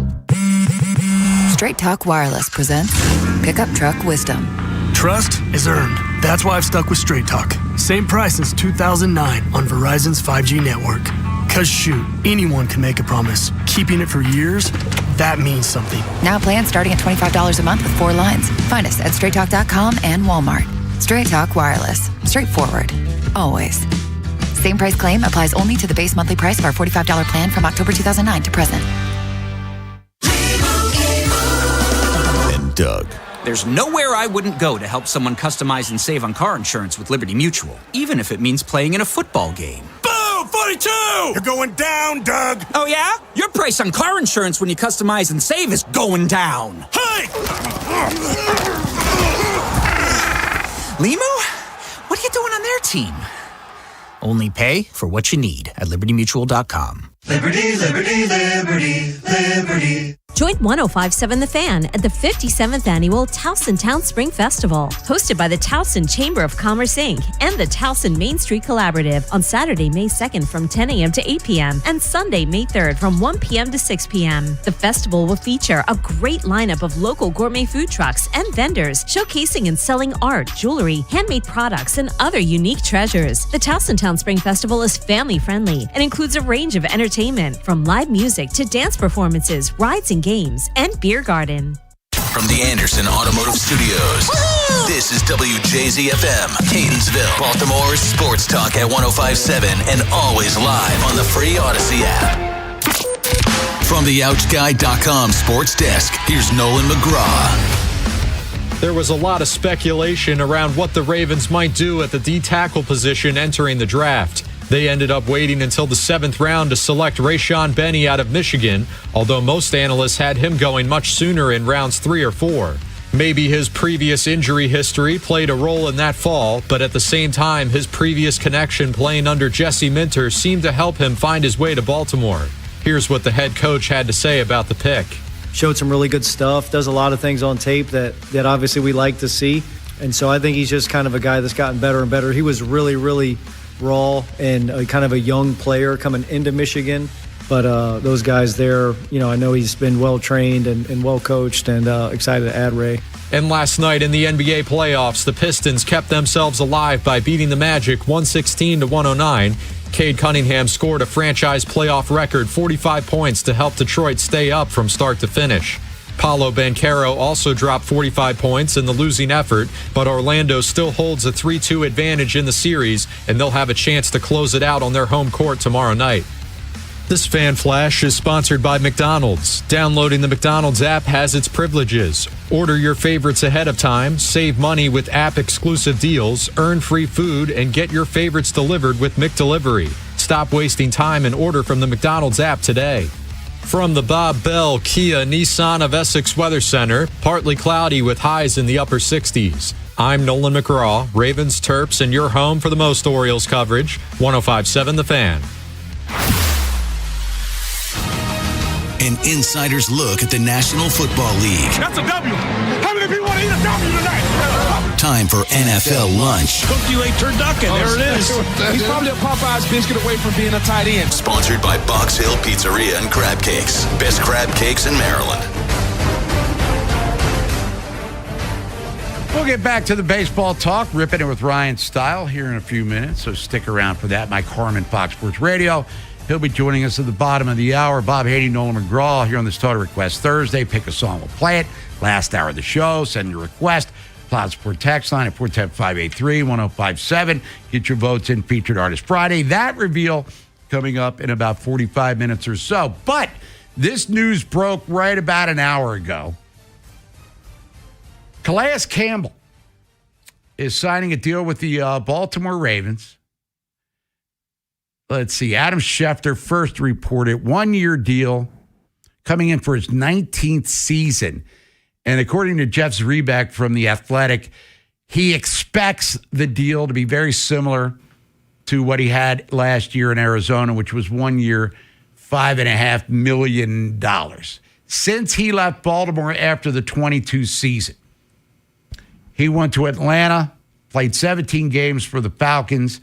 Straight Talk Wireless presents Pickup Truck Wisdom. Trust is earned. That's why I've stuck with Straight Talk. Same price since 2009 on Verizon's 5G network. Cause shoot, anyone can make a promise. Keeping it for years, that means something. Now plans starting at $25 a month with 4 lines. Find us at straighttalk.com and Walmart. Straight Talk Wireless. Straightforward. Always. Same price claim applies only to the base monthly price of our $45 plan from October 2009 to present. And Doug. There's nowhere I wouldn't go to help someone customize and save on car insurance with Liberty Mutual, even if it means playing in a football game. Boom! 42! You're going down, Doug! Oh, yeah? Your price on car insurance when you customize and save is going down. Hey! Limu? What are you doing on their team? Only pay for what you need at libertymutual.com. Liberty, liberty, liberty, liberty. Join 105.7 The Fan at the 57th Annual Towson Town Spring Festival, hosted by the Towson Chamber of Commerce, Inc. and the Towson Main Street Collaborative on Saturday, May 2nd from 10 a.m. to 8 p.m. and Sunday, May 3rd from 1 p.m. to 6 p.m. The festival will feature a great lineup of local gourmet food trucks and vendors showcasing and selling art, jewelry, handmade products, and other unique treasures. The Towson Town Spring Festival is family-friendly and includes a range of entertainment, from live music to dance performances, rides and games, and beer garden. From the Anderson Automotive Studios, this is WJZFM, Catonsville, Baltimore's sports talk at 105.7 and always live on the free Odyssey app. From the OutGuy.com sports desk, here's Nolan McGraw. There was a lot of speculation around what the Ravens might do at the D tackle position entering the draft. They ended up waiting until the 7th round to select Rayshon Benny out of Michigan, although most analysts had him going much sooner in rounds 3 or 4. Maybe his previous injury history played a role in that fall, but at the same time, his previous connection playing under Jesse Minter seemed to help him find his way to Baltimore. Here's what the head coach had to say about the pick. Showed some really good stuff, does a lot of things on tape that obviously we like to see. And so I think he's just kind of a guy that's gotten better and better. He was really, really raw and kind of a young player coming into Michigan. But those guys there, I know he's been well-trained and well-coached, and excited to add Ray. And last night in the NBA playoffs, the Pistons kept themselves alive by beating the Magic 116-109. Cade Cunningham scored a franchise playoff record 45 points to help Detroit stay up from start to finish. Paolo Banchero also dropped 45 points in the losing effort, but Orlando still holds a 3-2 advantage in the series, and they'll have a chance to close it out on their home court tomorrow night. This Fan Flash is sponsored by McDonald's. Downloading the McDonald's app has its privileges. Order your favorites ahead of time, save money with app-exclusive deals, earn free food, and get your favorites delivered with McDelivery. Stop wasting time and order from the McDonald's app today. From the Bob Bell Kia Nissan of Essex Weather Center, partly cloudy with highs in the upper 60s. I'm Nolan McGraw, Ravens, Terps, and your home for the most Orioles coverage, 105.7 The Fan. An insider's look at the National Football League. That's a W. How many people want to eat a W tonight? Time for NFL lunch. Cooked you a turducken. There it is. He's probably a Popeye's biscuit away from being a tight end. Sponsored by Box Hill Pizzeria and Crab Cakes. Best crab cakes in Maryland. We'll get back to the baseball talk, ripping it with Ryan Style here in a few minutes, so stick around for that. Mike Harmon, Fox Sports Radio. He'll be joining us at the bottom of the hour. Bob Haynie, Nolan McGraw here on the Starter Request Thursday. Pick a song, we'll play it. Last hour of the show, send your request. Cloud Sport text line at 410-583-1057. Get your votes in Featured Artist Friday. That reveal coming up in about 45 minutes or so. But this news broke right about an hour ago. Calais Campbell is signing a deal with the Baltimore Ravens. Let's see. Adam Schefter first reported 1-year deal coming in for his 19th season. And according to Jeff Zrebeck from The Athletic, he expects the deal to be very similar to what he had last year in Arizona, which was 1 year, $5.5 million. Since he left Baltimore after the 22 season, he went to Atlanta, played 17 games for the Falcons.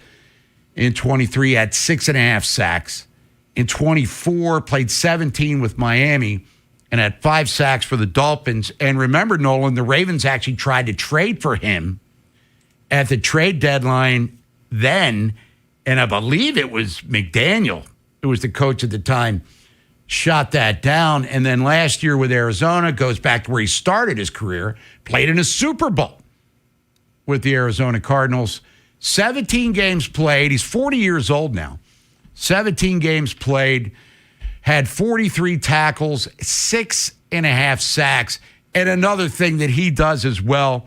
In 23, had 6.5 sacks. In 24, played 17 with Miami and had 5 sacks for the Dolphins. And remember, Nolan, the Ravens actually tried to trade for him at the trade deadline then, and I believe it was McDaniel, who was the coach at the time, shot that down. And then last year with Arizona, goes back to where he started his career, played in a Super Bowl with the Arizona Cardinals. 17 games played. He's 40 years old now. 17 games played, had 43 tackles, 6.5 sacks. And another thing that he does as well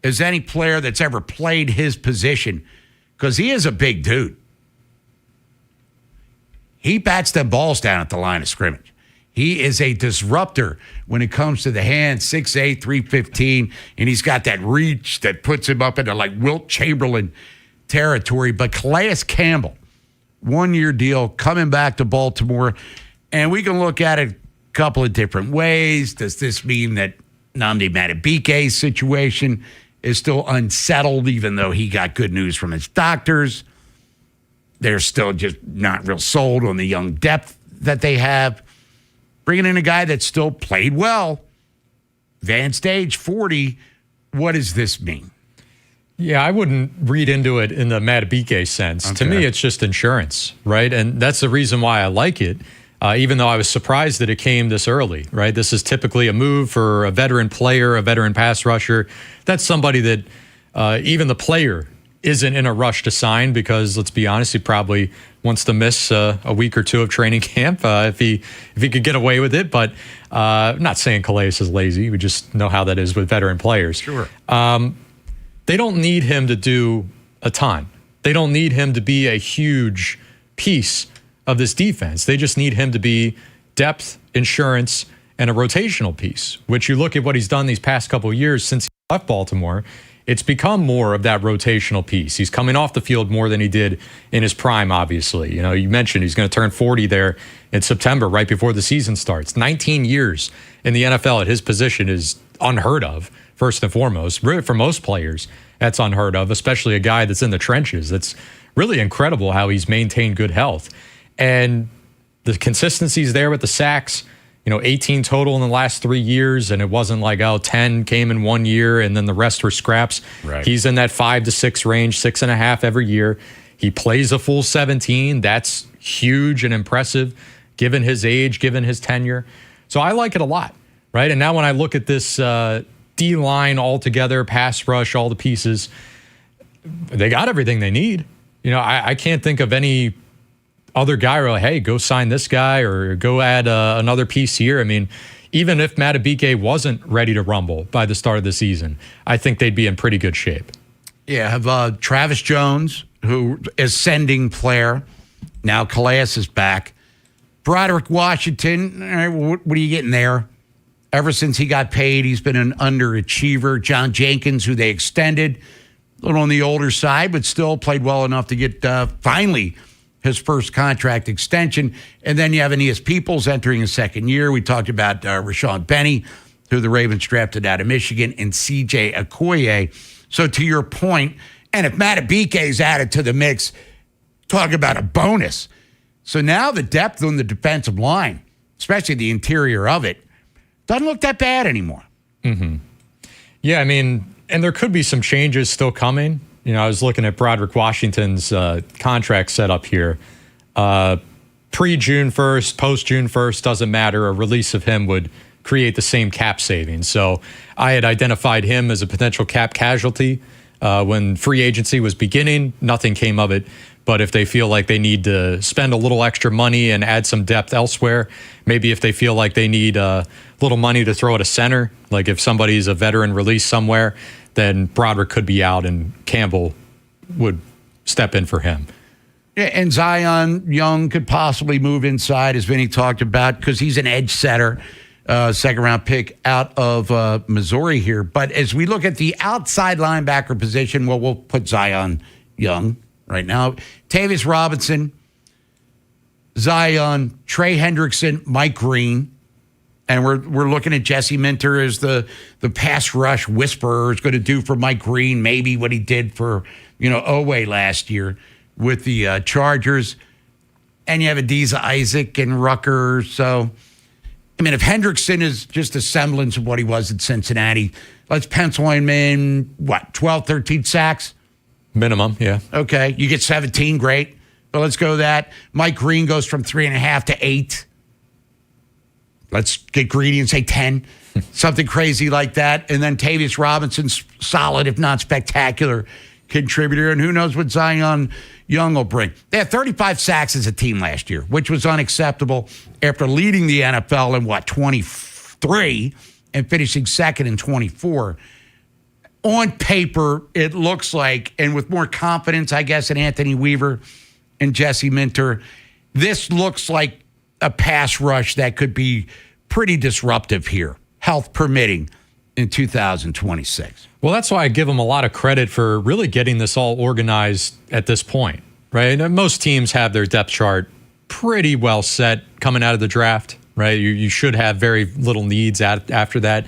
as any player that's ever played his position, because he is a big dude. He bats them balls down at the line of scrimmage. He is a disruptor when it comes to the hand, 6'8", 315, and he's got that reach that puts him up into like Wilt Chamberlain territory. But Calais Campbell, 1-year deal, coming back to Baltimore, and we can look at it a couple of different ways. Does this mean that Nnamdi Madubuike's situation is still unsettled, even though he got good news from his doctors? They're still just not real sold on the young depth that they have. Bringing in a guy that still played well, advanced age, 40, what does this mean? Yeah, I wouldn't read into it in the Madubuike sense. Okay. To me, it's just insurance, right? And that's the reason why I like it, even though I was surprised that it came this early, right? This is typically a move for a veteran player, a veteran pass rusher. That's somebody that even the player isn't in a rush to sign because, let's be honest, he probably wants to miss a week or two of training camp if he could get away with it. But I'm not saying Calais is lazy. We just know how that is with veteran players. Sure. They don't need him to do a ton. They don't need him to be a huge piece of this defense. They just need him to be depth, insurance, and a rotational piece, which you look at what he's done these past couple of years since he left Baltimore, it's become more of that rotational piece. He's coming off the field more than he did in his prime, obviously. You know, you mentioned he's going to turn 40 there in September, right before the season starts. 19 years in the NFL at his position is unheard of. First and foremost, for most players, that's unheard of, especially a guy that's in the trenches. That's really incredible how he's maintained good health. And the consistency's there with the sacks, 18 total in the last 3 years, and it wasn't like, 10 came in 1 year and then the rest were scraps. Right. He's in that 5 to 6 range, 6.5 every year. He plays a full 17. That's huge and impressive, given his age, given his tenure. So I like it a lot, right? And now when I look at this D-line altogether, pass rush, all the pieces, they got everything they need. I can't think of any other guy where, hey, go sign this guy or go add another piece here. I mean, even if Madubuike wasn't ready to rumble by the start of the season, I think they'd be in pretty good shape. Yeah, have Travis Jones, who ascending player, Now Calais is back. Broderick Washington, all right, what are you getting there? Ever since he got paid, he's been an underachiever. John Jenkins, who they extended, a little on the older side, but still played well enough to get finally his first contract extension. And then you have Aeneas Peoples entering his second year. We talked about Rashawn Benny, who the Ravens drafted out of Michigan, and C.J. Okoye. So to your point, and if Matabike is added to the mix, talk about a bonus. So now the depth on the defensive line, especially the interior of it, doesn't look that bad anymore. Mm-hmm. Yeah, I mean, and there could be some changes still coming. You know, I was looking at Broderick Washington's contract setup here. Pre-June 1st, post-June 1st, doesn't matter. A release of him would create the same cap savings. So I had identified him as a potential cap casualty when free agency was beginning. Nothing came of it. But if they feel like they need to spend a little extra money and add some depth elsewhere, maybe if they feel like they need a little money to throw at a center, like if somebody's a veteran release somewhere, then Broderick could be out and Campbell would step in for him. Yeah, and Zion Young could possibly move inside, as Vinny talked about, because he's an edge setter, second-round pick out of Missouri here. But as we look at the outside linebacker position, well, we'll put Zion Young right now. Tavius Robinson, Zion, Trey Hendrickson, Mike Green. And we're looking at Jesse Minter as the pass rush whisperer is going to do for Mike Green, maybe what he did for, Oweh last year with the Chargers. And you have Adiza Isaac and Rucker. So, I mean, if Hendrickson is just a semblance of what he was at Cincinnati, let's pencil him in, 12, 13 sacks? Minimum, yeah. Okay, you get 17, great. But let's go that. Mike Green goes from 3.5 to 8. Let's get greedy and say 10. Something crazy like that. And then Tavius Robinson's solid, if not spectacular, contributor. And who knows what Zion Young will bring. They had 35 sacks as a team last year, which was unacceptable after leading the NFL in, 23 and finishing second in 24. On paper, it looks like, and with more confidence, I guess, in Anthony Weaver and Jesse Minter, this looks like a pass rush that could be pretty disruptive here, health permitting, in 2026. Well, that's why I give them a lot of credit for really getting this all organized at this point, right? And most teams have their depth chart pretty well set coming out of the draft, right? You should have very little needs after that.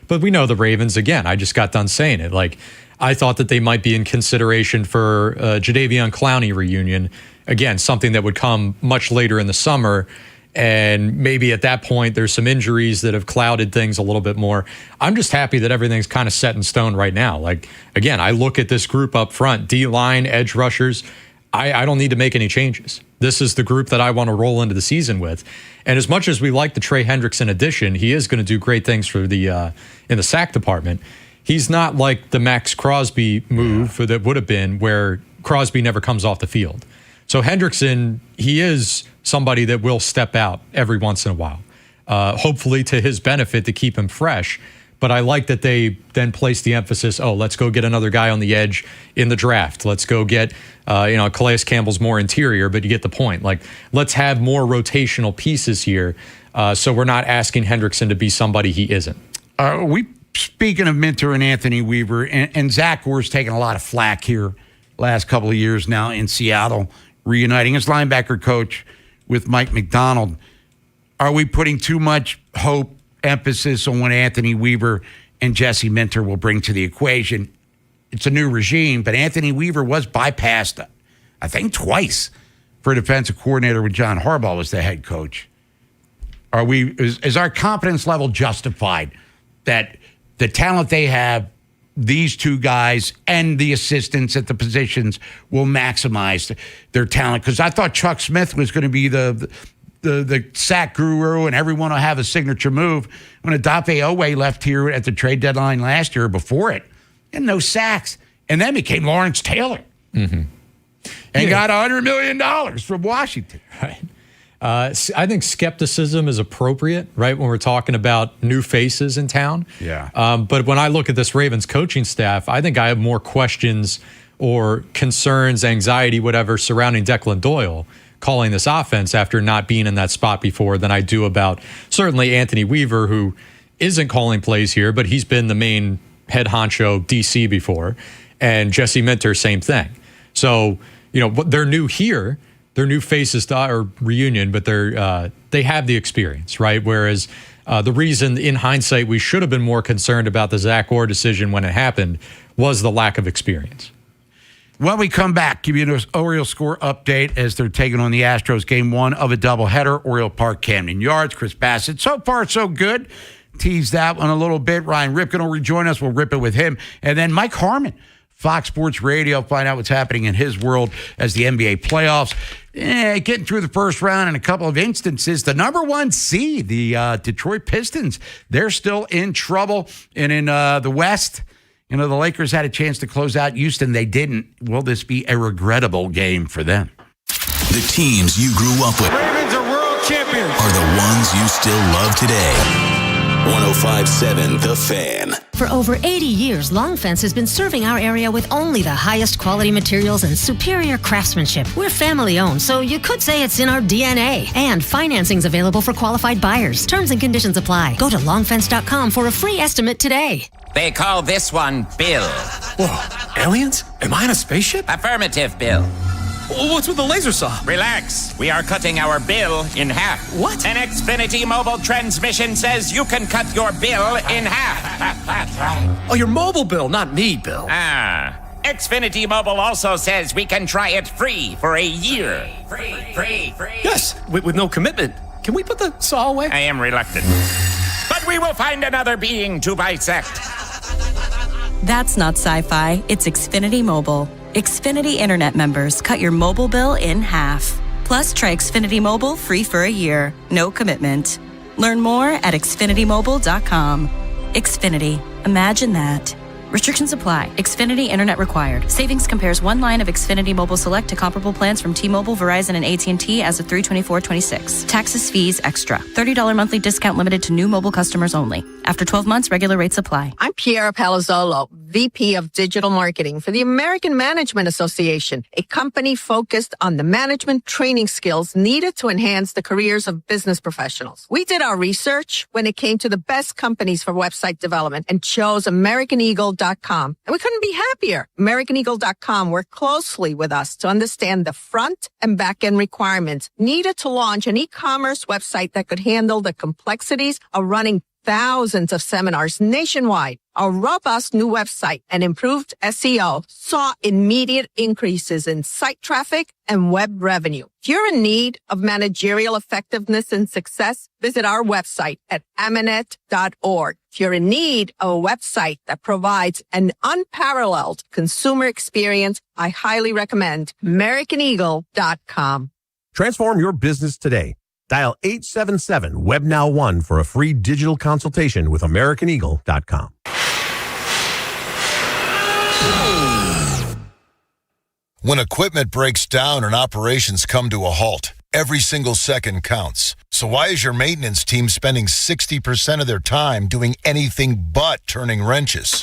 But we know the Ravens, again, I just got done saying it. Like, I thought that they might be in consideration for a Jadeveon Clowney reunion. Again, something that would come much later in the summer. And maybe at that point, there's some injuries that have clouded things a little bit more. I'm just happy that everything's kind of set in stone right now. Like, again, I look at this group up front, D-line, edge rushers. I don't need to make any changes. This is the group that I want to roll into the season with. And as much as we like the Trey Hendrickson addition, he is going to do great things for the in the sack department. He's not like the Max Crosby move that would have been where Crosby never comes off the field. So Hendrickson, he is somebody that will step out every once in a while, hopefully to his benefit to keep him fresh. But I like that they then place the emphasis, let's go get another guy on the edge in the draft. Let's go get, Calais Campbell's more interior, but you get the point. Like, let's have more rotational pieces here so we're not asking Hendrickson to be somebody he isn't. Speaking of Minter and Anthony Weaver, and Zach Orr's taken a lot of flack here last couple of years now in Seattle, reuniting as linebacker coach with Mike McDonald. Are we putting too much hope, emphasis on what Anthony Weaver and Jesse Minter will bring to the equation? It's a new regime, but Anthony Weaver was bypassed, I think, twice for a defensive coordinator when John Harbaugh was the head coach. Is our confidence level justified that the talent they have, these two guys and the assistants at the positions will maximize their talent? Because I thought Chuck Smith was going to be the sack guru and everyone will have a signature move. When Odafe Oweh left here at the trade deadline last year, before it, and no sacks, and then became Lawrence Taylor and got $100 million from Washington. Right. I think skepticism is appropriate, right, when we're talking about new faces in town. Yeah. But when I look at this Ravens coaching staff, I think I have more questions or concerns, anxiety, whatever, surrounding Declan Doyle calling this offense after not being in that spot before than I do about certainly Anthony Weaver, who isn't calling plays here, but he's been the main head honcho DC before, and Jesse Minter, same thing. So, they're new here. They're new faces to our reunion, but they have the experience, right? Whereas the reason in hindsight we should have been more concerned about the Zach Orr decision when it happened was the lack of experience. When we come back, give you an Orioles score update as they're taking on the Astros, game 1 of a doubleheader, Oriole Park, Camden Yards. Chris Bassett, so far so good. Tease that one a little bit. Ryan Ripken will rejoin us. We'll rip it with him. And then Mike Harmon, Fox Sports Radio, find out what's happening in his world as the NBA playoffs. Getting through the first round in a couple of instances. The number 1 seed, the Detroit Pistons, they're still in trouble. And in the West, the Lakers had a chance to close out Houston. They didn't. Will this be a regrettable game for them? The teams you grew up with Ravens are world champions. are the ones you still love today. 105.7 The Fan. For over 80 years, Long Fence has been serving our area with only the highest quality materials and superior craftsmanship. We're family owned, so you could say it's in our DNA. And financing's available for qualified buyers. Terms and conditions apply. Go to longfence.com for a free estimate today. They call this one Bill. Whoa, aliens? Am I in a spaceship? Affirmative, Bill. What's with the laser saw? Relax. We are cutting our bill in half. What? An Xfinity mobile transmission says you can cut your bill in half. Oh, your mobile bill, not me, Bill. Xfinity Mobile also says we can try it free for a year. Free. Yes, with no commitment. Can we put the saw away? I am reluctant. But we will find another being to bisect. That's not sci-fi. It's Xfinity Mobile. Xfinity Internet members cut your mobile bill in half. Plus, try Xfinity Mobile free for a year. No commitment. Learn more at xfinitymobile.com. Xfinity. Imagine that. Restrictions apply. Xfinity Internet required. Savings compares one line of Xfinity Mobile Select to comparable plans from T-Mobile, Verizon, and AT&T as of 3/24/26. Taxes, fees, extra. $30 monthly discount limited to new mobile customers only. After 12 months, regular rates apply. I'm Piera Palazzolo, VP of Digital Marketing for the American Management Association, a company focused on the management training skills needed to enhance the careers of business professionals. We did our research when it came to the best companies for website development and chose AmericanEagle.com. And we couldn't be happier. AmericanEagle.com worked closely with us to understand the front and back end requirements needed to launch an e-commerce website that could handle the complexities of running thousands of seminars nationwide. Our robust new website and improved SEO saw immediate increases in site traffic and web revenue. If you're in need of managerial effectiveness and success, visit our website at amanet.org. If you're in need of a website that provides an unparalleled consumer experience, I highly recommend AmericanEagle.com. Transform your business today. Dial 877-WebNow1 for a free digital consultation with AmericanEagle.com. When equipment breaks down and operations come to a halt, every single second counts. So why is your maintenance team spending 60% of their time doing anything but turning wrenches?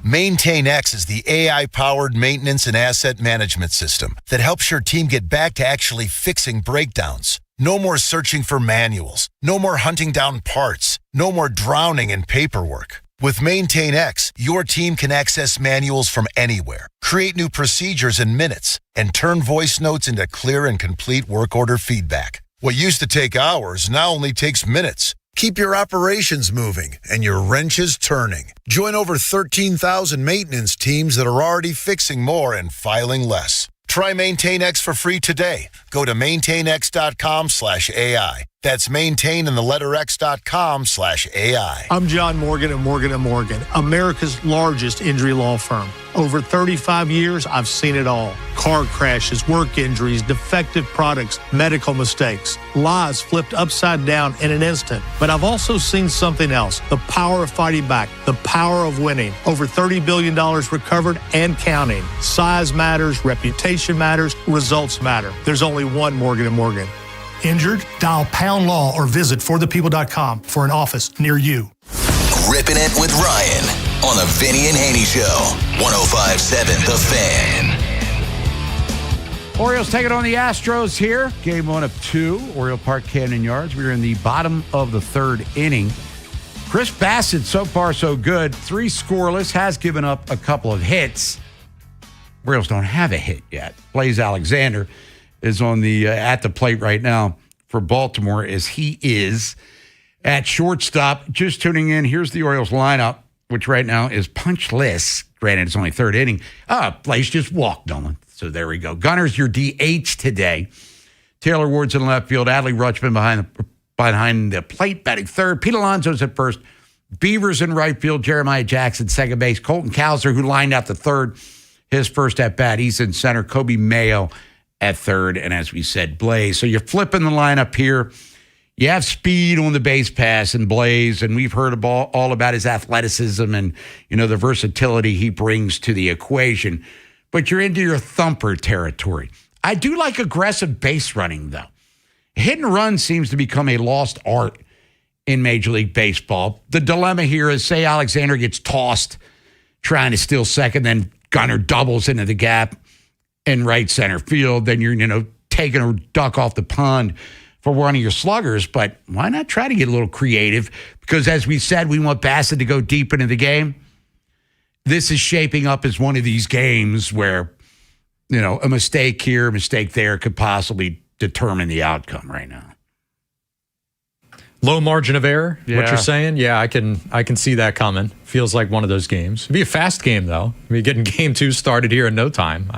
MaintainX is the AI-powered maintenance and asset management system that helps your team get back to actually fixing breakdowns. No more searching for manuals. No more hunting down parts. No more drowning in paperwork. With MaintainX, your team can access manuals from anywhere, create new procedures in minutes, and turn voice notes into clear and complete work order feedback. What used to take hours now only takes minutes. Keep your operations moving and your wrenches turning. Join over 13,000 maintenance teams that are already fixing more and filing less. Try MaintainX for free today. Go to maintainx.com/AI. That's maintain and the letter X.com/AI. I'm John Morgan at Morgan & Morgan, America's largest injury law firm. Over 35 years, I've seen it all. Car crashes, work injuries, defective products, medical mistakes, lives flipped upside down in an instant. But I've also seen something else, the power of fighting back, the power of winning. Over $30 billion recovered and counting. Size matters, reputation matters, results matter. There's only one Morgan & Morgan. Injured? Dial pound law or visit forthepeople.com for an office near you. Ripping it with Ryan on the Vinny and Haynie Show. 105.7 The Fan. Orioles taking on the Astros here. Game 1 of 2, Oriole Park, Camden Yards. We're in the bottom of the third inning. Chris Bassett, so far so good. 3 scoreless, has given up a couple of hits. Orioles don't have a hit yet. Blaze Alexander is on the at the plate right now for Baltimore, as he is at shortstop. Just tuning in, here's the Orioles lineup, which right now is punchless. Granted, it's only third inning. Blaze just walked, Nolan. So there we go. Gunner's your DH today. Taylor Ward's in left field. Adley Rutschman behind the plate, batting third. Pete Alonso's at first. Beavers in right field. Jeremiah Jackson, second base. Colton Cowser, who lined out the third, his first at bat. He's in center. Kobe Mayo at third. And as we said, Blaze. So you're flipping the lineup here. You have speed on the base pass and Blaze, and we've heard all about his athleticism and, the versatility he brings to the equation. But you're into your thumper territory. I do like aggressive base running, though. Hit and run seems to become a lost art in Major League Baseball. The dilemma here is, say Alexander gets tossed trying to steal second, then Gunner doubles into the gap in right center field. Then you're, taking a duck off the pond for one of your sluggers. But why not try to get a little creative? Because as we said, we want Bassett to go deep into the game. This is shaping up as one of these games where, a mistake here, a mistake there could possibly determine the outcome right now. Low margin of error, what you're saying? Yeah, I can see that coming. Feels like one of those games. It'd be a fast game, though. Getting game 2 started here in no time.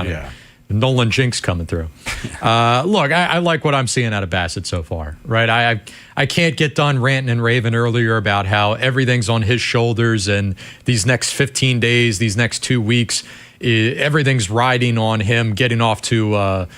Nolan Jinx coming through. Look, I like what I'm seeing out of Bassett so far, right? I can't get done ranting and raving earlier about how everything's on his shoulders and these next 15 days, these next 2 weeks, everything's riding on him getting off to,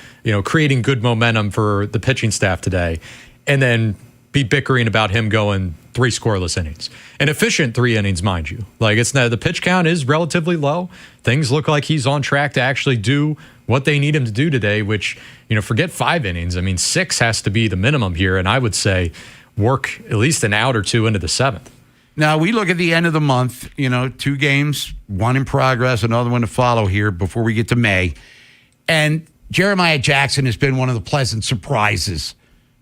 creating good momentum for the pitching staff today. And then be bickering about him going 3 scoreless innings. An efficient 3 innings, mind you. It's not, the pitch count is relatively low. Things look like he's on track to actually do what they need him to do today, which, forget 5 innings. 6 has to be the minimum here. And I would say work at least an out or 2 into the 7th. Now, we look at the end of the month, 2 games, 1 in progress, another one to follow here before we get to May. And Jeremiah Jackson has been one of the pleasant surprises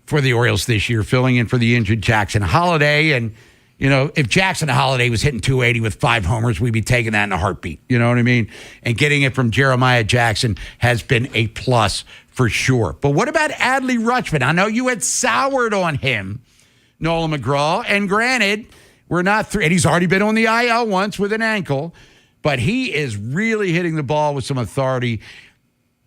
for the Orioles this year, filling in for the injured Jackson Holiday. And, if Jackson Holiday was hitting 280 with 5 homers, we'd be taking that in a heartbeat. You know what I mean? And getting it from Jeremiah Jackson has been a plus for sure. But what about Adley Rutschman? I know you had soured on him, Nolan McGraw. And granted, we're not and he's already been on the IL once with an ankle, but he is really hitting the ball with some authority.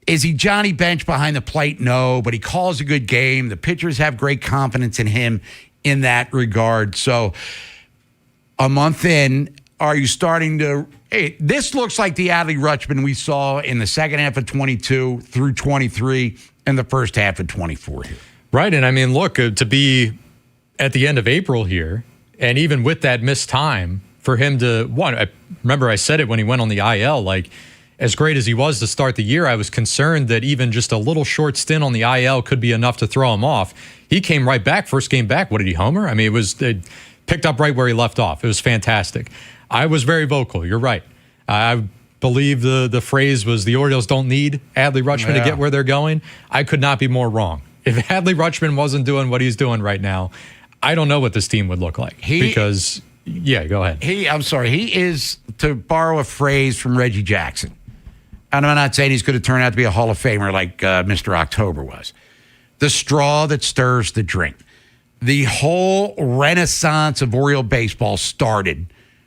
Is he Johnny Bench behind the plate? No, but he calls a good game. The pitchers have great confidence in him in that regard. So a month in, are you starting to hey, this looks like the Adley Rutschman we saw in the second half of 22 through 23 and the first half of 24 here. Right, and look, to be at the end of April here, and even with that missed time, for him to, I remember I said it when he went on the IL, as great as he was to start the year, I was concerned that even just a little short stint on the IL could be enough to throw him off. He came right back, first game back. What did he homer? It picked up right where he left off. It was fantastic. I was very vocal. You're right. I believe the phrase was the Orioles don't need Adley Rutschman to get where they're going. I could not be more wrong. If Adley Rutschman wasn't doing what he's doing right now, I don't know what this team would look like. Go ahead. He is, to borrow a phrase from Reggie Jackson, and I'm not saying he's going to turn out to be a Hall of Famer like Mr. October was, the straw that stirs the drink. The whole renaissance of Oriole baseball started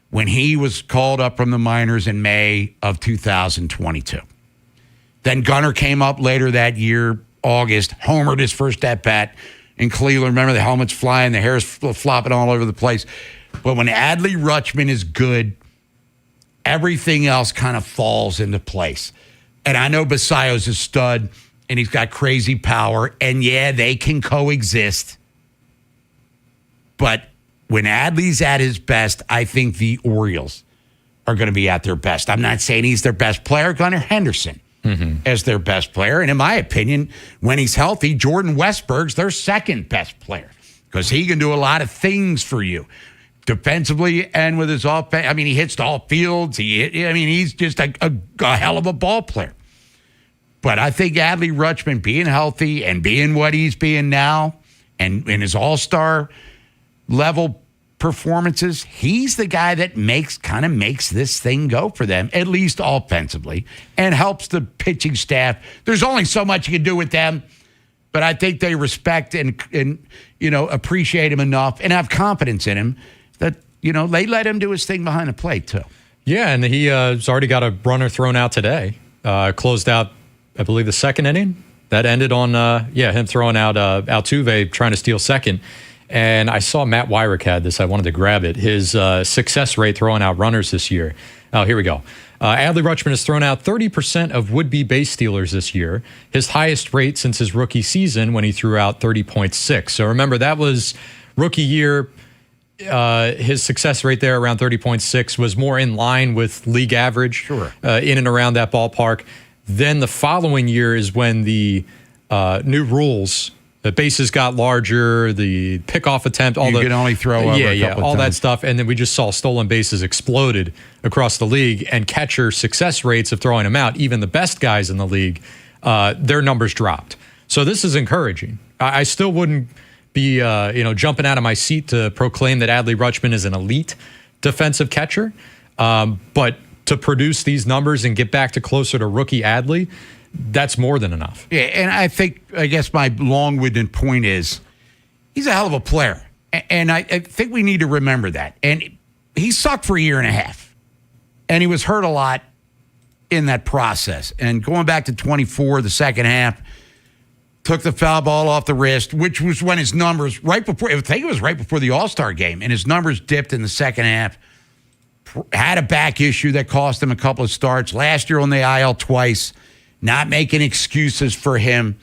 when he was called up from the minors in May of 2022. Then Gunner came up later that year, August, homered his first at-bat in Cleveland. Remember, the helmet's flying, the hair's flopping all over the place. But when Adley Rutschman is good, everything else kind of falls into place. And I know Basayo's a stud, and he's got crazy power, and they can coexist. But when Adley's at his best, I think the Orioles are going to be at their best. I'm not saying he's their best player. Gunnar Henderson as their best player. And in my opinion, when he's healthy, Jordan Westberg's their second best player because he can do a lot of things for you defensively and with his offense. He hits to all fields. He's just a hell of a ball player. But I think Adley Rutschman being healthy and being what he's being now and in his all-star level performances, he's the guy that makes this thing go for them, at least offensively, and helps the pitching staff. There's only so much you can do with them, but I think they respect and appreciate him enough and have confidence in him that, they let him do his thing behind the plate, too. Yeah, and he's already got a runner thrown out today. Closed out, I believe, the second inning. That ended on, him throwing out Altuve, trying to steal second. And I saw Matt Wyrick had this. I wanted to grab it. His success rate throwing out runners this year. Oh, here we go. Adley Rutschman has thrown out 30% of would-be base stealers this year, his highest rate since his rookie season when he threw out 30.6. So remember, that was rookie year. His success rate there around 30.6 was more in line with league average, sure, in and around that ballpark. Then the following year is when the new rules, the bases got larger, the pickoff attempt, you could only throw over a couple all of that times. stuff, and then we just saw stolen bases exploded across the league, and catcher success rates of throwing them out, even the best guys in the league, their numbers dropped. So this is encouraging. I still wouldn't be jumping out of my seat to proclaim that Adley Rutschman is an elite defensive catcher, but to produce these numbers and get back to closer to rookie Adley, that's more than enough. Yeah, and I guess my long-winded point is he's a hell of a player. And I think we need to remember that. And he sucked for a year and a half. And he was hurt a lot in that process. And going back to 24, the second half, took the foul ball off the wrist, which was when his numbers, I think it was right before the All-Star game, and his numbers dipped in the second half. Had a back issue that cost him a couple of starts. Last year on the IL twice. Not making excuses for him.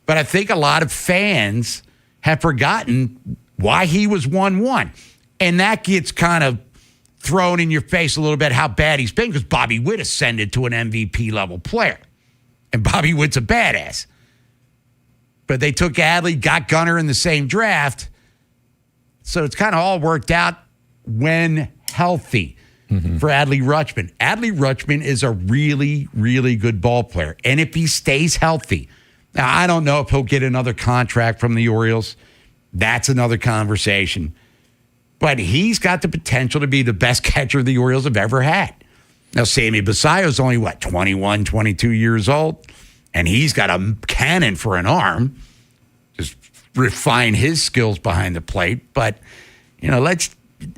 But I think a lot of fans have forgotten why he was 1-1. And that gets kind of thrown in your face a little bit how bad he's been because Bobby Witt ascended to an MVP level player. And Bobby Witt's a badass. But they took Adley, got Gunnar in the same draft. So it's kind of all worked out when healthy. For Adley Rutschman. Adley Rutschman is a really, really good ball player. And if he stays healthy, now I don't know if he'll get another contract from the Orioles. That's another conversation. But he's got the potential to be the best catcher the Orioles have ever had. Now, Sammy Basayo's only, 21, 22 years old? And he's got a cannon for an arm. Just refine his skills behind the plate. But,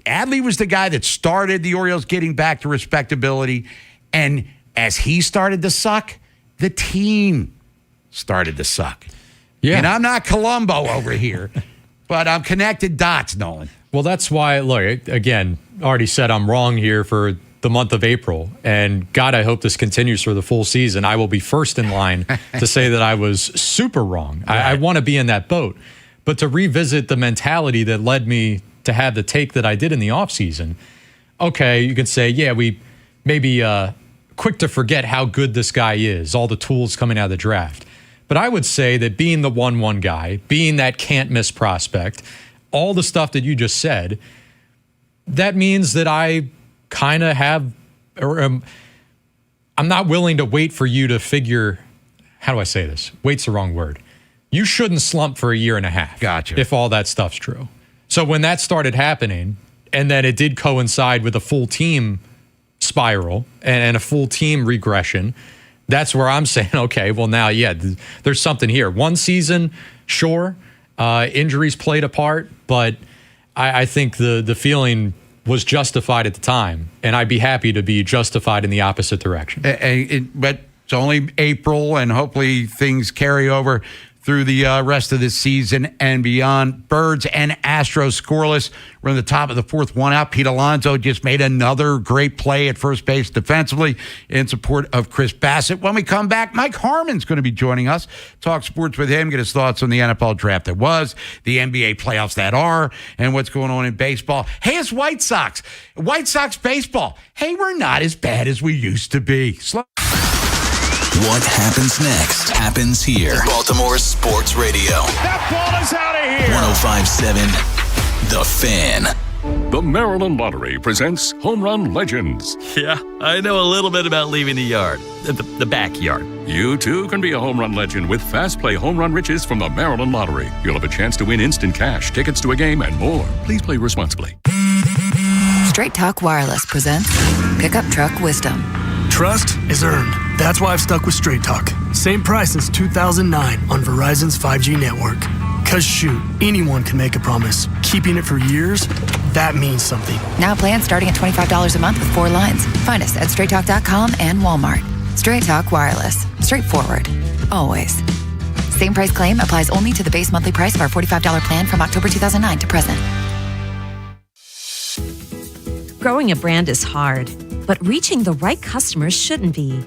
Adley was the guy that started the Orioles getting back to respectability. And as he started to suck, the team started to suck. Yeah. And I'm not Columbo over here, but I'm connected dots, Nolan. Well, that's why, look, again, already said I'm wrong here for the month of April. And God, I hope this continues for the full season. I will be first in line to say that I was super wrong. Right. I want to be in that boat. But to revisit the mentality that led me to have the take that I did in the offseason, okay, you can say, yeah, we maybe quick to forget how good this guy is, all the tools coming out of the draft. But I would say that being the 1-1 guy, being that can't-miss prospect, all the stuff that you just said, that means that I kind of have, I'm not willing to wait for you to figure, how do I say this? Wait's the wrong word. You shouldn't slump for a year and a half. Gotcha. If all that stuff's true. So when that started happening, and then it did coincide with a full team spiral and a full team regression, that's where I'm saying, okay, well now, yeah, there's something here. One season, sure, injuries played a part, but I think the feeling was justified at the time, and I'd be happy to be justified in the opposite direction. But it's only April, and hopefully things carry over through the rest of this season and beyond. Birds and Astros scoreless. We're in the top of the fourth, one out. Pete Alonso just made another great play at first base defensively in support of Chris Bassett. When we come back, Mike Harmon's going to be joining us. Talk sports with him, get his thoughts on the NFL draft that was, the NBA playoffs that are, and what's going on in baseball. Hey, it's White Sox baseball. Hey, we're not as bad as we used to be. What happens next happens here. Baltimore Sports Radio. That ball is out of here. 105.7 The Fan. The Maryland Lottery presents Home Run Legends. Yeah, I know a little bit about leaving the yard, the backyard. You too can be a home run legend with Fast Play Home Run Riches from the Maryland Lottery. You'll have a chance to win instant cash, tickets to a game, and more. Please play responsibly. Straight Talk Wireless presents Pickup Truck Wisdom. Trust is earned. That's why I've stuck with Straight Talk. Same price since 2009 on Verizon's 5G network. Cause shoot, anyone can make a promise. Keeping it for years, that means something. Now plans starting at $25 a month with 4 lines. Find us at straighttalk.com and Walmart. Straight Talk Wireless. Straightforward. Always. Same price claim applies only to the base monthly price of our $45 plan from October 2009 to present. Growing a brand is hard, but reaching the right customers shouldn't be.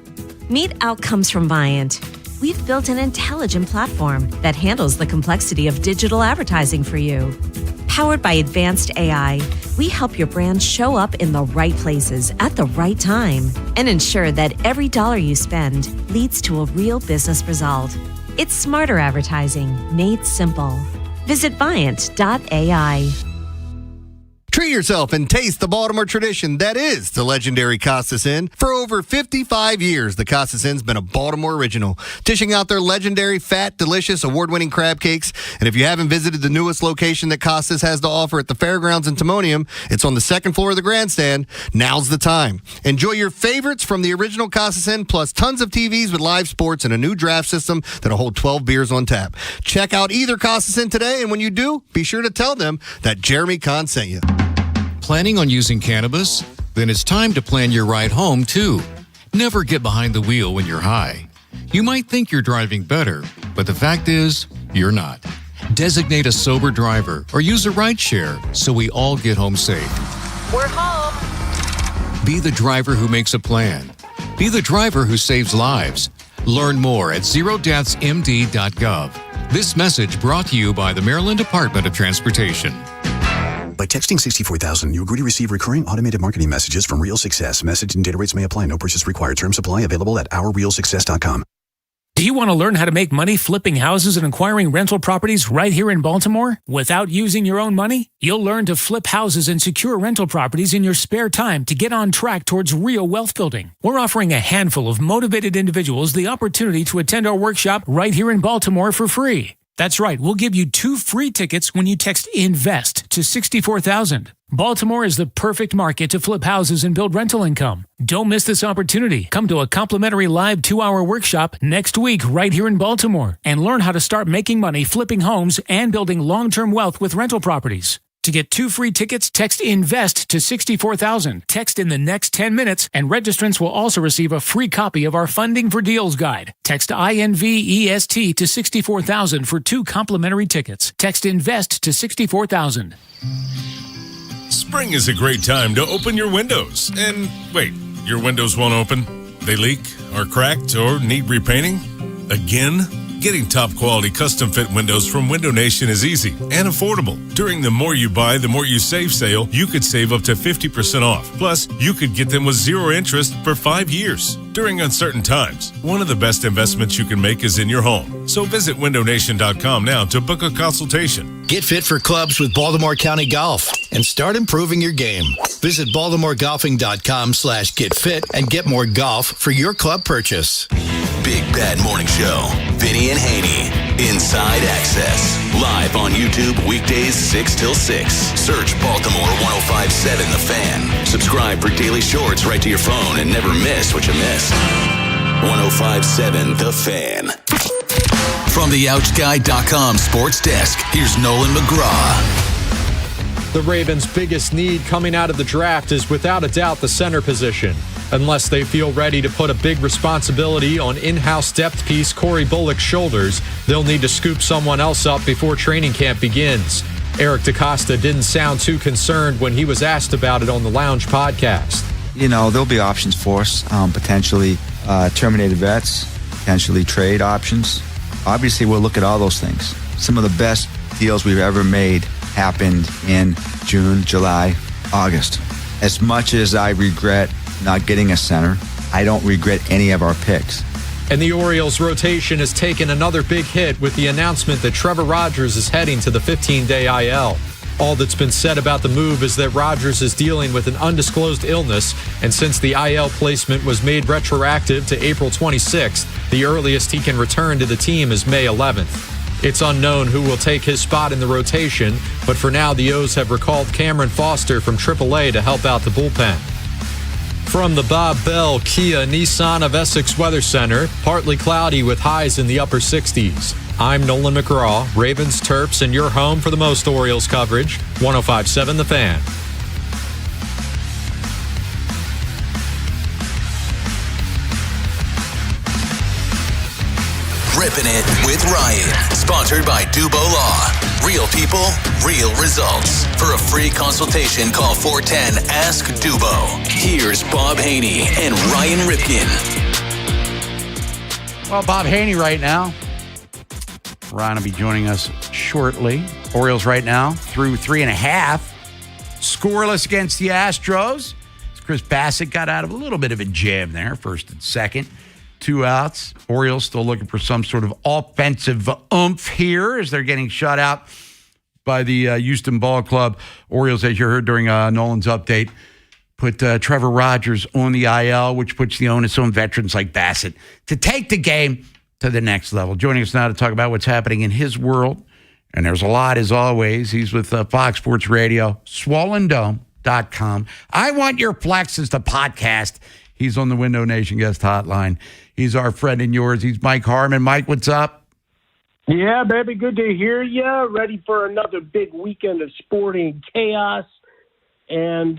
Meet Outcomes from Viant. We've built an intelligent platform that handles the complexity of digital advertising for you. Powered by advanced AI, we help your brand show up in the right places at the right time and ensure that every dollar you spend leads to a real business result. It's smarter advertising made simple. Visit Viant.ai. Treat yourself and taste the Baltimore tradition that is the legendary Costas Inn. For over 55 years, the Costas Inn's been a Baltimore original, dishing out their legendary, fat, delicious, award-winning crab cakes. And if you haven't visited the newest location that Costas has to offer at the Fairgrounds in Timonium, it's on the second floor of the grandstand. Now's the time. Enjoy your favorites from the original Costas Inn, plus tons of TVs with live sports and a new draft system that'll hold 12 beers on tap. Check out either Costas Inn today, and when you do, be sure to tell them that Jeremy Kahn sent you. Planning on using cannabis? Then it's time to plan your ride home, too. Never get behind the wheel when you're high. You might think you're driving better, but the fact is, you're not. Designate a sober driver or use a rideshare so we all get home safe. We're home. Be the driver who makes a plan. Be the driver who saves lives. Learn more at zerodeathsmd.gov. This message brought to you by the Maryland Department of Transportation. By texting 64,000, you agree to receive recurring automated marketing messages from Real Success. Message and data rates may apply. No purchase required. Terms apply. Available at ourrealsuccess.com. Do you want to learn how to make money flipping houses and acquiring rental properties right here in Baltimore without using your own money? You'll learn to flip houses and secure rental properties in your spare time to get on track towards real wealth building. We're offering a handful of motivated individuals the opportunity to attend our workshop right here in Baltimore for free. That's right, we'll give you 2 free tickets when you text INVEST to 64,000. Baltimore is the perfect market to flip houses and build rental income. Don't miss this opportunity. Come to a complimentary live 2-hour workshop next week right here in Baltimore and learn how to start making money flipping homes and building long-term wealth with rental properties. To get 2 free tickets, text INVEST to 64,000. Text in the next 10 minutes, and registrants will also receive a free copy of our Funding for Deals guide. Text INVEST to 64,000 for 2 complimentary tickets. Text INVEST to 64,000. Spring is a great time to open your windows. And wait, your windows won't open? They leak, are cracked, or need repainting? Again? Getting top quality custom fit windows from Window Nation is easy and affordable. During the More You Buy, the More You Save sale, you could save up to 50% off. Plus, you could get them with 0 interest for 5 years. During uncertain times, one of the best investments you can make is in your home. So visit windownation.com now to book a consultation. Get fit for clubs with Baltimore County Golf and start improving your game. Visit baltimoregolfing.com/getfit and get more golf for your club purchase. Big Bad Morning Show. Vinny and Haynie. Inside Access. Live on YouTube weekdays 6 till 6. Search Baltimore 105.7 The Fan. Subscribe for daily shorts right to your phone and never miss what you missed. 105.7 The Fan. From the OutGuy.com sports desk, here's Nolan McGraw. The Ravens' biggest need coming out of the draft is without a doubt the center position. Unless they feel ready to put a big responsibility on in-house depth piece Corey Bullock's shoulders, they'll need to scoop someone else up before training camp begins. Eric DeCosta didn't sound too concerned when he was asked about it on the Lounge podcast. You know, there'll be options for us, potentially terminated vets, potentially trade options. Obviously, we'll look at all those things. Some of the best deals we've ever made happened in June, July, August. As much as I regret not getting a center, I don't regret any of our picks. And the Orioles' rotation has taken another big hit with the announcement that Trevor Rogers is heading to the 15-day IL. All that's been said about the move is that Rodgers is dealing with an undisclosed illness, and since the IL placement was made retroactive to April 26th, the earliest he can return to the team is May 11th. It's unknown who will take his spot in the rotation, but for now the O's have recalled Cameron Foster from AAA to help out the bullpen. From the Bob Bell Kia Nissan of Essex Weather Center, partly cloudy with highs in the upper 60s. I'm Nolan McGraw, Ravens, Terps, and your home for the most Orioles coverage, 105.7 The Fan. Ripping It with Ryan. Sponsored by Dubo Law. Real people, real results. For a free consultation, call 410-ASK-DUBO. Here's Bob Haynie and Ryan Ripken. Well, Bob Haynie right now. Ryan will be joining us shortly. Orioles right now through 3.5. Scoreless against the Astros. Chris Bassett got out of a little bit of a jam there, first and second. 2 outs. Orioles still looking for some sort of offensive oomph here as they're getting shut out by the Houston Ball Club. Orioles, as you heard during Nolan's update, put Trevor Rodgers on the IL, which puts the onus on veterans like Bassett to take the game to the next level. Joining us now to talk about what's happening in his world, and there's a lot as always. He's with Fox Sports Radio, SwollenDome.com. I Want Your Flexes, the podcast. He's on the Window Nation guest hotline. He's our friend and yours. He's Mike Harmon. Mike, what's up? Yeah, baby, good to hear you. Ready for another big weekend of sporting chaos. And,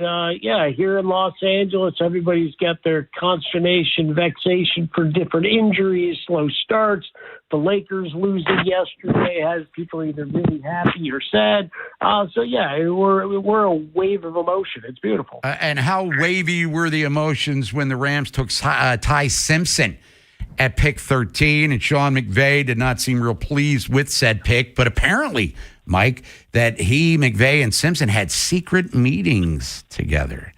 here in Los Angeles, everybody's got their consternation, vexation for different injuries, slow starts. The Lakers losing yesterday has people either really happy or sad. We're a wave of emotion. It's beautiful. And how wavy were the emotions when the Rams took Ty Simpson at pick 13, and Sean McVay did not seem real pleased with said pick, but apparently, Mike, that McVay and Simpson had secret meetings together.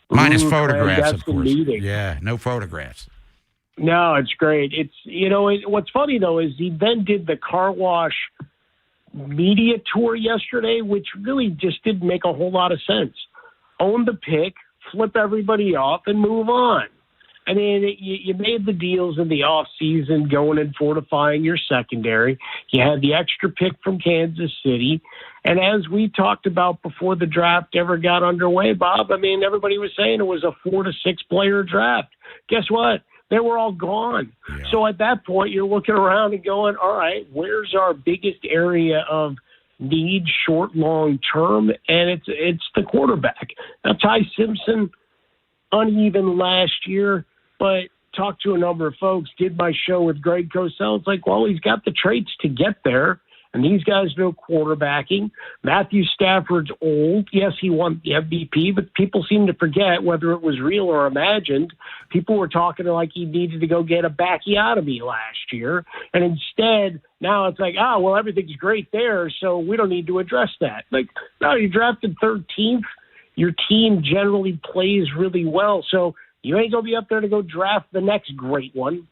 Minus photographs, of course. Yeah, no photographs. No, it's great. It's, what's funny, though, is he then did the car wash media tour yesterday, which really just didn't make a whole lot of sense. Own the pick, flip everybody off, and move on. I mean, you made the deals in the offseason going and fortifying your secondary. You had the extra pick from Kansas City. And as we talked about before the draft ever got underway, Bob, I mean, everybody was saying it was a 4 to 6 player draft. Guess what? They were all gone. Yeah. So at that point, you're looking around and going, all right, where's our biggest area of need, short, long term? And it's the quarterback. Now, Ty Simpson, uneven last year, but talked to a number of folks, did my show with Greg Cosell. It's like, well, he's got the traits to get there, and these guys know quarterbacking. Matthew Stafford's old. Yes, he won the MVP, but people seem to forget whether it was real or imagined. People were talking like he needed to go get a backiotomy last year, and instead now it's like, everything's great there, so we don't need to address that. Like, no, you drafted 13th. Your team generally plays really well, so you ain't going to be up there to go draft the next great one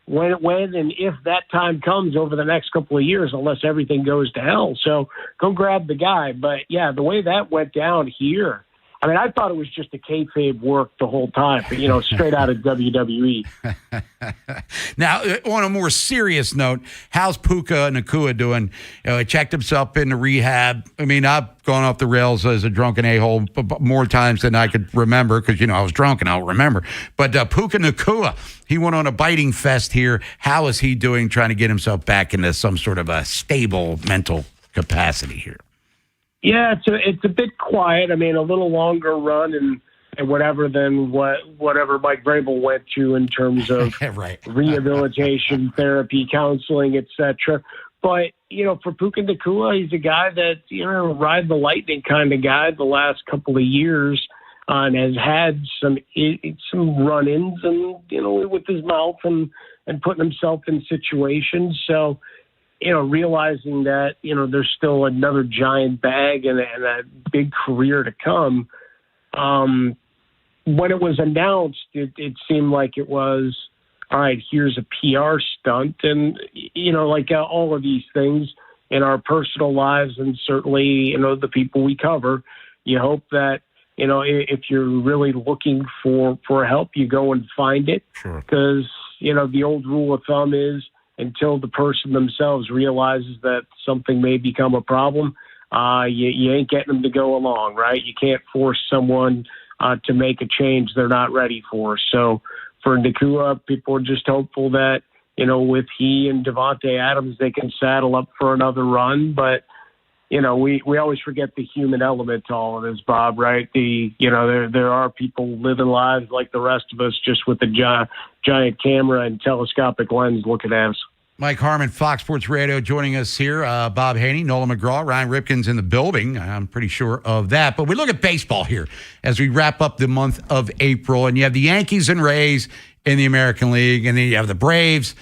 when and if that time comes over the next couple of years, unless everything goes to hell. So go grab the guy. But, yeah, the way that went down here, I mean, I thought it was just a kayfabe work the whole time, but, straight out of WWE. Now, on a more serious note, how's Puka Nacua doing? He checked himself into rehab. I mean, I've gone off the rails as a drunken a-hole more times than I could remember because, I was drunk and I don't remember. But Puka Nacua, he went on a biting fest here. How is he doing trying to get himself back into some sort of a stable mental capacity here? Yeah, it's a bit quiet. I mean, a little longer run and whatever than whatever Mike Vrabel went to in terms of right. Rehabilitation, therapy, counseling, etc. But, for Puka Nacua, he's a guy that, ride the lightning kind of guy the last couple of years and has had some run-ins and, with his mouth and putting himself in situations. So, realizing that, there's still another giant bag and a big career to come. When it was announced, it seemed like it was, all right, here's a PR stunt. And, like all of these things, in our personal lives and certainly, the people we cover, you hope that, if you're really looking for help, you go and find it. Sure. Because, the old rule of thumb is until the person themselves realizes that something may become a problem, you ain't getting them to go along, right? You can't force someone to make a change they're not ready for. So for Nacua, people are just hopeful that, with he and Devontae Adams, they can saddle up for another run. But, we always forget the human element to all of this, Bob, right? There are people living lives like the rest of us, just with a giant camera and telescopic lens looking at us. Mike Harmon, Fox Sports Radio, joining us here. Bob Haynie, Nolan McGraw, Ryan Ripken's in the building. I'm pretty sure of that. But we look at baseball here as we wrap up the month of April. And you have the Yankees and Rays in the American League. And then you have the Braves.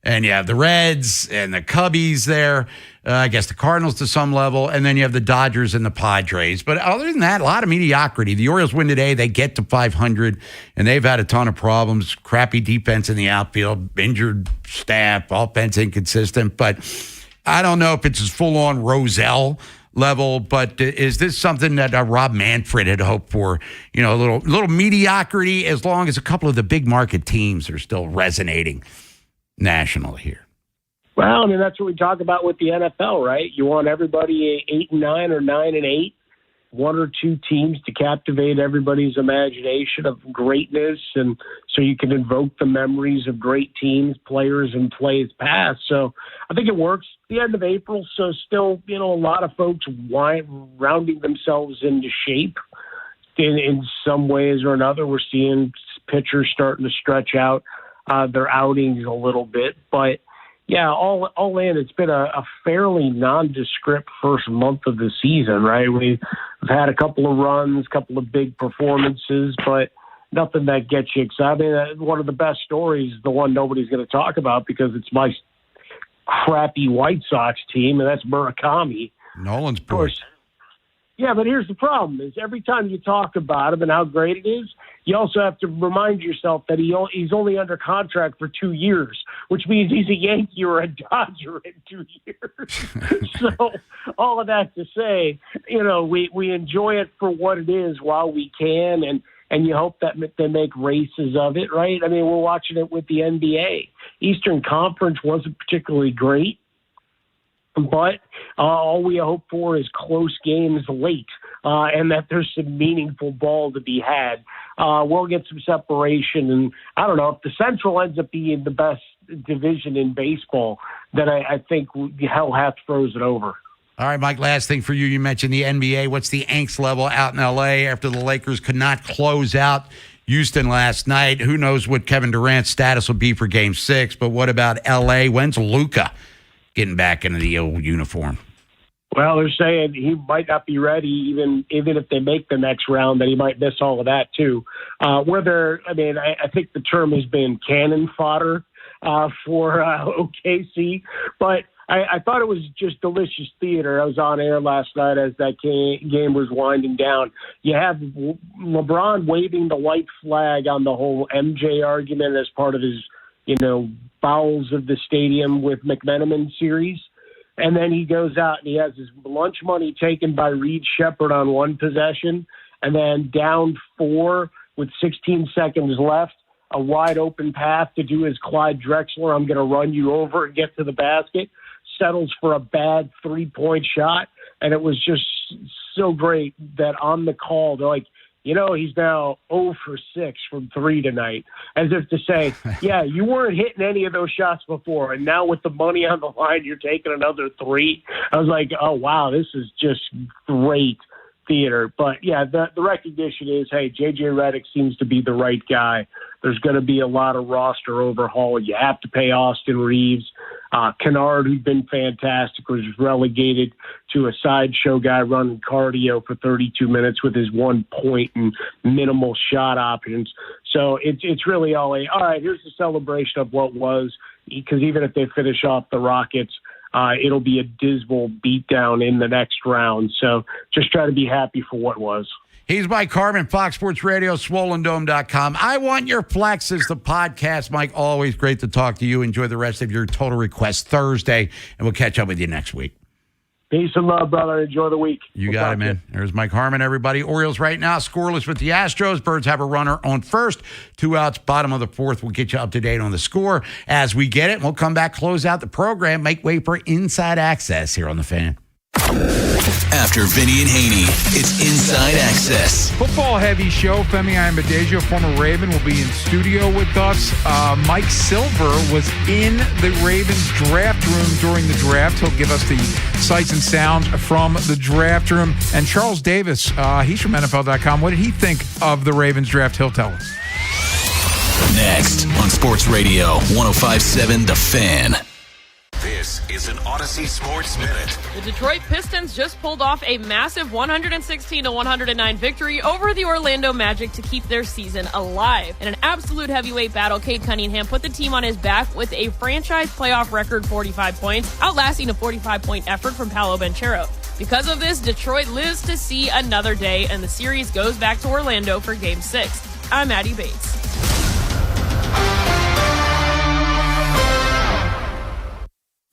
And you have the Reds and the Cubbies there. I guess the Cardinals to some level. And then you have the Dodgers and the Padres. But other than that, a lot of mediocrity. The Orioles win today. They get to 500. And they've had a ton of problems. Crappy defense in the outfield. Injured staff. Offense inconsistent. But I don't know if it's as full-on Roselle level. But is this something that Rob Manfred had hoped for? A little mediocrity as long as a couple of the big market teams are still resonating nationally here. Well, that's what we talk about with the NFL, right? You want everybody 8-9 or 9-8, one or two teams to captivate everybody's imagination of greatness, and so you can invoke the memories of great teams, players, and plays past. So I think it works. The end of April, so still, a lot of folks rounding themselves into shape in some ways or another. We're seeing pitchers starting to stretch out their outings a little bit, but yeah, all in, it's been a fairly nondescript first month of the season, right? We've had a couple of runs, couple of big performances, but nothing that gets you excited. One of the best stories is the one nobody's going to talk about because it's my crappy White Sox team, and that's Murakami. Nolan's of course. Yeah, but here's the problem: is every time you talk about him and how great it is, you also have to remind yourself that he's only under contract for 2 years, which means he's a Yankee or a Dodger in 2 years. So all of that to say, we enjoy it for what it is while we can, and you hope that they make races of it, right? We're watching it with the NBA. Eastern Conference wasn't particularly great. But all we hope for is close games late and that there's some meaningful ball to be had. We'll get some separation. And I don't know, if the Central ends up being the best division in baseball, then I think hell hath throws it over. All right, Mike, last thing for you. You mentioned the NBA. What's the angst level out in L.A. after the Lakers could not close out Houston last night? Who knows what Kevin Durant's status will be for Game 6, but what about L.A.? When's Luka getting back into the old uniform? Well, they're saying he might not be ready, even if they make the next round, that he might miss all of that too. I think the term has been cannon fodder for OKC, but I thought it was just delicious theater. I was on air last night as that game was winding down. You have LeBron waving the white flag on the whole MJ argument as part of his, bowels of the stadium with McMenamin series. And then he goes out and he has his lunch money taken by Reed Shepherd on one possession. And then down 4 with 16 seconds left, a wide open path to do his Clyde Drexler. I'm going to run you over and get to the basket. Settles for a bad 3-point shot. And it was just so great that on the call, they're like, he's now 0 for 6 from 3 tonight, as if to say, yeah, you weren't hitting any of those shots before, and now with the money on the line, you're taking another 3. I was like, oh, wow, this is just great theater. But, yeah, the recognition is, hey, J.J. Redick seems to be the right guy. There's going to be a lot of roster overhaul. You have to pay Austin Reeves. Kennard, who's been fantastic, was relegated to a sideshow guy running cardio for 32 minutes with his 1 point and minimal shot options. So it's really all right, here's the celebration of what was, because even if they finish off the Rockets, it'll be a dismal beatdown in the next round. So just try to be happy for what was. He's Mike Harmon, Fox Sports Radio, SwollenDome.com. I Want Your Flex is the podcast. Mike, always great to talk to you. Enjoy the rest of your Total Request Thursday, and we'll catch up with you next week. Peace and love, brother. Enjoy the week. You got it, man. There's Mike Harmon, everybody. Orioles right now scoreless with the Astros. Birds have a runner on first. 2 outs, bottom of the fourth. We'll get you up to date on the score as we get it. We'll come back, close out the program, make way for Inside Access here on The Fan. After Vinny and Haynie, it's Inside Access. Football-heavy show. Femi Ayanbadejo, former Raven, will be in studio with us. Mike Silver was in the Ravens draft room during the draft. He'll give us the sights and sounds from the draft room. And Charles Davis, he's from NFL.com. What did he think of the Ravens draft? He'll tell us. Next on Sports Radio 105.7 The Fan. This is an Odyssey Sports Minute. The Detroit Pistons just pulled off a massive 116-109 victory over the Orlando Magic to keep their season alive. In an absolute heavyweight battle, Cade Cunningham put the team on his back with a franchise playoff record 45 points, outlasting a 45-point effort from Paolo Banchero. Because of this, Detroit lives to see another day, and the series goes back to Orlando for Game 6. I'm Maddie Bates.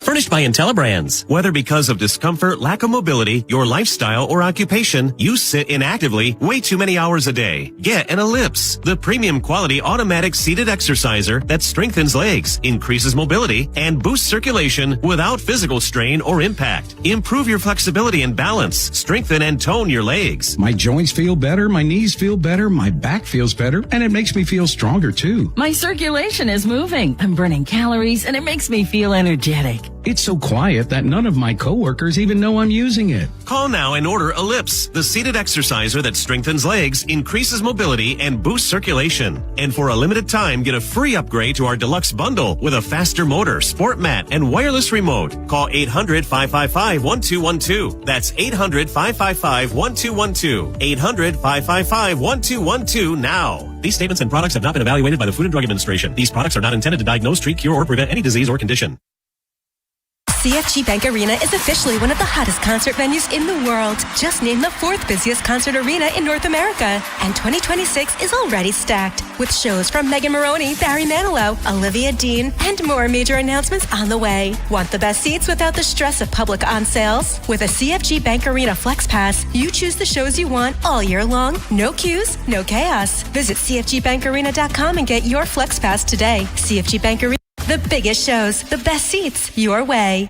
Furnished by IntelliBrands. Whether because of discomfort, lack of mobility, your lifestyle, or occupation, you sit inactively way too many hours a day. Get an Ellipse, the premium quality automatic seated exerciser that strengthens legs, increases mobility, and boosts circulation without physical strain or impact. Improve your flexibility and balance. Strengthen and tone your legs. My joints feel better, my knees feel better, my back feels better, and it makes me feel stronger too. My circulation is moving. I'm burning calories, and it makes me feel energetic. It's so quiet that none of my coworkers even know I'm using it. Call now and order Ellipse, the seated exerciser that strengthens legs, increases mobility, and boosts circulation. And for a limited time, get a free upgrade to our deluxe bundle with a faster motor, sport mat, and wireless remote. Call 800-555-1212. That's 800-555-1212. 800-555-1212 now. These statements and products have not been evaluated by the Food and Drug Administration. These products are not intended to diagnose, treat, cure, or prevent any disease or condition. CFG Bank Arena is officially one of the hottest concert venues in the world. Just named the 4th busiest concert arena in North America. And 2026 is already stacked with shows from Megan Maroney, Barry Manilow, Olivia Dean, and more major announcements on the way. Want the best seats without the stress of public on sales? With a CFG Bank Arena Flex Pass, you choose the shows you want all year long. No queues, no chaos. Visit CFGBankArena.com and get your Flex Pass today. CFG Bank Arena. The biggest shows, the best seats, your way.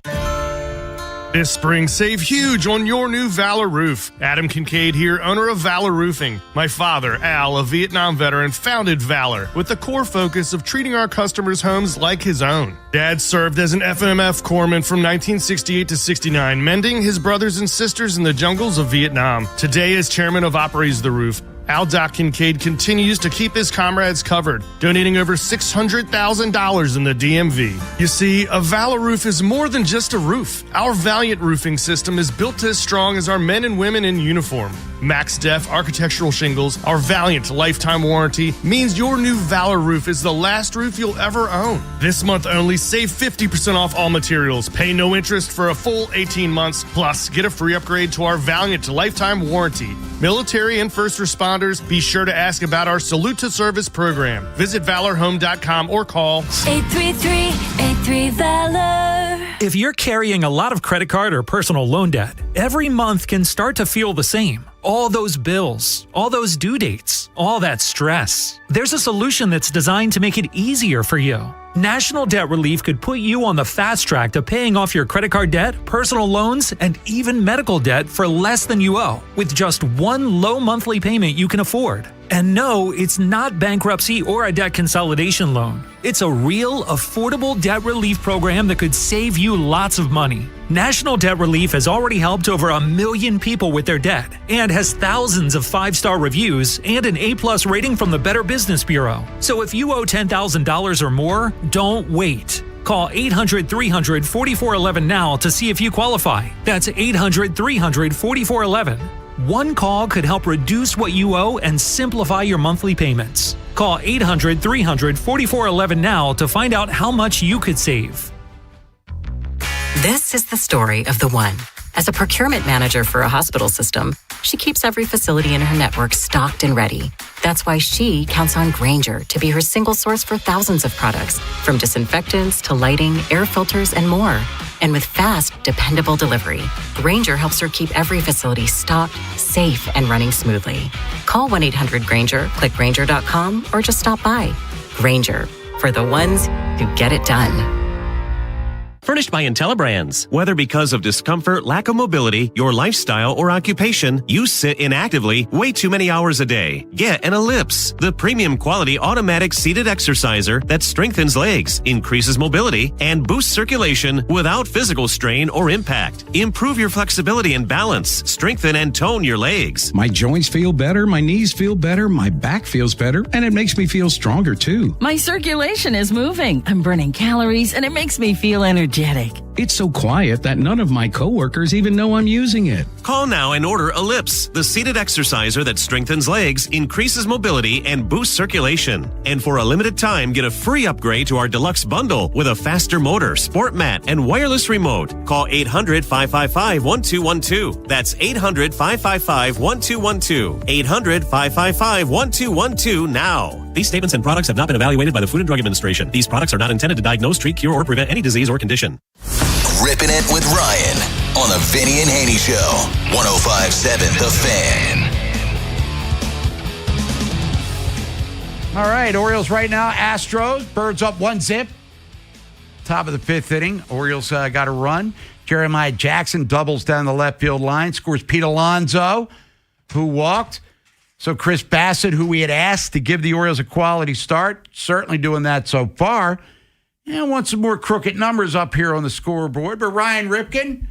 This spring, save huge on your new Valor roof. Adam Kincaid here, owner of Valor Roofing. My father, Al, a Vietnam veteran, founded Valor with the core focus of treating our customers' homes like his own. Dad served as an FMF corpsman from 1968 to 69, mending his brothers and sisters in the jungles of Vietnam. Today, as chairman of Operates the Roof, Al Doc Kincaid continues to keep his comrades covered, donating over $600,000 in the DMV. You see, a Valor roof is more than just a roof. Our Valiant roofing system is built as strong as our men and women in uniform. Max Def architectural shingles, our Valiant lifetime warranty, means your new Valor roof is the last roof you'll ever own. This month only, save 50% off all materials, pay no interest for a full 18 months, plus get a free upgrade to our Valiant lifetime warranty. Military and first responders, be sure to ask about our Salute to Service program. Visit ValorHome.com or call 833-83-VALOR. If you're carrying a lot of credit card or personal loan debt, every month can start to feel the same. All those bills, all those due dates, all that stress. There's a solution that's designed to make it easier for you. National Debt Relief could put you on the fast track to paying off your credit card debt, personal loans, and even medical debt for less than you owe, with just one low monthly payment you can afford. And no, it's not bankruptcy or a debt consolidation loan. It's a real, affordable debt relief program that could save you lots of money. National Debt Relief has already helped over 1 million people with their debt and has thousands of 5-star reviews and an A+ rating from the Better Business Bureau. So if you owe $10,000 or more, don't wait. Call 800-300-4411 now to see if you qualify. That's 800-300-4411. One call could help reduce what you owe and simplify your monthly payments. Call 800-300-4411 now to find out how much you could save. This is the story of the one. As a procurement manager for a hospital system, she keeps every facility in her network stocked and ready. That's why she counts on Grainger to be her single source for thousands of products, from disinfectants to lighting, air filters, and more. And with fast, dependable delivery, Grainger helps her keep every facility stocked, safe, and running smoothly. Call 1-800-GRAINGER, click Grainger.com, or just stop by. Grainger, for the ones who get it done. Furnished by IntelliBrands. Whether because of discomfort, lack of mobility, your lifestyle, or occupation, you sit inactively way too many hours a day. Get an Ellipse, the premium quality automatic seated exerciser that strengthens legs, increases mobility, and boosts circulation without physical strain or impact. Improve your flexibility and balance. Strengthen and tone your legs. My joints feel better, my knees feel better, my back feels better, and it makes me feel stronger too. My circulation is moving. I'm burning calories, and it makes me feel energetic. It's so quiet that none of my coworkers even know I'm using it. Call now and order Ellipse, the seated exerciser that strengthens legs, increases mobility, and boosts circulation. And for a limited time, get a free upgrade to our deluxe bundle with a faster motor, sport mat, and wireless remote. Call 800-555-1212. That's 800-555-1212. 800-555-1212 now. These statements and products have not been evaluated by the Food and Drug Administration. These products are not intended to diagnose, treat, cure, or prevent any disease or condition. Ripping it with Ryan on the Vinny and Haynie Show. 105.7 The Fan. All right, Orioles right now, Astros, Birds up 1-0. Top of the fifth inning. Orioles got a run. Jeremiah Jackson doubles down the left field line, scores Pete Alonso, who walked. So Chris Bassett, who we had asked to give the Orioles a quality start, certainly doing that so far. And I want some more crooked numbers up here on the scoreboard. But Ryan Ripken.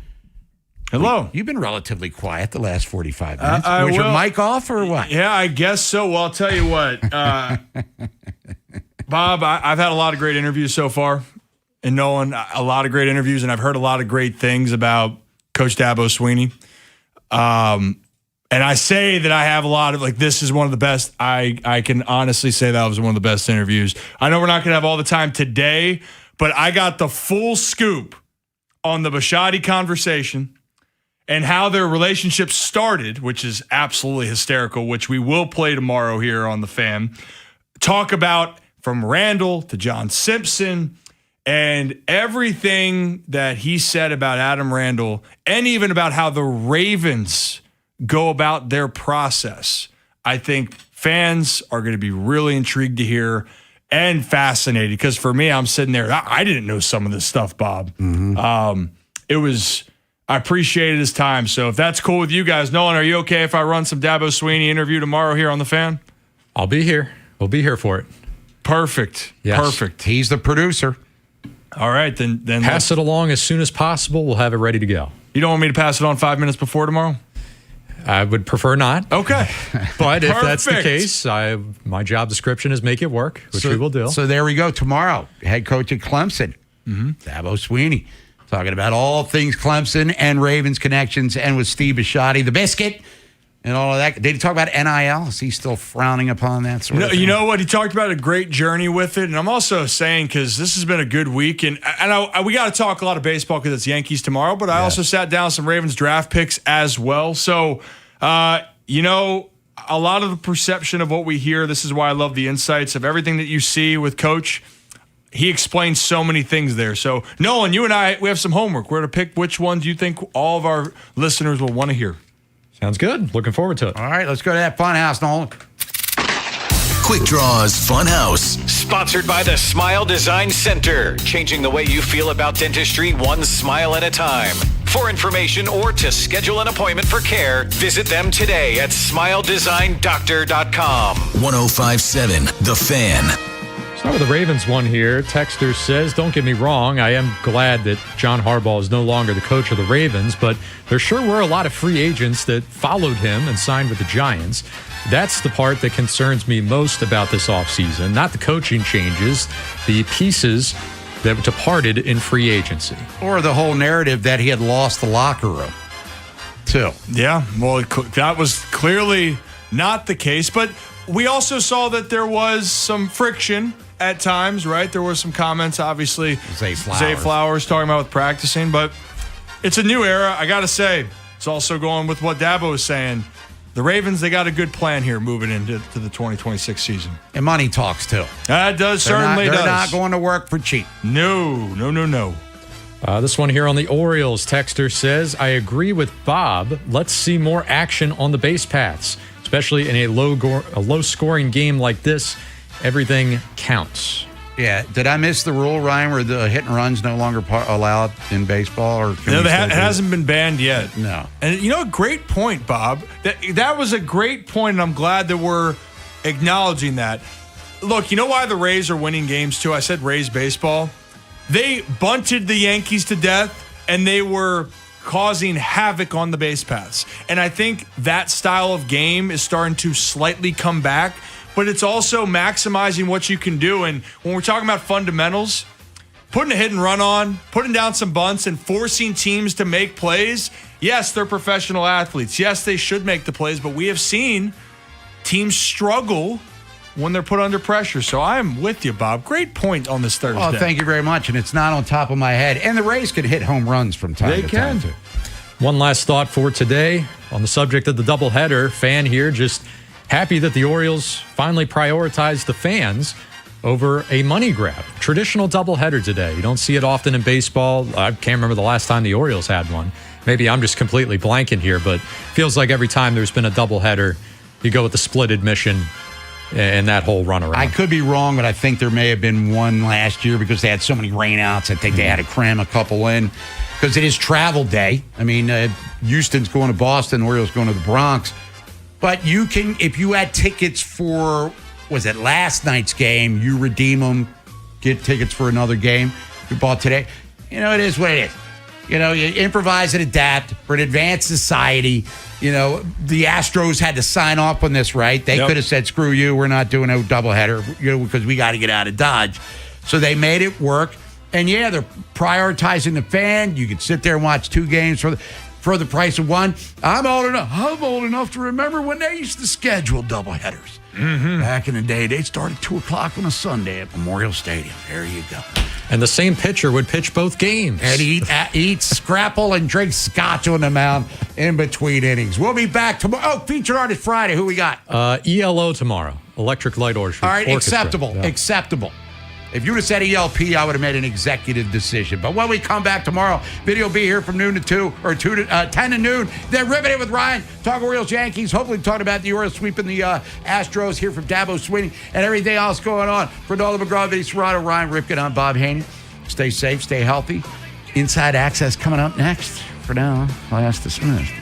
Hello. You've been relatively quiet the last 45 minutes. Was your mic off or what? Yeah, I guess so. Well, I'll tell you what. Bob, I've had a lot of great interviews so far. And Nolan, a lot of great interviews. And I've heard a lot of great things about Coach Dabo Swinney. And I say that I have a lot of, this is one of the best. I can honestly say that was one of the best interviews. I know we're not going to have all the time today, but I got the full scoop on the Bisciotti conversation and how their relationship started, which is absolutely hysterical, which we will play tomorrow here on The Fan. Talk about from Randall to John Simpson and everything that he said about Adam Randall and even about how the Ravens go about their process. I think fans are going to be really intrigued to hear and fascinated because for me, I'm sitting there. I didn't know some of this stuff, Bob. Mm-hmm. I appreciated his time. So if that's cool with you guys, Nolan, are you okay if I run some Dabo Swinney interview tomorrow here on The Fan? I'll be here. We'll be here for it. Perfect. Yes. Perfect. He's the producer. All right, then pass it along as soon as possible. We'll have it ready to go. You don't want me to pass it on 5 minutes before tomorrow? I would prefer not. Okay. But if that's the case, my job description is make it work, which we will do. So there we go. Tomorrow, head coach at Clemson, Dabo Swinney, talking about all things Clemson and Ravens connections and with Steve Bisciotti, the biscuit, and all of that. Did he talk about NIL? Is he still frowning upon that sort of thing? You know what? He talked about a great journey with it. And I'm also saying, because this has been a good week, and we got to talk a lot of baseball because it's Yankees tomorrow, but I also sat down some Ravens draft picks as well. So, a lot of the perception of what we hear, this is why I love the insights of everything that you see with Coach. He explains so many things there. So, Nolan, you and I, we have some homework. We're to pick which ones you think all of our listeners will want to hear. Sounds good. Looking forward to it. All right, let's go to that fun house, Nolan. Quick Draws Fun House. Sponsored by the Smile Design Center. Changing the way you feel about dentistry one smile at a time. For information or to schedule an appointment for care, visit them today at smiledesignDoctor.com. 105.7 The Fan. Start with the Ravens one here. Texter says, don't get me wrong, I am glad that John Harbaugh is no longer the coach of the Ravens, but there sure were a lot of free agents that followed him and signed with the Giants. That's the part that concerns me most about this offseason, not the coaching changes, the pieces that departed in free agency. Or the whole narrative that he had lost the locker room, too. Yeah, well, that was clearly not the case, but we also saw that there was some friction at times, right? There were some comments, obviously. Zay Flowers talking about with practicing, but It's a new era. I got to say, it's also going with what Dabo was saying. The Ravens, they got a good plan here moving into the 2026 season. And money talks, too. That does, certainly does. They're not going to work for cheap. No. This one here on the Orioles, texter says, I agree with Bob. Let's see more action on the base paths, especially in a low-scoring game like this. Everything counts. Yeah. Did I miss the rule, Ryan, where the hit and run's no longer allowed in baseball? Or no, it hasn't been banned yet. No. And a great point, Bob. That was a great point, and I'm glad that we're acknowledging that. Look, you know why the Rays are winning games, too? I said Rays baseball. They bunted the Yankees to death, and they were causing havoc on the base paths. And I think that style of game is starting to slightly come back, but it's also maximizing what you can do. And when we're talking about fundamentals, putting a hit and run on, putting down some bunts, and forcing teams to make plays, yes, they're professional athletes. Yes, they should make the plays, but we have seen teams struggle when they're put under pressure. So I'm with you, Bob. Great point on this Thursday. Oh, thank you very much. And it's not on top of my head. And the Rays can hit home runs from time to time, too. One last thought for today on the subject of the doubleheader. Fan here just happy that the Orioles finally prioritized the fans over a money grab. Traditional doubleheader today. You don't see it often in baseball. I can't remember the last time the Orioles had one. Maybe I'm just completely blanking here, but feels like every time there's been a doubleheader, you go with the split admission and that whole runaround. I could be wrong, but I think there may have been one last year because they had so many rainouts. I think they had to cram a couple in because it is travel day. I mean, Houston's going to Boston, Orioles going to the Bronx. But you can, if you had tickets for, was it last night's game, you redeem them, get tickets for another game you bought today. It is what it is. You improvise and adapt. For an advanced society. The Astros had to sign off on this, right? They could have said, screw you, we're not doing a doubleheader, because we got to get out of Dodge. So they made it work. And, they're prioritizing the fan. You could sit there and watch two games for the price of one. I'm old enough to remember when they used to schedule doubleheaders. Mm-hmm. Back in the day, they'd start at 2 o'clock on a Sunday at Memorial Stadium. There you go. And the same pitcher would pitch both games. And eat scrapple and drink scotch on the mound in between innings. We'll be back tomorrow. Oh, Featured Artist Friday. Who we got? ELO tomorrow. Electric Light Orchestra. All right, acceptable. Yeah. Acceptable. If you would have said ELP, I would have made an executive decision. But when we come back tomorrow, video will be here from noon to 2 or 10 to noon. Then Riveted with Ryan, talk Orioles, Yankees. Hopefully talking about the Orioles sweeping the Astros here from Dabo Swinney and everything else going on. For Nolan McGraw, Vinny Serrato, Ryan Ripken, I'm Bob Haynie. Stay safe, stay healthy. Inside Access coming up next. For now, class dismissed.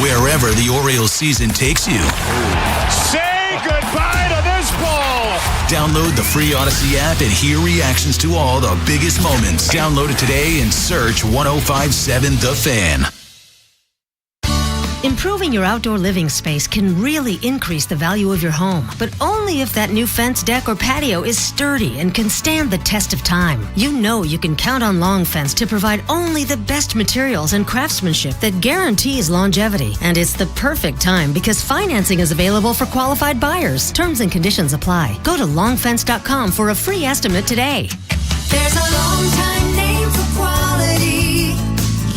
Wherever the Orioles season takes you. Say goodbye to this ball. Download the free Odyssey app and hear reactions to all the biggest moments. Download it today and search 105.7 The Fan. Improving your outdoor living space can really increase the value of your home, but only if that new fence, deck, or patio is sturdy and can stand the test of time. You know you can count on Long Fence to provide only the best materials and craftsmanship that guarantees longevity. And it's the perfect time because financing is available for qualified buyers. Terms and conditions apply. Go to longfence.com for a free estimate today. There's a long time name for quality.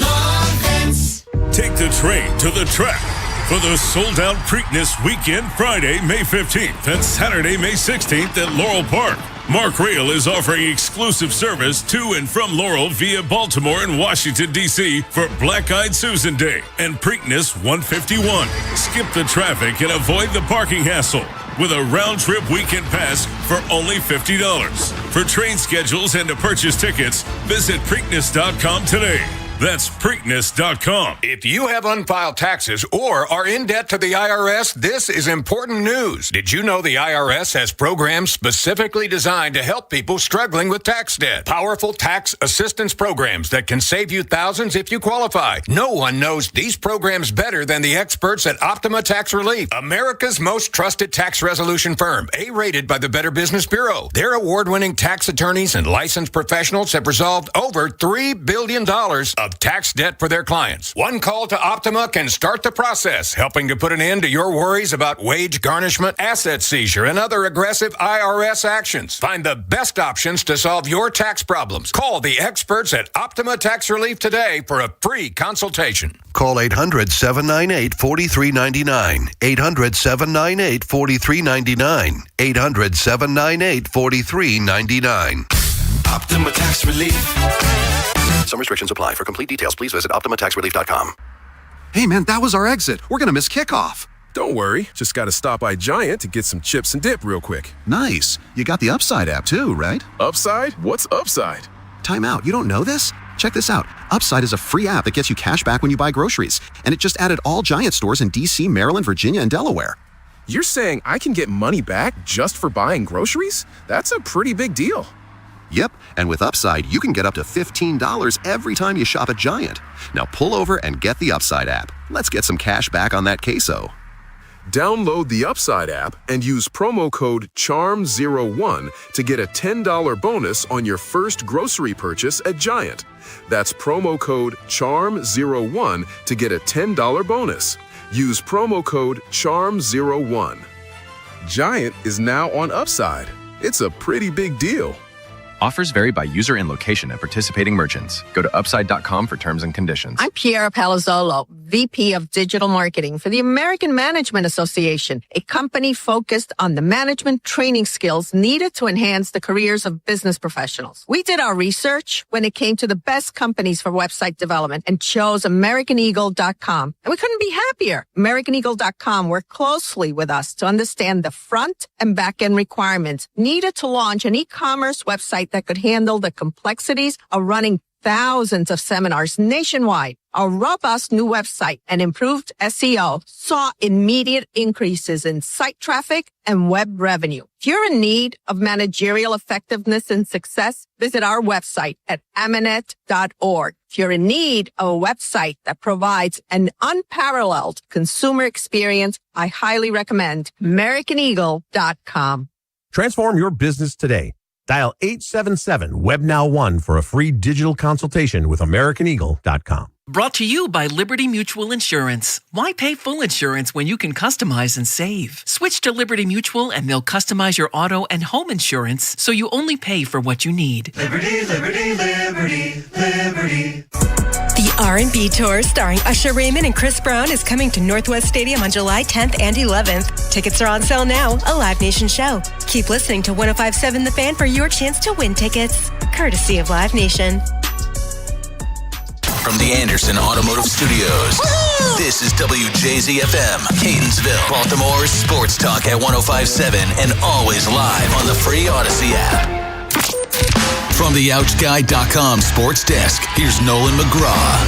Long Fence. Take the train to the track for the sold-out Preakness Weekend, Friday, May 15th and Saturday, May 16th at Laurel Park. Mark Rail is offering exclusive service to and from Laurel via Baltimore and Washington, D.C. for Black-Eyed Susan Day and Preakness 151. Skip the traffic and avoid the parking hassle with a round-trip weekend pass for only $50. For train schedules and to purchase tickets, visit Preakness.com today. That's Preakness.com. If you have unfiled taxes or are in debt to the IRS, this is important news. Did you know the IRS has programs specifically designed to help people struggling with tax debt? Powerful tax assistance programs that can save you thousands if you qualify. No one knows these programs better than the experts at Optima Tax Relief, America's most trusted tax resolution firm, A-rated by the Better Business Bureau. Their award-winning tax attorneys and licensed professionals have resolved over $3 billion of tax debt for their clients. One call to Optima can start the process, helping to put an end to your worries about wage garnishment, asset seizure, and other aggressive IRS actions. Find the best options to solve your tax problems. Call the experts at Optima Tax Relief today for a free consultation. Call 800-798-4399. 800-798-4399. 800-798-4399. Optima Tax Relief. Some restrictions apply. For complete details, please visit OptimaTaxRelief.com. Hey, man, that was our exit. We're going to miss kickoff. Don't worry. Just got to stop by Giant to get some chips and dip real quick. Nice. You got the Upside app too, right? Upside? What's Upside? Time out. You don't know this? Check this out. Upside is a free app that gets you cash back when you buy groceries. And it just added all Giant stores in D.C., Maryland, Virginia, and Delaware. You're saying I can get money back just for buying groceries? That's a pretty big deal. Yep, and with Upside, you can get up to $15 every time you shop at Giant. Now pull over and get the Upside app. Let's get some cash back on that queso. Download the Upside app and use promo code CHARM01 to get a $10 bonus on your first grocery purchase at Giant. That's promo code CHARM01 to get a $10 bonus. Use promo code CHARM01. Giant is now on Upside. It's a pretty big deal. Offers vary by user and location at participating merchants. Go to upside.com for terms and conditions. I'm Piera Palazzolo, VP of Digital Marketing for the American Management Association, a company focused on the management training skills needed to enhance the careers of business professionals. We did our research when it came to the best companies for website development and chose AmericanEagle.com. And we couldn't be happier. AmericanEagle.com worked closely with us to understand the front and back end requirements needed to launch an e-commerce website that could handle the complexities of running thousands of seminars nationwide. Our robust new website and improved SEO saw immediate increases in site traffic and web revenue. If you're in need of managerial effectiveness and success, visit our website at amanet.org. If you're in need of a website that provides an unparalleled consumer experience, I highly recommend AmericanEagle.com. Transform your business today. Dial 877-WEB-NOW1 for a free digital consultation with AmericanEagle.com. Brought to you by Liberty Mutual Insurance. Why pay full insurance when you can customize and save? Switch to Liberty Mutual and they'll customize your auto and home insurance so you only pay for what you need. Liberty, liberty, liberty, liberty. The R&B Tour starring Usher Raymond and Chris Brown is coming to Northwest Stadium on July 10th and 11th. Tickets are on sale now, a Live Nation show. Keep listening to 105.7 The Fan for your chance to win tickets, courtesy of Live Nation. From the Anderson Automotive Studios, this is WJZFM, Catonsville, Baltimore's sports talk at 105.7 and always live on the free Odyssey app. From the OutGuy.com sports desk, here's Nolan McGraw.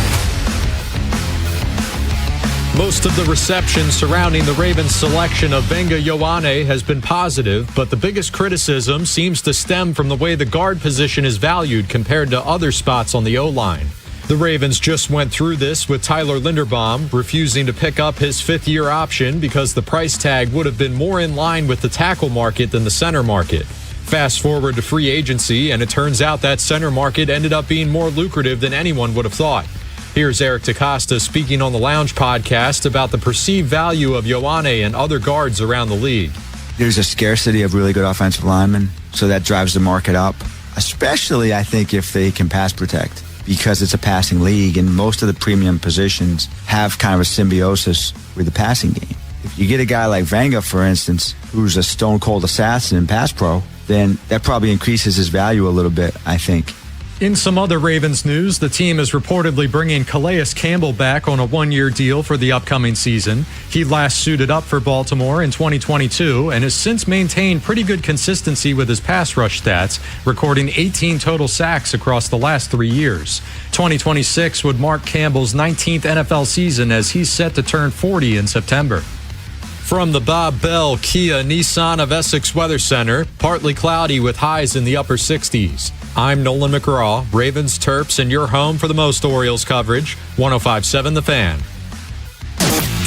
Most of the reception surrounding the Ravens' selection of Venga Ioane has been positive, but the biggest criticism seems to stem from the way the guard position is valued compared to other spots on the O-line. The Ravens just went through this with Tyler Linderbaum refusing to pick up his fifth-year option because the price tag would have been more in line with the tackle market than the center market. Fast forward to free agency, and it turns out that center market ended up being more lucrative than anyone would have thought. Here's Eric DeCosta speaking on the Lounge podcast about the perceived value of Ioane and other guards around the league. There's a scarcity of really good offensive linemen, so that drives the market up, especially, I think, if they can pass protect, because it's a passing league, and most of the premium positions have kind of a symbiosis with the passing game. If you get a guy like Venga, for instance, who's a stone-cold assassin in pass pro, then that probably increases his value a little bit, I think. In some other Ravens news, the team is reportedly bringing Calais Campbell back on a one-year deal for the upcoming season. He last suited up for Baltimore in 2022 and has since maintained pretty good consistency with his pass rush stats, recording 18 total sacks across the last 3 years. 2026 would mark Campbell's 19th NFL season as he's set to turn 40 in September. From the Bob Bell Kia Nissan of Essex Weather Center, partly cloudy with highs in the upper 60s. I'm Nolan McGraw, Ravens, Terps, and your home for the most Orioles coverage, 105.7 The Fan.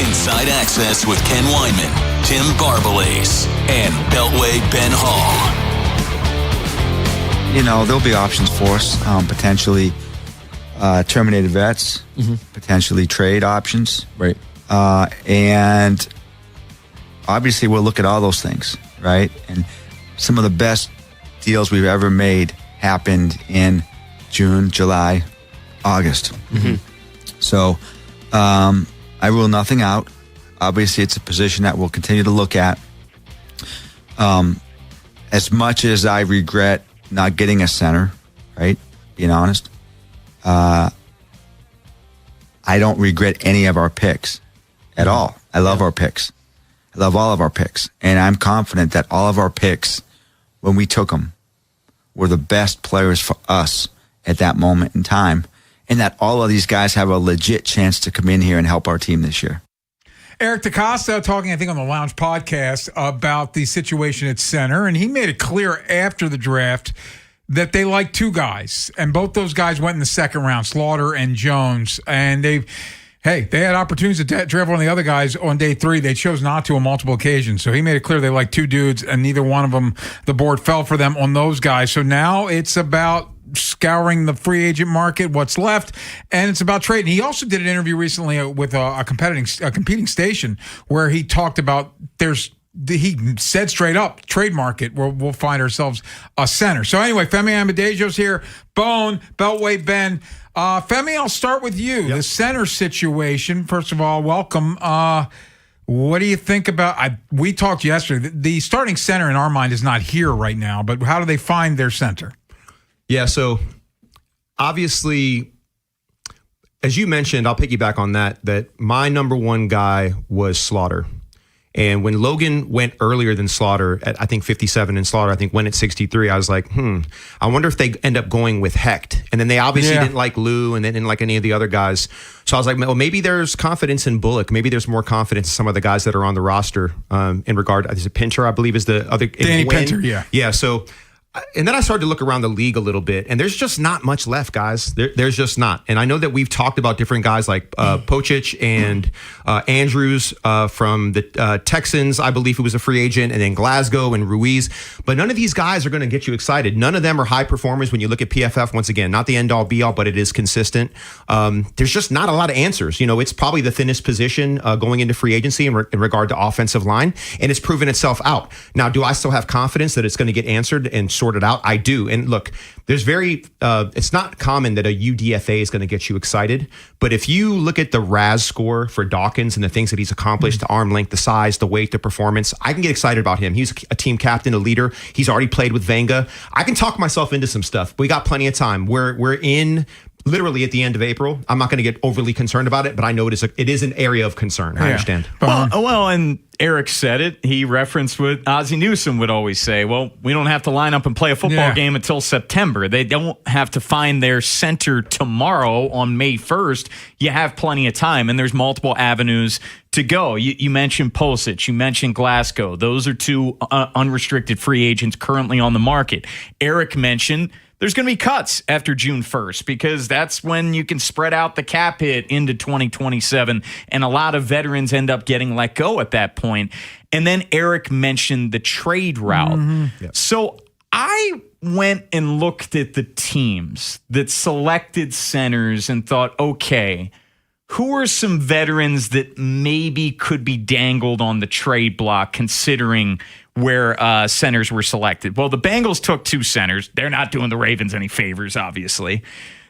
Inside Access with Ken Weinman, Tim Barbalace, and Beltway Ben Hall. You know, there'll be options for us, potentially terminated vets, potentially trade options. Right. And obviously we'll look at all those things, right? And some of the best deals we've ever made happened in June, July, August. So I rule nothing out. Obviously, it's a position that we'll continue to look at. As much as I regret not getting a center, right, being honest, I don't regret any of our picks at all. I love our picks. I love all of our picks. And I'm confident that all of our picks, when we took them, were the best players for us at that moment in time, and that all of these guys have a legit chance to come in here and help our team this year. Eric DeCosta talking, I think, on the Lounge podcast about the situation at center, and he made it clear after the draft that they like two guys, and both those guys went in the second round, Slaughter and Jones, and they had opportunities to draft one of the other guys on day 3. They chose not to on multiple occasions. So he made it clear they like two dudes, and neither one of them, the board fell for them on those guys. So now it's about scouring the free agent market, what's left, and it's about trading. He also did an interview recently with a competing station where he talked about he said straight up, trade market, where we'll find ourselves a center. So anyway, Femi Amadejo's here. Bone, Beltway, Ben. Femi, I'll start with you. Yep. The center situation, first of all, welcome. What do you think about, we talked yesterday, the starting center in our mind is not here right now, but how do they find their center? Yeah, so obviously, as you mentioned, I'll piggyback on that my number one guy was Slaughter. And when Logan went earlier than Slaughter at, I think, 57, and Slaughter, I think, went at 63, I was like, I wonder if they end up going with Hecht. And then they obviously didn't like Lou, and they didn't like any of the other guys. So I was like, well, maybe there's confidence in Bullock. Maybe there's more confidence in some of the guys that are on the roster in regard. Is it Pinter, I believe, is the other. Danny Pinter, yeah. Yeah, so. And then I started to look around the league a little bit, and there's just not much left, guys. There's just not. And I know that we've talked about different guys like Pocic and Andrews from the Texans, I believe, who was a free agent, and then Glasgow and Ruiz. But none of these guys are going to get you excited. None of them are high performers when you look at PFF. Once again, not the end-all, be-all, but it is consistent. There's just not a lot of answers. You know, it's probably the thinnest position going into free agency in regard to offensive line, and it's proven itself out. Now, do I still have confidence that it's going to get answered and sorted out? I do. And look, there's it's not common that a UDFA is going to get you excited, but if you look at the RAS score for Dawkins and the things that he's accomplished, the arm length, the size, the weight, the performance, I can get excited about him. He's a team captain, a leader. He's already played with Venga. I can talk myself into some stuff. We got plenty of time. We're in literally at the end of April. I'm not going to get overly concerned about it, but I know it is an area of concern. I understand. Well, and Eric said it. He referenced what Ozzie Newsome would always say. Well, we don't have to line up and play a football game until September. They don't have to find their center tomorrow on May 1st. You have plenty of time, and there's multiple avenues to go. You mentioned Pocic. You mentioned Glasgow. Those are two unrestricted free agents currently on the market. Eric mentioned there's going to be cuts after June 1st because that's when you can spread out the cap hit into 2027, and a lot of veterans end up getting let go at that point. And then Eric mentioned the trade route. Yep. So I went and looked at the teams that selected centers and thought, okay, who are some veterans that maybe could be dangled on the trade block considering where centers were selected? Well, the Bengals took two centers. They're not doing the Ravens any favors, obviously.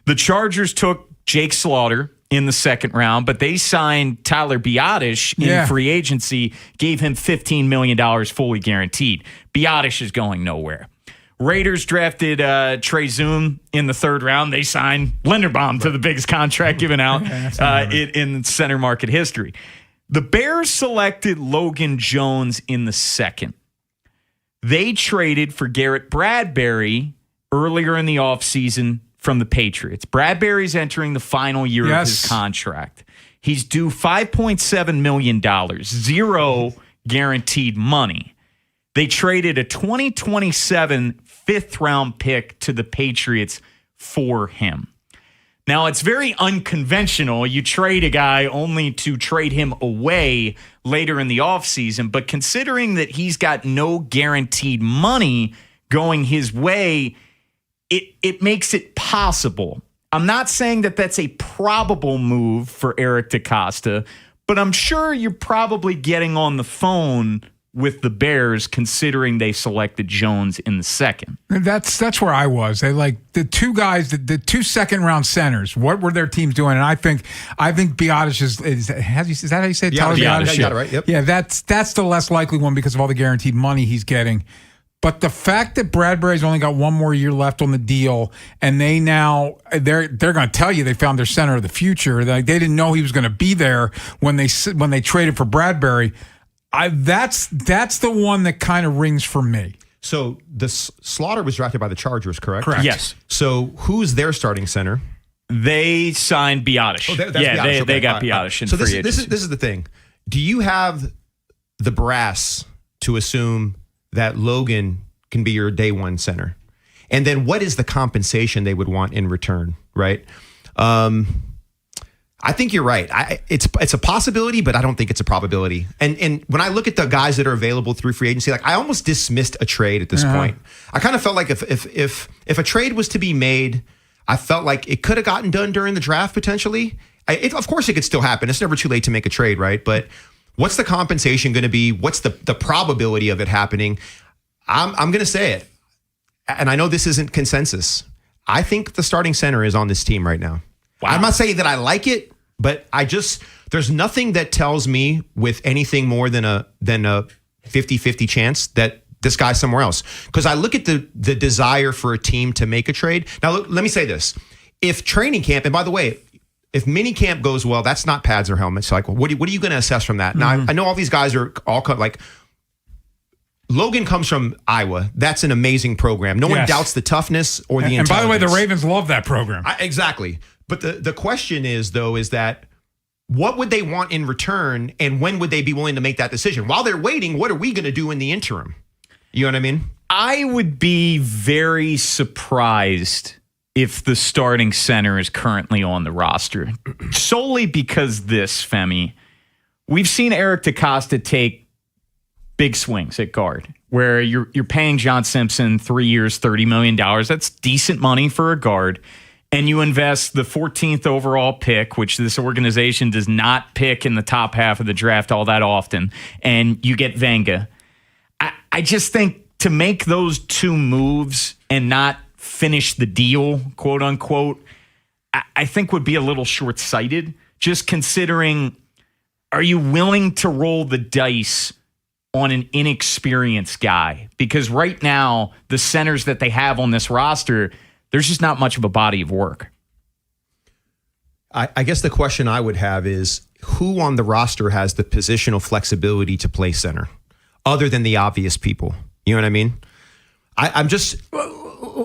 The Chargers took Jake Slaughter in the second round, but they signed Tyler Biadasz in free agency, gave him $15 million fully guaranteed. Biadasz is going nowhere. Raiders drafted Trey Zoom in the 3rd round. They signed Linderbaum to the biggest contract given out in center market history. The Bears selected Logan Jones in the 2nd. They traded for Garrett Bradbury earlier in the offseason from the Patriots. Bradbury's entering the final year of his contract. He's due $5.7 million, 0 guaranteed money. They traded a 2027 5th-round pick to the Patriots for him. Now, it's very unconventional. You trade a guy only to trade him away later in the offseason, but considering that he's got no guaranteed money going his way, it makes it possible. I'm not saying that that's a probable move for Eric DeCosta, but I'm sure you're probably getting on the phone with the Bears, considering they selected Jones in the 2nd. That's where I was. They like the 2 guys, the 2 second-round centers. What were their teams doing? And I think Biadasz is that how you say it? Yeah, you got it right. Yep. Yeah, that's the less likely one because of all the guaranteed money he's getting. But the fact that Bradbury's only got 1 more year left on the deal, and they're going to tell you they found their center of the future. They didn't know he was going to be there when they traded for Bradbury. That's the one that kind of rings for me. So the Slaughter was drafted by the Chargers, correct? Correct. Yes. So who's their starting center? They signed Biadasz. Biadasz. They got Biadasz in free agency. This is the thing. Do you have the brass to assume that Logan can be your day one center? And then what is the compensation they would want in return, right? I think you're right. It's a possibility, but I don't think it's a probability. And when I look at the guys that are available through free agency, like I almost dismissed a trade at this point. I kind of felt like if a trade was to be made, I felt like it could have gotten done during the draft potentially. Of course, it could still happen. It's never too late to make a trade, right? But what's the compensation going to be? What's the probability of it happening? I'm going to say it, and I know this isn't consensus. I think the starting center is on this team right now. Wow. I'm not saying that I like it, but there's nothing that tells me with anything more than a 50-50 chance that this guy's somewhere else. Because I look at the desire for a team to make a trade. Now, let me say this. If training camp, and by the way, if mini camp goes well, that's not pads or helmets. So like, what are you going to assess from that? Now, I know all these guys are all like, Logan comes from Iowa. That's an amazing program. No one doubts the toughness or the intelligence. And by the way, the Ravens love that program. Exactly. But the question is, though, is that what would they want in return, and when would they be willing to make that decision? While they're waiting, what are we going to do in the interim? You know what I mean? I would be very surprised if the starting center is currently on the roster. Solely because this, Femi, we've seen Eric DeCosta take big swings at guard, where you're paying John Simpson 3 years, $30 million. That's decent money for a guard. And you invest the 14th overall pick, which this organization does not pick in the top half of the draft all that often, and you get Vanga. I just think to make those 2 moves and not finish the deal, quote unquote, I think would be a little short-sighted, just considering, are you willing to roll the dice on an inexperienced guy? Because right now, the centers that they have on this roster, there's just not much of a body of work. I guess the question I would have is, who on the roster has the positional flexibility to play center other than the obvious people? You know what I mean? I'm just...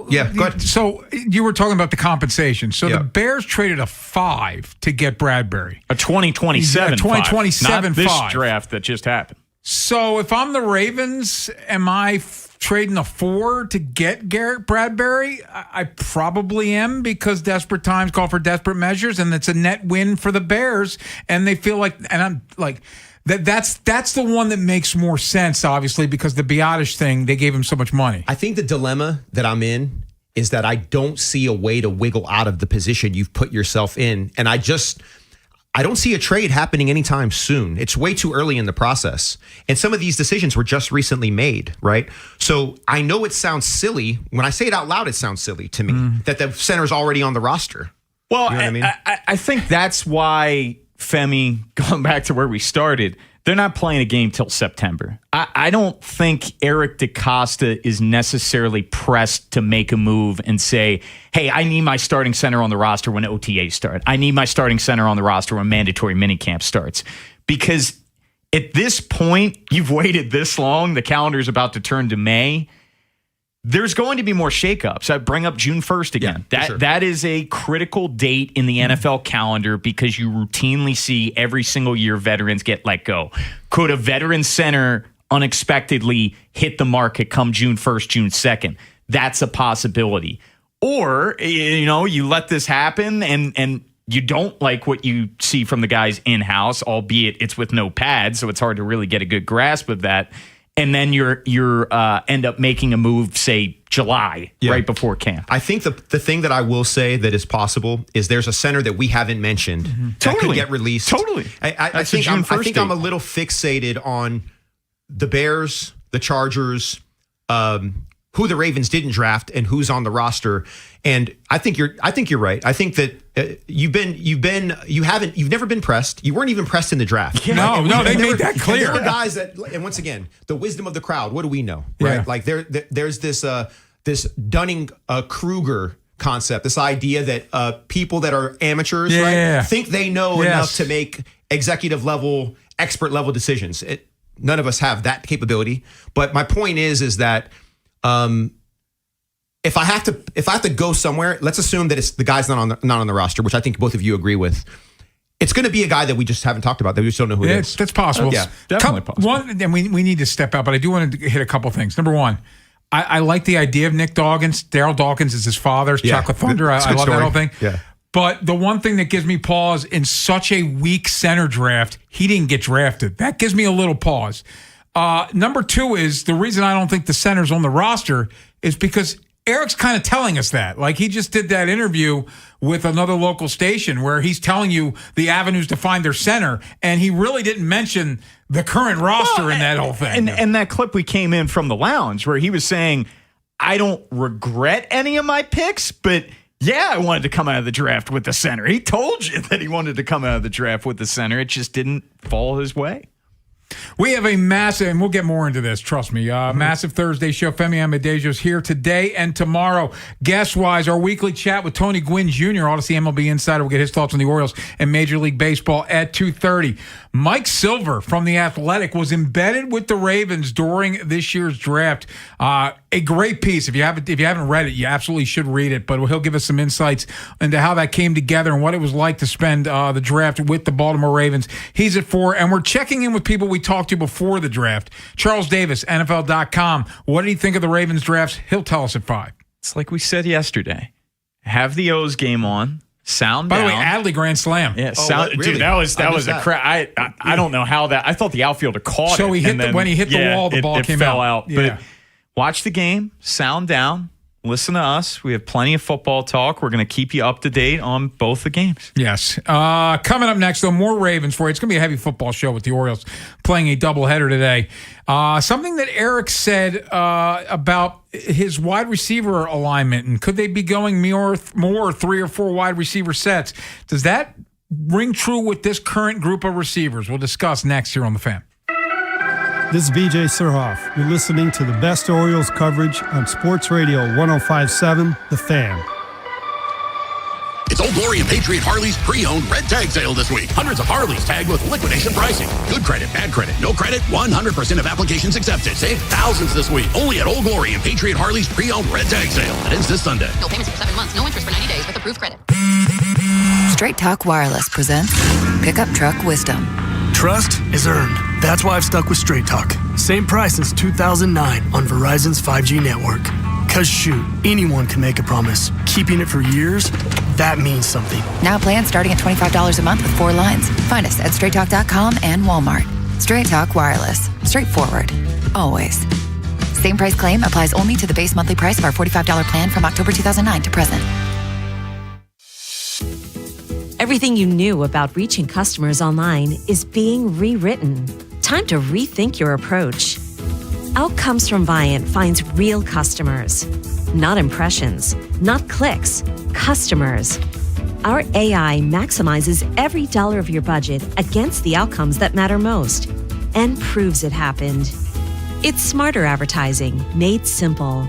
Yeah, go ahead. So you were talking about the compensation. So the Bears traded a 5 to get Bradbury. A 2027 2027 not this 5. draft that just happened. So if I'm the Ravens, am I trading a 4 to get Garrett Bradbury? I probably am, because desperate times call for desperate measures, and it's a net win for the Bears. And they feel like, and I'm like, that's the one that makes more sense, obviously, because the Biadasz thing, they gave him so much money. I think the dilemma that I'm in is that I don't see a way to wiggle out of the position you've put yourself in. And I don't see a trade happening anytime soon. It's way too early in the process. And some of these decisions were just recently made, right? So I know it sounds silly. When I say it out loud, it sounds silly to me that the center's already on the roster. Well, you know what I mean? I think that's why, Femi, going back to where we started, They're not playing a game till September. I don't think Eric DeCosta is necessarily pressed to make a move and say, hey, I need my starting center on the roster when OTAs start. I need my starting center on the roster when mandatory minicamp starts. Because at this point, you've waited this long, the calendar's about to turn to May. There's going to be more shakeups. I bring up June 1st again. That is a critical date in the NFL calendar because you routinely see every single year veterans get let go. Could a veteran center unexpectedly hit the market come June 1st, June 2nd? That's a possibility. Or, you let this happen and you don't like what you see from the guys in-house, albeit it's with no pads, so it's hard to really get a good grasp of that. And then you're end up making a move, say July, right before camp. I think the thing that I will say that is possible is there's a center that we haven't mentioned that could get released. Totally. I think I'm a little fixated on the Bears, the Chargers, who the Ravens didn't draft, and who's on the roster. And I think you're right. I think that you've never been pressed. You weren't even pressed in the draft. Yeah. No, they made that clear. There were guys that, and once again, the wisdom of the crowd. What do we know, right? Yeah. Like there's this Dunning-Kruger concept, this idea that people that are amateurs, right, think they know enough to make executive level, expert level decisions. None of us have that capability. But my point is that. If I have to go somewhere, let's assume that it's the guy's not on the roster, which I think both of you agree with. It's going to be a guy that we just haven't talked about, that we just don't know who it is. That's possible. Yeah, definitely possible. One, and we need to step out, but I do want to hit a couple things. Number one, I like the idea of Nick Dawkins. Daryl Dawkins is his father's Chocolate Thunder. I love that whole thing. Yeah. But the one thing that gives me pause in such a weak center draft, he didn't get drafted. That gives me a little pause. Number two is the reason I don't think the center's on the roster is because Eric's kind of telling us that. Like, he just did that interview with another local station where he's telling you the avenues to find their center, and he really didn't mention the current roster in that whole thing. And that clip we came in from the lounge where he was saying, I don't regret any of my picks, but yeah, I wanted to come out of the draft with the center. He told you that he wanted to come out of the draft with the center. It just didn't fall his way. We have a massive, and we'll get more into this, trust me, massive Thursday show. Femi Amedejo's here today and tomorrow. Guest-wise, our weekly chat with Tony Gwynn Jr., Odyssey MLB Insider. We'll get his thoughts on the Orioles and Major League Baseball at 2:30. Mike Silver from The Athletic was embedded with the Ravens during this year's draft. A great piece. If you haven't read it, you absolutely should read it. But he'll give us some insights into how that came together and what it was like to spend the draft with the Baltimore Ravens. He's at 4, and we're checking in with people we talked to before the draft. Charles Davis, NFL.com. What did he think of the Ravens drafts? He'll tell us at 5. It's like we said yesterday. Have the O's game on. Sound By down. the way, Adley grand slam. Yeah, dude, that was a crap. I don't know how that. I thought the outfielder caught it. So when he hit the wall, the ball came fell out. But watch the game, sound down, listen to us. We have plenty of football talk. We're going to keep you up to date on both the games. Yes. Coming up next, though, more Ravens for you. It's going to be a heavy football show with the Orioles playing a doubleheader today. Something that Eric said about his wide receiver alignment, and could they be going more 3 or 4 wide receiver sets? Does that ring true with this current group of receivers? We'll discuss next here on The Fan. This is BJ Surhoff. You're listening to the best Orioles coverage on Sports Radio 105.7, The Fan. It's Old Glory and Patriot Harley's pre-owned red tag sale this week. Hundreds of Harleys tagged with liquidation pricing. Good credit, bad credit, no credit, 100% of applications accepted. Save thousands this week. Only at Old Glory and Patriot Harley's pre-owned red tag sale. It ends this Sunday. No payments for 7 months, no interest for 90 days with approved credit. Straight Talk Wireless presents Pickup Truck Wisdom. Trust is earned. That's why I've stuck with Straight Talk. Same price since 2009 on Verizon's 5G network. Cause shoot, anyone can make a promise. Keeping it for years, that means something. Now plans starting at $25 a month with 4 lines. Find us at straighttalk.com and Walmart. Straight Talk Wireless. Straightforward. Always. Same price claim applies only to the base monthly price of our $45 plan from October 2009 to present. Everything you knew about reaching customers online is being rewritten. Time to rethink your approach. Outcomes from Viant finds real customers, not impressions, not clicks, customers. Our AI maximizes every dollar of your budget against the outcomes that matter most. and proves it happened. It's smarter advertising made simple.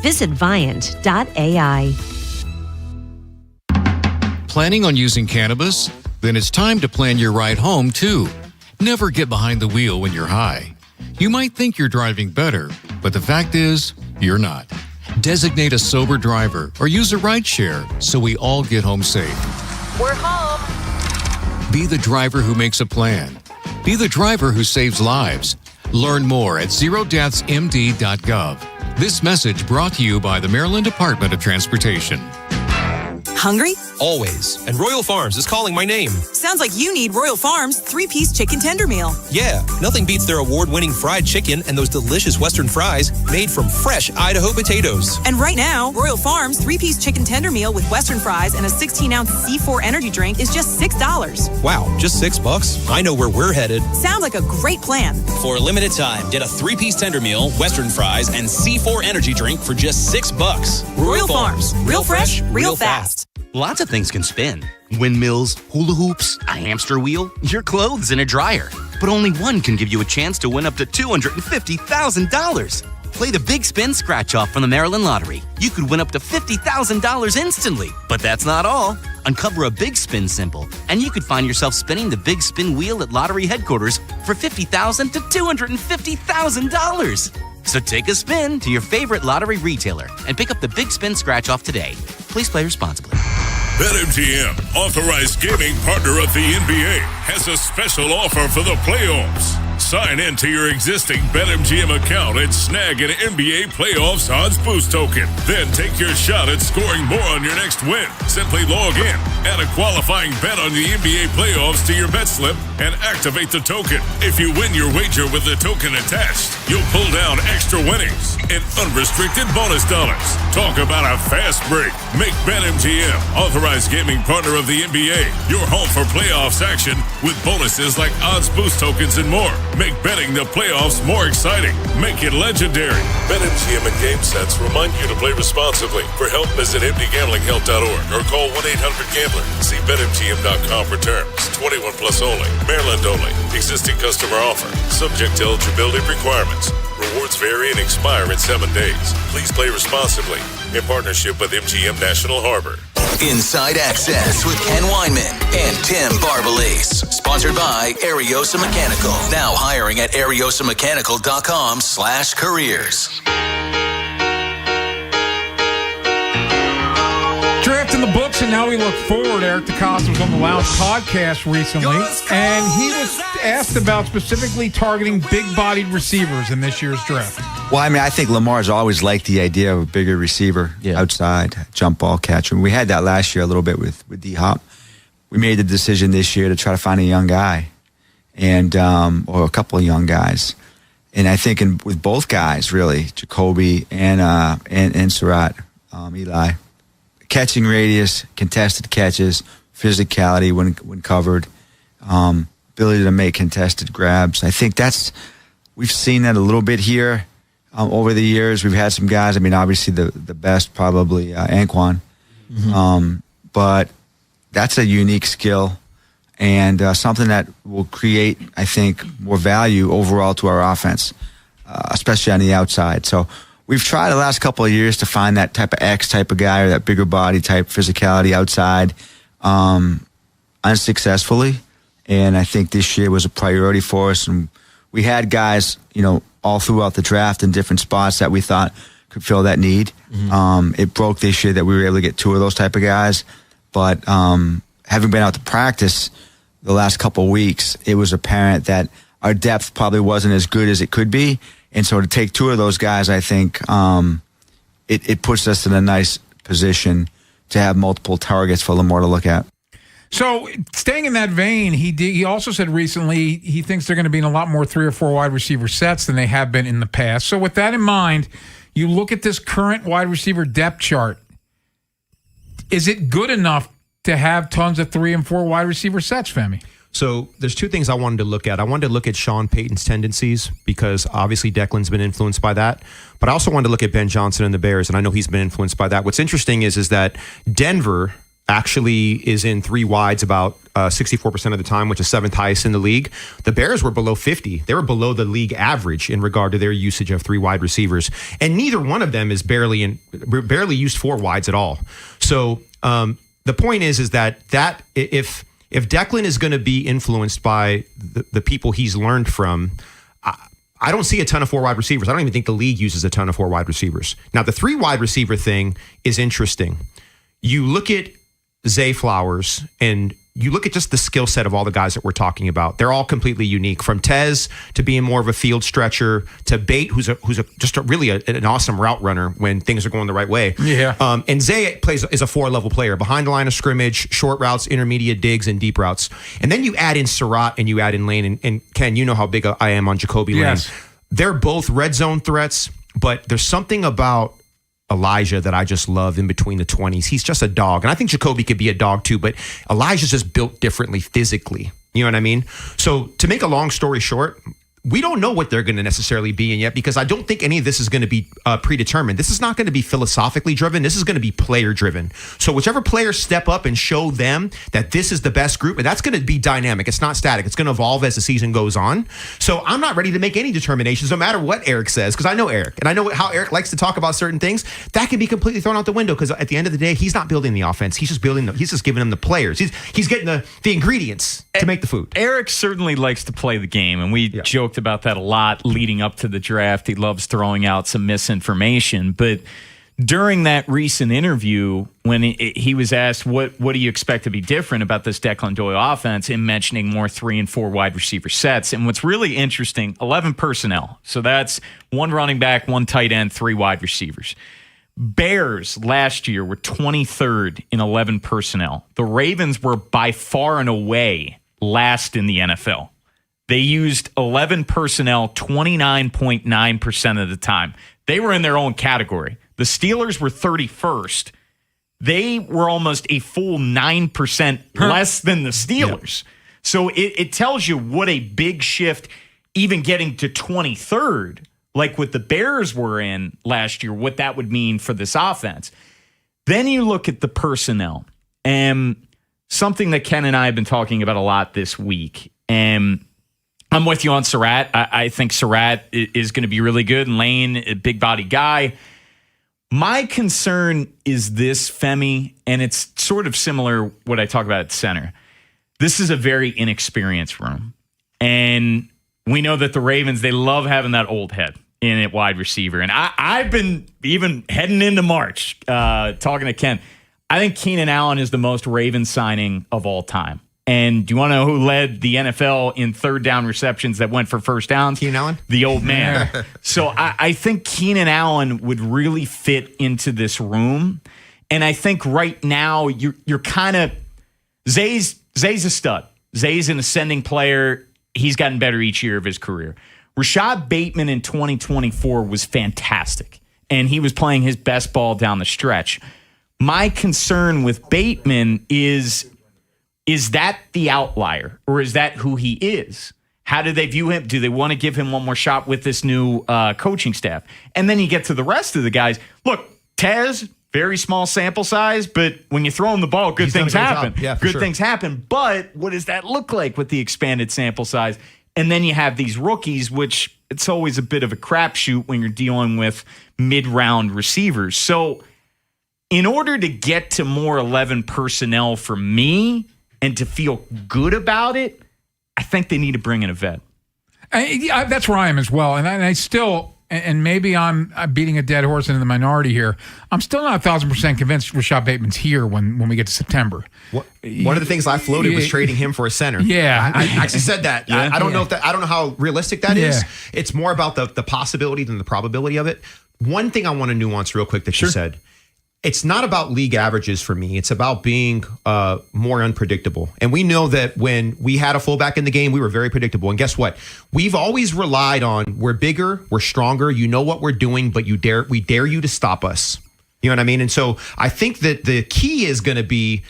Visit Viant.ai. Planning on using cannabis? Then it's time to plan your ride home, too. Never get behind the wheel when you're high. You might think you're driving better, but the fact is, you're not. Designate a sober driver or use a rideshare so we all get home safe. We're home. Be the driver who makes a plan. Be the driver who saves lives. Learn more at zerodeathsmd.gov. This message brought to you by the Maryland Department of Transportation. Hungry? Always. And Royal Farms is calling my name. Sounds like you need Royal Farms 3-piece chicken tender meal. Yeah, nothing beats their award-winning fried chicken and those delicious Western fries made from fresh Idaho potatoes. And right now, Royal Farms 3-piece chicken tender meal with Western fries and a 16-ounce C4 energy drink is just $6. Wow, just $6? I know where we're headed. Sounds like a great plan. For a limited time, get a 3-piece tender meal, Western fries, and C4 energy drink for just $6. Royal Farms. Real fresh, real fast. Lots of things can spin. Windmills, hula hoops, a hamster wheel, your clothes in a dryer. But only one can give you a chance to win up to $250,000. Play the Big Spin Scratch-Off from the Maryland Lottery. You could win up to $50,000 instantly. But that's not all. Uncover a Big Spin symbol, and you could find yourself spinning the Big Spin wheel at lottery headquarters for $50,000 to $250,000. So take a spin to your favorite lottery retailer and pick up the Big Spin Scratch-Off today. Please play responsibly. BetMGM, authorized gaming partner of the NBA, has a special offer for the playoffs. Sign in to your existing BetMGM account and snag an NBA Playoffs Odds Boost token. Then take your shot at scoring more on your next win. Simply log in, add a qualifying bet on the NBA playoffs to your bet slip, and activate the token. If you win your wager with the token attached, you'll pull down extra winnings and unrestricted bonus dollars. Talk about a fast break. Make BetMGM, authorized gaming partner of the NBA, your home for playoffs action with bonuses like odds boost tokens and more. Make betting the playoffs more exciting. Make it legendary. BetMGM and GameSense remind you to play responsibly. For help, visit mdgamblinghelp.org or call 1-800-GAMBLER. See BetMGM.com for terms. 21 plus only. Maryland only. Existing customer offer. Subject to eligibility requirements. Rewards vary and expire in 7 days. Please play responsibly. In partnership with MGM National Harbor. Inside Access with Ken Weinman and Tim Barbalase. Sponsored by Ariosa Mechanical. Now hiring at ariosamechanical.com/careers. Draft in the books, and now we look forward. Eric DeCosta was on the Lounge podcast recently, and he was asked about specifically targeting big-bodied receivers in this year's draft. Well, I mean, I think Lamar's always liked the idea of a bigger receiver outside, jump ball catcher. We had that last year a little bit with D-Hop. We made the decision this year to try to find a young guy, and or a couple of young guys. And I think with both guys, really, Jacoby and Surratt, Eli, catching radius, contested catches, physicality when covered, ability to make contested grabs. I think we've seen that a little bit here. Over the years, we've had some guys. I mean, obviously the best probably Anquan, but that's a unique skill and something that will create, I think, more value overall to our offense, especially on the outside. So we've tried the last couple of years to find that type of X type of guy or that bigger body type physicality outside, unsuccessfully. And I think this year was a priority for us. And we had guys, all throughout the draft in different spots that we thought could fill that need. It broke this year that we were able to get 2 of those type of guys. But having been out to practice the last couple of weeks, it was apparent that our depth probably wasn't as good as it could be. And so to take 2 of those guys, I think it puts us in a nice position to have multiple targets for Lamar to look at. So, staying in that vein, he also said recently he thinks they're going to be in a lot more 3 or 4 wide receiver sets than they have been in the past. So, with that in mind, you look at this current wide receiver depth chart. Is it good enough to have tons of 3 and 4 wide receiver sets, Femi? So there's 2 things I wanted to look at. I wanted to look at Sean Payton's tendencies because obviously Declan's been influenced by that. But I also wanted to look at Ben Johnson and the Bears, and I know he's been influenced by that. What's interesting is that Denver actually is in three wides about 64% of the time, which is seventh highest in the league. The Bears were below 50. They were below the league average in regard to their usage of three wide receivers. And neither one of them is barely used four wides at all. So the point is that if Declan is going to be influenced by the people he's learned from, I don't see a ton of four wide receivers. I don't even think the league uses a ton of four wide receivers. Now, the three wide receiver thing is interesting. You look at Zay Flowers and you look at just the skill set of all the guys that we're talking about. They're all completely unique, from Tez to being more of a field stretcher to Bate, who's really an awesome route runner when things are going the right way. Yeah. And Zay is a 4-level player, behind the line of scrimmage, short routes, intermediate digs, and deep routes. And then you add in Surratt and you add in Lane. And Ken, you know how big I am on Jacoby Lane. They're both red zone threats, but there's something about Elijah that I just love in between the 20s. He's just a dog. And I think Jacoby could be a dog too, but Elijah's just built differently physically. You know what I mean? So to make a long story short, we don't know what they're going to necessarily be in yet, because I don't think any of this is going to be predetermined. This is not going to be philosophically driven. This is going to be player driven. So whichever players step up and show them that this is the best group, and that's going to be dynamic. It's not static. It's going to evolve as the season goes on. So I'm not ready to make any determinations, no matter what Eric says, because I know Eric, and I know how Eric likes to talk about certain things. That can be completely thrown out the window, because at the end of the day, he's not building the offense. He's just giving them the players. He's getting the ingredients to make the food. Eric certainly likes to play the game, and we joked about that a lot leading up to the draft. He loves throwing out some misinformation, but during that recent interview, when he was asked what do you expect to be different about this Declan Doyle offense, in mentioning more 3 and 4 wide receiver sets. And what's really interesting, 11 personnel. So that's 1 running back, 1 tight end, 3 wide receivers. Bears last year were 23rd in 11 personnel. The Ravens were by far and away last in the NFL. They used 11 personnel 29.9% of the time. They were in their own category. The Steelers were 31st. They were almost a full 9% less than the Steelers. Yep. So it tells you what a big shift, even getting to 23rd, like what the Bears were in last year, what that would mean for this offense. Then you look at the personnel, and something that Ken and I have been talking about a lot this week, and I'm with you on Surratt. I think Surratt is going to be really good, and Lane, a big body guy. My concern is this, Femi, and it's sort of similar what I talk about at center. This is a very inexperienced room, and we know that the Ravens, they love having that old head in at wide receiver. And I've been even heading into March talking to Ken. I think Keenan Allen is the most Ravens signing of all time. And do you want to know who led the NFL in third down receptions that went for first downs? Keenan Allen? The old man. So I think Keenan Allen would really fit into this room. And I think right now you're kind of Zay's a stud. Zay's an ascending player. He's gotten better each year of his career. Rashad Bateman in 2024 was fantastic, and he was playing his best ball down the stretch. My concern with Bateman is that the outlier, or is that who he is? How do they view him? Do they want to give him one more shot with this new coaching staff? And then you get to the rest of the guys. Look, Tez, very small sample size, but when you throw him the ball, good things happen. Yeah, good things happen. But what does that look like with the expanded sample size? And then you have these rookies, which it's always a bit of a crapshoot when you're dealing with mid-round receivers. So in order to get to more 11 personnel for me and to feel good about it, I think they need to bring in a vet. That's where I am as well. And I still, and maybe I'm beating a dead horse into the minority here, I'm still not 1,000% convinced Rashad Bateman's here when we get to September. One of the things I floated was trading him for a center. Yeah. I actually said that. Yeah. I don't know how realistic that is. It's more about the possibility than the probability of it. One thing I want to nuance real quick that you said. It's not about league averages for me. It's about being more unpredictable. And we know that when we had a fullback in the game, we were very predictable. And guess what? We've always relied on, we're bigger, we're stronger, you know what we're doing, but we dare you to stop us. You know what I mean? And so I think that the key is going to be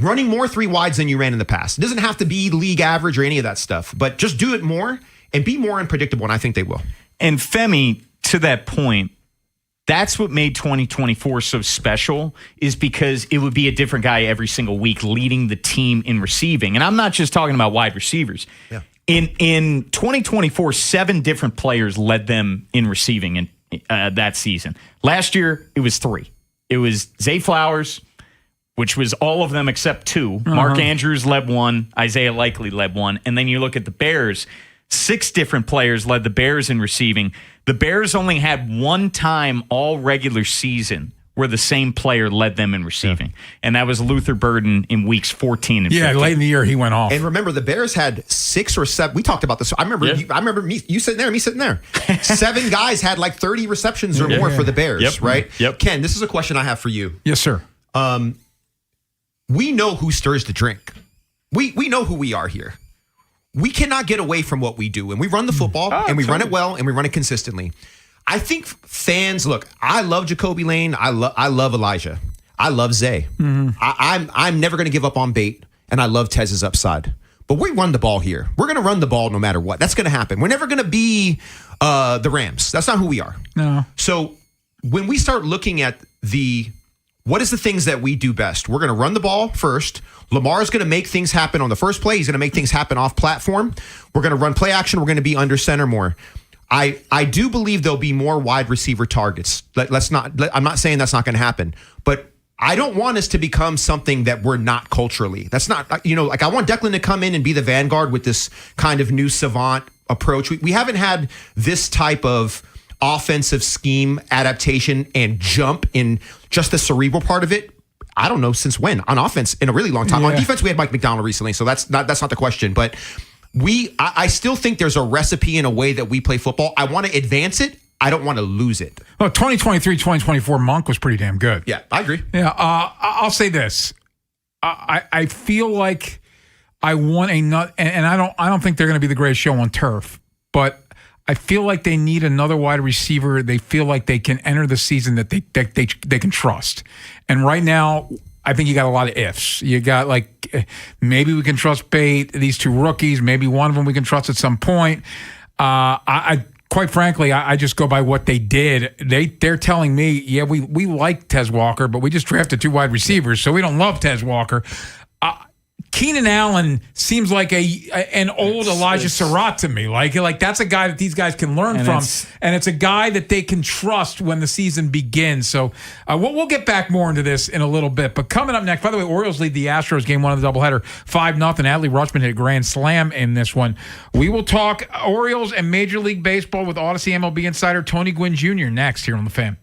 running more 3 wides than you ran in the past. It doesn't have to be league average or any of that stuff, but just do it more and be more unpredictable. And I think they will. And Femi, to that point, That's what made 2024 so special, is because it would be a different guy every single week leading the team in receiving. And I'm not just talking about wide receivers. Yeah. In 2024, 7 different players led them in receiving in that season. Last year, it was 3. It was Zay Flowers, which was all of them except 2. Mark Andrews led 1. Isaiah Likely led 1. And then you look at the Bears, 6 different players led the Bears in receiving. The Bears only had 1 time all regular season where the same player led them in receiving. And that was Luther Burden in weeks 14 and 15. Late in the year he went off. And remember, the Bears had 6 or 7. We talked about this. I remember you sitting there, me sitting there. 7 guys had like 30 receptions or more for the Bears, right? Yep. Ken, this is a question I have for you. Yes, sir. We know who stirs the drink. We know who we are here. We cannot get away from what we do. And we run the football, and we run it well, and we run it consistently. I think fans, look, I love Jacoby Lane. I love Elijah. I love Zay. I'm never going to give up on Bate, and I love Tez's upside. But we run the ball here. We're going to run the ball no matter what. That's going to happen. We're never going to be the Rams. That's not who we are. No. So when we start looking at what is the things that we do best? We're going to run the ball first. Lamar is going to make things happen on the first play. He's going to make things happen off platform. We're going to run play action. We're going to be under center more. I do believe there'll be more wide receiver targets. I'm not saying that's not going to happen, but I don't want us to become something that we're not culturally. That's not, I want Declan to come in and be the vanguard with this kind of new savant approach. We haven't had this type of offensive scheme adaptation and jump in just the cerebral part of it. I don't know since when on offense in a really long time. Yeah. On defense, we had Mike McDonald recently, so that's not the question. But I still think there's a recipe in a way that we play football. I want to advance it. I don't want to lose it. Well, 2023, 2024, Monk was pretty damn good. Yeah, I agree. Yeah, I'll say this. I feel like I want and I don't think they're going to be the greatest show on turf, but I feel like they need another wide receiver. They feel like they can enter the season that they can trust. And right now, I think you got a lot of ifs. You got maybe we can trust Bate, these 2 rookies. Maybe one of them we can trust at some point. I quite frankly, I just go by what they did. They're telling me, yeah, we like Tez Walker, but we just drafted 2 wide receivers, so we don't love Tez Walker. Keenan Allen seems like an old Elijah Surratt to me. Like that's a guy that these guys can learn from, and it's a guy that they can trust when the season begins. So we'll get back more into this in a little bit. But coming up next, by the way, Orioles lead the Astros game 1 of the doubleheader 5-0. Adley Rutschman hit a grand slam in this one. We will talk Orioles and Major League Baseball with Odyssey MLB insider Tony Gwynn Jr. next here on The Fan.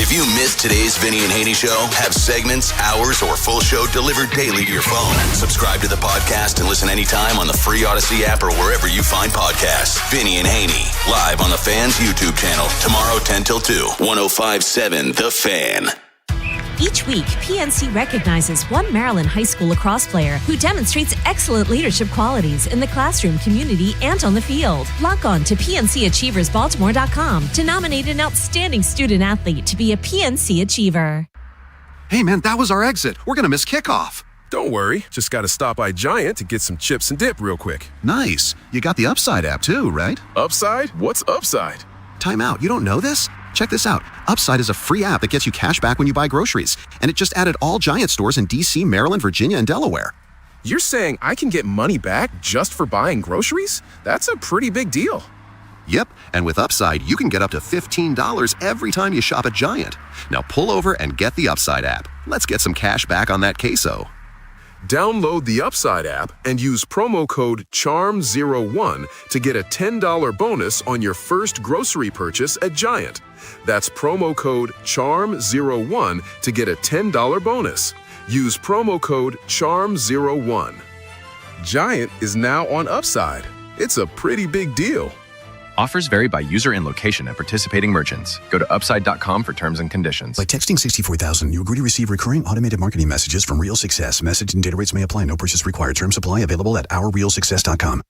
If you missed today's Vinny and Haynie show, have segments, hours, or full show delivered daily to your phone. Subscribe to the podcast and listen anytime on the free Odyssey app or wherever you find podcasts. Vinny and Haynie, live on the Fan's YouTube channel, tomorrow 10 till 2, 105.7 The Fan. Each week, PNC recognizes one Maryland high school lacrosse player who demonstrates excellent leadership qualities in the classroom, community, and on the field. Log on to PNCAchieversBaltimore.com to nominate an outstanding student athlete to be a PNC Achiever. Hey, man, that was our exit. We're going to miss kickoff. Don't worry. Just got to stop by Giant to get some chips and dip real quick. Nice. You got the Upside app too, right? Upside? What's Upside? Time out. You don't know this? Check this out. Upside is a free app that gets you cash back when you buy groceries. And it just added all Giant stores in D.C., Maryland, Virginia, and Delaware. You're saying I can get money back just for buying groceries? That's a pretty big deal. Yep, and with Upside, you can get up to $15 every time you shop at Giant. Now pull over and get the Upside app. Let's get some cash back on that queso. Download the Upside app and use promo code CHARM01 to get a $10 bonus on your first grocery purchase at Giant. That's promo code CHARM01 to get a $10 bonus. Use promo code CHARM01. Giant is now on Upside. It's a pretty big deal. Offers vary by user and location at participating merchants. Go to upside.com for terms and conditions. By texting 64000, you agree to receive recurring automated marketing messages from Real Success. Message and data rates may apply. No purchase required. Terms apply. Available at ourrealsuccess.com.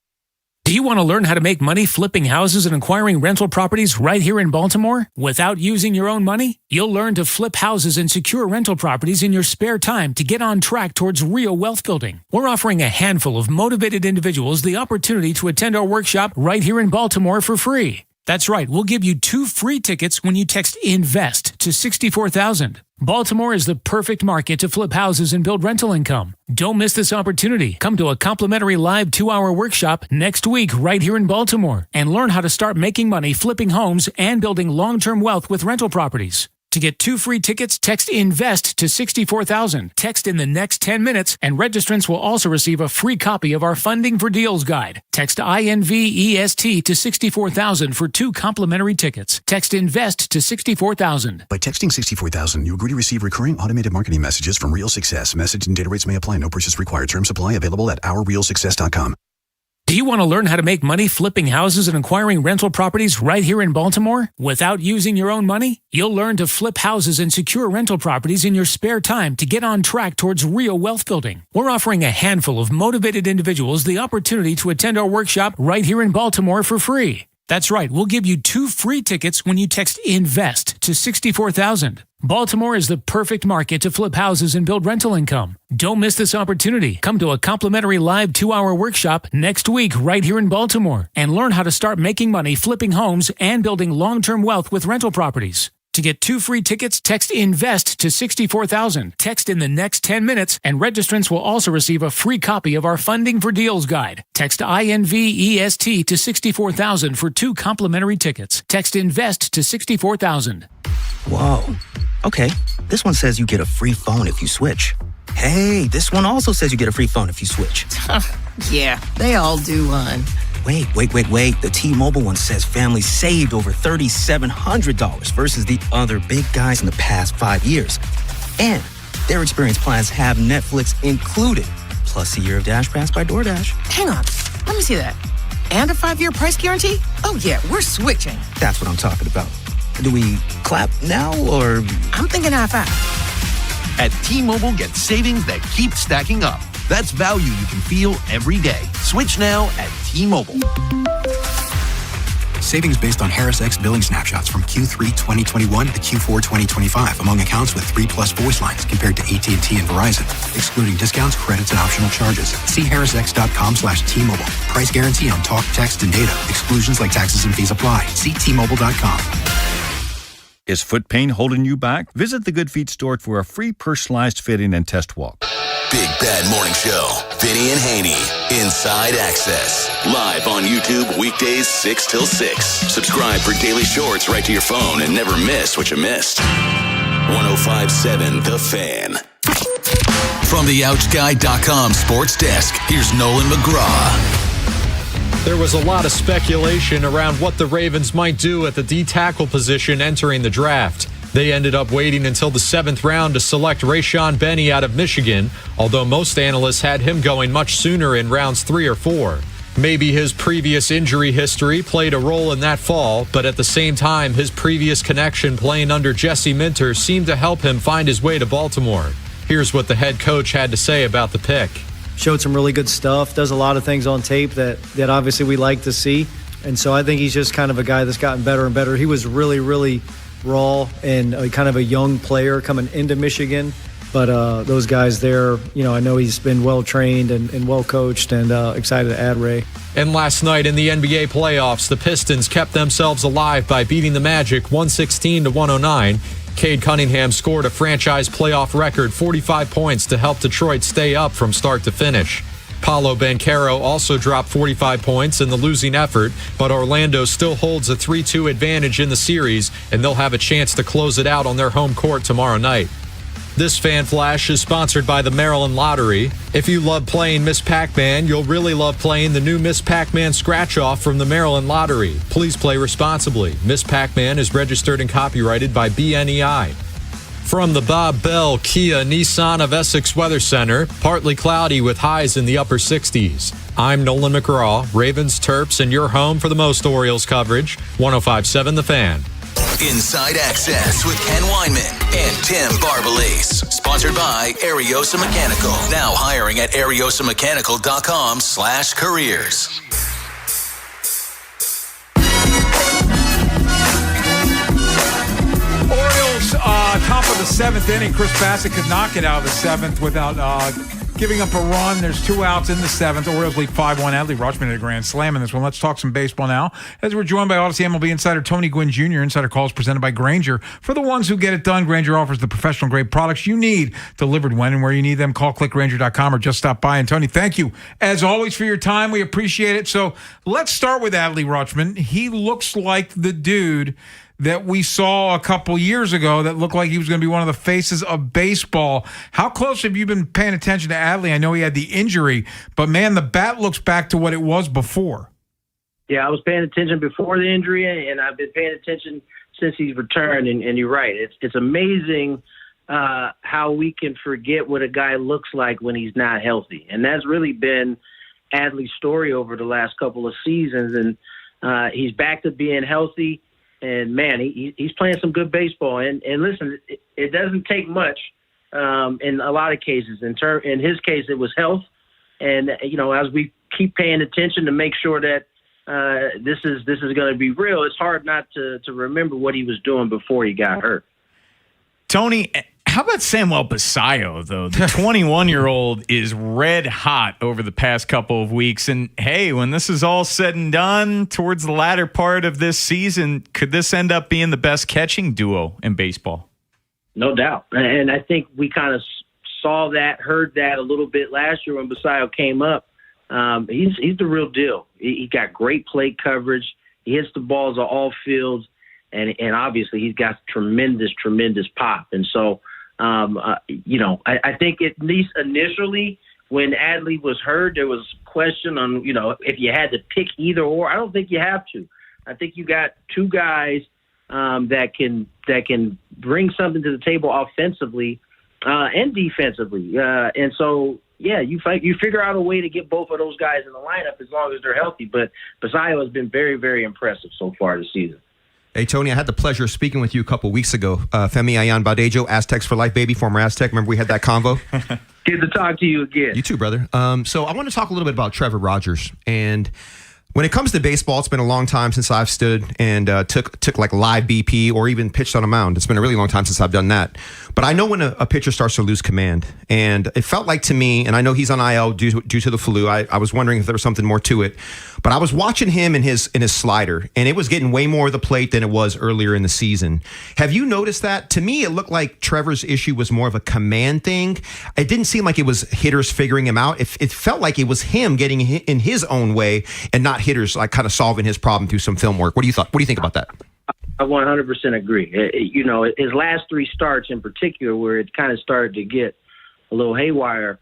Do you want to learn how to make money flipping houses and acquiring rental properties right here in Baltimore without using your own money? You'll learn to flip houses and secure rental properties in your spare time to get on track towards real wealth building. We're offering a handful of motivated individuals the opportunity to attend our workshop right here in Baltimore for free. That's right. We'll give you 2 free tickets when you text INVEST to 64,000. Baltimore is the perfect market to flip houses and build rental income. Don't miss this opportunity. Come to a complimentary live 2-hour workshop next week right here in Baltimore and learn how to start making money flipping homes and building long-term wealth with rental properties. To get 2 free tickets, text INVEST to 64,000. Text in the next 10 minutes, and registrants will also receive a free copy of our Funding for Deals guide. Text INVEST to 64,000 for 2 complimentary tickets. Text INVEST to 64,000. By texting 64,000, you agree to receive recurring automated marketing messages from Real Success. Message and data rates may apply. No purchase required. Terms apply. Available at ourrealsuccess.com. Do you want to learn how to make money flipping houses and acquiring rental properties right here in Baltimore without using your own money? You'll learn to flip houses and secure rental properties in your spare time to get on track towards real wealth building. We're offering a handful of motivated individuals the opportunity to attend our workshop right here in Baltimore for free. That's right, we'll give you 2 free tickets when you text INVEST to 64,000. Baltimore is the perfect market to flip houses and build rental income. Don't miss this opportunity. Come to a complimentary live 2-hour workshop next week right here in Baltimore and learn how to start making money flipping homes and building long-term wealth with rental properties. To get 2 free tickets, text INVEST to 64,000. Text in the next 10 minutes, and registrants will also receive a free copy of our Funding for Deals guide. Text INVEST to 64,000 for 2 complimentary tickets. Text INVEST to 64,000. Whoa. Okay, this one says you get a free phone if you switch. Hey, this one also says you get a free phone if you switch. Yeah, they all do, hon. Wait. The T-Mobile one says families saved over $3,700 versus the other big guys in the past 5 years. And their experience plans have Netflix included, plus a year of Dash Pass by DoorDash. Hang on, let me see that. And a 5-year price guarantee? Oh yeah, we're switching. That's what I'm talking about. Do we clap now, or? I'm thinking half-half. At T-Mobile, get savings that keep stacking up. That's value you can feel every day. Switch now at T-Mobile. Savings based on Harris X billing snapshots from Q3 2021 to Q4 2025 among accounts with 3+ voice lines compared to AT&T and Verizon, excluding discounts, credits, and optional charges. See harrisx.com/T-Mobile. Price guarantee on talk, text, and data. Exclusions like taxes and fees apply. See T-Mobile.com. Is foot pain holding you back? Visit the Good Feet store for a free personalized fitting and test walk. Big Bad Morning Show. Vinny and Haynie. Inside Access. Live on YouTube weekdays 6 till 6. Subscribe for daily shorts right to your phone and never miss what you missed. 105.7 The Fan. From the OutGuide.com sports desk, here's Nolan McGraw. There was a lot of speculation around what the Ravens might do at the D-tackle position entering the draft. They ended up waiting until the 7th round to select Rayshon Benny out of Michigan, although most analysts had him going much sooner in rounds 3 or 4. Maybe his previous injury history played a role in that fall, but at the same time, his previous connection playing under Jesse Minter seemed to help him find his way to Baltimore. Here's what the head coach had to say about the pick. Showed some really good stuff, does a lot of things on tape that obviously we like to see. And so I think he's just kind of a guy that's gotten better and better. He was really, really raw and kind of a young player coming into Michigan. But those guys there, I know he's been well-trained and well-coached, and excited to add Ray. And last night in the NBA playoffs, the Pistons kept themselves alive by beating the Magic 116-109. Cade Cunningham scored a franchise playoff record 45 points to help Detroit stay up from start to finish. Paolo Banchero also dropped 45 points in the losing effort, but Orlando still holds a 3-2 advantage in the series, and they'll have a chance to close it out on their home court tomorrow night. This Fan Flash is sponsored by the Maryland Lottery. If you love playing Miss Pac-Man, you'll really love playing the new Miss Pac-Man Scratch-Off from the Maryland Lottery. Please play responsibly. Miss Pac-Man is registered and copyrighted by BNEI. From the Bob Bell Kia Nissan of Essex Weather Center, partly cloudy with highs in the upper 60s. I'm Nolan McGraw, Ravens, Terps, and your home for the most Orioles coverage. 105.7 The Fan. Inside Access with Ken Weinman and Tim Barbalese. Sponsored by Ariosa Mechanical. Now hiring at ariosamechanical.com/careers. Orioles, top of the 7th inning. Chris Bassett could knock it out of the 7th without giving up a run. There's 2 outs in the 7th. Orioles lead 5-1. Adley Rutschman had a grand slam in this one. Let's talk some baseball now, as we're joined by Odyssey MLB insider Tony Gwynn Jr. Insider calls presented by Grainger. For the ones who get it done, Grainger offers the professional-grade products you need, delivered when and where you need them. Call clickgrainger.com or just stop by. And Tony, thank you, as always, for your time. We appreciate it. So let's start with Adley Rutschman. He looks like the dude that we saw a couple years ago that looked like he was going to be one of the faces of baseball. How close have you been paying attention to Adley? I know he had the injury, but man, the bat looks back to what it was before. Yeah, I was paying attention before the injury, and I've been paying attention since he's returned, and you're right. It's amazing how we can forget what a guy looks like when he's not healthy. And that's really been Adley's story over the last couple of seasons, and he's back to being healthy. And, man, he's playing some good baseball. And listen, it doesn't take much in a lot of cases. In his case, it was health. And, as we keep paying attention to make sure that this is going to be real, it's hard not to remember what he was doing before he got hurt. Tony, how about Samuel Basallo, though? The 21-year-old is red hot over the past couple of weeks. And, hey, when this is all said and done towards the latter part of this season, could this end up being the best catching duo in baseball? No doubt. And I think we kind of saw that, heard that a little bit last year when Basallo came up. He's the real deal. He got great plate coverage. He hits the balls on all fields. And obviously he's got tremendous pop. And so, I think at least initially when Adley was hurt, there was question on, if you had to pick either or. I don't think you have to. I think you got two guys that can bring something to the table offensively and defensively. And so, yeah, you figure out a way to get both of those guys in the lineup as long as they're healthy. But Basallo has been very, very impressive so far this season. Hey, Tony, I had the pleasure of speaking with you a couple weeks ago. Femi Ayan Badejo, Aztecs for Life, baby, former Aztec. Remember we had that convo? Good to talk to you again. You too, brother. So I want to talk a little bit about Trevor Rogers. And when it comes to baseball, it's been a long time since I've stood and took like live BP or even pitched on a mound. It's been a really long time since I've done that. But I know when a pitcher starts to lose command. And it felt like to me, and I know he's on IL due to the flu. I was wondering if there was something more to it. But I was watching him in his slider, and it was getting way more of the plate than it was earlier in the season. Have you noticed that? To me, it looked like Trevor's issue was more of a command thing. It didn't seem like it was hitters figuring him out. It felt like it was him getting in his own way and not hitters like kind of solving his problem through some film work. What do you think about that? I 100% agree. His last 3 starts in particular, where it kind of started to get a little haywire,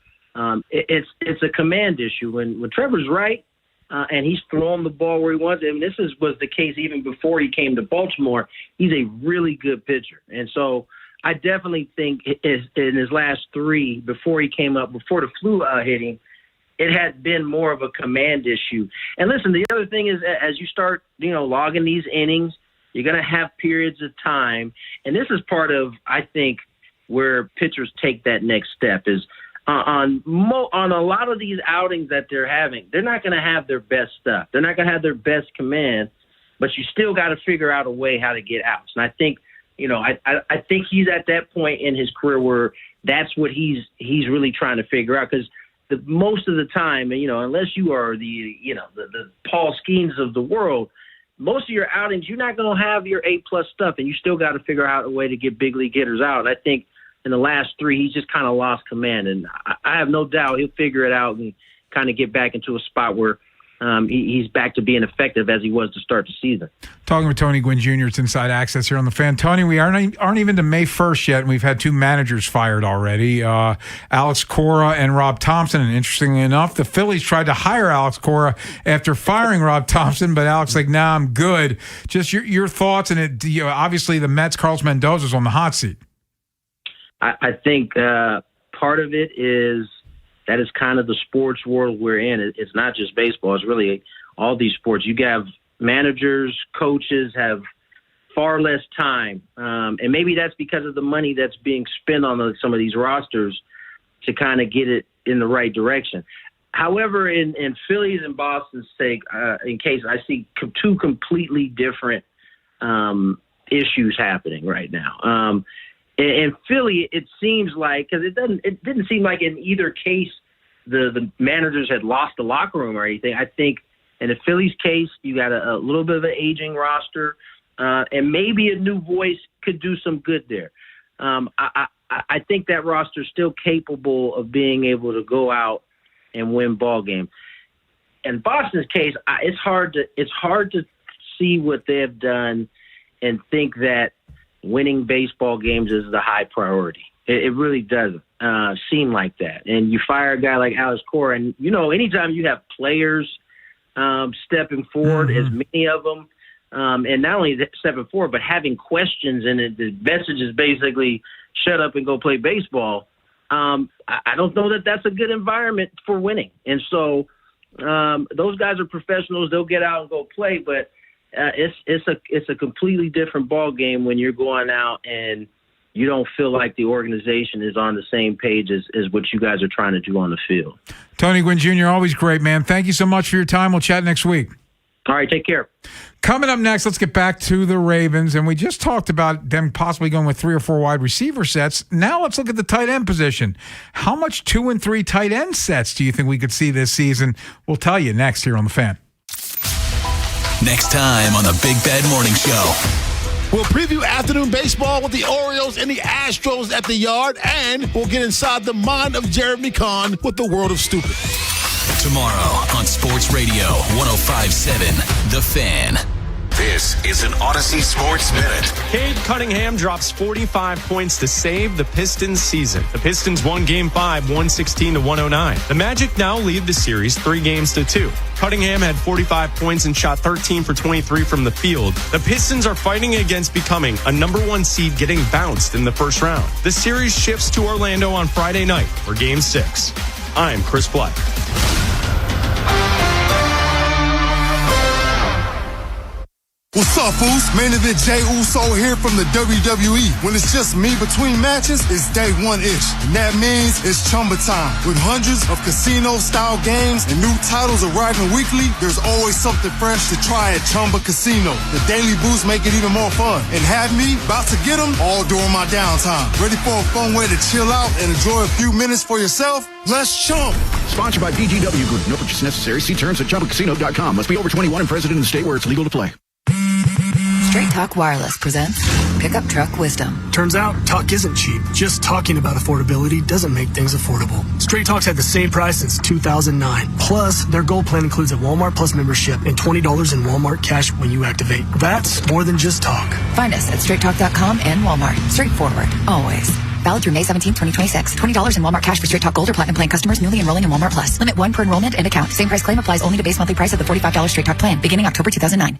it's a command issue. When Trevor's right and he's throwing the ball where he wants it, and this was the case even before he came to Baltimore, he's a really good pitcher. And so I definitely think in his last 3, before he came up, before the flu hit him, it had been more of a command issue. And listen, the other thing is, as you start, logging these innings, you're going to have periods of time. And this is part of, I think, where pitchers take that next step is on a lot of these outings that they're having, they're not going to have their best stuff. They're not going to have their best command, but you still got to figure out a way how to get outs. And I think, I think he's at that point in his career where that's what he's really trying to figure out, because most of the time, unless you are the Paul Skeens of the world, most of your outings, you're not going to have your A+ stuff, and you still got to figure out a way to get big league hitters out. And I think in the last 3, he's just kind of lost command, and I have no doubt he'll figure it out and kind of get back into a spot where he's back to being effective as he was to start the season. Talking with Tony Gwynn Jr., it's Inside Access here on The Fan. Tony, we aren't even to May 1st yet, and we've had 2 managers fired already, Alex Cora and Rob Thompson. And interestingly enough, the Phillies tried to hire Alex Cora after firing Rob Thompson, but Alex like, nah, I'm good. Just your thoughts, and obviously the Mets, Carlos Mendoza's on the hot seat. I think part of it is that is kind of the sports world we're in. It's not just baseball. It's really all these sports. You have managers, coaches have far less time. And maybe that's because of the money that's being spent on some of these rosters to kind of get it in the right direction. However, in Philly's and Boston's sake, in case I see 2 completely different issues happening right now. In Philly, it seems like, because it didn't seem like in either case the managers had lost the locker room or anything. I think in the Phillies case, you got a little bit of an aging roster, and maybe a new voice could do some good there. I think that roster is still capable of being able to go out and win ball games. In Boston's case, it's hard to see what they have done and think that winning baseball games is the high priority. It really doesn't seem like that. And you fire a guy like Alex Cora, and anytime you have players stepping forward, as many of them, and not only stepping forward, but having questions, and the message is basically shut up and go play baseball. I don't know that that's a good environment for winning. And so those guys are professionals. They'll get out and go play, but it's a completely different ball game when you're going out and you don't feel like the organization is on the same page as what you guys are trying to do on the field. Tony Gwynn Jr., always great, man. Thank you so much for your time. We'll chat next week. All right, take care. Coming up next, let's get back to the Ravens. And we just talked about them possibly going with 3 or 4 wide receiver sets. Now let's look at the tight end position. How much 2 and 3 tight end sets do you think we could see this season? We'll tell you next here on The Fan. Next time on the Big Bad Morning Show. We'll preview afternoon baseball with the Orioles and the Astros at the Yard, and we'll get inside the mind of Jeremy Kahn with the World of Stupid. Tomorrow on Sports Radio 105.7 The Fan. This is an Odyssey Sports Minute. Cade Cunningham drops 45 points to save the Pistons season. The Pistons won Game 5, 116-109. The Magic now lead the series 3-2. Cunningham had 45 points and shot 13 for 23 from the field. The Pistons are fighting against becoming a number 1 seed, getting bounced in the first round. The series shifts to Orlando on Friday night for Game 6. I'm Chris Black. What's up, fools? Main event Jey Uso here from the WWE. When it's just me between matches, it's day 1-ish. And that means it's Chumba time. With hundreds of casino-style games and new titles arriving weekly, there's always something fresh to try at Chumba Casino. The daily boosts make it even more fun. And have me about to get them all during my downtime. Ready for a fun way to chill out and enjoy a few minutes for yourself? Let's chump. Sponsored by BGW Group. No purchase necessary. See terms at ChumbaCasino.com. Must be over 21 and present in the state where it's legal to play. Straight Talk Wireless presents Pickup Truck Wisdom. Turns out, talk isn't cheap. Just talking about affordability doesn't make things affordable. Straight Talk's had the same price since 2009. Plus, their Gold Plan includes a Walmart Plus membership and $20 in Walmart cash when you activate. That's more than just talk. Find us at straighttalk.com and Walmart. Straightforward, always. Valid through May 17, 2026. $20 in Walmart cash for Straight Talk Gold or Platinum Plan customers newly enrolling in Walmart Plus. Limit 1 per enrollment and account. Same price claim applies only to base monthly price of the $45 Straight Talk plan, beginning October 2009.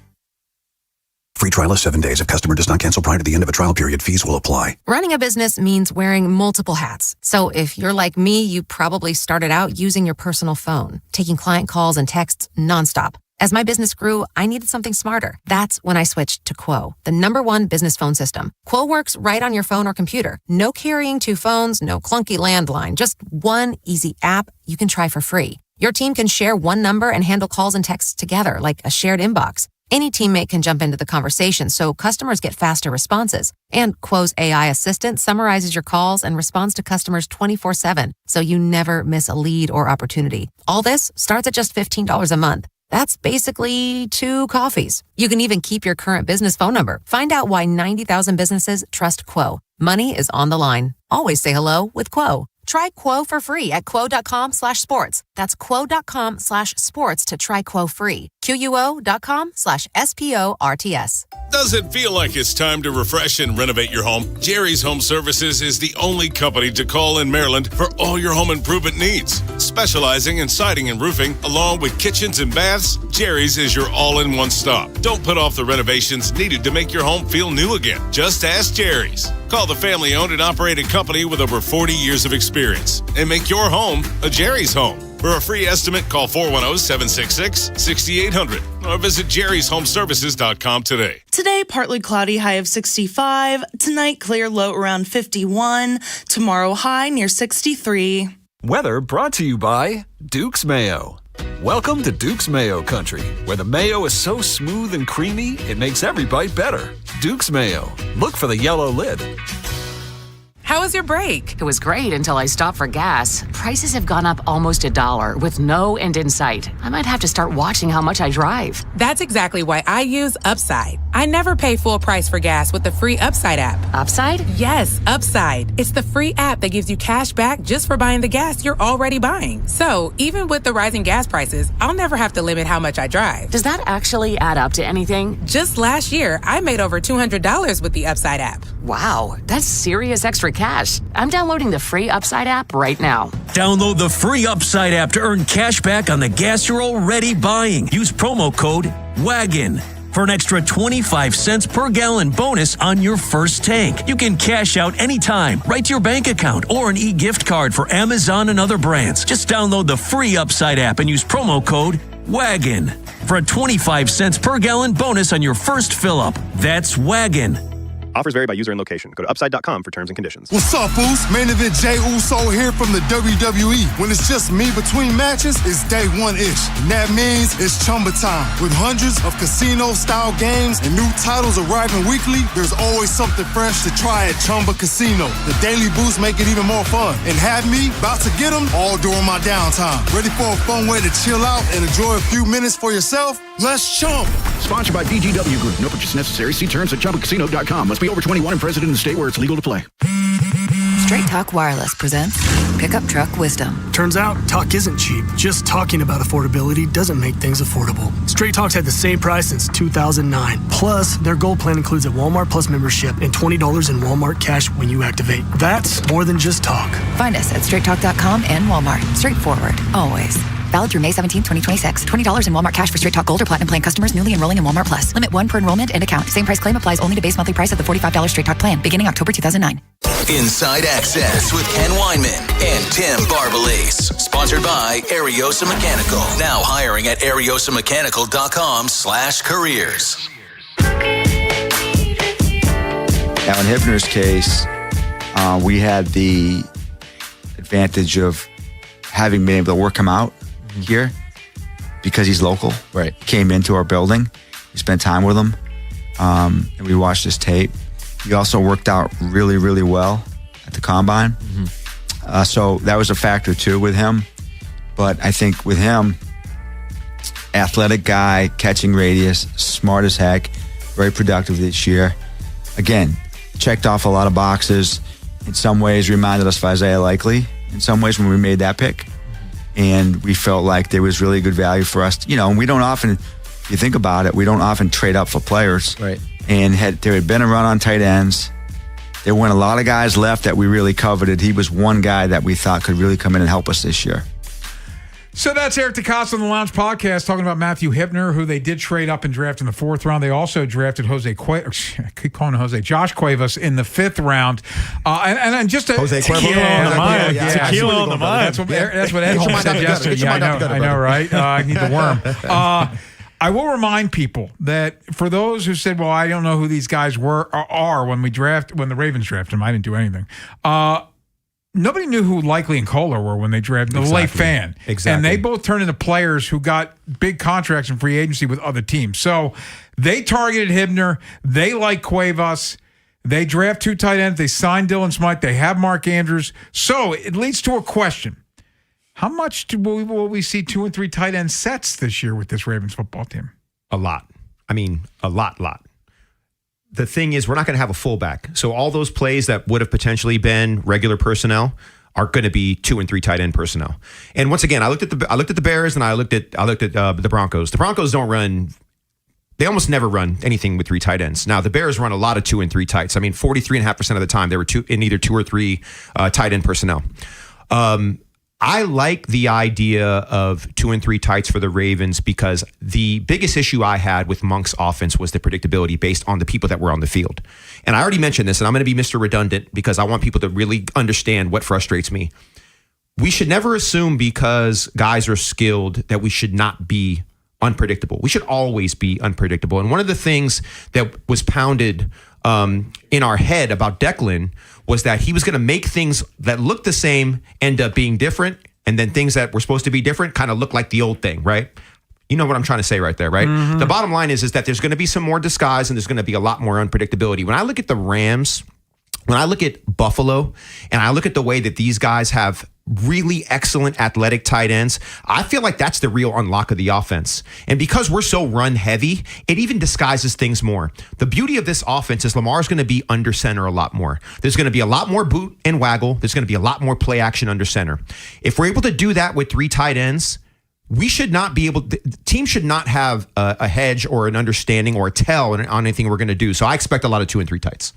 Free trial is 7 days. If customer does not cancel prior to the end of a trial period, fees will apply. Running a business means wearing multiple hats. So if you're like me, you probably started out using your personal phone, taking client calls and texts nonstop. As my business grew, I needed something smarter. That's when I switched to Quo, the #1 business phone system. Quo works right on your phone or computer. No carrying 2 phones, no clunky landline, just one easy app you can try for free. Your team can share one number and handle calls and texts together like a shared inbox. Any teammate can jump into the conversation, so customers get faster responses. And Quo's AI assistant summarizes your calls and responds to customers 24/7, so you never miss a lead or opportunity. All this starts at just $15 a month. That's basically 2 coffees. You can even keep your current business phone number. Find out why 90,000 businesses trust Quo. Money is on the line. Always say hello with Quo. Try Quo for free at quo.com/sports. That's quo.com/sports to try Quo free. QUO.com/SPORTS. Does it feel like it's time to refresh and renovate your home? Jerry's Home Services is the only company to call in Maryland for all your home improvement needs. Specializing in siding and roofing, along with kitchens and baths, Jerry's is your all-in-one stop. Don't put off the renovations needed to make your home feel new again. Just ask Jerry's. Call the family-owned and operated company with over 40 years of experience and make your home a Jerry's home. For a free estimate, call 410-766-6800 or visit jerryshomeservices.com today. Today, partly cloudy, high of 65. Tonight, clear, low around 51. Tomorrow, high near 63. Weather brought to you by Duke's Mayo. Welcome to Duke's Mayo Country, where the mayo is so smooth and creamy, it makes every bite better. Duke's Mayo. Look for the yellow lid. How was your break? It was great until I stopped for gas. Prices have gone up almost $1 with no end in sight. I might have to start watching how much I drive. That's exactly why I use Upside. I never pay full price for gas with the free Upside app. Upside? Yes, Upside. It's the free app that gives you cash back just for buying the gas you're already buying. So even with the rising gas prices, I'll never have to limit how much I drive. Does that actually add up to anything? Just last year, I made over $200 with the Upside app. Wow, that's serious extra cash. I'm downloading the free Upside app right now. Download the free Upside app to earn cash back on the gas you're already buying. Use promo code WAGON for an extra 25 cents per gallon bonus on your first tank. You can cash out anytime, right to your bank account, or an e-gift card for Amazon and other brands. Just download the free Upside app and use promo code WAGON for a 25 cents per gallon bonus on your first fill-up. That's WAGON. Offers vary by user and location. Go to upside.com for terms and conditions. What's up, Boost? Main event Jey Uso here from the WWE. When it's just me between matches, it's day one-ish. And that means it's Chumba time. With hundreds of casino-style games and new titles arriving weekly, there's always something fresh to try at Chumba Casino. The Daily Boost make it even more fun. And have me about to get them all during my downtime. Ready for a fun way to chill out and enjoy a few minutes for yourself? Let's chump. Sponsored by DGW Group. No purchase necessary. See terms at ChumbaCasino.com. Must be over 21 and present in the state where it's legal to play. Straight Talk Wireless presents Pickup Truck Wisdom. Turns out, talk isn't cheap. Just talking about affordability doesn't make things affordable. Straight Talk's had the same price since 2009. Plus, their Gold plan includes a Walmart Plus membership and $20 in Walmart cash when you activate. That's more than just talk. Find us at straighttalk.com and Walmart. Straightforward, always. Valid through May 17, 2026. $20 in Walmart cash for Straight Talk Gold or Platinum plan customers newly enrolling in Walmart Plus. Limit 1 per enrollment and account. Same price claim applies only to base monthly price of the $45 Straight Talk plan, beginning October 2009. Inside Access with Ken Weinman and Tim Barbalese. Sponsored by Ariosa Mechanical. Now hiring at ariosamechanical.com/careers. Now, in Hibner's case, we had the advantage of having been able to work him out here because he's local. Right. Came into our building. We spent time with him. And we watched his tape. He also worked out really, really well at the combine. Mm-hmm. So that was a factor too with him. But I think with him, athletic guy, catching radius, smart as heck, very productive this year. Again, checked off a lot of boxes. In some ways, reminded us of Isaiah Likely. In some ways, when we made that pick, and we felt like there was really good value for us. You know, and we don't often, if you think about it, we don't often trade up for players. Right. And there had been a run on tight ends. There weren't a lot of guys left that we really coveted. He was one guy that we thought could really come in and help us this year. So that's Eric DeCosta on the Lounge Podcast talking about Matthew Hibner, who they did trade up and draft in the 4th round. They also drafted Josh Cuevas in the 5th round. And just Jose Cuervo. Tequila on the mind. That's what Ed Holmes said yesterday. Yeah, I know, right? I need the worm. I will remind people that for those who said, well, I don't know who these guys are when the Ravens drafted them, I didn't do anything. Nobody knew who Likely and Kohler were when they drafted the late fan. Exactly. And they both turned into players who got big contracts in free agency with other teams. So they targeted Hibner. They like Cuevas. They draft 2 tight ends. They signed Dylan Smythe. They have Mark Andrews. So it leads to a question. How much will we see 2 and 3 tight end sets this year with this Ravens football team? A lot. I mean, a lot. The thing is, we're not going to have a fullback. So all those plays that would have potentially been regular personnel are going to be 2 and 3 tight end personnel. And once again, I looked at the Bears and I looked at the Broncos. The Broncos don't run. They almost never run anything with 3 tight ends. Now the Bears run a lot of 2 and 3 tights. I mean, 43.5% of the time they were in either 2 or 3 tight end personnel. I like the idea of 2 and 3 tights for the Ravens because the biggest issue I had with Monk's offense was the predictability based on the people that were on the field. And I already mentioned this, and I'm going to be Mr. Redundant because I want people to really understand what frustrates me. We should never assume because guys are skilled that we should not be unpredictable. We should always be unpredictable. And one of the things that was pounded in our head about Declan was that he was going to make things that look the same end up being different, and then things that were supposed to be different kind of look like the old thing, right? You know what I'm trying to say right there, right? Mm-hmm. The bottom line is that there's going to be some more disguise and there's going to be a lot more unpredictability. When I look at the Rams, when I look at Buffalo and I look at the way that these guys have really excellent athletic tight ends, I feel like that's the real unlock of the offense. And because we're so run heavy, it even disguises things more. The beauty of this offense is Lamar's going to be under center a lot more. There's going to be a lot more boot and waggle. There's going to be a lot more play action under center. If we're able to do that with 3 tight ends, we should not be able, the team should not have a hedge or an understanding or a tell on anything we're going to do. So I expect a lot of 2 and 3 tights.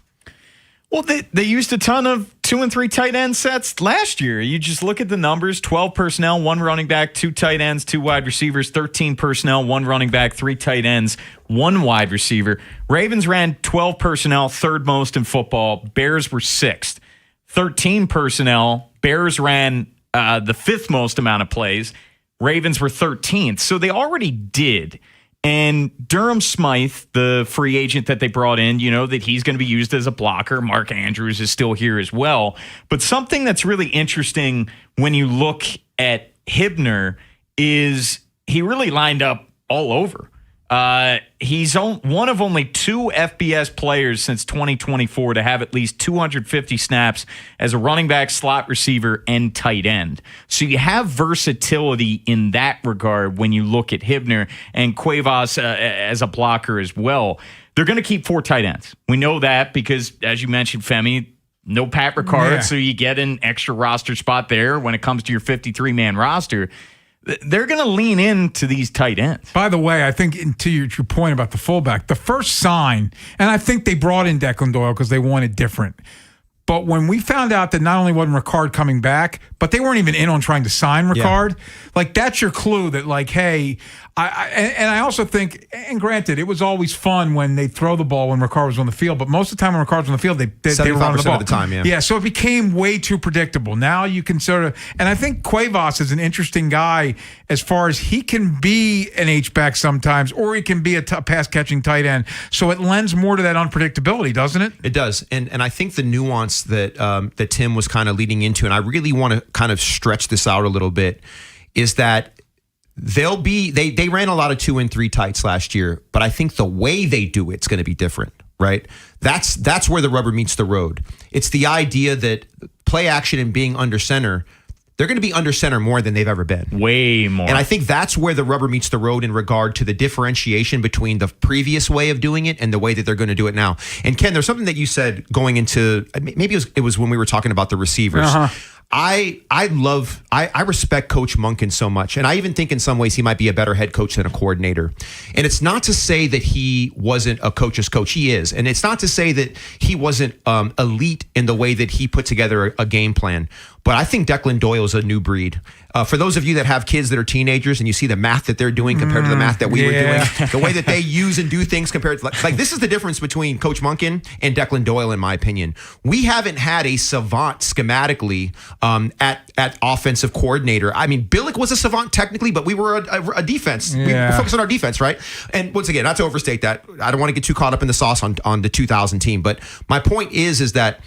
Well, they used a ton of 2 and 3 tight end sets last year. You just look at the numbers: 12 personnel, 1 running back, 2 tight ends, 2 wide receivers; 13 personnel, 1 running back, 3 tight ends, 1 wide receiver. Ravens ran 12 personnel, 3rd most in football. Bears were 6th. 13 personnel. Bears ran the 5th most amount of plays. Ravens were 13th. So they already did. And Durham Smythe, the free agent that they brought in, you know that he's going to be used as a blocker. Mark Andrews is still here as well. But something that's really interesting when you look at Hibner is he really lined up all over. He's one of only 2 FBS players since 2024 to have at least 250 snaps as a running back, slot receiver, and tight end. So you have versatility in that regard when you look at Hibner and Cuevas as a blocker as well. They're going to keep 4 tight ends. We know that because, as you mentioned, Femi, no Pat Ricard, so you get an extra roster spot there when it comes to your 53-man roster. They're going to lean into these tight ends. By the way, I think to your point about the fullback, the first sign, and I think they brought in Declan Doyle because they wanted different. But when we found out that not only wasn't Ricard coming back, but they weren't even in on trying to sign Ricard, like that's your clue that like, hey, I also think, and granted, it was always fun when they throw the ball when Ricard was on the field, but most of the time when Ricard was on the field, they were running the ball. Of the time, yeah, so it became way too predictable. Now you can sort of, and I think Cuevas is an interesting guy as far as he can be an H-back sometimes, or he can be a pass-catching tight end. So it lends more to that unpredictability, doesn't it? It does, and I think the nuance that that Tim was kind of leading into, and I really want to kind of stretch this out a little bit, is that they ran a lot of 2 and 3 tights last year, but I think the way they do it's going to be different, right? That's where the rubber meets the road. It's the idea that play action and being under center, they're going to be under center more than they've ever been. Way more. And I think that's where the rubber meets the road in regard to the differentiation between the previous way of doing it and the way that they're going to do it now. And Ken, there's something that you said going into, maybe it was when we were talking about the receivers. I respect Coach Monken so much, and I even think in some ways he might be a better head coach than a coordinator. And it's not to say that he wasn't a coach's coach. He is. And it's not to say that he wasn't elite in the way that he put together a game plan. But I think Declan Doyle is a new breed. For those of you that have kids that are teenagers and you see the math that they're doing compared to the math that we were doing, the way that they use and do things compared to, like this is the difference between Coach Monken and Declan Doyle, in my opinion. We haven't had a savant schematically at offensive coordinator. I mean, Billick was a savant technically, but we were a defense. We focused on our defense, right? And once again, not to overstate that, I don't want to get too caught up in the sauce on the 2000 team. But my point is that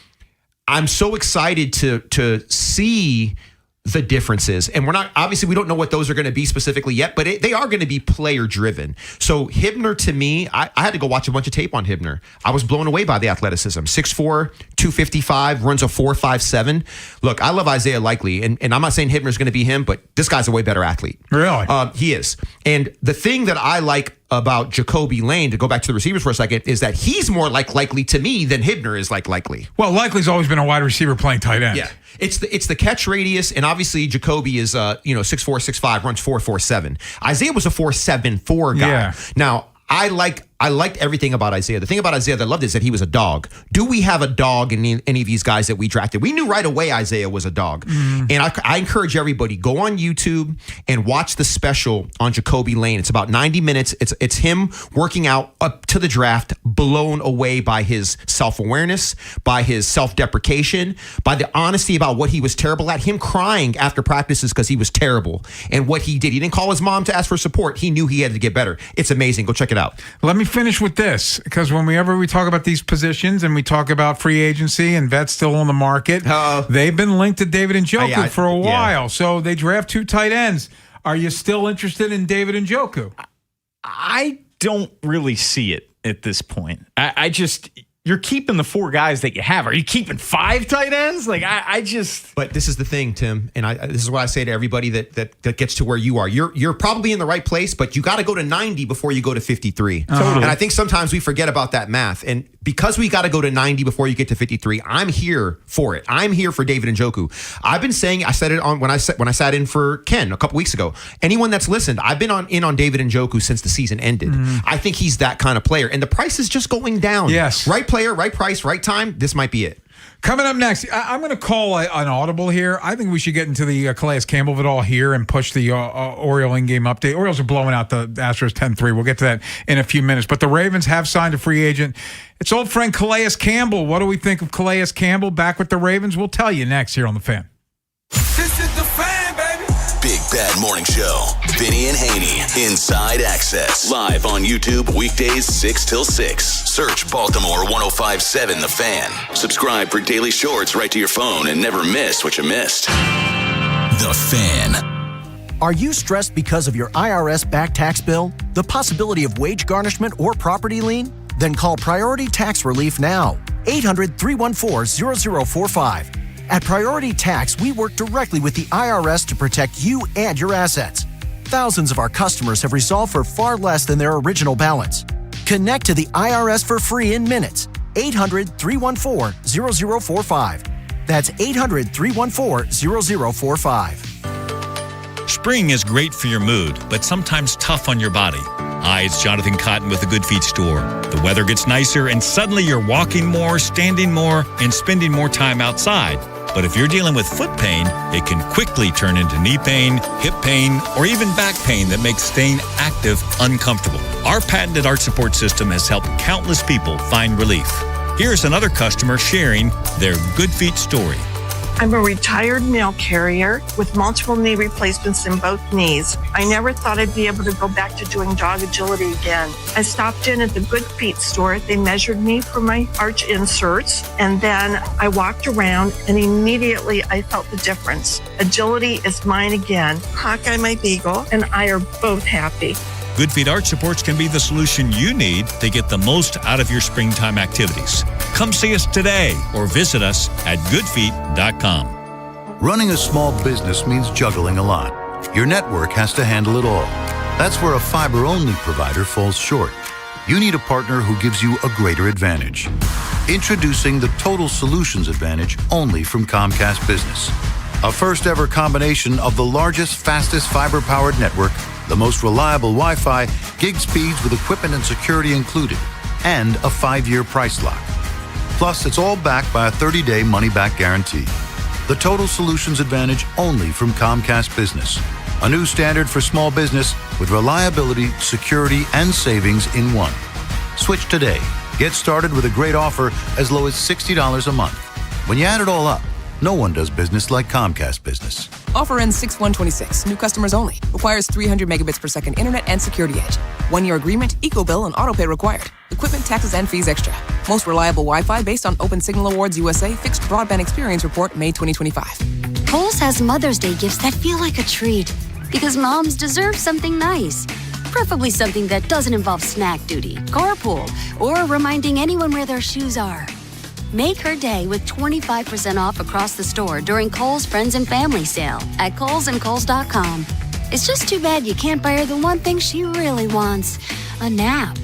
I'm so excited to see the differences. And we don't know what those are going to be specifically yet, but they are going to be player driven. So Hibner, to me, I had to go watch a bunch of tape on Hibner. I was blown away by the athleticism. 6'4", 255, runs a 4.57. Look, I love Isaiah Likely, and I'm not saying Hibner's going to be him, but this guy's a way better athlete. Really? He is. And the thing that I like about Jacoby Lane, to go back to the receivers for a second, is that he's more likely to me than Hibner is likely. Well, Likely's always been a wide receiver playing tight end. Yeah. It's the catch radius, and obviously Jacoby is 6'4", 6'5", runs 4.47. Isaiah was a 4.74 guy. Yeah. Now, I liked everything about Isaiah. The thing about Isaiah that I loved is that he was a dog. Do we have a dog in any of these guys that we drafted? We knew right away Isaiah was a dog. And I encourage everybody, go on YouTube and watch the special on Jacoby Lane. It's about 90 minutes. It's him working out up to the draft, blown away by his self-awareness, by his self-deprecation, by the honesty about what he was terrible at, him crying after practices because he was terrible and what he did. He didn't call his mom to ask for support. He knew he had to get better. It's amazing. Go check it out. Let me finish with this, because whenever we talk about these positions and we talk about free agency and vets still on the market, they've been linked to David Njoku for a while. Yeah. So they draft 2 tight ends. Are you still interested in David Njoku? I don't really see it at this point. I just, you're keeping the 4 guys that you have. Are you keeping 5 tight ends? Like, I just... But this is the thing, Tim, and this is what I say to everybody that gets to where you are. You're probably in the right place, but you got to go to 90 before you go to 53. Totally. And I think sometimes we forget about that math. And because we got to go to 90 before you get to 53, I'm here for it. I'm here for David Njoku. I've been saying, I said it on when I sat in for Ken a couple weeks ago. Anyone that's listened, I've been on David Njoku since the season ended. I think he's that kind of player, and the price is just going down. Yes. Right player, right price, right time. This might be it. Coming up next, I'm going to call an audible here. I think we should get into the Calais Campbell of it all here and push the Oriole in-game update. Orioles are blowing out the Astros 10-3. We'll get to that in a few minutes. But the Ravens have signed a free agent. It's old friend Calais Campbell. What do we think of Calais Campbell back with the Ravens? We'll tell you next here on The Fan. This is The Fan, baby. Big Bad Morning Show. Vinny and Haynie. Inside Access. Live on YouTube weekdays 6 till 6. Search Baltimore 1057 The Fan. Subscribe for daily shorts right to your phone and never miss what you missed. The Fan. Are you stressed because of your IRS back tax bill, the possibility of wage garnishment or property lien? Then call Priority Tax Relief now. 800-314-0045. At Priority Tax, we work directly with the IRS to protect you and your assets. Thousands of our customers have resolved for far less than their original balance. Connect to the IRS for free in minutes. 800-314-0045. That's 800-314-0045. Spring is great for your mood, but sometimes tough on your body. Hi, it's Jonathan Cotton with the Good Feet store. The weather gets nicer and suddenly you're walking more, standing more, and spending more time outside. But if you're dealing with foot pain, it can quickly turn into knee pain, hip pain, or even back pain that makes staying active uncomfortable. Our patented arch support system has helped countless people find relief. Here's another customer sharing their Good Feet story. I'm a retired mail carrier with multiple knee replacements in both knees. I never thought I'd be able to go back to doing dog agility again. I stopped in at the Good Feet store. They measured me for my arch inserts, and then I walked around, and immediately I felt the difference. Agility is mine again. Hawkeye, my beagle, and I are both happy. Good Feet Arch Supports can be the solution you need to get the most out of your springtime activities. Come see us today or visit us at goodfeet.com. Running a small business means juggling a lot. Your network has to handle it all. That's where a fiber-only provider falls short. You need a partner who gives you a greater advantage. Introducing the Total Solutions Advantage only from Comcast Business. A first-ever combination of the largest, fastest fiber-powered network, the most reliable Wi-Fi, gig speeds with equipment and security included, and a 5-year price lock. Plus, it's all backed by a 30-day money-back guarantee. The Total Solutions Advantage only from Comcast Business. A new standard for small business with reliability, security, and savings in one. Switch today. Get started with a great offer as low as $60 a month. When you add it all up, no one does business like Comcast Business. Offer ends 6/1/26. New customers only. Requires 300 megabits per second internet and security edge. 1-year agreement, eco-bill, and autopay required. Equipment, taxes, and fees extra. Most reliable Wi-Fi based on Open Signal Awards USA Fixed Broadband Experience Report, May 2025. Kohl's has Mother's Day gifts that feel like a treat. Because moms deserve something nice. Preferably something that doesn't involve snack duty, carpool, or reminding anyone where their shoes are. Make her day with 25% off across the store during Kohl's Friends and Family Sale at Kohl's and Kohl's.com. It's just too bad you can't buy her the one thing she really wants, a nap.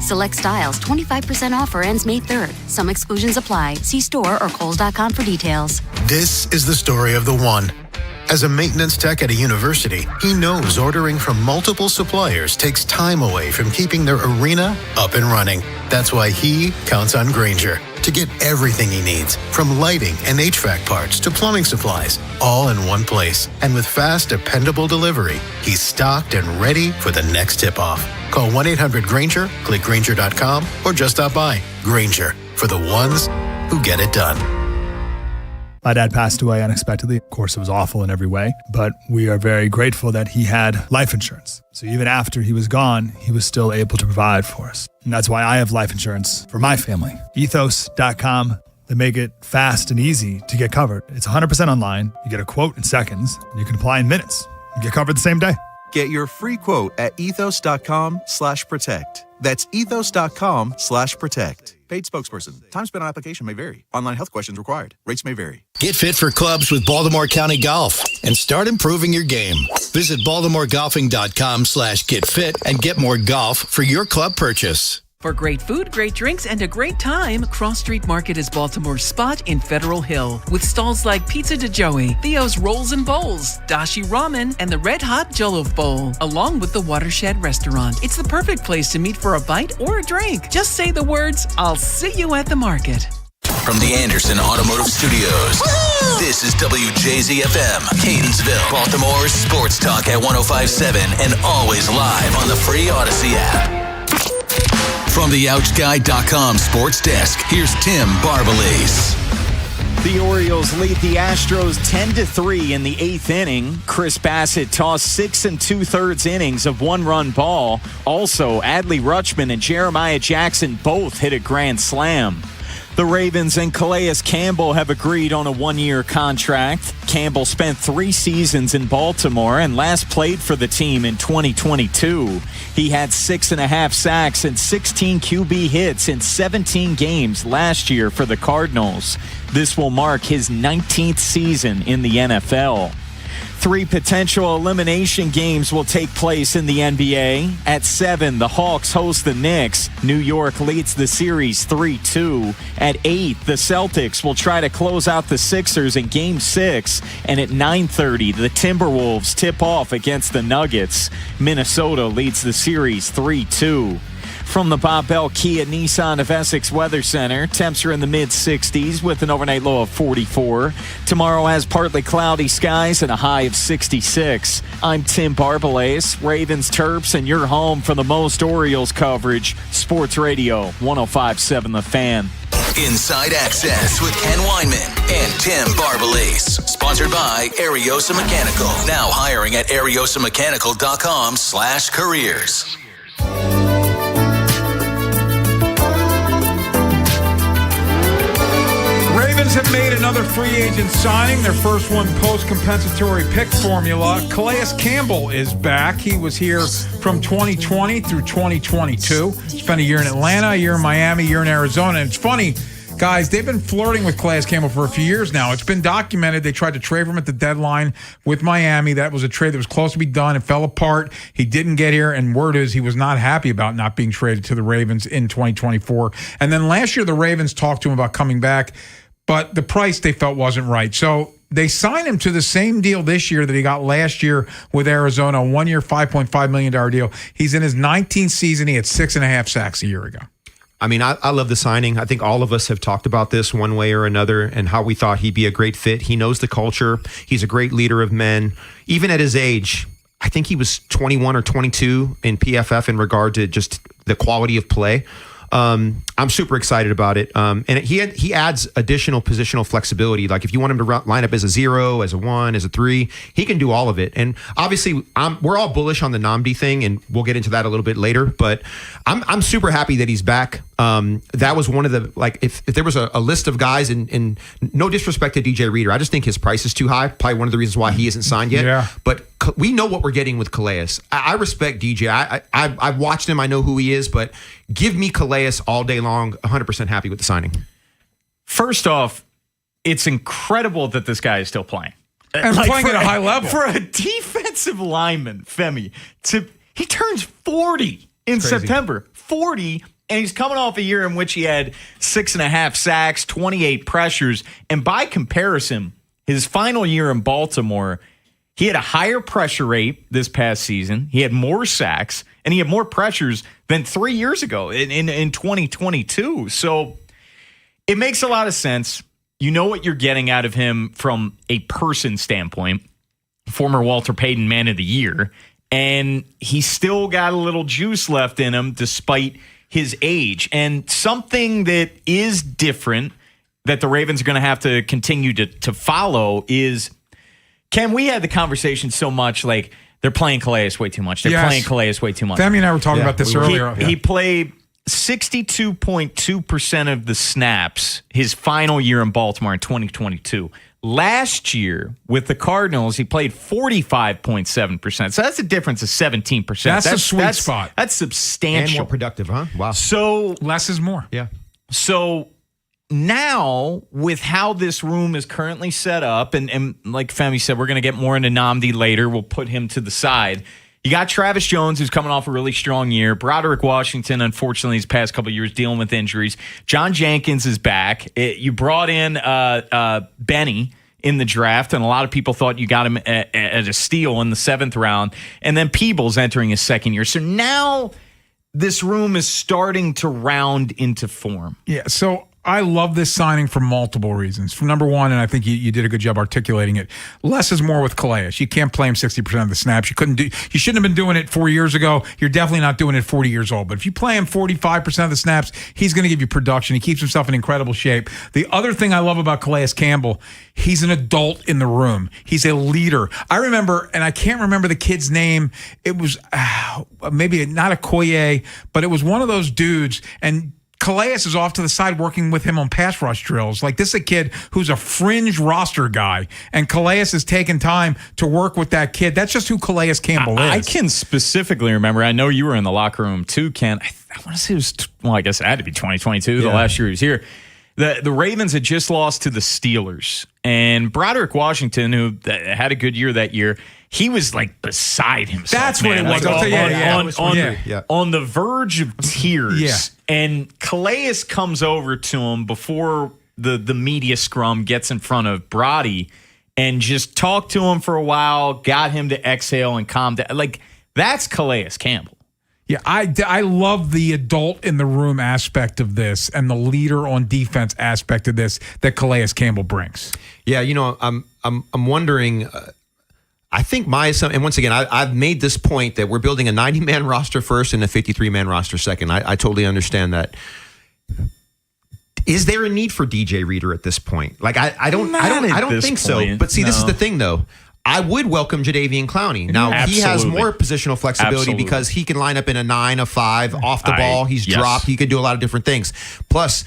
Select styles, 25% offer ends May 3rd. Some exclusions apply. See store or Kohl's.com for details. This is the story of the one. As a maintenance tech at a university, he knows ordering from multiple suppliers takes time away from keeping their arena up and running. That's why he counts on Grainger to get everything he needs, from lighting and HVAC parts to plumbing supplies, all in one place. And with fast, dependable delivery, he's stocked and ready for the next tip-off. Call 1-800-GRAINGER, click Grainger.com, or just stop by. Grainger, for the ones who get it done. My dad passed away unexpectedly. Of course, it was awful in every way, but we are very grateful that he had life insurance. So even after he was gone, he was still able to provide for us. And that's why I have life insurance for my family. Ethos.com. They make it fast and easy to get covered. It's 100% online. You get a quote in seconds, and you can apply in minutes. You get covered the same day. Get your free quote at ethos.com/protect. That's ethos.com/protect. Paid spokesperson. Time spent on application may vary. Online health questions required. Rates may vary. Get fit for clubs with Baltimore County Golf and start improving your game. Visit baltimoregolfing.com/getfit and get more golf for your club purchase. For great food, great drinks, and a great time, Cross Street Market is Baltimore's spot in Federal Hill. With stalls like Pizza de Joey, Theo's Rolls and Bowls, Dashi Ramen, and the Red Hot Jollof Bowl, along with the Watershed Restaurant. It's the perfect place to meet for a bite or a drink. Just say the words, "I'll see you at the market." From the Anderson Automotive Studios, this is WJZFM, Catonsville, Baltimore's sports talk at 105.7 and always live on the free Odyssey app. From the OutGuy.com sports desk, here's Tim Barbalese. The Orioles lead the Astros 10-3 in the 8th inning. Chris Bassett tossed 6 2/3 innings of one-run ball. Also, Adley Rutschman and Jeremiah Jackson both hit a grand slam. The Ravens and Calais Campbell have agreed on a one-year contract. Campbell spent 3 seasons in Baltimore and last played for the team in 2022. He had 6.5 sacks and 16 QB hits in 17 games last year for the Cardinals. This will mark his 19th season in the NFL. 3 potential elimination games will take place in the NBA. At 7, the Hawks host the Knicks. New York leads the series 3-2. At 8, the Celtics will try to close out the Sixers in Game 6. And at 9:30, the Timberwolves tip off against the Nuggets. Minnesota leads the series 3-2. From the Bob Bell Kia Nissan of Essex Weather Center, temps are in the mid-60s with an overnight low of 44. Tomorrow has partly cloudy skies and a high of 66. I'm Tim Barbalese, Ravens Terps, and you're home for the most Orioles coverage. Sports Radio 105.7 The Fan. Inside Access with Ken Weinman and Tim Barbalese. Sponsored by Ariosa Mechanical. Now hiring at ariosamechanical.com/careers. Ravens have made another free agent signing, their first one post-compensatory pick formula. Calais Campbell is back. He was here from 2020 through 2022. Spent a year in Atlanta, a year in Miami, a year in Arizona. And it's funny, guys, they've been flirting with Calais Campbell for a few years now. It's been documented. They tried to trade for him at the deadline with Miami. That was a trade that was close to be done. It fell apart. He didn't get here, and word is he was not happy about not being traded to the Ravens in 2024. And then last year, the Ravens talked to him about coming back, but the price they felt wasn't right. So they signed him to the same deal this year that he got last year with Arizona, a 1-year, $5.5 million deal. He's in his 19th season. He had 6.5 sacks a year ago. I mean, I love the signing. I think all of us have talked about this one way or another and how we thought he'd be a great fit. He knows the culture. He's a great leader of men. Even at his age, I think he was 21 or 22 in PFF in regard to just the quality of play. I'm super excited about it. And he adds additional positional flexibility. Like if you want him to line up as a 0, as a 1, as a 3, he can do all of it. And obviously, we're all bullish on the Nnamdi thing, and we'll get into that a little bit later. But I'm super happy that he's back. That was one of the, like, if there was a list of guys, and no disrespect to DJ Reader, I just think his price is too high. Probably one of the reasons why he isn't signed yet. Yeah. But we know what we're getting with Calais. I respect DJ. I've watched him. I know who he is, but give me Calais all day long. 100% happy with the signing. First off, it's incredible that this guy is still playing. And playing at a high level. For a defensive lineman, Femi, he turns 40 in September. 40, and he's coming off a year in which he had 6.5 sacks, 28 pressures. And by comparison, his final year in Baltimore, he had a higher pressure rate this past season. He had more sacks, and he had more pressures than 3 years ago in 2022. So it makes a lot of sense. You know what you're getting out of him from a person standpoint. Former Walter Payton Man of the Year. And he's still got a little juice left in him despite his age. And something that is different that the Ravens are going to have to continue to follow is, Ken, we had the conversation so much like, they're playing Calais way too much. They're playing Calais way too much. Femi and I were talking about this earlier. He played 62.2% of the snaps his final year in Baltimore in 2022. Last year with the Cardinals, he played 45.7%. So that's a difference of 17%. That's a sweet spot. That's substantial. And more productive, huh? Wow. So less is more. Yeah. So now with how this room is currently set up, and like Femi said, we're going to get more into Nnamdi later. We'll put him to the side. You got Travis Jones, who's coming off a really strong year. Broderick Washington, unfortunately, these past couple of years dealing with injuries. John Jenkins is back. You brought in Benny in the draft, and a lot of people thought you got him at a steal in the 7th round. And then Peebles entering his second year. So now this room is starting to round into form. Yeah, so I love this signing for multiple reasons. For number one, and I think you did a good job articulating it, less is more with Calais. You can't play him 60% of the snaps. You shouldn't have been doing it 4 years ago. You're definitely not doing it 40 years old. But if you play him 45% of the snaps, he's going to give you production. He keeps himself in incredible shape. The other thing I love about Calais Campbell, he's an adult in the room. He's a leader. I remember, and I can't remember the kid's name. It was maybe not a Koye, but it was one of those dudes, and Calais is off to the side working with him on pass rush drills. Like, this is a kid who's a fringe roster guy, and Calais is taking time to work with that kid. That's just who Calais Campbell is. I can specifically remember, I know you were in the locker room too, Ken. I want to say it was, I guess it had to be 2022, the last year he was here. The Ravens had just lost to the Steelers, and Broderick Washington, who had a good year that year, he was like beside himself. That's what it was. On the verge of tears. Yeah. And Calais comes over to him before the media scrum gets in front of Brody and just talked to him for a while, got him to exhale and calm down. Like, that's Calais Campbell. Yeah, I love the adult in the room aspect of this and the leader on defense aspect of this that Calais Campbell brings. Yeah, I'm wondering. I think and once again, I've made this point that we're building a 90-man roster first and a 53-man roster second. I totally understand that. Is there a need for DJ Reader at this point? Like, I don't think so. But see, this is the thing, though. I would welcome Jadeveon Clowney. Now, he has more positional flexibility because he can line up in a 9, a 5, off the ball. He's dropped. He could do a lot of different things. Plus,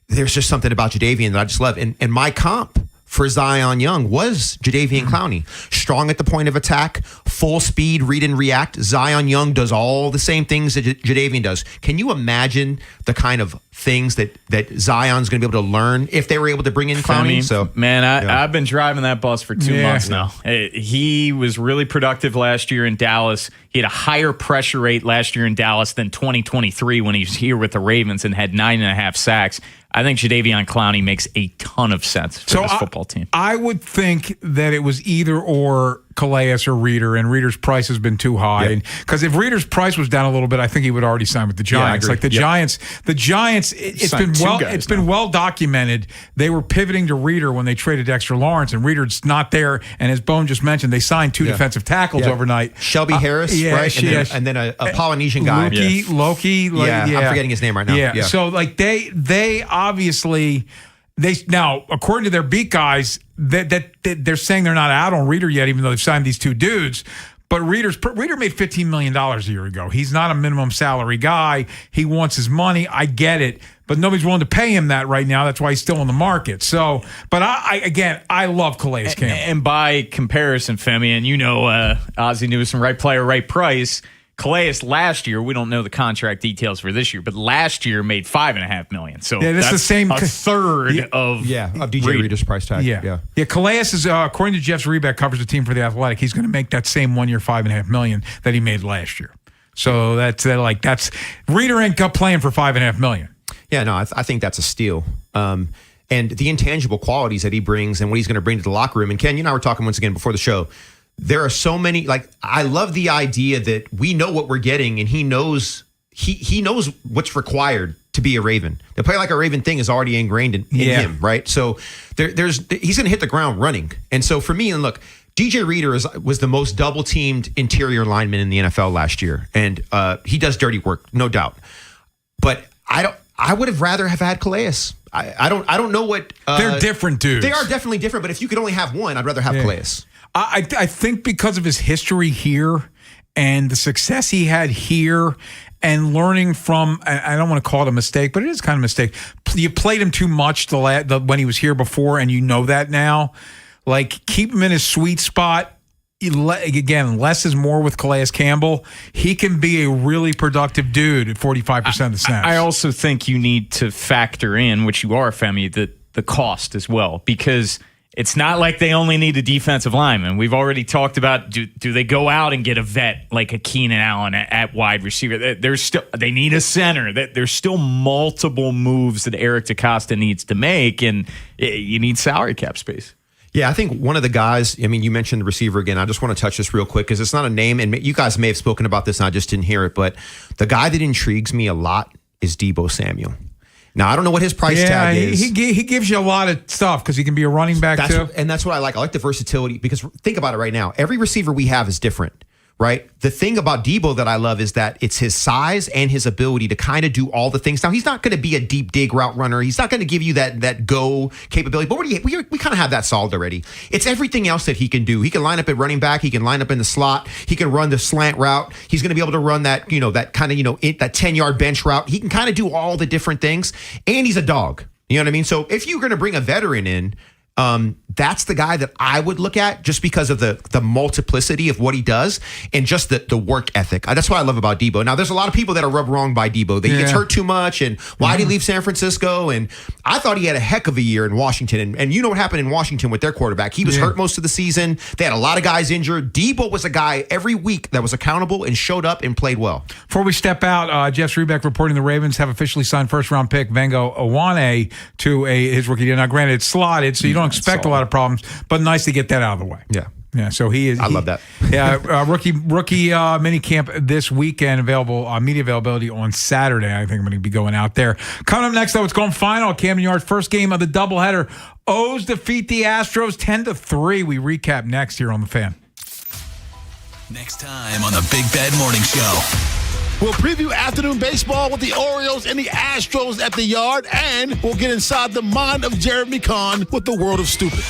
there's just something about Jadeveon that I just love. And my comp for Zion Young was Jadeveon Clowney. Strong at the point of attack, full speed, read and react. Zion Young does all the same things that Jadeveon does. Can you imagine the kind of things that Zion's going to be able to learn if they were able to bring in Clowney? I've been driving that bus for 2 months now. He was really productive last year in Dallas. He had a higher pressure rate last year in Dallas than 2023 when he was here with the Ravens and had 9.5 sacks. I think Jadeveon Clowney makes a ton of sense for this football team. I would think that it was either or Calais or Reader, and Reader's price has been too high. Because if Reader's price was down a little bit, I think he would already sign with the Giants. Like the Giants, it's been well documented. They were pivoting to Reader when they traded Dexter Lawrence, and Reader's not there. And as Bone just mentioned, they signed 2 defensive tackles overnight. Shelby Harris, right? And then a Polynesian guy. Loki. I'm forgetting his name right now. Yeah. So like they obviously. Now, according to their beat guys, that they're saying they're not out on Reader yet, even though they've signed these 2 dudes. But Reader made $15 million a year ago. He's not a minimum salary guy. He wants his money. I get it. But nobody's willing to pay him that right now. That's why he's still on the market. So, but I love Calais Campbell. And by comparison, Femi, and Ozzie Newsome, right player, right price. Calais last year, we don't know the contract details for this year, but last year made $5.5 million. So that's the same a third of DJ Reader's price tag. Yeah. Calais is according to Jeff Zrebeck, covers the team for the Athletic. He's going to make that same 1 year $5.5 million that he made last year. So that's Reader ain't playing for $5.5 million. Yeah, no, I think that's a steal. And the intangible qualities that he brings and what he's going to bring to the locker room. And Ken, you and I were talking once again before the show. There are so many, I love the idea that we know what we're getting and he knows what's required to be a Raven. The play like a Raven thing is already ingrained in him, right? So he's going to hit the ground running. And so for me, and look, DJ Reader was the most double-teamed interior lineman in the NFL last year. And he does dirty work, no doubt. But I would have rather have had Calais. I don't know what they're different dudes. They are definitely different, but if you could only have one, I'd rather have Calais. I think because of his history here and the success he had here and learning from, I don't want to call it a mistake, but it is kind of a mistake. You played him too much when he was here before, and you know that now. Like, keep him in his sweet spot. Again, less is more with Calais Campbell. He can be a really productive dude at 45% of the snaps. I also think you need to factor in, which you are, Femi, the cost as well, because it's not like they only need a defensive lineman. We've already talked about, do they go out and get a vet like a Keenan Allen at wide receiver? They need a center. There's still multiple moves that Eric DeCosta needs to make, and you need salary cap space. Yeah, I think one of the guys, I mean, you mentioned the receiver again. I just want to touch this real quick because it's not a name, and you guys may have spoken about this and I just didn't hear it, but the guy that intrigues me a lot is Deebo Samuel. Now, I don't know what his price tag is. He gives you a lot of stuff because he can be a running back too. And that's what I like. I like the versatility because think about it right now. Every receiver we have is different. Right. The thing about Deebo that I love is that it's his size and his ability to kind of do all the things. Now, he's not going to be a deep dig route runner. He's not going to give you that go capability. But we kind of have that solved already. It's everything else that he can do. He can line up at running back. He can line up in the slot. He can run the slant route. He's going to be able to run that, that kind of, that 10-yard bench route. He can kind of do all the different things. And he's a dog. You know what I mean? So if you're going to bring a veteran in, that's the guy that I would look at just because of the multiplicity of what he does and just the work ethic. That's what I love about Deebo. Now, there's a lot of people that are rubbed wrong by Deebo. He gets hurt too much, and why did he leave San Francisco? And I thought he had a heck of a year in Washington. And you know what happened in Washington with their quarterback. He was hurt most of the season. They had a lot of guys injured. Deebo was a guy every week that was accountable and showed up and played well. Before we step out, Jeff Srebeck reporting the Ravens have officially signed first-round pick Vengo Awane to his rookie deal. Now, granted, it's slotted, so you don't expect a lot of problems, but nice to get that out of the way. Yeah, so he is. I love that. Rookie mini camp this weekend, media availability on Saturday. I think I'm going to be going out there. Coming up next, though, it's going final. Camden Yard's first game of the doubleheader. O's defeat the Astros 10-3. We recap next here on The Fan. Next time on the Big Bad Morning Show. We'll preview afternoon baseball with the Orioles and the Astros at the Yard, and we'll get inside the mind of Jeremy Kahn with the World of Stupid.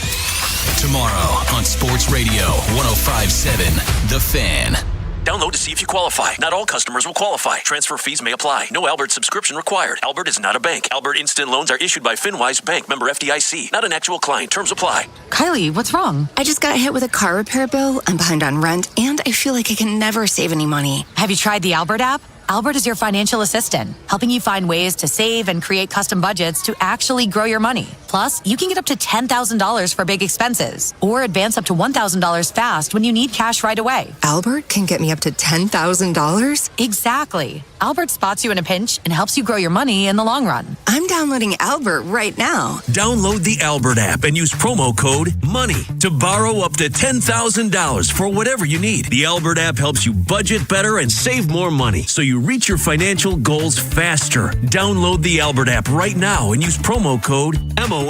Tomorrow on Sports Radio 105.7 The Fan. Download to see if you qualify. Not all customers will qualify. Transfer fees may apply. No Albert subscription required. Albert is not a bank. Albert Instant Loans are issued by FinWise Bank, member FDIC. Not an actual client. Terms apply. Kylie, what's wrong? I just got hit with a car repair bill. I'm behind on rent, and I feel like I can never save any money. Have you tried the Albert app? Albert is your financial assistant, helping you find ways to save and create custom budgets to actually grow your money. Plus, you can get up to $10,000 for big expenses or advance up to $1,000 fast when you need cash right away. Albert can get me up to $10,000? Exactly. Albert spots you in a pinch and helps you grow your money in the long run. I'm downloading Albert right now. Download the Albert app and use promo code MONEY to borrow up to $10,000 for whatever you need. The Albert app helps you budget better and save more money so you reach your financial goals faster. Download the Albert app right now and use promo code MONEY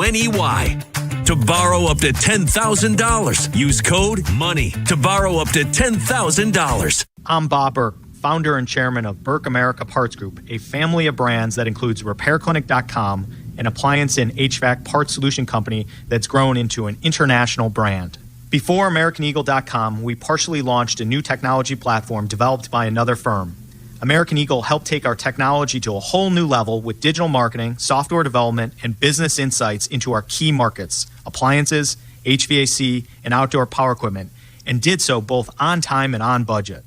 to borrow up to $10,000. Use code MONEY to borrow up to $10,000. I'm Bob Burke, founder and chairman of Burke America Parts Group, a family of brands that includes RepairClinic.com, an appliance and HVAC parts solution company that's grown into an international brand. Before AmericanEagle.com, we partially launched a new technology platform developed by another firm. American Eagle helped take our technology to a whole new level with digital marketing, software development, and business insights into our key markets, appliances, HVAC, and outdoor power equipment, and did so both on time and on budget.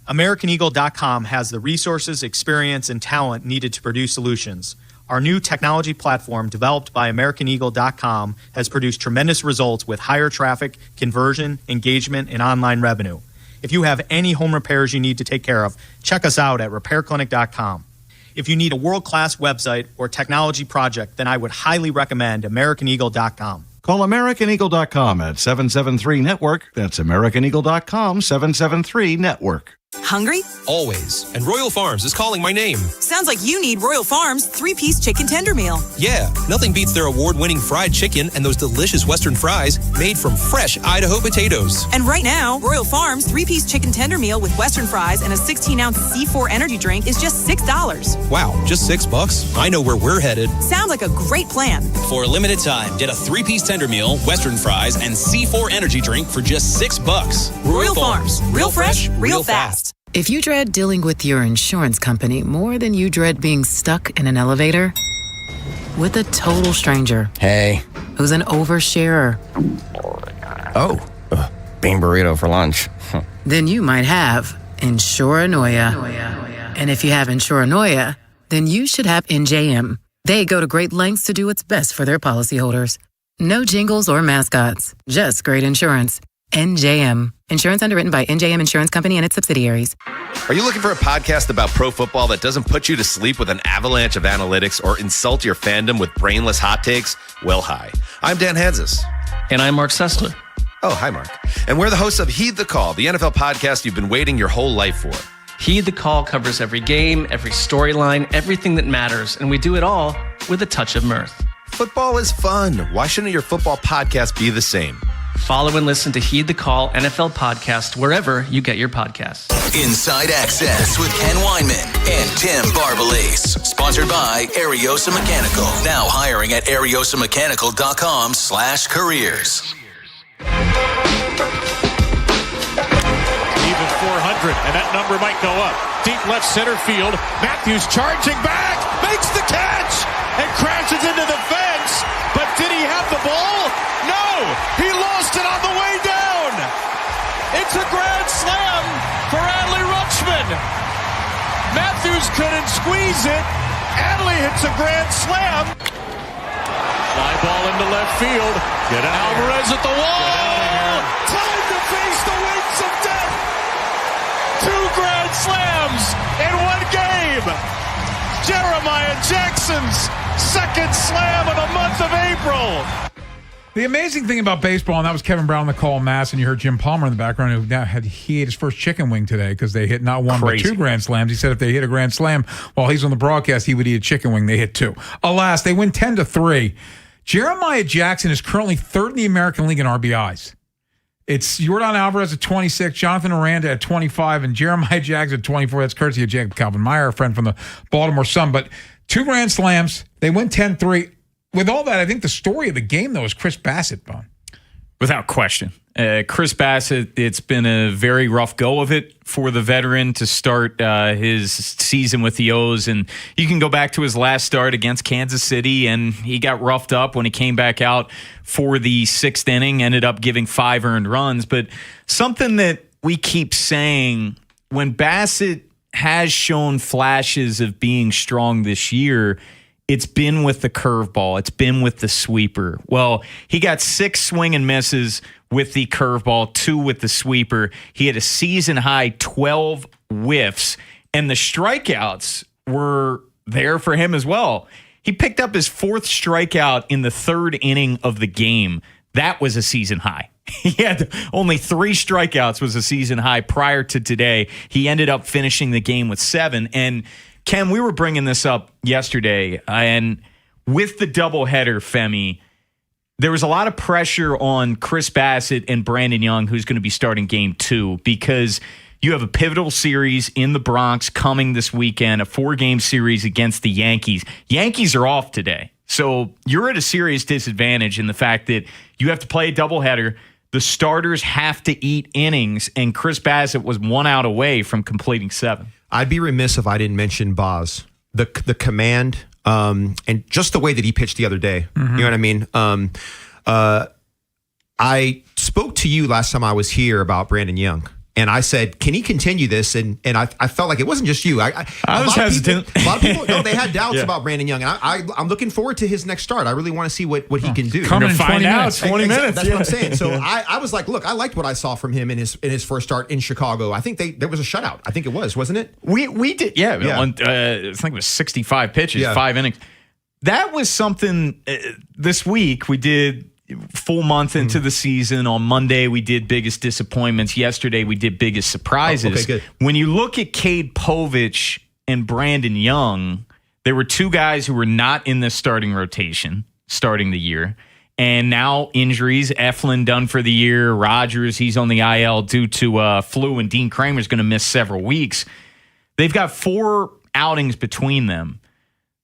AmericanEagle.com has the resources, experience, and talent needed to produce solutions. Our new technology platform, developed by AmericanEagle.com, has produced tremendous results with higher traffic, conversion, engagement, and online revenue. If you have any home repairs you need to take care of, check us out at RepairClinic.com. If you need a world-class website or technology project, then I would highly recommend AmericanEagle.com. Call AmericanEagle.com at 773-NETWORK. That's AmericanEagle.com, 773-NETWORK. Hungry? Always. And Royal Farms is calling my name. Sounds like you need Royal Farms 3-piece chicken tender meal. Yeah, nothing beats their award-winning fried chicken and those delicious Western fries made from fresh Idaho potatoes. And right now, Royal Farms 3-piece chicken tender meal with Western fries and a 16-ounce C4 energy drink is just $6. Wow, just $6? I know where we're headed. Sounds like a great plan. For a limited time, get a 3-piece tender meal, Western fries, and C4 energy drink for just $6. Royal Farms. Real fresh, real fast. If you dread dealing with your insurance company more than you dread being stuck in an elevator with a total stranger, hey, who's an oversharer, Oh, bean burrito for lunch. Then you might have Insuranoia. And if you have Insuranoia, then you should have NJM. They go to great lengths to do what's best for their policyholders. No jingles or mascots, just great insurance. NJM. Insurance underwritten by NJM Insurance Company and its subsidiaries. Are you looking for a podcast about pro football that doesn't put you to sleep with an avalanche of analytics or insult your fandom with brainless hot takes? Well, hi. I'm Dan Hansis. And I'm Mark Sessler. Oh, hi, Mark. And we're the hosts of Heed the Call, the NFL podcast you've been waiting your whole life for. Heed the Call covers every game, every storyline, everything that matters, and we do it all with a touch of mirth. Football is fun. Why shouldn't your football podcast be the same? Follow and listen to Heed the Call NFL podcast wherever you get your podcasts. Inside Access with Ken Weinman and Tim Barbalace. Sponsored by Ariosa Mechanical. Now hiring at ariosamechanical.com/careers. Even 400, and that number might go up. Deep left center field. Matthews charging back, makes the catch, and crashes into the fence. But did he have the ball? No! He lost it on the way down! It's a grand slam for Adley Rutschman. Matthews couldn't squeeze it. Adley hits a grand slam. Fly ball into left field. Get out. Alvarez at the wall. Time to face the winds of death. 2 grand slams in one game. Jeremiah Jackson's second slam in the month of April. The amazing thing about baseball, and that was Kevin Brown on the call in Mass, and you heard Jim Palmer in the background, who now he ate his first chicken wing today because they hit not one but 2 grand slams. He said if they hit a grand slam while he's on the broadcast, he would eat a chicken wing. They hit 2. Alas, they win 10-3. Jeremiah Jackson is currently 3rd in the American League in RBIs. It's Yordan Alvarez at 26, Jonathan Aranda at 25, and Jeremiah Jackson at 24. That's courtesy of Jacob Calvin Meyer, a friend from the Baltimore Sun. But 2 grand slams. They win 10-3. With all that, I think the story of the game, though, is Chris Bassett, Bone. Without question. Chris Bassett, it's been a very rough go of it for the veteran to start his season with the O's. And you can go back to his last start against Kansas City, and he got roughed up when he came back out for the 6th inning, ended up giving 5 earned runs. But something that we keep saying, when Bassett has shown flashes of being strong this year, it's been with the curveball. It's been with the sweeper. Well, he got 6 swing and misses with the curveball, 2 with the sweeper. He had a season-high 12 whiffs, and the strikeouts were there for him as well. He picked up his 4th strikeout in the 3rd inning of the game. That was a season high. He had only 3 strikeouts was a season high prior to today. He ended up finishing the game with 7. And Ken, we were bringing this up yesterday, and with the doubleheader, Femi, there was a lot of pressure on Chris Bassett and Brandon Young, who's going to be starting game 2, because you have a pivotal series in the Bronx coming this weekend, a 4-game series against the Yankees. Yankees are off today, so you're at a serious disadvantage in the fact that you have to play a doubleheader. The starters have to eat innings, and Chris Bassett was 1 out away from completing 7. I'd be remiss if I didn't mention Boz, the command, and just the way that he pitched the other day. Mm-hmm. You know what I mean? I spoke to you last time I was here about Brandon Young. And I said, can he continue this? And I felt like it wasn't just you. I was hesitant. A lot of people, no, they had doubts about Brandon Young. And I'm looking forward to his next start. I really want to see what he can do. Coming in 20 minutes. 20 minutes. That's what I'm saying. So I was like, look, I liked what I saw from him in his first start in Chicago. I think there was a shutout. I think it was, wasn't it? We did, yeah. I think it was 65 pitches, 5 innings. That was something this week we did. Full month into the season. On Monday, we did biggest disappointments. Yesterday, we did biggest surprises. Okay, good. When you look at Cade Povich and Brandon Young, there were 2 guys who were not in the starting rotation starting the year. And now injuries. Eflin done for the year. Rogers, he's on the IL due to flu. And Dean Kramer's going to miss several weeks. They've got 4 outings between them.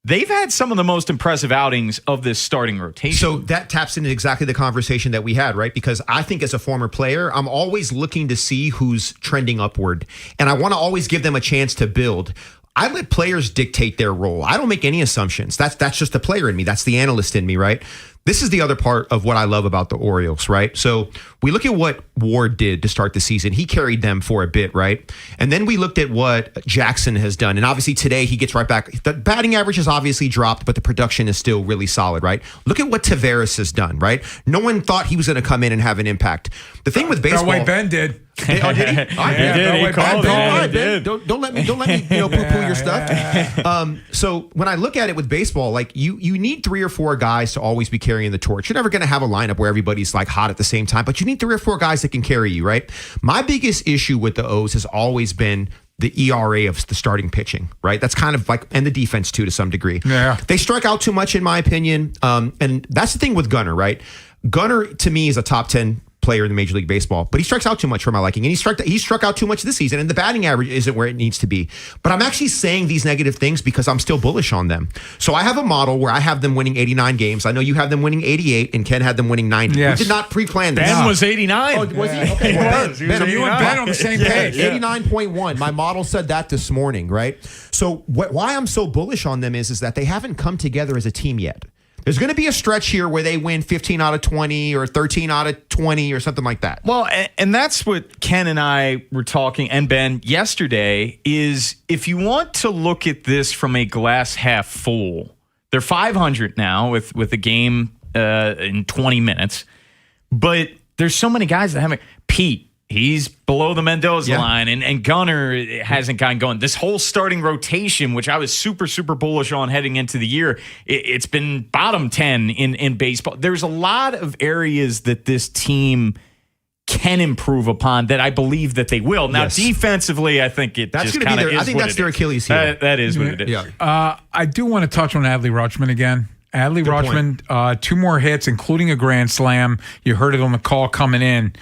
They've had some of the most impressive outings of this starting rotation. So that taps into exactly the conversation that we had, right? Because I think as a former player, I'm always looking to see who's trending upward. And I want to always give them a chance to build. I let players dictate their role. I don't make any assumptions. That's just the player in me. That's the analyst in me, right? This is the other part of what I love about the Orioles, right? So we look at what Ward did to start the season. He carried them for a bit, right? And then we looked at what Jackson has done. And obviously today he gets right back. The batting average has obviously dropped, but the production is still really solid, right? Look at what Taveras has done, right? No one thought he was going to come in and have have an impact. The thing with baseball, that way Ben did. Oh, did he? Ben. Don't let me poo-poo your stuff. So when I look at it with baseball, like you need 3 or 4 guys to always be carrying the torch. You're never going to have a lineup where everybody's like hot at the same time, but you need 3 or 4 guys that can carry you, right? My biggest issue with the O's has always been the ERA of the starting pitching, right? That's kind of like, and the defense too, to some degree. Yeah. They strike out too much, in my opinion. And that's the thing with Gunnar, right? Gunnar, to me, is a top 10 player in the Major League Baseball, but he strikes out too much for my liking, and he struck out too much this season, and the batting average isn't where it needs to be. But I'm actually saying these negative things because I'm still bullish on them. So I have a model where I have them winning 89 games. I know you have them winning 88, and Ken had them winning 90. Yes. We did not pre-plan this. Ben was 89. Oh, was he? Okay, Ben, you and Ben on the same page. 89.1. My model said that this morning, right? So why I'm so bullish on them is that they haven't come together as a team yet. There's going to be a stretch here where they win 15 out of 20 or 13 out of 20 or something like that. Well, and that's what Ken and I were talking, and Ben, yesterday, is if you want to look at this from a glass half full, they're 500 now with a game in 20 minutes, but there's so many guys that haven't. Pete, he's below the Mendoza line, and Gunnar hasn't gotten going. This whole starting rotation, which I was super, super bullish on heading into the year, it's been bottom 10 in baseball. There's a lot of areas that this team can improve upon that I believe that they will. Now, defensively, I think that's just kind of is. I think that's their Achilles heel. That is what it is. Yeah. I do want to touch on Adley Rutschman again. Adley Rutschman, 2 more hits, including a grand slam. You heard it on the call coming in.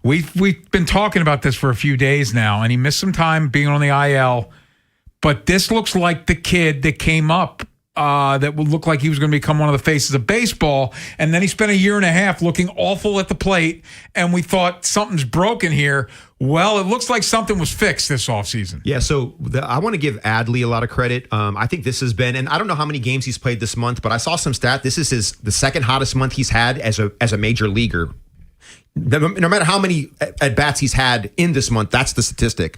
We've been talking about this for a few days now, and he missed some time being on the IL. But this looks like the kid that came up that would look like he was going to become one of the faces of baseball. And then he spent a year and a half looking awful at the plate, and we thought something's broken here. Well, it looks like something was fixed this offseason. Yeah, so I want to give Adley a lot of credit. I think this has been, and I don't know how many games he's played this month, but I saw some stat. This is the second hottest month he's had as a major leaguer. No matter how many at-bats he's had in this month, that's the statistic.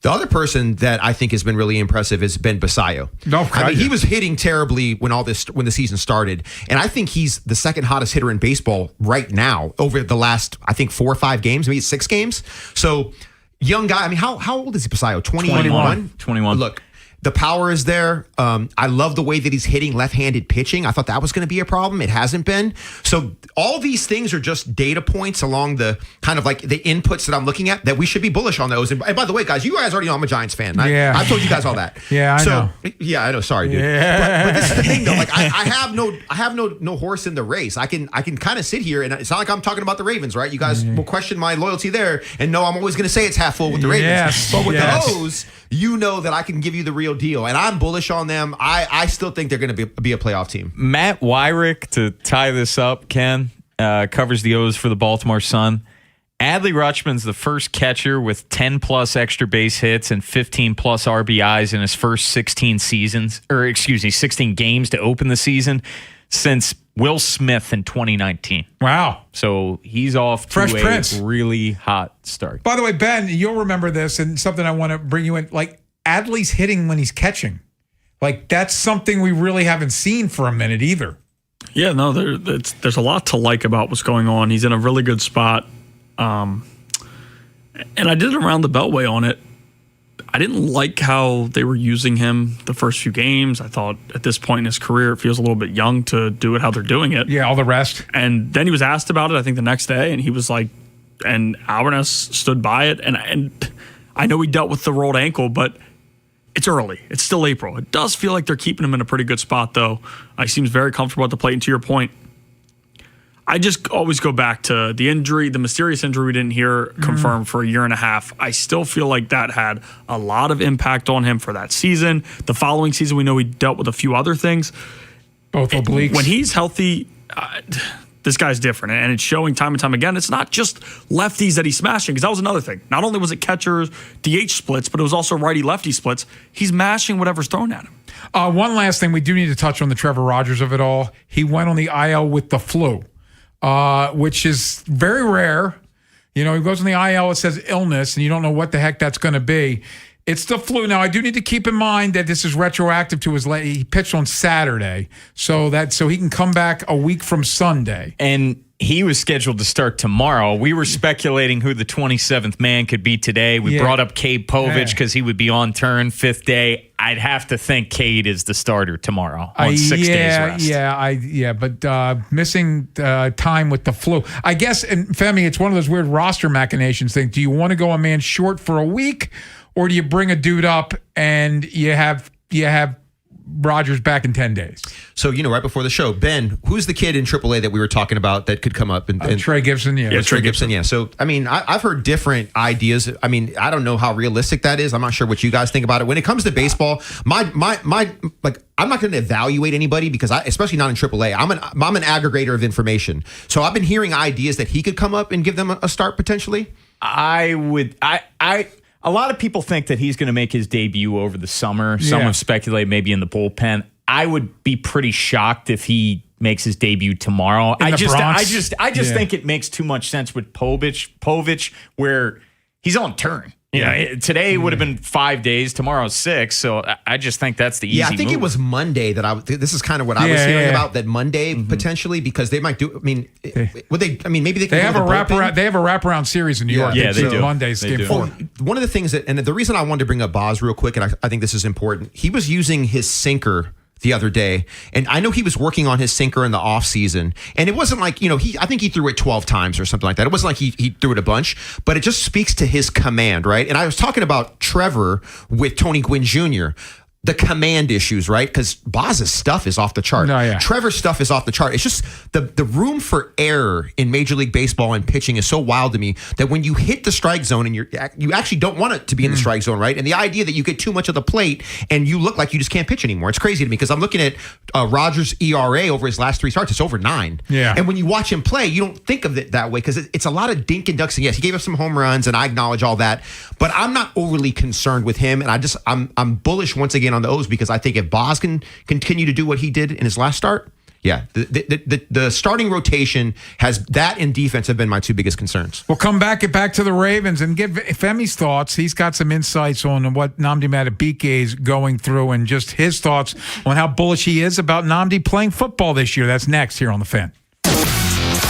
The other person that I think has been really impressive has been Basayo. He was hitting terribly when the season started, and I think he's the second hottest hitter in baseball right now over the last, I think, 4 or 5 games, maybe 6 games. So, young guy. I mean, how old is he, Basayo? 21? 21. Look, the power is there. I love the way that he's hitting left-handed pitching. I thought that was going to be a problem. It hasn't been. So all these things are just data points along the kind of like the inputs that I'm looking at that we should be bullish on those. And by the way, guys, you guys already know I'm a Giants fan. I've told you guys all that. Yeah, I know. Yeah, I know. Sorry, dude. Yeah. But this is the thing, though. Like I have no horse in the race. I can kind of sit here, and it's not like I'm talking about the Ravens, right? You guys will question my loyalty there, and no, I'm always going to say it's half full with the Ravens. Yes. But with the O's, you know that I can give you the real deal, and I'm bullish on them. I still think they're going to be a playoff team. Matt Wyrick, to tie this up, Ken, covers the O's for the Baltimore Sun. Adley Rutschman's the first catcher with 10-plus extra base hits and 15-plus RBIs in his first 16 games to open the season since Will Smith in 2019. Wow. So he's off to a really hot start. By the way, Ben, you'll remember this, and something I want to bring you in. Like, Adley's hitting when he's catching. Like, that's something we really haven't seen for a minute either. Yeah, no, there's a lot to like about what's going on. He's in a really good spot. And I did it around the Beltway on it. I didn't like how they were using him the first few games. I thought at this point in his career, it feels a little bit young to do it how they're doing it. Yeah, all the rest. And then he was asked about it, I think, the next day, and he was like, and Alvarez stood by it. And I know he dealt with the rolled ankle, but it's early. It's still April. It does feel like they're keeping him in a pretty good spot, though. He seems very comfortable at the plate. And to your point, I just always go back to the injury, the mysterious injury we didn't hear confirmed for a year and a half. I still feel like that had a lot of impact on him for that season. The following season, we know he dealt with a few other things. Both obliques. When he's healthy, this guy's different, and it's showing time and time again. It's not just lefties that he's smashing, because that was another thing. Not only was it catchers, DH splits, but it was also righty-lefty splits. He's mashing whatever's thrown at him. One last thing, we do need to touch on the Trevor Rogers of it all. He went on the IL with the flu, which is very rare. He goes on the IL, it says illness, and you don't know what the heck that's going to be. It's the flu. Now, I do need to keep in mind that this is retroactive to he pitched on Saturday, so he can come back a week from Sunday. And he was scheduled to start tomorrow. We were speculating who the 27th man could be today. We brought up Cade Povich because he would be on turn 5th day. I'd have to think Cade is the starter tomorrow on 6 days rest. But missing time with the flu. I guess, and Femi, it's one of those weird roster machinations things. Do you want to go a man short for a week, or do you bring a dude up and you have Rogers back in 10 days? So, right before the show, Ben, who's the kid in AAA that we were talking about that could come up? And Trey Gibson, Yeah, Trey Gibson, yeah. So, I've heard different ideas. I don't know how realistic that is. I'm not sure what you guys think about it. When it comes to baseball, I'm not going to evaluate anybody because especially not in AAA. I'm an aggregator of information. So I've been hearing ideas that he could come up and give them a start potentially. A lot of people think that he's going to make his debut over the summer. Some have speculated maybe in the bullpen. I would be pretty shocked if he makes his debut tomorrow. I just think it makes too much sense with Povich, where he's on turn. Today would have been 5 days. Tomorrow's 6. So I just think that's the easy move. Yeah, I think it was Monday that this is kind of what I was hearing about, that Monday potentially, because they might do. Maybe they have a wraparound. They have a wraparound series in New York. Yeah, they do. Mondays. They do. One of the things and the reason I wanted to bring up Boz real quick, and I think this is important. He was using his sinker the other day, and I know he was working on his sinker in the offseason, and it wasn't like, I think he threw it 12 times or something like that. It wasn't like he threw it a bunch, but it just speaks to his command, right? And I was talking about Trevor with Tony Gwynn Jr., the command issues, right? Because Boz's stuff is off the chart. Trevor's stuff is off the chart. It's just the room for error in Major League Baseball and pitching is so wild to me that when you hit the strike zone and you actually don't want it to be in the strike zone, right? And the idea that you get too much of the plate and you look like you just can't pitch anymore. It's crazy to me because I'm looking at Rogers' ERA over his last 3 starts. It's over 9. Yeah. And when you watch him play, you don't think of it that way because it's a lot of dink and ducks. And yes, he gave us some home runs, and I acknowledge all that. But I'm not overly concerned with him, and I'm bullish once again on the O's because I think if Boz can continue to do what he did in his last start, the starting rotation has that, and defense have been my 2 biggest concerns. We'll get back to the Ravens and give Femi's thoughts. He's got some insights on what Nnamdi Madubuike is going through and just his thoughts on how bullish he is about Nnamdi playing football this year. That's next here on The Fan.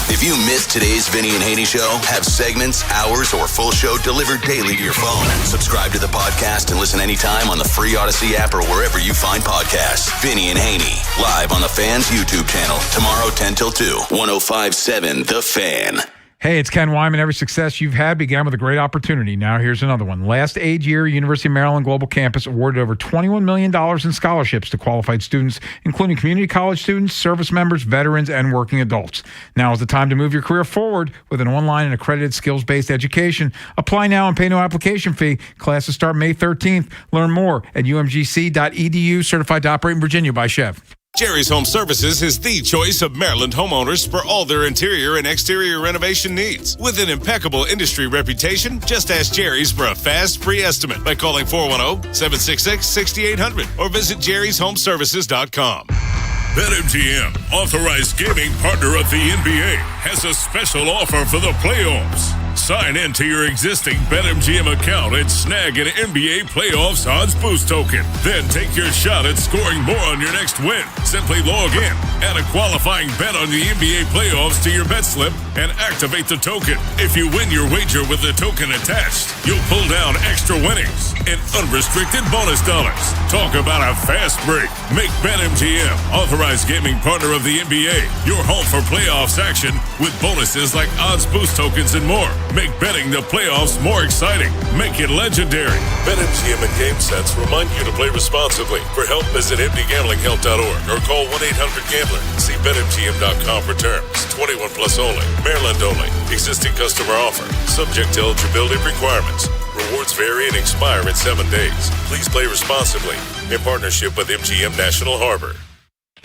If you missed today's Vinny and Haynie show, have segments, hours, or full show delivered daily to your phone. Subscribe to the podcast and listen anytime on the free Odyssey app or wherever you find podcasts. Vinny and Haynie, live on the Fan's YouTube channel, tomorrow 10 till 2, 105.7 The Fan. Hey, it's Ken Wyman. Every success you've had began with a great opportunity. Now here's another one. Last aid year, University of Maryland Global Campus awarded over $21 million in scholarships to qualified students, including community college students, service members, veterans, and working adults. Now is the time to move your career forward with an online and accredited skills-based education. Apply now and pay no application fee. Classes start May 13th. Learn more at umgc.edu. Certified to operate in Virginia by Chev. Jerry's Home Services is the choice of Maryland homeowners for all their interior and exterior renovation needs. With an impeccable industry reputation, just ask Jerry's for a fast, free estimate by calling 410-766-6800 or visit jerryshomeservices.com. BetMGM, authorized gaming partner of the NBA, has a special offer for the playoffs. Sign in to your existing BetMGM account and snag an NBA Playoffs odds boost token. Then take your shot at scoring more on your next win. Simply log in, add a qualifying bet on the NBA Playoffs to your bet slip, and activate the token. If you win your wager with the token attached, you'll pull down extra winnings and unrestricted bonus dollars. Talk about a fast break. Make BetMGM, authorized gaming partner of the NBA, your home for playoffs action with bonuses like odds boost tokens and more. Make betting the playoffs more exciting. Make it legendary. BetMGM and GameSense remind you to play responsibly. For help, visit mdgamblinghelp.org or call 1-800-GAMBLER. See BetMGM.com for terms. 21 plus only. Maryland only. Existing customer offer. Subject to eligibility requirements. Rewards vary and expire in 7 days. Please play responsibly. In partnership with MGM National Harbor.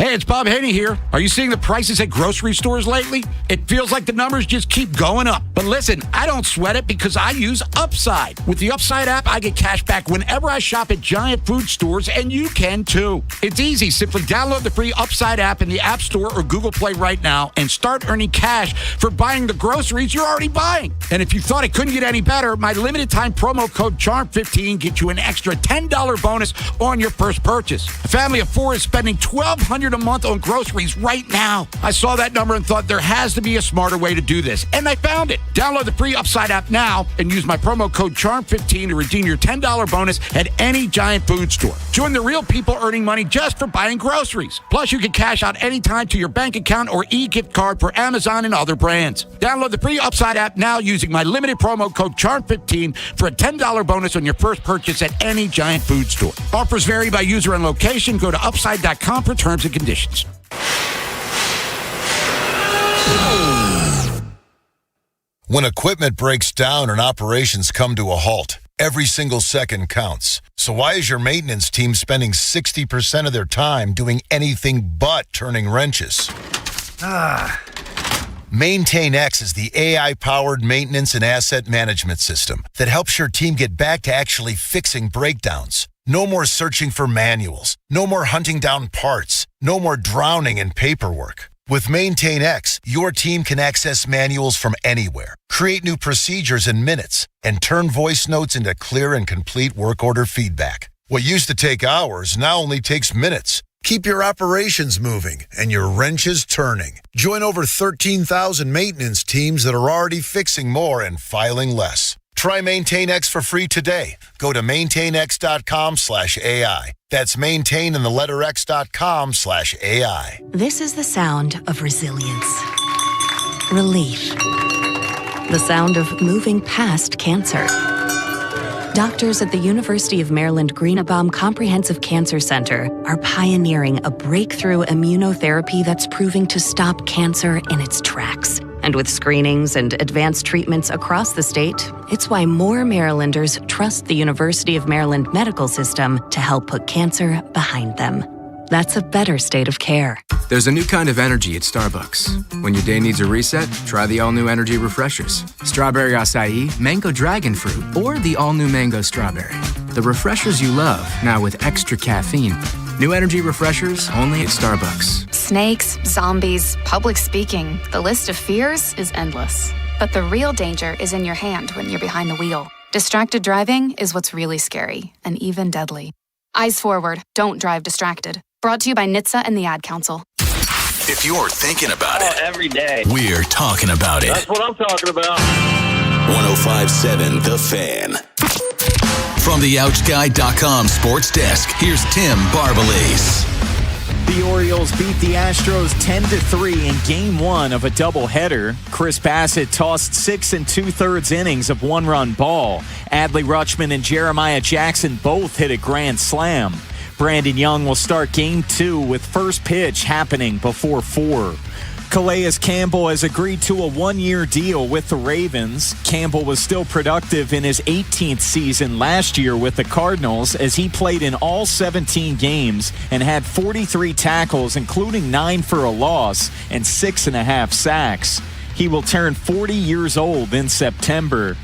Hey, it's Bob Haynie here. Are you seeing the prices at grocery stores lately? It feels like the numbers just keep going up. But listen, I don't sweat it because I use Upside. With the Upside app, I get cash back whenever I shop at giant food stores, and you can too. It's easy. Simply download the free Upside app in the App Store or Google Play right now and start earning cash for buying the groceries you're already buying. And if you thought it couldn't get any better, my limited time promo code CHARM15 gets you an extra $10 bonus on your first purchase. A family of 4 is spending $1,200 a month on groceries right now. I saw that number and thought there has to be a smarter way to do this, and I found it. Download the free Upside app now and use my promo code CHARM15 to redeem your $10 bonus at any giant food store. Join the real people earning money just for buying groceries. Plus, you can cash out anytime to your bank account or e-gift card for Amazon and other brands. Download the free Upside app now using my limited promo code CHARM15 for a $10 bonus on your first purchase at any giant food store. Offers vary by user and location. Go to upside.com for terms and conditions. When equipment breaks down and operations come to a halt, every single second counts. So why is your maintenance team spending 60% of their time doing anything but turning wrenches? MaintainX is the AI-powered maintenance and asset management system that helps your team get back to actually fixing breakdowns. No more searching for manuals. No more hunting down parts. No more drowning in paperwork. With MaintainX, your team can access manuals from anywhere, create new procedures in minutes, and turn voice notes into clear and complete work order feedback. What used to take hours now only takes minutes. Keep your operations moving and your wrenches turning. Join over 13,000 maintenance teams that are already fixing more and filing less. Try MaintainX for free today. Go to maintainx.com/AI. That's maintain and the letter x.com/AI. This is the sound of resilience, relief, the sound of moving past cancer. Doctors at the University of Maryland Greenebaum Comprehensive Cancer Center are pioneering a breakthrough immunotherapy that's proving to stop cancer in its tracks. And with screenings and advanced treatments across the state, it's why more Marylanders trust the University of Maryland medical system to help put cancer behind them. That's a better state of care. There's a new kind of energy at Starbucks. When your day needs a reset, try the all-new energy refreshers. Strawberry acai, mango dragon fruit, or the all-new mango strawberry. The refreshers you love, now with extra caffeine. New energy refreshers only at Starbucks. Snakes, zombies, public speaking. The list of fears is endless. But the real danger is in your hand when you're behind the wheel. Distracted driving is what's really scary and even deadly. Eyes forward, don't drive distracted. Brought to you by NHTSA and the Ad Council. If you're thinking about it, every day, we're talking about it. That's what I'm talking about. 105.7 The Fan. From the OutchGuy.com sports desk, here's Tim Barbalese. The Orioles beat the Astros 10-3 in Game 1 of a doubleheader. Chris Bassett tossed 6 2/3 innings of one-run ball. Adley Rutschman and Jeremiah Jackson both hit a grand slam. Brandon Young will start Game 2 with first pitch happening before 4. Calais Campbell has agreed to a one-year deal with the Ravens. Campbell was still productive in his 18th season last year with the Cardinals as he played in all 17 games and had 43 tackles, including 9 for a loss and 6.5 sacks. He will turn 40 years old in September.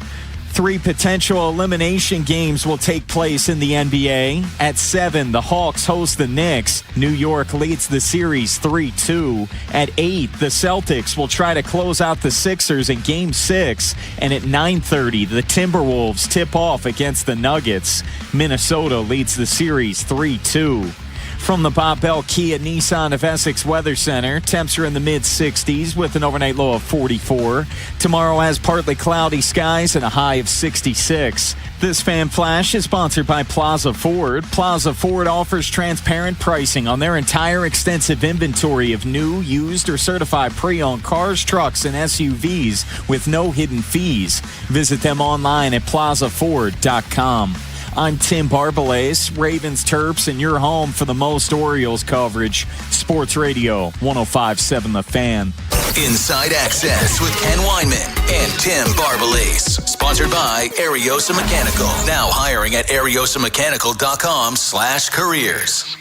3 potential elimination games will take place in the NBA. At 7, the Hawks host the Knicks. New York leads the series 3-2. At 8, the Celtics will try to close out the Sixers in Game 6. And at 9:30, the Timberwolves tip off against the Nuggets. Minnesota leads the series 3-2. From the Bob Bell Kia Nissan of Essex Weather Center, temps are in the mid-60s with an overnight low of 44. Tomorrow has partly cloudy skies and a high of 66. This Fan Flash is sponsored by Plaza Ford. Plaza Ford offers transparent pricing on their entire extensive inventory of new, used, or certified pre-owned cars, trucks, and SUVs with no hidden fees. Visit them online at plazaford.com. I'm Tim Barbalese, Ravens, Terps, and your home for the most Orioles coverage. Sports Radio 105.7 The Fan. Inside Access with Ken Weinman and Tim Barbalese. Sponsored by Ariosa Mechanical. Now hiring at ariosamechanical.com/careers.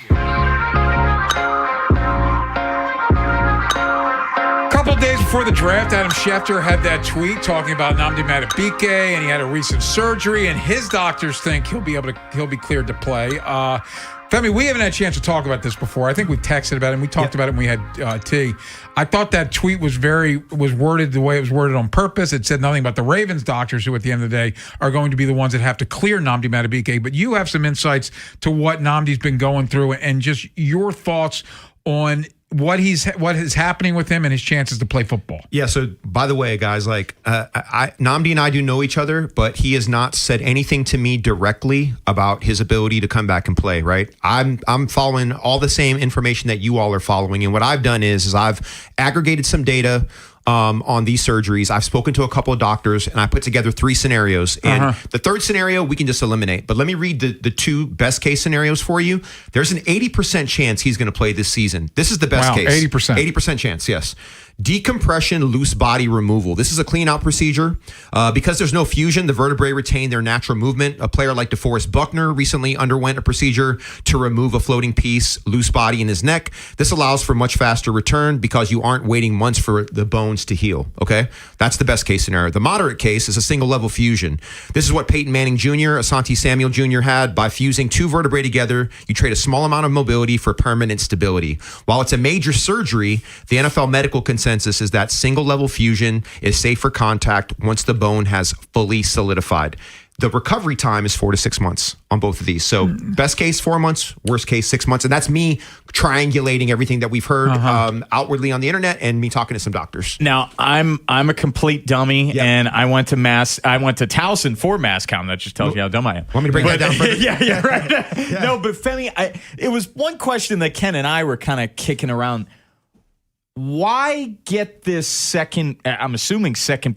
couple of days before the draft, Adam Schefter had that tweet talking about Nnamdi Madubuike, and he had a recent surgery, and his doctors think he'll be cleared to play. Femi, we haven't had a chance to talk about this before. I think we texted about it, and we talked about it when we had tea. I thought that tweet was worded the way it was worded on purpose. It said nothing about the Ravens doctors, who at the end of the day are going to be the ones that have to clear Nnamdi Madubuike. But you have some insights to what Nnamdi's been going through, and just your thoughts on what is happening with him and his chances to play football. Yeah. So by the way, guys, Nnamdi and I do know each other, but he has not said anything to me directly about his ability to come back and play. Right. I'm following all the same information that you all are following, and what I've done is I've aggregated some data on these surgeries. I've spoken to a couple of doctors, and I put together 3 scenarios. And the third scenario we can just eliminate. But let me read the 2 best case scenarios for you. There's an 80% chance he's going to play this season. This is the best case. 80%. 80% chance, yes. Decompression, loose body removal. This is a clean out procedure. Because there's no fusion, the vertebrae retain their natural movement. A player like DeForest Buckner recently underwent a procedure to remove a floating piece, loose body in his neck. This allows for much faster return because you aren't waiting months for the bones to heal. Okay? That's the best case scenario. The moderate case is a single level fusion. This is what Peyton Manning Jr., Asante Samuel Jr. had. By fusing 2 vertebrae together, you trade a small amount of mobility for permanent stability. While it's a major surgery, the NFL medical consensus is that single level fusion is safe for contact once the bone has fully solidified. The recovery time is 4 to 6 months on both of these. So best case 4 months, worst case 6 months. And that's me triangulating everything that we've heard outwardly on the internet and me talking to some doctors. Now, I'm a complete dummy, and I went to Towson for MassCom. That just tells you how dumb I am. Want me to break that down further? Yeah, right. No, but Femi, it was one question that Ken and I were kind of kicking around. Why get this second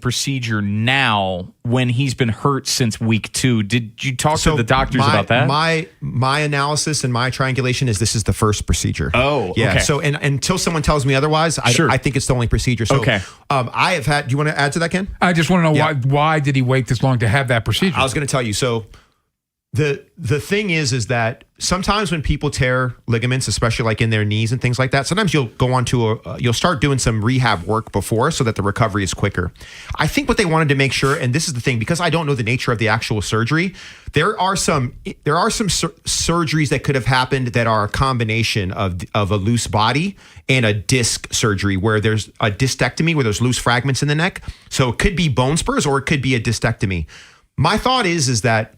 procedure now when he's been hurt since week 2? Did you talk to the doctors about that? My analysis and my triangulation is this is the first procedure. Oh, yeah. Okay. So, and until someone tells me otherwise, I think it's the only procedure. So, okay. I have had. Do you want to add to that, Ken? I just want to know why did he wait this long to have that procedure? I was going to tell you. So, the thing is that sometimes when people tear ligaments, especially like in their knees and things like that, sometimes you'll go on to you'll start doing some rehab work before so that the recovery is quicker. I think what they wanted to make sure, and this is the thing, because I don't know the nature of the actual surgery, there are some surgeries that could have happened that are a combination of a loose body and a disc surgery where there's a discectomy where there's loose fragments in the neck. So it could be bone spurs or it could be a discectomy. My thought is that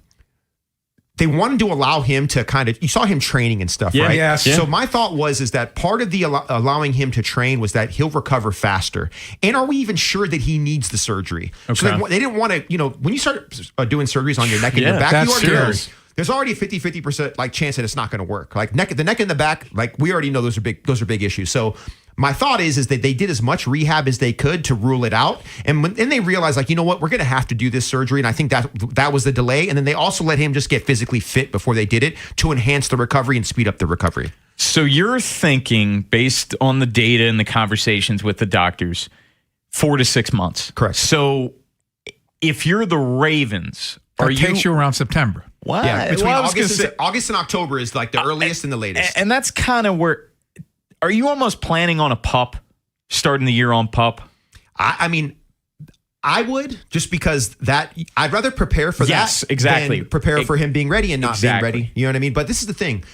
they wanted to allow him to you saw him training and stuff, right? Yes. So my thought is that part of the allowing him to train was that he'll recover faster. And are we even sure that he needs the surgery? Okay. So they didn't want to, when you start doing surgeries on your neck and your back, there's already a 50% chance that it's not going to work. Like the neck and the back, we already know those are big issues. So my thought is that they did as much rehab as they could to rule it out. And then they realized, we're going to have to do this surgery. And I think that was the delay. And then they also let him just get physically fit before they did it to enhance the recovery and speed up the recovery. So you're thinking, based on the data and the conversations with the doctors, 4 to 6 months. Correct. So if you're the Ravens, it takes you around September. What? Yeah, between August and October is the earliest and the latest. And that's kind of where... Are you almost planning on a pup, starting the year on pup? I mean, I would, just because I'd rather prepare for that than prepare for him being ready and not being ready. You know what I mean? But this is the thing.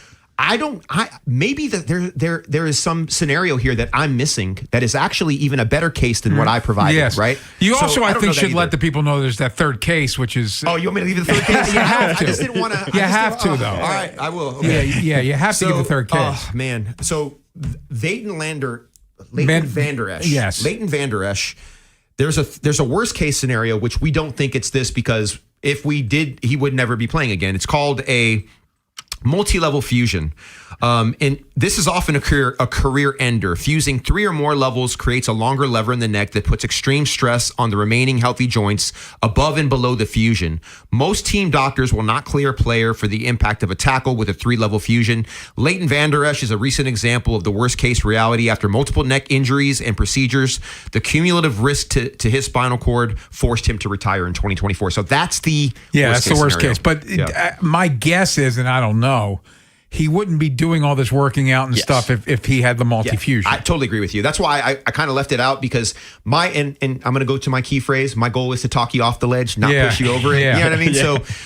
Maybe there is some scenario here that I'm missing that is actually even a better case than what I provided, right? You also, I think, should let the people know there's that third case, which is... Oh, you want me to leave the third case? You have to. I just didn't want to... You have to, though. All right, I will. Okay. Yeah, you have to give the third case. Oh, man. So, Leighton Vander Esch. Yes. Leighton Vander Esch. There's a worst case scenario, which we don't think it's this, because if we did, he would never be playing again. It's called a multi-level fusion. And this is often a career ender. Fusing 3 or more levels creates a longer lever in the neck that puts extreme stress on the remaining healthy joints above and below the fusion. Most team doctors will not clear a player for the impact of a tackle with a 3-level fusion. Leighton Vander Esch is a recent example of the worst case reality. After multiple neck injuries and procedures, the cumulative risk to his spinal cord forced him to retire in 2024. So that's the worst case. But my guess is, and I don't know, he wouldn't be doing all this working out and stuff if he had the multi-fusion. I totally agree with you. That's why I kind of left it out, because and I'm going to go to my key phrase. My goal is to talk you off the ledge, not push you over it. You know what I mean?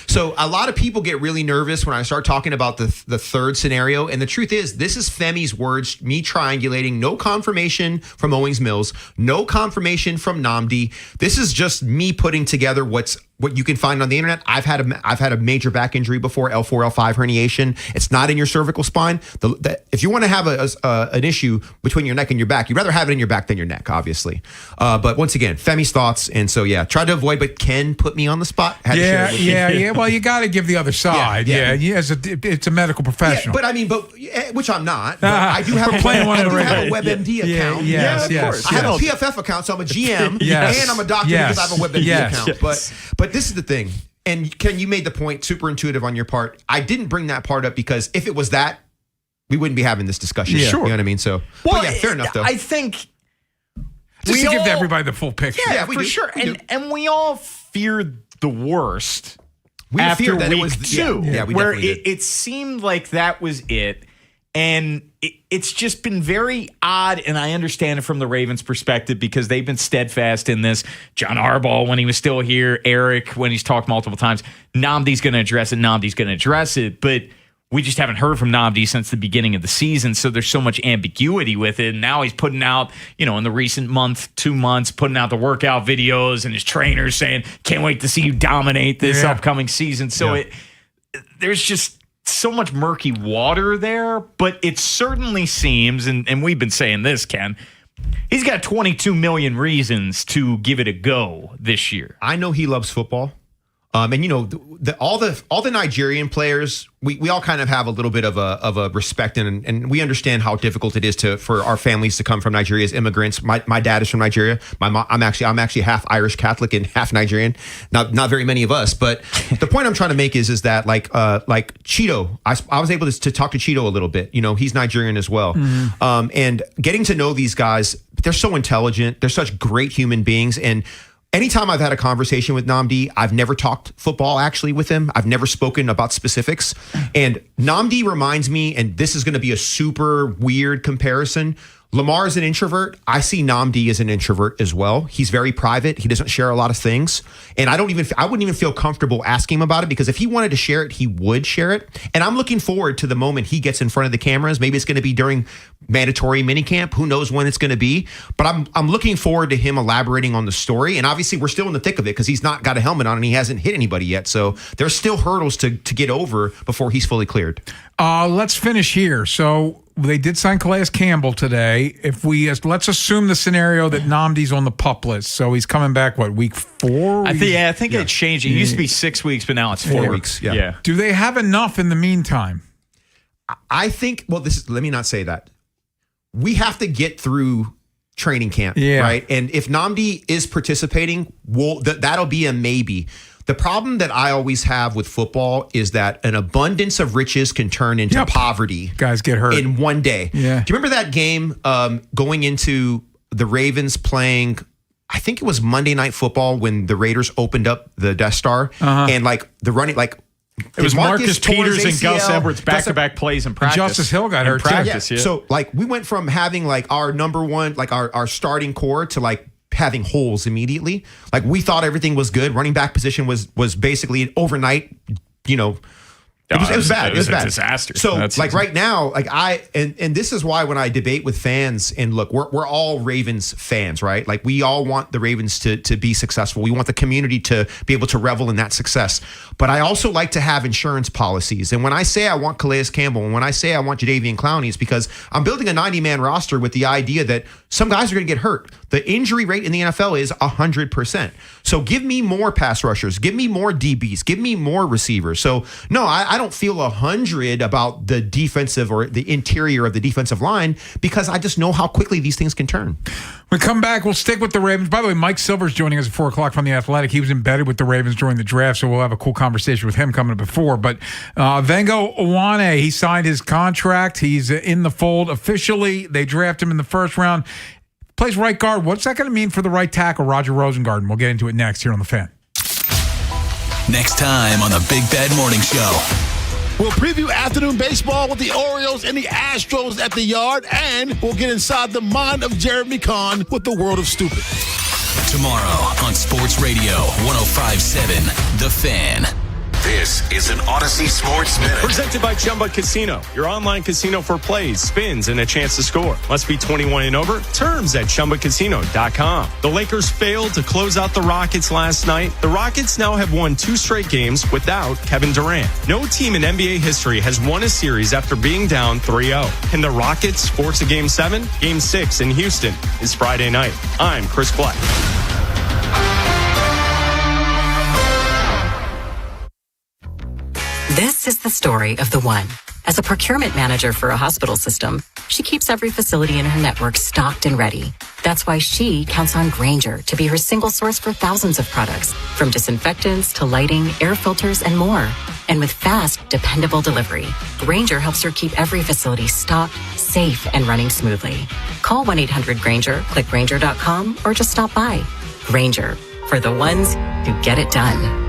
So a lot of people get really nervous when I start talking about the third scenario. And the truth is, this is Femi's words, me triangulating, no confirmation from Owings Mills, no confirmation from Nnamdi. This is just me putting together what you can find on the internet. I've had a major back injury before, L4, L5 herniation. It's not in your cervical spine. If you want to have an issue between your neck and your back, you'd rather have it in your back than your neck, obviously. But once again, Femi's thoughts. And so, tried to avoid, but Ken put me on the spot. Yeah. Well, you got to give the other side. It's a medical professional. Which I'm not. But I do have a WebMD account. Of course. I have a PFF account, so I'm a GM, and I'm a doctor because I have a WebMD account. But this is the thing. And Ken, you made the point, super intuitive on your part. I didn't bring that part up because if it was that, we wouldn't be having this discussion. Yeah. Sure. You know what I mean? So, fair enough, though. I think just to give everybody the full picture. Yeah, for sure. And we all feared the worst we after feared that week it was, 2, we where did. it seemed like that was it. And it's just been very odd, and I understand it from the Ravens' perspective because they've been steadfast in this. John Harbaugh, when he was still here, Eric, when he's talked multiple times, Nnamdi's going to address it, but we just haven't heard from Nnamdi since the beginning of the season, so there's so much ambiguity with it. And now he's putting out, in the recent month, 2 months, putting out the workout videos and his trainers saying, can't wait to see you dominate this upcoming season. So there's just so much murky water there, but it certainly seems, and we've been saying this, Ken, he's got 22 million reasons to give it a go this year. I know he loves football. And all the Nigerian players, we all kind of have a little bit of a respect and we understand how difficult it is for our families to come from Nigeria as immigrants. My dad is from Nigeria. I'm actually half Irish Catholic and half Nigerian. Not very many of us, but the point I'm trying to make is that like Cheeto, I was able to talk to Cheeto a little bit. He's Nigerian as well. Mm-hmm. And getting to know these guys, they're so intelligent. They're such great human beings. And anytime I've had a conversation with Nnamdi, I've never talked football actually with him. I've never spoken about specifics. And Nnamdi reminds me, and this is going to be a super weird comparison, Lamar is an introvert. I see Nnamdi as an introvert as well. He's very private. He doesn't share a lot of things. And I wouldn't even feel comfortable asking him about it because if he wanted to share it, he would share it. And I'm looking forward to the moment he gets in front of the cameras. Maybe it's going to be during mandatory minicamp. Who knows when it's going to be? But I'm looking forward to him elaborating on the story. And obviously we're still in the thick of it because he's not got a helmet on and he hasn't hit anybody yet. So there's still hurdles to get over before he's fully cleared. Let's finish here. So they did sign Calais Campbell today. Let's assume the scenario that Nnamdi's on the PUP list. So he's coming back, week 4? I think it changed. It used to be 6 weeks, but now it's 4 weeks. Yeah. Do they have enough in the meantime? I think, let me not say that. We have to get through training camp, right? And if Nnamdi is participating, that'll be a maybe. The problem that I always have with football is that an abundance of riches can turn into poverty. Guys get hurt in one day. Yeah. Do you remember that game going into the Ravens playing, I think it was Monday Night Football when the Raiders opened up the Death Star and the running, it was Marcus Peters and Gus Edwards back-to-back plays in practice. Justice Hill got hurt too. So we went from having our number one, our starting core to having holes immediately. We thought everything was good. Running back position was basically overnight, it was bad. It was a disaster. So right now, and this is why when I debate with fans, and look, we're all Ravens fans, right? We all want the Ravens to be successful. We want the community to be able to revel in that success. But I also like to have insurance policies. And when I say I want Calais Campbell, and when I say I want Jadeveon Clowney, it's because I'm building a 90-man roster with the idea that some guys are going to get hurt. The injury rate in the NFL is 100%. So give me more pass rushers, give me more DBs, give me more receivers. So no, I don't feel 100 about the defensive or the interior of the defensive line because I just know how quickly these things can turn. When we come back, we'll stick with the Ravens. By the way, Mike Silver's joining us at 4 o'clock from The Athletic. He was embedded with the Ravens during the draft, so we'll have a cool conversation with him coming up before. But Vengo Owane, he signed his contract. He's in the fold officially. They draft him in the first round. Plays right guard. What's that going to mean for the right tackle, Roger Rosengarten? We'll get into it next here on The Fan. Next time on the Big Bad Morning Show. We'll preview afternoon baseball with the Orioles and the Astros at the Yard, and we'll get inside the mind of Jeremy Kahn with the World of Stupid. Tomorrow on Sports Radio 105.7 The Fan. This is an Odyssey Sports Minute. Presented by Chumba Casino, your online casino for plays, spins, and a chance to score. Must be 21 and over. Terms at ChumbaCasino.com. The Lakers failed to close out the Rockets last night. The Rockets now have won 2 straight games without Kevin Durant. No team in NBA history has won a series after being down 3-0. Can the Rockets force a Game 7? Game 6 in Houston is Friday night. I'm Chris Black. This is the story of the one. As a procurement manager for a hospital system, she keeps every facility in her network stocked and ready. That's why she counts on Grainger to be her single source for thousands of products, from disinfectants to lighting, air filters, and more. And with fast, dependable delivery, Grainger helps her keep every facility stocked, safe, and running smoothly. Call 1-800-GRAINGER, click Grainger.com, or just stop by. Grainger, for the ones who get it done.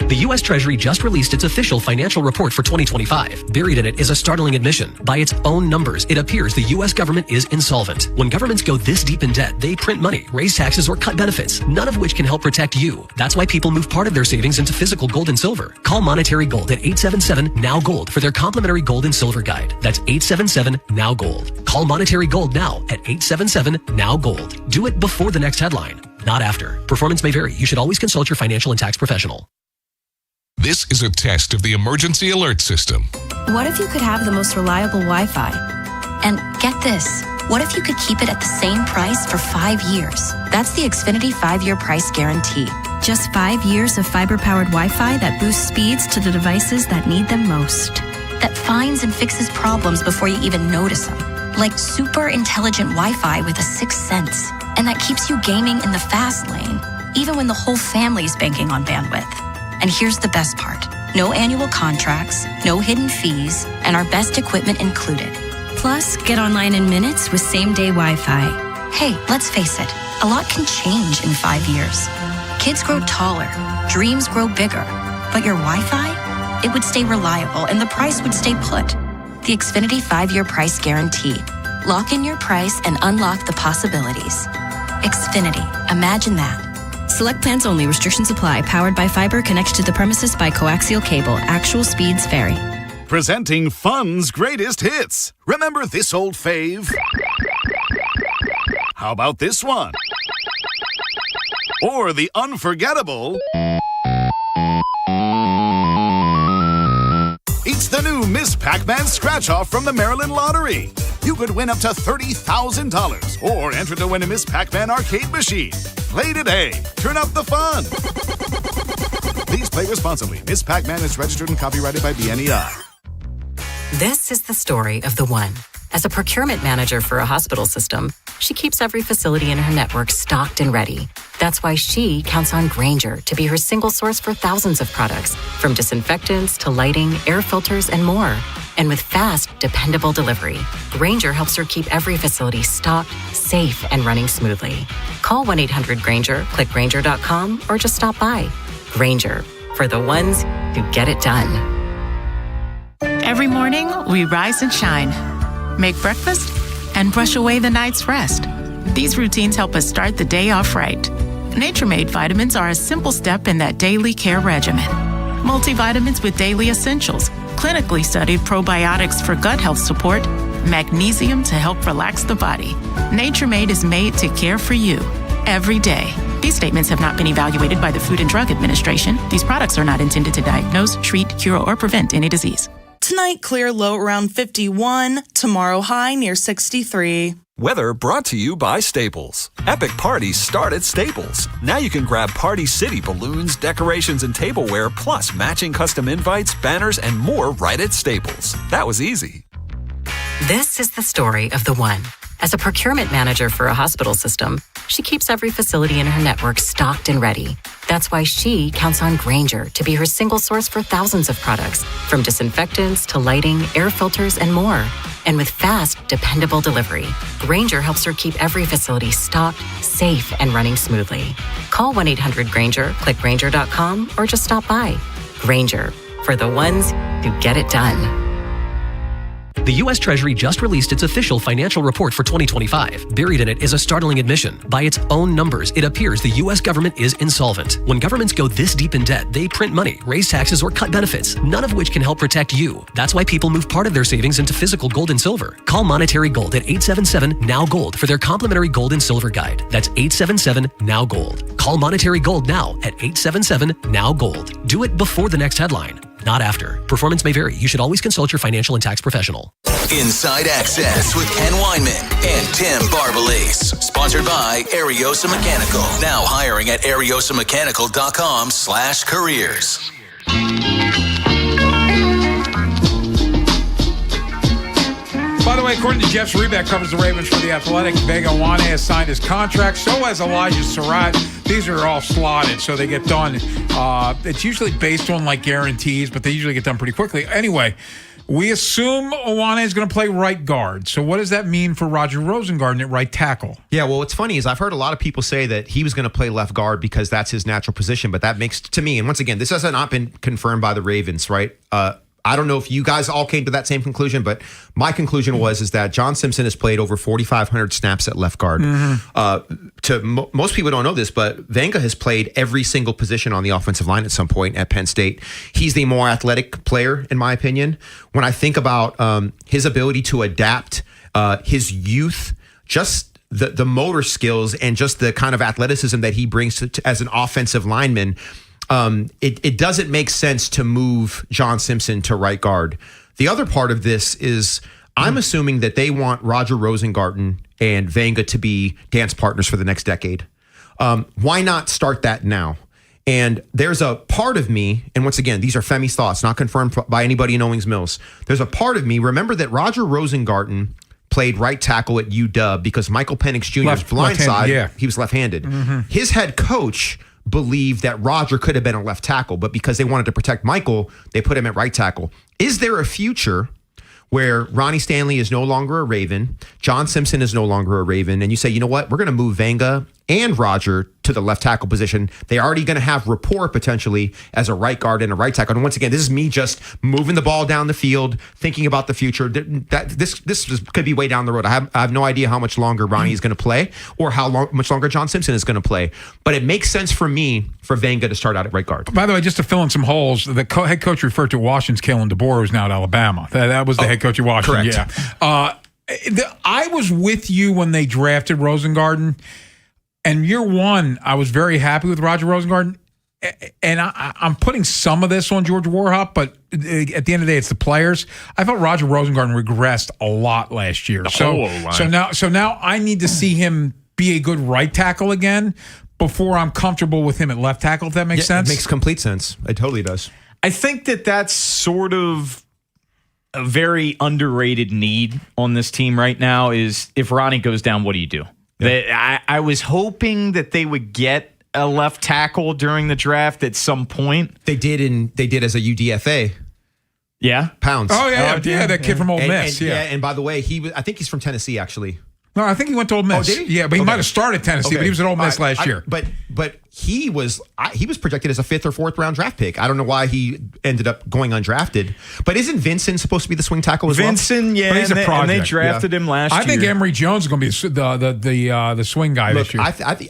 The U.S. Treasury just released its official financial report for 2025. Buried in it is a startling admission. By its own numbers, it appears the U.S. government is insolvent. When governments go this deep in debt, they print money, raise taxes, or cut benefits, none of which can help protect you. That's why people move part of their savings into physical gold and silver. Call Monetary Gold at 877-NOW-GOLD for their complimentary gold and silver guide. That's 877-NOW-GOLD. Call Monetary Gold now at 877-NOW-GOLD. Do it before the next headline, not after. Performance may vary. You should always consult your financial and tax professional. This is a test of the emergency alert system. What if you could have the most reliable Wi-Fi? And get this, what if you could keep it at the same price for 5 years? That's the Xfinity 5-year price guarantee. Just 5 years of fiber-powered Wi-Fi that boosts speeds to the devices that need them most. That finds and fixes problems before you even notice them. Like super intelligent Wi-Fi with a 6th sense. And that keeps you gaming in the fast lane, even when the whole family's banking on bandwidth. And here's the best part. No annual contracts, no hidden fees, and our best equipment included. Plus, get online in minutes with same-day Wi-Fi. Hey, let's face it, a lot can change in 5 years. Kids grow taller, dreams grow bigger, but your Wi-Fi? It would stay reliable and the price would stay put. The Xfinity 5-year price guarantee. Lock in your price and unlock the possibilities. Xfinity, imagine that. Select plans only. Restrictions apply. Powered by fiber. Connected to the premises by coaxial cable. Actual speeds vary. Presenting Fun's greatest hits. Remember this old fave? How about this one? Or the unforgettable... It's the new Miss Pac-Man scratch-off from the Maryland Lottery. You could win up to $30,000 or enter to win a Miss Pac-Man arcade machine. Play today. Turn up the fun. Please play responsibly. Miss Pac-Man is registered and copyrighted by BNEI. This is the story of the one. As a procurement manager for a hospital system, she keeps every facility in her network stocked and ready. That's why she counts on Grainger to be her single source for thousands of products, from disinfectants to lighting, air filters, and more. And with fast, dependable delivery, Grainger helps her keep every facility stocked, safe, and running smoothly. Call 1-800-GRAINGER, click Grainger.com, or just stop by. Grainger, for the ones who get it done. Every morning, we rise and shine, make breakfast, and brush away the night's rest. These routines help us start the day off right. Nature-Made vitamins are a simple step in that daily care regimen. Multivitamins with daily essentials, clinically studied probiotics for gut health support, magnesium to help relax the body. Nature-Made is made to care for you every day. These statements have not been evaluated by the Food and Drug Administration. These products are not intended to diagnose, treat, cure, or prevent any disease. Tonight, clear low around 51. Tomorrow, high near 63. Weather brought to you by Staples. Epic parties start at Staples. Now you can grab Party City balloons, decorations, and tableware, plus matching custom invites, banners, and more right at Staples. That was easy. This is the story of the one. As a procurement manager for a hospital system, she keeps every facility in her network stocked and ready. That's why she counts on Grainger to be her single source for thousands of products, from disinfectants to lighting, air filters, and more. And with fast, dependable delivery, Grainger helps her keep every facility stocked, safe, and running smoothly. Call 1-800-GRAINGER, click Grainger.com, or just stop by. Grainger, for the ones who get it done. The U.S. Treasury just released its official financial report for 2025. Buried in it is a startling admission. By its own numbers, it appears the U.S. government is insolvent. When governments go this deep in debt, they print money, raise taxes, or cut benefits, none of which can help protect you. That's why people move part of their savings into physical gold and silver. Call Monetary Gold at 877-NOW-GOLD for their complimentary gold and silver guide. That's 877-NOW-GOLD. Call Monetary Gold now at 877-NOW-GOLD. Do it before the next headline, not after. Performance may vary. You should always consult your financial and tax professional. Inside Access with Ken Weinman and Tim Barbalese. Sponsored by Ariosa Mechanical. Now hiring at ariosamechanical.com/careers. By the way, according to Jeff Zrebiec, covers the Ravens for The Athletic, Vega Wane has signed his contract. So has Elijah Surratt. These are all slotted, so they get done. It's usually based on like guarantees, but they usually get done pretty quickly. Anyway, we assume Wane is going to play right guard. So what does that mean for Roger Rosengarten at right tackle? Yeah, well, what's funny is I've heard a lot of people say that he was going to play left guard because that's his natural position. But that makes, to me, and once again, this has not been confirmed by the Ravens, right? I don't know if you guys all came to that same conclusion, but my conclusion is that John Simpson has played over 4,500 snaps at left guard. Most people don't know this, but Vanga has played every single position on the offensive line at some point at Penn State. He's the more athletic player, in my opinion. When I think about his ability to adapt, his youth, just the motor skills, and just the kind of athleticism that he brings as an offensive lineman, it doesn't make sense to move John Simpson to right guard. The other part of this is I'm assuming that they want Roger Rosengarten and Vanga to be dance partners for the next decade. Why not start that now? And there's a part of me, and once again, these are Femi's thoughts, not confirmed by anybody in Owings Mills. There's a part of me, remember that Roger Rosengarten played right tackle at UW because Michael Penix Jr.'s blind side, he was left-handed. His head coach believed that Roger could have been a left tackle, but because they wanted to protect Michael, they put him at right tackle. Is there a future where Ronnie Stanley is no longer a Raven, John Simpson is no longer a Raven, and you say, you know what, we're going to move Vanga and Roger to the left tackle position? They're already going to have rapport potentially as a right guard and a right tackle. And once again, this is me just moving the ball down the field, thinking about the future. This could be way down the road. I have no idea how much longer Ronnie is going to play or much longer John Simpson is going to play. But it makes sense for me for Vanga to start out at right guard. By the way, just to fill in some holes, the head coach referred to Washington's Kalen DeBoer, who's now at Alabama. That was the head coach of Washington. Correct. Yeah. I was with you when they drafted Rosengarten. And year one, I was very happy with Roger Rosengarten. And I'm putting some of this on George Warhop, but at the end of the day, it's the players. I felt Roger Rosengarten regressed a lot last year. So now I need to see him be a good right tackle again before I'm comfortable with him at left tackle, if that makes sense. It makes complete sense. It totally does. I think that's sort of a very underrated need on this team right now is if Ronnie goes down, what do you do? Yeah. I was hoping that they would get a left tackle during the draft at some point. They did as a UDFA. Yeah, Pounds. Oh yeah, that kid from Ole Miss. And by the way, I think he's from Tennessee actually. No, I think he went to Ole Miss. Oh, did he? Yeah, but he might have started Tennessee, but he was at Ole Miss last year. But he was projected as a 5th or 4th round draft pick. I don't know why he ended up going undrafted. But isn't Vincent supposed to be the swing tackle as well? Vincent, yeah, but he's a project. And they drafted him last year. I think Emory Jones is going to be the swing guy this year.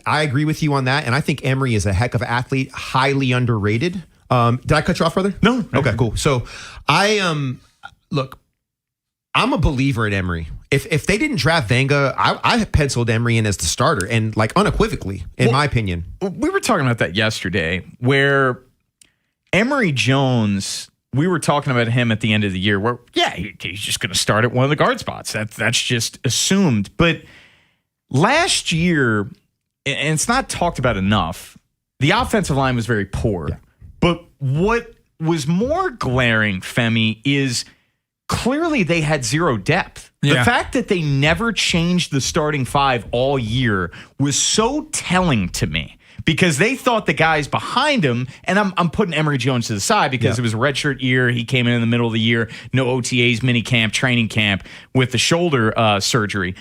I agree with you on that, and I think Emory is a heck of an athlete, highly underrated. Did I cut you off, brother? No. Okay, cool. So look, I'm a believer in Emory. If they didn't draft Vanga, I penciled Emory in as the starter, and like unequivocally, in my opinion. We were talking about that yesterday, where Emory Jones, we were talking about him at the end of the year, where he's just going to start at one of the guard spots. That's just assumed. But last year, and it's not talked about enough, the offensive line was very poor. Yeah. But what was more glaring, Femi, is clearly they had zero depth. The fact that they never changed the starting 5 all year was so telling to me because they thought the guys behind him, and I'm putting Emory Jones to the side because it was a redshirt year. He came in the middle of the year, no OTAs, mini camp, training camp with the shoulder surgery.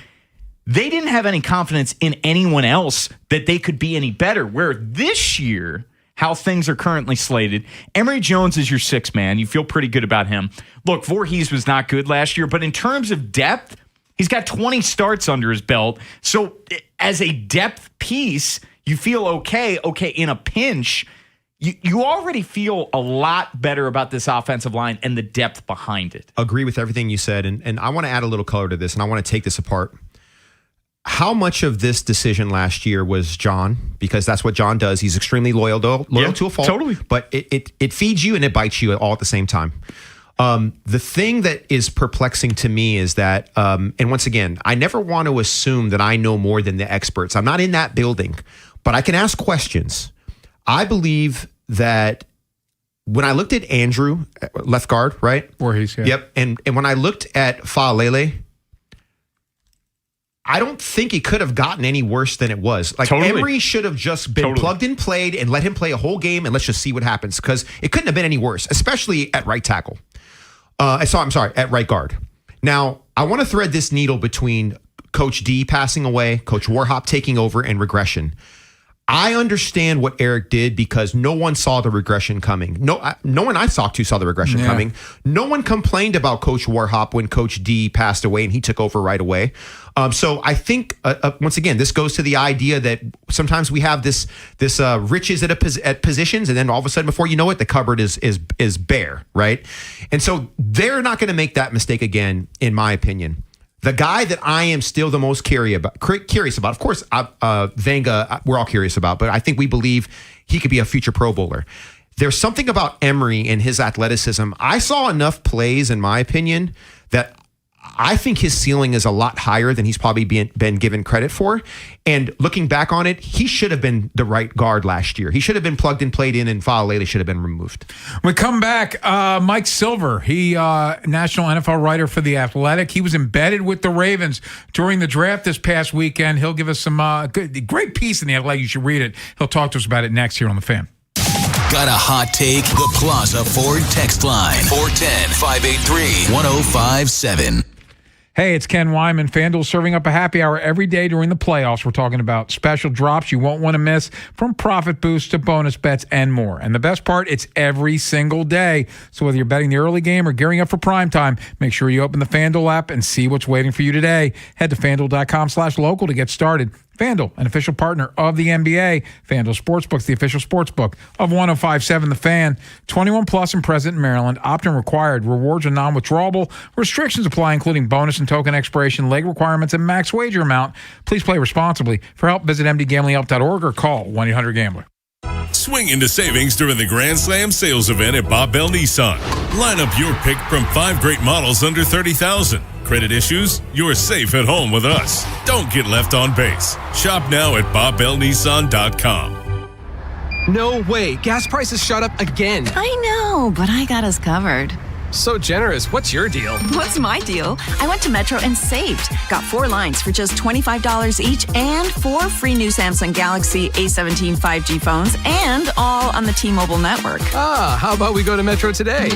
They didn't have any confidence in anyone else that they could be any better, where this year, how things are currently slated, Emory Jones is your sixth man. You feel pretty good about him. Look, Voorhees was not good last year, but in terms of depth, he's got 20 starts under his belt. So as a depth piece, you feel okay. Okay, in a pinch, you already feel a lot better about this offensive line and the depth behind it. Agree with everything you said. And I want to add a little color to this, and I want to take this apart. How much of this decision last year was John? Because that's what John does. He's extremely loyal to a fault. Totally. But it feeds you and it bites you all at the same time. The thing that is perplexing to me is that, and once again, I never want to assume that I know more than the experts. I'm not in that building, but I can ask questions. I believe that when I looked at Andrew, left guard, right? Voorhees, yeah. Yep. And when I looked at Faalele, I don't think it could have gotten any worse than it was. Like, totally. Emory should have just been plugged and played and let him play a whole game and let's just see what happens, because it couldn't have been any worse, especially at right tackle. At right guard. Now, I want to thread this needle between Coach D passing away, Coach Warhop taking over, and regression. I understand what Eric did because no one saw the regression coming. No one I talked to saw the regression coming. No one complained about Coach Warhop when Coach D passed away and he took over right away. So I think, once again, this goes to the idea that sometimes we have this riches at positions, and then all of a sudden, before you know it, the cupboard is bare, right? And so they're not going to make that mistake again, in my opinion. The guy that I am still the most curious about, of course, Vanga, we're all curious about, but I think we believe he could be a future Pro Bowler. There's something about Emory and his athleticism. I saw enough plays, in my opinion, that I think his ceiling is a lot higher than he's probably been given credit for. And looking back on it, he should have been the right guard last year. He should have been plugged and played in, and Faalele should have been removed. We come back, Mike Silver, he national NFL writer for The Athletic. He was embedded with the Ravens during the draft this past weekend. He'll give us some great piece in The Athletic. You should read it. He'll talk to us about it next here on The Fan. Got a hot take? The Plaza Ford text line, 410-583-1057. Hey, it's Ken Wyman. FanDuel serving up a happy hour every day during the playoffs. We're talking about special drops you won't want to miss, from profit boosts to bonus bets and more. And the best part, it's every single day. So whether you're betting the early game or gearing up for prime time, make sure you open the FanDuel app and see what's waiting for you today. Head to FanDuel.com/local to get started. FanDuel, an official partner of the NBA. FanDuel Sportsbook's the official sportsbook of 105.7 The Fan. 21 plus and present in Maryland. Opt-in required. Rewards are non-withdrawable. Restrictions apply, including bonus and token expiration, leg requirements, and max wager amount. Please play responsibly. For help, visit mdgamblinghelp.org or call 1-800-GAMBLER. Swing into savings during the Grand Slam sales event at Bob Bell Nissan. Line up your pick from 5 great models under $30,000. Credit issues? You're safe at home with us. Don't get left on base. Shop now at BobBellNissan.com. No way. Gas prices shot up again. I know, but I got us covered. So generous. What's your deal? What's my deal? I went to Metro and saved. Got 4 lines for just $25 each and 4 free new Samsung Galaxy A17 5G phones, and all on the T-Mobile network. How about we go to Metro today?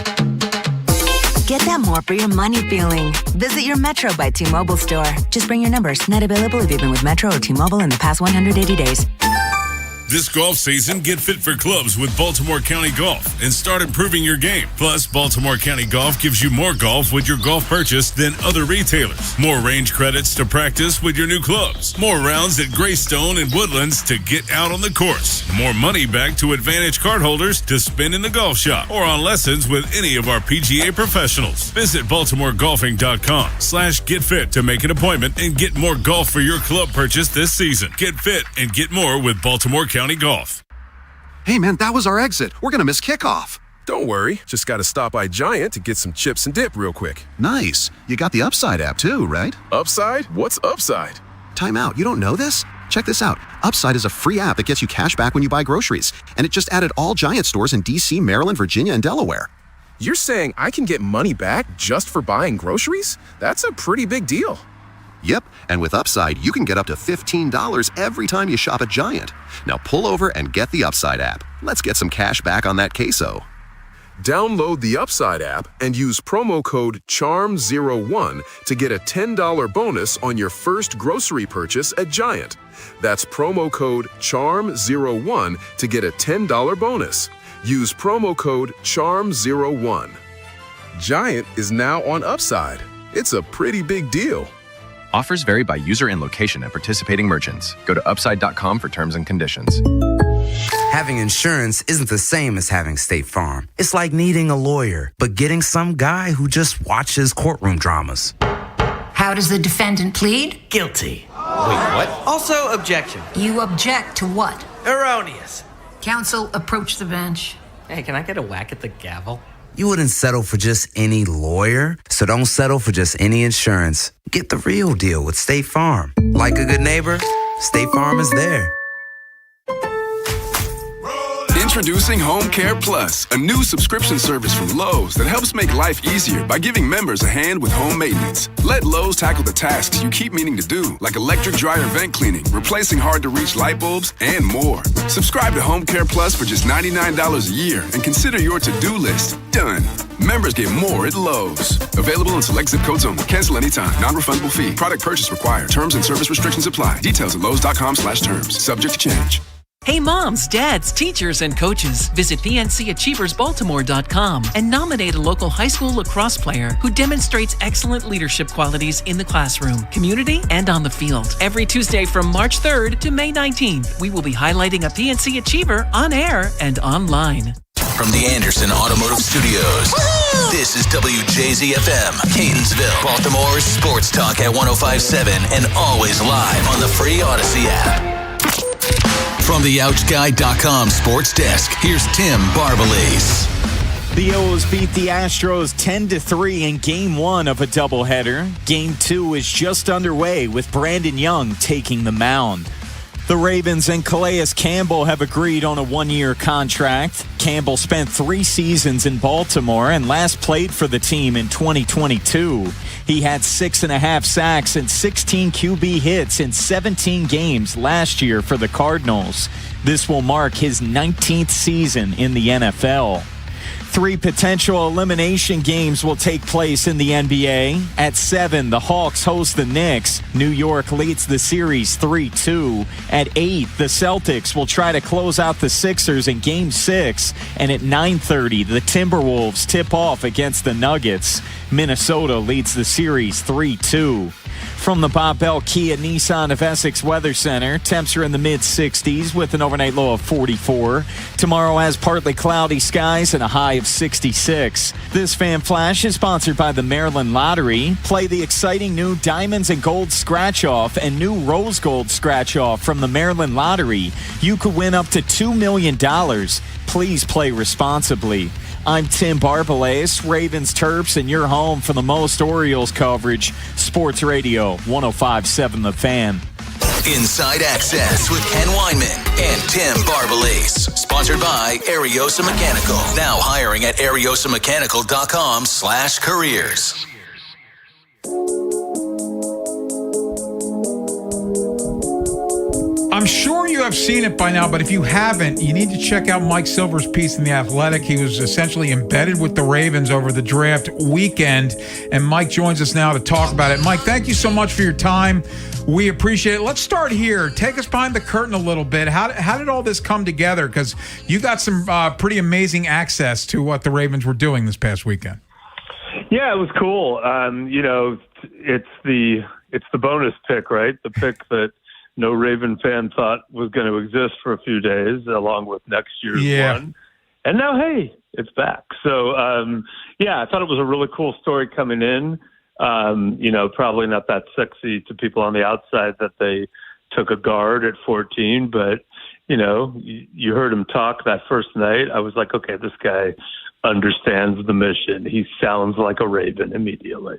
Get that more for your money feeling. Visit your Metro by T-Mobile store. Just bring your numbers. Not available if you've been with Metro or T-Mobile in the past 180 days. This golf season, get fit for clubs with Baltimore County Golf and start improving your game. Plus, Baltimore County Golf gives you more golf with your golf purchase than other retailers. More range credits to practice with your new clubs. More rounds at Greystone and Woodlands to get out on the course. More money back to Advantage cardholders to spend in the golf shop or on lessons with any of our PGA professionals. Visit BaltimoreGolfing.com/getfit to make an appointment and get more golf for your club purchase this season. Get fit and get more with Baltimore County Golf. Hey man, that was our exit. We're gonna miss kickoff. Don't worry, just gotta stop by Giant to get some chips and dip real quick. Nice. You got the Upside app too, right? Upside? What's Upside? Time out. You don't know this? Check this out. Upside is a free app that gets you cash back when you buy groceries. And it just added all Giant stores in DC, Maryland, Virginia, and Delaware. You're saying I can get money back just for buying groceries? That's a pretty big deal. Yep, and with Upside, you can get up to $15 every time you shop at Giant. Now pull over and get the Upside app. Let's get some cash back on that queso. Download the Upside app and use promo code CHARM01 to get a $10 bonus on your first grocery purchase at Giant. That's promo code CHARM01 to get a $10 bonus. Use promo code CHARM01. Giant is now on Upside. It's a pretty big deal. Offers vary by user and location at participating merchants. Go to upside.com for terms and conditions. Having insurance isn't the same as having State Farm. It's like needing a lawyer, but getting some guy who just watches courtroom dramas. How does the defendant plead? Guilty. Wait, what? Also, objection. You object to what? Erroneous. Counsel, approach the bench. Hey, can I get a whack at the gavel? You wouldn't settle for just any lawyer, so don't settle for just any insurance. Get the real deal with State Farm. Like a good neighbor, State Farm is there. Introducing Home Care Plus, a new subscription service from Lowe's that helps make life easier by giving members a hand with home maintenance. Let Lowe's tackle the tasks you keep meaning to do, like electric dryer vent cleaning, replacing hard-to-reach light bulbs, and more. Subscribe to Home Care Plus for just $99 a year and consider your to-do list done. Members get more at Lowe's. Available in select zip codes only. Cancel anytime. Non-refundable fee. Product purchase required. Terms and service restrictions apply. Details at lowes.com/terms. Subject to change. Hey moms, dads, teachers, and coaches, visit PNCAchieversBaltimore.com and nominate a local high school lacrosse player who demonstrates excellent leadership qualities in the classroom, community, and on the field. Every Tuesday from March 3rd to May 19th, we will be highlighting a PNC Achiever on air and online. From the Anderson Automotive Studios, this is WJZFM, Catonsville, Baltimore's sports talk at 105.7 and always live on the free Odyssey app. From the OutGuy.com sports desk, here's Tim Barbalese. The O's beat the Astros 10-3 in Game 1 of a doubleheader. Game 2 is just underway with Brandon Young taking the mound. The Ravens and Calais Campbell have agreed on a one-year contract. Campbell spent 3 seasons in Baltimore and last played for the team in 2022. He had 6.5 sacks and 16 QB hits in 17 games last year for the Cardinals. This will mark his 19th season in the NFL. 3 potential elimination games will take place in the NBA. At 7, the Hawks host the Knicks. New York leads the series 3-2. At 8, the Celtics will try to close out the Sixers in Game 6. And at 9:30, the Timberwolves tip off against the Nuggets. Minnesota leads the series 3-2. From the Bob Bell Kia Nissan of Essex Weather Center, temps are in the mid-60s with an overnight low of 44. Tomorrow has partly cloudy skies and a high of 66. This Fan Flash is sponsored by the Maryland Lottery. Play the exciting new Diamonds and Gold Scratch-Off and new Rose Gold Scratch-Off from the Maryland Lottery. You could win up to $2 million. Please play responsibly. I'm Tim Barbalese, Ravens Terps, and you're home for the most Orioles coverage. Sports Radio 105.7 The Fan. Inside Access with Ken Weinman and Tim Barbalese. Sponsored by Ariosa Mechanical. Now hiring at ariosamechanical.com/careers. I'm sure you have seen it by now, but if you haven't, you need to check out Mike Silver's piece in The Athletic. He was essentially embedded with the Ravens over the draft weekend, and Mike joins us now to talk about it. Mike, thank you so much for your time. We appreciate it. Let's start here. Take us behind the curtain a little bit. How did all this come together? Because you got some pretty amazing access to what the Ravens were doing this past weekend. Yeah, it was cool. It's the bonus pick, right? The pick that no Raven fan thought was going to exist for a few days, along with next year's one. And now, hey, it's back. So, I thought it was a really cool story coming in. Probably not that sexy to people on the outside that they took a guard at 14, but, you heard him talk that first night. I was like, okay, this guy understands the mission. He sounds like a Raven immediately.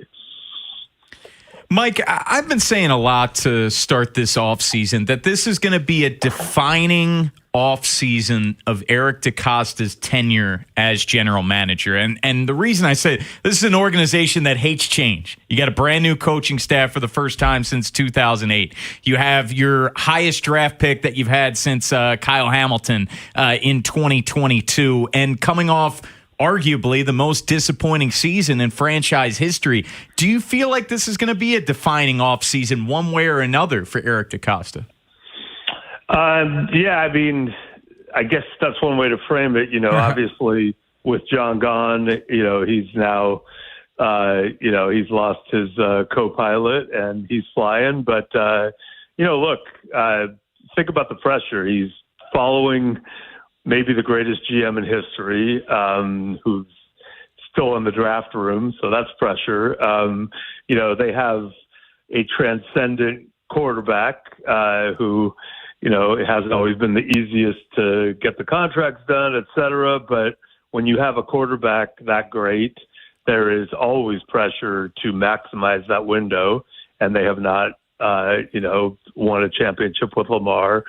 Mike, I've been saying a lot to start this offseason that this is going to be a defining offseason of Eric DeCosta's tenure as general manager. And the reason I say this is an organization that hates change. You got a brand new coaching staff for the first time since 2008. You have your highest draft pick that you've had since Kyle Hamilton in 2022. And coming off arguably the most disappointing season in franchise history. Do you feel like this is going to be a defining offseason one way or another for Eric DeCosta? Yeah, I mean, I guess that's one way to frame it. Obviously with John gone, he's now, he's lost his co-pilot and he's flying. But, look, think about the pressure. He's following maybe the greatest GM in history, who's still in the draft room. So that's pressure. They have a transcendent quarterback who, it hasn't always been the easiest to get the contracts done, et cetera. But when you have a quarterback that great, there is always pressure to maximize that window. And they have not, won a championship with Lamar.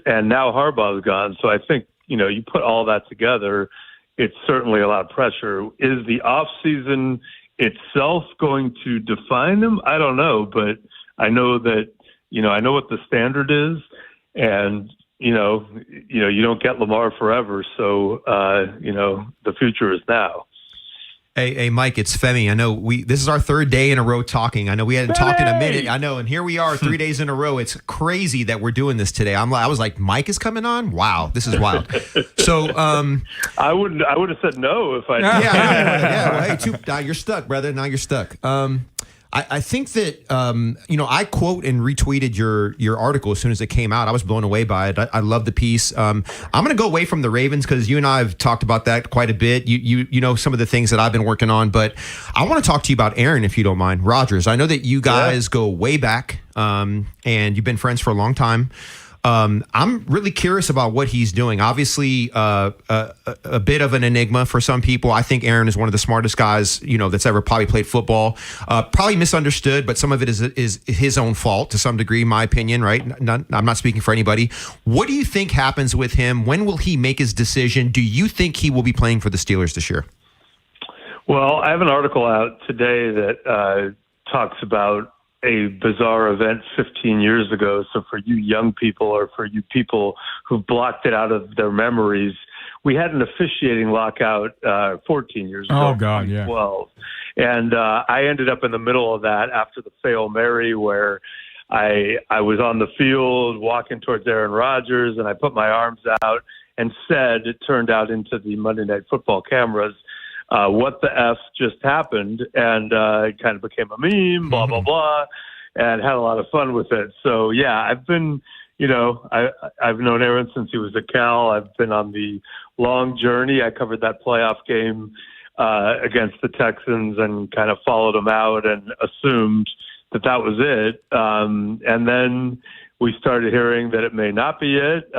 And now Harbaugh's gone. So I think, you put all that together, it's certainly a lot of pressure. Is the offseason itself going to define them? I don't know, but I know that, I know what the standard is, and, you don't get Lamar forever. So, the future is now. Hey, Mike, it's Femi. I know this is our third day in a row talking. I know we hadn't talked in a minute. I know, and here we are 3 days in a row. It's crazy that we're doing this today. I was like, Mike is coming on? Wow, this is wild. So I would have said no if I did. Well, hey, you're stuck, brother. Now you're stuck. I think that, I quote and retweeted your article as soon as it came out. I was blown away by it. I love the piece. I'm going to go away from the Ravens because you and I have talked about that quite a bit. You know some of the things that I've been working on, but I want to talk to you about Aaron, if you don't mind. Rodgers, I know that you guys go way back, and you've been friends for a long time. I'm really curious about what he's doing. Obviously, a bit of an enigma for some people. I think Aaron is one of the smartest guys, that's ever probably played football. Probably misunderstood, but some of it is his own fault to some degree, in my opinion, right? I'm not speaking for anybody. What do you think happens with him? When will he make his decision? Do you think he will be playing for the Steelers this year? Well, I have an article out today that talks about a bizarre event 15 years ago. So for you young people, or for you people who've blocked it out of their memories, we had an officiating lockout 14 years ago. Oh, God, yeah. 12. And I ended up in the middle of that after the Hail Mary, where I was on the field walking towards Aaron Rodgers, and I put my arms out and said, it turned out into the Monday Night Football cameras, what the F just happened, and it kind of became a meme, blah, blah, blah, and had a lot of fun with it. So, yeah, I've been, I've known Aaron since he was at Cal. I've been on the long journey. I covered that playoff game against the Texans and kind of followed them out and assumed that was it. And then we started hearing that it may not be it. He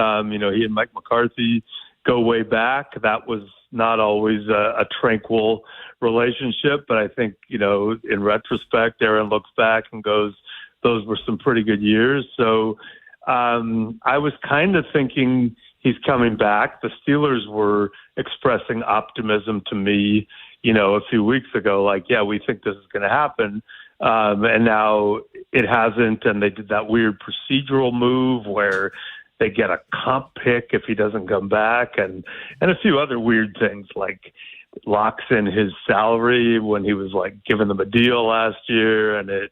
and Mike McCarthy go way back. That was not always a tranquil relationship, but I think, in retrospect, Aaron looks back and goes, those were some pretty good years. So I was kind of thinking he's coming back. The Steelers were expressing optimism to me, a few weeks ago, like, yeah, we think this is going to happen. And now it hasn't. And they did that weird procedural move where they get a comp pick if he doesn't come back, and a few other weird things, like locks in his salary when he was like giving them a deal last year, and it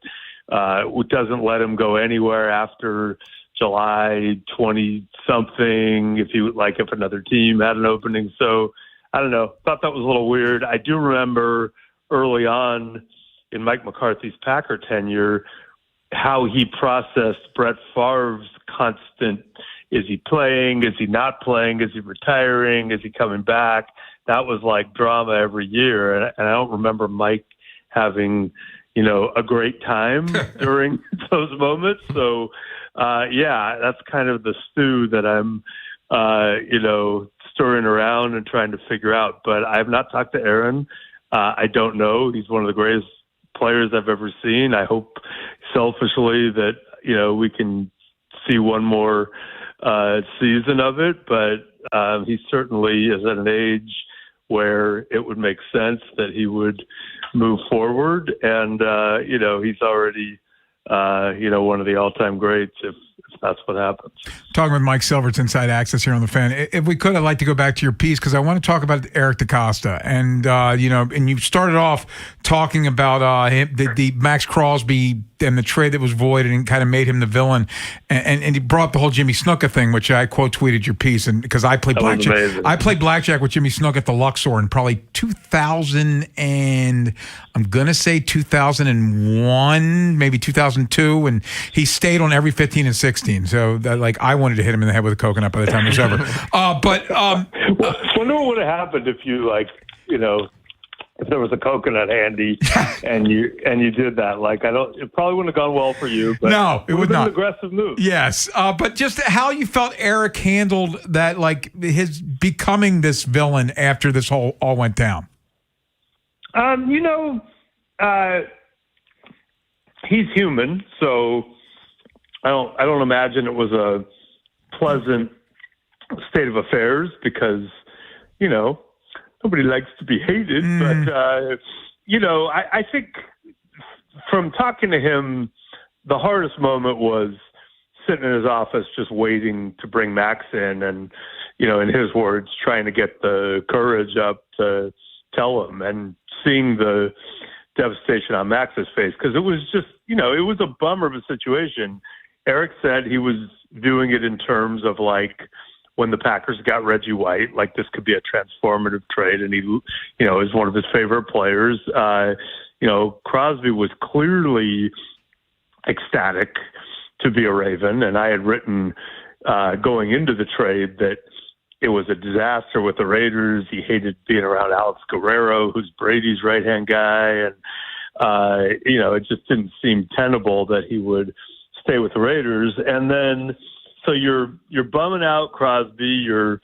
doesn't let him go anywhere after July 20 something if another team had an opening. So I don't know. Thought that was a little weird. I do remember early on in Mike McCarthy's Packer tenure how he processed Brett Favre's constant, is he playing? Is he not playing? Is he retiring? Is he coming back? That was like drama every year. And I don't remember Mike having, a great time during those moments. So, that's kind of the stew that I'm, stirring around and trying to figure out. But I have not talked to Aaron. I don't know. He's one of the greatest players I've ever seen. I hope selfishly that, we can see one more season of it, but he certainly is at an age where it would make sense that he would move forward. And, he's already, one of the all-time greats that's what happens. Talking with Mike Silverts, Inside Access here on the Fan. If we could, I'd like to go back to your piece because I want to talk about Eric DaCosta. And, and you started off talking about the Max Crosby and the trade that was voided and kind of made him the villain. And you brought up the whole Jimmy Snuka thing, which I quote tweeted your piece. And because I played blackjack. I played blackjack with Jimmy Snuka at the Luxor in probably 2000 and I'm going to say 2001, maybe 2002. And he stayed on every 15 and 16. So I wanted to hit him in the head with a coconut by the time it was over. Wonder what would have happened if you if there was a coconut handy and you did that. It probably wouldn't have gone well for you. But no, it would not. An aggressive move. Yes, but just how you felt Eric handled that, his becoming this villain after this all went down. He's human, so I don't imagine it was a pleasant state of affairs because, nobody likes to be hated. But, I think from talking to him, the hardest moment was sitting in his office just waiting to bring Max in and, in his words, trying to get the courage up to tell him and seeing the devastation on Max's face because it was just, it was a bummer of a situation. Eric said he was viewing it in terms of when the Packers got Reggie White, this could be a transformative trade, and he, is one of his favorite players. Crosby was clearly ecstatic to be a Raven, and I had written going into the trade that it was a disaster with the Raiders. He hated being around Alex Guerrero, who's Brady's right-hand guy, and it just didn't seem tenable that he would stay with the Raiders. And then so you're bumming out Crosby, you're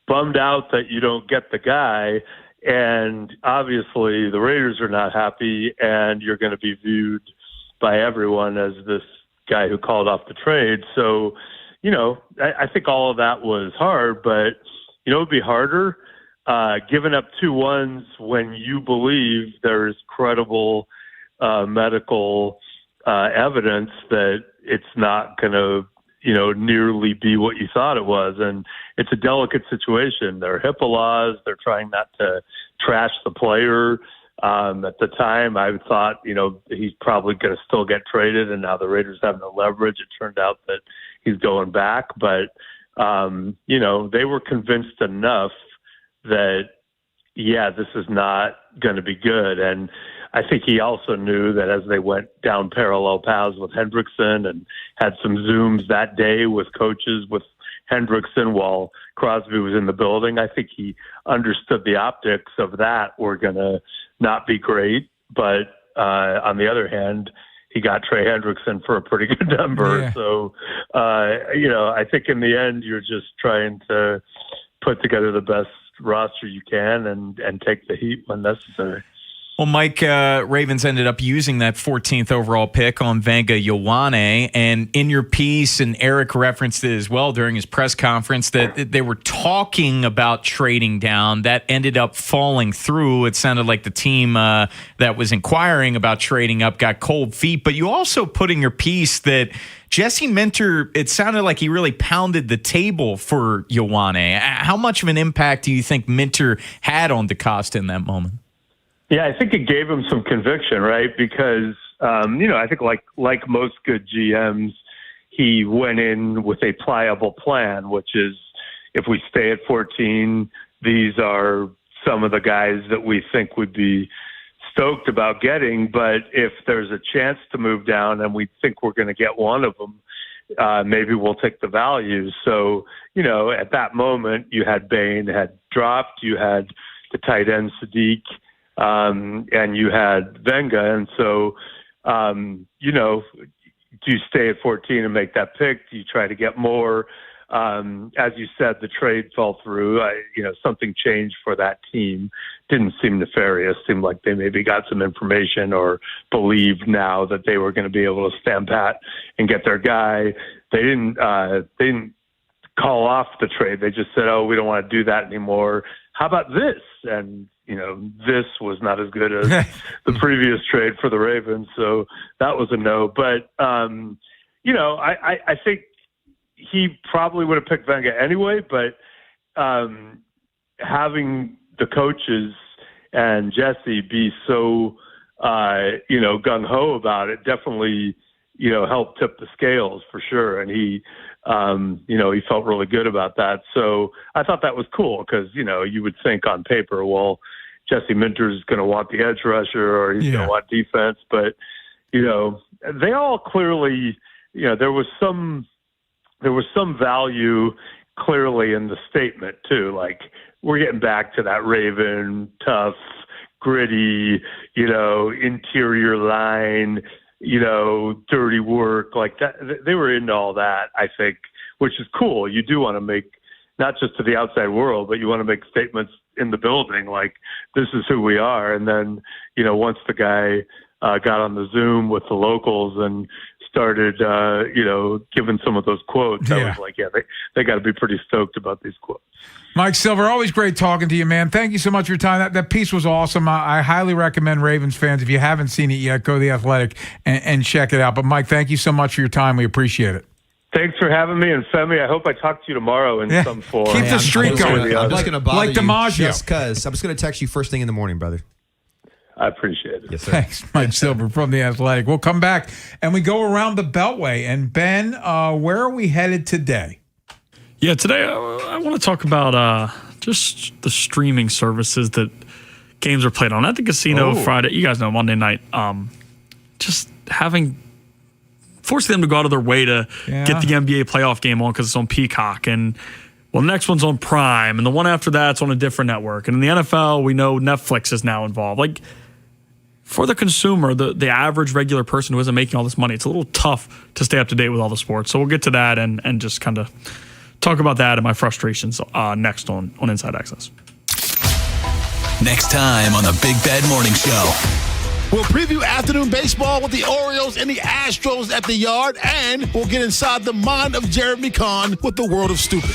bummed out that you don't get the guy, and obviously the Raiders are not happy, and you're going to be viewed by everyone as this guy who called off the trade. So, I think all of that was hard, but it would be harder giving up 2-1s when you believe there is credible medical evidence that it's not going to, nearly be what you thought it was. And it's a delicate situation. There are HIPAA laws. They're trying not to trash the player. At the time, I thought, he's probably going to still get traded, and now the Raiders have no leverage. It turned out that he's going back. But, they were convinced enough that, this is not going to be good. And I think he also knew that as they went down parallel paths with Hendrickson and had some Zooms that day with coaches with Hendrickson while Crosby was in the building, I think he understood the optics of that were going to not be great. But on the other hand, he got Trey Hendrickson for a pretty good number. Yeah. So, I think in the end, you're just trying to put together the best roster you can and take the heat when necessary. Well, Mike, Ravens ended up using that 14th overall pick on Vanga Ioane, and in your piece, and Eric referenced it as well during his press conference, that they were talking about trading down. That ended up falling through. It sounded like the team that was inquiring about trading up got cold feet, but you also put in your piece that Jesse Minter, it sounded like he really pounded the table for Ioane. How much of an impact do you think Minter had on DaCosta in that moment? Yeah, I think it gave him some conviction, right? Because, I think like most good GMs, he went in with a pliable plan, which is if we stay at 14, these are some of the guys that we think would be stoked about getting. But if there's a chance to move down and we think we're going to get one of them, maybe we'll take the value. So, at that moment, you had Bain had dropped, you had the tight end Sadiq, and you had Venga. And so, do you stay at 14 and make that pick? Do you try to get more? As you said, the trade fell through. Something changed for that team. Didn't seem nefarious. Seemed like they maybe got some information or believed now that they were going to be able to stand pat and get their guy. They didn't call off the trade. They just said, "Oh, we don't want to do that anymore. How about this?" And this was not as good as the previous trade for the Ravens. So that was a no. But, I think he probably would have picked Wenger anyway, but having the coaches and Jesse be so, gung-ho about it definitely, helped tip the scales for sure. And he, he felt really good about that. So I thought that was cool because, you would think on paper, well, Jesse Minter's going to want the edge rusher or he's going to want defense. But, they all clearly, there was some value clearly in the statement too. Like, we're getting back to that Raven, tough, gritty, interior line, dirty work like that. They were into all that, I think, which is cool. You do want to make, not just to the outside world, but you want to make statements in the building, like, this is who we are. And then, once the guy got on the Zoom with the locals and started, giving some of those quotes, I was like, they got to be pretty stoked about these quotes. Mike Silver, always great talking to you, man. Thank you so much for your time. That piece was awesome. I highly recommend Ravens fans, if you haven't seen it yet, go to The Athletic and check it out. But, Mike, thank you so much for your time. We appreciate it. Thanks for having me. And, Femi, I hope I talk to you tomorrow in some form. Keep the streak going. I'm just going to bother like DiMaggio. just because. I'm just going to text you first thing in the morning, brother. I appreciate it. Yes, sir. Thanks, Mike Silver from The Athletic. We'll come back, and we go around the Beltway. And, Ben, where are we headed today? Yeah, today I want to talk about just the streaming services that games are played on. At the casino Friday, you guys know, Monday night, just forcing them to go out of their way to get the NBA playoff game on because it's on Peacock. And, well, the next one's on Prime. And the one after that's on a different network. And in the NFL, we know Netflix is now involved. Like, for the consumer, the average regular person who isn't making all this money, it's a little tough to stay up to date with all the sports. So we'll get to that and just kind of talk about that and my frustrations next on Inside Access. Next time on the Big Bad Morning Show. We'll preview afternoon baseball with the Orioles and the Astros at the Yard, and we'll get inside the mind of Jeremy Kahn with the World of Stupid.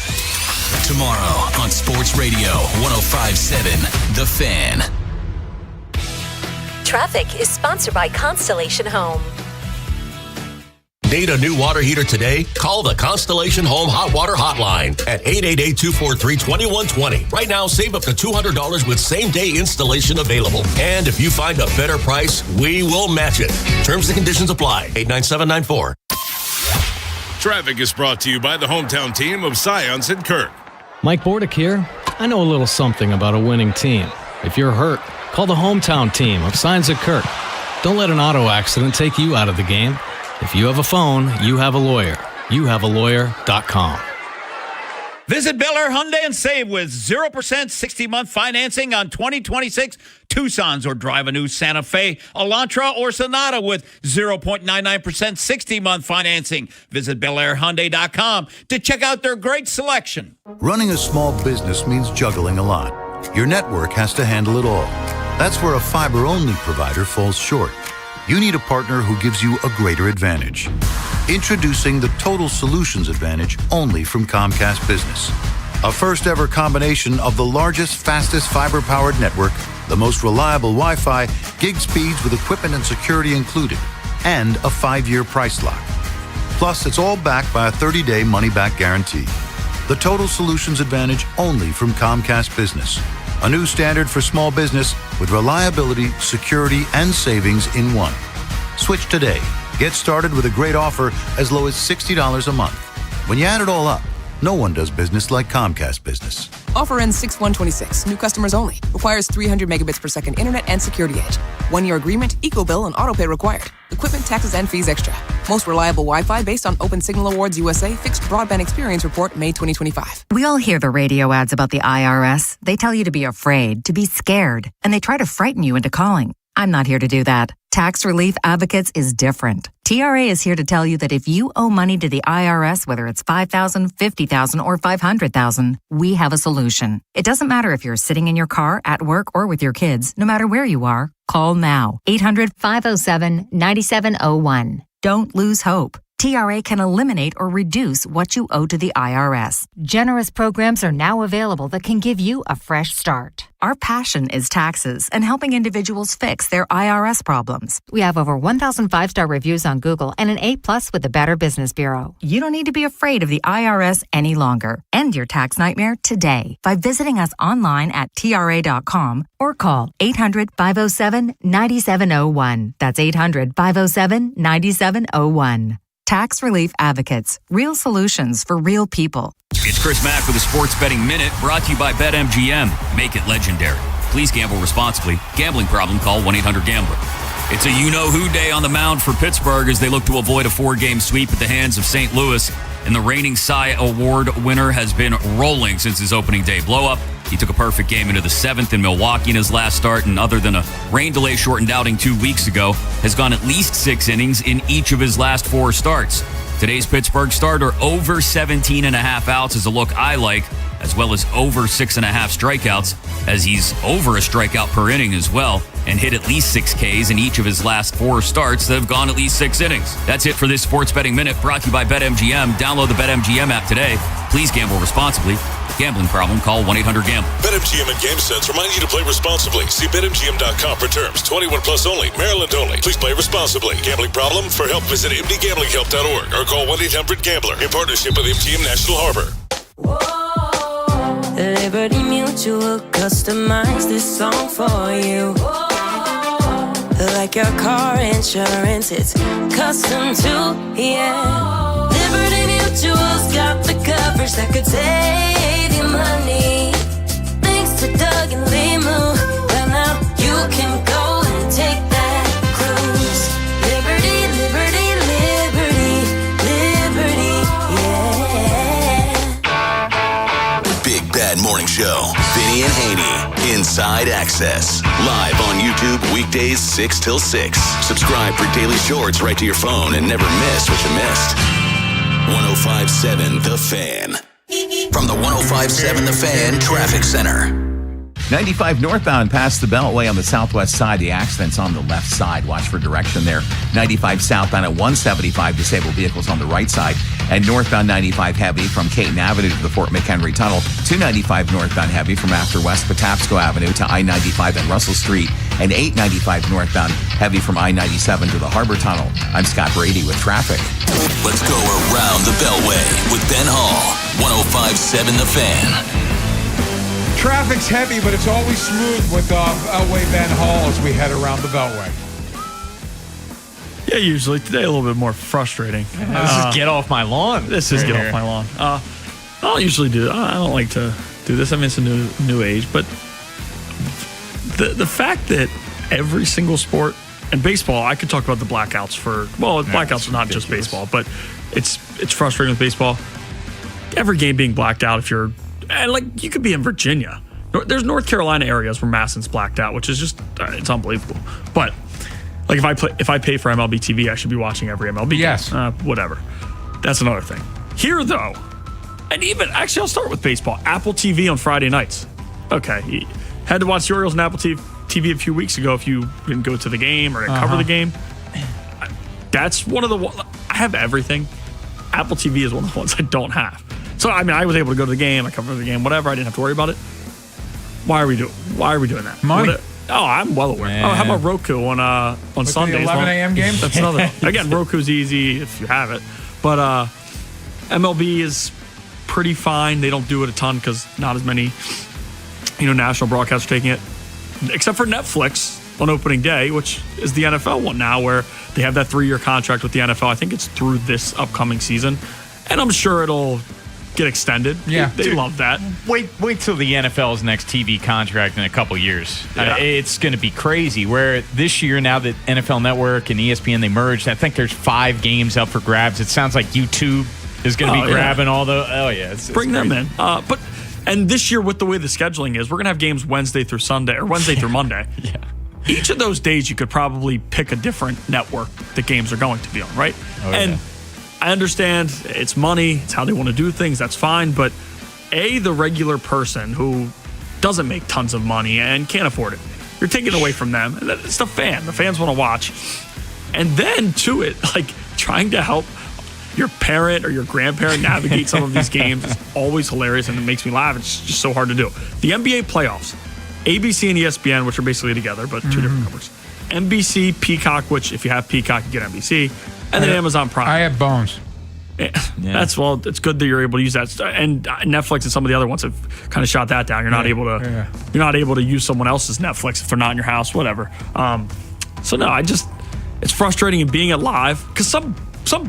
Tomorrow on Sports Radio 105.7 The Fan. Traffic is sponsored by Constellation Home. Need a new water heater today? Call the Constellation Home Hot Water Hotline at 888-243-2120. Right now, save up to $200 with same-day installation available. And if you find a better price, we will match it. Terms and conditions apply. 89794. Traffic is brought to you by the hometown team of Scions and Kirk. Mike Bordick here. I know a little something about a winning team. If you're hurt, call the hometown team of Scions and Kirk. Don't let an auto accident take you out of the game. If you have a phone, you have a lawyer. YouHaveALawyer.com. Visit Bel Air Hyundai and save with 0% 60-month financing on 2026 Tucsons, or drive a new Santa Fe, Elantra, or Sonata with 0.99% 60-month financing. Visit BelAirHyundai.com to check out their great selection. Running a small business means juggling a lot. Your network has to handle it all. That's where a fiber-only provider falls short. You need a partner who gives you a greater advantage. Introducing the Total Solutions Advantage only from Comcast Business. A first-ever combination of the largest, fastest fiber-powered network, the most reliable Wi-Fi, gig speeds with equipment and security included, and a 5-year price lock. Plus, it's all backed by a 30-day money-back guarantee. The Total Solutions Advantage only from Comcast Business. A new standard for small business with reliability, security, and savings in one. Switch today. Get started with a great offer as low as $60 a month. When you add it all up, no one does business like Comcast Business. Offer ends 6/1/26. New customers only. Requires 300 megabits per second internet and security edge. 1-year agreement, eco-bill, and auto pay required. Equipment, taxes, and fees extra. Most reliable Wi-Fi based on Open Signal Awards USA Fixed Broadband Experience Report, May 2025. We all hear the radio ads about the IRS. They tell you to be afraid, to be scared, and they try to frighten you into calling. I'm not here to do that. Tax Relief Advocates is different. TRA is here to tell you that if you owe money to the IRS, whether it's $5,000, $50,000, or $500,000, we have a solution. It doesn't matter if you're sitting in your car, at work, or with your kids. No matter where you are, call now. 800-507-9701. Don't lose hope. TRA can eliminate or reduce what you owe to the IRS. Generous programs are now available that can give you a fresh start. Our passion is taxes and helping individuals fix their IRS problems. We have over 1,000 5-star reviews on Google and an A+ with the Better Business Bureau. You don't need to be afraid of the IRS any longer. End your tax nightmare today by visiting us online at TRA.com or call 800-507-9701. That's 800-507-9701. Tax Relief Advocates. Real solutions for real people. It's Chris Mack with a Sports Betting Minute brought to you by BetMGM. Make it legendary. Please gamble responsibly. Gambling problem, call 1-800-GAMBLER. It's a you-know-who day on the mound for Pittsburgh as they look to avoid a 4-game sweep at the hands of St. Louis. And the reigning Cy Award winner has been rolling since his opening day blow-up. He took a perfect game into the 7th in Milwaukee in his last start, and other than a rain delay shortened outing 2 weeks ago, has gone at least 6 innings in each of his last 4 starts. Today's Pittsburgh starter over 17.5 outs is a look I like, as well as over 6.5 strikeouts, as he's over a strikeout per inning as well, and hit at least 6 Ks in each of his last 4 starts that have gone at least 6 innings. That's it for this Sports Betting Minute, brought to you by BetMGM. Download the BetMGM app today. Please gamble responsibly. Gambling problem, call 1-800-GAMBLER. BetMGM and GameSense remind you to play responsibly. See BetMGM.com for terms. 21 plus only. Maryland only. Please play responsibly. Gambling problem? For help, visit mdgamblinghelp.org or call 1-800-GAMBLER in partnership with MGM National Harbor. Liberty Mutual customized this song for you. Like your car insurance, it's custom too, yeah. Liberty Mutual's got the coverage that could save you money. Thanks to Doug and Limu, well now you can go and take that cruise. Liberty, liberty, liberty, liberty, yeah. Big Bad Morning Show. Vinny and Haynie. Inside Access. Live on YouTube weekdays 6 till 6. Subscribe for daily shorts right to your phone and never miss what you missed. 105.7 The Fan. From the 105.7 The Fan Traffic Center. 95 northbound past the Beltway on the southwest side. The accident's on the left side. Watch for direction there. 95 southbound at 175. Disabled vehicles on the right side. And northbound 95 heavy from Caton Avenue to the Fort McHenry Tunnel. 295 northbound heavy from after West Patapsco Avenue to I-95 and Russell Street. And 895 northbound heavy from I-97 to the Harbor Tunnel. I'm Scott Brady with traffic. Let's go around the Beltway with Ben Hall. 105.7 The Fan. Traffic's heavy, but it's always smooth with Beltway Ben Hall as we head around the Beltway. Yeah, usually. Today a little bit more frustrating. This is get off my lawn. This is get off my lawn. I don't usually do it. I don't like to do this. I mean, it's a new age, but the fact that every single sport and baseball, I could talk about the blackouts blackouts are not just baseball, but it's frustrating with baseball. Every game being blacked out and like you could be in Virginia. There's North Carolina areas where Masson's blacked out, which is just it's unbelievable. But like if I pay for MLB TV, I should be watching every MLB yes. game. Whatever. That's another thing. Here though, and even actually I'll start with baseball. Apple TV on Friday nights. Okay, you had to watch the Orioles on Apple TV a few weeks ago if you didn't go to the game or cover the game. That's one of the I have everything. Apple TV is one of the ones I don't have. So, I mean, I was able to go to the game, I covered the game, whatever. I didn't have to worry about it. Why are we doing that? Money. I'm well aware. Man. How about Roku on Sundays? The 11 a.m. game? That's another. Again, Roku's easy if you have it. But MLB is pretty fine. They don't do it a ton because not as many, national broadcasts are taking it. Except for Netflix on opening day, which is the NFL one now, where they have that 3-year contract with the NFL. I think it's through this upcoming season. And I'm sure it'll get extended. Yeah. They love that. Wait till the NFL's next TV contract in a couple years. Yeah. It's going to be crazy. Where this year, now that NFL Network and ESPN, they merged, I think there's 5 games up for grabs. It sounds like YouTube is going to be grabbing all the... Oh, yeah. Bring them in. And this year, with the way the scheduling is, we're going to have games Wednesday through Sunday, or Wednesday through Monday. Yeah. Each of those days, you could probably pick a different network that games are going to be on, right? Oh, and I understand it's money, it's how they want to do things, that's fine. But the regular person who doesn't make tons of money and can't afford it, you're taking away from them. And it's the fan. The fans want to watch. And then to it, like trying to help your parent or your grandparent navigate some of these games is always hilarious, and it makes me laugh. It's just so hard to do. The NBA playoffs, ABC and ESPN, which are basically together, but two different networks. NBC, Peacock, which if you have Peacock, you get NBC, and then Amazon Prime. I have Bones. It's good that you're able to use that, and Netflix and some of the other ones have kind of shot that down. You're not able to you're not able to use someone else's Netflix if they're not in your house, whatever. So no, it's frustrating in being it live because some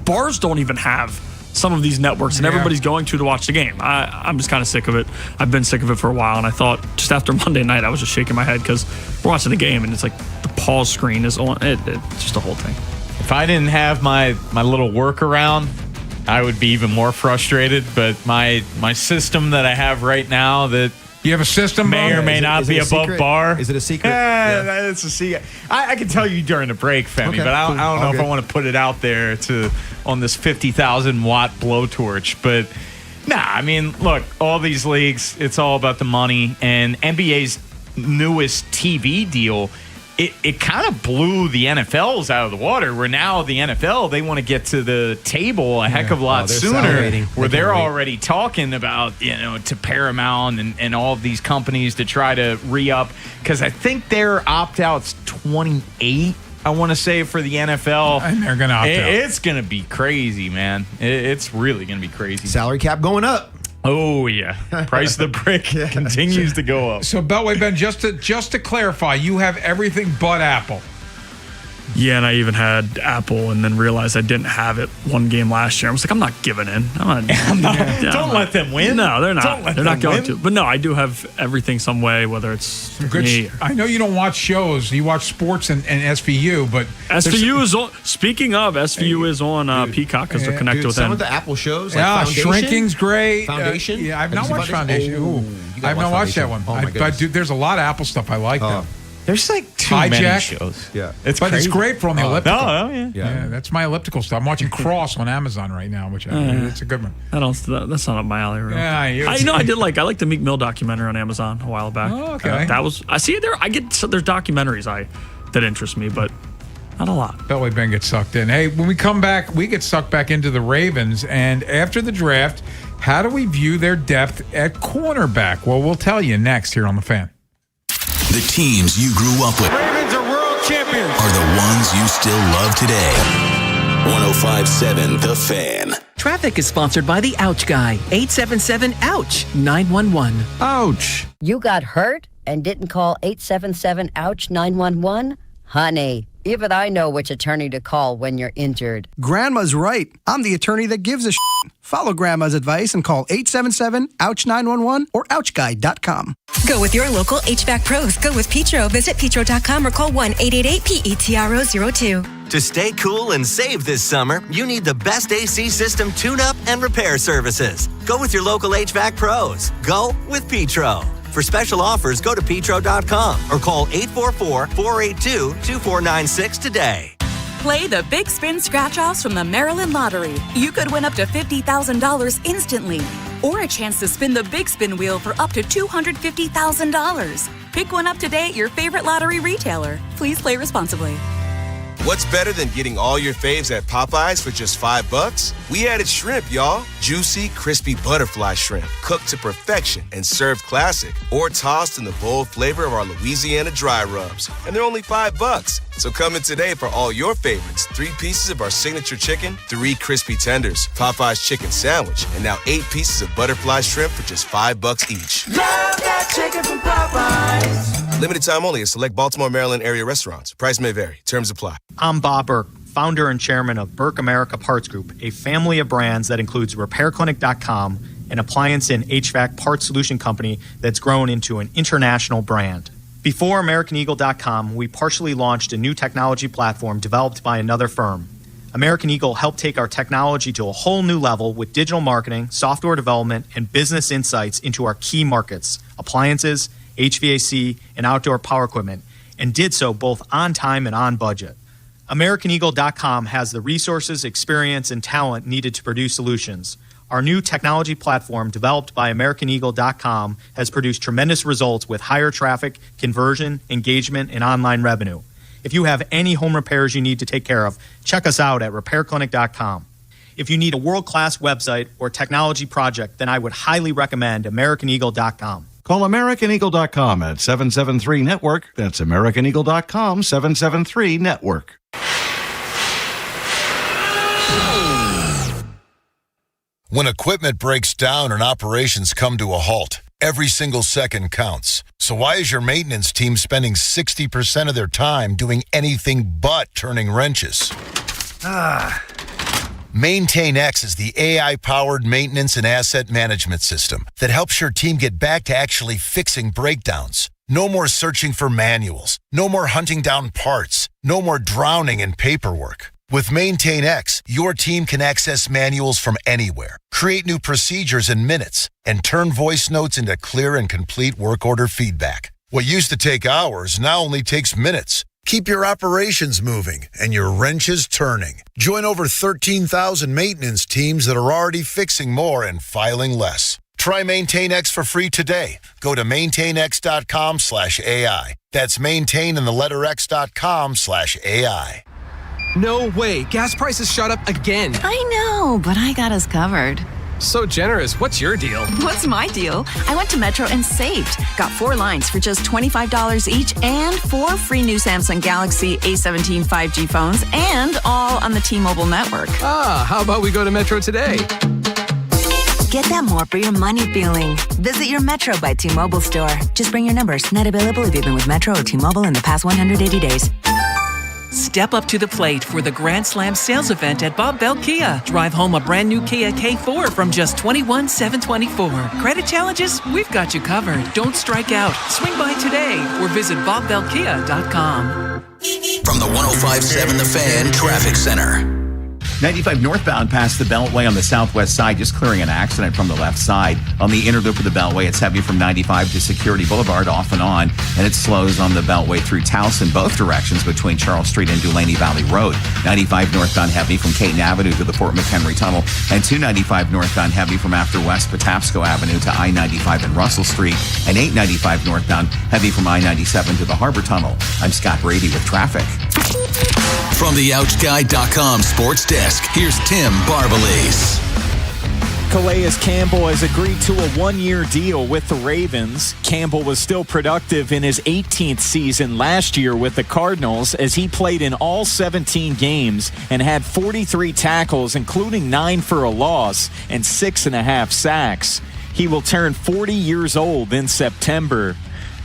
bars don't even have some of these networks, and everybody's going to watch the game. I'm just kind of sick of it. I've been sick of it for a while, and I thought just after Monday night, I was just shaking my head because we're watching the game, and it's like the pause screen is on. It's just a whole thing. If I didn't have my little workaround, I would be even more frustrated. But my system that I have right now that you have a system may or may not be above bar. Is it a secret? It's a secret. I can tell you during the break, Femi, but I don't know if I want to put it out there on this 50,000 watt blowtorch. But I mean, look, all these leagues, it's all about the money. And NBA's newest TV deal, it kind of blew the NFL's out of the water, where now the NFL, they want to get to the table a heck of a lot sooner, where they're already talking about, to Paramount and all of these companies to try to re-up, because I think their opt-out's 28, I want to say, for the NFL. And they're going to opt out. It's going to be crazy, man. It's really going to be crazy. Salary cap going up. Oh, yeah. Price of the brick continues to go up. So, Beltway Ben, just to clarify, you have everything but Apple. Yeah, and I even had Apple and then realized I didn't have it one game last year. I was like, I'm not giving in. Don't let them win. No, they're not. They're not going win. to. But no, I do have everything some way, whether it's me. I know you don't watch shows. You watch sports and SVU, but SVU is on. Speaking of, SVU is on Peacock because they're connected with them. Some of the Apple shows, like Foundation. Shrinking's great. Foundation? I've not watched Foundation. I've not watched that one. But there's a lot of Apple stuff I like, though. There's like too many shows. Yeah. It's great for on the elliptical. Yeah, that's my elliptical stuff. I'm watching Cross on Amazon right now, which it's a good one. That's not up my alley. Really. Yeah, I like the Meek Mill documentary on Amazon a while back. Oh, okay. I see it there. There's documentaries that interest me, but not a lot. Beltway Ben gets sucked in. Hey, when we come back, we get sucked back into the Ravens, and after the draft, how do we view their depth at cornerback? Well, we'll tell you next here on The Fan. The teams you grew up with Ravens are world champions. Are the ones you still love today. 105.7 The Fan. Traffic is sponsored by the Ouch Guy. 877-OUCH-911. Ouch. You got hurt and didn't call 877-OUCH-911? Honey, even I know which attorney to call when you're injured. Grandma's right. I'm the attorney that gives a shit. Follow Grandma's advice and call 877-OUCH-911 or OUCHGuy.com. Go with your local HVAC pros. Go with Petro. Visit Petro.com or call 1-888-PETRO02. To stay cool and save this summer, you need the best AC system tune-up and repair services. Go with your local HVAC pros. Go with Petro. For special offers, go to Petro.com or call 844-482-2496 today. Play the Big Spin Scratch-Offs from the Maryland Lottery. You could win up to $50,000 instantly, or a chance to spin the Big Spin Wheel for up to $250,000. Pick one up today at your favorite lottery retailer. Please play responsibly. What's better than getting all your faves at Popeyes for just $5? We added shrimp, y'all. Juicy, crispy butterfly shrimp, cooked to perfection and served classic, or tossed in the bold flavor of our Louisiana dry rubs. And they're only $5. So come in today for all your favorites. 3 pieces of our signature chicken, 3 crispy tenders, Popeye's chicken sandwich, and now 8 pieces of butterfly shrimp for just $5 each. Love that chicken from Popeyes. Limited time only at select Baltimore, Maryland area restaurants. Price may vary. Terms apply. I'm Bob Burke, founder and chairman of Burke America Parts Group, a family of brands that includes RepairClinic.com, an appliance and HVAC parts solution company that's grown into an international brand. Before AmericanEagle.com, we partially launched a new technology platform developed by another firm. American Eagle helped take our technology to a whole new level with digital marketing, software development, and business insights into our key markets, appliances, HVAC, and outdoor power equipment, and did so both on time and on budget. AmericanEagle.com has the resources, experience, and talent needed to produce solutions. Our new technology platform, developed by AmericanEagle.com, has produced tremendous results with higher traffic, conversion, engagement, and online revenue. If you have any home repairs you need to take care of, check us out at RepairClinic.com. If you need a world-class website or technology project, then I would highly recommend AmericanEagle.com. Call AmericanEagle.com at 773-NETWORK. That's AmericanEagle.com, 773-NETWORK. When equipment breaks down and operations come to a halt, every single second counts. So why is your maintenance team spending 60% of their time doing anything but turning wrenches? MaintainX is the AI-powered maintenance and asset management system that helps your team get back to actually fixing breakdowns. No more searching for manuals. No more hunting down parts. No more drowning in paperwork. With MaintainX, your team can access manuals from anywhere, create new procedures in minutes, and turn voice notes into clear and complete work order feedback. What used to take hours now only takes minutes. Keep your operations moving and your wrenches turning. Join over 13,000 maintenance teams that are already fixing more and filing less. Try MaintainX for free today. Go to maintainx.com/AI. That's maintain and the letter x.com/AI. No way. Gas prices shot up again. I know, but I got us covered. So generous. What's your deal? What's my deal? I went to Metro and saved. Got 4 lines for just $25 each and 4 free new Samsung Galaxy A17 5G phones and all on the T-Mobile network. How about we go to Metro today? Get that more for your money feeling. Visit your Metro by T-Mobile store. Just bring your numbers. Not available if you've been with Metro or T-Mobile in the past 180 days. Step up to the plate for the Grand Slam sales event at Bob Bell Kia. Drive home a brand new Kia K4 from just $21,724. Credit challenges? We've got you covered. Don't strike out. Swing by today or visit BobBellKia.com. From the 105.7 The Fan Traffic Center. 95 northbound past the Beltway on the southwest side, just clearing an accident from the left side. On the inner loop of the Beltway, it's heavy from 95 to Security Boulevard off and on, and it slows on the Beltway through Towson, both directions between Charles Street and Dulaney Valley Road. 95 northbound heavy from Caton Avenue to the Fort McHenry Tunnel, and 295 northbound heavy from after West Patapsco Avenue to I-95 and Russell Street, and 895 northbound heavy from I-97 to the Harbor Tunnel. I'm Scott Brady with traffic. From the OutGuy.com sports desk, here's Tim Barbalese. Calais Campbell has agreed to a 1-year deal with the Ravens. Campbell was still productive in his 18th season last year with the Cardinals as he played in all 17 games and had 43 tackles, including 9 for a loss and 6.5 sacks. He will turn 40 years old in September.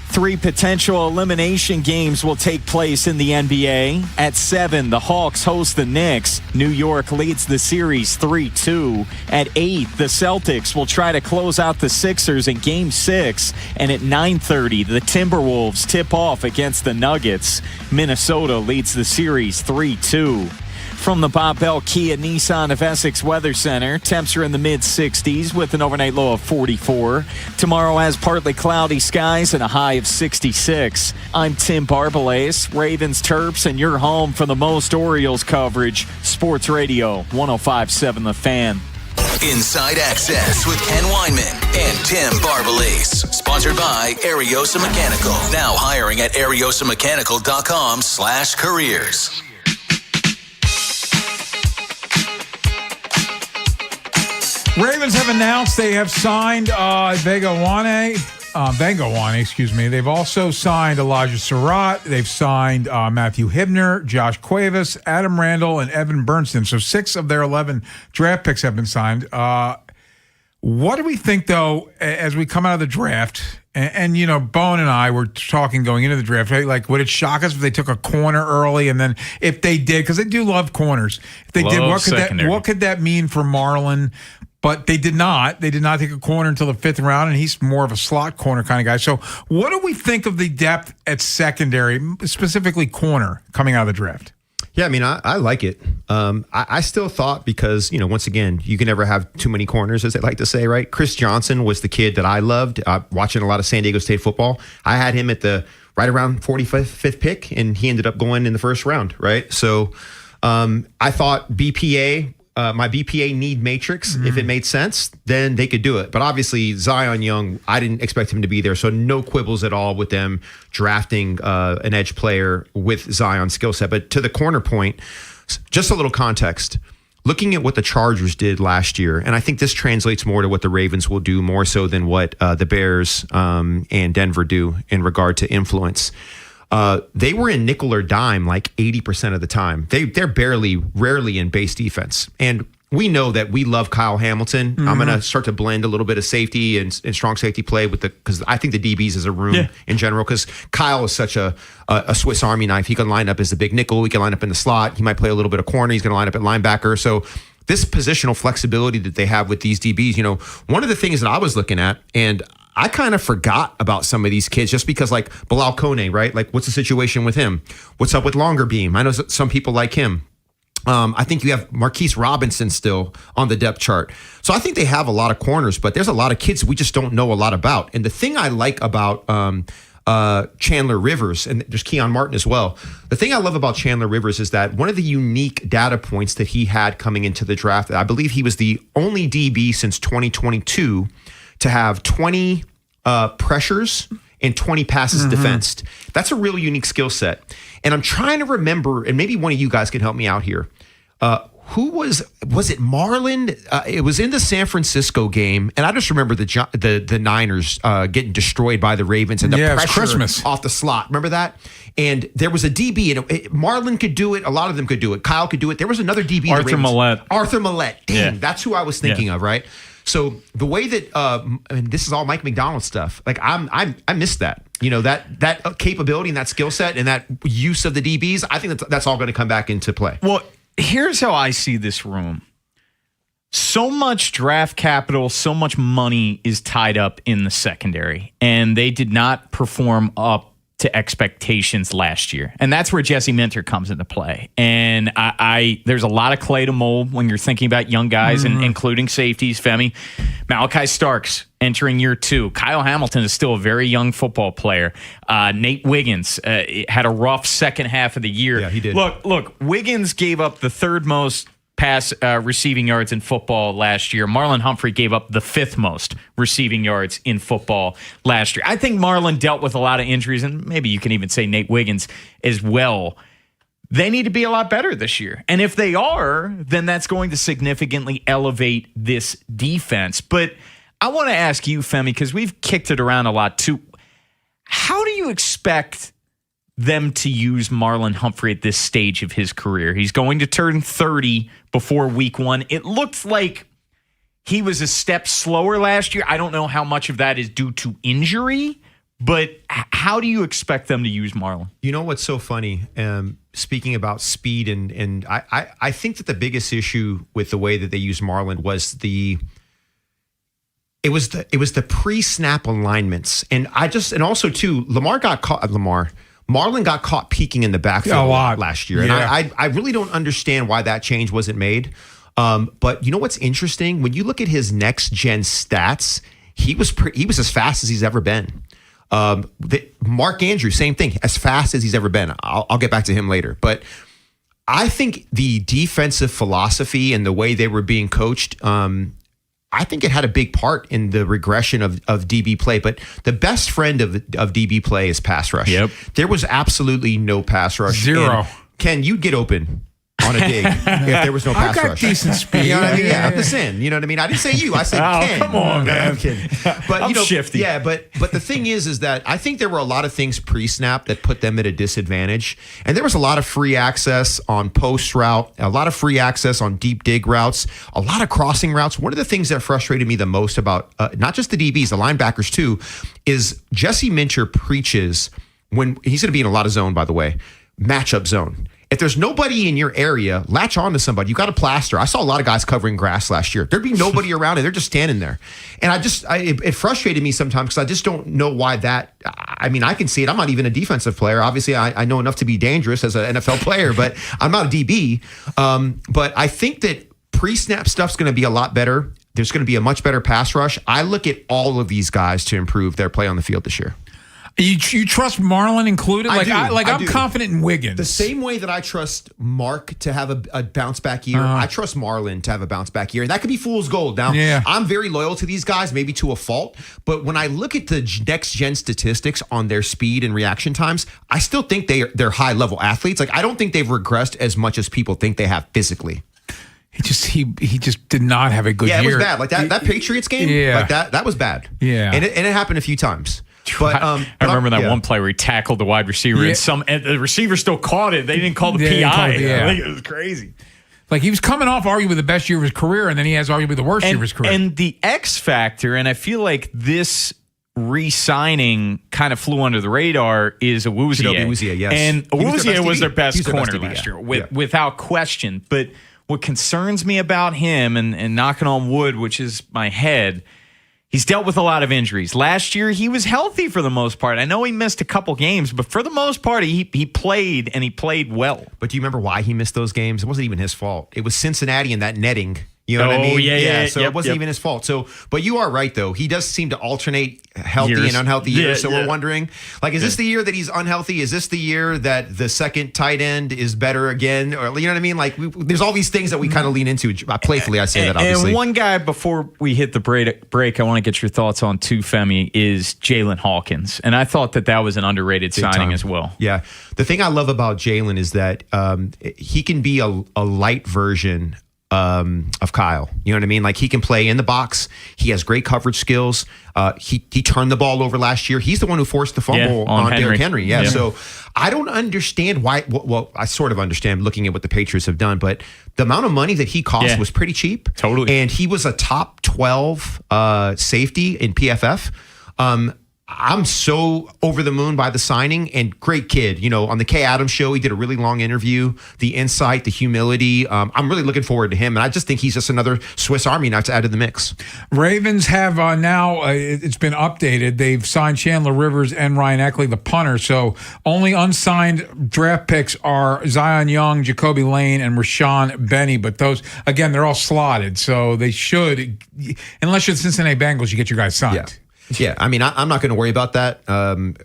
3 potential elimination games will take place in the NBA. At 7, the Hawks host the Knicks. New York leads the series 3-2. At 8, the Celtics will try to close out the Sixers in Game 6. And at 9:30, the Timberwolves tip off against the Nuggets. Minnesota leads the series 3-2. From the Bob Bell Kia Nissan of Essex Weather Center, temps are in the mid-60s with an overnight low of 44. Tomorrow has partly cloudy skies and a high of 66. I'm Tim Barbalese, Ravens, Terps, and you're home for the most Orioles coverage. Sports Radio 105.7 The Fan. Inside Access with Ken Weinman and Tim Barbalese. Sponsored by Ariosa Mechanical. Now hiring at ariosamechanical.com/careers. Ravens have announced they have signed Vengowane, excuse me. They've also signed Elijah Surratt. They've signed Matthew Hibner, Josh Cuevas, Adam Randall, and Evan Bernstein. So 6 of their 11 draft picks have been signed. What do we think, though, as we come out of the draft? And you know, Bone and I were talking going into the draft, right? Like, would it shock us if they took a corner early? And then if they did, because they do love corners. If they did, what could that mean for Marlon? But they did not. They did not take a corner until the 5th round, and he's more of a slot corner kind of guy. So what do we think of the depth at secondary, specifically corner, coming out of the draft? Yeah, I mean, I like it. I still thought because, you know, once again, you can never have too many corners, as they like to say, right? Chris Johnson was the kid that I loved watching a lot of San Diego State football. I had him at the right around 45th pick, and he ended up going in the 1st round, right? So I thought BPA, my BPA need matrix, if it made sense, then they could do it. But obviously, Zion Young, I didn't expect him to be there. So no quibbles at all with them drafting an edge player with Zion's skill set. But to the corner point, just a little context. looking at what the Chargers did last year, and I think this translates more to what the Ravens will do more so than what the Bears and Denver do in regard to influence. They were in nickel or dime like 80% of the time. They're rarely in base defense. And we know that we love Kyle Hamilton. I'm going to start to blend a little bit of safety and strong safety play with because I think the DBs is a room in general, because Kyle is such a Swiss Army knife. He can line up as the big nickel. He can line up in the slot. He might play a little bit of corner. He's going to line up at linebacker. So this positional flexibility that they have with these DBs, you know, one of the things that I was looking at, and I kind of forgot about some of these kids just because, like Bilal Kone, right? Like, what's the situation with him? What's up with Longer Beam? I know some people like him. I think you have Marquise Robinson still on the depth chart. So I think they have a lot of corners, but there's a lot of kids we just don't know a lot about. And the thing I like about Chandler Rivers, and there's Keon Martin as well. The thing I love about Chandler Rivers is that one of the unique data points that he had coming into the draft, I believe he was the only DB since 2022 to have 20 pressures and 20 passes defensed. That's a real unique skill set. And I'm trying to remember, and maybe one of you guys can help me out here. Who was it Marlon? It was in the San Francisco game, and I just remember the Niners getting destroyed by the Ravens and the pressure off the slot. Remember that? And there was a DB, and Marlon could do it. A lot of them could do it. Kyle could do it. There was another DB. Arthur Millette. Dang, that's who I was thinking of, right? So the way that, and this is all Mike McDonald stuff. Like I miss that. You know, that capability and that skill set and that use of the DBs. I think that's all going to come back into play. Well, here's how I see this room. So much draft capital, so much money is tied up in the secondary, and they did not perform up to expectations last year. And that's where Jesse Minter comes into play. And I there's a lot of clay to mold when you're thinking about young guys, and including safeties, Femi. Malachi Starks entering year 2. Kyle Hamilton is still a very young football player. Nate Wiggins had a rough second half of the year. Yeah, he did. Look, Wiggins gave up the 3rd most pass receiving yards in football last year. Marlon Humphrey gave up the 5th most receiving yards in football last year. I think Marlon dealt with a lot of injuries, and maybe you can even say Nate Wiggins as well. They need to be a lot better this year. And if they are, then that's going to significantly elevate this defense. But I want to ask you, Femi, because we've kicked it around a lot too. How do you expect them to use Marlon Humphrey at this stage of his career? He's going to turn 30 before week 1. It looks like he was a step slower last year. I don't know how much of that is due to injury, but how do you expect them to use Marlon? You know what's so funny? Speaking about speed, and I think that the biggest issue with the way that they used Marlon was the pre-snap alignments, and also too, Marlon got caught peeking in the backfield last year. Yeah. And I really don't understand why that change wasn't made. But you know what's interesting? When you look at his next gen stats, he was as fast as he's ever been. Mark Andrews, same thing, as fast as he's ever been. I'll get back to him later. But I think the defensive philosophy and the way they were being coached, I think it had a big part in the regression of DB play. But the best friend of DB play is pass rush. Yep. There was absolutely no pass rush. Zero. And Ken, you'd get open on a dig if there was no pass rush. I've got decent speed. You know what I mean? Yeah, I'm just saying. You know what I mean? I didn't say you. I said Ken. Come on, man. I'm kidding. But I'm shifty. Yeah, but the thing is that I think there were a lot of things pre-snap that put them at a disadvantage. And there was a lot of free access on post route, a lot of free access on deep dig routes, a lot of crossing routes. One of the things that frustrated me the most about not just the DBs, the linebackers too, is Jesse Minter preaches when he's going to be in a lot of zone, by the way, matchup zone. If there's nobody in your area, latch on to somebody. You got a plaster. I saw a lot of guys covering grass last year. There'd be nobody around and they're just standing there. And it frustrated me sometimes because I just don't know why that. I mean, I can see it. I'm not even a defensive player. Obviously, I know enough to be dangerous as an NFL player, but I'm not a DB. But I think that pre-snap stuff's going to be a lot better. There's going to be a much better pass rush. I look at all of these guys to improve their play on the field this year. You trust Marlon included? I'm do. confident in Wiggins. The same way that I trust Mark to have a bounce back year, I trust Marlon to have a bounce back year. And that could be fool's gold. Now, I'm very loyal to these guys, maybe to a fault. But when I look at the next gen statistics on their speed and reaction times, I still think they're high level athletes. Like, I don't think they've regressed as much as people think they have physically. He just did not have a good year. Yeah, it was bad. Like that Patriots game. Yeah. Like that was bad. Yeah, and it happened a few times. But I remember that one play where he tackled the wide receiver, and the receiver still caught it. They didn't call the PI. It was crazy. Like he was coming off arguably the best year of his career, and then he has arguably the worst year of his career. And the X factor, and I feel like this re-signing kind of flew under the radar, is Awuzie. Yes. And Awuzie was their best corner DB, last year, without question. But what concerns me about him, and knocking on wood, which is my head, he's dealt with a lot of injuries. Last year, he was healthy for the most part. I know he missed a couple games, but for the most part, he played, and he played well. But do you remember why he missed those games? It wasn't even his fault. It was Cincinnati and that netting. You know what I mean? So it wasn't even his fault. So, but you are right, though. He does seem to alternate healthy and unhealthy years. So we're wondering, like, is this the year that he's unhealthy? Is this the year that the second tight end is better again? Or, you know what I mean? Like, there's all these things that we kind of lean into. Playfully, I say that, obviously. And one guy, before we hit the break, I want to get your thoughts on too, Femi, is Jalen Hawkins. And I thought that was an underrated signing as well. Yeah. The thing I love about Jalen is that he can be a light version of Kyle. You know what I mean? Like, he can play in the box. He has great coverage skills. He turned the ball over last year. He's the one who forced the fumble on Derrick Henry. Yeah. So I don't understand why. Well, I sort of understand looking at what the Patriots have done, but the amount of money that he cost was pretty cheap. Totally. And he was a top 12 safety in PFF. I'm so over the moon by the signing, and great kid. You know, on the Kay Adams show, he did a really long interview. The insight, the humility. I'm really looking forward to him, and I just think he's just another Swiss Army knife to add to the mix. Ravens have now, it's been updated. They've signed Chandler Rivers and Ryan Eckley, the punter. So only unsigned draft picks are Zion Young, Jacoby Lane, and Rashawn Benny. But those, again, they're all slotted. So they should, unless you're the Cincinnati Bengals, you get your guys signed. Yeah, I mean, I'm not going to worry about that.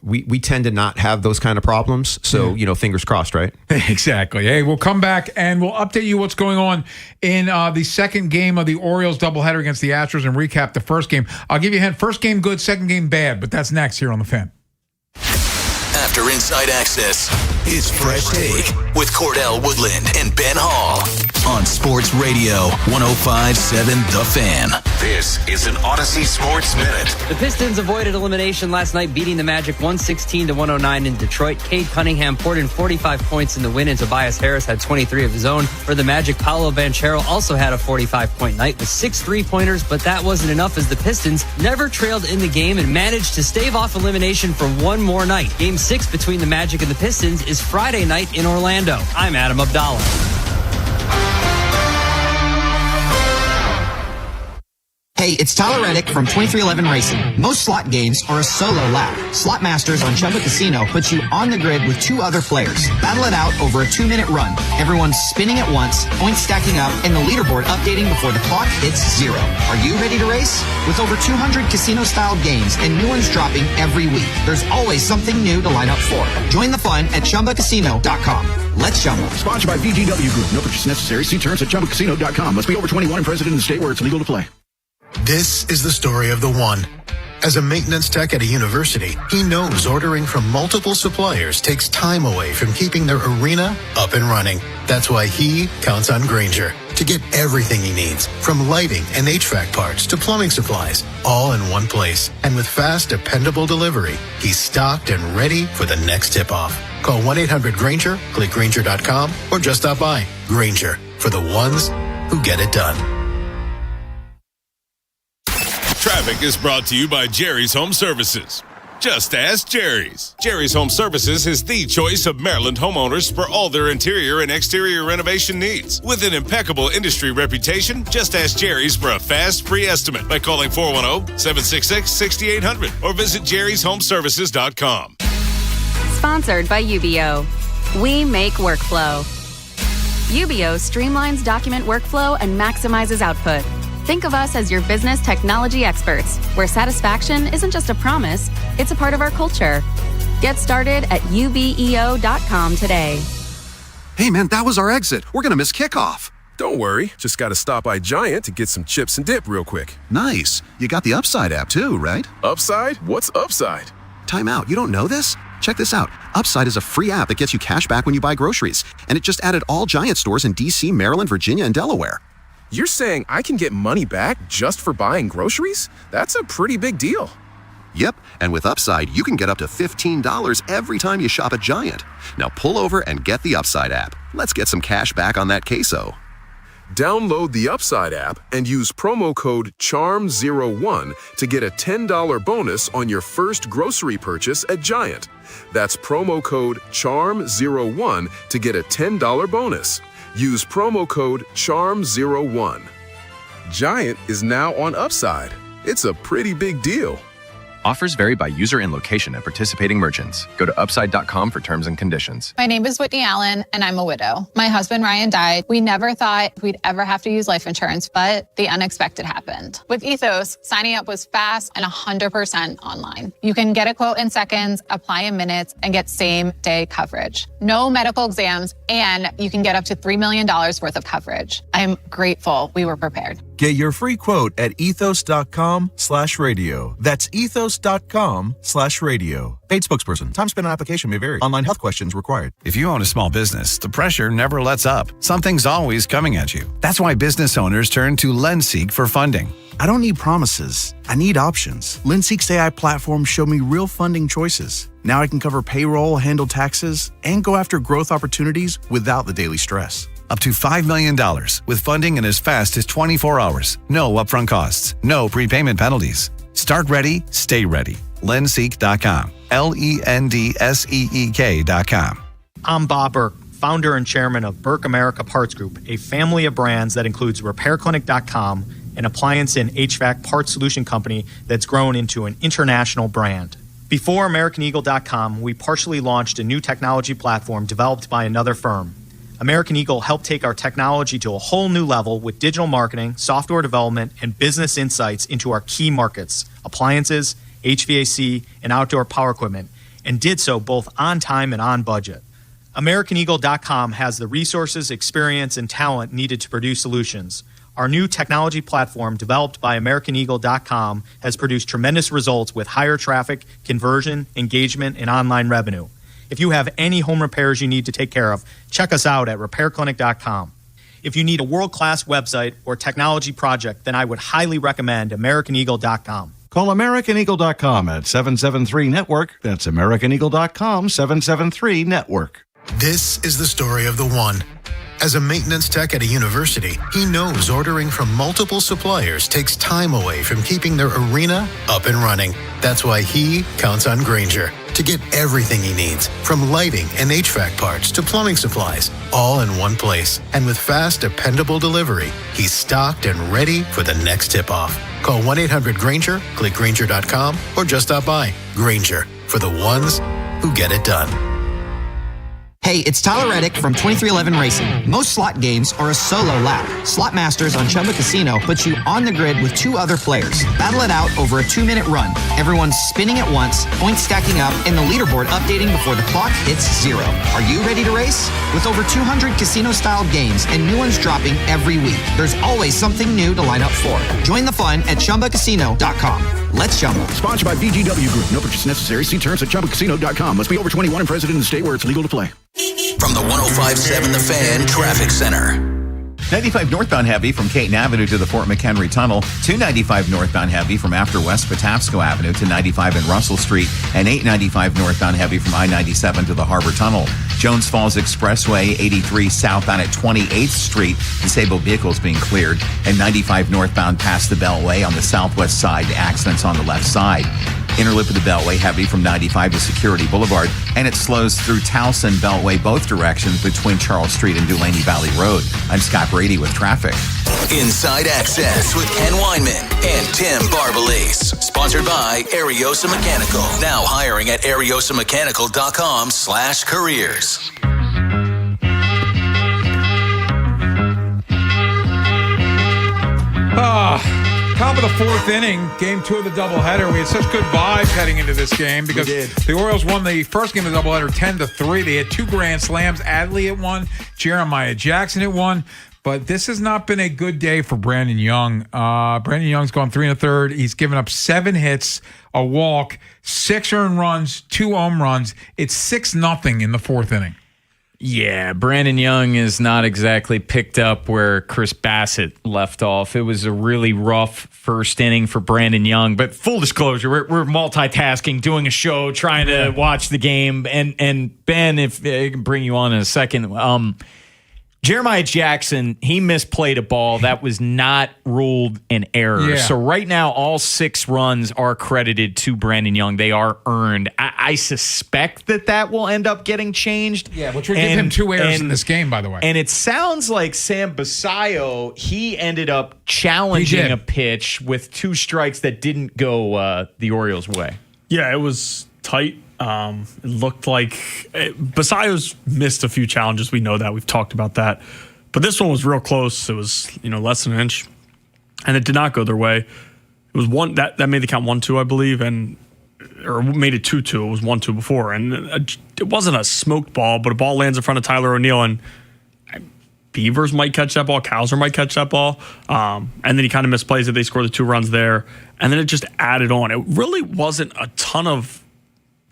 We tend to not have those kind of problems. So, fingers crossed, right? Exactly. Hey, we'll come back and we'll update you what's going on in the second game of the Orioles doubleheader against the Astros and recap the first game. I'll give you a hint. First game good, second game bad, but that's next here on The Fan. After Inside Access, it's Fresh Take with Cordell Woodland and Ben Hall on Sports Radio 105.7 The Fan. This is an Odyssey Sports Minute. The Pistons avoided elimination last night, beating the Magic 116-109 in Detroit. Cade Cunningham poured in 45 points in the win, and Tobias Harris had 23 of his own. For the Magic, Paolo Banchero also had a 45-point night with 6 3-pointers, but that wasn't enough as the Pistons never trailed in the game and managed to stave off elimination for one more night. Game 6 between the Magic and the Pistons is Friday night in Orlando. I'm Adam Abdallah. Hey, it's Tyler Reddick from 2311 Racing. Most slot games are a solo lap. Slot Masters on Chumba Casino puts you on the grid with 2 other players. Battle it out over a 2-minute run. Everyone's spinning at once, points stacking up, and the leaderboard updating before the clock hits 0. Are you ready to race? With over 200 casino-style games and new ones dropping every week, there's always something new to line up for. Join the fun at ChumbaCasino.com. Let's Chumba. Sponsored by VGW Group. No purchase necessary. See terms at ChumbaCasino.com. Must be over 21 and present in the state where it's legal to play. This is the story of the one. As a maintenance tech at a university, he knows ordering from multiple suppliers takes time away from keeping their arena up and running. That's why he counts on Grainger to get everything he needs, from lighting and HVAC parts to plumbing supplies, all in one place. And with fast, dependable delivery, he's stocked and ready for the next tip-off. Call 1-800-GRAINGER, click Grainger.com, or just stop by. Grainger, for the ones who get it done. Traffic is brought to you by Jerry's Home Services. Just ask Jerry's. Jerry's Home Services is the choice of Maryland homeowners for all their interior and exterior renovation needs. With an impeccable industry reputation, just ask Jerry's for a fast, free estimate by calling 410-766-6800 or visit jerryshomeservices.com. Sponsored by UBO. We make workflow. UBO streamlines document workflow and maximizes output. Think of us as your business technology experts, where satisfaction isn't just a promise, it's a part of our culture. Get started at ubeo.com today. Hey man, that was our exit. We're gonna miss kickoff. Don't worry, just gotta stop by Giant to get some chips and dip real quick. Nice. You got the Upside app too, right? Upside? What's Upside? Time out, you don't know this? Check this out. Upside is a free app that gets you cash back when you buy groceries. And it just added all Giant stores in DC, Maryland, Virginia, and Delaware. You're saying I can get money back just for buying groceries? That's a pretty big deal. Yep, and with Upside, you can get up to $15 every time you shop at Giant. Now pull over and get the Upside app. Let's get some cash back on that queso. Download the Upside app and use promo code CHARM01 to get a $10 bonus on your first grocery purchase at Giant. That's promo code CHARM01 to get a $10 bonus. Use promo code CHARM01. Giant is now on Upside. It's a pretty big deal. Offers vary by user and location at participating merchants. Go to upside.com for terms and conditions. My name is Whitney Allen, and I'm a widow. My husband, Ryan, died. We never thought we'd ever have to use life insurance, but the unexpected happened. With Ethos, signing up was fast and 100% online. You can get a quote in seconds, apply in minutes, and get same-day coverage. No medical exams, and you can get up to $3 million worth of coverage. I'm grateful we were prepared. Get your free quote at ethos.com/radio. That's ethos.com/radio. Paid spokesperson. Time spent on application may vary. Online health questions required. If you own a small business, the pressure never lets up. Something's always coming at you. That's why business owners turn to LendSeek for funding. I don't need promises. I need options. LendSeek's AI platform showed me real funding choices. Now I can cover payroll, handle taxes, and go after growth opportunities without the daily stress. Up to $5 million with funding in as fast as 24 hours. No upfront costs. No prepayment penalties. Start ready, stay ready. LendSeek.com. LendSeek.com. I'm Bob Burke, founder and chairman of Burke America Parts Group, a family of brands that includes RepairClinic.com, an appliance and HVAC parts solution company that's grown into an international brand. Before AmericanEagle.com, we partially launched a new technology platform developed by another firm. American Eagle helped take our technology to a whole new level with digital marketing, software development, and business insights into our key markets, appliances, HVAC, and outdoor power equipment, and did so both on time and on budget. AmericanEagle.com has the resources, experience, and talent needed to produce solutions. Our new technology platform, developed by AmericanEagle.com, has produced tremendous results with higher traffic, conversion, engagement, and online revenue. If you have any home repairs you need to take care of, check us out at RepairClinic.com. If you need a world-class website or technology project, then I would highly recommend AmericanEagle.com. Call AmericanEagle.com at 773-NETWORK. That's AmericanEagle.com, 773-NETWORK. This is the story of the one. As a maintenance tech at a university, he knows ordering from multiple suppliers takes time away from keeping their arena up and running. That's why he counts on Grainger to get everything he needs, from lighting and HVAC parts to plumbing supplies, all in one place. And with fast, dependable delivery, he's stocked and ready for the next tip-off. Call 1-800-GRAINGER, click Grainger.com, or just stop by. Grainger, for the ones who get it done. Hey, it's Tyler Reddick from 2311 Racing. Most slot games are a solo lap. Slot Masters on Chumba Casino puts you on the grid with two other players. Battle it out over a 2-minute run. Everyone's spinning at once, points stacking up, and the leaderboard updating before the clock hits 0. Are you ready to race? With over 200 casino-style games and new ones dropping every week, there's always something new to line up for. Join the fun at ChumbaCasino.com. Let's Chumba. Sponsored by VGW Group. No purchase necessary. See terms at ChumbaCasino.com. Must be over 21 and present in the state where it's legal to play. From the 105.7 The Fan Traffic Center. 95 northbound heavy from Caton Avenue to the Fort McHenry Tunnel, 295 northbound heavy from after West Patapsco Avenue to 95 and Russell Street, and 895 northbound heavy from I-97 to the Harbor Tunnel. Jones Falls Expressway, 83 southbound at 28th Street, disabled vehicles being cleared, and 95 northbound past the Beltway on the southwest side, accidents on the left side. Inner loop of the Beltway heavy from 95 to Security Boulevard, and it slows through Towson Beltway both directions between Charles Street and Dulaney Valley Road. I'm Scott Brady with traffic. Inside Access with Ken Weinman and Tim Barbalese. Sponsored by Ariosa Mechanical. Now hiring at ariosamechanical.com/careers. Top of the fourth inning, game 2 of the doubleheader. We had such good vibes heading into this game because the Orioles won the first game of the doubleheader 10-3. They had 2 grand slams. Adley at 1, Jeremiah Jackson at 1. But this has not been a good day for Brandon Young. Brandon Young's gone 3 1/3. He's given up 7 hits, a walk, 6 earned runs, 2 home runs. It's 6-0 in the fourth inning. Yeah, Brandon Young is not exactly picked up where Chris Bassett left off. It was a really rough first inning for Brandon Young. But full disclosure, we're multitasking, doing a show, trying to watch the game. And Ben, if I can bring you on in a second, Jeremiah Jackson, he misplayed a ball that was not ruled an error. Yeah. So right now, all 6 runs are credited to Brandon Young. They are earned. I suspect that will end up getting changed. Yeah, which would give him 2 errors in this game, by the way. And it sounds like Sam Basayo, he ended up challenging a pitch with 2 strikes that didn't go the Orioles' way. Yeah, it was tight. It looked like Basayo's missed a few challenges. We know that. We've talked about that. But this one was real close. It was, less than an inch. And it did not go their way. It was one that made the count 1-2, I believe, or made it 2-2. It was 1-2 before. And it wasn't a smoked ball, but a ball lands in front of Tyler O'Neill, and Beavers might catch that ball. Cowser might catch that ball. And then he kind of misplays it. They score the 2 runs there. And then it just added on. It really wasn't a ton of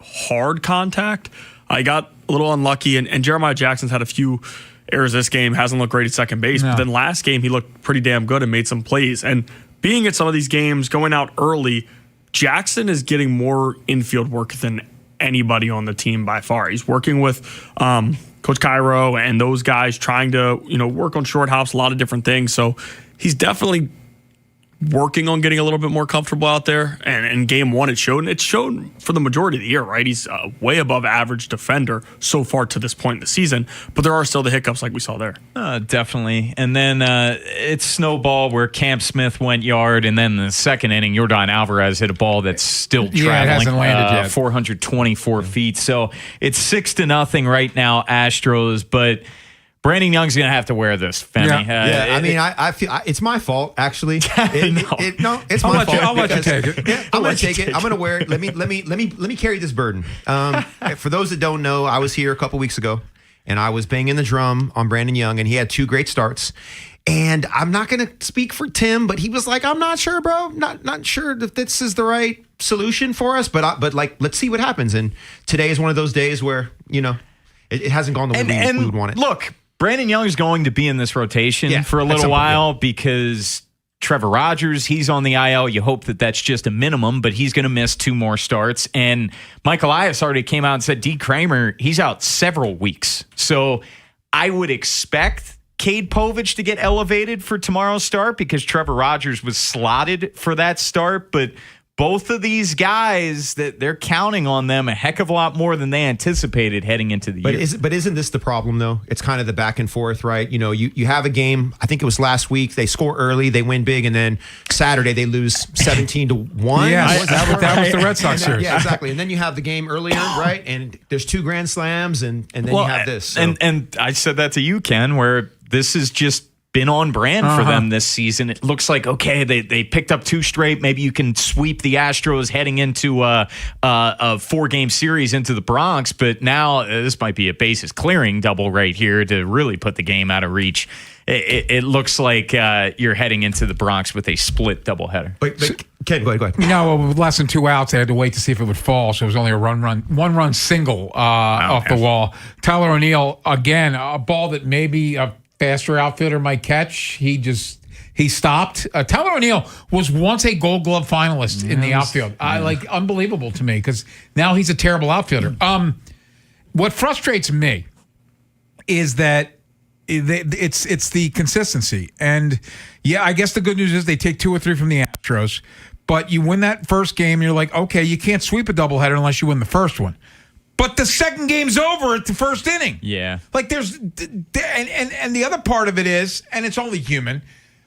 hard contact. I got a little unlucky, and Jeremiah Jackson's had a few errors this game. Hasn't looked great at second base. No. But then last game, he looked pretty damn good and made some plays. And being at some of these games, going out early, Jackson is getting more infield work than anybody on the team by far. He's working with Coach Cairo and those guys, trying to work on short hops, a lot of different things. So he's definitely working on getting a little bit more comfortable out there. And in game 1, it showed. And it showed for the majority of the year, right? He's a way above average defender so far to this point in the season. But there are still the hiccups like we saw there. Definitely. And then it's snowball where Cam Smith went yard. And then the second inning, Yordan Alvarez hit a ball that's still traveling. It hasn't landed yet. 424 feet. So it's 6-0 right now, Astros. But Brandon Young's going to have to wear this, Femi. I feel it's my fault, actually. It's my fault. I'll let you take it. Yeah, I'm going to take it. I'm going to wear it. Let me carry this burden. For those that don't know, I was here a couple weeks ago, and I was banging the drum on Brandon Young, and he had 2 great starts. And I'm not going to speak for Tim, but he was like, "I'm not sure, bro. Not sure if this is the right solution for us, but let's see what happens." And today is one of those days where it hasn't gone the way we would want it. Look, Brandon Young is going to be in this rotation for a little while because Trevor Rogers, he's on the IL. You hope that that's just a minimum, but he's going to miss 2 more starts. And Mike Elias already came out and said D. Kramer, he's out several weeks. So I would expect Cade Povich to get elevated for tomorrow's start because Trevor Rogers was slotted for that start. But both of these guys, that they're counting on them a heck of a lot more than they anticipated heading into the year. But isn't this the problem, though? It's kind of the back and forth, right? You have a game, I think it was last week, they score early, they win big, and then Saturday they lose 17-1. Yeah, that was the Red Sox series. Yeah, exactly. And then you have the game earlier, right? And there's 2 grand slams, and then you have this. So. And I said that to you, Ken, where this is just been on brand for them this season. It looks like, okay, they picked up 2 straight. Maybe you can sweep the Astros heading into a 4-game series into the Bronx. But now this might be a bases clearing double right here to really put the game out of reach. It looks like you're heading into the Bronx with a split doubleheader. But Ken, go ahead. No, with less than 2 outs, they had to wait to see if it would fall. So it was only a one-run single off the wall. Tyler O'Neill, again, a ball that maybe a faster outfielder might catch. He stopped. Tyler O'Neill was once a Gold Glove finalist in the outfield. Unbelievable to me because now he's a terrible outfielder. What frustrates me is that it's the consistency. And yeah, I guess the good news is they take 2 or 3 from the Astros, but you win that first game and you're like, okay, you can't sweep a doubleheader unless you win the first one. But the second game's over at the first inning. Yeah. Like there's, and the other part of it is, and it's only human,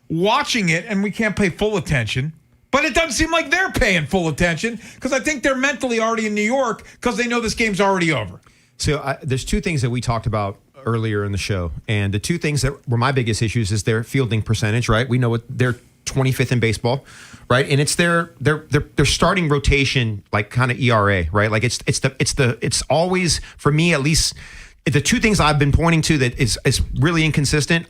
watching it and we can't pay full attention, but it doesn't seem like they're paying full attention because I think they're mentally already in New York because they know this game's already over. So there's 2 things that we talked about earlier in the show. And the 2 things that were my biggest issues is their fielding percentage, right? We know what they're 25th in baseball, right? And it's their starting rotation, like kind of ERA, right? Like it's always, for me at least, the 2 things I've been pointing to that is really inconsistent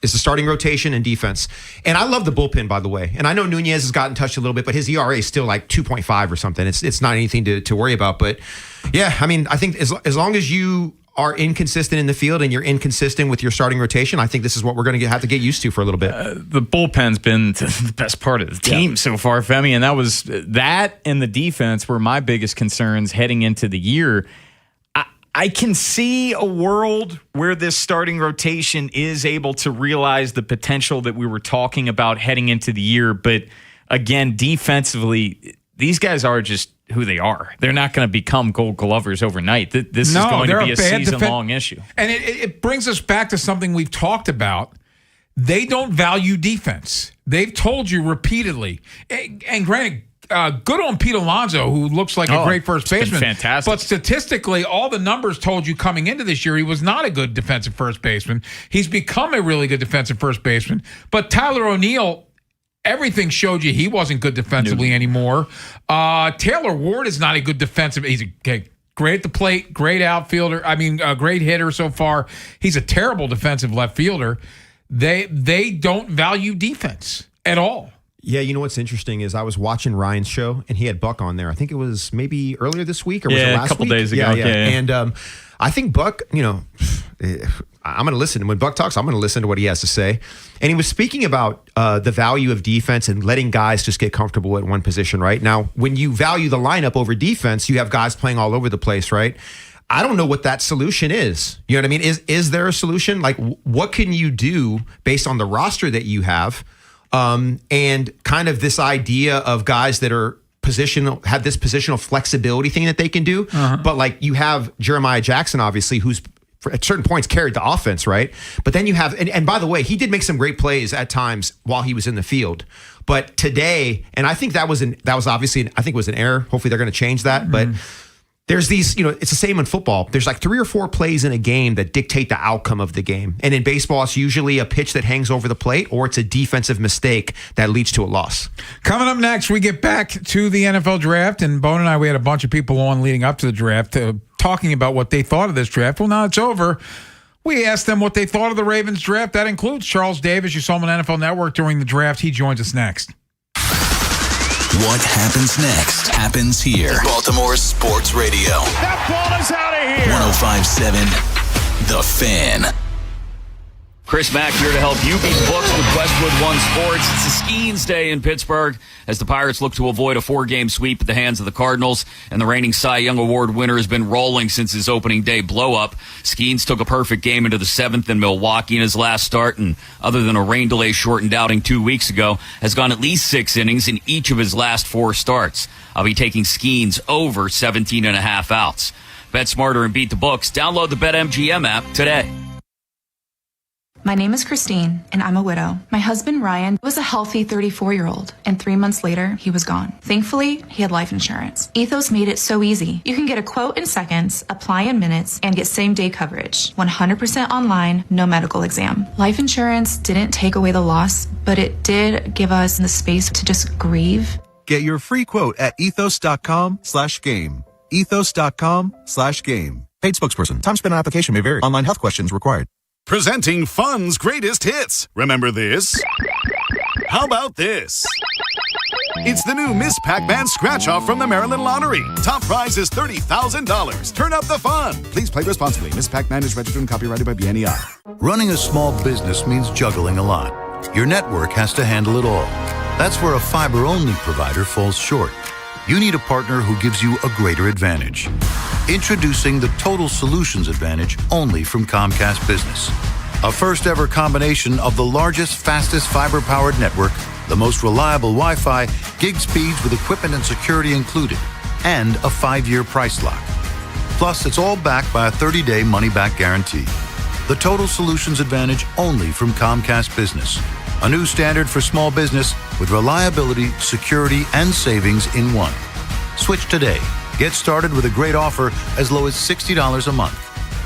is the starting rotation and defense. And I love the bullpen, by the way. And I know Nunez has gotten touched a little bit, but his ERA is still like 2.5 or something. It's not anything to worry about. But yeah, I mean, I think as long as you are inconsistent in the field and you're inconsistent with your starting rotation, I think this is what we're going to have to get used to for a little bit. The bullpen's been the best part of the team so far, Femi, and that and the defense were my biggest concerns heading into the year. I can see a world where this starting rotation is able to realize the potential that we were talking about heading into the year, but again, defensively, these guys are just who they are. They're not going to become Gold Glovers overnight. This is going to be a season-long issue. And it brings us back to something we've talked about. They don't value defense. They've told you repeatedly. And granted, good on Pete Alonso, who looks like a great first baseman. Fantastic. But statistically, all the numbers told you coming into this year he was not a good defensive first baseman. He's become a really good defensive first baseman. But Tyler O'Neill, everything showed you he wasn't good defensively anymore. Taylor Ward is not a good defensive. He's great at the plate, great outfielder. Great hitter so far. He's a terrible defensive left fielder. They don't value defense at all. Yeah, you know what's interesting is I was watching Ryan's show and he had Buck on there. I think it was maybe earlier this week or was it last week? A couple days ago. Yeah. And I think Buck, I'm going to listen. When Buck talks, I'm going to listen to what he has to say. And he was speaking about the value of defense and letting guys just get comfortable at one position, right? Now, when you value the lineup over defense, you have guys playing all over the place, right? I don't know what that solution is. You know what I mean? Is there a solution? Like, what can you do based on the roster that you have? And kind of this idea of guys that are have this positional flexibility thing that they can do. But like you have Jeremiah Jackson, obviously, who's at certain points carried the offense, right? But then you have, and by the way, he did make some great plays at times while he was in the field. But today, and I think that was obviously, I think it was an error. Hopefully they're going to change that. But there's these, it's the same in football. There's like 3 or 4 plays in a game that dictate the outcome of the game. And in baseball, it's usually a pitch that hangs over the plate or it's a defensive mistake that leads to a loss. Coming up next, we get back to the NFL draft. And Bone and I, we had a bunch of people on leading up to the draft talking about what they thought of this draft. Well, now it's over. We asked them what they thought of the Ravens draft. That includes Charles Davis. You saw him on NFL Network during the draft. He joins us next. What happens next happens here. Baltimore Sports Radio. That ball is out of here. 105.7 The Fan. Chris Mack here to help you beat books with Westwood One Sports. It's a Skeens Day in Pittsburgh as the Pirates look to avoid a 4-game sweep at the hands of the Cardinals. And the reigning Cy Young Award winner has been rolling since his opening day blow-up. Skeens took a perfect game into the 7th in Milwaukee in his last start, and other than a rain delay shortened outing 2 weeks ago, has gone at least 6 innings in each of his last 4 starts. I'll be taking Skeens over 17.5 outs. Bet smarter and beat the books. Download the BetMGM app today. My name is Christine, and I'm a widow. My husband, Ryan, was a healthy 34-year-old, and 3 months later, he was gone. Thankfully, he had life insurance. Ethos made it so easy. You can get a quote in seconds, apply in minutes, and get same-day coverage. 100% online, no medical exam. Life insurance didn't take away the loss, but it did give us the space to just grieve. Get your free quote at ethos.com/game. Ethos.com/game. Paid spokesperson. Time spent on application may vary. Online health questions required. Presenting Fun's greatest hits. Remember this? How about this? It's the new Miss Pac-Man scratch-off from the Maryland Lottery. Top prize is $30,000. Turn up the fun. Please play responsibly. Miss Pac-Man is registered and copyrighted by BNEI. Running a small business means juggling a lot. Your network has to handle it all. That's where a fiber-only provider falls short. You need a partner who gives you a greater advantage. Introducing the Total Solutions Advantage only from Comcast Business. A first-ever combination of the largest, fastest fiber-powered network, the most reliable Wi-Fi, gig speeds with equipment and security included, and a 5-year price lock. Plus, it's all backed by a 30-day money-back guarantee. The Total Solutions Advantage only from Comcast Business. A new standard for small business with reliability, security, and savings in one. Switch today. Get started with a great offer as low as $60 a month.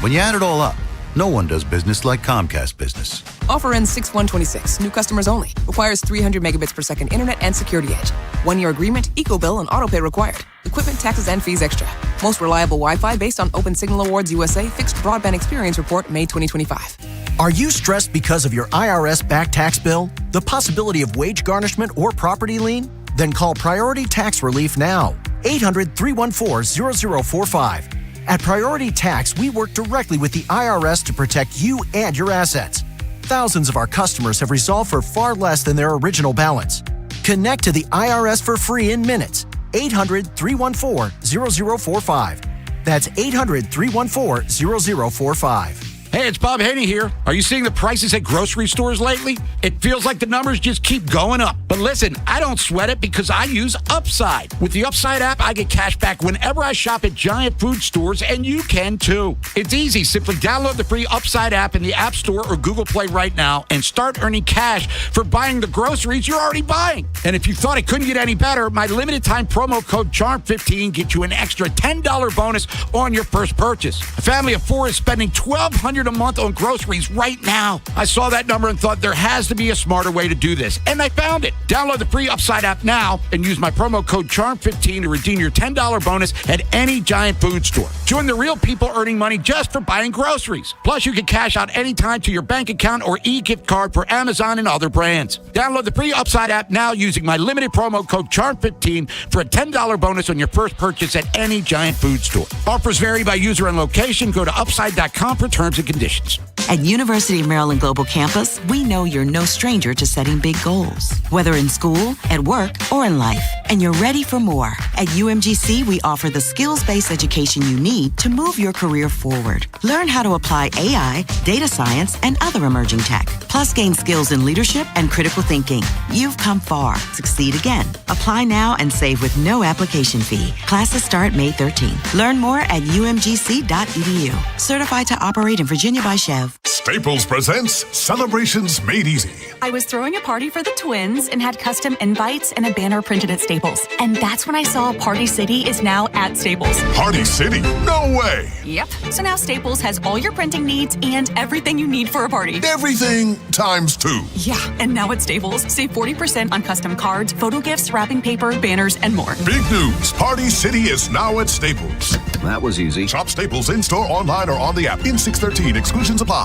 When you add it all up, no one does business like Comcast Business. Offer ends 6/1/26. New customers only. Requires 300 megabits per second internet and security edge. 1-year agreement, eco-bill, and autopay required. Equipment, taxes, and fees extra. Most reliable Wi-Fi based on Open Signal Awards USA Fixed Broadband Experience Report, May 2025. Are you stressed because of your IRS back tax bill? The possibility of wage garnishment or property lien? Then call Priority Tax Relief now. 800-314-0045. At Priority Tax, we work directly with the IRS to protect you and your assets. Thousands of our customers have resolved for far less than their original balance. Connect to the IRS for free in minutes. 800-314-0045. That's 800-314-0045. Hey, it's Bob Haynie here. Are you seeing the prices at grocery stores lately? It feels like the numbers just keep going up. But listen, I don't sweat it because I use Upside. With the Upside app, I get cash back whenever I shop at giant food stores, and you can too. It's easy. Simply download the free Upside app in the App Store or Google Play right now and start earning cash for buying the groceries you're already buying. And if you thought it couldn't get any better, my limited time promo code CHARM15 gets you an extra $10 bonus on your first purchase. A family of 4 is spending $1,200 a month on groceries right now. I saw that number and thought there has to be a smarter way to do this, and I found it. Download the free Upside app now and use my promo code CHARM15 to redeem your $10 bonus at any giant food store. Join the real people earning money just for buying groceries. Plus, you can cash out anytime to your bank account or e-gift card for Amazon and other brands. Download the free Upside app now using my limited promo code CHARM15 for a $10 bonus on your first purchase at any giant food store. Offers vary by user and location. Go to upside.com for terms and conditions. At University of Maryland Global Campus, we know you're no stranger to setting big goals, whether in school, at work, or in life, and you're ready for more. At UMGC, we offer the skills-based education you need to move your career forward. Learn how to apply AI, data science, and other emerging tech, plus gain skills in leadership and critical thinking. You've come far. Succeed again. Apply now and save with no application fee. Classes start May 13th. Learn more at umgc.edu. Certified to operate in Virginia by Chev. Staples presents Celebrations Made Easy. I was throwing a party for the twins and had custom invites and a banner printed at Staples. And that's when I saw Party City is now at Staples. Party City? No way! Yep. So now Staples has all your printing needs and everything you need for a party. Everything times 2. Yeah, and now at Staples, save 40% on custom cards, photo gifts, wrapping paper, banners, and more. Big news. Party City is now at Staples. That was easy. Shop Staples in-store, online, or on the app. In 613. Exclusions apply.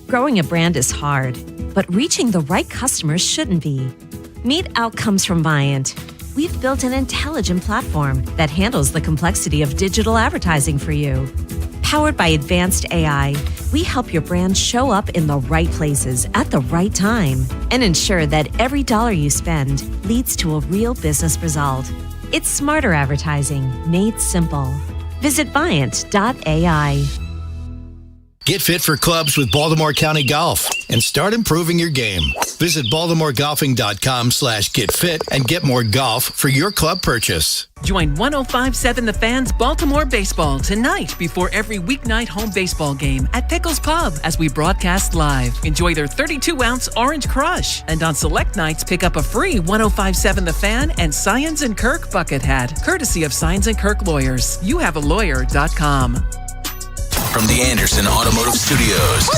Growing a brand is hard, but reaching the right customers shouldn't be. Meet Outcomes from Viant. We've built an intelligent platform that handles the complexity of digital advertising for you. Powered by advanced AI, we help your brand show up in the right places at the right time and ensure that every dollar you spend leads to a real business result. It's smarter advertising made simple. Visit Viant.ai. Get fit for clubs with Baltimore County Golf and start improving your game. Visit BaltimoreGolfing.com/getfit and get more golf for your club purchase. Join 105.7 The Fan's Baltimore Baseball tonight before every weeknight home baseball game at Pickles Pub as we broadcast live. Enjoy their 32-ounce Orange Crush. And on select nights, pick up a free 105.7 The Fan and Science & Kirk bucket hat, courtesy of Science & Kirk Lawyers. YouHaveALawyer.com. From the Anderson Automotive Studios,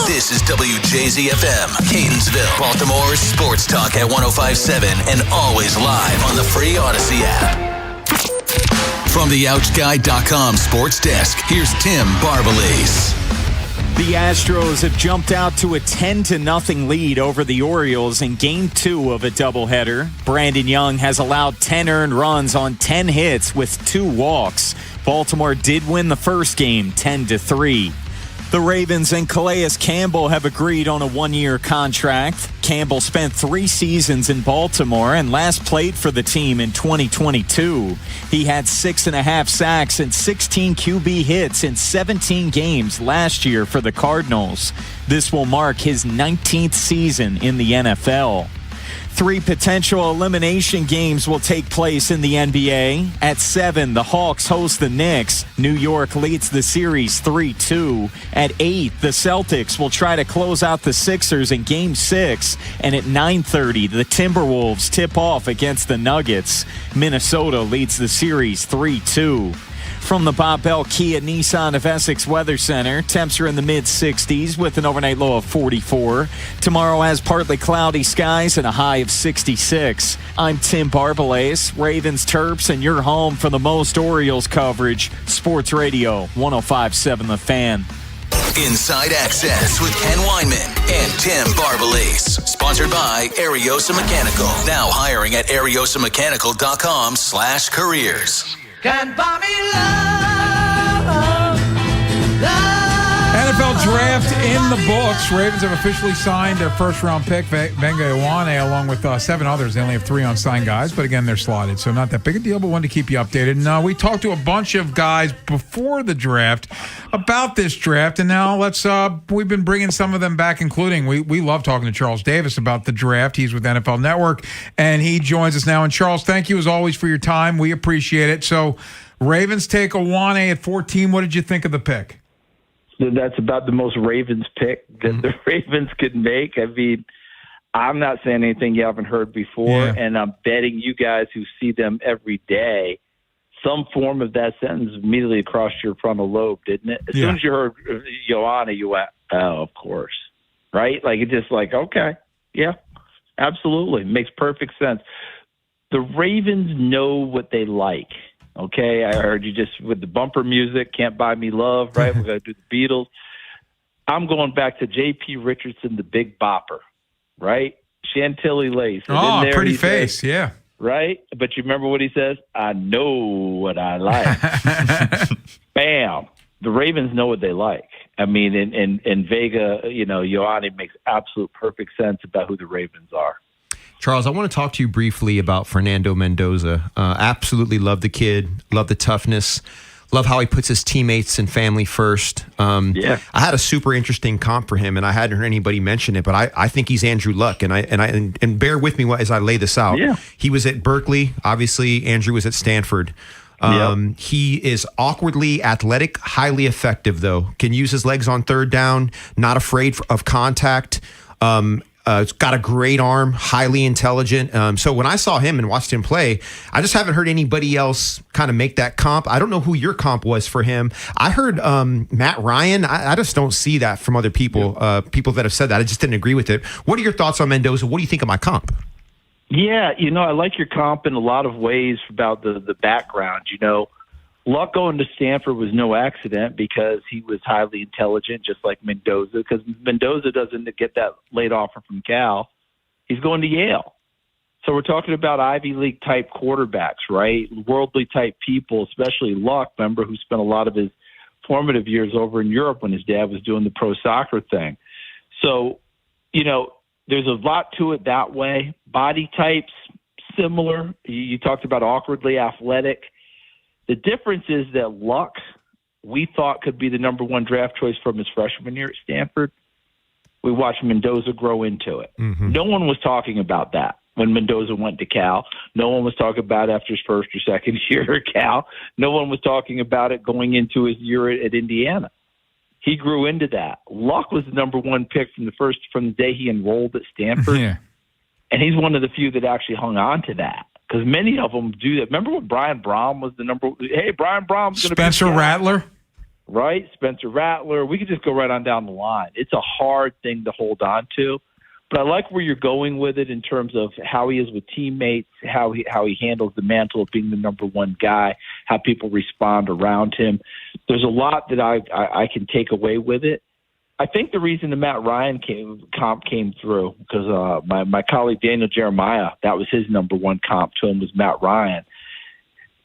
this is WJZFM, Catonsville, Baltimore's sports talk at 105.7 and always live on the free Odyssey app. From the OutGuy.com sports desk, here's Tim Barbalese. The Astros have jumped out to a 10-0 lead over the Orioles in Game 2 of a doubleheader. Brandon Young has allowed 10 earned runs on 10 hits with 2 walks. Baltimore did win the first game 10-3. The Ravens and Calais Campbell have agreed on a 1-year contract. Campbell spent 3 seasons in Baltimore and last played for the team in 2022. He had 6.5 sacks and 16 QB hits in 17 games last year for the Cardinals. This will mark his 19th season in the NFL. 3 potential elimination games will take place in the NBA. At 7, the Hawks host the Knicks. New York leads the series 3-2. At 8, the Celtics will try to close out the Sixers in Game 6. And at 9:30, the Timberwolves tip off against the Nuggets. Minnesota leads the series 3-2. From the Bob Bell Kia Nissan of Essex Weather Center, temps are in the mid-60s with an overnight low of 44. Tomorrow has partly cloudy skies and a high of 66. I'm Tim Barbalese, Ravens, Terps, and your home for the most Orioles coverage. Sports Radio 105.7 The Fan. Inside Access with Ken Weinman and Tim Barbalese. Sponsored by Ariosa Mechanical. Now hiring at ariosamechanical.com/careers. Can't buy me love. NFL draft in the books. Ravens have officially signed their first-round pick, Venga Iwane, along with 7 others. They only have 3 unsigned guys, but again, they're slotted, so not that big a deal, but one to keep you updated. And we talked to a bunch of guys before the draft about this draft, and now we've been bringing some of them back, including we love talking to Charles Davis about the draft. He's with NFL Network, and he joins us now. And Charles, thank you as always for your time. We appreciate it. So Ravens take Iwane at 14. What did you think of the pick? That's about the most Ravens pick that the Ravens could make. I mean, I'm not saying anything you haven't heard before, and I'm betting you guys who see them every day, some form of that sentence immediately crossed your frontal lobe, didn't it? As soon as you heard Ioane, you went, oh, of course, right? Like, it's just like, okay, yeah, absolutely. Makes perfect sense. The Ravens know what they like. Okay, I heard you just with the bumper music, Can't Buy Me Love, right? We're going to do the Beatles. I'm going back to J.P. Richardson, the Big Bopper, right? Chantilly lace. Oh, pretty face, yeah. Right? But you remember what he says? I know what I like. Bam. The Ravens know what they like. I mean, in Vega, Ioane makes absolute perfect sense about who the Ravens are. Charles, I want to talk to you briefly about Fernando Mendoza. Absolutely love the kid, love the toughness, love how he puts his teammates and family first. I had a super interesting comp for him, and I hadn't heard anybody mention it, but I think he's Andrew Luck, and bear with me as I lay this out. Yeah. He was at Berkeley. Obviously, Andrew was at Stanford. He is awkwardly athletic, highly effective, though. Can use his legs on third down, not afraid of contact. It's got a great arm, highly intelligent. So when I saw him and watched him play, I just haven't heard anybody else kind of make that comp. I don't know who your comp was for him. I heard Matt Ryan. I just don't see that from other people, people that have said that. I just didn't agree with it. What are your thoughts on Mendoza? What do you think of my comp? Yeah, I like your comp in a lot of ways about the background. Luck going to Stanford was no accident because he was highly intelligent, just like Mendoza, because Mendoza doesn't get that late offer from Cal. He's going to Yale. So we're talking about Ivy League type quarterbacks, right? Worldly type people, especially Luck, remember, who spent a lot of his formative years over in Europe when his dad was doing the pro soccer thing. So, there's a lot to it that way. Body types, similar. You talked about awkwardly athletic. The difference is that Luck, we thought could be the number 1 draft choice from his freshman year at Stanford. We watched Mendoza grow into it. Mm-hmm. No one was talking about that when Mendoza went to Cal. No one was talking about it after his first or second year at Cal. No one was talking about it going into his year at Indiana. He grew into that. Luck was the number 1 pick from the day he enrolled at Stanford. Yeah. And he's one of the few that actually hung on to that. Because many of them do that. Remember when Brian Brohm was the number? Hey, Brian Brom's going to be Spencer Rattler, right? Spencer Rattler. We could just go right on down the line. It's a hard thing to hold on to, but I like where you're going with it in terms of how he is with teammates, how he handles the mantle of being the number 1 guy, how people respond around him. There's a lot that I can take away with it. I think the reason the Matt Ryan comp came through, because my colleague Daniel Jeremiah, that was his number 1 comp to him, was Matt Ryan.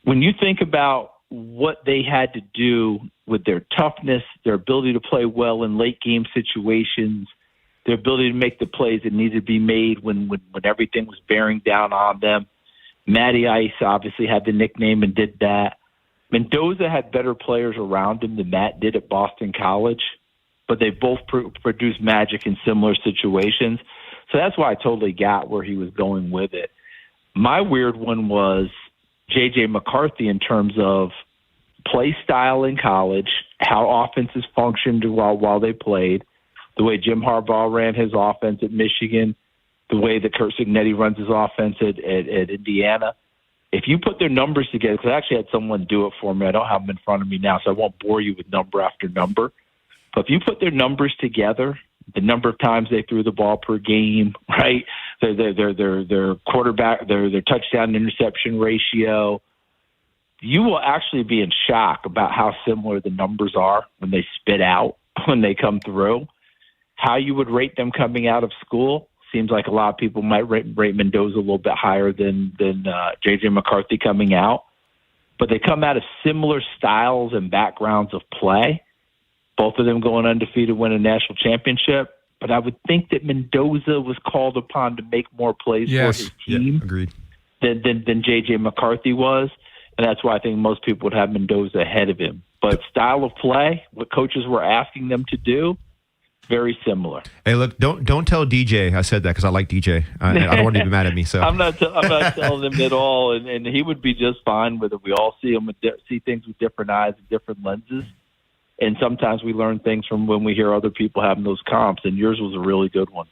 When you think about what they had to do with their toughness, their ability to play well in late game situations, their ability to make the plays that needed to be made when everything was bearing down on them, Matty Ice obviously had the nickname and did that. Mendoza had better players around him than Matt did at Boston College, but they both produced magic in similar situations. So that's why I totally got where he was going with it. My weird one was J.J. McCarthy in terms of play style in college, how offenses functioned while they played, the way Jim Harbaugh ran his offense at Michigan, the way that Curt Cignetti runs his offense at Indiana. If you put their numbers together, because I actually had someone do it for me. I don't have them in front of me now, so I won't bore you with number after number. But if you put their numbers together, the number of times they threw the ball per game, right? Their quarterback, their touchdown interception ratio, you will actually be in shock about how similar the numbers are when they spit out, when they come through. How you would rate them coming out of school seems like a lot of people might rate Mendoza a little bit higher than J.J. McCarthy coming out. but they come out of similar styles and backgrounds of play. Both of them going undefeated, win a national championship. But I would think that Mendoza was called upon to make more plays for his team than J.J. McCarthy was. And that's why I think most people would have Mendoza ahead of him. But style of play, what coaches were asking them to do, very similar. Hey, look, don't tell DJ I said that because I like DJ. I don't want to be mad at me. So I'm not telling him at all, and he would be just fine with it. We all see things with different eyes and different lenses, and sometimes we learn things from when we hear other people having those comps. And yours was a really good one.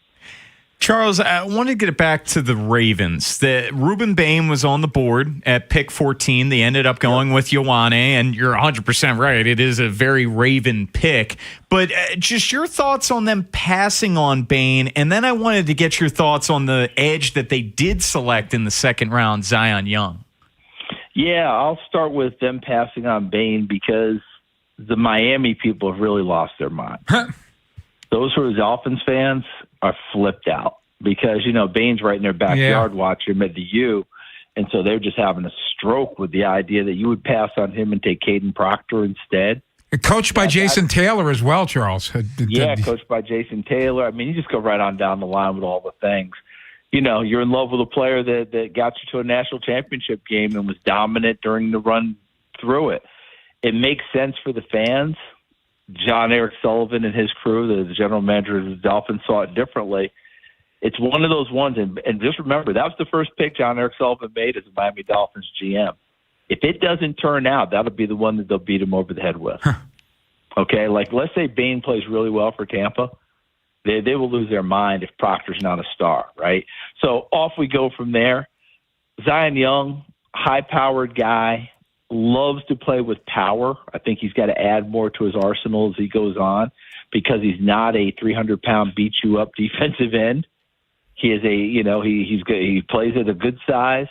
Charles, I want to get back to the Ravens. Ruben Bain was on the board at pick 14. They ended up going with Ioane, and you're 100% right. It is a very Raven pick. But just your thoughts on them passing on Bain, and then I wanted to get your thoughts on the edge that they did select in the second round, Zion Young. Yeah, I'll start with them passing on Bain because the Miami people have really lost their mind. Those who are Dolphins fans are flipped out because, Bain's right in their backyard watching him at the U. And so they're just having a stroke with the idea that you would pass on him and take Caden Proctor instead. Coached by Jason Taylor as well, Charles. Coached by Jason Taylor. I mean, you just go right on down the line with all the things. You're in love with a player that got you to a national championship game and was dominant during the run through it. It makes sense for the fans. John Eric Sullivan and his crew, the general manager of the Dolphins, saw it differently. It's one of those ones, and just remember, that was the first pick John Eric Sullivan made as a Miami Dolphins GM. If it doesn't turn out, that'll be the one that they'll beat him over the head with. Okay, like let's say Bain plays really well for Tampa. They will lose their mind if Proctor's not a star, right? So off we go from there. Zion Young, high-powered guy, loves to play with power. I think he's got to add more to his arsenal as he goes on because he's not a 300-pound beat-you-up defensive end. He is he plays at a good size.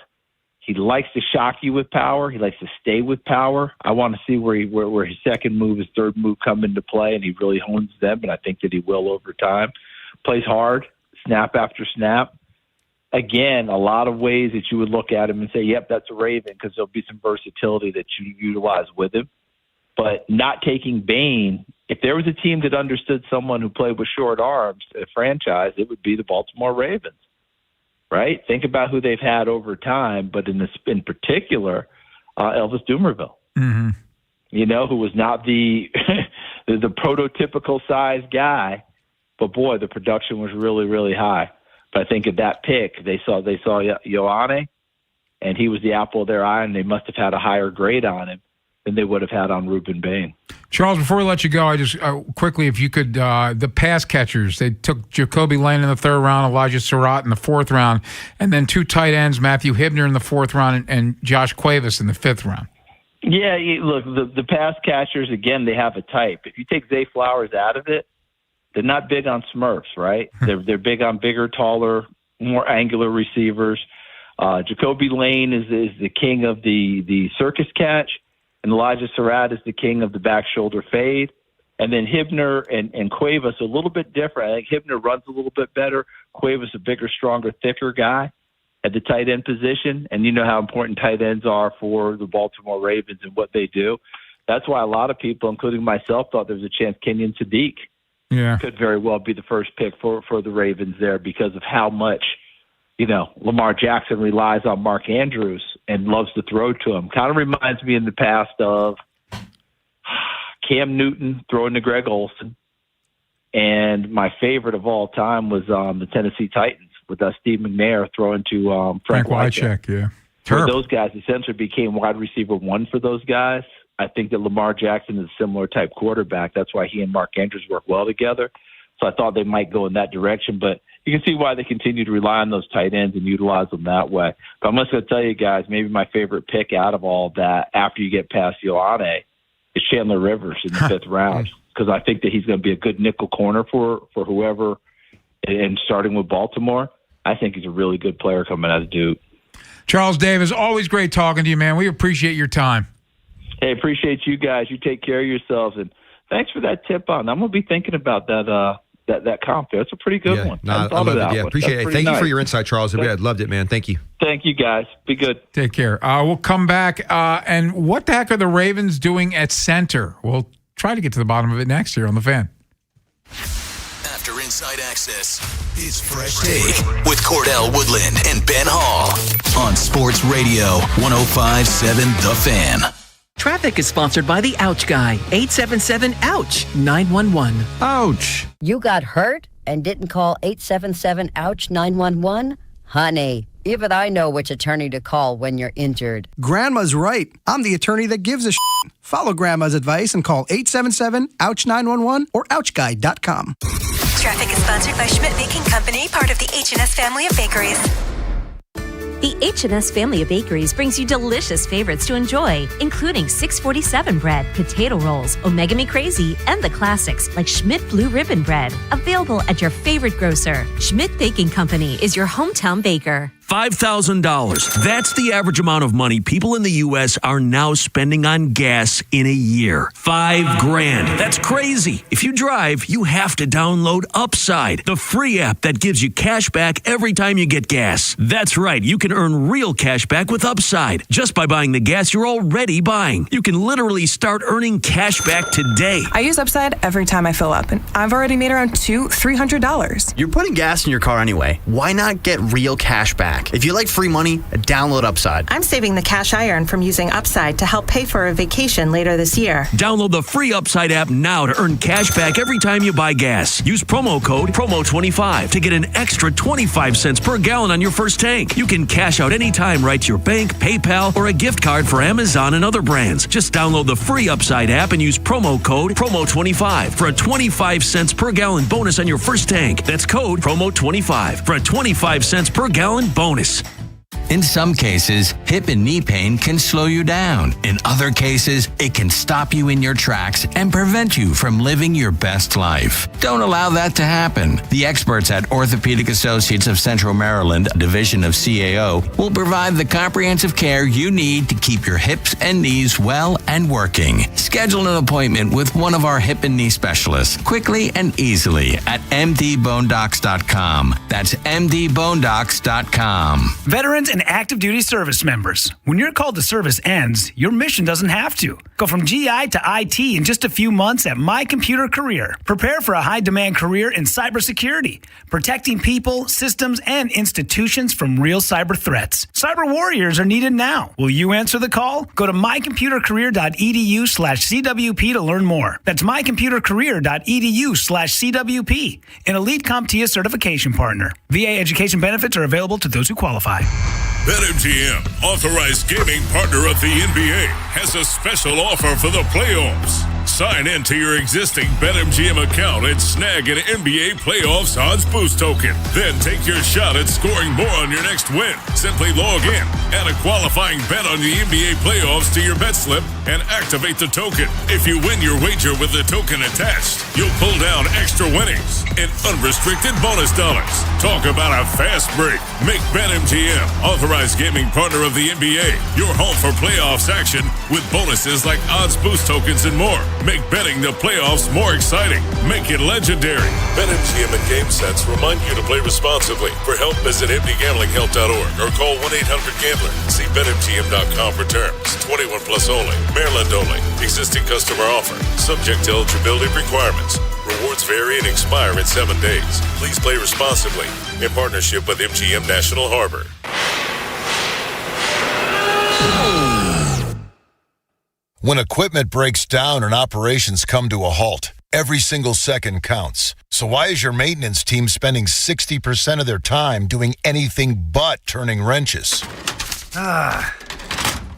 He likes to shock you with power. He likes to stay with power. I want to see where his second move, his third move come into play, and he really hones them, and I think that he will over time. Plays hard, snap after snap. Again, a lot of ways that you would look at him and say, yep, that's a Raven, because there'll be some versatility that you utilize with him. But not taking Bain, if there was a team that understood someone who played with short arms, a franchise, it would be the Baltimore Ravens, right? Think about who they've had over time, but in particular, Elvis Dumervil, who was not the the prototypical size guy, but boy, the production was really, really high. But I think at that pick, they saw Ioane, and he was the apple of their eye, and they must have had a higher grade on him than they would have had on Ruben Bain. Charles, before we let you go, I just quickly, if you could, the pass catchers, they took Jacoby Lane in the third round, Elijah Surratt in the fourth round, and then two tight ends, Matthew Hibner in the fourth round and Josh Cuevas in the fifth round. Yeah, look, the pass catchers, again, they have a type. If you take Zay Flowers out of it, they're not big on Smurfs, right? They're big on bigger, taller, more angular receivers. Jacoby Lane is the king of the circus catch, and Elijah Surratt is the king of the back shoulder fade. And then Hibner and Cuevas are a little bit different. I think Hibner runs a little bit better. Cuevas a bigger, stronger, thicker guy at the tight end position. And you know how important tight ends are for the Baltimore Ravens and what they do. That's why a lot of people, including myself, thought there was a chance Kenyon Sadiq could very well be the first pick for the Ravens there because of how much, Lamar Jackson relies on Mark Andrews and loves to throw to him. Kind of reminds me in the past of Cam Newton throwing to Greg Olsen. And my favorite of all time was the Tennessee Titans with Steve McNair throwing to Frank Wycheck. Where those guys essentially became wide receiver one for those guys. I think that Lamar Jackson is a similar type quarterback. That's why he and Mark Andrews work well together. So I thought they might go in that direction. But you can see why they continue to rely on those tight ends and utilize them that way. But I'm just going to tell you guys, maybe my favorite pick out of all of that after you get past Ioane is Chandler Rivers in the fifth round because I think that he's going to be a good nickel corner for whoever. And starting with Baltimore, I think he's a really good player coming out of Duke. Charles Davis, always great talking to you, man. We appreciate your time. Hey, appreciate you guys. You take care of yourselves, and thanks for that tip on. I'm going to be thinking about that that comp there. It's a pretty good one. I love it. Yeah, appreciate it. Thank you for your insight, Charles. I loved it, man. Thank you. Thank you, guys. Be good. Take care. We'll come back. And what the heck are the Ravens doing at center? We'll try to get to the bottom of it next year on The Fan. After Inside Access is Fresh Take with Cordell Woodland and Ben Hall on Sports Radio 105.7 The Fan. Traffic is sponsored by the Ouch Guy, 877-OUCH-911. Ouch. You got hurt and didn't call 877-OUCH-911? Honey, even I know which attorney to call when you're injured. Grandma's right. I'm the attorney that gives a shit. Follow Grandma's advice and call 877-OUCH-911 or OUCHGuy.com. Traffic is sponsored by Schmidt Baking Company, part of the H&S family of bakeries. The H&S family of bakeries brings you delicious favorites to enjoy, including 647 bread, potato rolls, Omega Me Crazy, and the classics like Schmidt Blue Ribbon Bread. Available at your favorite grocer. Schmidt Baking Company is your hometown baker. $5,000. That's the average amount of money people in the U.S. are now spending on gas in a year. $5,000. That's crazy. If you drive, you have to download Upside, the free app that gives you cash back every time you get gas. That's right. You can earn real cash back with Upside just by buying the gas you're already buying. You can literally start earning cash back today. I use Upside every time I fill up, and I've already made around $300. You're putting gas in your car anyway. Why not get real cash back? If you like free money, download Upside. I'm saving the cash I earn from using Upside to help pay for a vacation later this year. Download the free Upside app now to earn cash back every time you buy gas. Use promo code PROMO25 to get an extra 25 cents per gallon on your first tank. You can cash out anytime right to your bank, PayPal, or a gift card for Amazon and other brands. Just download the free Upside app and use promo code PROMO25 for a 25 cents per gallon bonus on your first tank. That's code PROMO25 for a 25 cents per gallon bonus. In some cases, hip and knee pain can slow you down. In other cases, it can stop you in your tracks and prevent you from living your best life. Don't allow that to happen. The experts at Orthopedic Associates of Central Maryland, a division of CAO, will provide the comprehensive care you need to keep your hips and knees well and working. Schedule an appointment with one of our hip and knee specialists quickly and easily at mdbonedocs.com. That's mdbonedocs.com. Veterans and active duty service members. When your call to service ends, your mission doesn't have to. Go from GI to IT in just a few months at My Computer Career. Prepare for a high-demand career in cybersecurity, protecting people, systems, and institutions from real cyber threats. Cyber warriors are needed now. Will you answer the call? Go to mycomputercareer.edu/CWP to learn more. That's mycomputercareer.edu/CWP, an elite CompTIA certification partner. VA education benefits are available to those who qualify. BetMGM, authorized gaming partner of the NBA, has a special offer for the playoffs. Sign in to your existing BetMGM account and snag an NBA Playoffs Odds Boost token. Then take your shot at scoring more on your next win. Simply log in, add a qualifying bet on the NBA playoffs to your bet slip, and activate the token. If you win your wager with the token attached, you'll pull down extra winnings and unrestricted bonus dollars. Talk about a fast break. Make BetMGM, authorized gaming partner of the NBA, your home for playoffs action with bonuses like odds boost tokens and more. Make betting the playoffs more exciting. Make it legendary. BetMGM and GameSense remind you to play responsibly. For help, visit mdgamblinghelp.org or call 1-800-GAMBLER. See BetMGM.com for terms. 21 plus only. Maryland only. Existing customer offer. Subject to eligibility requirements. Rewards vary and expire in 7 days. Please play responsibly. In partnership with MGM National Harbor. When equipment breaks down and operations come to a halt, every single second counts. So why is your maintenance team spending 60% of their time doing anything but turning wrenches?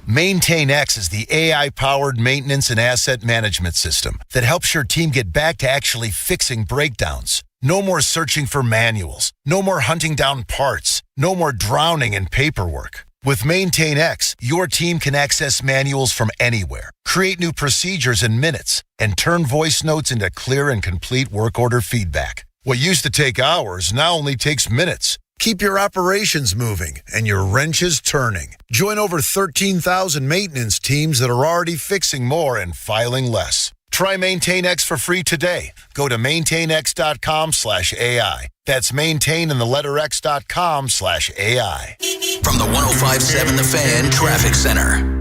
MaintainX is the AI-powered maintenance and asset management system that helps your team get back to actually fixing breakdowns. No more searching for manuals. No more hunting down parts. No more drowning in paperwork. With MaintainX, your team can access manuals from anywhere, create new procedures in minutes, and turn voice notes into clear and complete work order feedback. What used to take hours now only takes minutes. Keep your operations moving and your wrenches turning. Join over 13,000 maintenance teams that are already fixing more and filing less. Try Maintain X for free today. Go to maintainx.com/AI. That's maintain and the letter x.com/AI. From the 105.7 The Fan Traffic Center.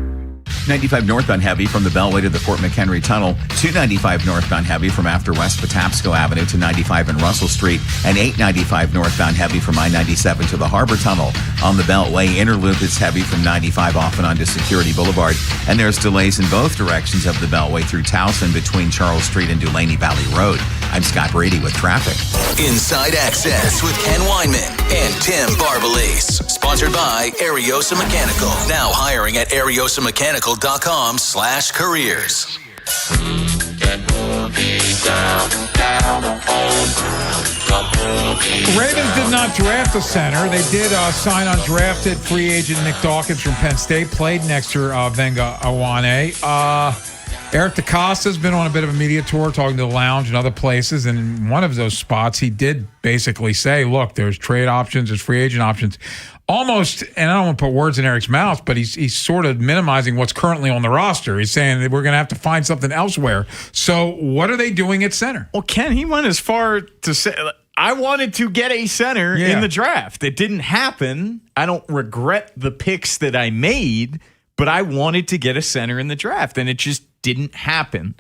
95 northbound heavy from the Beltway to the Fort McHenry Tunnel, 295 northbound heavy from after West Patapsco Avenue to 95 and Russell Street, and 895 northbound heavy from I-97 to the Harbor Tunnel. On the Beltway, inner loop is heavy from 95 off and onto Security Boulevard, and there's delays in both directions of the Beltway through Towson between Charles Street and Dulaney Valley Road. I'm Scott Brady with traffic. Inside Access with Ken Weinman and Tim Barbalise. Sponsored by Ariosa Mechanical. Now hiring at ariosamechanical.com/careers. Ravens did not draft a center. They did sign undrafted free agent Nick Dawkins from Penn State, played next to Venga Awane. Eric DeCosta's been on a bit of a media tour talking to the Lounge and other places, and in one of those spots he did basically say, look, there's trade options, there's free agent options. Almost, and I don't want to put words in Eric's mouth, but he's sort of minimizing what's currently on the roster. He's saying that we're going to have to find something elsewhere. So what are they doing at center? Well, Ken, he went as far to say, I wanted to get a center in the draft. It didn't happen. I don't regret the picks that I made, but I wanted to get a center in the draft, and it just didn't happen.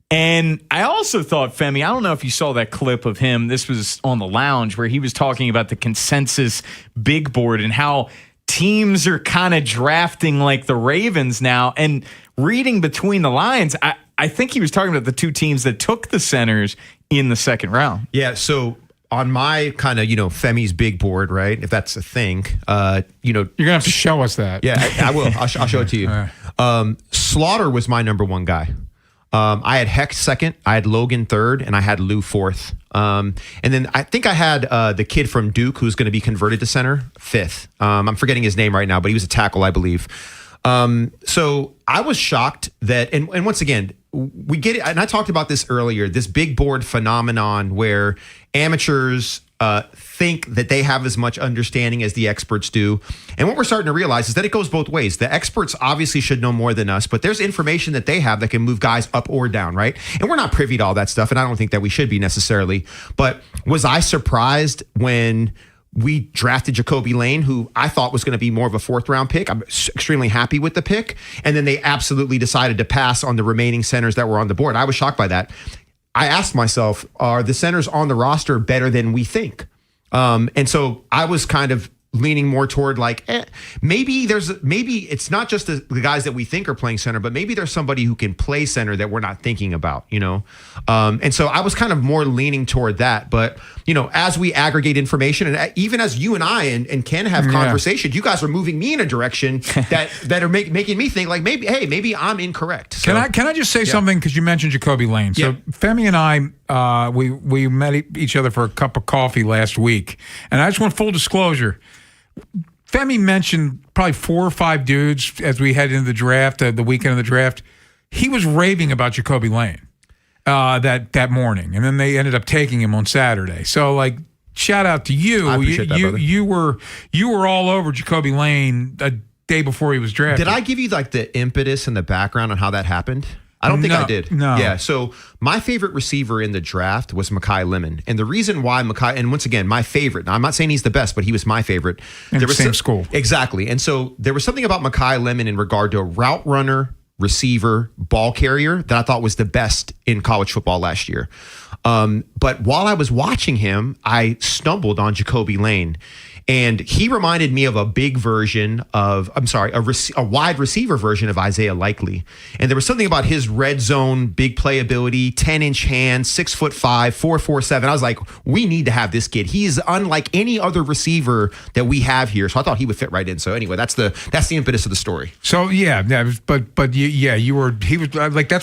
And I also thought, Femi, I don't know if you saw that clip of him. This was on the Lounge where he was talking about the consensus big board and how teams are kind of drafting like the Ravens now. And reading between the lines, I think he was talking about the two teams that took the centers in the second round. Yeah, so on my kind of, Femi's big board, right? If that's a thing, you're going to have to show us that. Yeah, I will. I'll show it to you. Slaughter was my number one guy. I had Heck second, I had Logan third, and I had Lou fourth. And then I think I had the kid from Duke who's going to be converted to center fifth. I'm forgetting his name right now, but he was a tackle, I believe. So I was shocked that, and once again, we get it, and I talked about this earlier, this big board phenomenon where amateurs think that they have as much understanding as the experts do. And what we're starting to realize is that it goes both ways. The experts obviously should know more than us, but there's information that they have that can move guys up or down, right? And we're not privy to all that stuff, and I don't think that we should be necessarily. But was I surprised when we drafted Jacoby Lane, who I thought was going to be more of a fourth-round pick? I'm extremely happy with the pick. And then they absolutely decided to pass on the remaining centers that were on the board. I was shocked by that. I asked myself, are the centers on the roster better than we think? And so I was kind of leaning more toward maybe it's not just the guys that we think are playing center, but maybe there's somebody who can play center that we're not thinking about, And so I was kind of more leaning toward that. But, as we aggregate information and even as you and I and Ken have conversations, you guys are moving me in a direction that are making me think maybe I'm incorrect. So, Can I just say something? Because you mentioned Jacoby Lane. So Femi and I, we met each other for a cup of coffee last week. And I just want full disclosure. Femi mentioned probably 4 or 5 dudes as we head into the draft, the weekend of the draft. He was raving about Jacoby Lane that morning, and then they ended up taking him on Saturday. So, shout out to you. I appreciate that, brother. You were all over Jacoby Lane a day before he was drafted. Did I give you the impetus and the background on how that happened? I don't think I did. No. Yeah. So my favorite receiver in the draft was Mekhi Lemon. And the reason why and once again, my favorite, now I'm not saying he's the best, but he was my favorite. Same school. Exactly. And so there was something about Mekhi Lemon in regard to a route runner, receiver, ball carrier that I thought was the best in college football last year. But while I was watching him, I stumbled on Jacoby Lane. And he reminded me of a big version of, a wide receiver version of Isaiah Likely. And there was something about his red zone, big playability, 10-inch hands, 6'5", 4.47. I was like, we need to have this kid. He's unlike any other receiver that we have here. So I thought he would fit right in. So anyway, that's the impetus of the story. So he was that's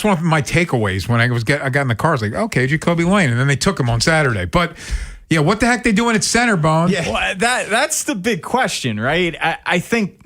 one of my takeaways when I got in the car. I was like, okay, Jacoby Lane. And then they took him on Saturday. But yeah, what the heck they doing at center, Bone? Yeah, well, that's the big question, right? I think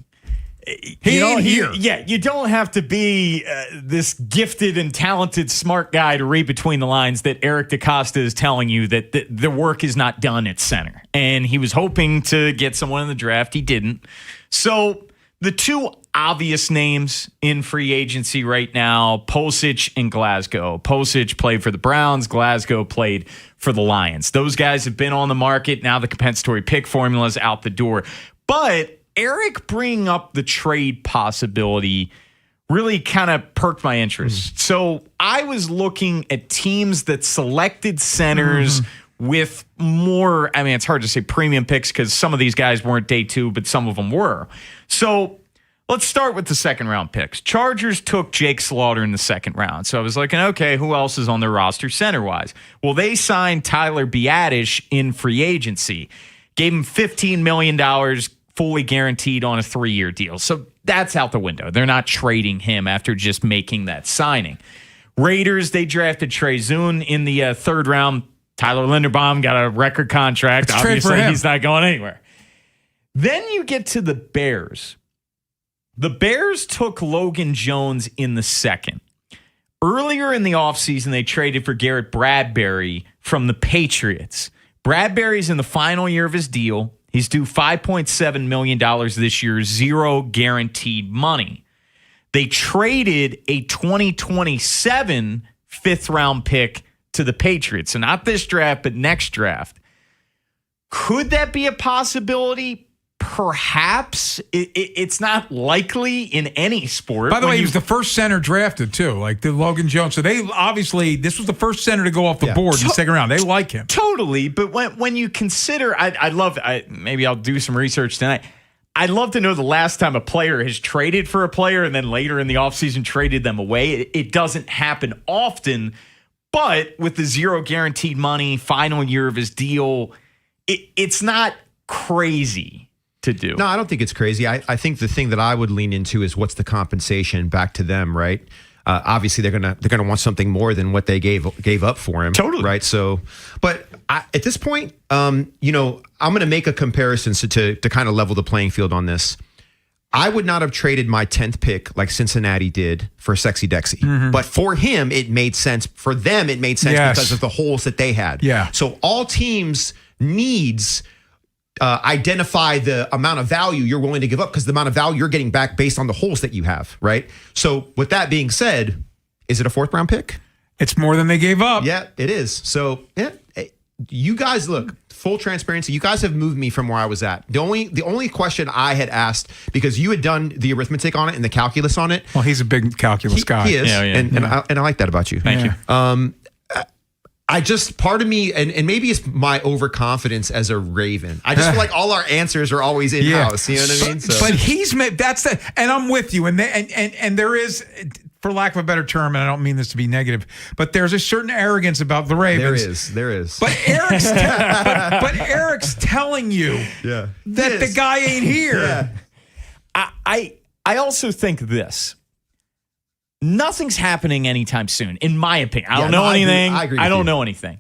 he ain't here. You don't have to be this gifted and talented, smart guy to read between the lines that Eric DeCosta is telling you that the work is not done at center. And he was hoping to get someone in the draft. He didn't. So the two obvious names in free agency right now, Pulisic and Glasgow. Pulisic played for the Browns. Glasgow played for the Lions. Those guys have been on the market. Now the compensatory pick formula is out the door. But Eric bringing up the trade possibility really kind of perked my interest. So I was looking at teams that selected centers with more, I mean, it's hard to say premium picks because some of these guys weren't day two, but some of them were. So let's start with the second round picks. Chargers took Jake Slaughter in the second round. So I was like, okay, who else is on their roster center-wise? Well, they signed Tyler Biadasz in free agency. Gave him $15 million fully guaranteed on a 3-year deal. So that's out the window. They're not trading him after just making that signing. Raiders, they drafted Trey Zune in the third round. Tyler Linderbaum got a record contract. Let's Obviously, he's not going anywhere. Then you get to the Bears. The Bears took Logan Jones in the second. Earlier in the offseason, they traded for Garrett Bradbury from the Patriots. Bradbury's in the final year of his deal. He's due $5.7 million this year, zero guaranteed money. They traded a 2027 fifth-round pick to the Patriots. So not this draft, but next draft. Could that be a possibility? Perhaps. It's not likely in any sport. By the way, he was the first center drafted, too, like the Logan Jones. So they obviously, this was the first center to go off the board in the second round. They like him. Totally. But when you consider, maybe I'll do some research tonight. I'd love to know the last time a player has traded for a player and then later in the offseason traded them away. It doesn't happen often. But with the zero guaranteed money, final year of his deal, it's not crazy to do. No, I don't think it's crazy. I think the thing that I would lean into is what's the compensation back to them, right? Obviously, they're gonna want something more than what they gave up for him, totally, right? So, but at this point, I'm gonna make a comparison to kind of level the playing field on this. I would not have traded my 10th pick like Cincinnati did for Sexy Dexy. But for him, it made sense. For them, it made sense because of the holes that they had. Yeah. So all teams needs identify the amount of value you're willing to give up because the amount of value you're getting back based on the holes that you have, right? So with that being said, is it a 4th round pick? It's more than they gave up. Yeah, it is. So yeah, you guys look. Full transparency, you guys have moved me from where I was at. The only question I had asked, because you had done the arithmetic on it and the calculus on it. Well, he's a big calculus guy. He is, and I like that about you. Thank you. I just, part of me, and maybe it's my overconfidence as a Raven. I just feel like all our answers are always in-house. You know what I mean? So. But he's made, and I'm with you. And there is, for lack of a better term, and I don't mean this to be negative, but there's a certain arrogance about the Ravens. There is. But Eric's telling you that the guy ain't here. Yeah. I also think this. Nothing's happening anytime soon, in my opinion. I don't know anything. I agree with I don't you. know anything.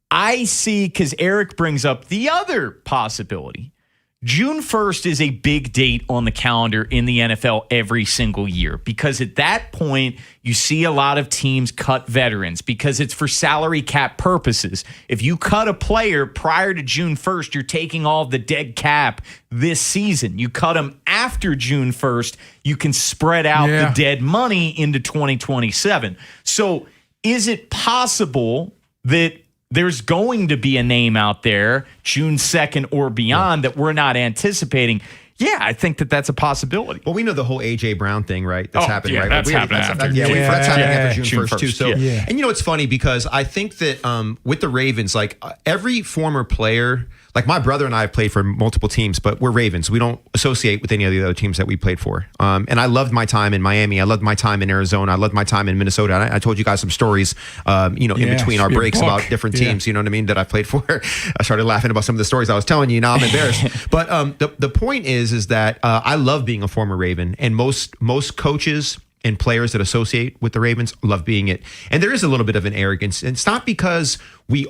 I see, because Eric brings up the other possibility. June 1st is a big date on the calendar in the NFL every single year because at that point, you see a lot of teams cut veterans because it's for salary cap purposes. If you cut a player prior to June 1st, you're taking all the dead cap this season. You cut them after June 1st, you can spread out the dead money into 2027. So is it possible that there's going to be a name out there June 2nd or beyond that we're not anticipating? Yeah, I think that's a possibility. Well, we know the whole A.J. Brown thing, right? That's happening, right? That's happening after. That's happening after June 1st, too. So, Yeah. And it's funny because I think that with the Ravens, like every former player, like my brother and I have played for multiple teams, but we're Ravens. We don't associate with any of the other teams that we played for. And I loved my time in Miami. I loved my time in Arizona. I loved my time in Minnesota. And I told you guys some stories, in between our breaks about different teams, you know what I mean, that I played for. I started laughing about some of the stories I was telling you. Now I'm embarrassed. But the point is that I love being a former Raven, and most coaches and players that associate with the Ravens love being it. And there is a little bit of an arrogance. And it's not because we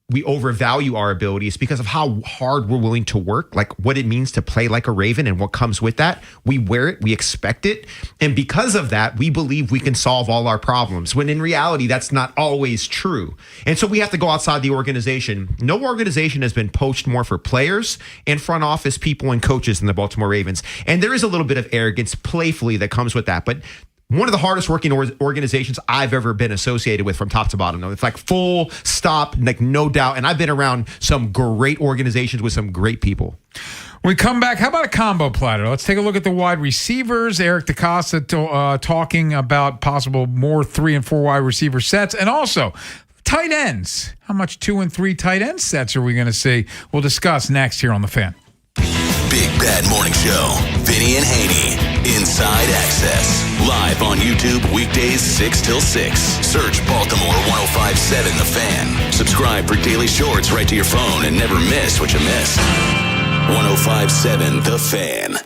we overvalue our abilities because of how hard we're willing to work, like what it means to play like a Raven and what comes with that. We wear it, we expect it. And because of that, we believe we can solve all our problems, when in reality, that's not always true. And so we have to go outside the organization. No organization has been poached more for players and front office people and coaches than the Baltimore Ravens. And there is a little bit of arrogance playfully that comes with that. But one of the hardest working organizations I've ever been associated with from top to bottom. It's like full stop, like no doubt. And I've been around some great organizations with some great people. When we come back, how about a combo platter? Let's take a look at the wide receivers. Eric DeCosta talking about possible more 3 and 4 wide receiver sets. And also tight ends. How much 2 and 3 tight end sets are we going to see? We'll discuss next here on The Fan. Big Bad Morning Show. Vinny and Haynie. Inside Access. Live on YouTube weekdays 6 till 6. Search Baltimore 105.7 The Fan. Subscribe for daily shorts right to your phone and never miss what you missed. 105.7 The Fan.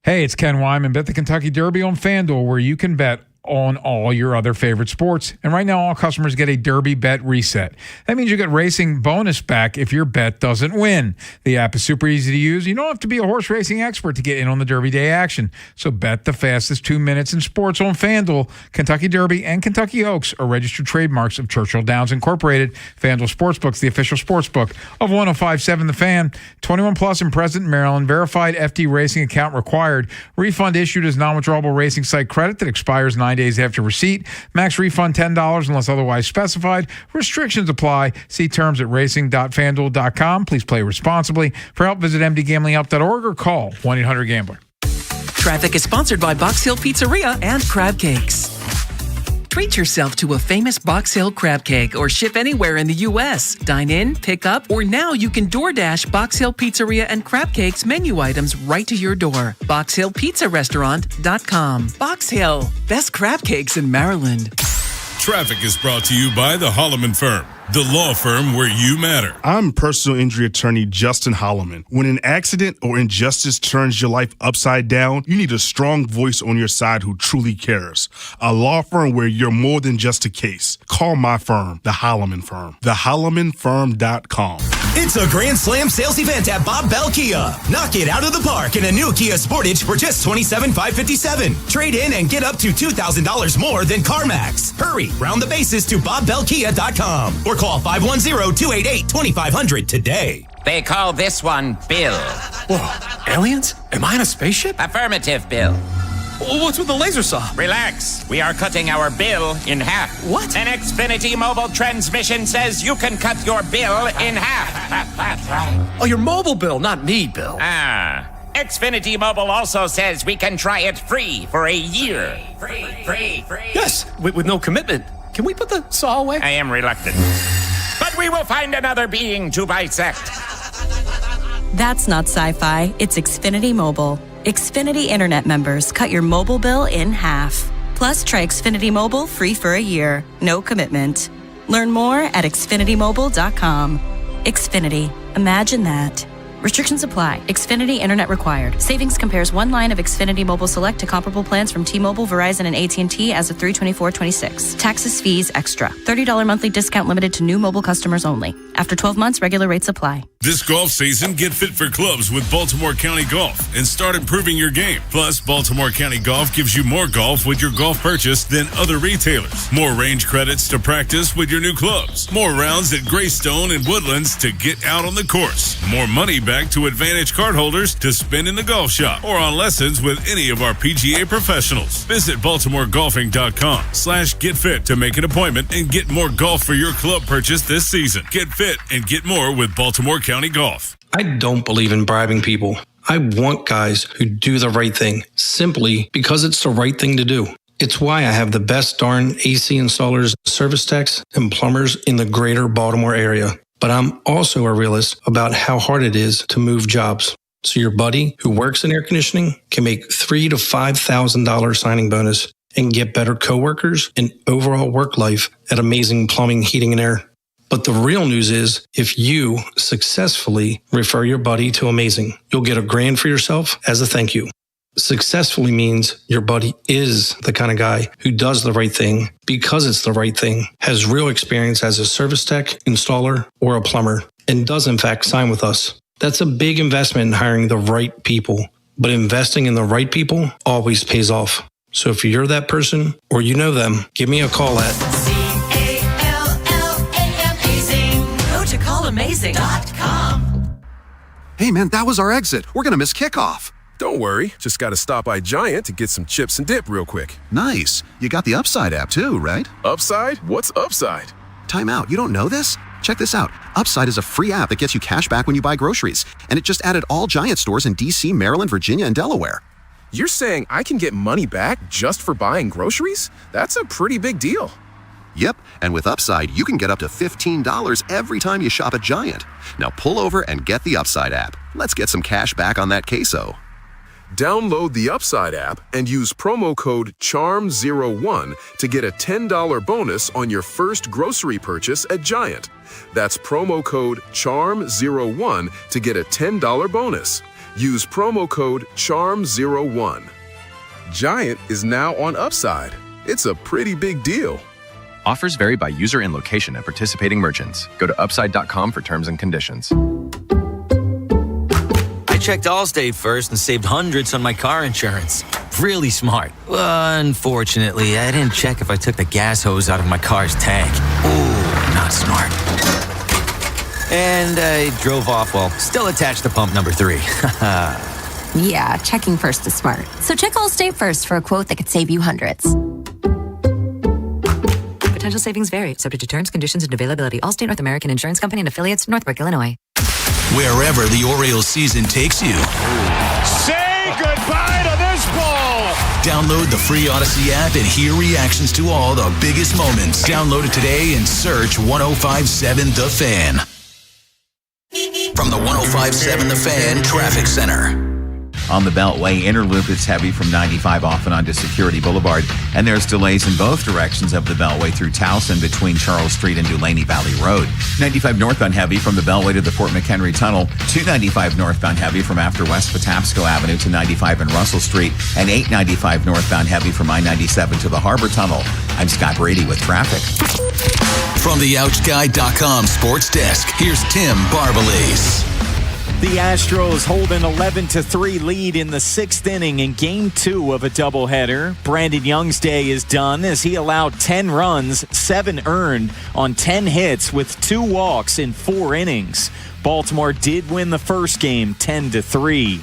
Hey, it's Ken Wyman. Bet the Kentucky Derby on FanDuel, where you can bet on all your other favorite sports. And right now, all customers get a Derby bet reset. That means you get racing bonus back if your bet doesn't win. The app is super easy to use. You don't have to be a horse racing expert to get in on the Derby Day action. So bet the fastest 2 minutes in sports on FanDuel. Kentucky Derby and Kentucky Oaks are registered trademarks of Churchill Downs Incorporated. FanDuel Sportsbook's the official sportsbook of 105.7 The Fan. 21 plus in present Maryland. Verified FD racing account required. Refund issued as non-withdrawable racing site credit that expires 9 days after receipt. Max refund $10 unless otherwise specified. Restrictions apply. See terms at racing.fanduel.com. Please play responsibly. For help, visit mdgamblinghelp.org or call 1-800-GAMBLER. Traffic is sponsored by Box Hill Pizzeria and Crab Cakes. Treat yourself to a famous Box Hill crab cake or ship anywhere in the U.S. Dine in, pick up, or now you can DoorDash Box Hill Pizzeria and Crab Cakes menu items right to your door. BoxHillPizzaRestaurant.com. Box Hill, best crab cakes in Maryland. Traffic is brought to you by the Holloman Firm, the law firm where you matter. I'm personal injury attorney Justin Holloman. When an accident or injustice turns your life upside down, you need a strong voice on your side who truly cares. A law firm where you're more than just a case. Call my firm, the Holloman Firm. TheHollomanFirm.com. It's a Grand Slam sales event at Bob Bell Kia. Knock it out of the park in a new Kia Sportage for just $27,557. Trade in and get up to $2,000 more than CarMax. Hurry, round the bases to BobBellKia.com or call 510-288-2500 today. They call this one Bill. Whoa, aliens? Am I in a spaceship? Affirmative, Bill. What's with the laser saw? Relax. We are cutting our bill in half. What? An Xfinity mobile transmission says you can cut your bill in half. Oh, your mobile bill, not me, Bill. Xfinity Mobile also says we can try it free for a year. Free. Yes, with no commitment. Can we put the saw away? I am reluctant. But we will find another being to bisect. That's not sci-fi. It's Xfinity Mobile. Xfinity Internet members cut your mobile bill in half. Plus, try Xfinity Mobile free for a year. No commitment. Learn more at xfinitymobile.com. Xfinity. Imagine that. Restrictions apply. Xfinity Internet required. Savings compares one line of Xfinity Mobile Select to comparable plans from T-Mobile, Verizon, and AT&T as of 3/24/26. Taxes, fees, extra. $30 monthly discount limited to new mobile customers only. After 12 months, regular rates apply. This golf season, get fit for clubs with Baltimore County Golf and start improving your game. Plus, Baltimore County Golf gives you more golf with your golf purchase than other retailers. More range credits to practice with your new clubs. More rounds at Greystone and Woodlands to get out on the course. More money back to Advantage cardholders to spend in the golf shop or on lessons with any of our PGA professionals. Visit BaltimoreGolfing.com/getfit to make an appointment and get more golf for your club purchase this season. Get fit and get more with Baltimore County Golf. I don't believe in bribing people. I want guys who do the right thing simply because it's the right thing to do. It's why I have the best darn AC installers, service techs, and plumbers in the greater Baltimore area. But I'm also a realist about how hard it is to move jobs. So your buddy who works in air conditioning can make $3,000 to $5,000 signing bonus and get better coworkers and overall work life at Amazing Plumbing, Heating, and Air. But the real news is, if you successfully refer your buddy to Amazing, you'll get $1,000 for yourself as a thank you. Successfully means your buddy is the kind of guy who does the right thing because it's the right thing, has real experience as a service tech, installer, or a plumber, and does in fact sign with us. That's a big investment in hiring the right people, but investing in the right people always pays off. So if you're that person or you know them, give me a call at CALLAMAZING. Go to callamazing.com. Hey man, that was our exit. We're gonna miss kickoff. Don't worry, just gotta stop by Giant to get some chips and dip real quick. Nice. You got the Upside app too, right? Upside? What's Upside? Time out. You don't know this? Check this out. Upside is a free app that gets you cash back when you buy groceries. And it just added all Giant stores in DC, Maryland, Virginia, and Delaware. You're saying I can get money back just for buying groceries? That's a pretty big deal. Yep, and with Upside, you can get up to $15 every time you shop at Giant. Now pull over and get the Upside app. Let's get some cash back on that queso. Download the Upside app and use promo code CHARM01 to get a $10 bonus on your first grocery purchase at Giant. That's promo code CHARM01 to get a $10 bonus. Use promo code CHARM01. Giant is now on Upside. It's a pretty big deal. Offers vary by user and location at participating merchants. Go to upside.com for terms and conditions. I checked Allstate first and saved hundreds on my car insurance. Really smart. Unfortunately, I didn't check if I took the gas hose out of my car's tank. Ooh, not smart. And I drove off while still attached to pump number 3. Yeah, checking first is smart. So check Allstate first for a quote that could save you hundreds. Potential savings vary, subject to terms, conditions, and availability. Allstate North American Insurance Company and affiliates, Northbrook, Illinois. Wherever the Orioles season takes you. Say goodbye to this ball. Download the free Odyssey app and hear reactions to all the biggest moments. Download it today and search 105.7 The Fan. From the 105.7 The Fan Traffic Center. On the Beltway, inner loop is heavy from 95 off and onto Security Boulevard. And there's delays in both directions of the Beltway through Towson between Charles Street and Dulaney Valley Road. 95 northbound heavy from the Beltway to the Fort McHenry Tunnel. 295 northbound heavy from after West Patapsco Avenue to 95 and Russell Street. And 895 northbound heavy from I-97 to the Harbor Tunnel. I'm Scott Brady with traffic. From the OutGuy.com sports desk, here's Tim Barbalese. The Astros hold an 11-3 lead in the 6th inning in Game 2 of a doubleheader. Brandon Young's day is done as he allowed 10 runs, 7 earned on 10 hits with 2 walks in 4 innings. Baltimore did win the first game 10-3.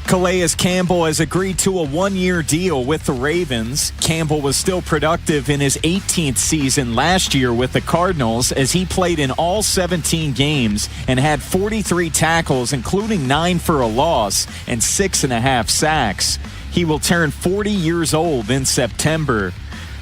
Calais Campbell has agreed to a 1-year deal with the Ravens. Campbell was still productive in his 18th season last year with the Cardinals as he played in all 17 games and had 43 tackles, including 9 for a loss and 6.5 sacks. He will turn 40 years old in September.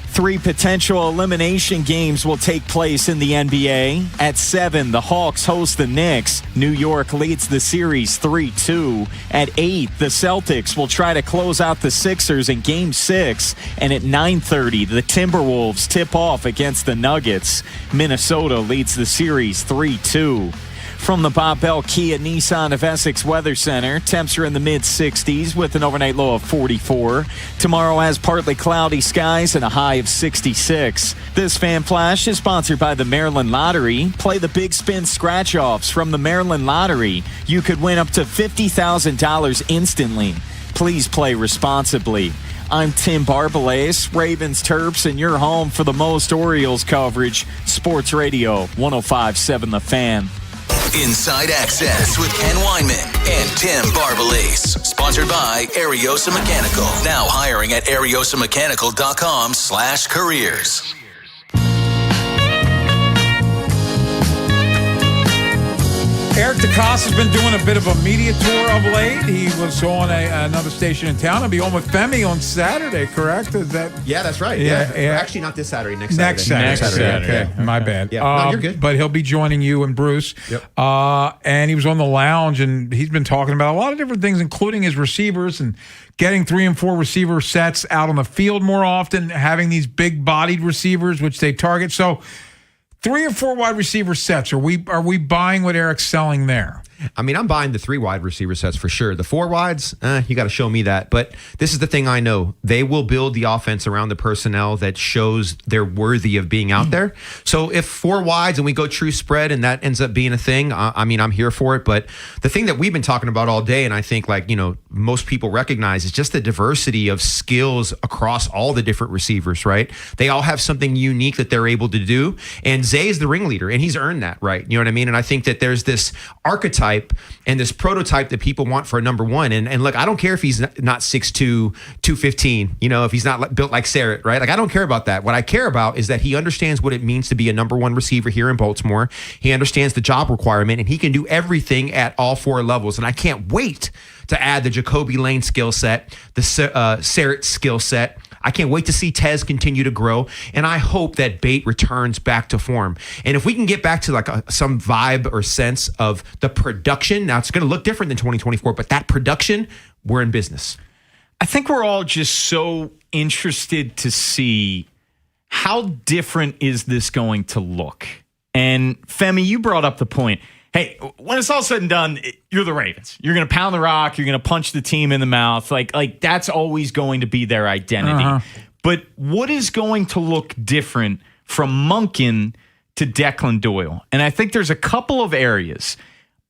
3 potential elimination games will take place in the NBA. At 7, the Hawks host the Knicks. New York leads the series 3-2. At 8, the Celtics will try to close out the Sixers in Game 6. And at 9:30, the Timberwolves tip off against the Nuggets. Minnesota leads the series 3-2. From the Bob Bell Kia Nissan of Essex Weather Center, temps are in the mid-60s with an overnight low of 44. Tomorrow has partly cloudy skies and a high of 66. This Fan Flash is sponsored by the Maryland Lottery. Play the Big Spin Scratch-Offs from the Maryland Lottery. You could win up to $50,000 instantly. Please play responsibly. I'm Tim Barbalese, Ravens Terps, and you're home for the most Orioles coverage. Sports Radio 105.7 The Fan. Inside Access with Ken Weinman and Tim Barbalese. Sponsored by Ariosa Mechanical. Now hiring at ariosamechanical.com/careers. Eric DeCosta's been doing a bit of a media tour of late. He was on another station in town. He'll be on with Femi on Saturday, correct? Is that? Yeah, that's right. Yeah. Actually, not this Saturday. Next Saturday. Next Saturday. Okay, my bad. Yeah, no, you're good. But he'll be joining you and Bruce. Yep. And he was on the lounge, and he's been talking about a lot of different things, including his receivers and getting 3 and 4 receiver sets out on the field more often, having these big-bodied receivers, which they target. So 3 or 4 wide receiver sets. Are we buying what Eric's selling there? I mean, I'm buying the 3 wide receiver sets for sure. The 4 wides, you got to show me that. But this is the thing I know. They will build the offense around the personnel that shows they're worthy of being out there. So if 4 wides and we go true spread and that ends up being a thing, I mean, I'm here for it. But the thing that we've been talking about all day, and I think most people recognize, is just the diversity of skills across all the different receivers, right? They all have something unique that they're able to do. And Zay is the ringleader, and he's earned that, right? You know what I mean? And I think that there's this archetype and this prototype that people want for a number one. And look, I don't care if he's not 6'2", 215, if he's not built like Sarrett, right? Like, I don't care about that. What I care about is that he understands what it means to be a number one receiver here in Baltimore. He understands the job requirement, and he can do everything at all 4 levels. And I can't wait to add the Jacoby Lane skill set, the Sarrett skill set. I can't wait to see Tez continue to grow, and I hope that Bate returns back to form. And if we can get back to some vibe or sense of the production, now it's going to look different than 2024, but that production, we're in business. I think we're all just so interested to see how different is this going to look. And Femi, you brought up the point. Hey, when it's all said and done, you're the Ravens. You're going to pound the rock. You're going to punch the team in the mouth. Like that's always going to be their identity. But what is going to look different from Monken to Declan Doyle? And I think there's a couple of areas.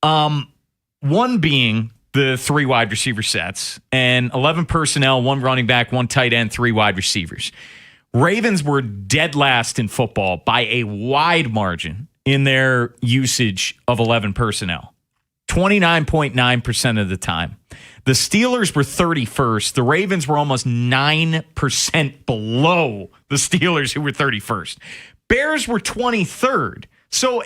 One being the 3 wide receiver sets and 11 personnel, 1 running back, 1 tight end, 3 wide receivers. Ravens were dead last in football by a wide margin in their usage of 11 personnel, 29.9% of the time. The Steelers were 31st. The Ravens were almost 9% below the Steelers, who were 31st. Bears were 23rd. So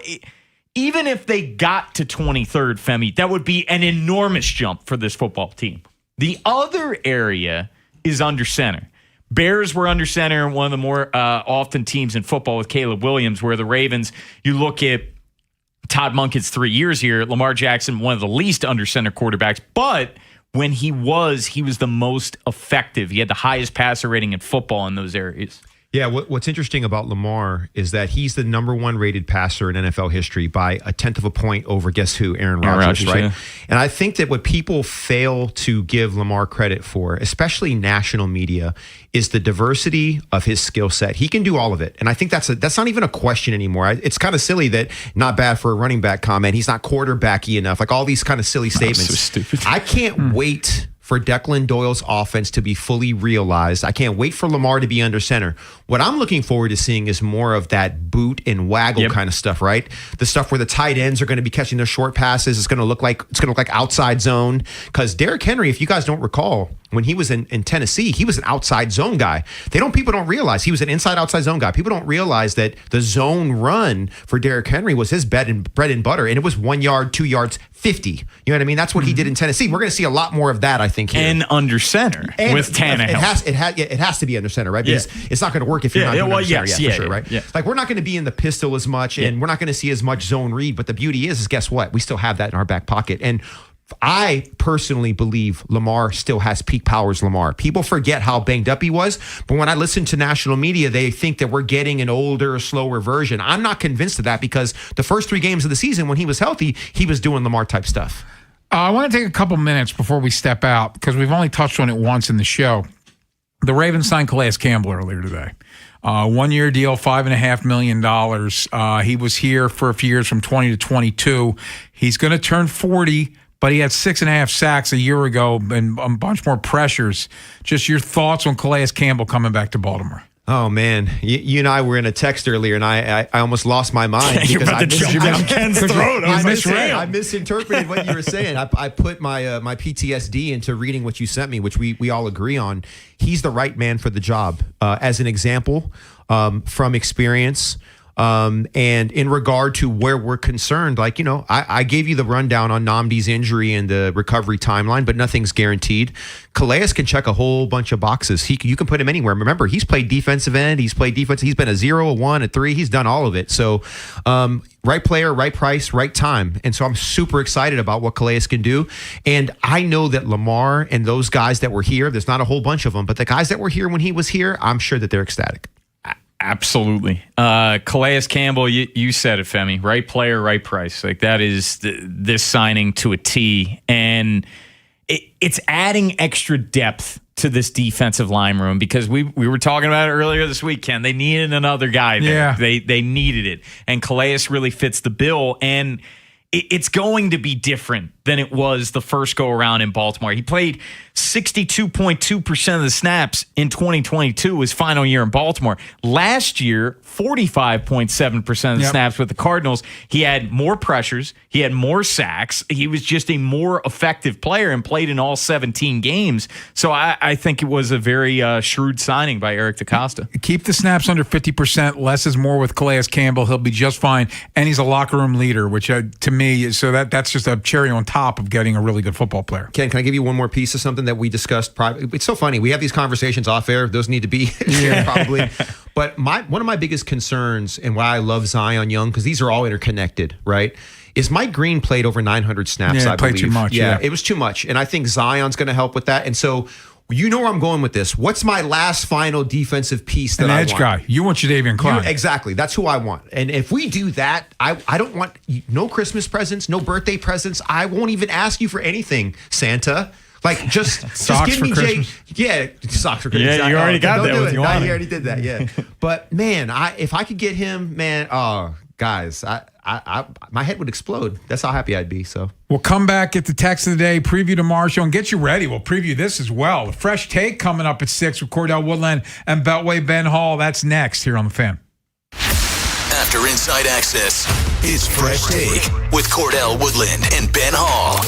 even if they got to 23rd, Femi, that would be an enormous jump for this football team. The other area is under center. Bears were under center, one of the more often teams in football with Caleb Williams, where the Ravens, you look at Todd Monken's 3 years here, Lamar Jackson, one of the least under center quarterbacks, but when he was the most effective. He had the highest passer rating in football in those areas. Yeah, what's interesting about Lamar is that he's the number 1 rated passer in NFL history by 1/10 of a point over, guess who? Aaron Rodgers, right? Yeah. And I think that what people fail to give Lamar credit for, especially national media, is the diversity of his skill set. He can do all of it. And I think that's not even a question anymore. It's kind of silly that, not bad for a running back comment, he's not quarterbacky enough, like all these kind of silly statements. So stupid. I can't wait for Declan Doyle's offense to be fully realized. I can't wait for Lamar to be under center. What I'm looking forward to seeing is more of that boot and waggle kind of stuff, right? The stuff where the tight ends are going to be catching their short passes. It's going to look like outside zone. Because Derrick Henry, if you guys don't recall, when he was in Tennessee, he was an outside zone guy. People don't realize he was an inside-outside zone guy. People don't realize that the zone run for Derrick Henry was his bread and butter, and it was 1 yard, 2 yards, 50. You know what I mean? That's what he did in Tennessee. We're going to see a lot more of that, I think, here. And under center with Tannehill. It has to be under center, right? Because it's not going to work if you're not doing under center for sure, right? Yeah. Like, we're not going to be in the pistol as much, and we're not going to see as much zone read, but the beauty is guess what? We still have that in our back pocket. And I personally believe Lamar still has peak powers. Lamar. People forget how banged up he was, but when I listen to national media, they think that we're getting an older, slower version. I'm not convinced of that because the first 3 games of the season, when he was healthy, he was doing Lamar type stuff. I want to take a couple minutes before we step out because we've only touched on it once in the show. The Ravens signed Calais Campbell earlier today. 1-year deal, $5.5 million. He was here for a few years from 20 to 22. He's going to turn 40. But he had 6.5 sacks a year ago and a bunch more pressures. Just your thoughts on Calais Campbell coming back to Baltimore. Oh, man. You and I were in a text earlier, and I almost lost my mind. You're about to jump down Ken's throat. I misinterpreted what you were saying. I put my PTSD into reading what you sent me, which we all agree on. He's the right man for the job. As an example, from experience, and in regard to where we're concerned, I gave you the rundown on Nnamdi's injury and the recovery timeline, but nothing's guaranteed. Calais can check a whole bunch of boxes. You can put him anywhere. Remember, he's played defensive end. He's played defense. He's been a 0, a 1, a 3. He's done all of it. So, right player, right price, right time. And so I'm super excited about what Calais can do. And I know that Lamar and those guys that were here, there's not a whole bunch of them, but the guys that were here when he was here, I'm sure that they're ecstatic. Absolutely. Calais Campbell, you said it, Femi. Right player, right price. Like that is this signing to a T. And it's adding extra depth to this defensive line room because we were talking about it earlier this week, Ken. They needed another guy there. Yeah. They needed it. And Calais really fits the bill. And it's going to be different than it was the first go around in Baltimore. He played 62.2% of the snaps in 2022, his final year in Baltimore. Last year, 45.7% of the snaps with the Cardinals. He had more pressures. He had more sacks. He was just a more effective player and played in all 17 games. So I think it was a very shrewd signing by Eric DeCosta. Keep the snaps under 50%. Less is more with Calais Campbell. He'll be just fine. And he's a locker room leader, which to me, so that's just a cherry on top of getting a really good football player. Ken, can I give you one more piece of something that we discussed privately? It's so funny. We have these conversations off air. Those need to be shared probably. But one of my biggest concerns and why I love Zion Young, because these are all interconnected, right, is Mike Green played over 900 snaps, I believe. Played too much. Yeah, it was too much. And I think Zion's going to help with that. And so you know where I'm going with this. What's my last final defensive piece that I want? An edge guy. You want Jadeveon Clowney. Exactly. That's who I want. And if we do that, I don't want no Christmas presents, no birthday presents. I won't even ask you for anything, Santa. Like just give me Jay. Yeah, socks for Christmas. Yeah, you already got that with you on. You already did that. Yeah. But man, if I could get him, man, guys, my head would explode. That's how happy I'd be. So we'll come back at the text of the day, preview tomorrow show, and get you ready. We'll preview this as well. The Fresh Take coming up at 6 with Cordell Woodland and Beltway Ben Hall. That's next here on The Fan. After Inside Access, it's Fresh Take with Cordell Woodland and Ben Hall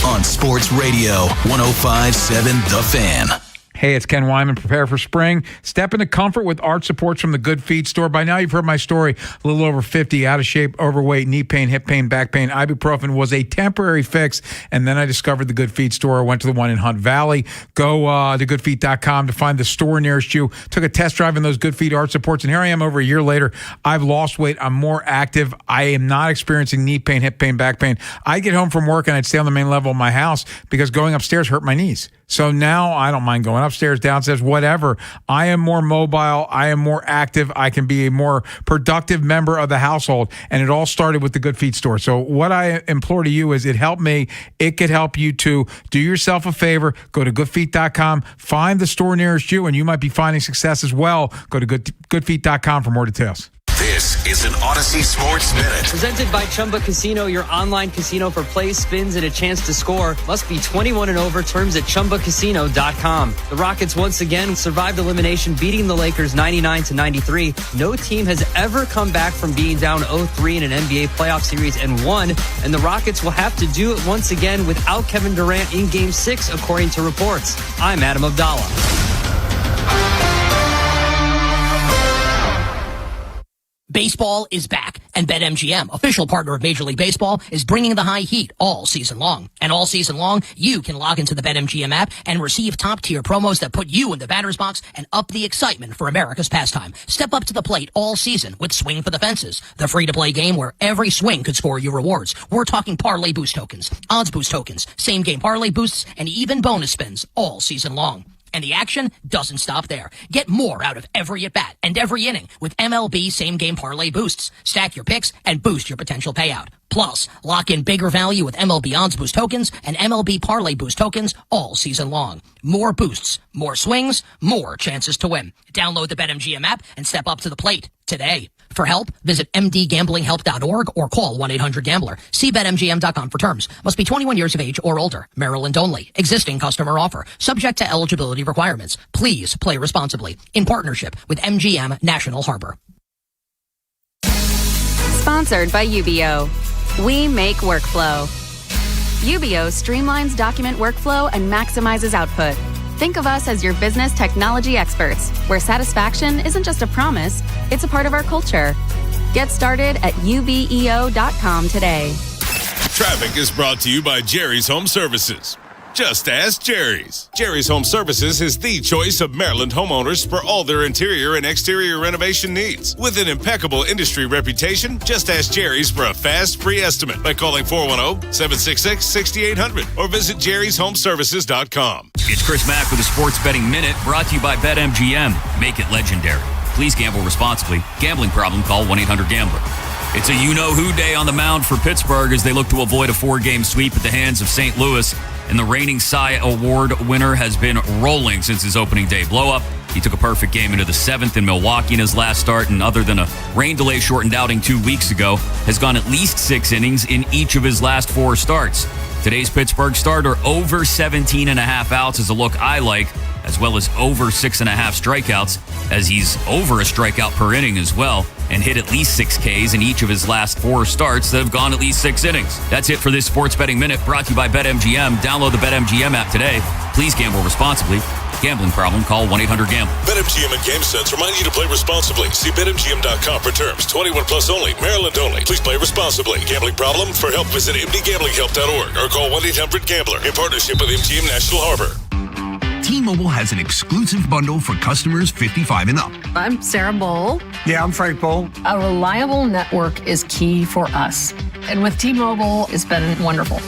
on Sports Radio 105.7 The Fan. Hey, it's Ken Wyman. Prepare for spring. Step into comfort with arch supports from the Good Feet store. By now, you've heard my story. A little over 50, out of shape, overweight, knee pain, hip pain, back pain. Ibuprofen was a temporary fix, and then I discovered the Good Feet store. I went to the one in Hunt Valley. Go to goodfeet.com to find the store nearest you. Took a test drive in those Good Feet arch supports, and here I am over a year later. I've lost weight. I'm more active. I am not experiencing knee pain, hip pain, back pain. I'd get home from work, and I'd stay on the main level of my house because going upstairs hurt my knees. So now I don't mind going upstairs, downstairs, whatever. I am more mobile. I am more active. I can be a more productive member of the household. And it all started with the Good Feet store. So what I implore to you is it helped me. It could help you too. Do yourself a favor. Go to goodfeet.com. Find the store nearest you, and you might be finding success as well. Go to goodfeet.com for more details. This is an Odyssey Sports Minute. Presented by Chumba Casino, your online casino for plays, spins, and a chance to score. Must be 21 and over. Terms at ChumbaCasino.com. The Rockets once again survived elimination, beating the Lakers 99-93. No team has ever come back from being down 0-3 in an NBA playoff series and won. And the Rockets will have to do it once again without Kevin Durant in Game 6, according to reports. I'm Adam Abdallah. Baseball is back, and BetMGM, official partner of Major League Baseball, is bringing the high heat all season long. And all season long, you can log into the BetMGM app and receive top-tier promos that put you in the batter's box and up the excitement for America's pastime. Step up to the plate all season with Swing for the Fences, the free-to-play game where every swing could score you rewards. We're talking parlay boost tokens, odds boost tokens, same-game parlay boosts, and even bonus spins all season long. And the action doesn't stop there. Get more out of every at-bat and every inning with MLB same-game parlay boosts. Stack your picks and boost your potential payout. Plus, lock in bigger value with MLB odds boost tokens and MLB parlay boost tokens all season long. More boosts, more swings, more chances to win. Download the BetMGM app and step up to the plate today. For help, visit mdgamblinghelp.org or call 1-800-GAMBLER. See BetMGM.com for terms. Must be 21 years of age or older. Maryland only. Existing customer offer. Subject to eligibility requirements. Please play responsibly. In partnership with MGM National Harbor. Sponsored by UBO. We make workflow. UBO streamlines document workflow and maximizes output. Think of us as your business technology experts, where satisfaction isn't just a promise, it's a part of our culture. Get started at ubeo.com today. Traffic is brought to you by Jerry's Home Services. Just ask Jerry's. Jerry's Home Services is the choice of Maryland homeowners for all their interior and exterior renovation needs. With an impeccable industry reputation, just ask Jerry's for a fast, free estimate by calling 410-766-6800 or visit jerryshomeservices.com. It's Chris Mack with a Sports Betting Minute, brought to you by BetMGM. Make it legendary. Please gamble responsibly. Gambling problem? Call 1-800-GAMBLER. It's a you-know-who day on the mound for Pittsburgh as they look to avoid a 4-game sweep at the hands of St. Louis. And the reigning Cy Award winner has been rolling since his opening day blow-up. He took a perfect game into the 7th in Milwaukee in his last start, and other than a rain delay shortened outing 2 weeks ago, has gone at least 6 innings in each of his last 4 starts. Today's Pittsburgh starter over 17.5 outs is a look I like, as well as over 6.5 strikeouts, as he's over a strikeout per inning as well, and hit at least 6 Ks in each of his last 4 starts that have gone at least 6 innings. That's it for this Sports Betting Minute, brought to you by BetMGM. Download the BetMGM app today. Please gamble responsibly. Gambling problem? Call 1-800-GAMBLER. BetMGM and GameSense remind you to play responsibly. See BetMGM.com for terms. 21 plus only. Maryland only. Please play responsibly. Gambling problem? For help, visit mdgamblinghelp.org or call 1-800-GAMBLER in partnership with MGM National Harbor. T-Mobile has an exclusive bundle for customers 55 and up. I'm Sarah Bowl. Yeah, I'm Frank Bowl. A reliable network is key for us. And with T-Mobile, it's been wonderful.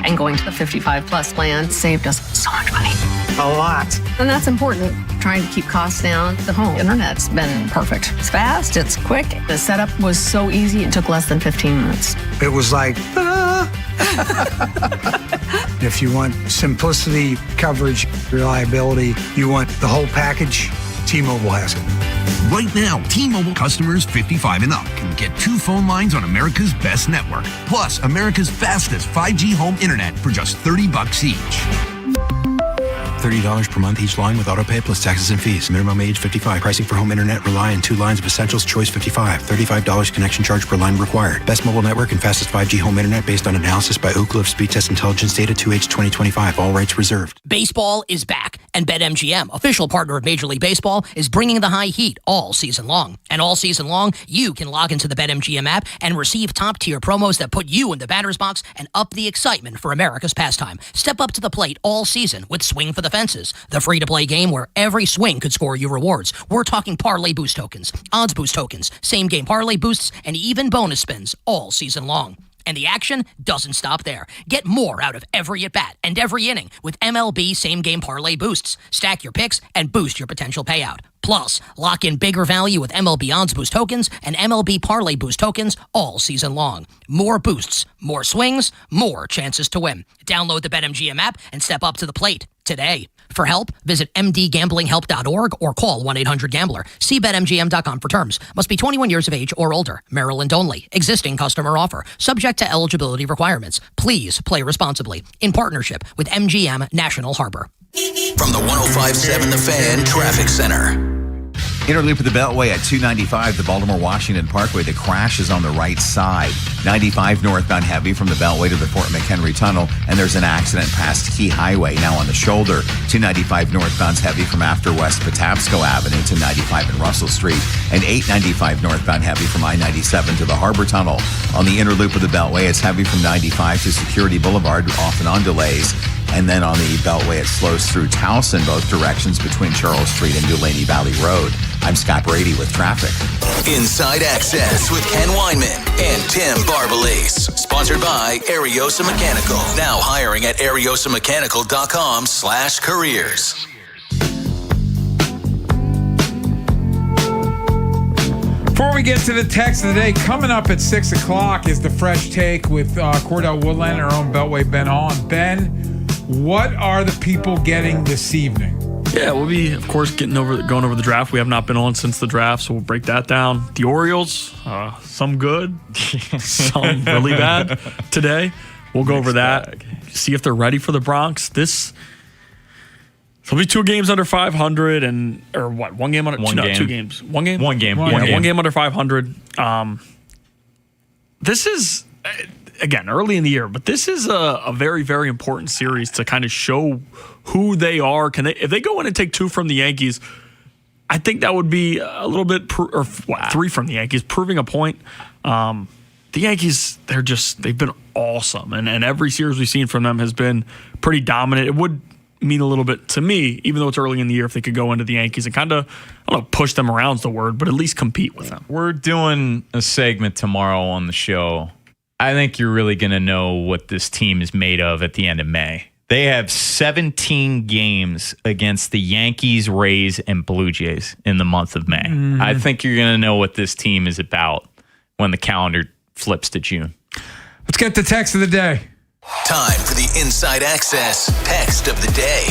And going to the 55 plus plan saved us so much money. A lot. And that's important. Trying to keep costs down. The home internet's been perfect. It's fast, it's quick. The setup was so easy, it took less than 15 minutes. It was like, If you want simplicity, coverage, reliability, you want the whole package, T-Mobile has it. Right now, T-Mobile customers 55 and up can get 2 phone lines on America's best network, plus America's fastest 5G home internet for just $30 each. $30 per month each line with autopay plus taxes and fees. Minimum age 55. Pricing for home internet rely on 2 lines of essentials. Choice 55. $35 connection charge per line required. Best mobile network and fastest 5G home internet based on analysis by Ookla of Speed Test Intelligence data 2H 2025. All rights reserved. Baseball is back, and BetMGM, official partner of Major League Baseball, is bringing the high heat all season long. And all season long, you can log into the BetMGM app and receive top-tier promos that put you in the batter's box and up the excitement for America's pastime. Step up to the plate all season with Swing for the Fences, the free-to-play game where every swing could score you rewards. We're talking parlay boost tokens, odds boost tokens, same-game parlay boosts, and even bonus spins all season long. And the action doesn't stop there. Get more out of every at-bat and every inning with MLB same-game parlay boosts. Stack your picks and boost your potential payout. Plus, lock in bigger value with MLB odds boost tokens and MLB parlay boost tokens all season long. More boosts, more swings, more chances to win. Download the BetMGM app and step up to the plate today. For help, visit mdgamblinghelp.org or call 1-800-GAMBLER. See BetMGM.com for terms. Must be 21 years of age or older. Maryland only. Existing customer offer. Subject to eligibility requirements. Please play responsibly. In partnership with MGM National Harbor. From the 105.7 The Fan Traffic Center. Inner loop of the Beltway at 295, the Baltimore-Washington Parkway. The crash is on the right side. 95 northbound heavy from the Beltway to the Fort McHenry Tunnel. And there's an accident past Key Highway now on the shoulder. 295 northbound's heavy from after West Patapsco Avenue to 95 and Russell Street. And 895 northbound heavy from I-97 to the Harbor Tunnel. On the inner loop of the Beltway, it's heavy from 95 to Security Boulevard, often on delays. And then on the Beltway, it slows through Towson, both directions between Charles Street and Dulaney Valley Road. I'm Scott Brady with traffic. Inside Access with Ken Weinman and Tim Barbalese. Sponsored by Ariosa Mechanical. Now hiring at ariosamechanical.com/careers. Before we get to the text of the day, coming up at 6 o'clock is the Fresh Take with Cordell Woodland, our own Beltway Ben on. Ben, what are the people getting this evening? Yeah, we'll be, of course, going over the draft. We have not been on since the draft, so we'll break that down. The Orioles, some good, some really bad today. We'll go over that, see if they're ready for the Bronx. There'll be 2 games under 500 or what? 1 game under 2 games. 1 game? 1 game. Yeah, 1 game under 500. This is, again, early in the year, but this is a very, very important series to kind of show who they are. If they go in and take 2 from the Yankees, I think that would be a little bit, 3 from the Yankees, proving a point. The Yankees, they've been awesome. And every series we've seen from them has been pretty dominant. It would mean a little bit to me, even though it's early in the year, if they could go into the Yankees and kind of, I don't know, push them around is the word, but at least compete with them. We're doing a segment tomorrow on the show. I think you're really going to know what this team is made of at the end of May. They have 17 games against the Yankees, Rays, and Blue Jays in the month of May. I think you're going to know what this team is about when the calendar flips to June. Let's get the text of the day. Time for the Inside Access text of the day.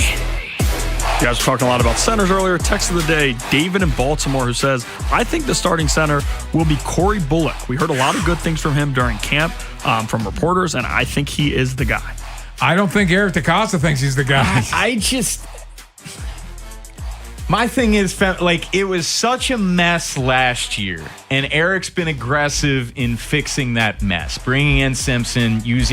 You guys were talking a lot about centers earlier. Text of the day, David in Baltimore, who says, I think the starting center will be Corey Bullock. We heard a lot of good things from him during camp from reporters, and I think he is the guy. I don't think Eric DeCosta thinks he's the guy. My thing is, like, it was such a mess last year, and Eric's been aggressive in fixing that mess, bringing in Simpson, using